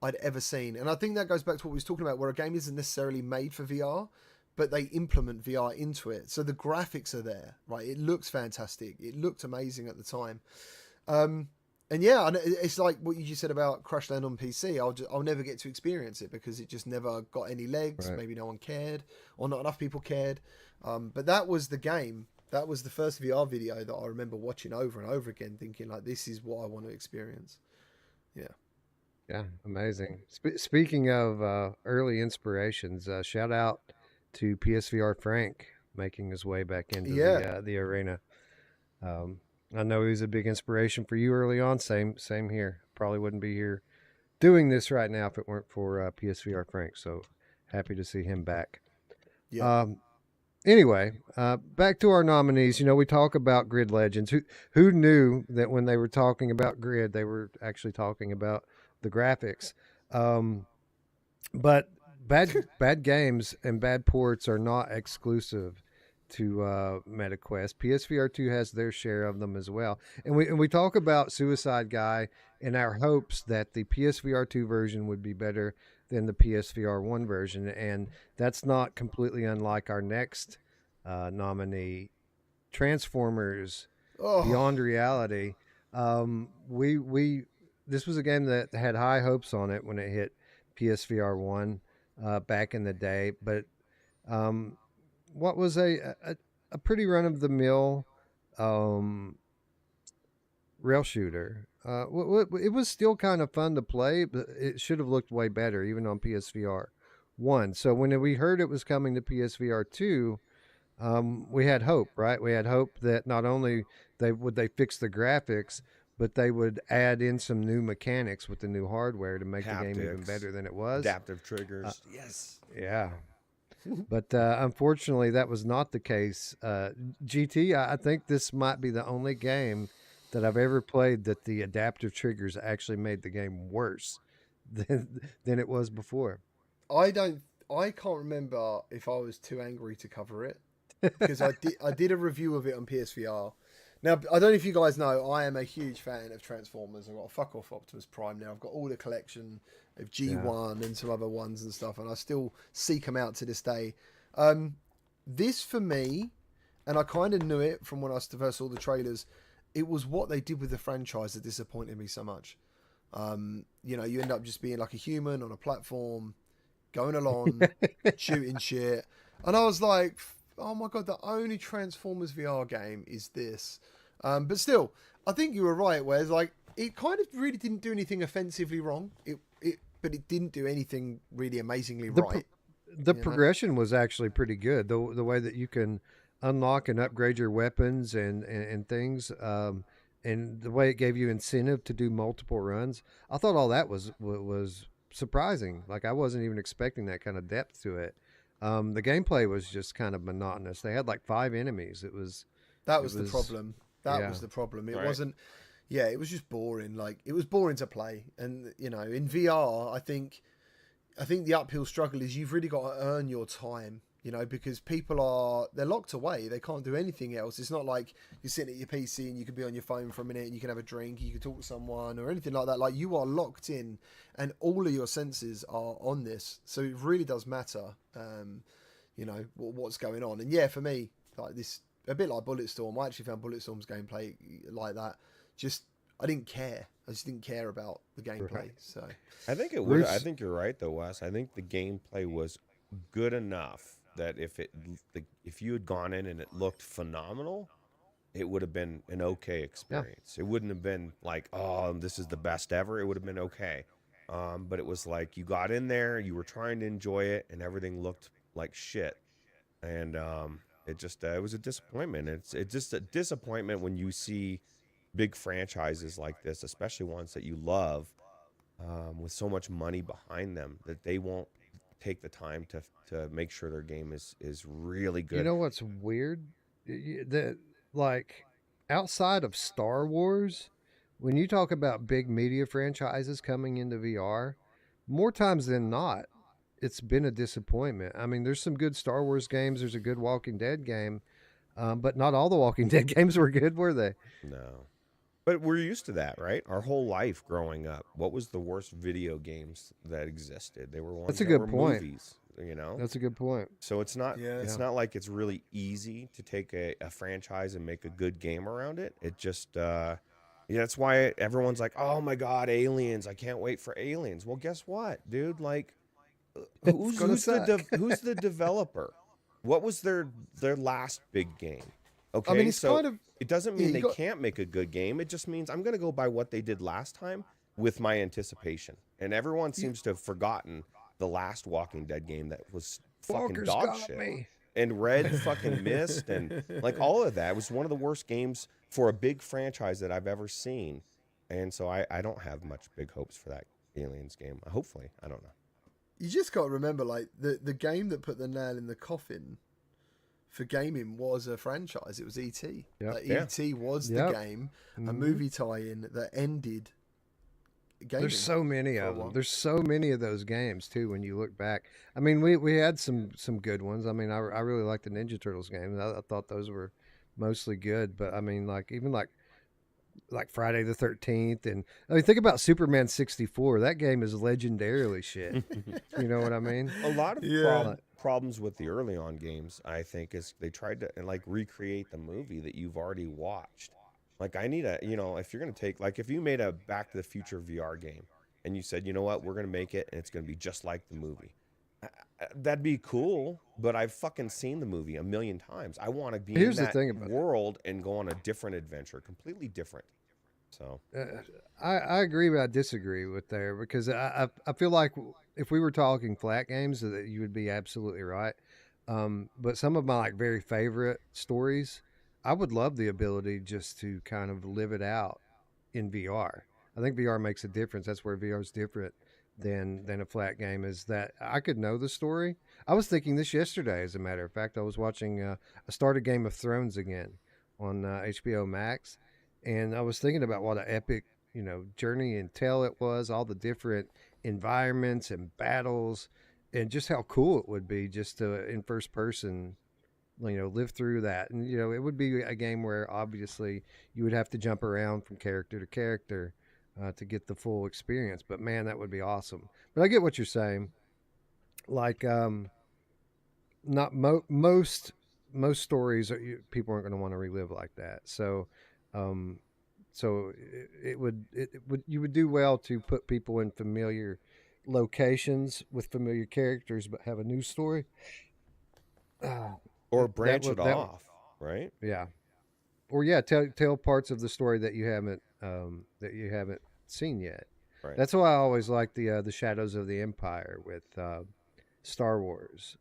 S11: I'd ever seen. And I think that goes back to what we was talking about, where a game isn't necessarily made for VR, but they implement VR into it. So the graphics are there, right? It looks fantastic. It looked amazing at the time. And yeah, it's like what you just said about Crashland on PC. I'll never get to experience it because it just never got any legs.
S1: Right.
S11: Maybe no one cared, or not enough people cared. But that was the game. That was the first VR video that I remember watching over and over again, thinking like, this is what I want to experience. Yeah.
S1: Yeah, amazing. Speaking of early inspirations, shout out to PSVR Frank making his way back into the arena. I know he was a big inspiration for you early on. Same here. Probably wouldn't be here doing this right now if it weren't for PSVR Frank. So happy to see him back.
S11: Yeah.
S1: Anyway, back to our nominees. You know, we talk about Grid Legends. Who knew that when they were talking about Grid, they were actually talking about the graphics? But bad games and bad ports are not exclusive to MetaQuest. PSVR 2 has their share of them as well. And we talk about Suicide Guy in our hopes that the PSVR 2 version would be better than the PSVR 1 version, and that's not completely unlike our next nominee, Transformers Beyond Reality. This was a game that had high hopes on it when it hit PSVR 1 back in the day, but what was a pretty run-of-the-mill rail shooter. It was still kind of fun to play, but it should have looked way better even on PSVR 1. So when we heard it was coming to PSVR 2, we had hope, right? We had hope that not only would they fix the graphics, but they would add in some new mechanics with the new hardware to make the game even better than it was.
S2: Adaptive triggers. Yes.
S1: Yeah. But unfortunately, that was not the case. GT, I think this might be the only game that I've ever played that the adaptive triggers actually made the game worse than it was before.
S11: I can't remember if I was too angry to cover it, because I did a review of it on PSVR. Now, I don't know if you guys know, I am a huge fan of Transformers. I've got a fuck off Optimus Prime now. I've got all the collection of G1 and some other ones and stuff, and I still seek them out to this day. This, for me, and I kind of knew it from when I first saw the trailers, it was what they did with the franchise that disappointed me so much. You know, you end up just being like a human on a platform, going along, shooting shit. And I was like, oh my God, the only Transformers VR game is this. But still, I think you were right, where it's like, it kind of really didn't do anything offensively wrong. But it didn't do anything really amazingly right.
S1: The progression was actually pretty good. The way that you can unlock and upgrade your weapons and things, and the way it gave you incentive to do multiple runs. I thought all that was surprising. Like I wasn't even expecting that kind of depth to it. The gameplay was just kind of monotonous. They had like 5 enemies.
S11: That was the problem. That
S1: yeah.
S11: was the problem. It
S2: Right.
S11: wasn't. Yeah, it was just boring. Like it was boring to play, and in VR, I think the uphill struggle is you've really got to earn your time. Because they're locked away. They can't do anything else. It's not like you're sitting at your PC and you can be on your phone for a minute and you can have a drink, you can talk to someone or anything like that. Like you are locked in, and all of your senses are on this. So it really does matter, what's going on. And yeah, for me, like this, a bit like Bulletstorm. I actually found Bulletstorm's gameplay like that. I didn't care. I just didn't care about the gameplay.
S1: Right.
S11: So
S2: I think it would. I think you're right, though, Wes. I think the gameplay was good enough that if you had gone in and it looked phenomenal, it would have been an okay experience. It wouldn't have been like, oh, this is the best ever. It would have been okay. But it was like you got in there, you were trying to enjoy it, and everything looked like shit. And it was a disappointment. It's just a disappointment when you see big franchises like this, especially ones that you love, with so much money behind them, that they won't take the time to make sure their game is really good.
S1: You know what's weird? That like outside of Star Wars, when you talk about big media franchises coming into VR, more times than not, it's been a disappointment. I mean, there's some good Star Wars games. There's a good Walking Dead game, but not all the Walking Dead games were good, were they?
S2: No. But we're used to that, right? Our whole life growing up, what was the worst video games that existed? They were ones
S1: That's a
S2: that
S1: good
S2: were
S1: point.
S2: movies,
S1: That's a good point.
S2: So it's not
S11: Yeah.
S2: not like it's really easy to take a franchise and make a good game around it. It just that's why everyone's like, "Oh my god, Aliens. I can't wait for Aliens." Well, guess what, dude? Like who's the developer? What was their last big game? Okay,
S11: I mean, it's
S2: so
S11: kind of.
S2: it doesn't mean
S11: you
S2: they
S11: got-
S2: can't make a good game. It just means I'm going to go by what they did last time with my anticipation. And everyone seems to have forgotten the last Walking Dead game that was fucking
S1: Walker's
S2: dog
S1: got
S2: shit.
S1: me.
S2: And Red fucking missed, and like all of that. It was one of the worst games for a big franchise that I've ever seen. And so I don't have much big hopes for that Aliens game. Hopefully, I don't know.
S11: You just got to remember, like the game that put the nail in the coffin for gaming was a franchise. It was E.T.
S1: Yep.
S11: Like,
S2: Yeah.
S11: E.T. was
S1: Yep.
S11: the game, a
S1: Mhm.
S11: movie tie-in that ended gaming.
S1: There's so many
S11: for a
S1: of them.
S11: while.
S1: There's so many of those games too. When you look back, I mean, we had some good ones. I mean, I really liked the Ninja Turtles games. I thought those were mostly good. But I mean, like even like Friday the 13th, and I mean, think about Superman 64. That game is legendarily shit. You know what I mean?
S2: A lot of
S11: Yeah.
S2: problems with the early on games, I think, is they tried to like recreate the movie that you've already watched. Like I need if you're going to take, like if you made a Back to the Future VR game and you said, you know what, we're going to make it and it's going to be just like the movie. That'd be cool, but I've fucking seen the movie a million times. I want to be
S1: Here's
S2: in
S1: the
S2: that
S1: thing about it.
S2: world and go on a different adventure, completely different. So
S1: I agree, but I disagree with there because I feel like if we were talking flat games, that you would be absolutely right. But some of my like very favorite stories, I would love the ability just to kind of live it out in VR. I think VR makes a difference. That's where VR is different than a flat game. Is that I could know the story. I was thinking this yesterday, as a matter of fact. I was watching. I started Game of Thrones again on HBO Max, and I was thinking about what an epic, journey and tale it was. All the different environments and battles, and just how cool it would be just to in first person, live through that. And it would be a game where obviously you would have to jump around from character to character to get the full experience. But man, that would be awesome. But I get what you're saying. Like, not most stories people aren't going to want to relive like that. So, it would you would do well to put people in familiar locations with familiar characters, but have a new story.
S2: or branch
S1: would-
S2: it off, right?
S1: Yeah, or yeah, tell parts of the story that you haven't seen yet.
S2: Right.
S1: That's why I always like the Shadows of the Empire with Star Wars.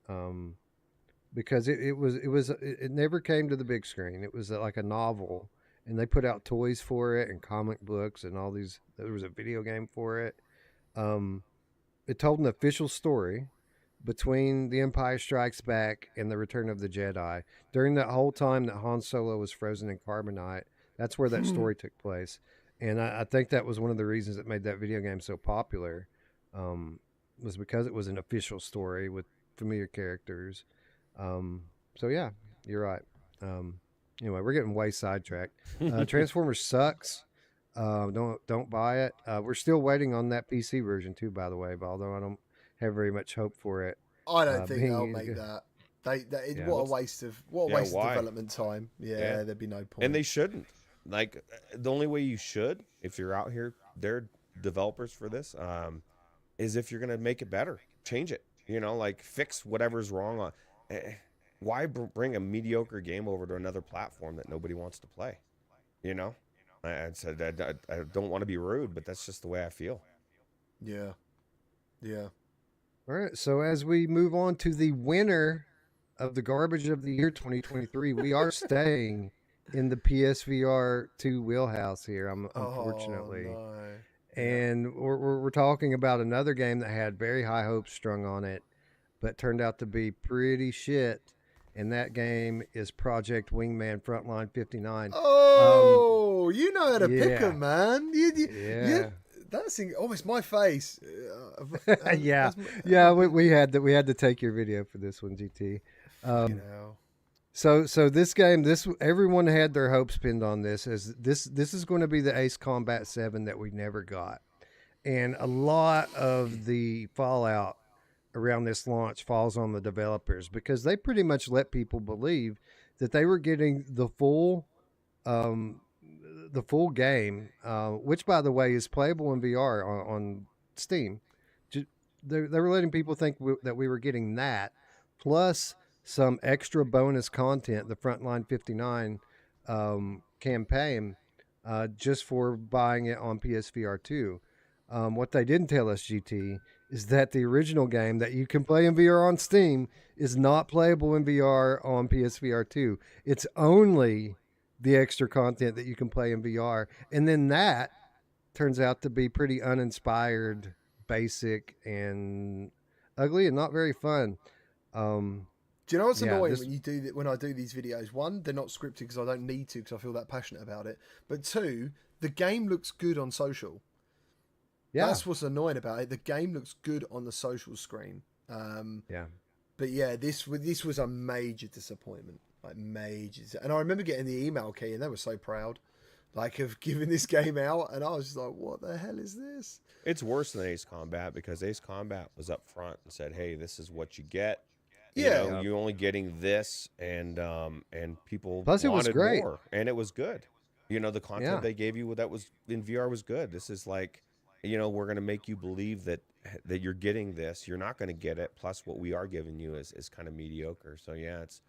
S1: because it never came to the big screen. It was like a novel, and they put out toys for it and comic books and all these. There was a video game for it. Um, it told an official story between The Empire Strikes Back and The Return of the Jedi. During that whole time that Han Solo was frozen in carbonite, that's where that story took place. And I think that was one of the reasons that made that video game so popular, was because it was an official story with familiar characters. So yeah, you're right. Anyway, we're getting way sidetracked. Transformers sucks. Don't buy it. We're still waiting on that PC version too, by the way. But although I don't have very much hope for it,
S11: I don't think they'll make that. What a waste of development time. Yeah, there'd be no point.
S2: And they shouldn't. Like, the only way you should, if you're out here, they're developers for this, is if you're gonna make it better, change it. Like, fix whatever's wrong on. Why bring a mediocre game over to another platform that nobody wants to play? I said I don't want to be rude, but that's just the way I feel.
S11: Yeah.
S1: All right. So as we move on to the winner of the garbage of the year 2023, we are staying in the PSVR 2 wheelhouse here. Unfortunately,
S11: no.
S1: And we're talking about another game that had very high hopes strung on it, but turned out to be pretty shit. And that game is Project Wingman Frontline 59.
S11: Oh, you know how to pick them, man. That's almost my face.
S1: We had to take your video for this one, GT. So this game, everyone had their hopes pinned on this, as this is going to be the Ace Combat 7 that we never got, and a lot of the fallout around this launch falls on the developers, because they pretty much let people believe that they were getting the full game, which, by the way, is playable in VR on Steam. They were letting people think that we were getting that, plus some extra bonus content, the Frontline 59 campaign, just for buying it on PSVR 2. What they didn't tell us, GT, is that the original game that you can play in VR on Steam is not playable in VR on PSVR 2. It's only the extra content that you can play in VR. And then that turns out to be pretty uninspired, basic, and ugly, and not very fun.
S11: Do you know what's annoying when I do these videos? One, they're not scripted because I don't need to, because I feel that passionate about it. But two, the game looks good on social. Yeah. That's what's annoying about it. The game looks good on the social screen. But yeah, this was a major disappointment. Like, major. And I remember getting the email key, and they were so proud, like, of giving this game out. And I was just like, what the hell is this?
S2: It's worse than Ace Combat, because Ace Combat was up front and said, hey, this is what you get. You're only getting this, and people
S1: plus
S2: wanted
S1: it was great.
S2: More, and it was good. The content they gave you that was in VR was good. This is like, we're going to make you believe that you're getting this. You're not going to get it. Plus, what we are giving you is kind of mediocre. So yeah, it's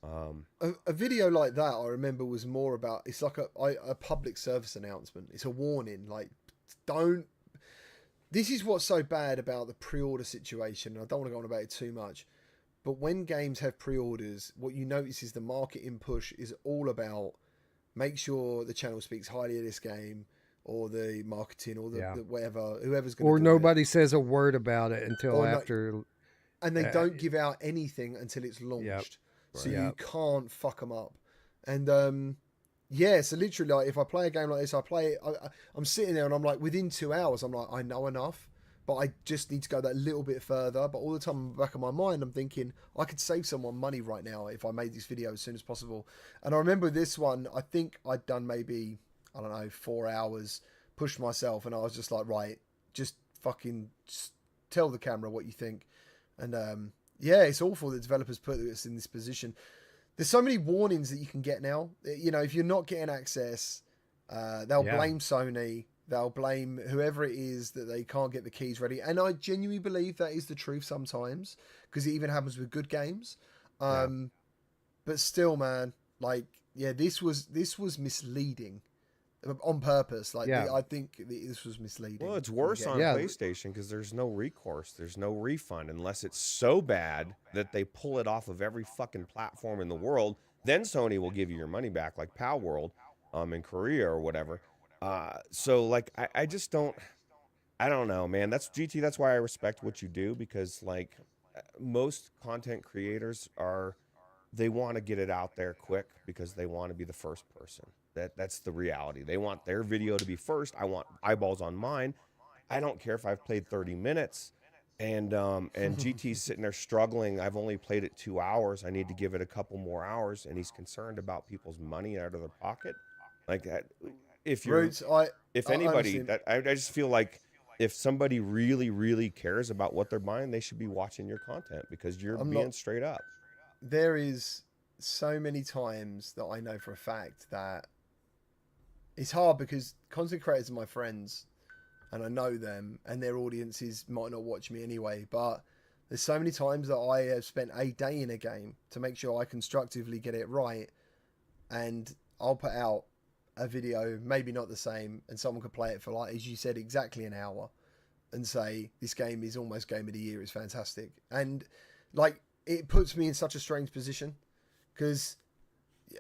S11: a video like that. I remember was more about, it's like a public service announcement. It's a warning, like, don't. This is what's so bad about the pre-order situation. I don't want to go on about it too much. But when games have pre-orders, what you notice is the marketing push is all about make sure the channel speaks highly of this game, or the marketing, or the whatever, whoever's going to.
S1: Or nobody says a word about it until after.
S11: And they don't give out anything until it's launched.
S1: Yep.
S11: So you can't fuck them up. And so literally, like, if I play a game like this, I play it, I'm sitting there and I'm like, within 2 hours, I'm like, I know enough. But I just need to go that little bit further. But all the time in the back of my mind, I'm thinking, I could save someone money right now if I made this video as soon as possible. And I remember this one, I think I'd done maybe, 4 hours, pushed myself, and I was just like, right, just fucking tell the camera what you think. And it's awful that developers put us in this position. There's so many warnings that you can get now. If you're not getting access, they'll blame Sony. They'll blame whoever it is that they can't get the keys ready. And I genuinely believe that is the truth sometimes, because it even happens with good games. But still, man, like, this was misleading. on purpose. Like,
S1: Yeah.
S11: I think this was misleading.
S2: Well, it's
S11: from the
S2: worse on
S11: get-go.
S2: PlayStation because there's no recourse, there's no refund unless it's so bad that they pull it off of every fucking platform in the world. Then Sony will give you your money back, like Pal World, in Korea or whatever. So like, I just don't. I don't know, man. That's GT. That's why I respect what you do, because like most content creators they want to get it out there quick because they want to be the first person. That's the reality. They want their video to be first. I want eyeballs on mine. I don't care if I've played 30 minutes and GT's sitting there struggling. I've only played it 2 hours. I need to give it a couple more hours, and he's concerned about people's money out of their pocket. Like that. If anybody, I just feel like if somebody really, really cares about what they're buying, they should be watching your content because you're being straight up.
S11: There is so many times that I know for a fact that it's hard because content creators are my friends and I know them and their audiences might not watch me anyway, but there's so many times that I have spent a day in a game to make sure I constructively get it right, and I'll put out a video, maybe not the same, and someone could play it for, like, as you said, exactly an hour and say this game is almost game of the year, it's fantastic. And like, it puts me in such a strange position because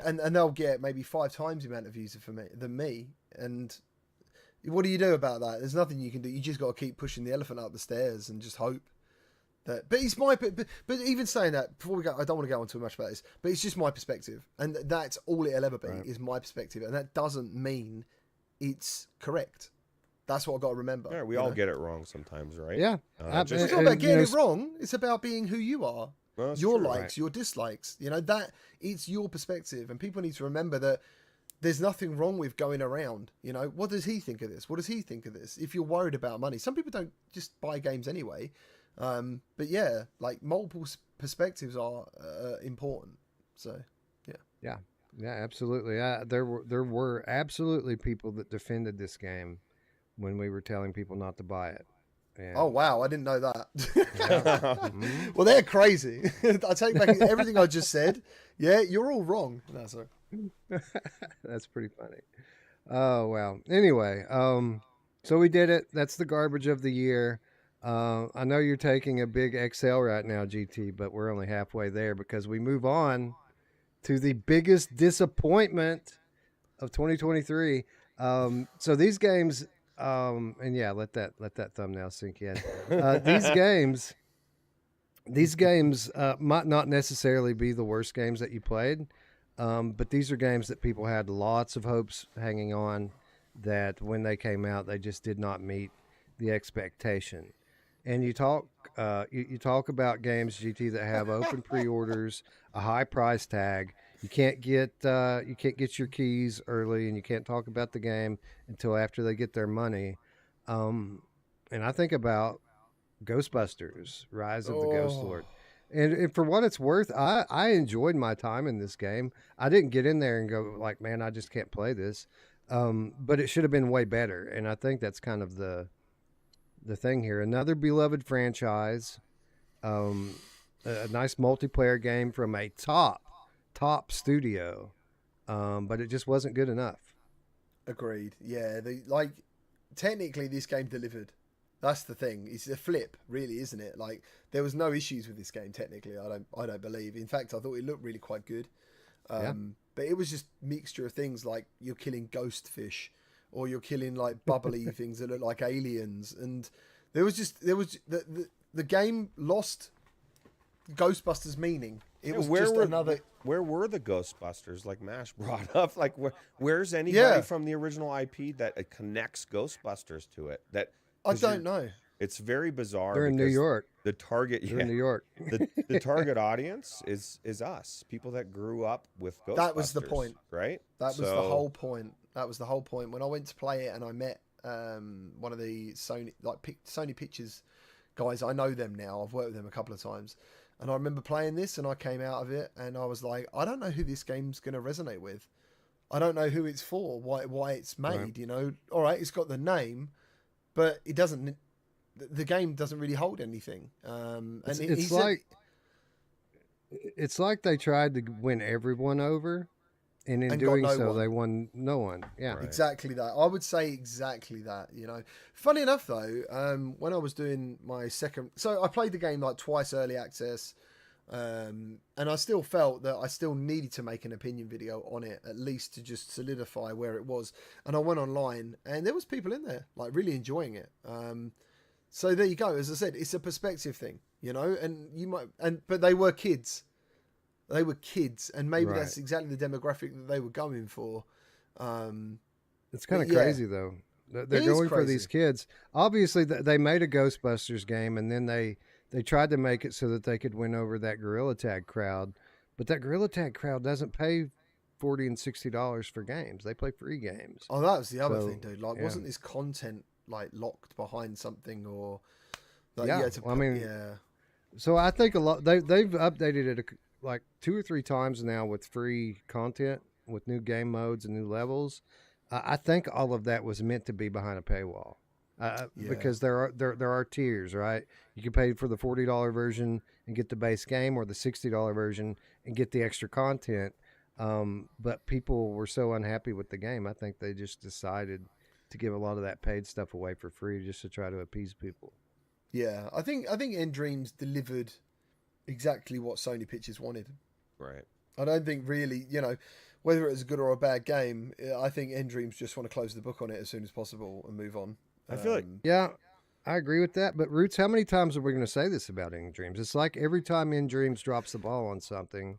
S11: and they'll get maybe 5 times the amount of views than me, and what do you do about that? There's nothing you can do. You just got to keep pushing the elephant up the stairs and just hope that. But it's my but even saying that, before we go, I don't want to go on too much about this, but it's just my perspective, and that's all it'll ever be, is my perspective, and that doesn't mean it's correct. That's what I've got to remember.
S2: Yeah, we all get it wrong sometimes, right?
S1: Yeah.
S11: It's not about getting it wrong. It's about being who you are.
S2: Well,
S11: your
S2: true,
S11: likes, your dislikes. That it's your perspective, and people need to remember that there's nothing wrong with going around. What does he think of this? What does he think of this? If you're worried about money, some people don't just buy games anyway. But yeah, like, multiple perspectives are important. So
S1: yeah, absolutely. There were absolutely people that defended this game when we were telling people not to buy it. And
S11: oh wow, I didn't know that.
S1: Mm-hmm.
S11: Well, they're crazy. I take back everything I just said. Yeah, you're all wrong. No, sorry.
S1: That's pretty funny. Oh wow. Anyway, so we did it. That's the garbage of the year. I know you're taking a big exhale right now, GT, but we're only halfway there because we move on to the biggest disappointment of 2023. So these games, and yeah, let that thumbnail sink in. These games might not necessarily be the worst games that you played, but these are games that people had lots of hopes hanging on that when they came out, they just did not meet the expectation. And you talk about games, GT, that have open pre-orders, a high price tag. You can't get your keys early, and you can't talk about the game until after they get their money. And I think about Ghostbusters: Rise of the Ghost Lord. And for what it's worth, I enjoyed my time in this game. I didn't get in there and go like, man, I just can't play this. But it should have been way better. And I think that's kind of the thing here. Another beloved franchise, a nice multiplayer game from a top studio, but it just wasn't good enough. Agreed.
S11: Yeah, technically this game delivered. That's the thing. It's a flip, really, isn't it? Like, there was no issues with this game technically. I don't believe. In fact, I thought it looked really quite good. But it was just mixture of things like you're killing ghost fish, or you're killing like bubbly things that look like aliens, and the game lost Ghostbusters meaning. It was
S2: where
S11: just
S2: were,
S11: another.
S2: Where were the Ghostbusters? Like Mash brought up, like where's anybody from the original IP that connects Ghostbusters to it?
S11: I don't know.
S2: It's very bizarre.
S1: They're in New York.
S2: The target,
S1: in New York.
S2: the target audience is us, people that grew up with Ghostbusters.
S11: That was the point,
S2: right?
S11: That was the whole point. That was the whole point. When I went to play it, and I met one of the Sony Pictures guys. I know them now. I've worked with them a couple of times, and I remember playing this, and I came out of it, and I was like, I don't know who this game's going to resonate with. I don't know who it's for. Why it's made.
S1: Right.
S11: All right, it's got the name, but it doesn't. The game doesn't really hold anything.
S1: It's like they tried to win everyone over, And in
S11: And got
S1: doing
S11: no
S1: so,
S11: one.
S1: they won no one. Yeah.
S2: Right.
S11: Exactly that. I would say exactly that. Funny enough though, when I was doing my second, so I played the game like twice early access, and I still felt that I still needed to make an opinion video on it, at least to just solidify where it was. And I went online, and there was people in there like really enjoying it. So there you go. As I said, it's a perspective thing, and but they were kids. They were kids, and maybe that's exactly the demographic that they were going for.
S1: It's kind of crazy though. They're going for these kids. Obviously, they made a Ghostbusters game, and then they tried to make it so that they could win over that Gorilla Tag crowd. But that Gorilla Tag crowd doesn't pay $40 and $60 for games. They play free games.
S11: Oh, that was the other thing, dude. Like, wasn't this content like locked behind something or? Like,
S1: So I think a lot they've updated it like 2 or 3 times now with free content, with new game modes and new levels. I think all of that was meant to be behind a paywall, because there are tiers, right? You can pay for the $40 version and get the base game, or the $60 version and get the extra content. But people were so unhappy with the game, I think they just decided to give a lot of that paid stuff away for free just to try to appease people.
S11: Yeah, I think End Dreams delivered exactly what Sony Pictures wanted.
S2: Right.
S11: I don't think really, whether it's a good or a bad game, I think End Dreams just want to close the book on it as soon as possible and move on.
S2: I feel like...
S1: Yeah, I agree with that. But Roots, how many times are we going to say this about End Dreams? It's like every time End Dreams drops the ball on something,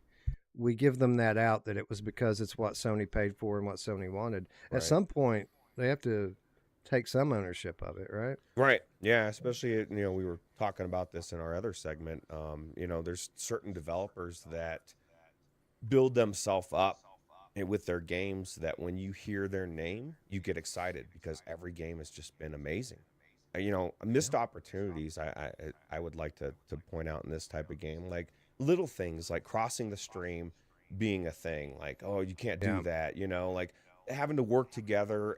S1: we give them that out that it was because it's what Sony paid for and what Sony wanted. At some point, they have to take some ownership of it, right?
S2: Right. Yeah. Especially, we were talking about this in our other segment. There's certain developers that build themselves up with their games that when you hear their name, you get excited because every game has just been amazing. Missed opportunities. I would like to point out in this type of game, like little things like crossing the stream being a thing. Like, oh, you can't do that. Like having to work together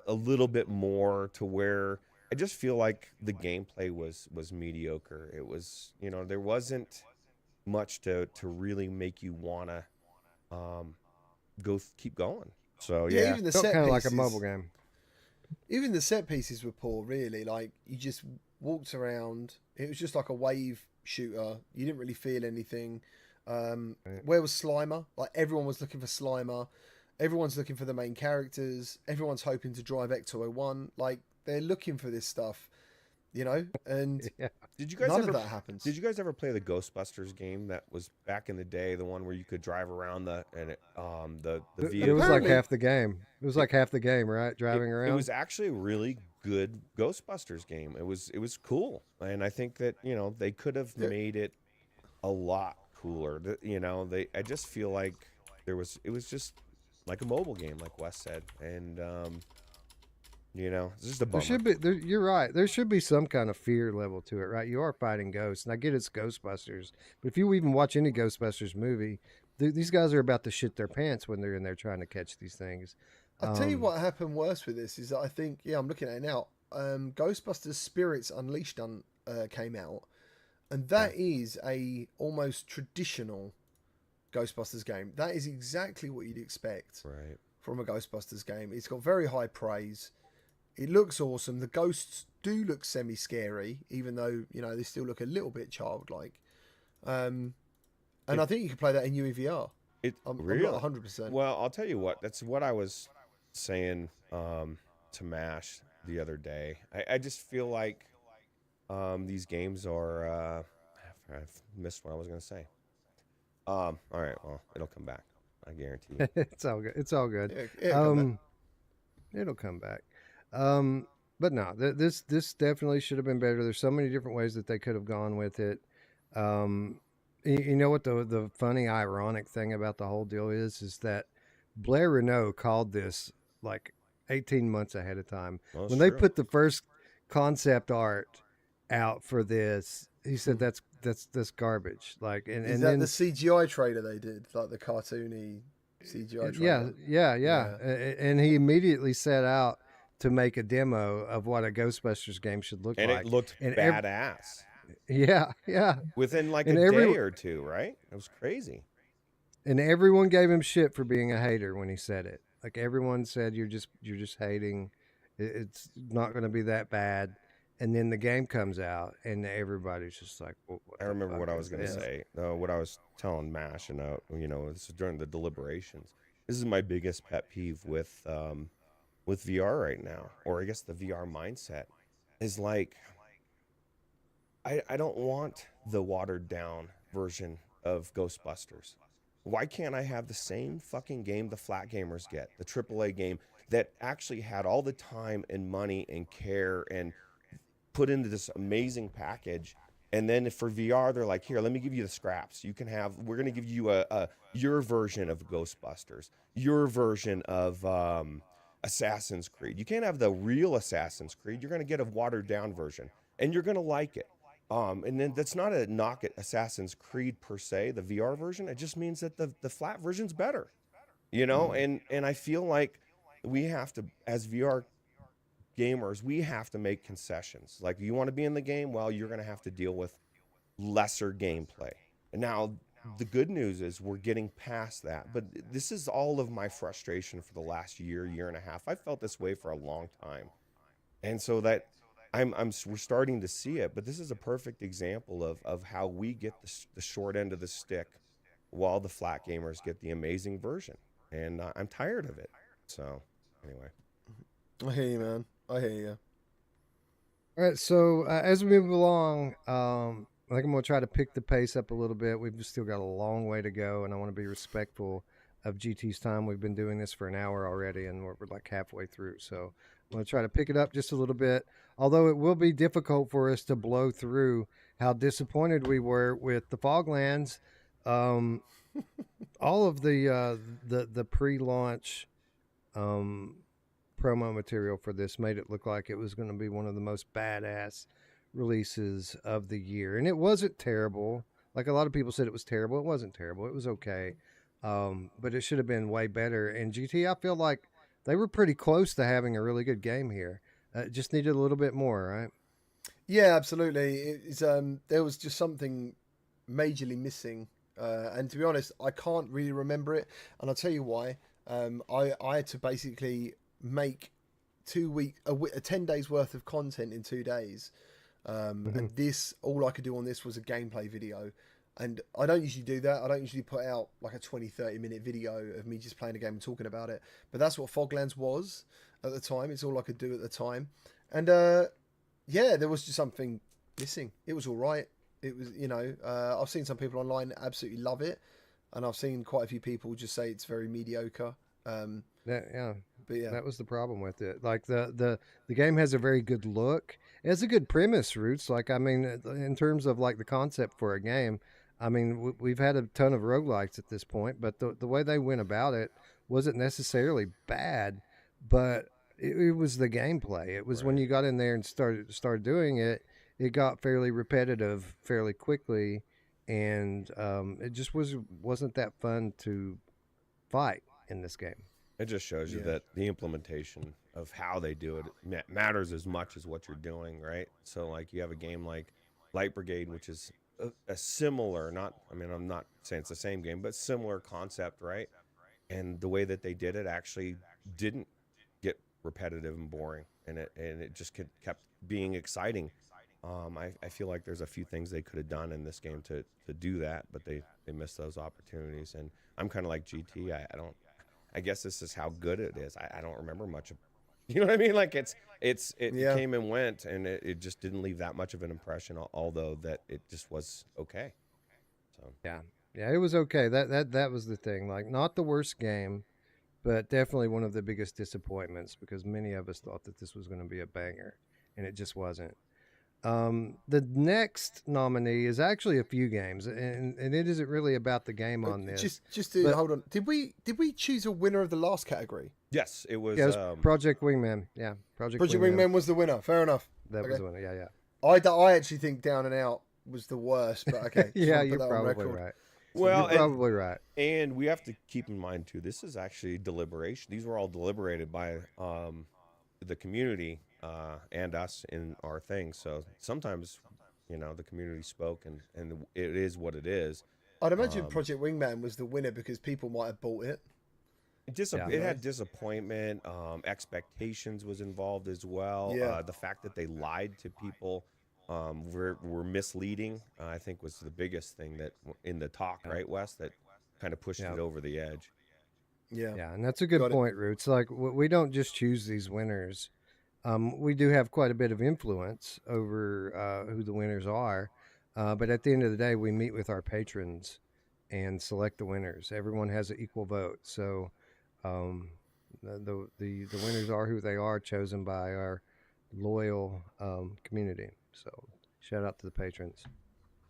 S2: a little bit more to where I just feel like the gameplay was mediocre. It was, there wasn't much to really make you wanna keep going. So yeah,
S11: even the set
S1: kind of
S11: pieces,
S1: like a mobile game.
S11: Even the set pieces were poor, really. Like you just walked around. It was just like a wave shooter. You didn't really feel anything. Where was Slimer? Like everyone was looking for Slimer. Everyone's looking for the main characters. Everyone's hoping to drive Ecto-01. Like they're looking for this stuff, And
S2: did you guys
S11: none
S2: ever,
S11: of that happens.
S2: Did you guys ever play the Ghostbusters game that was back in the day, the one where you could drive around the vehicle?
S1: It was like half the game. It was like half the game, right? Driving around.
S2: It was actually a really good Ghostbusters game. It was cool, and I think that they could have made it a lot cooler. I just feel like it was just like a mobile game, like Wes said, and it's just a bummer.
S1: You're right. There should be some kind of fear level to it, right? You are fighting ghosts, and I get it's Ghostbusters, but if you even watch any Ghostbusters movie, these guys are about to shit their pants when they're in there trying to catch these things.
S11: I'll tell you what happened worse with this is that I think, I'm looking at it now. Ghostbusters Spirits Unleashed came out, and that is a almost traditional Ghostbusters game. That is exactly what you'd expect from a Ghostbusters game. It's got very high praise. It looks awesome. The ghosts do look semi-scary, even though, they still look a little bit childlike. And I think you can play that in UEVR. I'm not 100%.
S2: Well, I'll tell you what. That's what I was saying to Mash the other day. I just feel like these games are... I've missed what I was going to say. All right, well, it'll come back. I guarantee you.
S1: It's all good. It's all good. It'll come back. But no, this definitely should have been better. There's so many different ways that they could have gone with it. You know what the funny, ironic thing about the whole deal is that Blair Renault called this like 18 months ahead of time.
S2: Well,
S1: when they put the first concept art out for this, he said that's garbage. Like,
S11: is that then the CGI trailer they did, like the cartoony CGI trailer?
S1: Yeah. And he immediately set out to make a demo of what a Ghostbusters game should look
S2: like. And it looked badass.
S1: Yeah.
S2: Within like a day or two, right? It was crazy.
S1: And everyone gave him shit for being a hater when he said it. Like everyone said, you're just hating. It's not going to be that bad. And then the game comes out, and everybody's just like, well, "What
S2: I
S1: the
S2: remember
S1: fuck
S2: what I
S1: is
S2: was going to
S1: this?"
S2: say. What I was telling Mash, and this is during the deliberations. This is my biggest pet peeve with VR right now, or I guess the VR mindset is like, I don't want the watered down version of Ghostbusters. Why can't I have the same fucking game the flat gamers get, the AAA game that actually had all the time and money and care and put into this amazing package? And then for VR, they're like, here, let me give you the scraps. We're going to give you your version of Ghostbusters, your version of Assassin's Creed. You can't have the real Assassin's Creed. You're going to get a watered down version, and you're going to like it. And then that's not a knock at Assassin's Creed per se, the VR version. It just means that the flat version's better, and I feel like we have to, as VR gamers, we have to make concessions. Like, you want to be in the game, well, you're going to have to deal with lesser gameplay. And now the good news is we're getting past that. But this is all of my frustration for the last year and a half. I felt this way for a long time. And so that we're starting to see it, but this is a perfect example of how we get the short end of the stick while the flat gamers get the amazing version. And I'm tired of it. So anyway.
S11: I hear you, man. I hear you.
S1: All right, so as we move along, I think I'm going to try to pick the pace up a little bit. We've still got a long way to go, and I want to be respectful of GT's time. We've been doing this for an hour already, and we're like halfway through. So I'm going to try to pick it up just a little bit, although it will be difficult for us to blow through how disappointed we were with the Foglands. All of the pre-launch promo material for this made it look like it was going to be one of the most badass releases of the year, and it wasn't terrible. Like a lot of people said, it was terrible. It wasn't terrible. It was okay, but it should have been way better. And GT, I feel like they were pretty close to having a really good game here. Just needed a little bit more, right?
S11: Yeah, absolutely. It's there was just something majorly missing, and to be honest, I can't really remember it, and I'll tell you why. I had to basically make 10 days worth of content in 2 days. And this, all I could do on this was a gameplay video. And I don't usually do that. I don't usually put out like a 20-30 minute video of me just playing a game and talking about it. But that's what Foglands was at the time. It's all I could do at the time. And yeah, there was just something missing. It was all right. It was, I've seen some people online absolutely love it. And I've seen quite a few people just say it's very mediocre.
S1: Yeah.
S11: But yeah,
S1: that was the problem with it. Like the game has a very good look. It has a good premise, Roots. Like, I mean, in terms of like the concept for a game, I mean, we've had a ton of roguelikes at this point, but the way they went about it wasn't necessarily bad, but it was the gameplay. It was when you got in there and started doing it, it got fairly repetitive fairly quickly, and it just wasn't that fun to fight in this game.
S2: It just shows you that the implementation of how they do it matters as much as what you're doing, right? So, like, you have a game like Light Brigade, which is a similar, I'm not saying it's the same game, but similar concept, right? And the way that they did it actually didn't get repetitive and boring, and it just kept being exciting. I feel like there's a few things they could have done in this game to do that, but they missed those opportunities. And I'm kind of like GT. I guess this is how good it is. I don't remember much of, you know what I mean? Like it came and went, and it just didn't leave that much of an impression, although that it just was okay. So
S1: yeah, it was okay. That was the thing. Like, not the worst game, but definitely one of the biggest disappointments, because many of us thought that this was going to be a banger, and it just wasn't. The next nominee is actually a few games, and it isn't really about the game on this.
S11: Just to hold on. Did we choose a winner of the last category?
S2: Yes, it was.
S1: Yeah, it was Project Wingman. Yeah,
S11: Project Wingman was the winner. Fair enough.
S1: That was the winner. Yeah.
S11: I actually think Down and Out was the worst, but okay.
S1: Yeah, you're probably right.
S2: Well,
S1: you're probably right.
S2: And we have to keep in mind too, this is actually deliberation. These were all deliberated by the community and us in our thing. So sometimes, the community spoke, and it is what it is.
S11: I'd imagine Project Wingman was the winner because people might have bought it.
S2: It had disappointment. Expectations was involved as well.
S11: Yeah.
S2: The fact that they lied to people were misleading, I think, was the biggest thing that in the talk, right, Wes, that kind of pushed it over the edge.
S11: Yeah,
S1: and that's a good point, Roots. Like, we don't just choose these winners. We do have quite a bit of influence over who the winners are, but at the end of the day, we meet with our patrons and select the winners. Everyone has an equal vote, so the winners are who they are, chosen by our loyal community. So shout out to the patrons.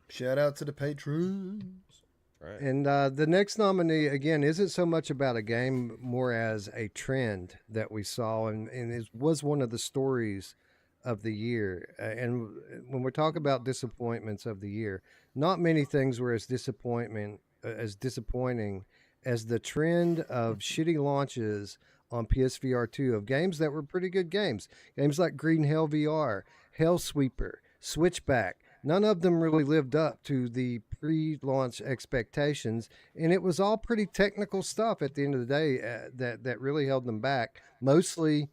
S11: Shout out to the patrons.
S2: Right.
S1: And the next nominee, again, isn't so much about a game, more as a trend that we saw, and it was one of the stories of the year. And when we're talking about disappointments of the year, not many things were as disappointing as the trend of shitty launches on PSVR 2 of games that were pretty good games. Games like Green Hell VR, Hellsweeper, Switchback. None of them really lived up to the pre-launch expectations, and it was all pretty technical stuff at the end of the day that really held them back. Mostly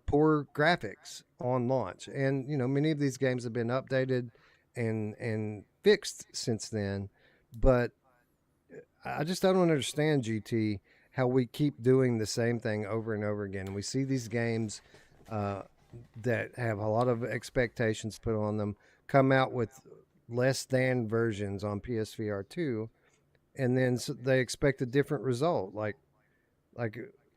S1: poor graphics on launch, and many of these games have been updated and fixed since then. But I just don't understand, GT, how we keep doing the same thing over and over again. We see these games that have a lot of expectations put on them come out with less than versions on PSVR 2, and then they expect a different result. Like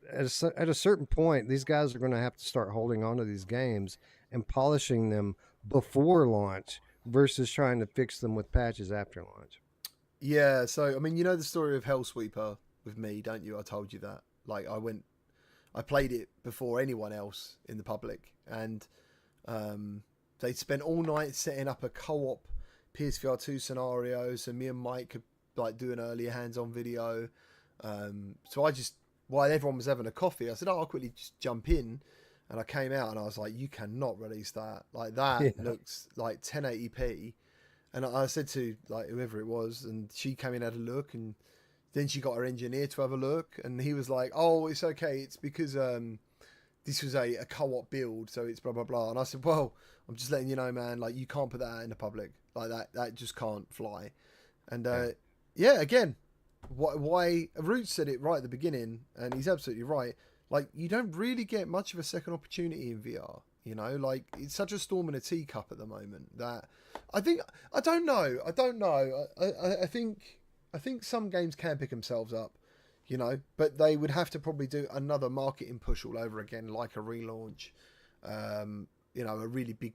S1: at a certain point, these guys are going to have to start holding on to these games and polishing them before launch versus trying to fix them with patches after launch.
S11: Yeah, so I mean, you know the story of Hellsweeper with me, don't you? I told you that. Like, I played it before anyone else in the public, and they spent all night setting up a co-op PSVR 2 scenario, so me and Mike could like do an earlier hands-on video. So I just, while everyone was having a coffee, I said, "Oh, I'll quickly just jump in," and I came out and I was like, "You cannot release that. Like that looks like 1080p." And I said to like whoever it was, and she came in and had a look, and then she got her engineer to have a look, and he was like, "Oh, it's okay. It's because this was a co-op build, so it's blah blah blah." And I said, "Well, I'm just letting you know, man. Like, you can't put that out in the public. Like that just can't fly." And yeah, again, why Root said it right at the beginning, and he's absolutely right. Like, you don't really get much of a second opportunity in VR. You know, like, it's such a storm in a teacup at the moment that I don't know. I think some games can pick themselves up, you know, but they would have to probably do another marketing push all over again, like a relaunch. You know,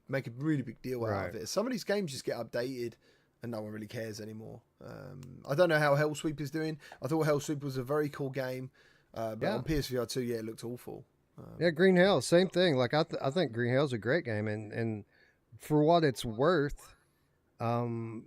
S11: make a really big deal out of it. Some of these games just get updated and no one really cares anymore. I don't know how Hellsweep is doing. I thought Hellsweep was a very cool game, but on PSVR 2, it looked awful.
S1: Green Hell, same thing. Like, I think Green Hell's a great game, and for what it's worth, the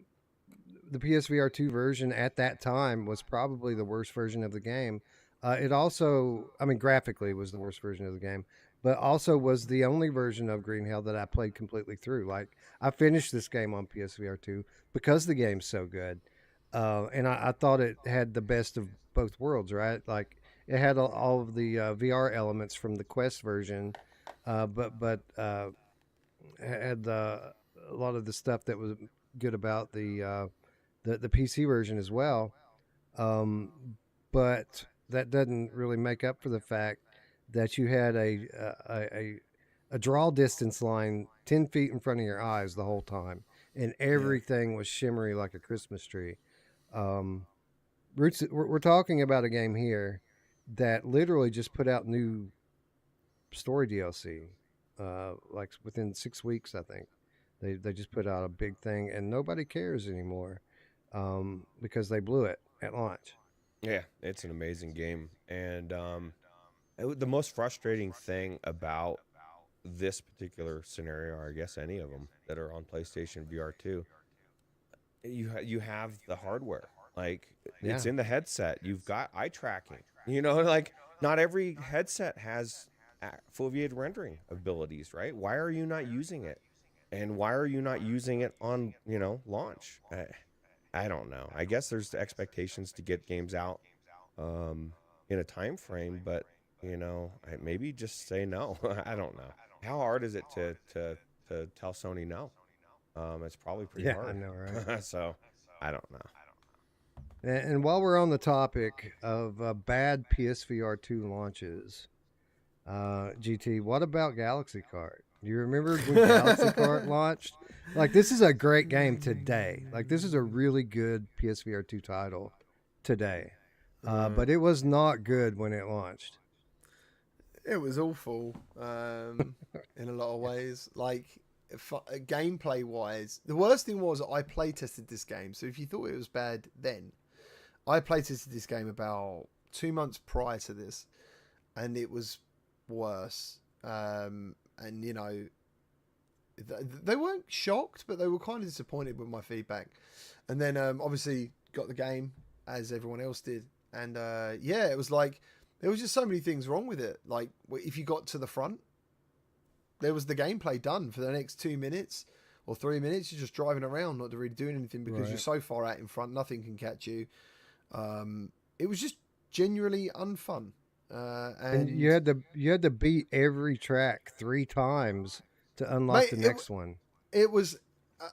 S1: PSVR 2 version at that time was probably the worst version of the game. It also, I mean, graphically was the worst version of the game, but also was the only version of Green Hell that I played completely through. Like, I finished this game on PSVR 2 because the game's so good. And I thought it had the best of both worlds, right? Like, it had all of the VR elements from the Quest version, but had a lot of the stuff that was good about the PC version as well. But that doesn't really make up for the fact that you had a draw distance line 10 feet in front of your eyes the whole time, and everything was shimmery like a Christmas tree. Roots, we're talking about a game here that literally just put out new story DLC, like within 6 weeks, I think. They just put out a big thing, and nobody cares anymore because they blew it at launch.
S2: Yeah, it's an amazing game. And the most frustrating thing about this particular scenario, or I guess any of them that are on PlayStation VR 2, you have the hardware. Like, it's in the headset. You've got eye tracking. You know, like, not every headset has foveated rendering abilities, right? Why are you not using it? And why are you not using it on, launch? I don't know. I guess there's expectations to get games out in a time frame, but maybe just say no. I don't know. How hard is it to tell Sony no? It's probably pretty
S1: Yeah, I
S2: hard.
S1: know, right?
S2: So I don't know.
S1: And while we're on the topic of bad PSVR 2 launches, GT, what about Galaxy Kart? You remember when Galaxy Kart launched? Like, this is a great game today. Like, this is a really good PSVR 2 title today. But it was not good when it launched.
S11: It was awful in a lot of ways. Like, gameplay wise, the worst thing was I play tested this game. So if you thought it was bad then, I play tested this game about 2 months prior to this, and it was worse. And they weren't shocked, but they were kind of disappointed with my feedback. And then obviously got the game as everyone else did, and it was like there was just so many things wrong with it. Like, if you got to the front, there was the gameplay done for the next 2 minutes or 3 minutes. You're just driving around, not really doing anything because you're so far out in front, nothing can catch you. It was just genuinely unfun. And
S1: you had to beat every track 3 times to unlock the next one.
S11: It was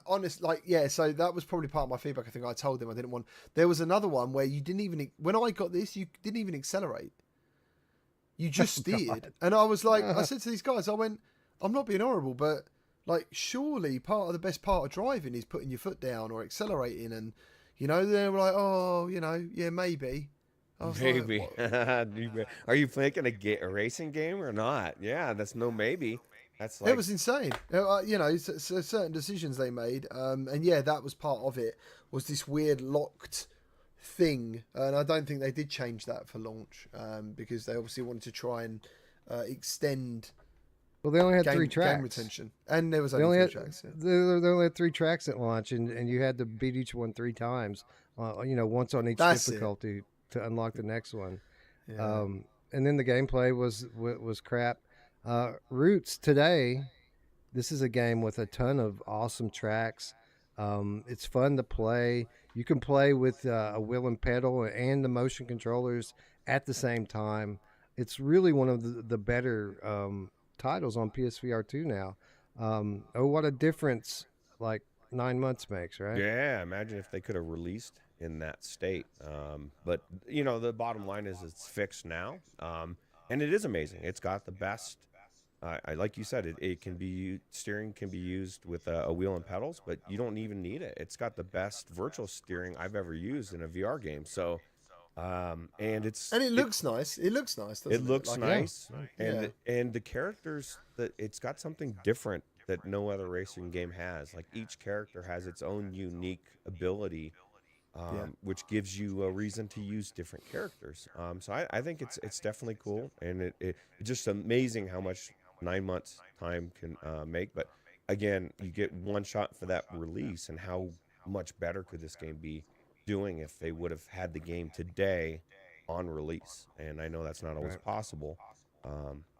S11: honest, so that was probably part of my feedback. I think I told them I didn't want. There was another one where you didn't even, when I got this, you didn't even accelerate. You just steered. And I was like, I said to these guys, I went, I'm not being horrible, but like, surely part of the best part of driving is putting your foot down or accelerating. And, they were like, oh, yeah, maybe.
S2: Maybe.
S11: Like,
S2: are you making a racing game or not? Yeah, that's no maybe. That's like...
S11: It was insane. Certain decisions they made. And yeah, that was part of it, was this weird locked thing. And I don't think they did change that for launch, because they obviously wanted to try and extend.
S1: Well, they only had 3 tracks.
S11: Game retention. And there was only 3 tracks. Yeah.
S1: They only had 3 tracks at launch, and you had to beat each one 3 times. Once on each difficulty to unlock the next one.
S11: Yeah.
S1: And then the gameplay was crap. Roots today, this is a game with a ton of awesome tracks. It's fun to play. You can play with a wheel and pedal and the motion controllers at the same time. It's really one of the better titles on PSVR 2 now. What a difference like 9 months makes, right?
S2: Yeah, imagine if they could have released in that state. But the bottom line is it's fixed now, and it is amazing. It's got the best. Like you said, it can be steering can be used with a wheel and pedals, but you don't even need it. It's got the best virtual steering I've ever used in a VR game. So, and it
S11: looks nice. It looks nice. Doesn't
S2: it looks nice,
S11: yeah.
S2: and the characters, that it's got something different that no other racing game has. Like, each character has its own unique ability, which gives you a reason to use different characters. So I think it's definitely cool, and it's just amazing how much 9 months time can make. But again, you get one shot for that release, and how much better could this game be doing if they would have had the game today on release? And I know that's not always possible,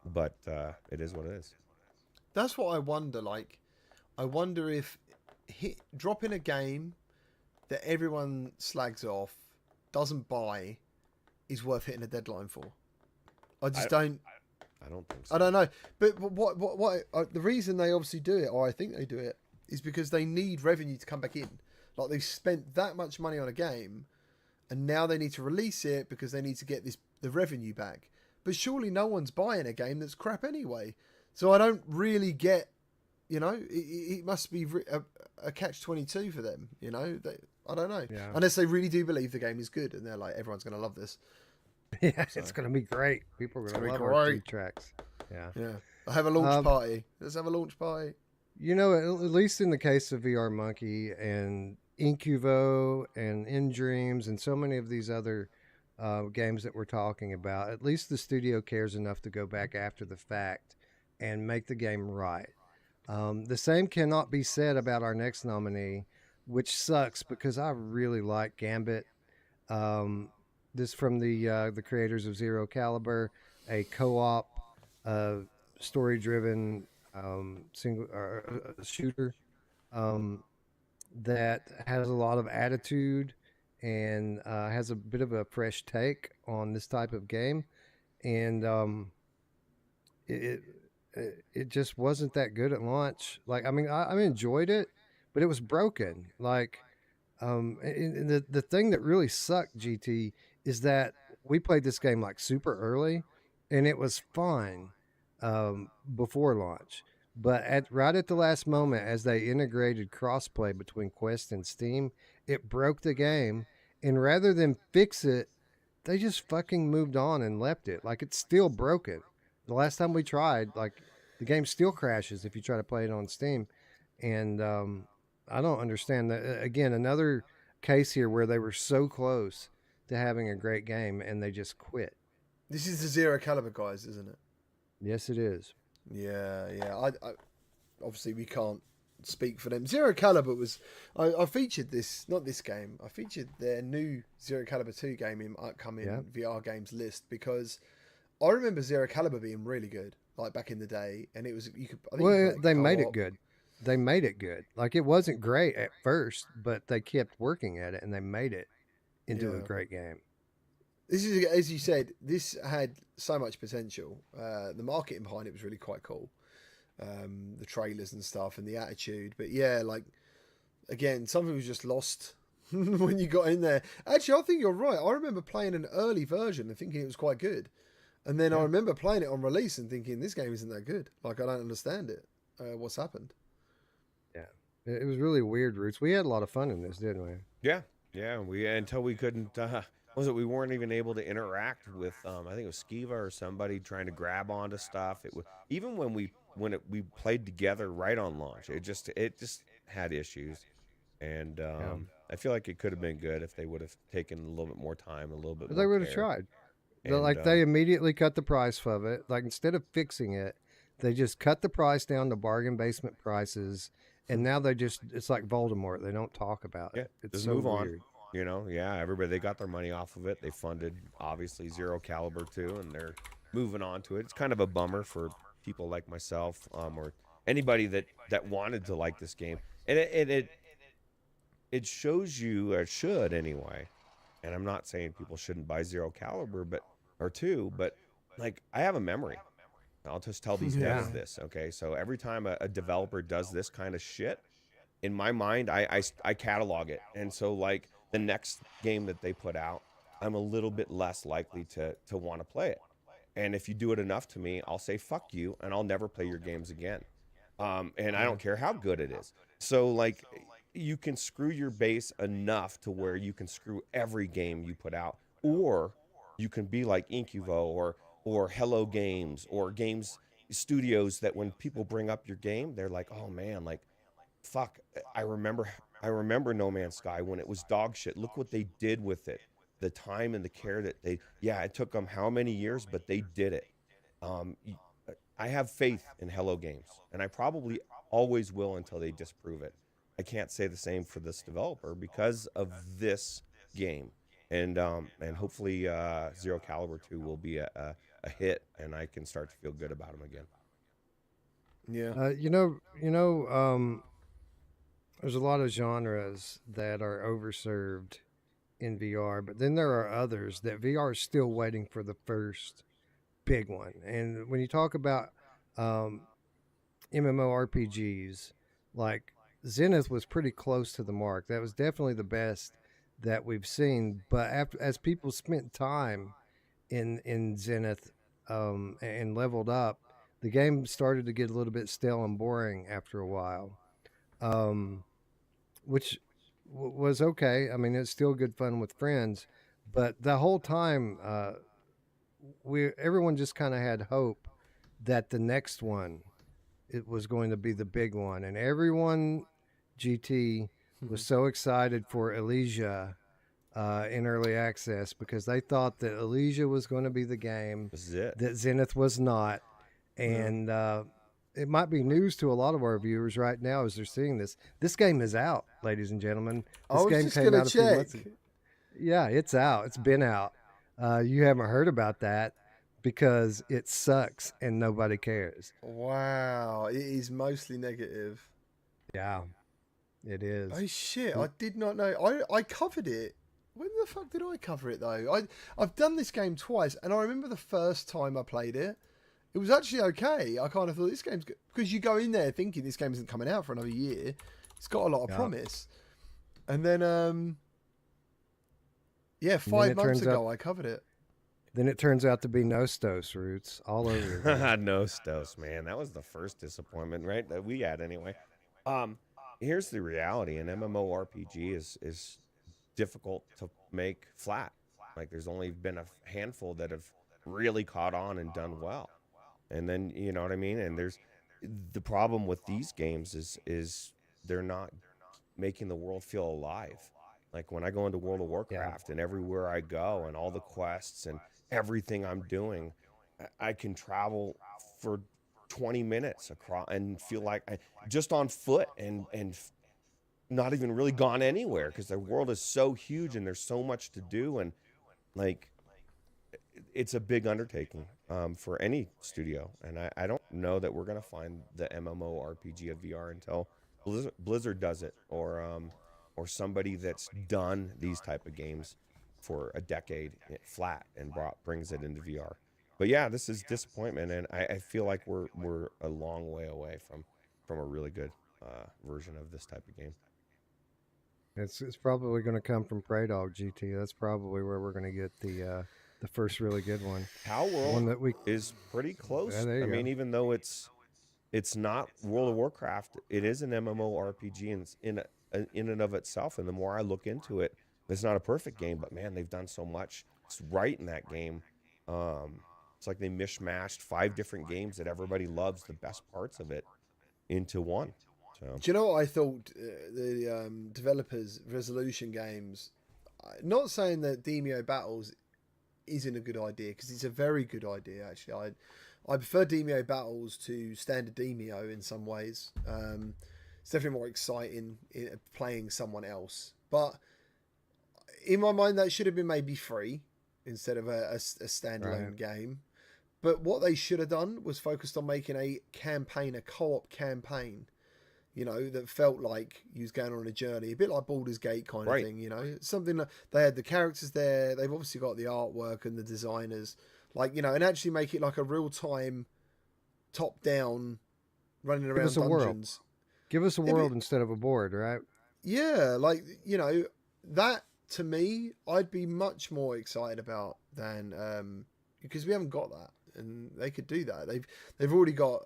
S2: but it is what it is.
S11: That's what I wonder. Like, I wonder if dropping a game that everyone slags off, doesn't buy, is worth hitting a deadline for. I don't think so. I don't know. But what the reason they obviously do it, or I think they do it, is because they need revenue to come back in. Like, they've spent that much money on a game, and now they need to release it because they need to get the revenue back. But surely no one's buying a game that's crap anyway. So I don't really get, it must be a catch-22 for them, I don't know.
S1: Yeah.
S11: Unless they really do believe the game is good and they're like, everyone's going to love this.
S1: Yeah, it's going to be great. People are going to love our 3 tracks. Yeah.
S11: Yeah. I have a launch party. Let's have a launch party.
S1: At least in the case of VR Monkey and Incuvo and In Dreams and so many of these other games that we're talking about, at least the studio cares enough to go back after the fact and make the game right. The same cannot be said about our next nominee, which sucks because I really like Gambit. This from the creators of Zero Caliber, a co-op, story-driven single shooter. that has a lot of attitude and has a bit of a fresh take on this type of game, and it it just wasn't that good at launch. Like, I mean, I enjoyed it, but it was broken. Like, and the thing that really sucked, GT, is that we played this game like super early, and it was fine before launch. But right at the last moment, as they integrated crossplay between Quest and Steam, it broke the game. And rather than fix it, they just fucking moved on and left it. Like, it's still broken. The last time we tried, like, the game still crashes if you try to play it on Steam. And I don't understand that. Again, another case here where they were so close to having a great game and they just quit.
S11: This is the Zero Caliber guys, isn't it?
S1: Yes, it is.
S11: Yeah. I obviously we can't speak for them. Zero Caliber was I featured this, not this game. I featured their new Zero Caliber 2 game in upcoming VR games list because I remember Zero Caliber being really good, like back in the day, and it was you could. I think
S1: Well, they made it good. They made it good. Like, it wasn't great at first, but they kept working at it and they made it into a great game.
S11: This is, as you said, this had so much potential. The marketing behind it was really quite cool. The trailers and stuff and the attitude. But yeah, like, again, something was just lost when you got in there. Actually, I think you're right. I remember playing an early version and thinking it was quite good. And then I remember playing it on release and thinking, this game isn't that good. Like, I don't understand it. What's happened?
S1: Yeah. It was really weird, Roots. We had a lot of fun in this, didn't we?
S2: Yeah. We until we couldn't. We weren't even able to interact with. I think it was Skiva or somebody trying to grab onto stuff. It was even when we played together right on launch. It just had issues, and I feel like it could have been good if they would have taken a little bit more time, a little bit.
S1: But they would have tried. They immediately cut the price of it. Like, instead of fixing it, they just cut the price down to bargain basement prices. And now it's like Voldemort. They don't talk about it. It's
S2: just
S1: so
S2: move
S1: weird.
S2: On. Everybody, they got their money off of it. They funded, obviously, Zero Caliber 2, and they're moving on to it. It's kind of a bummer for people like myself or anybody that wanted to like this game. And it shows you, or it should anyway, and I'm not saying people shouldn't buy Zero Caliber or 2, but, like, I have a memory. I'll just tell these guys this, okay? So every time a developer does this kind of shit, in my mind, I catalog it. And so, like, the next game that they put out, I'm a little bit less likely to want to play it. And if you do it enough to me, I'll say, fuck you, and I'll never play your games again. And I don't care how good it is. So, like, you can screw your base enough to where you can screw every game you put out. Or you can be like Incuvo or Hello Games or games studios that when people bring up your game, they're like, oh man, like, fuck, I remember No Man's Sky when it was dog shit. Look what they did with it. The time and the care that it took them how many years, but they did it. I have faith in Hello Games, and I probably always will until they disprove it. I can't say the same for this developer because of this game. And hopefully Zero Caliber 2 will be a hit, and I can start to feel good about them again.
S11: Yeah.
S1: There's a lot of genres that are overserved in VR, but then there are others that VR is still waiting for the first big one. And when you talk about MMORPGs, like, Zenith was pretty close to the mark. That was definitely the best that we've seen. But as people spent time in Zenith and leveled up, the game started to get a little bit stale and boring after a while, which was okay. I mean, it's still good fun with friends, but the whole time everyone just kind of had hope that the next one, it was going to be the big one, and everyone, GT, was so excited for Elysia in early access because they thought that Elysia was going to be the game that Zenith was not. And it might be news to a lot of our viewers right now as they're seeing this. This game is out, ladies and gentlemen. This game came out a few months ago. Yeah, it's out. It's been out. You haven't heard about that because it sucks and nobody cares.
S11: Wow, it is mostly negative.
S1: Yeah. It is.
S11: Oh shit! I did not know. I covered it. When the fuck did I cover it though? I've done this game twice, and I remember the first time I played it. It was actually okay. I kind of thought this game's good because you go in there thinking this game isn't coming out for another year. It's got a lot of promise, and then 5 months ago I covered it.
S1: Then it turns out to be Nostos Roots all over again.
S2: Nostos, man, that was the first disappointment, right? That we had anyway. Here's the reality: an MMORPG is difficult to make flat. Like, there's only been a handful that have really caught on and done well. And then, you know what I mean? And there's the problem with these games is they're not making the world feel alive. Like, when I go into World of Warcraft and everywhere I go and all the quests and everything I'm doing, I can travel for 20 minutes across and feel like I just on foot and not even really gone anywhere, because the world is so huge and there's so much to do, and like it's a big undertaking for any studio, and I don't know that we're gonna find the MMORPG of VR until Blizzard does it, or somebody that's done these type of games for a decade flat and brings it into VR. But yeah, this is disappointment, and I feel like we're a long way away from a really good version of this type of game.
S1: It's probably going to come from Prey Dog GT. That's probably where we're going to get the first really good one.
S2: Power World is pretty close. I mean, even though it's not World of Warcraft, it is an MMORPG in and of itself. And the more I look into it, it's not a perfect game, but man, they've done so much. It's right in that game. It's like they mishmashed 5 different games that everybody loves, the best parts of it, into one. So.
S11: Do you know what I thought? The developers, Resolution Games, not saying that Demio Battles isn't a good idea, because it's a very good idea actually. I prefer Demio Battles to standard Demio in some ways. It's definitely more exciting in playing someone else, but in my mind that should have been maybe free instead of a standalone game. But what they should have done was focused on making a campaign, a co-op campaign, you know, that felt like you was going on a journey, a bit like Baldur's Gate kind of thing, you know, something that they had the characters there. They've obviously got the artwork and the designers, like, you know, and actually make it like a real time top down running around dungeons.
S1: Give us a world instead of a board, right?
S11: Yeah. Like, you know, that to me, I'd be much more excited about than, because we haven't got that. And they could do that. They've already got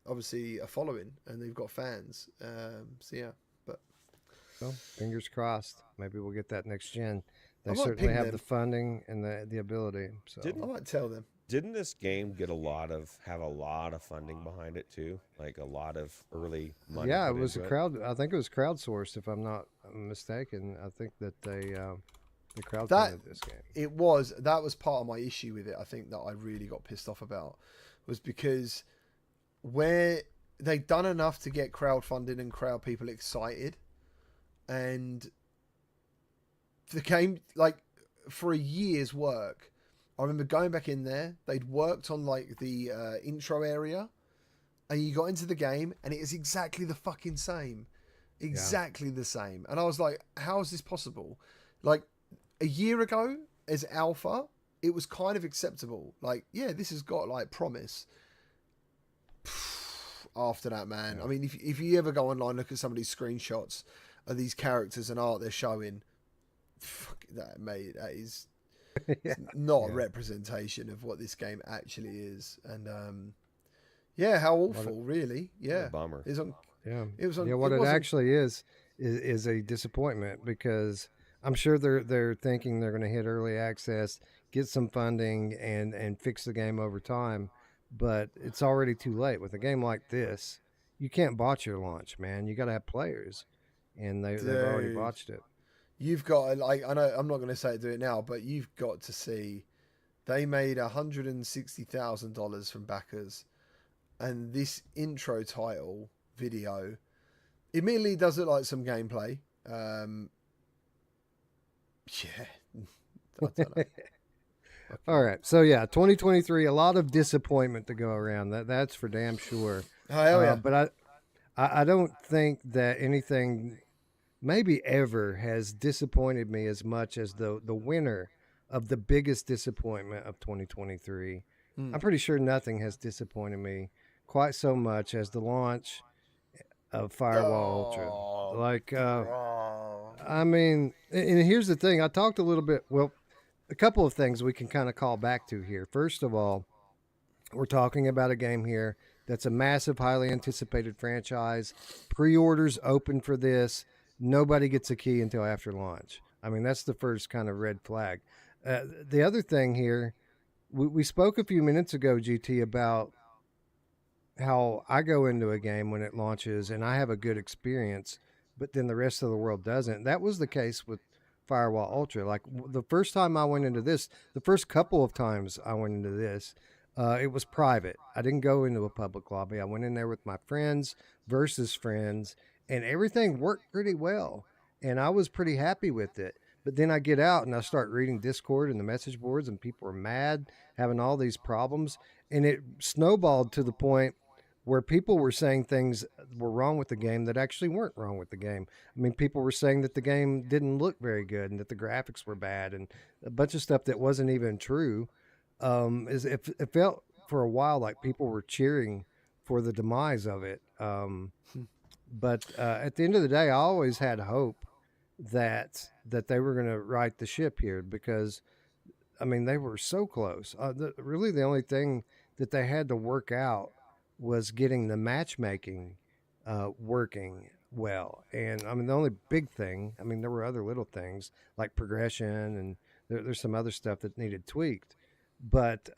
S11: obviously a following, and they've got fans. So yeah, but
S1: well, fingers crossed. Maybe we'll get that next gen. They certainly have the funding and the ability. So
S11: I might tell them.
S2: Didn't this game have a lot of funding behind it too? Like a lot of early money.
S1: Yeah, it was I think it was crowdsourced, if I'm not mistaken. I think that they crowdfunded this game.
S11: That was part of my issue with it. I think that I really got pissed off about was because where they'd done enough to get crowdfunding and crowd people excited, and the game, like, for a year's work, I remember going back in there. They'd worked on like the intro area, and you got into the game, and it is exactly the fucking same, exactly the same. And I was like, how is this possible? Like, a year ago, as alpha, it was kind of acceptable. Like, yeah, this has got like promise. After that, man, I mean, if you ever go online, look at some of these screenshots of these characters and art they're showing, fuck that, mate, that is not a representation of what this game actually is. And how awful, really. Yeah,
S2: bummer.
S11: It was on,
S1: what it actually is a disappointment, because I'm sure they're thinking they're going to hit early access, get some funding, and fix the game over time. But it's already too late. With a game like this, you can't botch your launch, man. You got to have players, and they've already botched it.
S11: You've got, like, I know I'm not going to say do it now, but you've got to see they made $160,000 from backers, and this intro title video admittedly does look like some gameplay. Yeah. I don't know.
S1: All right. So, 2023, a lot of disappointment to go around. That's for damn sure.
S11: Oh, hell yeah.
S1: But I don't think that anything maybe ever has disappointed me as much as the winner of the biggest disappointment of 2023. I'm pretty sure nothing has disappointed me quite so much as the launch of Firewall Ultra. Like, I mean, and here's the thing. I talked a little bit. Well, a couple of things we can kind of call back to here. First of all, we're talking about a game here that's a massive, highly anticipated franchise. Pre-orders open for this. Nobody gets a key until after launch. I mean, that's the first kind of red flag. The other thing here, we spoke a few minutes ago, GT, about how I go into a game when it launches and I have a good experience, but then the rest of the world doesn't. That was the case with Firewall Ultra. Like the first time I went into this, the first couple of times I went into this, it was private. I didn't go into a public lobby. I went in there with my friends versus friends, and everything worked pretty well. And I was pretty happy with it. But then I get out and I start reading Discord and the message boards, and people are mad, having all these problems. And it snowballed to the point where people were saying things were wrong with the game that actually weren't wrong with the game. I mean, people were saying that the game didn't look very good and that the graphics were bad and a bunch of stuff that wasn't even true. It felt for a while like people were cheering for the demise of it. But at the end of the day, I always had hope that they were going to right the ship here, because, I mean, they were so close. Really, the only thing that they had to work out was getting the matchmaking working well. And I mean, the only big thing, I mean, there were other little things like progression, and there's some other stuff that needed tweaked. But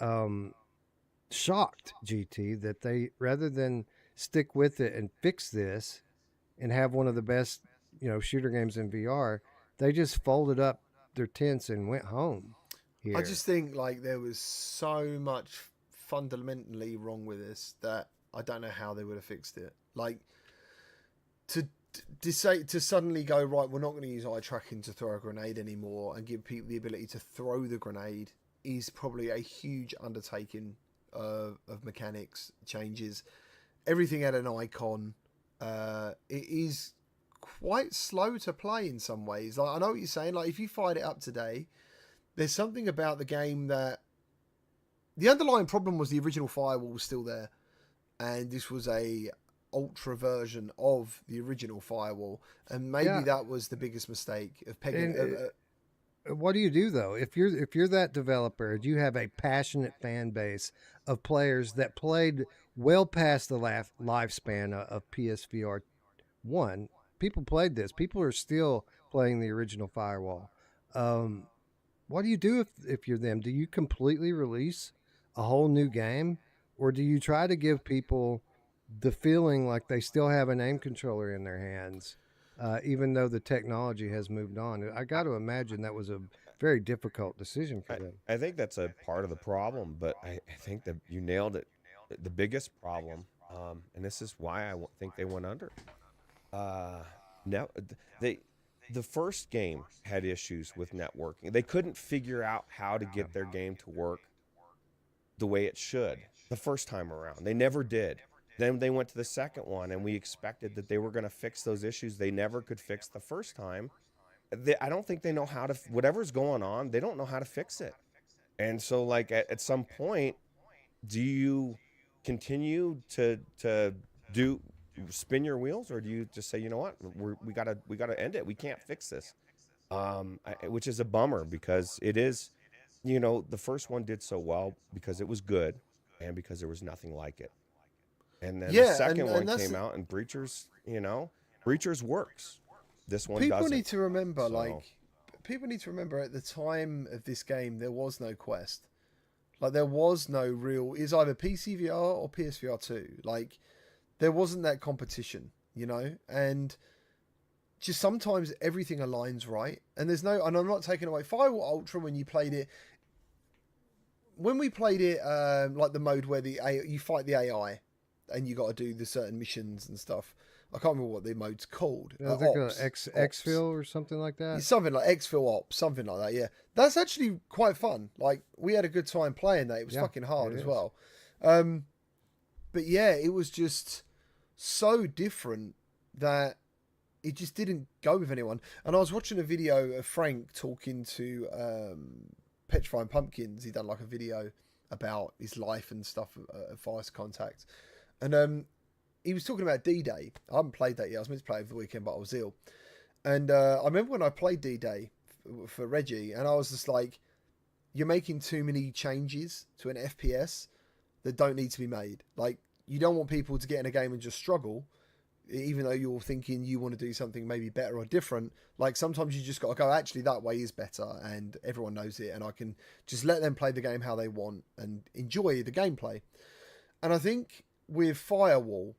S1: shocked, GT, that they, rather than stick with it and fix this and have one of the best, shooter games in VR, they just folded up their tents and went home here.
S11: I just think like there was so much fundamentally wrong with this that I don't know how they would have fixed it. Like to suddenly go, right, we're not going to use eye tracking to throw a grenade anymore and give people the ability to throw the grenade is probably a huge undertaking of mechanics changes. Everything had an icon. It is quite slow to play in some ways. Like, I know what you're saying. Like, if you fired it up today, there's something about the game that the underlying problem was the original Firewall was still there, and this was a ultra version of the original Firewall, and maybe that was the biggest mistake of pegging.
S1: What do you do though if you're that developer? Do you have a passionate fan base of players that played well past the lifespan of PSVR 1? People played this. People are still playing the original Firewall. What do you do if you're them? Do you completely release a whole new game, or do you try to give people the feeling like they still have an aim controller in their hands, even though the technology has moved on? I got to imagine that was a very difficult decision for them.
S2: I think that's a part of the problem, but I think that you nailed it. The biggest problem, and this is why I think they went under. The first game had issues with networking. They couldn't figure out how to get their game to work the way it should the first time around. They never did. Then they went to the second one, and we expected that they were going to fix those issues they never could fix the first time. I don't think they know how to, whatever's going on, they don't know how to fix it. And so, like, at some point, do you continue to spin your wheels, or do you just say, you know what, we gotta end it. We can't fix this, which is a bummer, because it is, the first one did so well because it was good and because there was nothing like it. And then the second one came out, and Breachers works. This one doesn't.
S11: People need to remember at the time of this game, there was no Quest. Like, there was no real, it's either PCVR or PSVR 2. Like, there wasn't that competition, and just sometimes everything aligns right. And and I'm not taking away Firewall Ultra when we played it, like the mode where you fight the AI and you got to do the certain missions and stuff. I can't remember what the mode's called.
S1: I think Exfil or something like that.
S11: Something like Exfil Ops, something like that. Yeah, that's actually quite fun. Like, we had a good time playing that. It was fucking hard as well. But yeah, it was just so different that it just didn't go with anyone. And I was watching a video of Frank talking to Petrifying Pumpkins. He done like a video about his life and stuff at Vice Contact, and he was talking about D-Day. I haven't played that yet. I was meant to play over the weekend, but I was ill. And I remember when I played D-Day for Reggie, and I was just like, you're making too many changes to an FPS that don't need to be made. Like, you don't want people to get in a game and just struggle, even though you're thinking you want to do something maybe better or different. Like, sometimes you just got to go, actually, that way is better, and everyone knows it, and I can just let them play the game how they want and enjoy the gameplay. And I think with Firewall,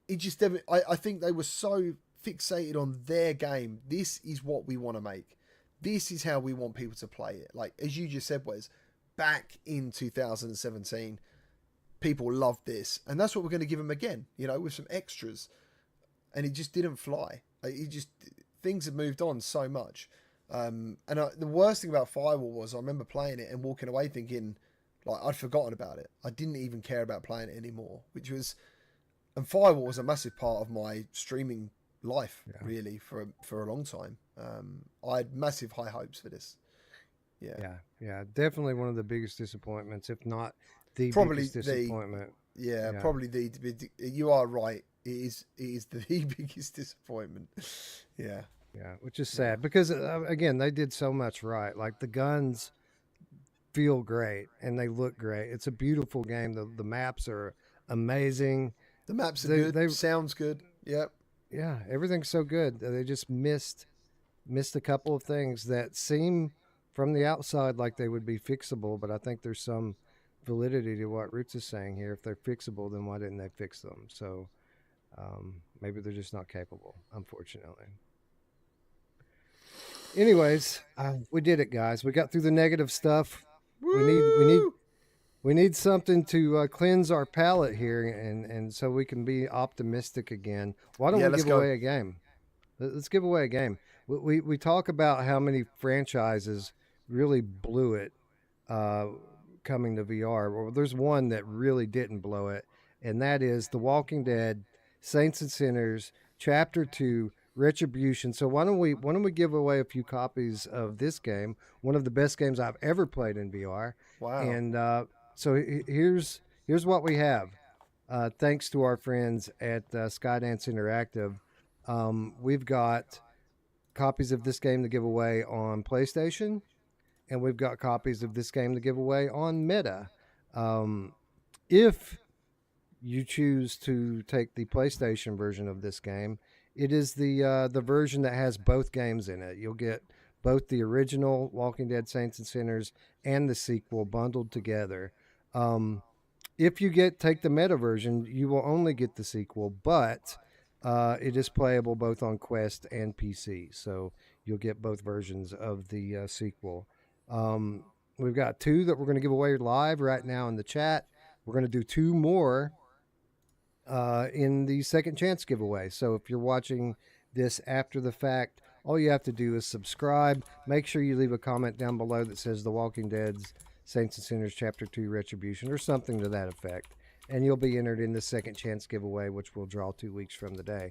S11: it just, I think they were so fixated on their game. This is what we want to make. This is how we want people to play it. Like, as you just said, Wes, back in 2017, people loved this. And that's what we're going to give them again, you know, with some extras. And it just didn't fly. Things have moved on so much. The worst thing about Firewall was I remember playing it and walking away thinking, like, I'd forgotten about it. I didn't even care about playing it anymore, and Firewall was a massive part of my streaming life, really, for a long time. I had massive high hopes for this.
S1: Yeah, definitely one of the biggest disappointments, if not the biggest disappointment.
S11: Probably you are right. It is the biggest disappointment. Yeah,
S1: which is sad because again, they did so much right. Like, the guns feel great and they look great. It's a beautiful game. The maps are amazing.
S11: The maps are good. Sounds good. Yep.
S1: Yeah, everything's so good. They just missed a couple of things that seem from the outside like they would be fixable, but I think there's some validity to what Roots is saying here. If they're fixable, then why didn't they fix them? So maybe they're just not capable, unfortunately. Anyways, we did it, guys. We got through the negative stuff.
S11: Woo!
S1: We need something to cleanse our palate here, and so we can be optimistic again. Why don't we give away a game? Let's give away a game. We talk about how many franchises really blew it coming to VR. Well, there's one that really didn't blow it, and that is The Walking Dead, Saints and Sinners, Chapter 2, Retribution. So why don't we give away a few copies of this game, one of the best games I've ever played in VR.
S11: Wow.
S1: And so here's what we have. Thanks to our friends at Skydance Interactive, we've got copies of this game to give away on PlayStation, and we've got copies of this game to give away on Meta. If you choose to take the PlayStation version of this game, it is the version that has both games in it. You'll get both the original Walking Dead Saints and Sinners and the sequel bundled together. If you take the Meta version, you will only get the sequel, but it is playable both on Quest and PC, so you'll get both versions of the sequel. We've got 2 that we're going to give away live right now in the chat. We're going to do 2 more in the second chance giveaway. So if you're watching this after the fact, all you have to do is subscribe. Make sure you leave a comment down below that says The Walking Dead's Saints and Sinners Chapter 2 Retribution or something to that effect, and you'll be entered in the second chance giveaway, which we'll draw 2 weeks from today.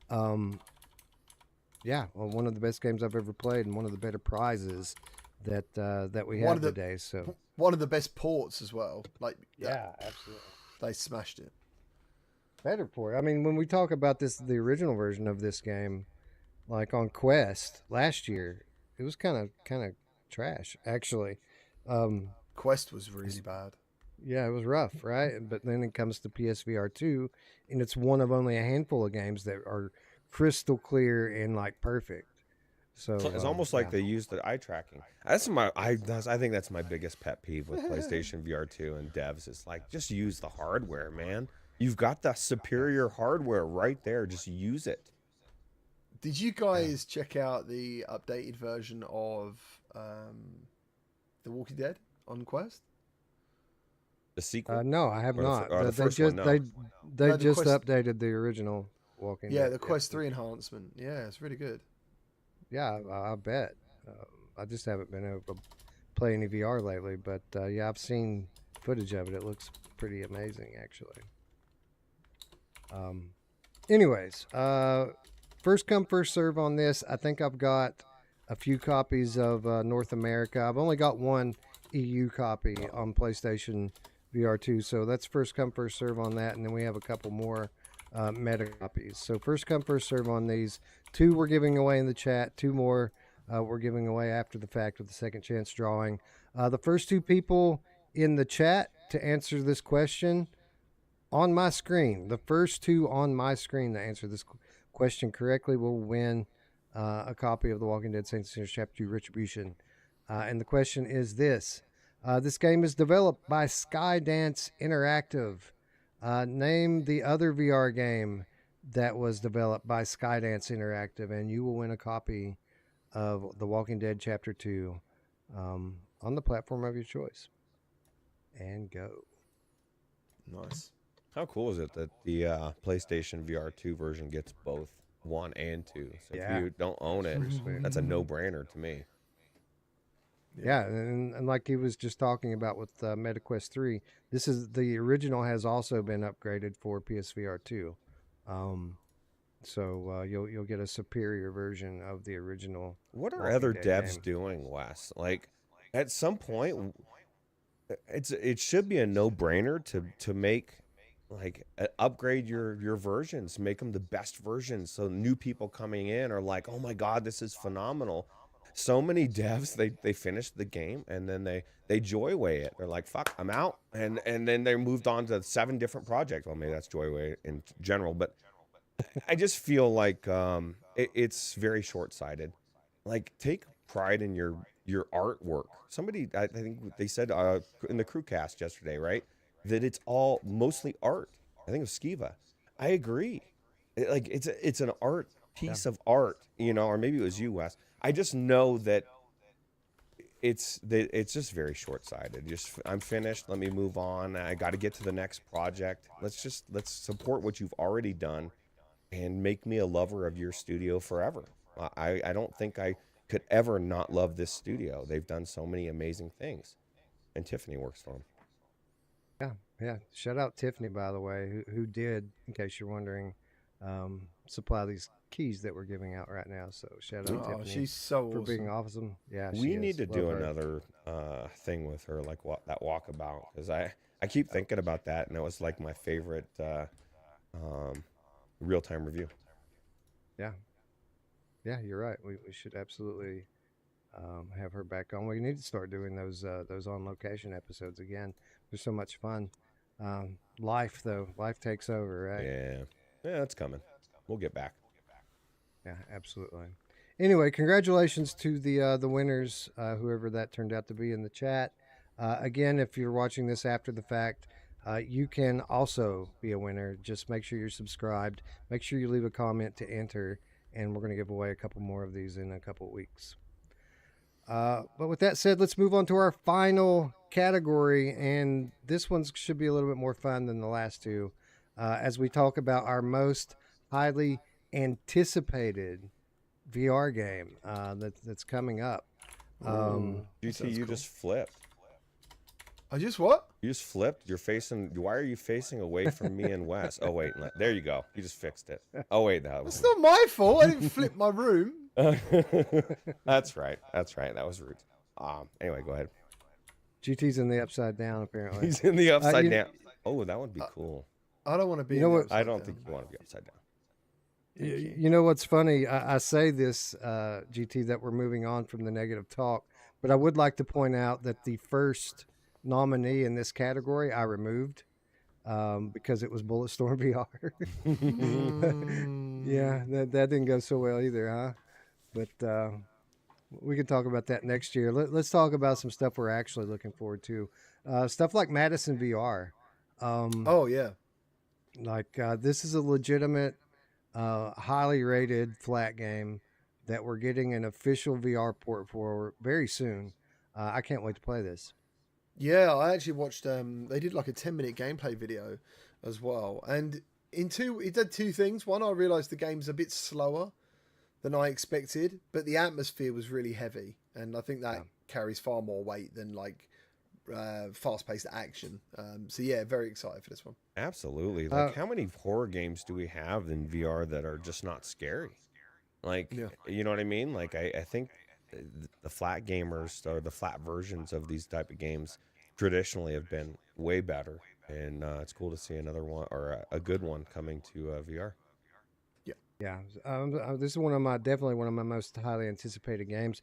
S1: One of the best games I've ever played and one of the better prizes that we have today. So
S11: one of the best ports as well. Like,
S1: absolutely,
S11: they smashed it.
S1: Better port. I mean, when we talk about the original version of this game, like on Quest last year, it was kind of trash, actually.
S11: Quest was really bad.
S1: Yeah, it was rough, right? But then it comes to PSVR 2, and it's one of only a handful of games that are crystal clear and like perfect. So
S2: it's almost like they used the eye tracking. I think that's my biggest pet peeve with PlayStation VR 2 and devs. It's like, just use the hardware, man. You've got the superior hardware right there. Just use it.
S11: Did you guys check out the updated version of The Walking Dead on Quest?
S2: The sequel?
S1: No, I have not.
S2: The first one, no.
S1: They just updated the original Walking Dead.
S11: Yeah, the Quest 3 enhancement. Yeah, it's really good.
S1: Yeah, I bet. I just haven't been able to play any VR lately, but yeah, I've seen footage of it. It looks pretty amazing, actually. Anyways, first come, first serve on this. I think I've got a few copies of North America. I've only got one EU copy on PlayStation VR 2, so that's first come, first serve on that, and then we have a couple more meta copies. So first come, first serve on these. 2 we're giving away in the chat. 2 more we're giving away after the fact with the second chance drawing. The first 2 people in the chat to answer this question on my screen, the first 2 on my screen to answer this question correctly will win a copy of The Walking Dead Saints and Sinners Chapter 2 Retribution. And the question is this. This game is developed by Skydance Interactive. Name the other VR game that was developed by Skydance Interactive, and you will win a copy of The Walking Dead Chapter 2 on the platform of your choice. And go.
S11: Nice.
S2: How cool is it that the PlayStation VR 2 version gets both 1 and 2? So if you don't own it, that's a no-brainer to me.
S1: Yeah, and like he was just talking about with MetaQuest 3, this is the original has also been upgraded for PSVR 2. So you'll get a superior version of the original.
S2: What are other devs doing, Wes? Like, at some point, it should be a no-brainer to make upgrade your versions, make them the best versions, so new people coming in are like, oh my god, this is phenomenal. So many devs they finish the game and then they joyway it. They're like, fuck, I'm out, and then they moved on to 7 different projects. Well, maybe that's joyway in general, but I just feel like it's very short-sighted. Like, take pride in your artwork. Somebody, I think they said in the crewcast yesterday, right, that it's all mostly art. I think it was Skiva. I agree. It's an art piece of art, or maybe it was you, Wes. I just know that it's just very short-sighted. Just, I'm finished. Let me move on. I got to get to the next project. Let's support what you've already done, and make me a lover of your studio forever. I don't think I could ever not love this studio. They've done so many amazing things, and Tiffany works for them.
S1: Yeah. Shout out Tiffany, by the way, who did, in case you're wondering, supply these keys that we're giving out right now. So shout out Tiffany.
S11: She's so
S1: for
S11: awesome.
S1: being awesome. Yeah,
S2: we need to do another thing with her, like that walkabout, because I keep thinking about that, and it was like my favorite real-time review.
S1: Yeah, you're right. We should absolutely have her back on. We need to start doing those on location episodes again. They're so much fun. Life takes over, right?
S2: Yeah, it's coming. We'll get back.
S1: Yeah, absolutely. Anyway, congratulations to the winners, whoever that turned out to be in the chat. Again, if you're watching this after the fact, you can also be a winner. Just make sure you're subscribed. Make sure you leave a comment to enter, and we're going to give away a couple more of these in a couple of weeks. But with that said, let's move on to our final category, and this one should be a little bit more fun than the last 2, as we talk about our most highly anticipated VR game that's coming up.
S2: GT, you just flipped.
S11: I just what?
S2: You just flipped. You're facing. Why are you facing away from me and Wes? Oh wait, there you go. You just fixed it. Oh wait, that was.
S11: It's not my fault. I didn't flip my room.
S2: That's right. That was rude. Anyway, go ahead.
S1: GT's in the upside down, apparently.
S2: He's in the upside down. Oh, that would be cool.
S11: I don't want to be.
S2: I don't think you want to be upside down.
S1: You know what's funny? I say this, GT, that we're moving on from the negative talk, but I would like to point out that the first nominee in this category I removed because it was Bulletstorm VR. Yeah, that didn't go so well either, huh? But we can talk about that next year. Let's talk about some stuff we're actually looking forward to. Stuff like Madison VR.
S11: Oh yeah,
S1: like this is a legitimate, highly rated flat game that we're getting an official VR port for very soon. I can't wait to play this.
S11: Yeah, I actually watched. They did like a 10-minute gameplay video as well, and it did 2 things. One, I realised the game's a bit slower than I expected, but the atmosphere was really heavy, and I think that carries far more weight than like fast-paced action. So yeah, very excited for this one.
S2: Absolutely. Like, how many horror games do we have in VR that are just not scary? Like,
S11: Yeah.
S2: you know what I mean? Like, I think the flat gamers or the flat versions of these type of games traditionally have been way better. And it's cool to see another one or a good one coming to VR.
S1: Yeah, this is definitely one of my most highly anticipated games.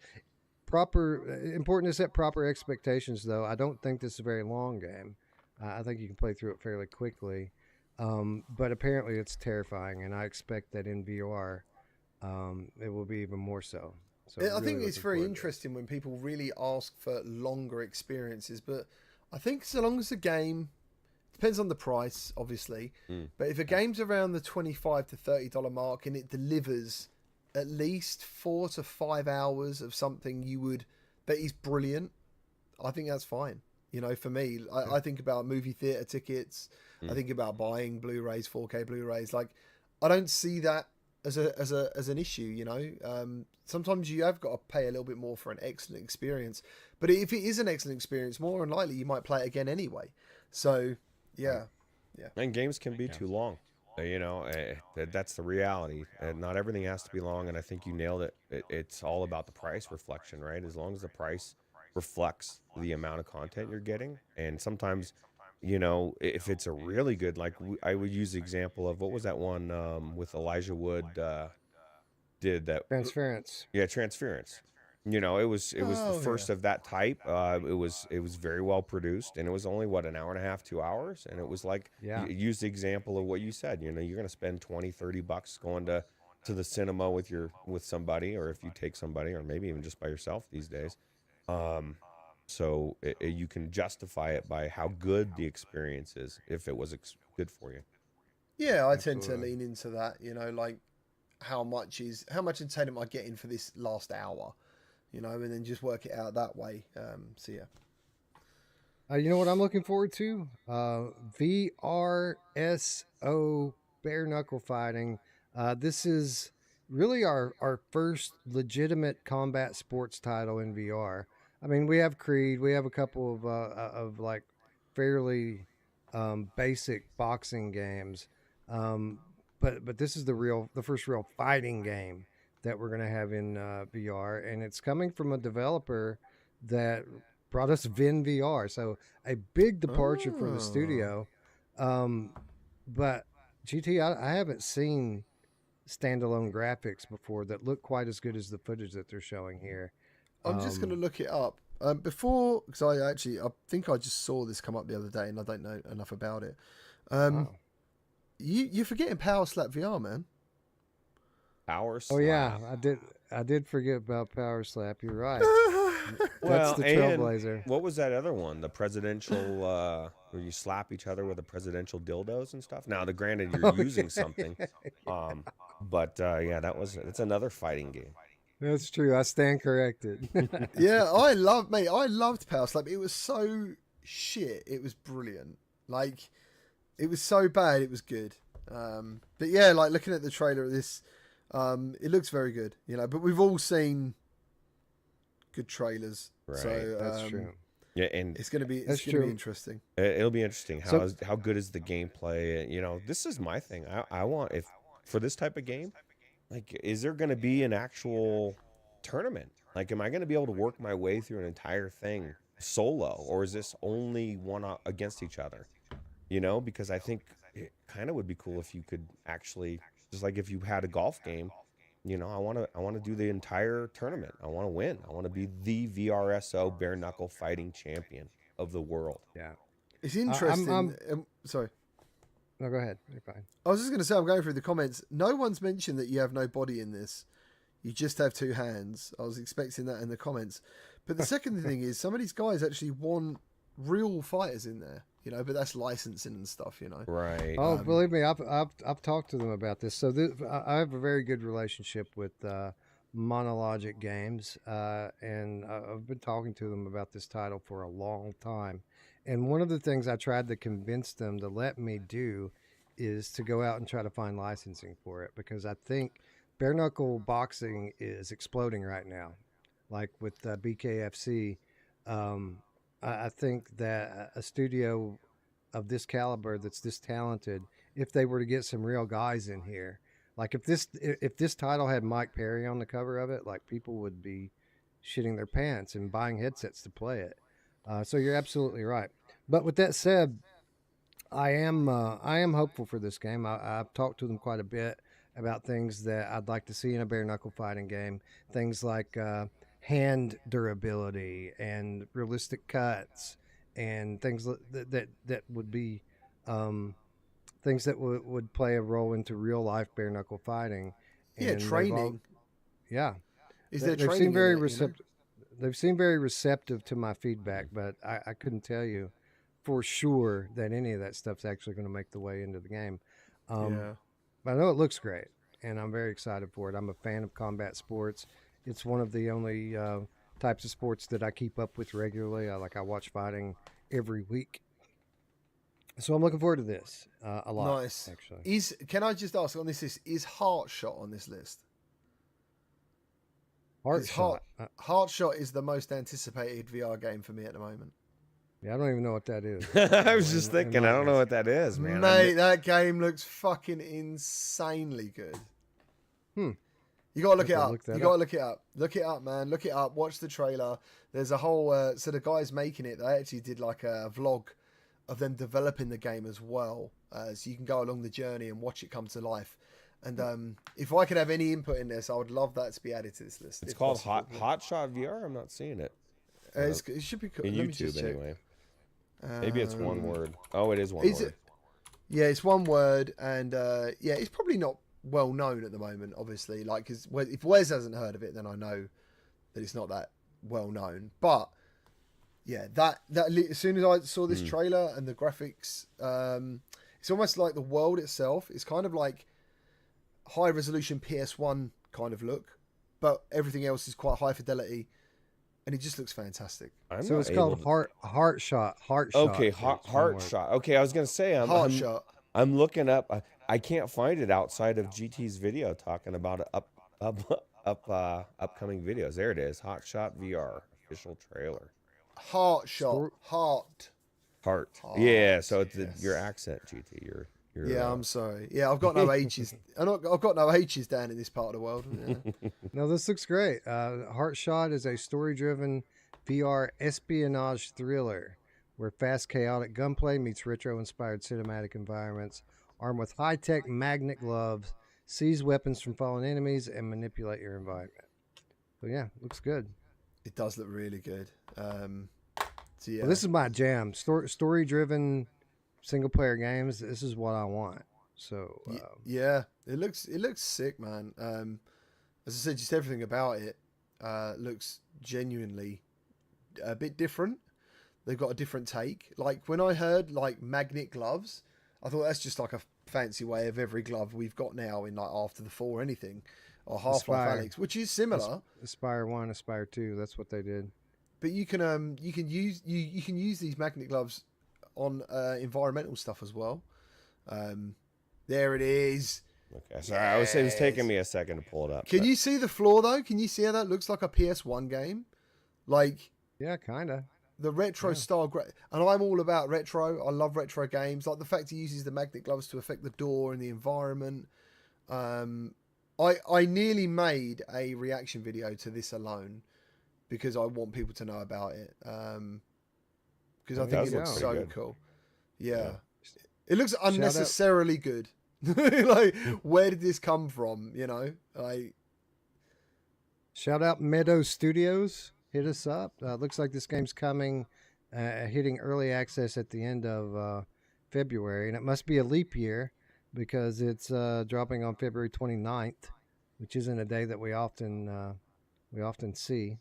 S1: Important to set proper expectations, though. I don't think this is a very long game. I think you can play through it fairly quickly. But apparently it's terrifying, and I expect that in VR, it will be even more so. So
S11: I think
S1: really
S11: it's
S1: looking
S11: very
S1: forward to it.
S11: interesting when people really ask for longer experiences, but I think so long as the game depends on the price, obviously. But if a game's around the $25 to $30 mark and it delivers at least 4 to 5 hours of something that is brilliant, I think that's fine. You know, for me, I think about movie theater tickets. I think about buying Blu-rays, 4K Blu-rays. Like, I don't see that as an issue. You know, sometimes you have got to pay a little bit more for an excellent experience. But if it is an excellent experience, more than likely you might play it again anyway. So, yeah.
S2: And games can be too long. You know, that's the reality. Not everything has to be long, and I think you nailed it. It's all about the price reflection, right? As long as the price reflects the amount of content you're getting. And sometimes, you know, if it's a really good, like I would use the example of what was that one with Elijah Wood did that?
S1: Transference.
S2: Yeah, Transference. You know, it was the first of that type. It was very well produced, and it was only what, an hour and a half, 2 hours, and it was like, use the example of what you said. You know, you're going to spend $20-$30 going to the cinema with somebody, or if you take somebody, or maybe even just by yourself these days. So you can justify it by how good the experience is if it was good for you.
S11: Yeah, I tend to lean into that. You know, like how much entertainment am I getting for this last hour? You know, and then just work it out that way. So yeah.
S1: You know what I'm looking forward to? VRSO bare knuckle fighting. This is really our first legitimate combat sports title in VR. I mean, we have Creed, we have a couple of like fairly basic boxing games, but this is the first real fighting game that we're gonna have in VR, and it's coming from a developer that brought us Vin VR, so a big departure for the studio. But GT, I haven't seen standalone graphics before that look quite as good as the footage that they're showing here.
S11: I'm just going to look it up before, because I think I just saw this come up the other day, and I don't know enough about it. You're forgetting Power Slap VR, man.
S2: Power Slap.
S1: Oh yeah, I did forget about Power Slap. You're right.
S2: Well,
S1: That's the trailblazer.
S2: What was that other one? The presidential, where you slap each other with the presidential dildos and stuff. Now, granted, you're using something, but yeah, that's another fighting game.
S1: That's true. I stand corrected.
S11: Yeah, I loved Power Slap. It was so shit. It was brilliant. Like, it was so bad. It was good. But yeah, like looking at the trailer of this, it looks very good. You know, but we've all seen good trailers.
S2: Right.
S11: So
S1: that's true.
S11: Yeah, and it's gonna be interesting.
S2: It'll be interesting. How good is the gameplay? You know, this is my thing. I want, if for this type of game, like, is there going to be an actual tournament? Like, am I going to be able to work my way through an entire thing solo, or is this only one against each other? You know, because I think it kind of would be cool if you could actually, just like if you had a golf game, you know, I want to do the entire tournament. I want to win. I want to be the VRSO bare knuckle fighting champion of the world.
S1: Yeah,
S11: it's interesting. Sorry.
S1: No, go ahead. You're fine.
S11: I was just going to say, I'm going through the comments. No one's mentioned that you have no body in this. You just have two hands. I was expecting that in the comments. But the second thing is, some of these guys actually want real fighters in there, you know, but that's licensing and stuff, you know.
S2: Right.
S1: Oh, believe me, I've talked to them about this. So I have a very good relationship with Monologic Games, and I've been talking to them about this title for a long time. And one of the things I tried to convince them to let me do is to go out and try to find licensing for it, because I think bare knuckle boxing is exploding right now. Like with BKFC, I think that a studio of this caliber that's this talented, if they were to get some real guys in here, Like if this title had Mike Perry on the cover of it, like people would be shitting their pants and buying headsets to play it. So you're absolutely right. But with that said, I am hopeful for this game. I've talked to them quite a bit about things that I'd like to see in a bare knuckle fighting game. Things like hand durability and realistic cuts and things that would be things that would play a role into real life bare knuckle fighting.
S11: Yeah,
S1: And
S11: training.
S1: yeah,
S11: Is there
S1: they've
S11: training
S1: seemed very
S11: in it,
S1: receptive. They've seemed very receptive to my feedback, but I couldn't tell you for sure that any of that stuff's actually going to make the way into the game.
S11: Yeah.
S1: But I know it looks great, and I'm very excited for it. I'm a fan of combat sports. It's one of the only types of sports that I keep up with regularly. I watch fighting every week. So I'm looking forward to this a lot.
S11: Nice.
S1: Actually,
S11: Can I just ask on this list, is Heartshot on this list?
S1: Heartshot.
S11: Heartshot is the most anticipated VR game for me at the moment.
S1: Yeah, I don't even know what that is.
S2: I was just thinking, I don't know what that is, man.
S11: Mate, that game looks fucking insanely good. You gotta look it up. You gotta look it up. Look it up, man. Look it up. Watch the trailer. There's a whole. So the guys making it, they actually did like a vlog of them developing the game as well, so you can go along the journey and watch it come to life. And if I could have any input in this, I would love that to be added to this list.
S2: It's called Hotshot VR. I'm not seeing it.
S11: It should be cool.
S2: In YouTube anyway. Maybe it's one word. Oh, it is one word.
S11: Yeah, it's one word, and yeah, it's probably not well known at the moment. Obviously, like because if Wes hasn't heard of it, then I know that it's not that well known. But yeah, that as soon as I saw this trailer and the graphics, it's almost like the world itself. It's kind of like high resolution PS1 kind of look, but everything else is quite high fidelity, and it just looks fantastic.
S1: So it's called Heartshot.
S2: Okay, Heartshot. Okay, I was gonna say I'm looking up. I can't find it outside of GT's video talking about upcoming videos. There it is. Hotshot VR official trailer.
S11: Heartshot. Heart.
S2: Yeah. So it's your accent, GT. You're
S11: yeah, I'm sorry. Yeah, I've got no H's. I've got no H's down in this part of the world. Yeah.
S1: No, this looks great. Heartshot is a story-driven VR espionage thriller where fast, chaotic gunplay meets retro-inspired cinematic environments, armed with high-tech magnet gloves, seize weapons from fallen enemies, and manipulate your environment. So yeah, looks good.
S11: It does look really good. So yeah.
S1: Well, this is my jam. Story-driven single-player games. This is what I want. So
S11: yeah, it looks sick, man. As I said, just everything about it looks genuinely a bit different. They've got a different take. Like when I heard like magnet gloves, I thought that's just like a fancy way of every glove we've got now in like After the Fall or anything, or Half-Life Alyx, which is similar.
S1: Aspire 1, Aspire 2, that's what they did.
S11: But you can use these magnet gloves on environmental stuff as well. There it is.
S2: Okay, sorry, I was saying it's taking me a second to pull it up.
S11: Can you see the floor though? Can you see how that looks like a PS1 game? Like,
S1: yeah, kind of.
S11: The retro style, and I'm all about retro. I love retro games. Like the fact he uses the magnet gloves to affect the door and the environment. I nearly made a reaction video to this alone because I want people to know about it. Because I think it looks so good. Cool. Yeah. It looks unnecessarily good. Like, where did this come from? You know, like.
S1: Shout out Meadow Studios. Hit us up. Looks like this game's coming, hitting early access at the end of February, and it must be a leap year because it's dropping on February 29th, which isn't a day that we often see.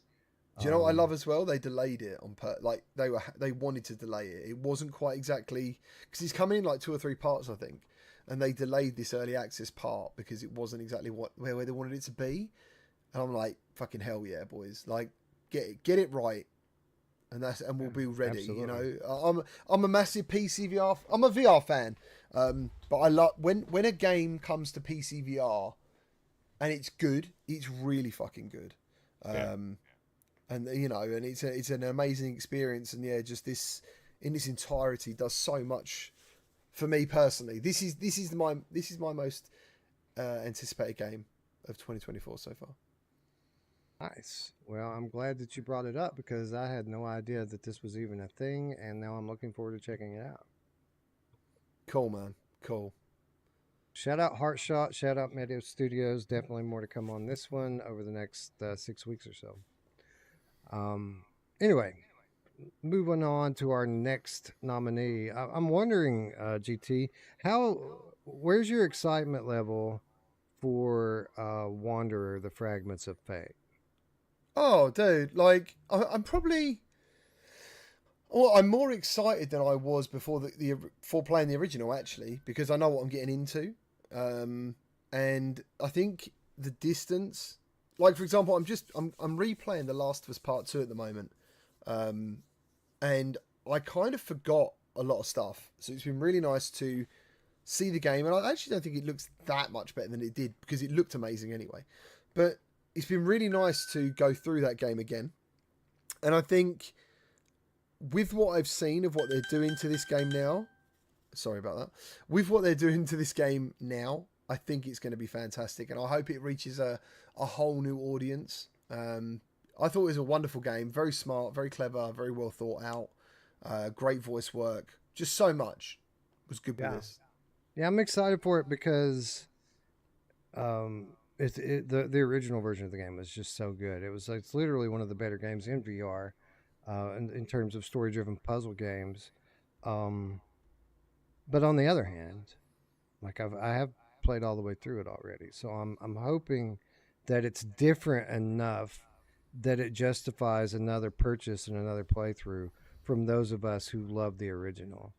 S11: Do you know what I love as well? They delayed it like they wanted to delay it. It wasn't quite exactly because it's coming in like 2 or 3 parts, I think, and they delayed this early access part because it wasn't exactly where they wanted it to be. And I'm like, fucking hell yeah, boys! Like, get it right, and we'll be ready. Absolutely. You know, I'm a massive PC VR. I'm a VR fan, but I love when a game comes to PC VR, and it's good. It's really fucking good. And you know, and it's an amazing experience, and yeah, just this in its entirety does so much for me personally. This is my most anticipated game of 2024 so far.
S1: Nice. Well, I'm glad that you brought it up because I had no idea that this was even a thing, and now I'm looking forward to checking it out.
S11: Cool, man. Cool.
S1: Shout out Heartshot. Shout out Media Studios. Definitely more to come on this one over the next 6 weeks or so. Anyway, moving on to our next nominee. I'm wondering, GT, where's your excitement level for Wanderer: The Fragments of Fate?
S11: Oh, dude, like I'm probably. Well, I'm more excited than I was before before playing the original, actually, because I know what I'm getting into, and I think the distance, like for example, I'm replaying The Last of Us Part 2 at the moment, and I kind of forgot a lot of stuff, so it's been really nice to see the game, and I actually don't think it looks that much better than it did because it looked amazing anyway, but it's been really nice to go through that game again, and I think, with what I've seen of what they're doing to this game now, sorry about that, with what they're doing to this game now, I think it's going to be fantastic, and I hope it reaches a whole new audience. I thought it was a wonderful game, very smart, very clever, very well thought out, great voice work, just so much was good with this.
S1: Yeah, I'm excited for it because the original version of the game was just so good. It's literally one of the better games in VR. In terms of story-driven puzzle games, but on the other hand, like I have played all the way through it already, so I'm hoping that it's different enough that it justifies another purchase and another playthrough from those of us who love the original.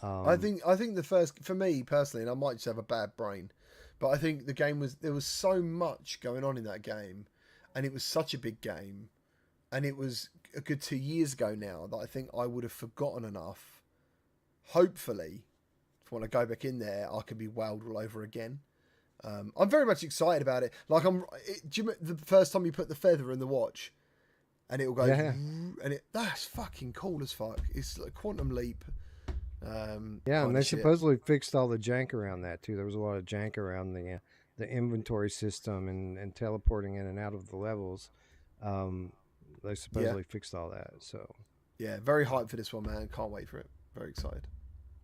S11: I think the first, for me personally, and I might just have a bad brain, but I think there was so much going on in that game, and it was such a big game, and it was a good 2 years ago now that I think I would have forgotten enough. Hopefully, when I go back in there, I can be wowed all over again. I'm very much excited about it. Like do you remember the first time you put the feather in the watch, and it will go, and that's fucking cool as fuck. It's like Quantum Leap.
S1: And they supposedly fixed all the jank around that too. There was a lot of jank around the inventory system and teleporting in and out of the levels. They supposedly fixed all that. So
S11: yeah, very hyped for this one, man. Can't wait for it. Very excited.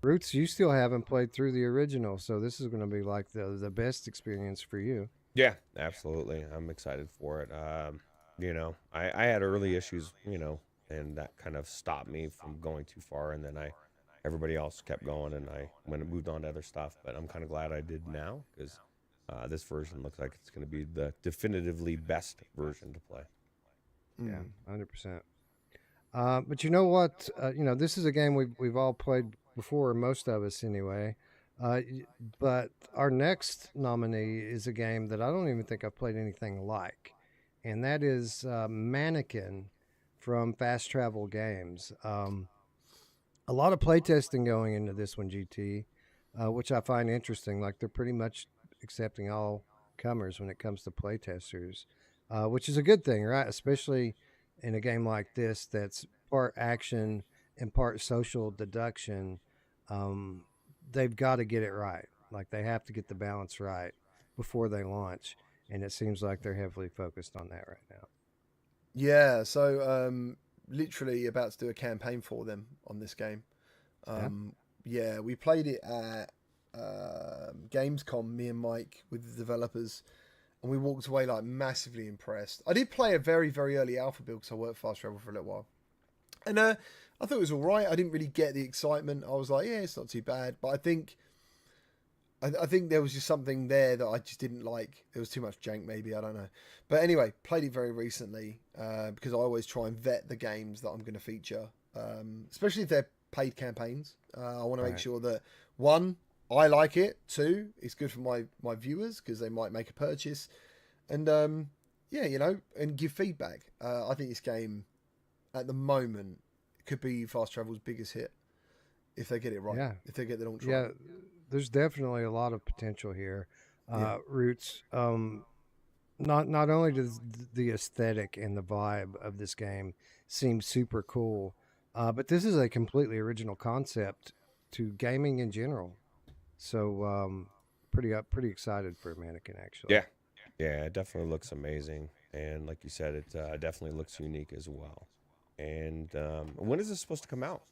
S1: Roots, you still haven't played through the original, so this is going to be like the best experience for you.
S2: Yeah, absolutely. I'm excited for it. I had early issues, and that kind of stopped me from going too far, and then everybody else kept going, and I moved on to other stuff. But I'm kind of glad I did now because this version looks like it's going to be the definitively best version to play.
S1: Yeah, 100%. But you know what? This is a game we've all played before, most of us anyway. But our next nominee is a game that I don't even think I've played anything like, and that is Mannequin from Fast Travel Games. A lot of playtesting going into this one, GT, which I find interesting. Like, they're pretty much accepting all comers when it comes to playtesters. Which is a good thing, right? Especially in a game like this that's part action and part social deduction. They've got to get it right. Like, they have to get the balance right before they launch. And it seems like they're heavily focused on that right now.
S11: Yeah, so literally about to do a campaign for them on this game. Yeah, we played it at Gamescom, me and Mike, with the developers. And we walked away like massively impressed. I did play a very, very early alpha build because I worked Fast Travel for a little while. And I thought it was all right. I didn't really get the excitement. I was like, yeah, it's not too bad. But I think there was just something there that I just didn't like. There was too much jank, maybe. I don't know. But anyway, played it very recently because I always try and vet the games that I'm going to feature, especially if they're paid campaigns. I want to make sure that, one, I like it. Two, it's good for my viewers because they might make a purchase, and and give feedback. I think this game, at the moment, could be Fast Travel's biggest hit if they get it right. Yeah. If they get the launch right.
S1: Yeah, there's definitely a lot of potential here. Roots. Not only does the aesthetic and the vibe of this game seem super cool, but this is a completely original concept to gaming in general. So pretty excited for Mannequin actually.
S2: Yeah, it definitely looks amazing, and like you said, it definitely looks unique as well. And when is this supposed to come out?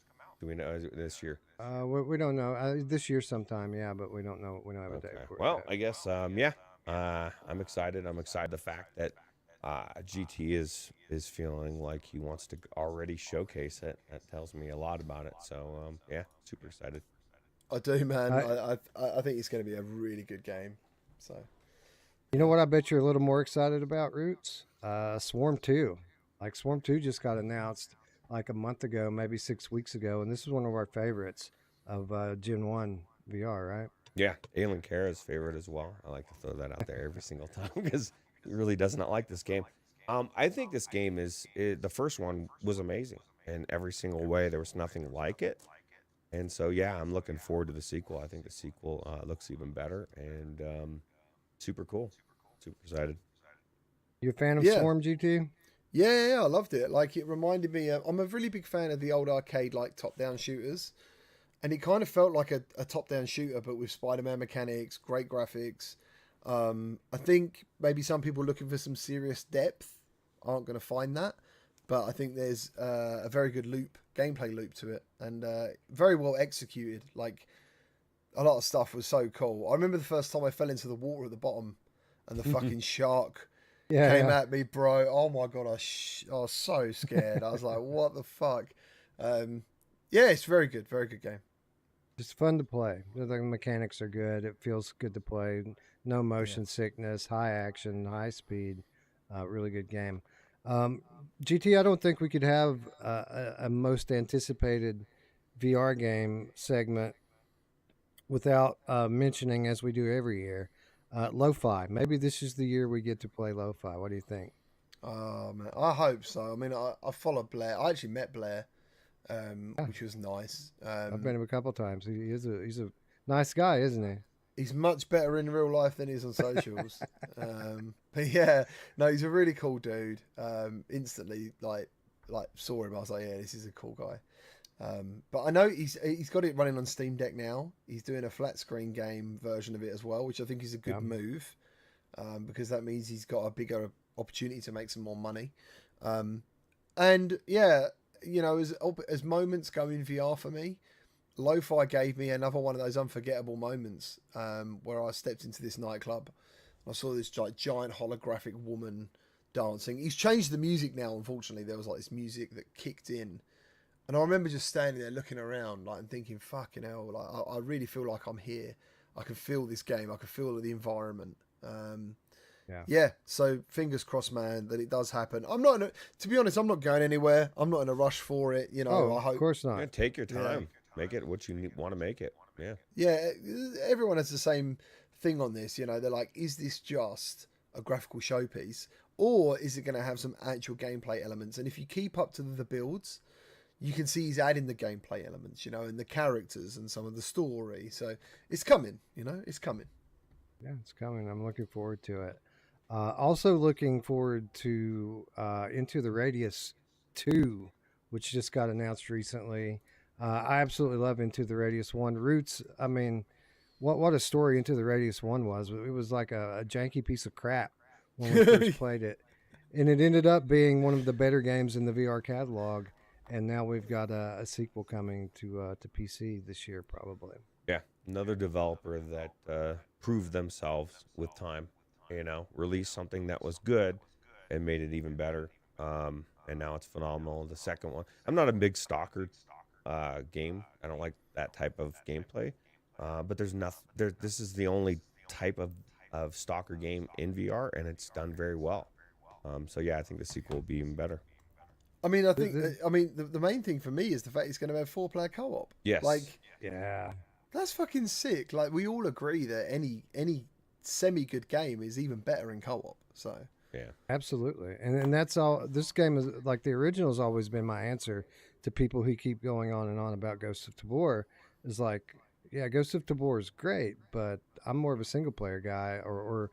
S2: Do we know this year?
S1: We don't know. This year sometime, yeah, but we don't know. We don't have a date
S2: Okay.
S1: for it
S2: Well,
S1: yet.
S2: I guess yeah. I'm excited. I'm excited the fact that GT is feeling like he wants to already showcase it. That tells me a lot about it. So yeah, super excited.
S11: I do, man.
S1: I-
S11: I think it's going to be a really good game. So
S1: You know what? I bet you're a little more excited about, Roots. Swarm 2. Like Swarm 2 just got announced like a month ago, maybe 6 weeks ago, and this is one of our favorites of Gen 1 VR, right?
S2: Yeah, Alan Kara's favorite as well. I like to throw that out there every single time because he really does not like this game. I think this game the first one was amazing in every single way. There was nothing like it. And so, yeah, I'm looking forward to the sequel. I think the sequel looks even better and super cool. Super excited.
S1: You a fan of
S11: Yeah.
S1: Swarm GT?
S11: yeah, I loved it. Like it reminded me. I'm a really big fan of the old arcade like top-down shooters, and it kind of felt like a top-down shooter, but with Spider-Man mechanics, great graphics. I think maybe some people looking for some serious depth aren't going to find that, but I think there's a very good gameplay loop to it, and very well executed. Like a lot of stuff was so cool. I remember the first time I fell into the water at the bottom, and the fucking shark came at me, bro. Oh my god, I was so scared. I was like, what the fuck? Yeah, it's very good game.
S1: It's fun to play. The mechanics are good. It feels good to play. No motion sickness, high action, high speed. Really good game. GT, I don't think we could have a most anticipated VR game segment without mentioning, as we do every year, lo-fi. Maybe this is the year we get to play lo-fi. What do you think?
S11: Oh man, I hope so. I mean, I followed Blair. I actually met Blair, which was nice.
S1: I've met him a couple times. He's a nice guy, isn't he?
S11: He's much better in real life than he is on socials. But yeah, no, he's a really cool dude. Instantly, like saw him, I was like, yeah, this is a cool guy. But I know he's got it running on Steam Deck now. He's doing a flat screen game version of it as well, which I think is a good move, because that means he's got a bigger opportunity to make some more money. And yeah, you know, as moments go in VR for me, Lo-Fi gave me another one of those unforgettable moments where I stepped into this nightclub. I saw this giant holographic woman dancing. He's changed the music now, unfortunately. There was like this music that kicked in. And I remember just standing there looking around and thinking, fucking hell, I really feel like I'm here. I can feel this game. I can feel the environment. Yeah, so fingers crossed, man, that it does happen. To be honest, I'm not going anywhere. I'm not in a rush for it. You know, I hope.
S1: Of course not.
S2: Yeah, take your time. Make it what you want to make it. Yeah.
S11: Yeah, everyone has the same thing on this. You know, they're like, is this just a graphical showpiece, or is it going to have some actual gameplay elements? And if you keep up to the builds, you can see he's adding the gameplay elements, you know, and the characters and some of the story. So it's coming, you know, it's coming.
S1: Yeah, it's coming. I'm looking forward to it. Also looking forward to Into the Radius 2, which just got announced recently. I absolutely love Into the Radius 1. Roots, I mean, what a story Into the Radius 1 was. It was like a janky piece of crap when we first played it. And it ended up being one of the better games in the VR catalog. And now we've got a sequel coming to PC this year, probably.
S2: Yeah, another developer that proved themselves with time. You know, released something that was good and made it even better. And now it's phenomenal. The second one, I'm not a big stalker game. I don't like that type of gameplay. But there's nothing. This is the only type of stalker game in VR, and it's done very well. So yeah, I think the sequel will be even better.
S11: I mean, I think. The main thing for me is the fact it's going to have 4-player co-op.
S2: Yes.
S11: Like,
S1: yeah,
S11: that's fucking sick. Like, we all agree that any semi-good game is even better in co-op. So
S2: yeah,
S1: absolutely. And that's all. This game is like the original has always been my answer to people who keep going on and on about Ghost of Tabor. Is like, yeah, Ghost of Tabor is great, but I'm more of a single-player guy or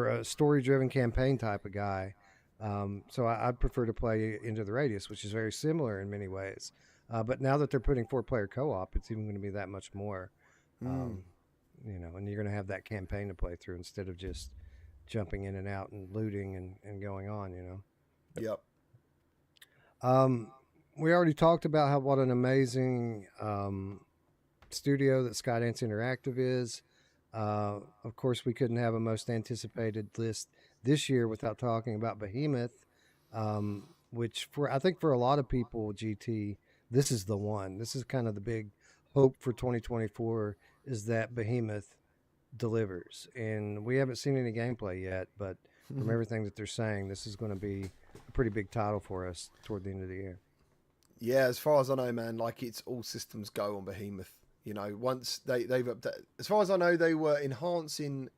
S1: a story-driven campaign type of guy. So I'd prefer to play Into the Radius, which is very similar in many ways. But now that they're putting 4-player co-op, it's even going to be that much more. you know, and you're going to have that campaign to play through instead of just jumping in and out and looting and going on, you know.
S11: Yep.
S1: We already talked about what an amazing studio that Skydance Interactive is. Of course, we couldn't have a most anticipated list this year without talking about Behemoth, which I think for a lot of people, GT, this is the one. This is kind of the big hope for 2024 is that Behemoth delivers. And we haven't seen any gameplay yet, but from everything that they're saying, this is going to be a pretty big title for us toward the end of the year.
S11: Yeah, as far as I know, man, like it's all systems go on Behemoth. You know, once they've updated, as far as I know, they were enhancing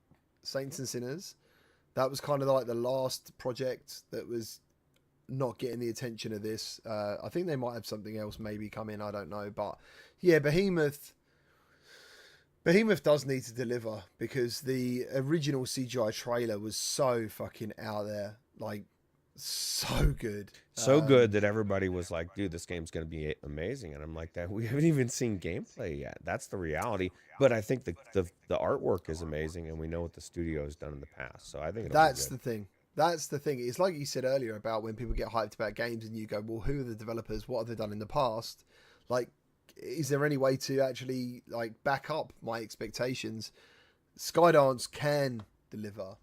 S11: Saints and Sinners. That was kind of like the last project that was not getting the attention of this. I think they might have something else maybe come in. I don't know, but yeah, Behemoth does need to deliver because the original CGI trailer was so fucking out there, like so good.
S2: So good that everybody was like, dude, this game's going to be amazing. And I'm like, that we haven't even seen gameplay yet. That's the reality. But I think the artwork is amazing, and we know what the studio has done in the past. So I think
S11: that's the thing. That's the thing. It's like you said earlier about when people get hyped about games and you go, well, who are the developers? What have they done in the past? Like, is there any way to actually like back up my expectations? Skydance can deliver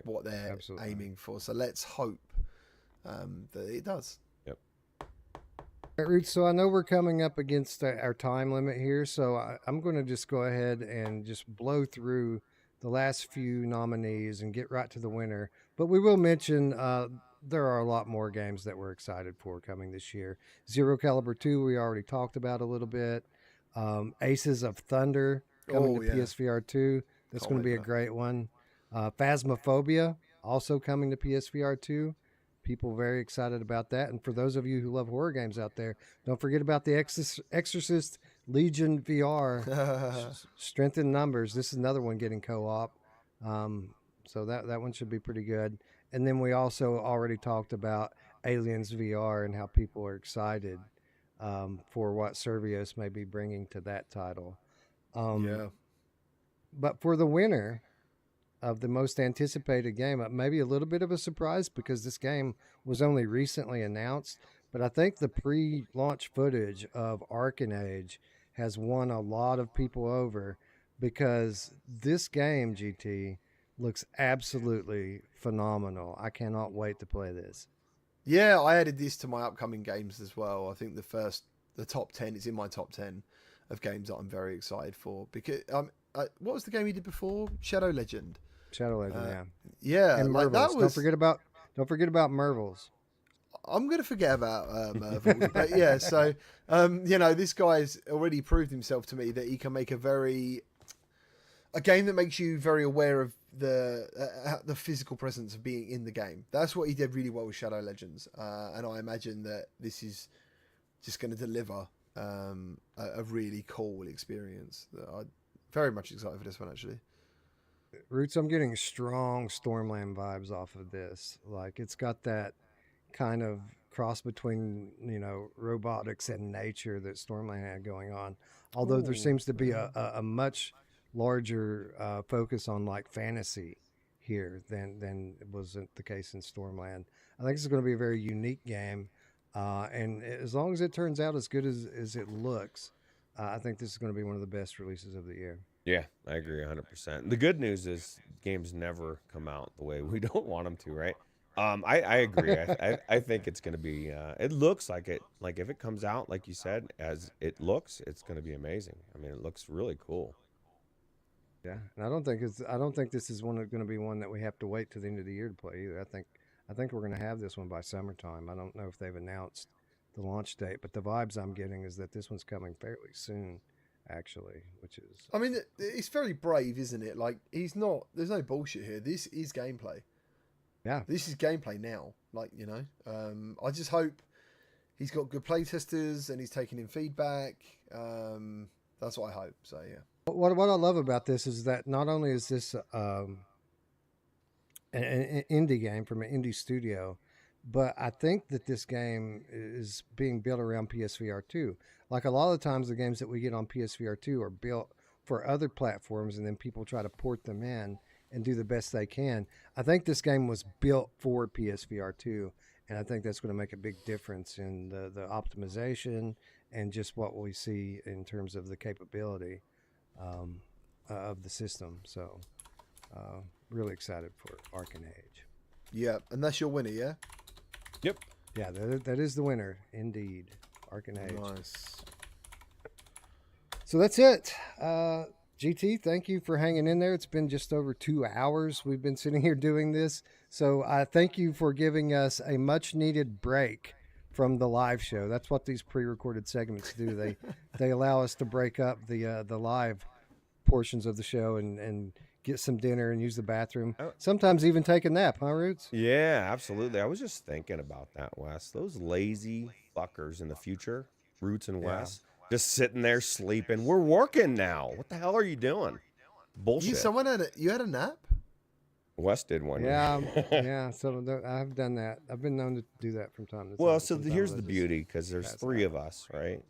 S11: what they're aiming for. So let's hope that it does.
S2: Yep.
S1: All right, Roots, so I know we're coming up against our time limit here, so I'm going to just go ahead and just blow through the last few nominees and get right to the winner. But we will mention there are a lot more games that we're excited for coming this year. Zero Caliber 2, we already talked about a little bit. Aces of Thunder coming to PSVR 2. That's going to be a great one. Phasmophobia, also coming to PSVR 2. People very excited about that. And for those of you who love horror games out there, don't forget about the Exorcist Legion VR. Strength in numbers. This is another one getting co-op. So that one should be pretty good. And then we also already talked about Aliens VR and how people are excited for what Servios may be bringing to that title. But for the winner of the most anticipated game, maybe a little bit of a surprise because this game was only recently announced, but I think the pre-launch footage of Arcanage has won a lot of people over because this game, GT, looks absolutely phenomenal. I cannot wait to play this.
S11: Yeah, I added this to my upcoming games as well. I think the top 10 is in my top 10 of games that I'm very excited for because what was the game you did before? Shadow Legend, yeah,
S1: and
S11: like that was.
S1: Don't forget about Mervils.
S11: I'm gonna forget about Mervils, but yeah. So you know, this guy's already proved himself to me that he can make a game that makes you very aware of the physical presence of being in the game. That's what he did really well with Shadow Legends, and I imagine that this is just going to deliver a really cool experience. I'm very much excited for this one, actually.
S1: Roots, I'm getting strong Stormland vibes off of this. Like, it's got that kind of cross between, you know, robotics and nature that Stormland had going on. Although there seems to be a much larger focus on like fantasy here than wasn't the case in Stormland. I think this is going to be a very unique game. And as long as it turns out as good as it looks, I think this is going to be one of the best releases of the year.
S2: Yeah, I agree 100%. The good news is games never come out the way we don't want them to, right? I agree. I think it's going to be, it looks like it, like if it comes out, like you said, as it looks, it's going to be amazing. I mean, it looks really cool.
S1: Yeah. And I don't think this is going to be one that we have to wait to the end of the year to play either. I think we're going to have this one by summertime. I don't know if they've announced the launch date, but the vibes I'm getting is that this one's coming fairly soon, actually, which is...
S11: I mean, it's very brave, isn't it? Like, there's no bullshit here. This is gameplay.
S1: Yeah.
S11: This is gameplay now. Like, you know, I just hope he's got good playtesters and he's taking in feedback. That's what I hope. So, yeah.
S1: What I love about this is that not only is this an indie game from an indie studio, but I think that this game is being built around PSVR 2. Like a lot of the times the games that we get on PSVR 2 are built for other platforms, and then people try to port them in and do the best they can. I think this game was built for PSVR 2, and I think that's going to make a big difference in the optimization and just what we see in terms of the capability of the system. So really excited for Arcane Age.
S11: Yeah, and that's your winner, yeah?
S2: Yep.
S1: Yeah, that is the winner, indeed. Arcane Age.
S11: Nice.
S1: So that's it. GT, thank you for hanging in there. It's been just over 2 hours we've been sitting here doing this. So I thank you for giving us a much needed break from the live show. That's what these pre-recorded segments do. They allow us to break up the live portions of the show and get some dinner and use the bathroom. Sometimes even take a nap, huh, Roots?
S2: Yeah, absolutely. I was just thinking about that, Wes. Those lazy fuckers in the future, Roots and Wes, just sitting there sleeping. We're working now. What the hell are you doing? Bullshit.
S11: You had a nap?
S2: Wes did one.
S1: Yeah, yeah. So I've done that. I've been known to do that from time to time.
S2: Well, so here's the beauty, because there's 3 of us, right?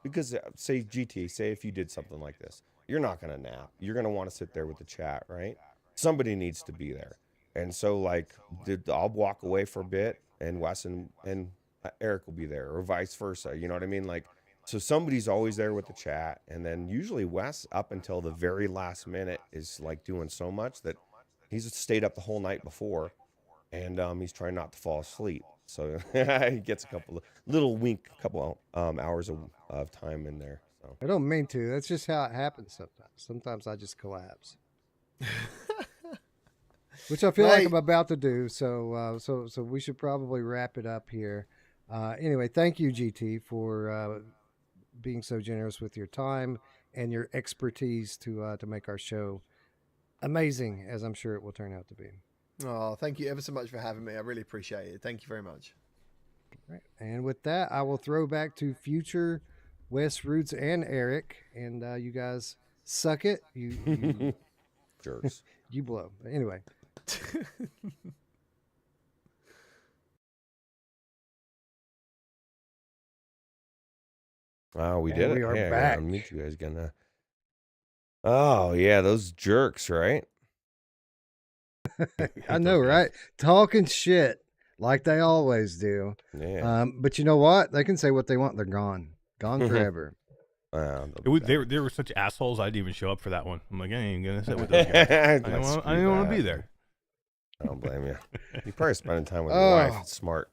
S2: Because say GT, say if you did something like this, you're not gonna nap. You're gonna want to sit there with the chat, right? Somebody needs to be there, and so like I'll walk away for a bit, and Wes and Eric will be there, or vice versa. You know what I mean? Like. So somebody's always there with the chat, and then usually Wes, up until the very last minute, is like doing so much that he's stayed up the whole night before, and he's trying not to fall asleep. So he gets a couple hours of time in there. So
S1: I don't mean to. That's just how it happens sometimes. Sometimes I just collapse, which I feel like I'm about to do. So so we should probably wrap it up here. Anyway, thank you, GT, for being so generous with your time and your expertise to make our show amazing, as I'm sure it will turn out to be.
S11: Oh, thank you ever so much for having me. I really appreciate it. Thank you very much.
S1: Right. And with that, I will throw back to future Wes, Roots, and Eric. And you guys suck it. You
S2: jerks.
S1: You blow. But anyway.
S2: Oh, we did it.
S1: We are
S2: back.
S1: back.
S2: I'll meet you guys again. Oh, yeah, those jerks, right?
S1: I know, right? Talking shit like they always do.
S2: Yeah.
S1: But you know what? They can say what they want. They're gone. Gone forever.
S4: They were such assholes. I didn't even show up for that one. I'm like, I ain't gonna sit with those guys. I didn't want to be there.
S2: I don't blame you. You probably spending time with your wife. It's smart.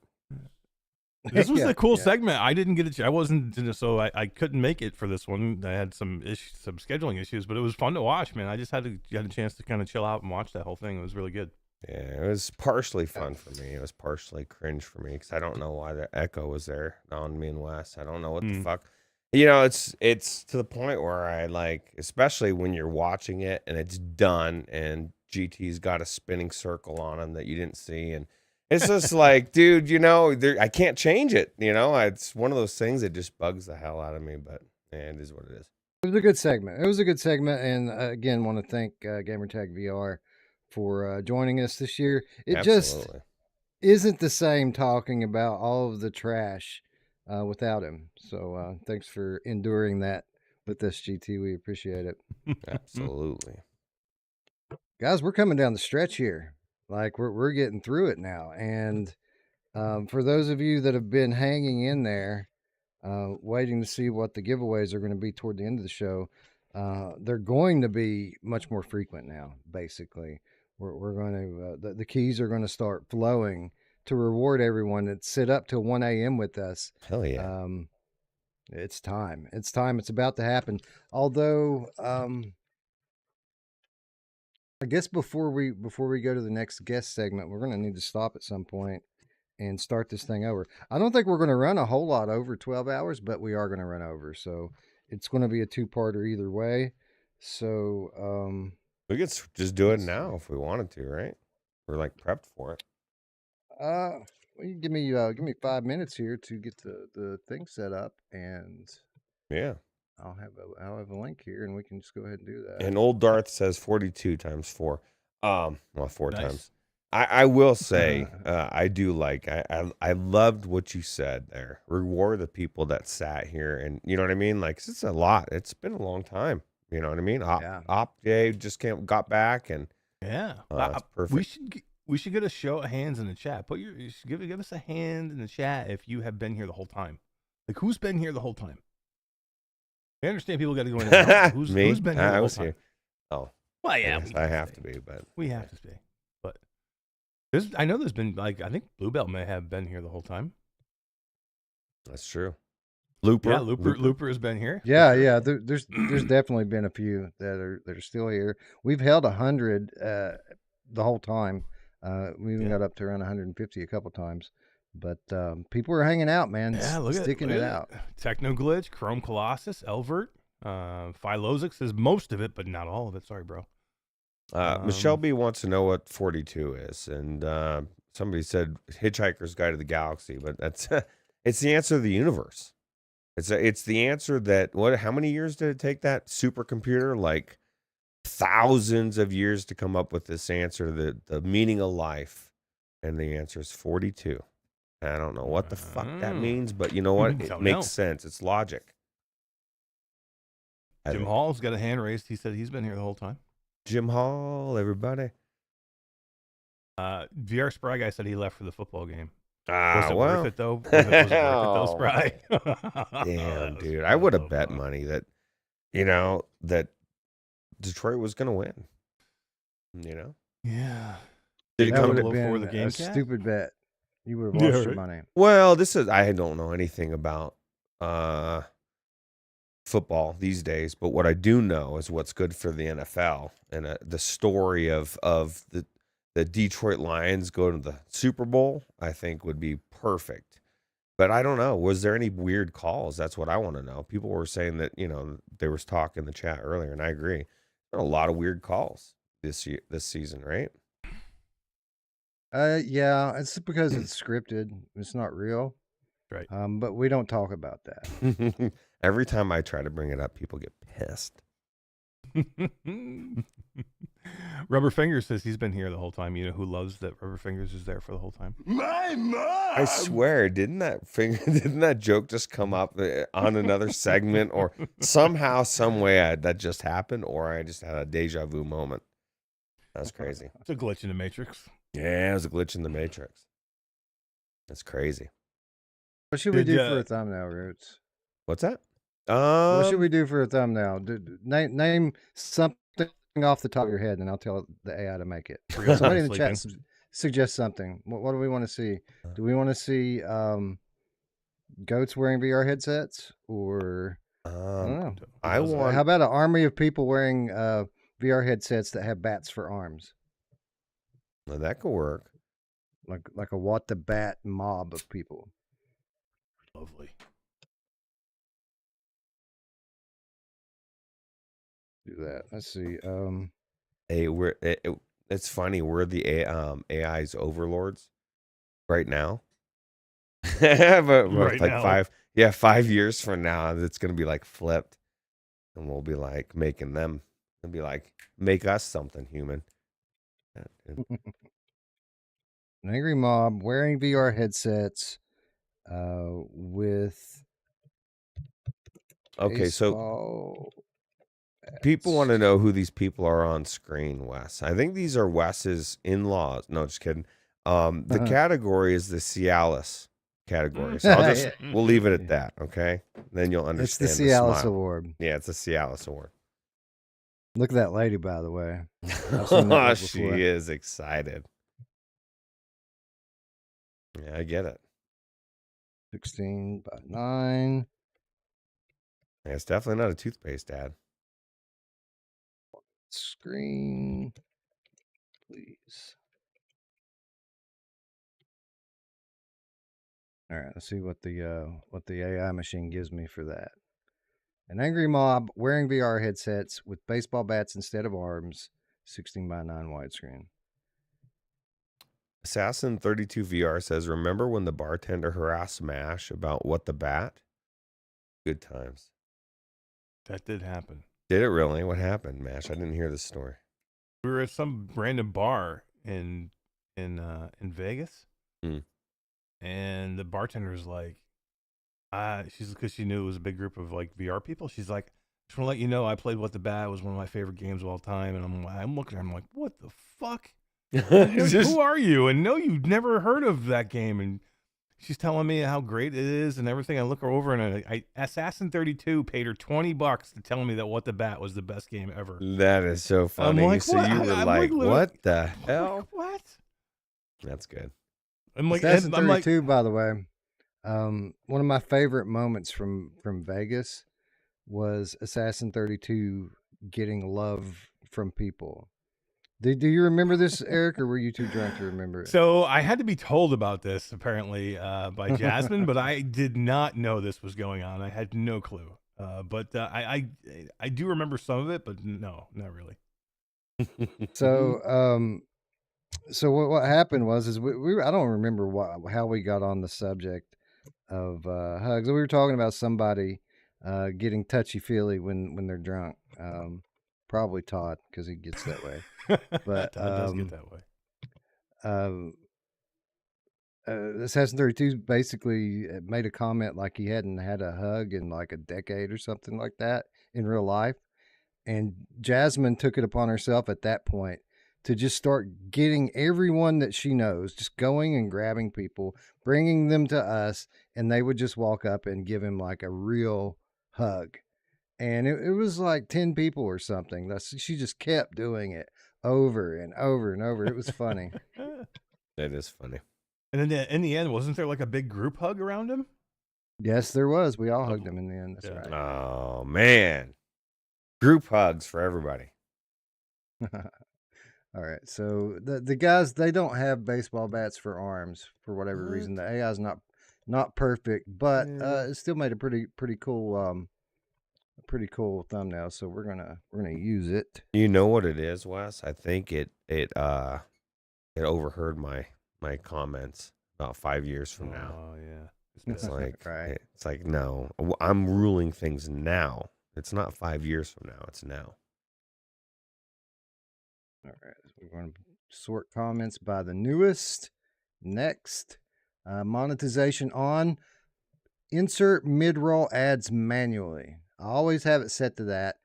S4: This was a cool segment. I didn't get it. I wasn't, so I couldn't make it for this one. I had some scheduling issues, but it was fun to watch, man. I just had a chance to kind of chill out and watch that whole thing. It was really good.
S2: Yeah, it was partially fun for me. It was partially cringe for me because I don't know why the echo was there on me and Wes. I don't know what the fuck. You know, it's to the point where I like, especially when you're watching it and it's done and GT's got a spinning circle on him that you didn't see, and it's just like, dude, you know, I can't change it. You know, it's one of those things that just bugs the hell out of me, but it is what it is.
S1: It was a good segment. And again, want to thank Gamertag VR for joining us this year. It
S2: Absolutely.
S1: just isn't the same talking about all of the trash without him. So thanks for enduring that with us, GT. We appreciate it.
S2: Absolutely.
S1: Guys, we're coming down the stretch here. Like we're getting through it now. And for those of you that have been hanging in there, waiting to see what the giveaways are going to be toward the end of the show, they're going to be much more frequent now. Basically, we're going to the keys are going to start flowing to reward everyone that sit up till 1 a.m. with us.
S2: Hell yeah!
S1: It's time. It's time. It's about to happen. Although, I guess before we go to the next guest segment, we're going to need to stop at some point and start this thing over. I don't think we're going to run a whole lot over 12 hours, but we are going to run over. So it's going to be a 2-parter either way. So
S2: we could just do it now if we wanted to, right? We're like prepped for it.
S1: Well, you give me 5 minutes here to get the thing set up, and
S2: yeah,
S1: I'll have a link here, and we can just go ahead and do that.
S2: And old Darth says 42 times 4. Well, 4 times. I will say, I do like, I loved what you said there. Reward the people that sat here, and you know what I mean? Like, it's a lot. It's been a long time. You know what I mean?
S1: Yeah.
S2: Just got back, and
S4: Yeah,
S2: that's perfect.
S4: we should get a show of hands in the chat. You should give us a hand in the chat if you have been here the whole time. Like, who's been here the whole time? I understand people got to go in and out.
S2: Me?
S4: Who's been here the
S2: I
S4: whole
S2: was
S4: time?
S2: here. Oh,
S4: Well, yeah,
S2: I have to be, but
S4: we have to be. But I know there's been, like, I think Bluebell may have been here the whole time.
S2: that's true. Looper,
S4: Yeah, Looper has been here.
S1: Yeah, yeah. There's definitely been a few that are still here. We've held 100 the whole time. We even got up to around 150 a couple times. But people are hanging out, man.
S4: Yeah,
S1: sticking it out.
S4: Techno Glitch, Chrome Colossus, Elvert, Philosix is most of it, but not all of it. Sorry, bro.
S2: Michelle B wants to know what 42 is, and somebody said Hitchhiker's Guide to the Galaxy, but that's it's the answer to the universe. It's the answer that how many years did it take that supercomputer? Like thousands of years to come up with this answer, the meaning of life, and the answer is 42. I don't know what the fuck that means, but you know what? It makes sense. It's logic.
S4: Jim Hall's got a hand raised. He said he's been here the whole time.
S2: Jim Hall, everybody.
S4: VR Spry guy said he left for the football game.
S2: Was
S4: it worth it though? Was it worth it though, Spry?
S2: Damn, dude. I would have bet money that, that Detroit was going to win.
S4: Yeah.
S1: Did it come before the game? Stupid bet. You would have lost your money.
S2: Well, I don't know anything about football these days, but what I do know is what's good for the NFL, and the story of the Detroit Lions go to the Super Bowl, I think would be perfect. But I don't know. Was there any weird calls? That's what I want to know. People were saying that, there was talk in the chat earlier, and I agree. There are a lot of weird calls this season, right?
S1: Yeah, it's because it's scripted. It's not real.
S4: Right.
S1: But we don't talk about that.
S2: Every time I try to bring it up, people get pissed.
S4: Rubber Fingers says he's been here the whole time. You know who loves that Rubber Fingers is there for the whole time?
S5: My mom!
S2: I swear, didn't that joke just come up on another segment, or somehow, some way that just happened, or I just had a deja vu moment? That's crazy.
S4: It's a glitch in the Matrix.
S2: Yeah, it was a glitch in the Matrix. That's crazy.
S1: What should we do for a thumbnail, Roots?
S2: What's that?
S1: What should we do for a thumbnail? Name something off the top of your head, and I'll tell the AI to make it. Somebody in the chat suggest something. What do we want to see? Do we want to see goats wearing VR headsets, or I don't know? How about an army of people wearing VR headsets that have bats for arms?
S2: Well, that could work.
S1: Like a what the bat mob of people.
S4: Lovely.
S1: Do that. Let's see.
S2: Hey, it's funny. We're the AI's overlords right now. but
S4: right
S2: like
S4: now.
S2: 5 years from now, it's gonna be like flipped, and we'll be like making them and be like, make us something human. Yeah,
S1: An angry mob wearing VR headsets with
S2: so people want to know who these people are on screen, Wes. I think these are Wes's in-laws. No, just kidding. The category is the Cialis category. So we'll leave it at that, okay? Then you'll understand.
S1: It's the Cialis Award.
S2: Yeah, it's the Cialis Award.
S1: Look at that lady, by the way.
S2: She is excited. Yeah, I get it.
S1: 16 by 9.
S2: Yeah, it's definitely not a toothpaste ad.
S1: Screen, please. All right, let's see what the AI machine gives me for that. An angry mob wearing VR headsets with baseball bats instead of arms. 16 by 9 widescreen.
S2: Assassin 32 VR says, remember when the bartender harassed Mash about what the bat? Good times.
S4: That did happen.
S2: Did it really? What happened, Mash? I didn't hear this story.
S4: We were at some random bar in Vegas, and the bartender's like, because she knew it was a big group of like VR people. She's like, Just want to let you know, I played What the Bat. It was one of my favorite games of all time, and I'm looking at her, I'm like, what the fuck? Who are you? And no, you've never heard of that game. And she's telling me how great it is and everything. I look her over, and Assassin 32 paid her $20 to tell me that What the Bat was the best game ever.
S2: That is so funny.
S4: like,
S2: so
S4: what?
S2: you were
S4: I'm
S2: like,
S4: like,
S2: what the hell?
S4: Like, what?
S2: That's good.
S4: I'm like,
S1: Assassin
S4: I'm
S1: 32,
S4: like,
S1: by the way, one of my favorite moments from Vegas was Assassin 32 getting love from people. Do you remember this, Eric, or were you too drunk to remember it?
S4: So I had to be told about this apparently by Jasmine, but I did not know this was going on. I had no clue. But I do remember some of it, but no, not really.
S1: So so what happened was we I don't remember how we got on the subject of hugs. We were talking about somebody getting touchy feely when they're drunk. Probably Todd, because he gets that way. But
S4: Todd does get that way.
S1: Assassin 32 basically made a comment like he hadn't had a hug in like a decade or something like that in real life. And Jasmine took it upon herself at that point to just start getting everyone that she knows, just going and grabbing people, bringing them to us, and they would just walk up and give him like a real hug. And it was like 10 people or something. She just kept doing it over and over and over. It was funny.
S2: That is funny.
S4: And then in the end, wasn't there like a big group hug around him?
S1: Yes, there was. We all hugged him in the end. That's right.
S2: Oh, man. Group hugs for everybody.
S1: All right. So the guys, they don't have baseball bats for arms for whatever reason. The AI is not perfect, but it still made a pretty cool thumbnail. So we're gonna use it.
S2: You know what it is, Wes? I think it overheard my comments about 5 years from now.
S4: Oh yeah.
S2: It's like
S1: right.
S2: It's like, no, I'm ruling things now. It's not 5 years from now. It's now.
S1: All right. We're going to sort comments by the newest. Next, monetization on. Insert mid-roll ads manually. I always have it set to that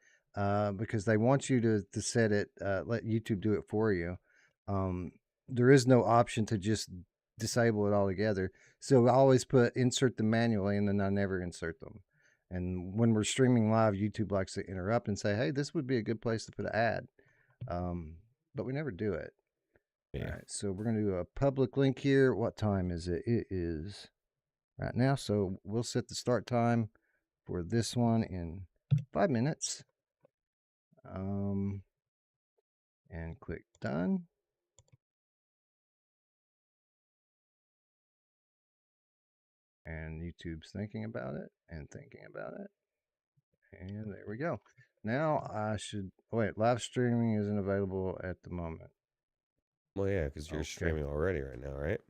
S1: because they want you to set it, let YouTube do it for you. There is no option to just disable it altogether. So I always put insert them manually, and then I never insert them. And when we're streaming live, YouTube likes to interrupt and say, hey, this would be a good place to put an ad. But we never do it.
S2: Yeah.
S1: All right, so we're going to do a public link here. What time is it? It is right now. So we'll set the start time for this one in 5 minutes. And click done. And YouTube's thinking about it and thinking about it. And there we go. Now live streaming isn't available at the moment.
S2: Well, yeah, because you're streaming already right now, right?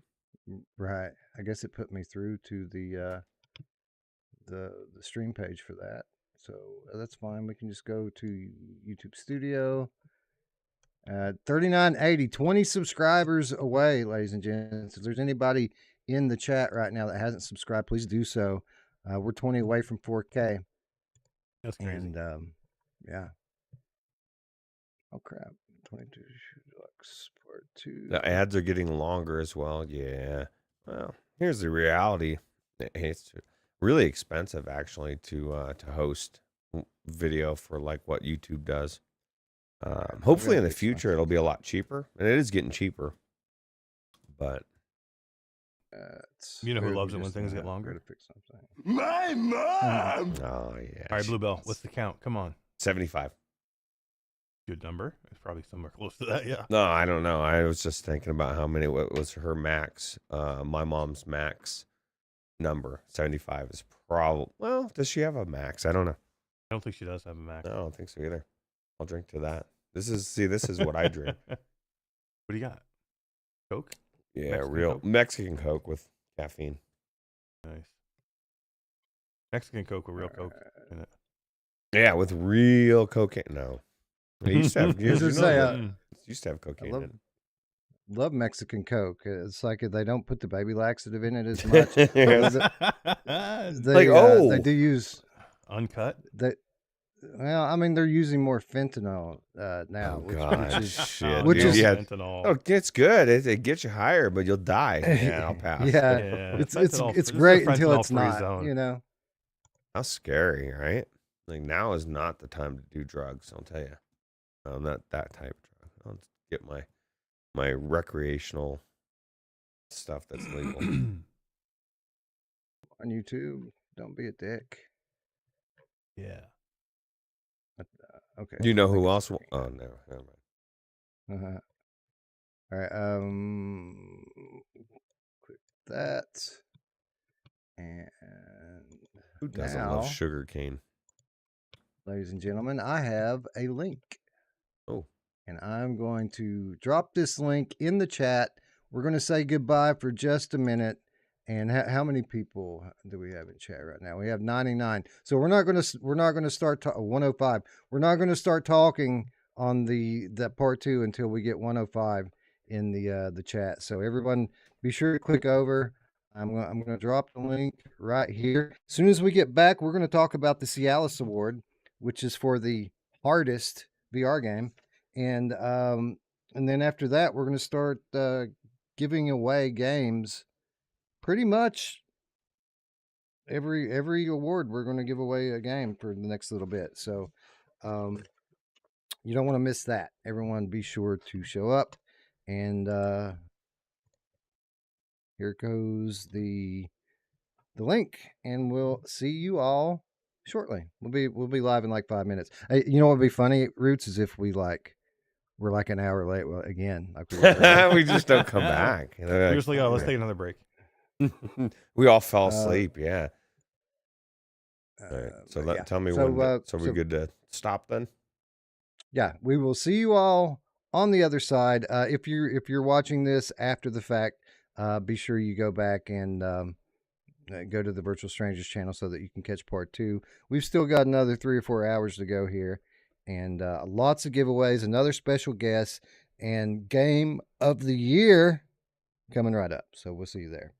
S1: Right. I guess it put me through to the stream page for that. So that's fine. We can just go to YouTube Studio. 3980, 20 subscribers away, ladies and gents. If there's anybody in the chat right now that hasn't subscribed, please do so. We're 20 away from 4K.
S4: That's crazy.
S1: And yeah. Oh crap. 22 Deluxe Part 2.
S2: The ads are getting longer as well. Yeah. Well, here's the reality. It's really expensive actually to host video for like what YouTube does. Hopefully in the future it'll be a lot cheaper, and it is getting cheaper. But
S4: you know who loves it when things get longer?
S1: To fix something.
S5: My mom!
S2: Oh yeah.
S4: All right, Bluebell, what's the count? Come on.
S2: 75.
S4: Good number. It's probably somewhere close to that, yeah.
S2: No, I don't know. I was just thinking about how many what was her max. My mom's max number. 75 is probably. Well, does she have a max? I don't know.
S4: I don't think she does have a max.
S2: No, I don't think so either. I'll drink to that. This is what I drink.
S4: What do you got? Coke?
S2: Yeah,
S4: Mexican
S2: real
S4: Coke?
S2: Mexican Coke with caffeine.
S4: Nice. Mexican Coke with real Coke in it.
S2: Yeah, with real cocaine. No. It used to have, used to have cocaine in it.
S1: Love Mexican Coke. It's like they don't put the baby laxative in it as much. They do use
S4: uncut.
S1: Well, I mean, they're using more fentanyl now,
S2: Oh
S1: which
S2: God,
S1: is
S2: shit,
S1: which
S2: dude.
S1: is
S2: Yeah.
S4: fentanyl.
S2: Oh, it's good. It gets you higher, but you'll die. Yeah, I'll pass.
S1: yeah,
S4: Yeah,
S1: it's
S4: fentanyl.
S1: it's
S4: This is a
S1: great until it's
S4: fentanyl-free
S1: not.
S4: zone.
S1: You know.
S2: How scary, right? Like now is not the time to do drugs. I'll tell you. I'm not that type of drug. I'll get my recreational stuff that's legal.
S1: On YouTube, don't be a dick.
S4: Yeah.
S1: Okay.
S2: Do you know
S1: I think
S2: who
S1: it's
S2: else? Oh no, never mind.
S1: All right. Click that. And
S2: Who doesn't
S1: now,
S2: love sugar cane?
S1: ladies and gentlemen, I have a link.
S2: Oh.
S1: And I'm going to drop this link in the chat. We're going to say goodbye for just a minute. And how many people do we have in chat right now? We have 99. So we're not going to start 105. We're not going to start talking on that part 2 until we get 105 in the chat. So everyone, be sure to click over. I'm going to drop the link right here. As soon as we get back, we're going to talk about the Cialis Award, which is for the hardest VR game. And then after that, we're going to start giving away games. Pretty much every award, we're going to give away a game for the next little bit. So you don't want to miss that. Everyone, be sure to show up. And here goes the link, and we'll see you all shortly. We'll be live in like 5 minutes. Hey, you know what would be funny, Roots, is if we're like an hour late. Well, again, like
S2: we just don't come back. You know,
S4: We're
S2: like,
S4: just like, oh, let's take another break.
S2: we all fell asleep. Yeah. All right. So
S1: yeah.
S2: tell me
S1: So,
S2: when. So we good to stop then?
S1: Yeah, we will see you all on the other side. If you're watching this after the fact, be sure you go back and go to the Virtual Strangers channel so that you can catch part 2. We've still got another 3 or 4 hours to go here, and lots of giveaways, another special guest, and game of the year coming right up. So we'll see you there.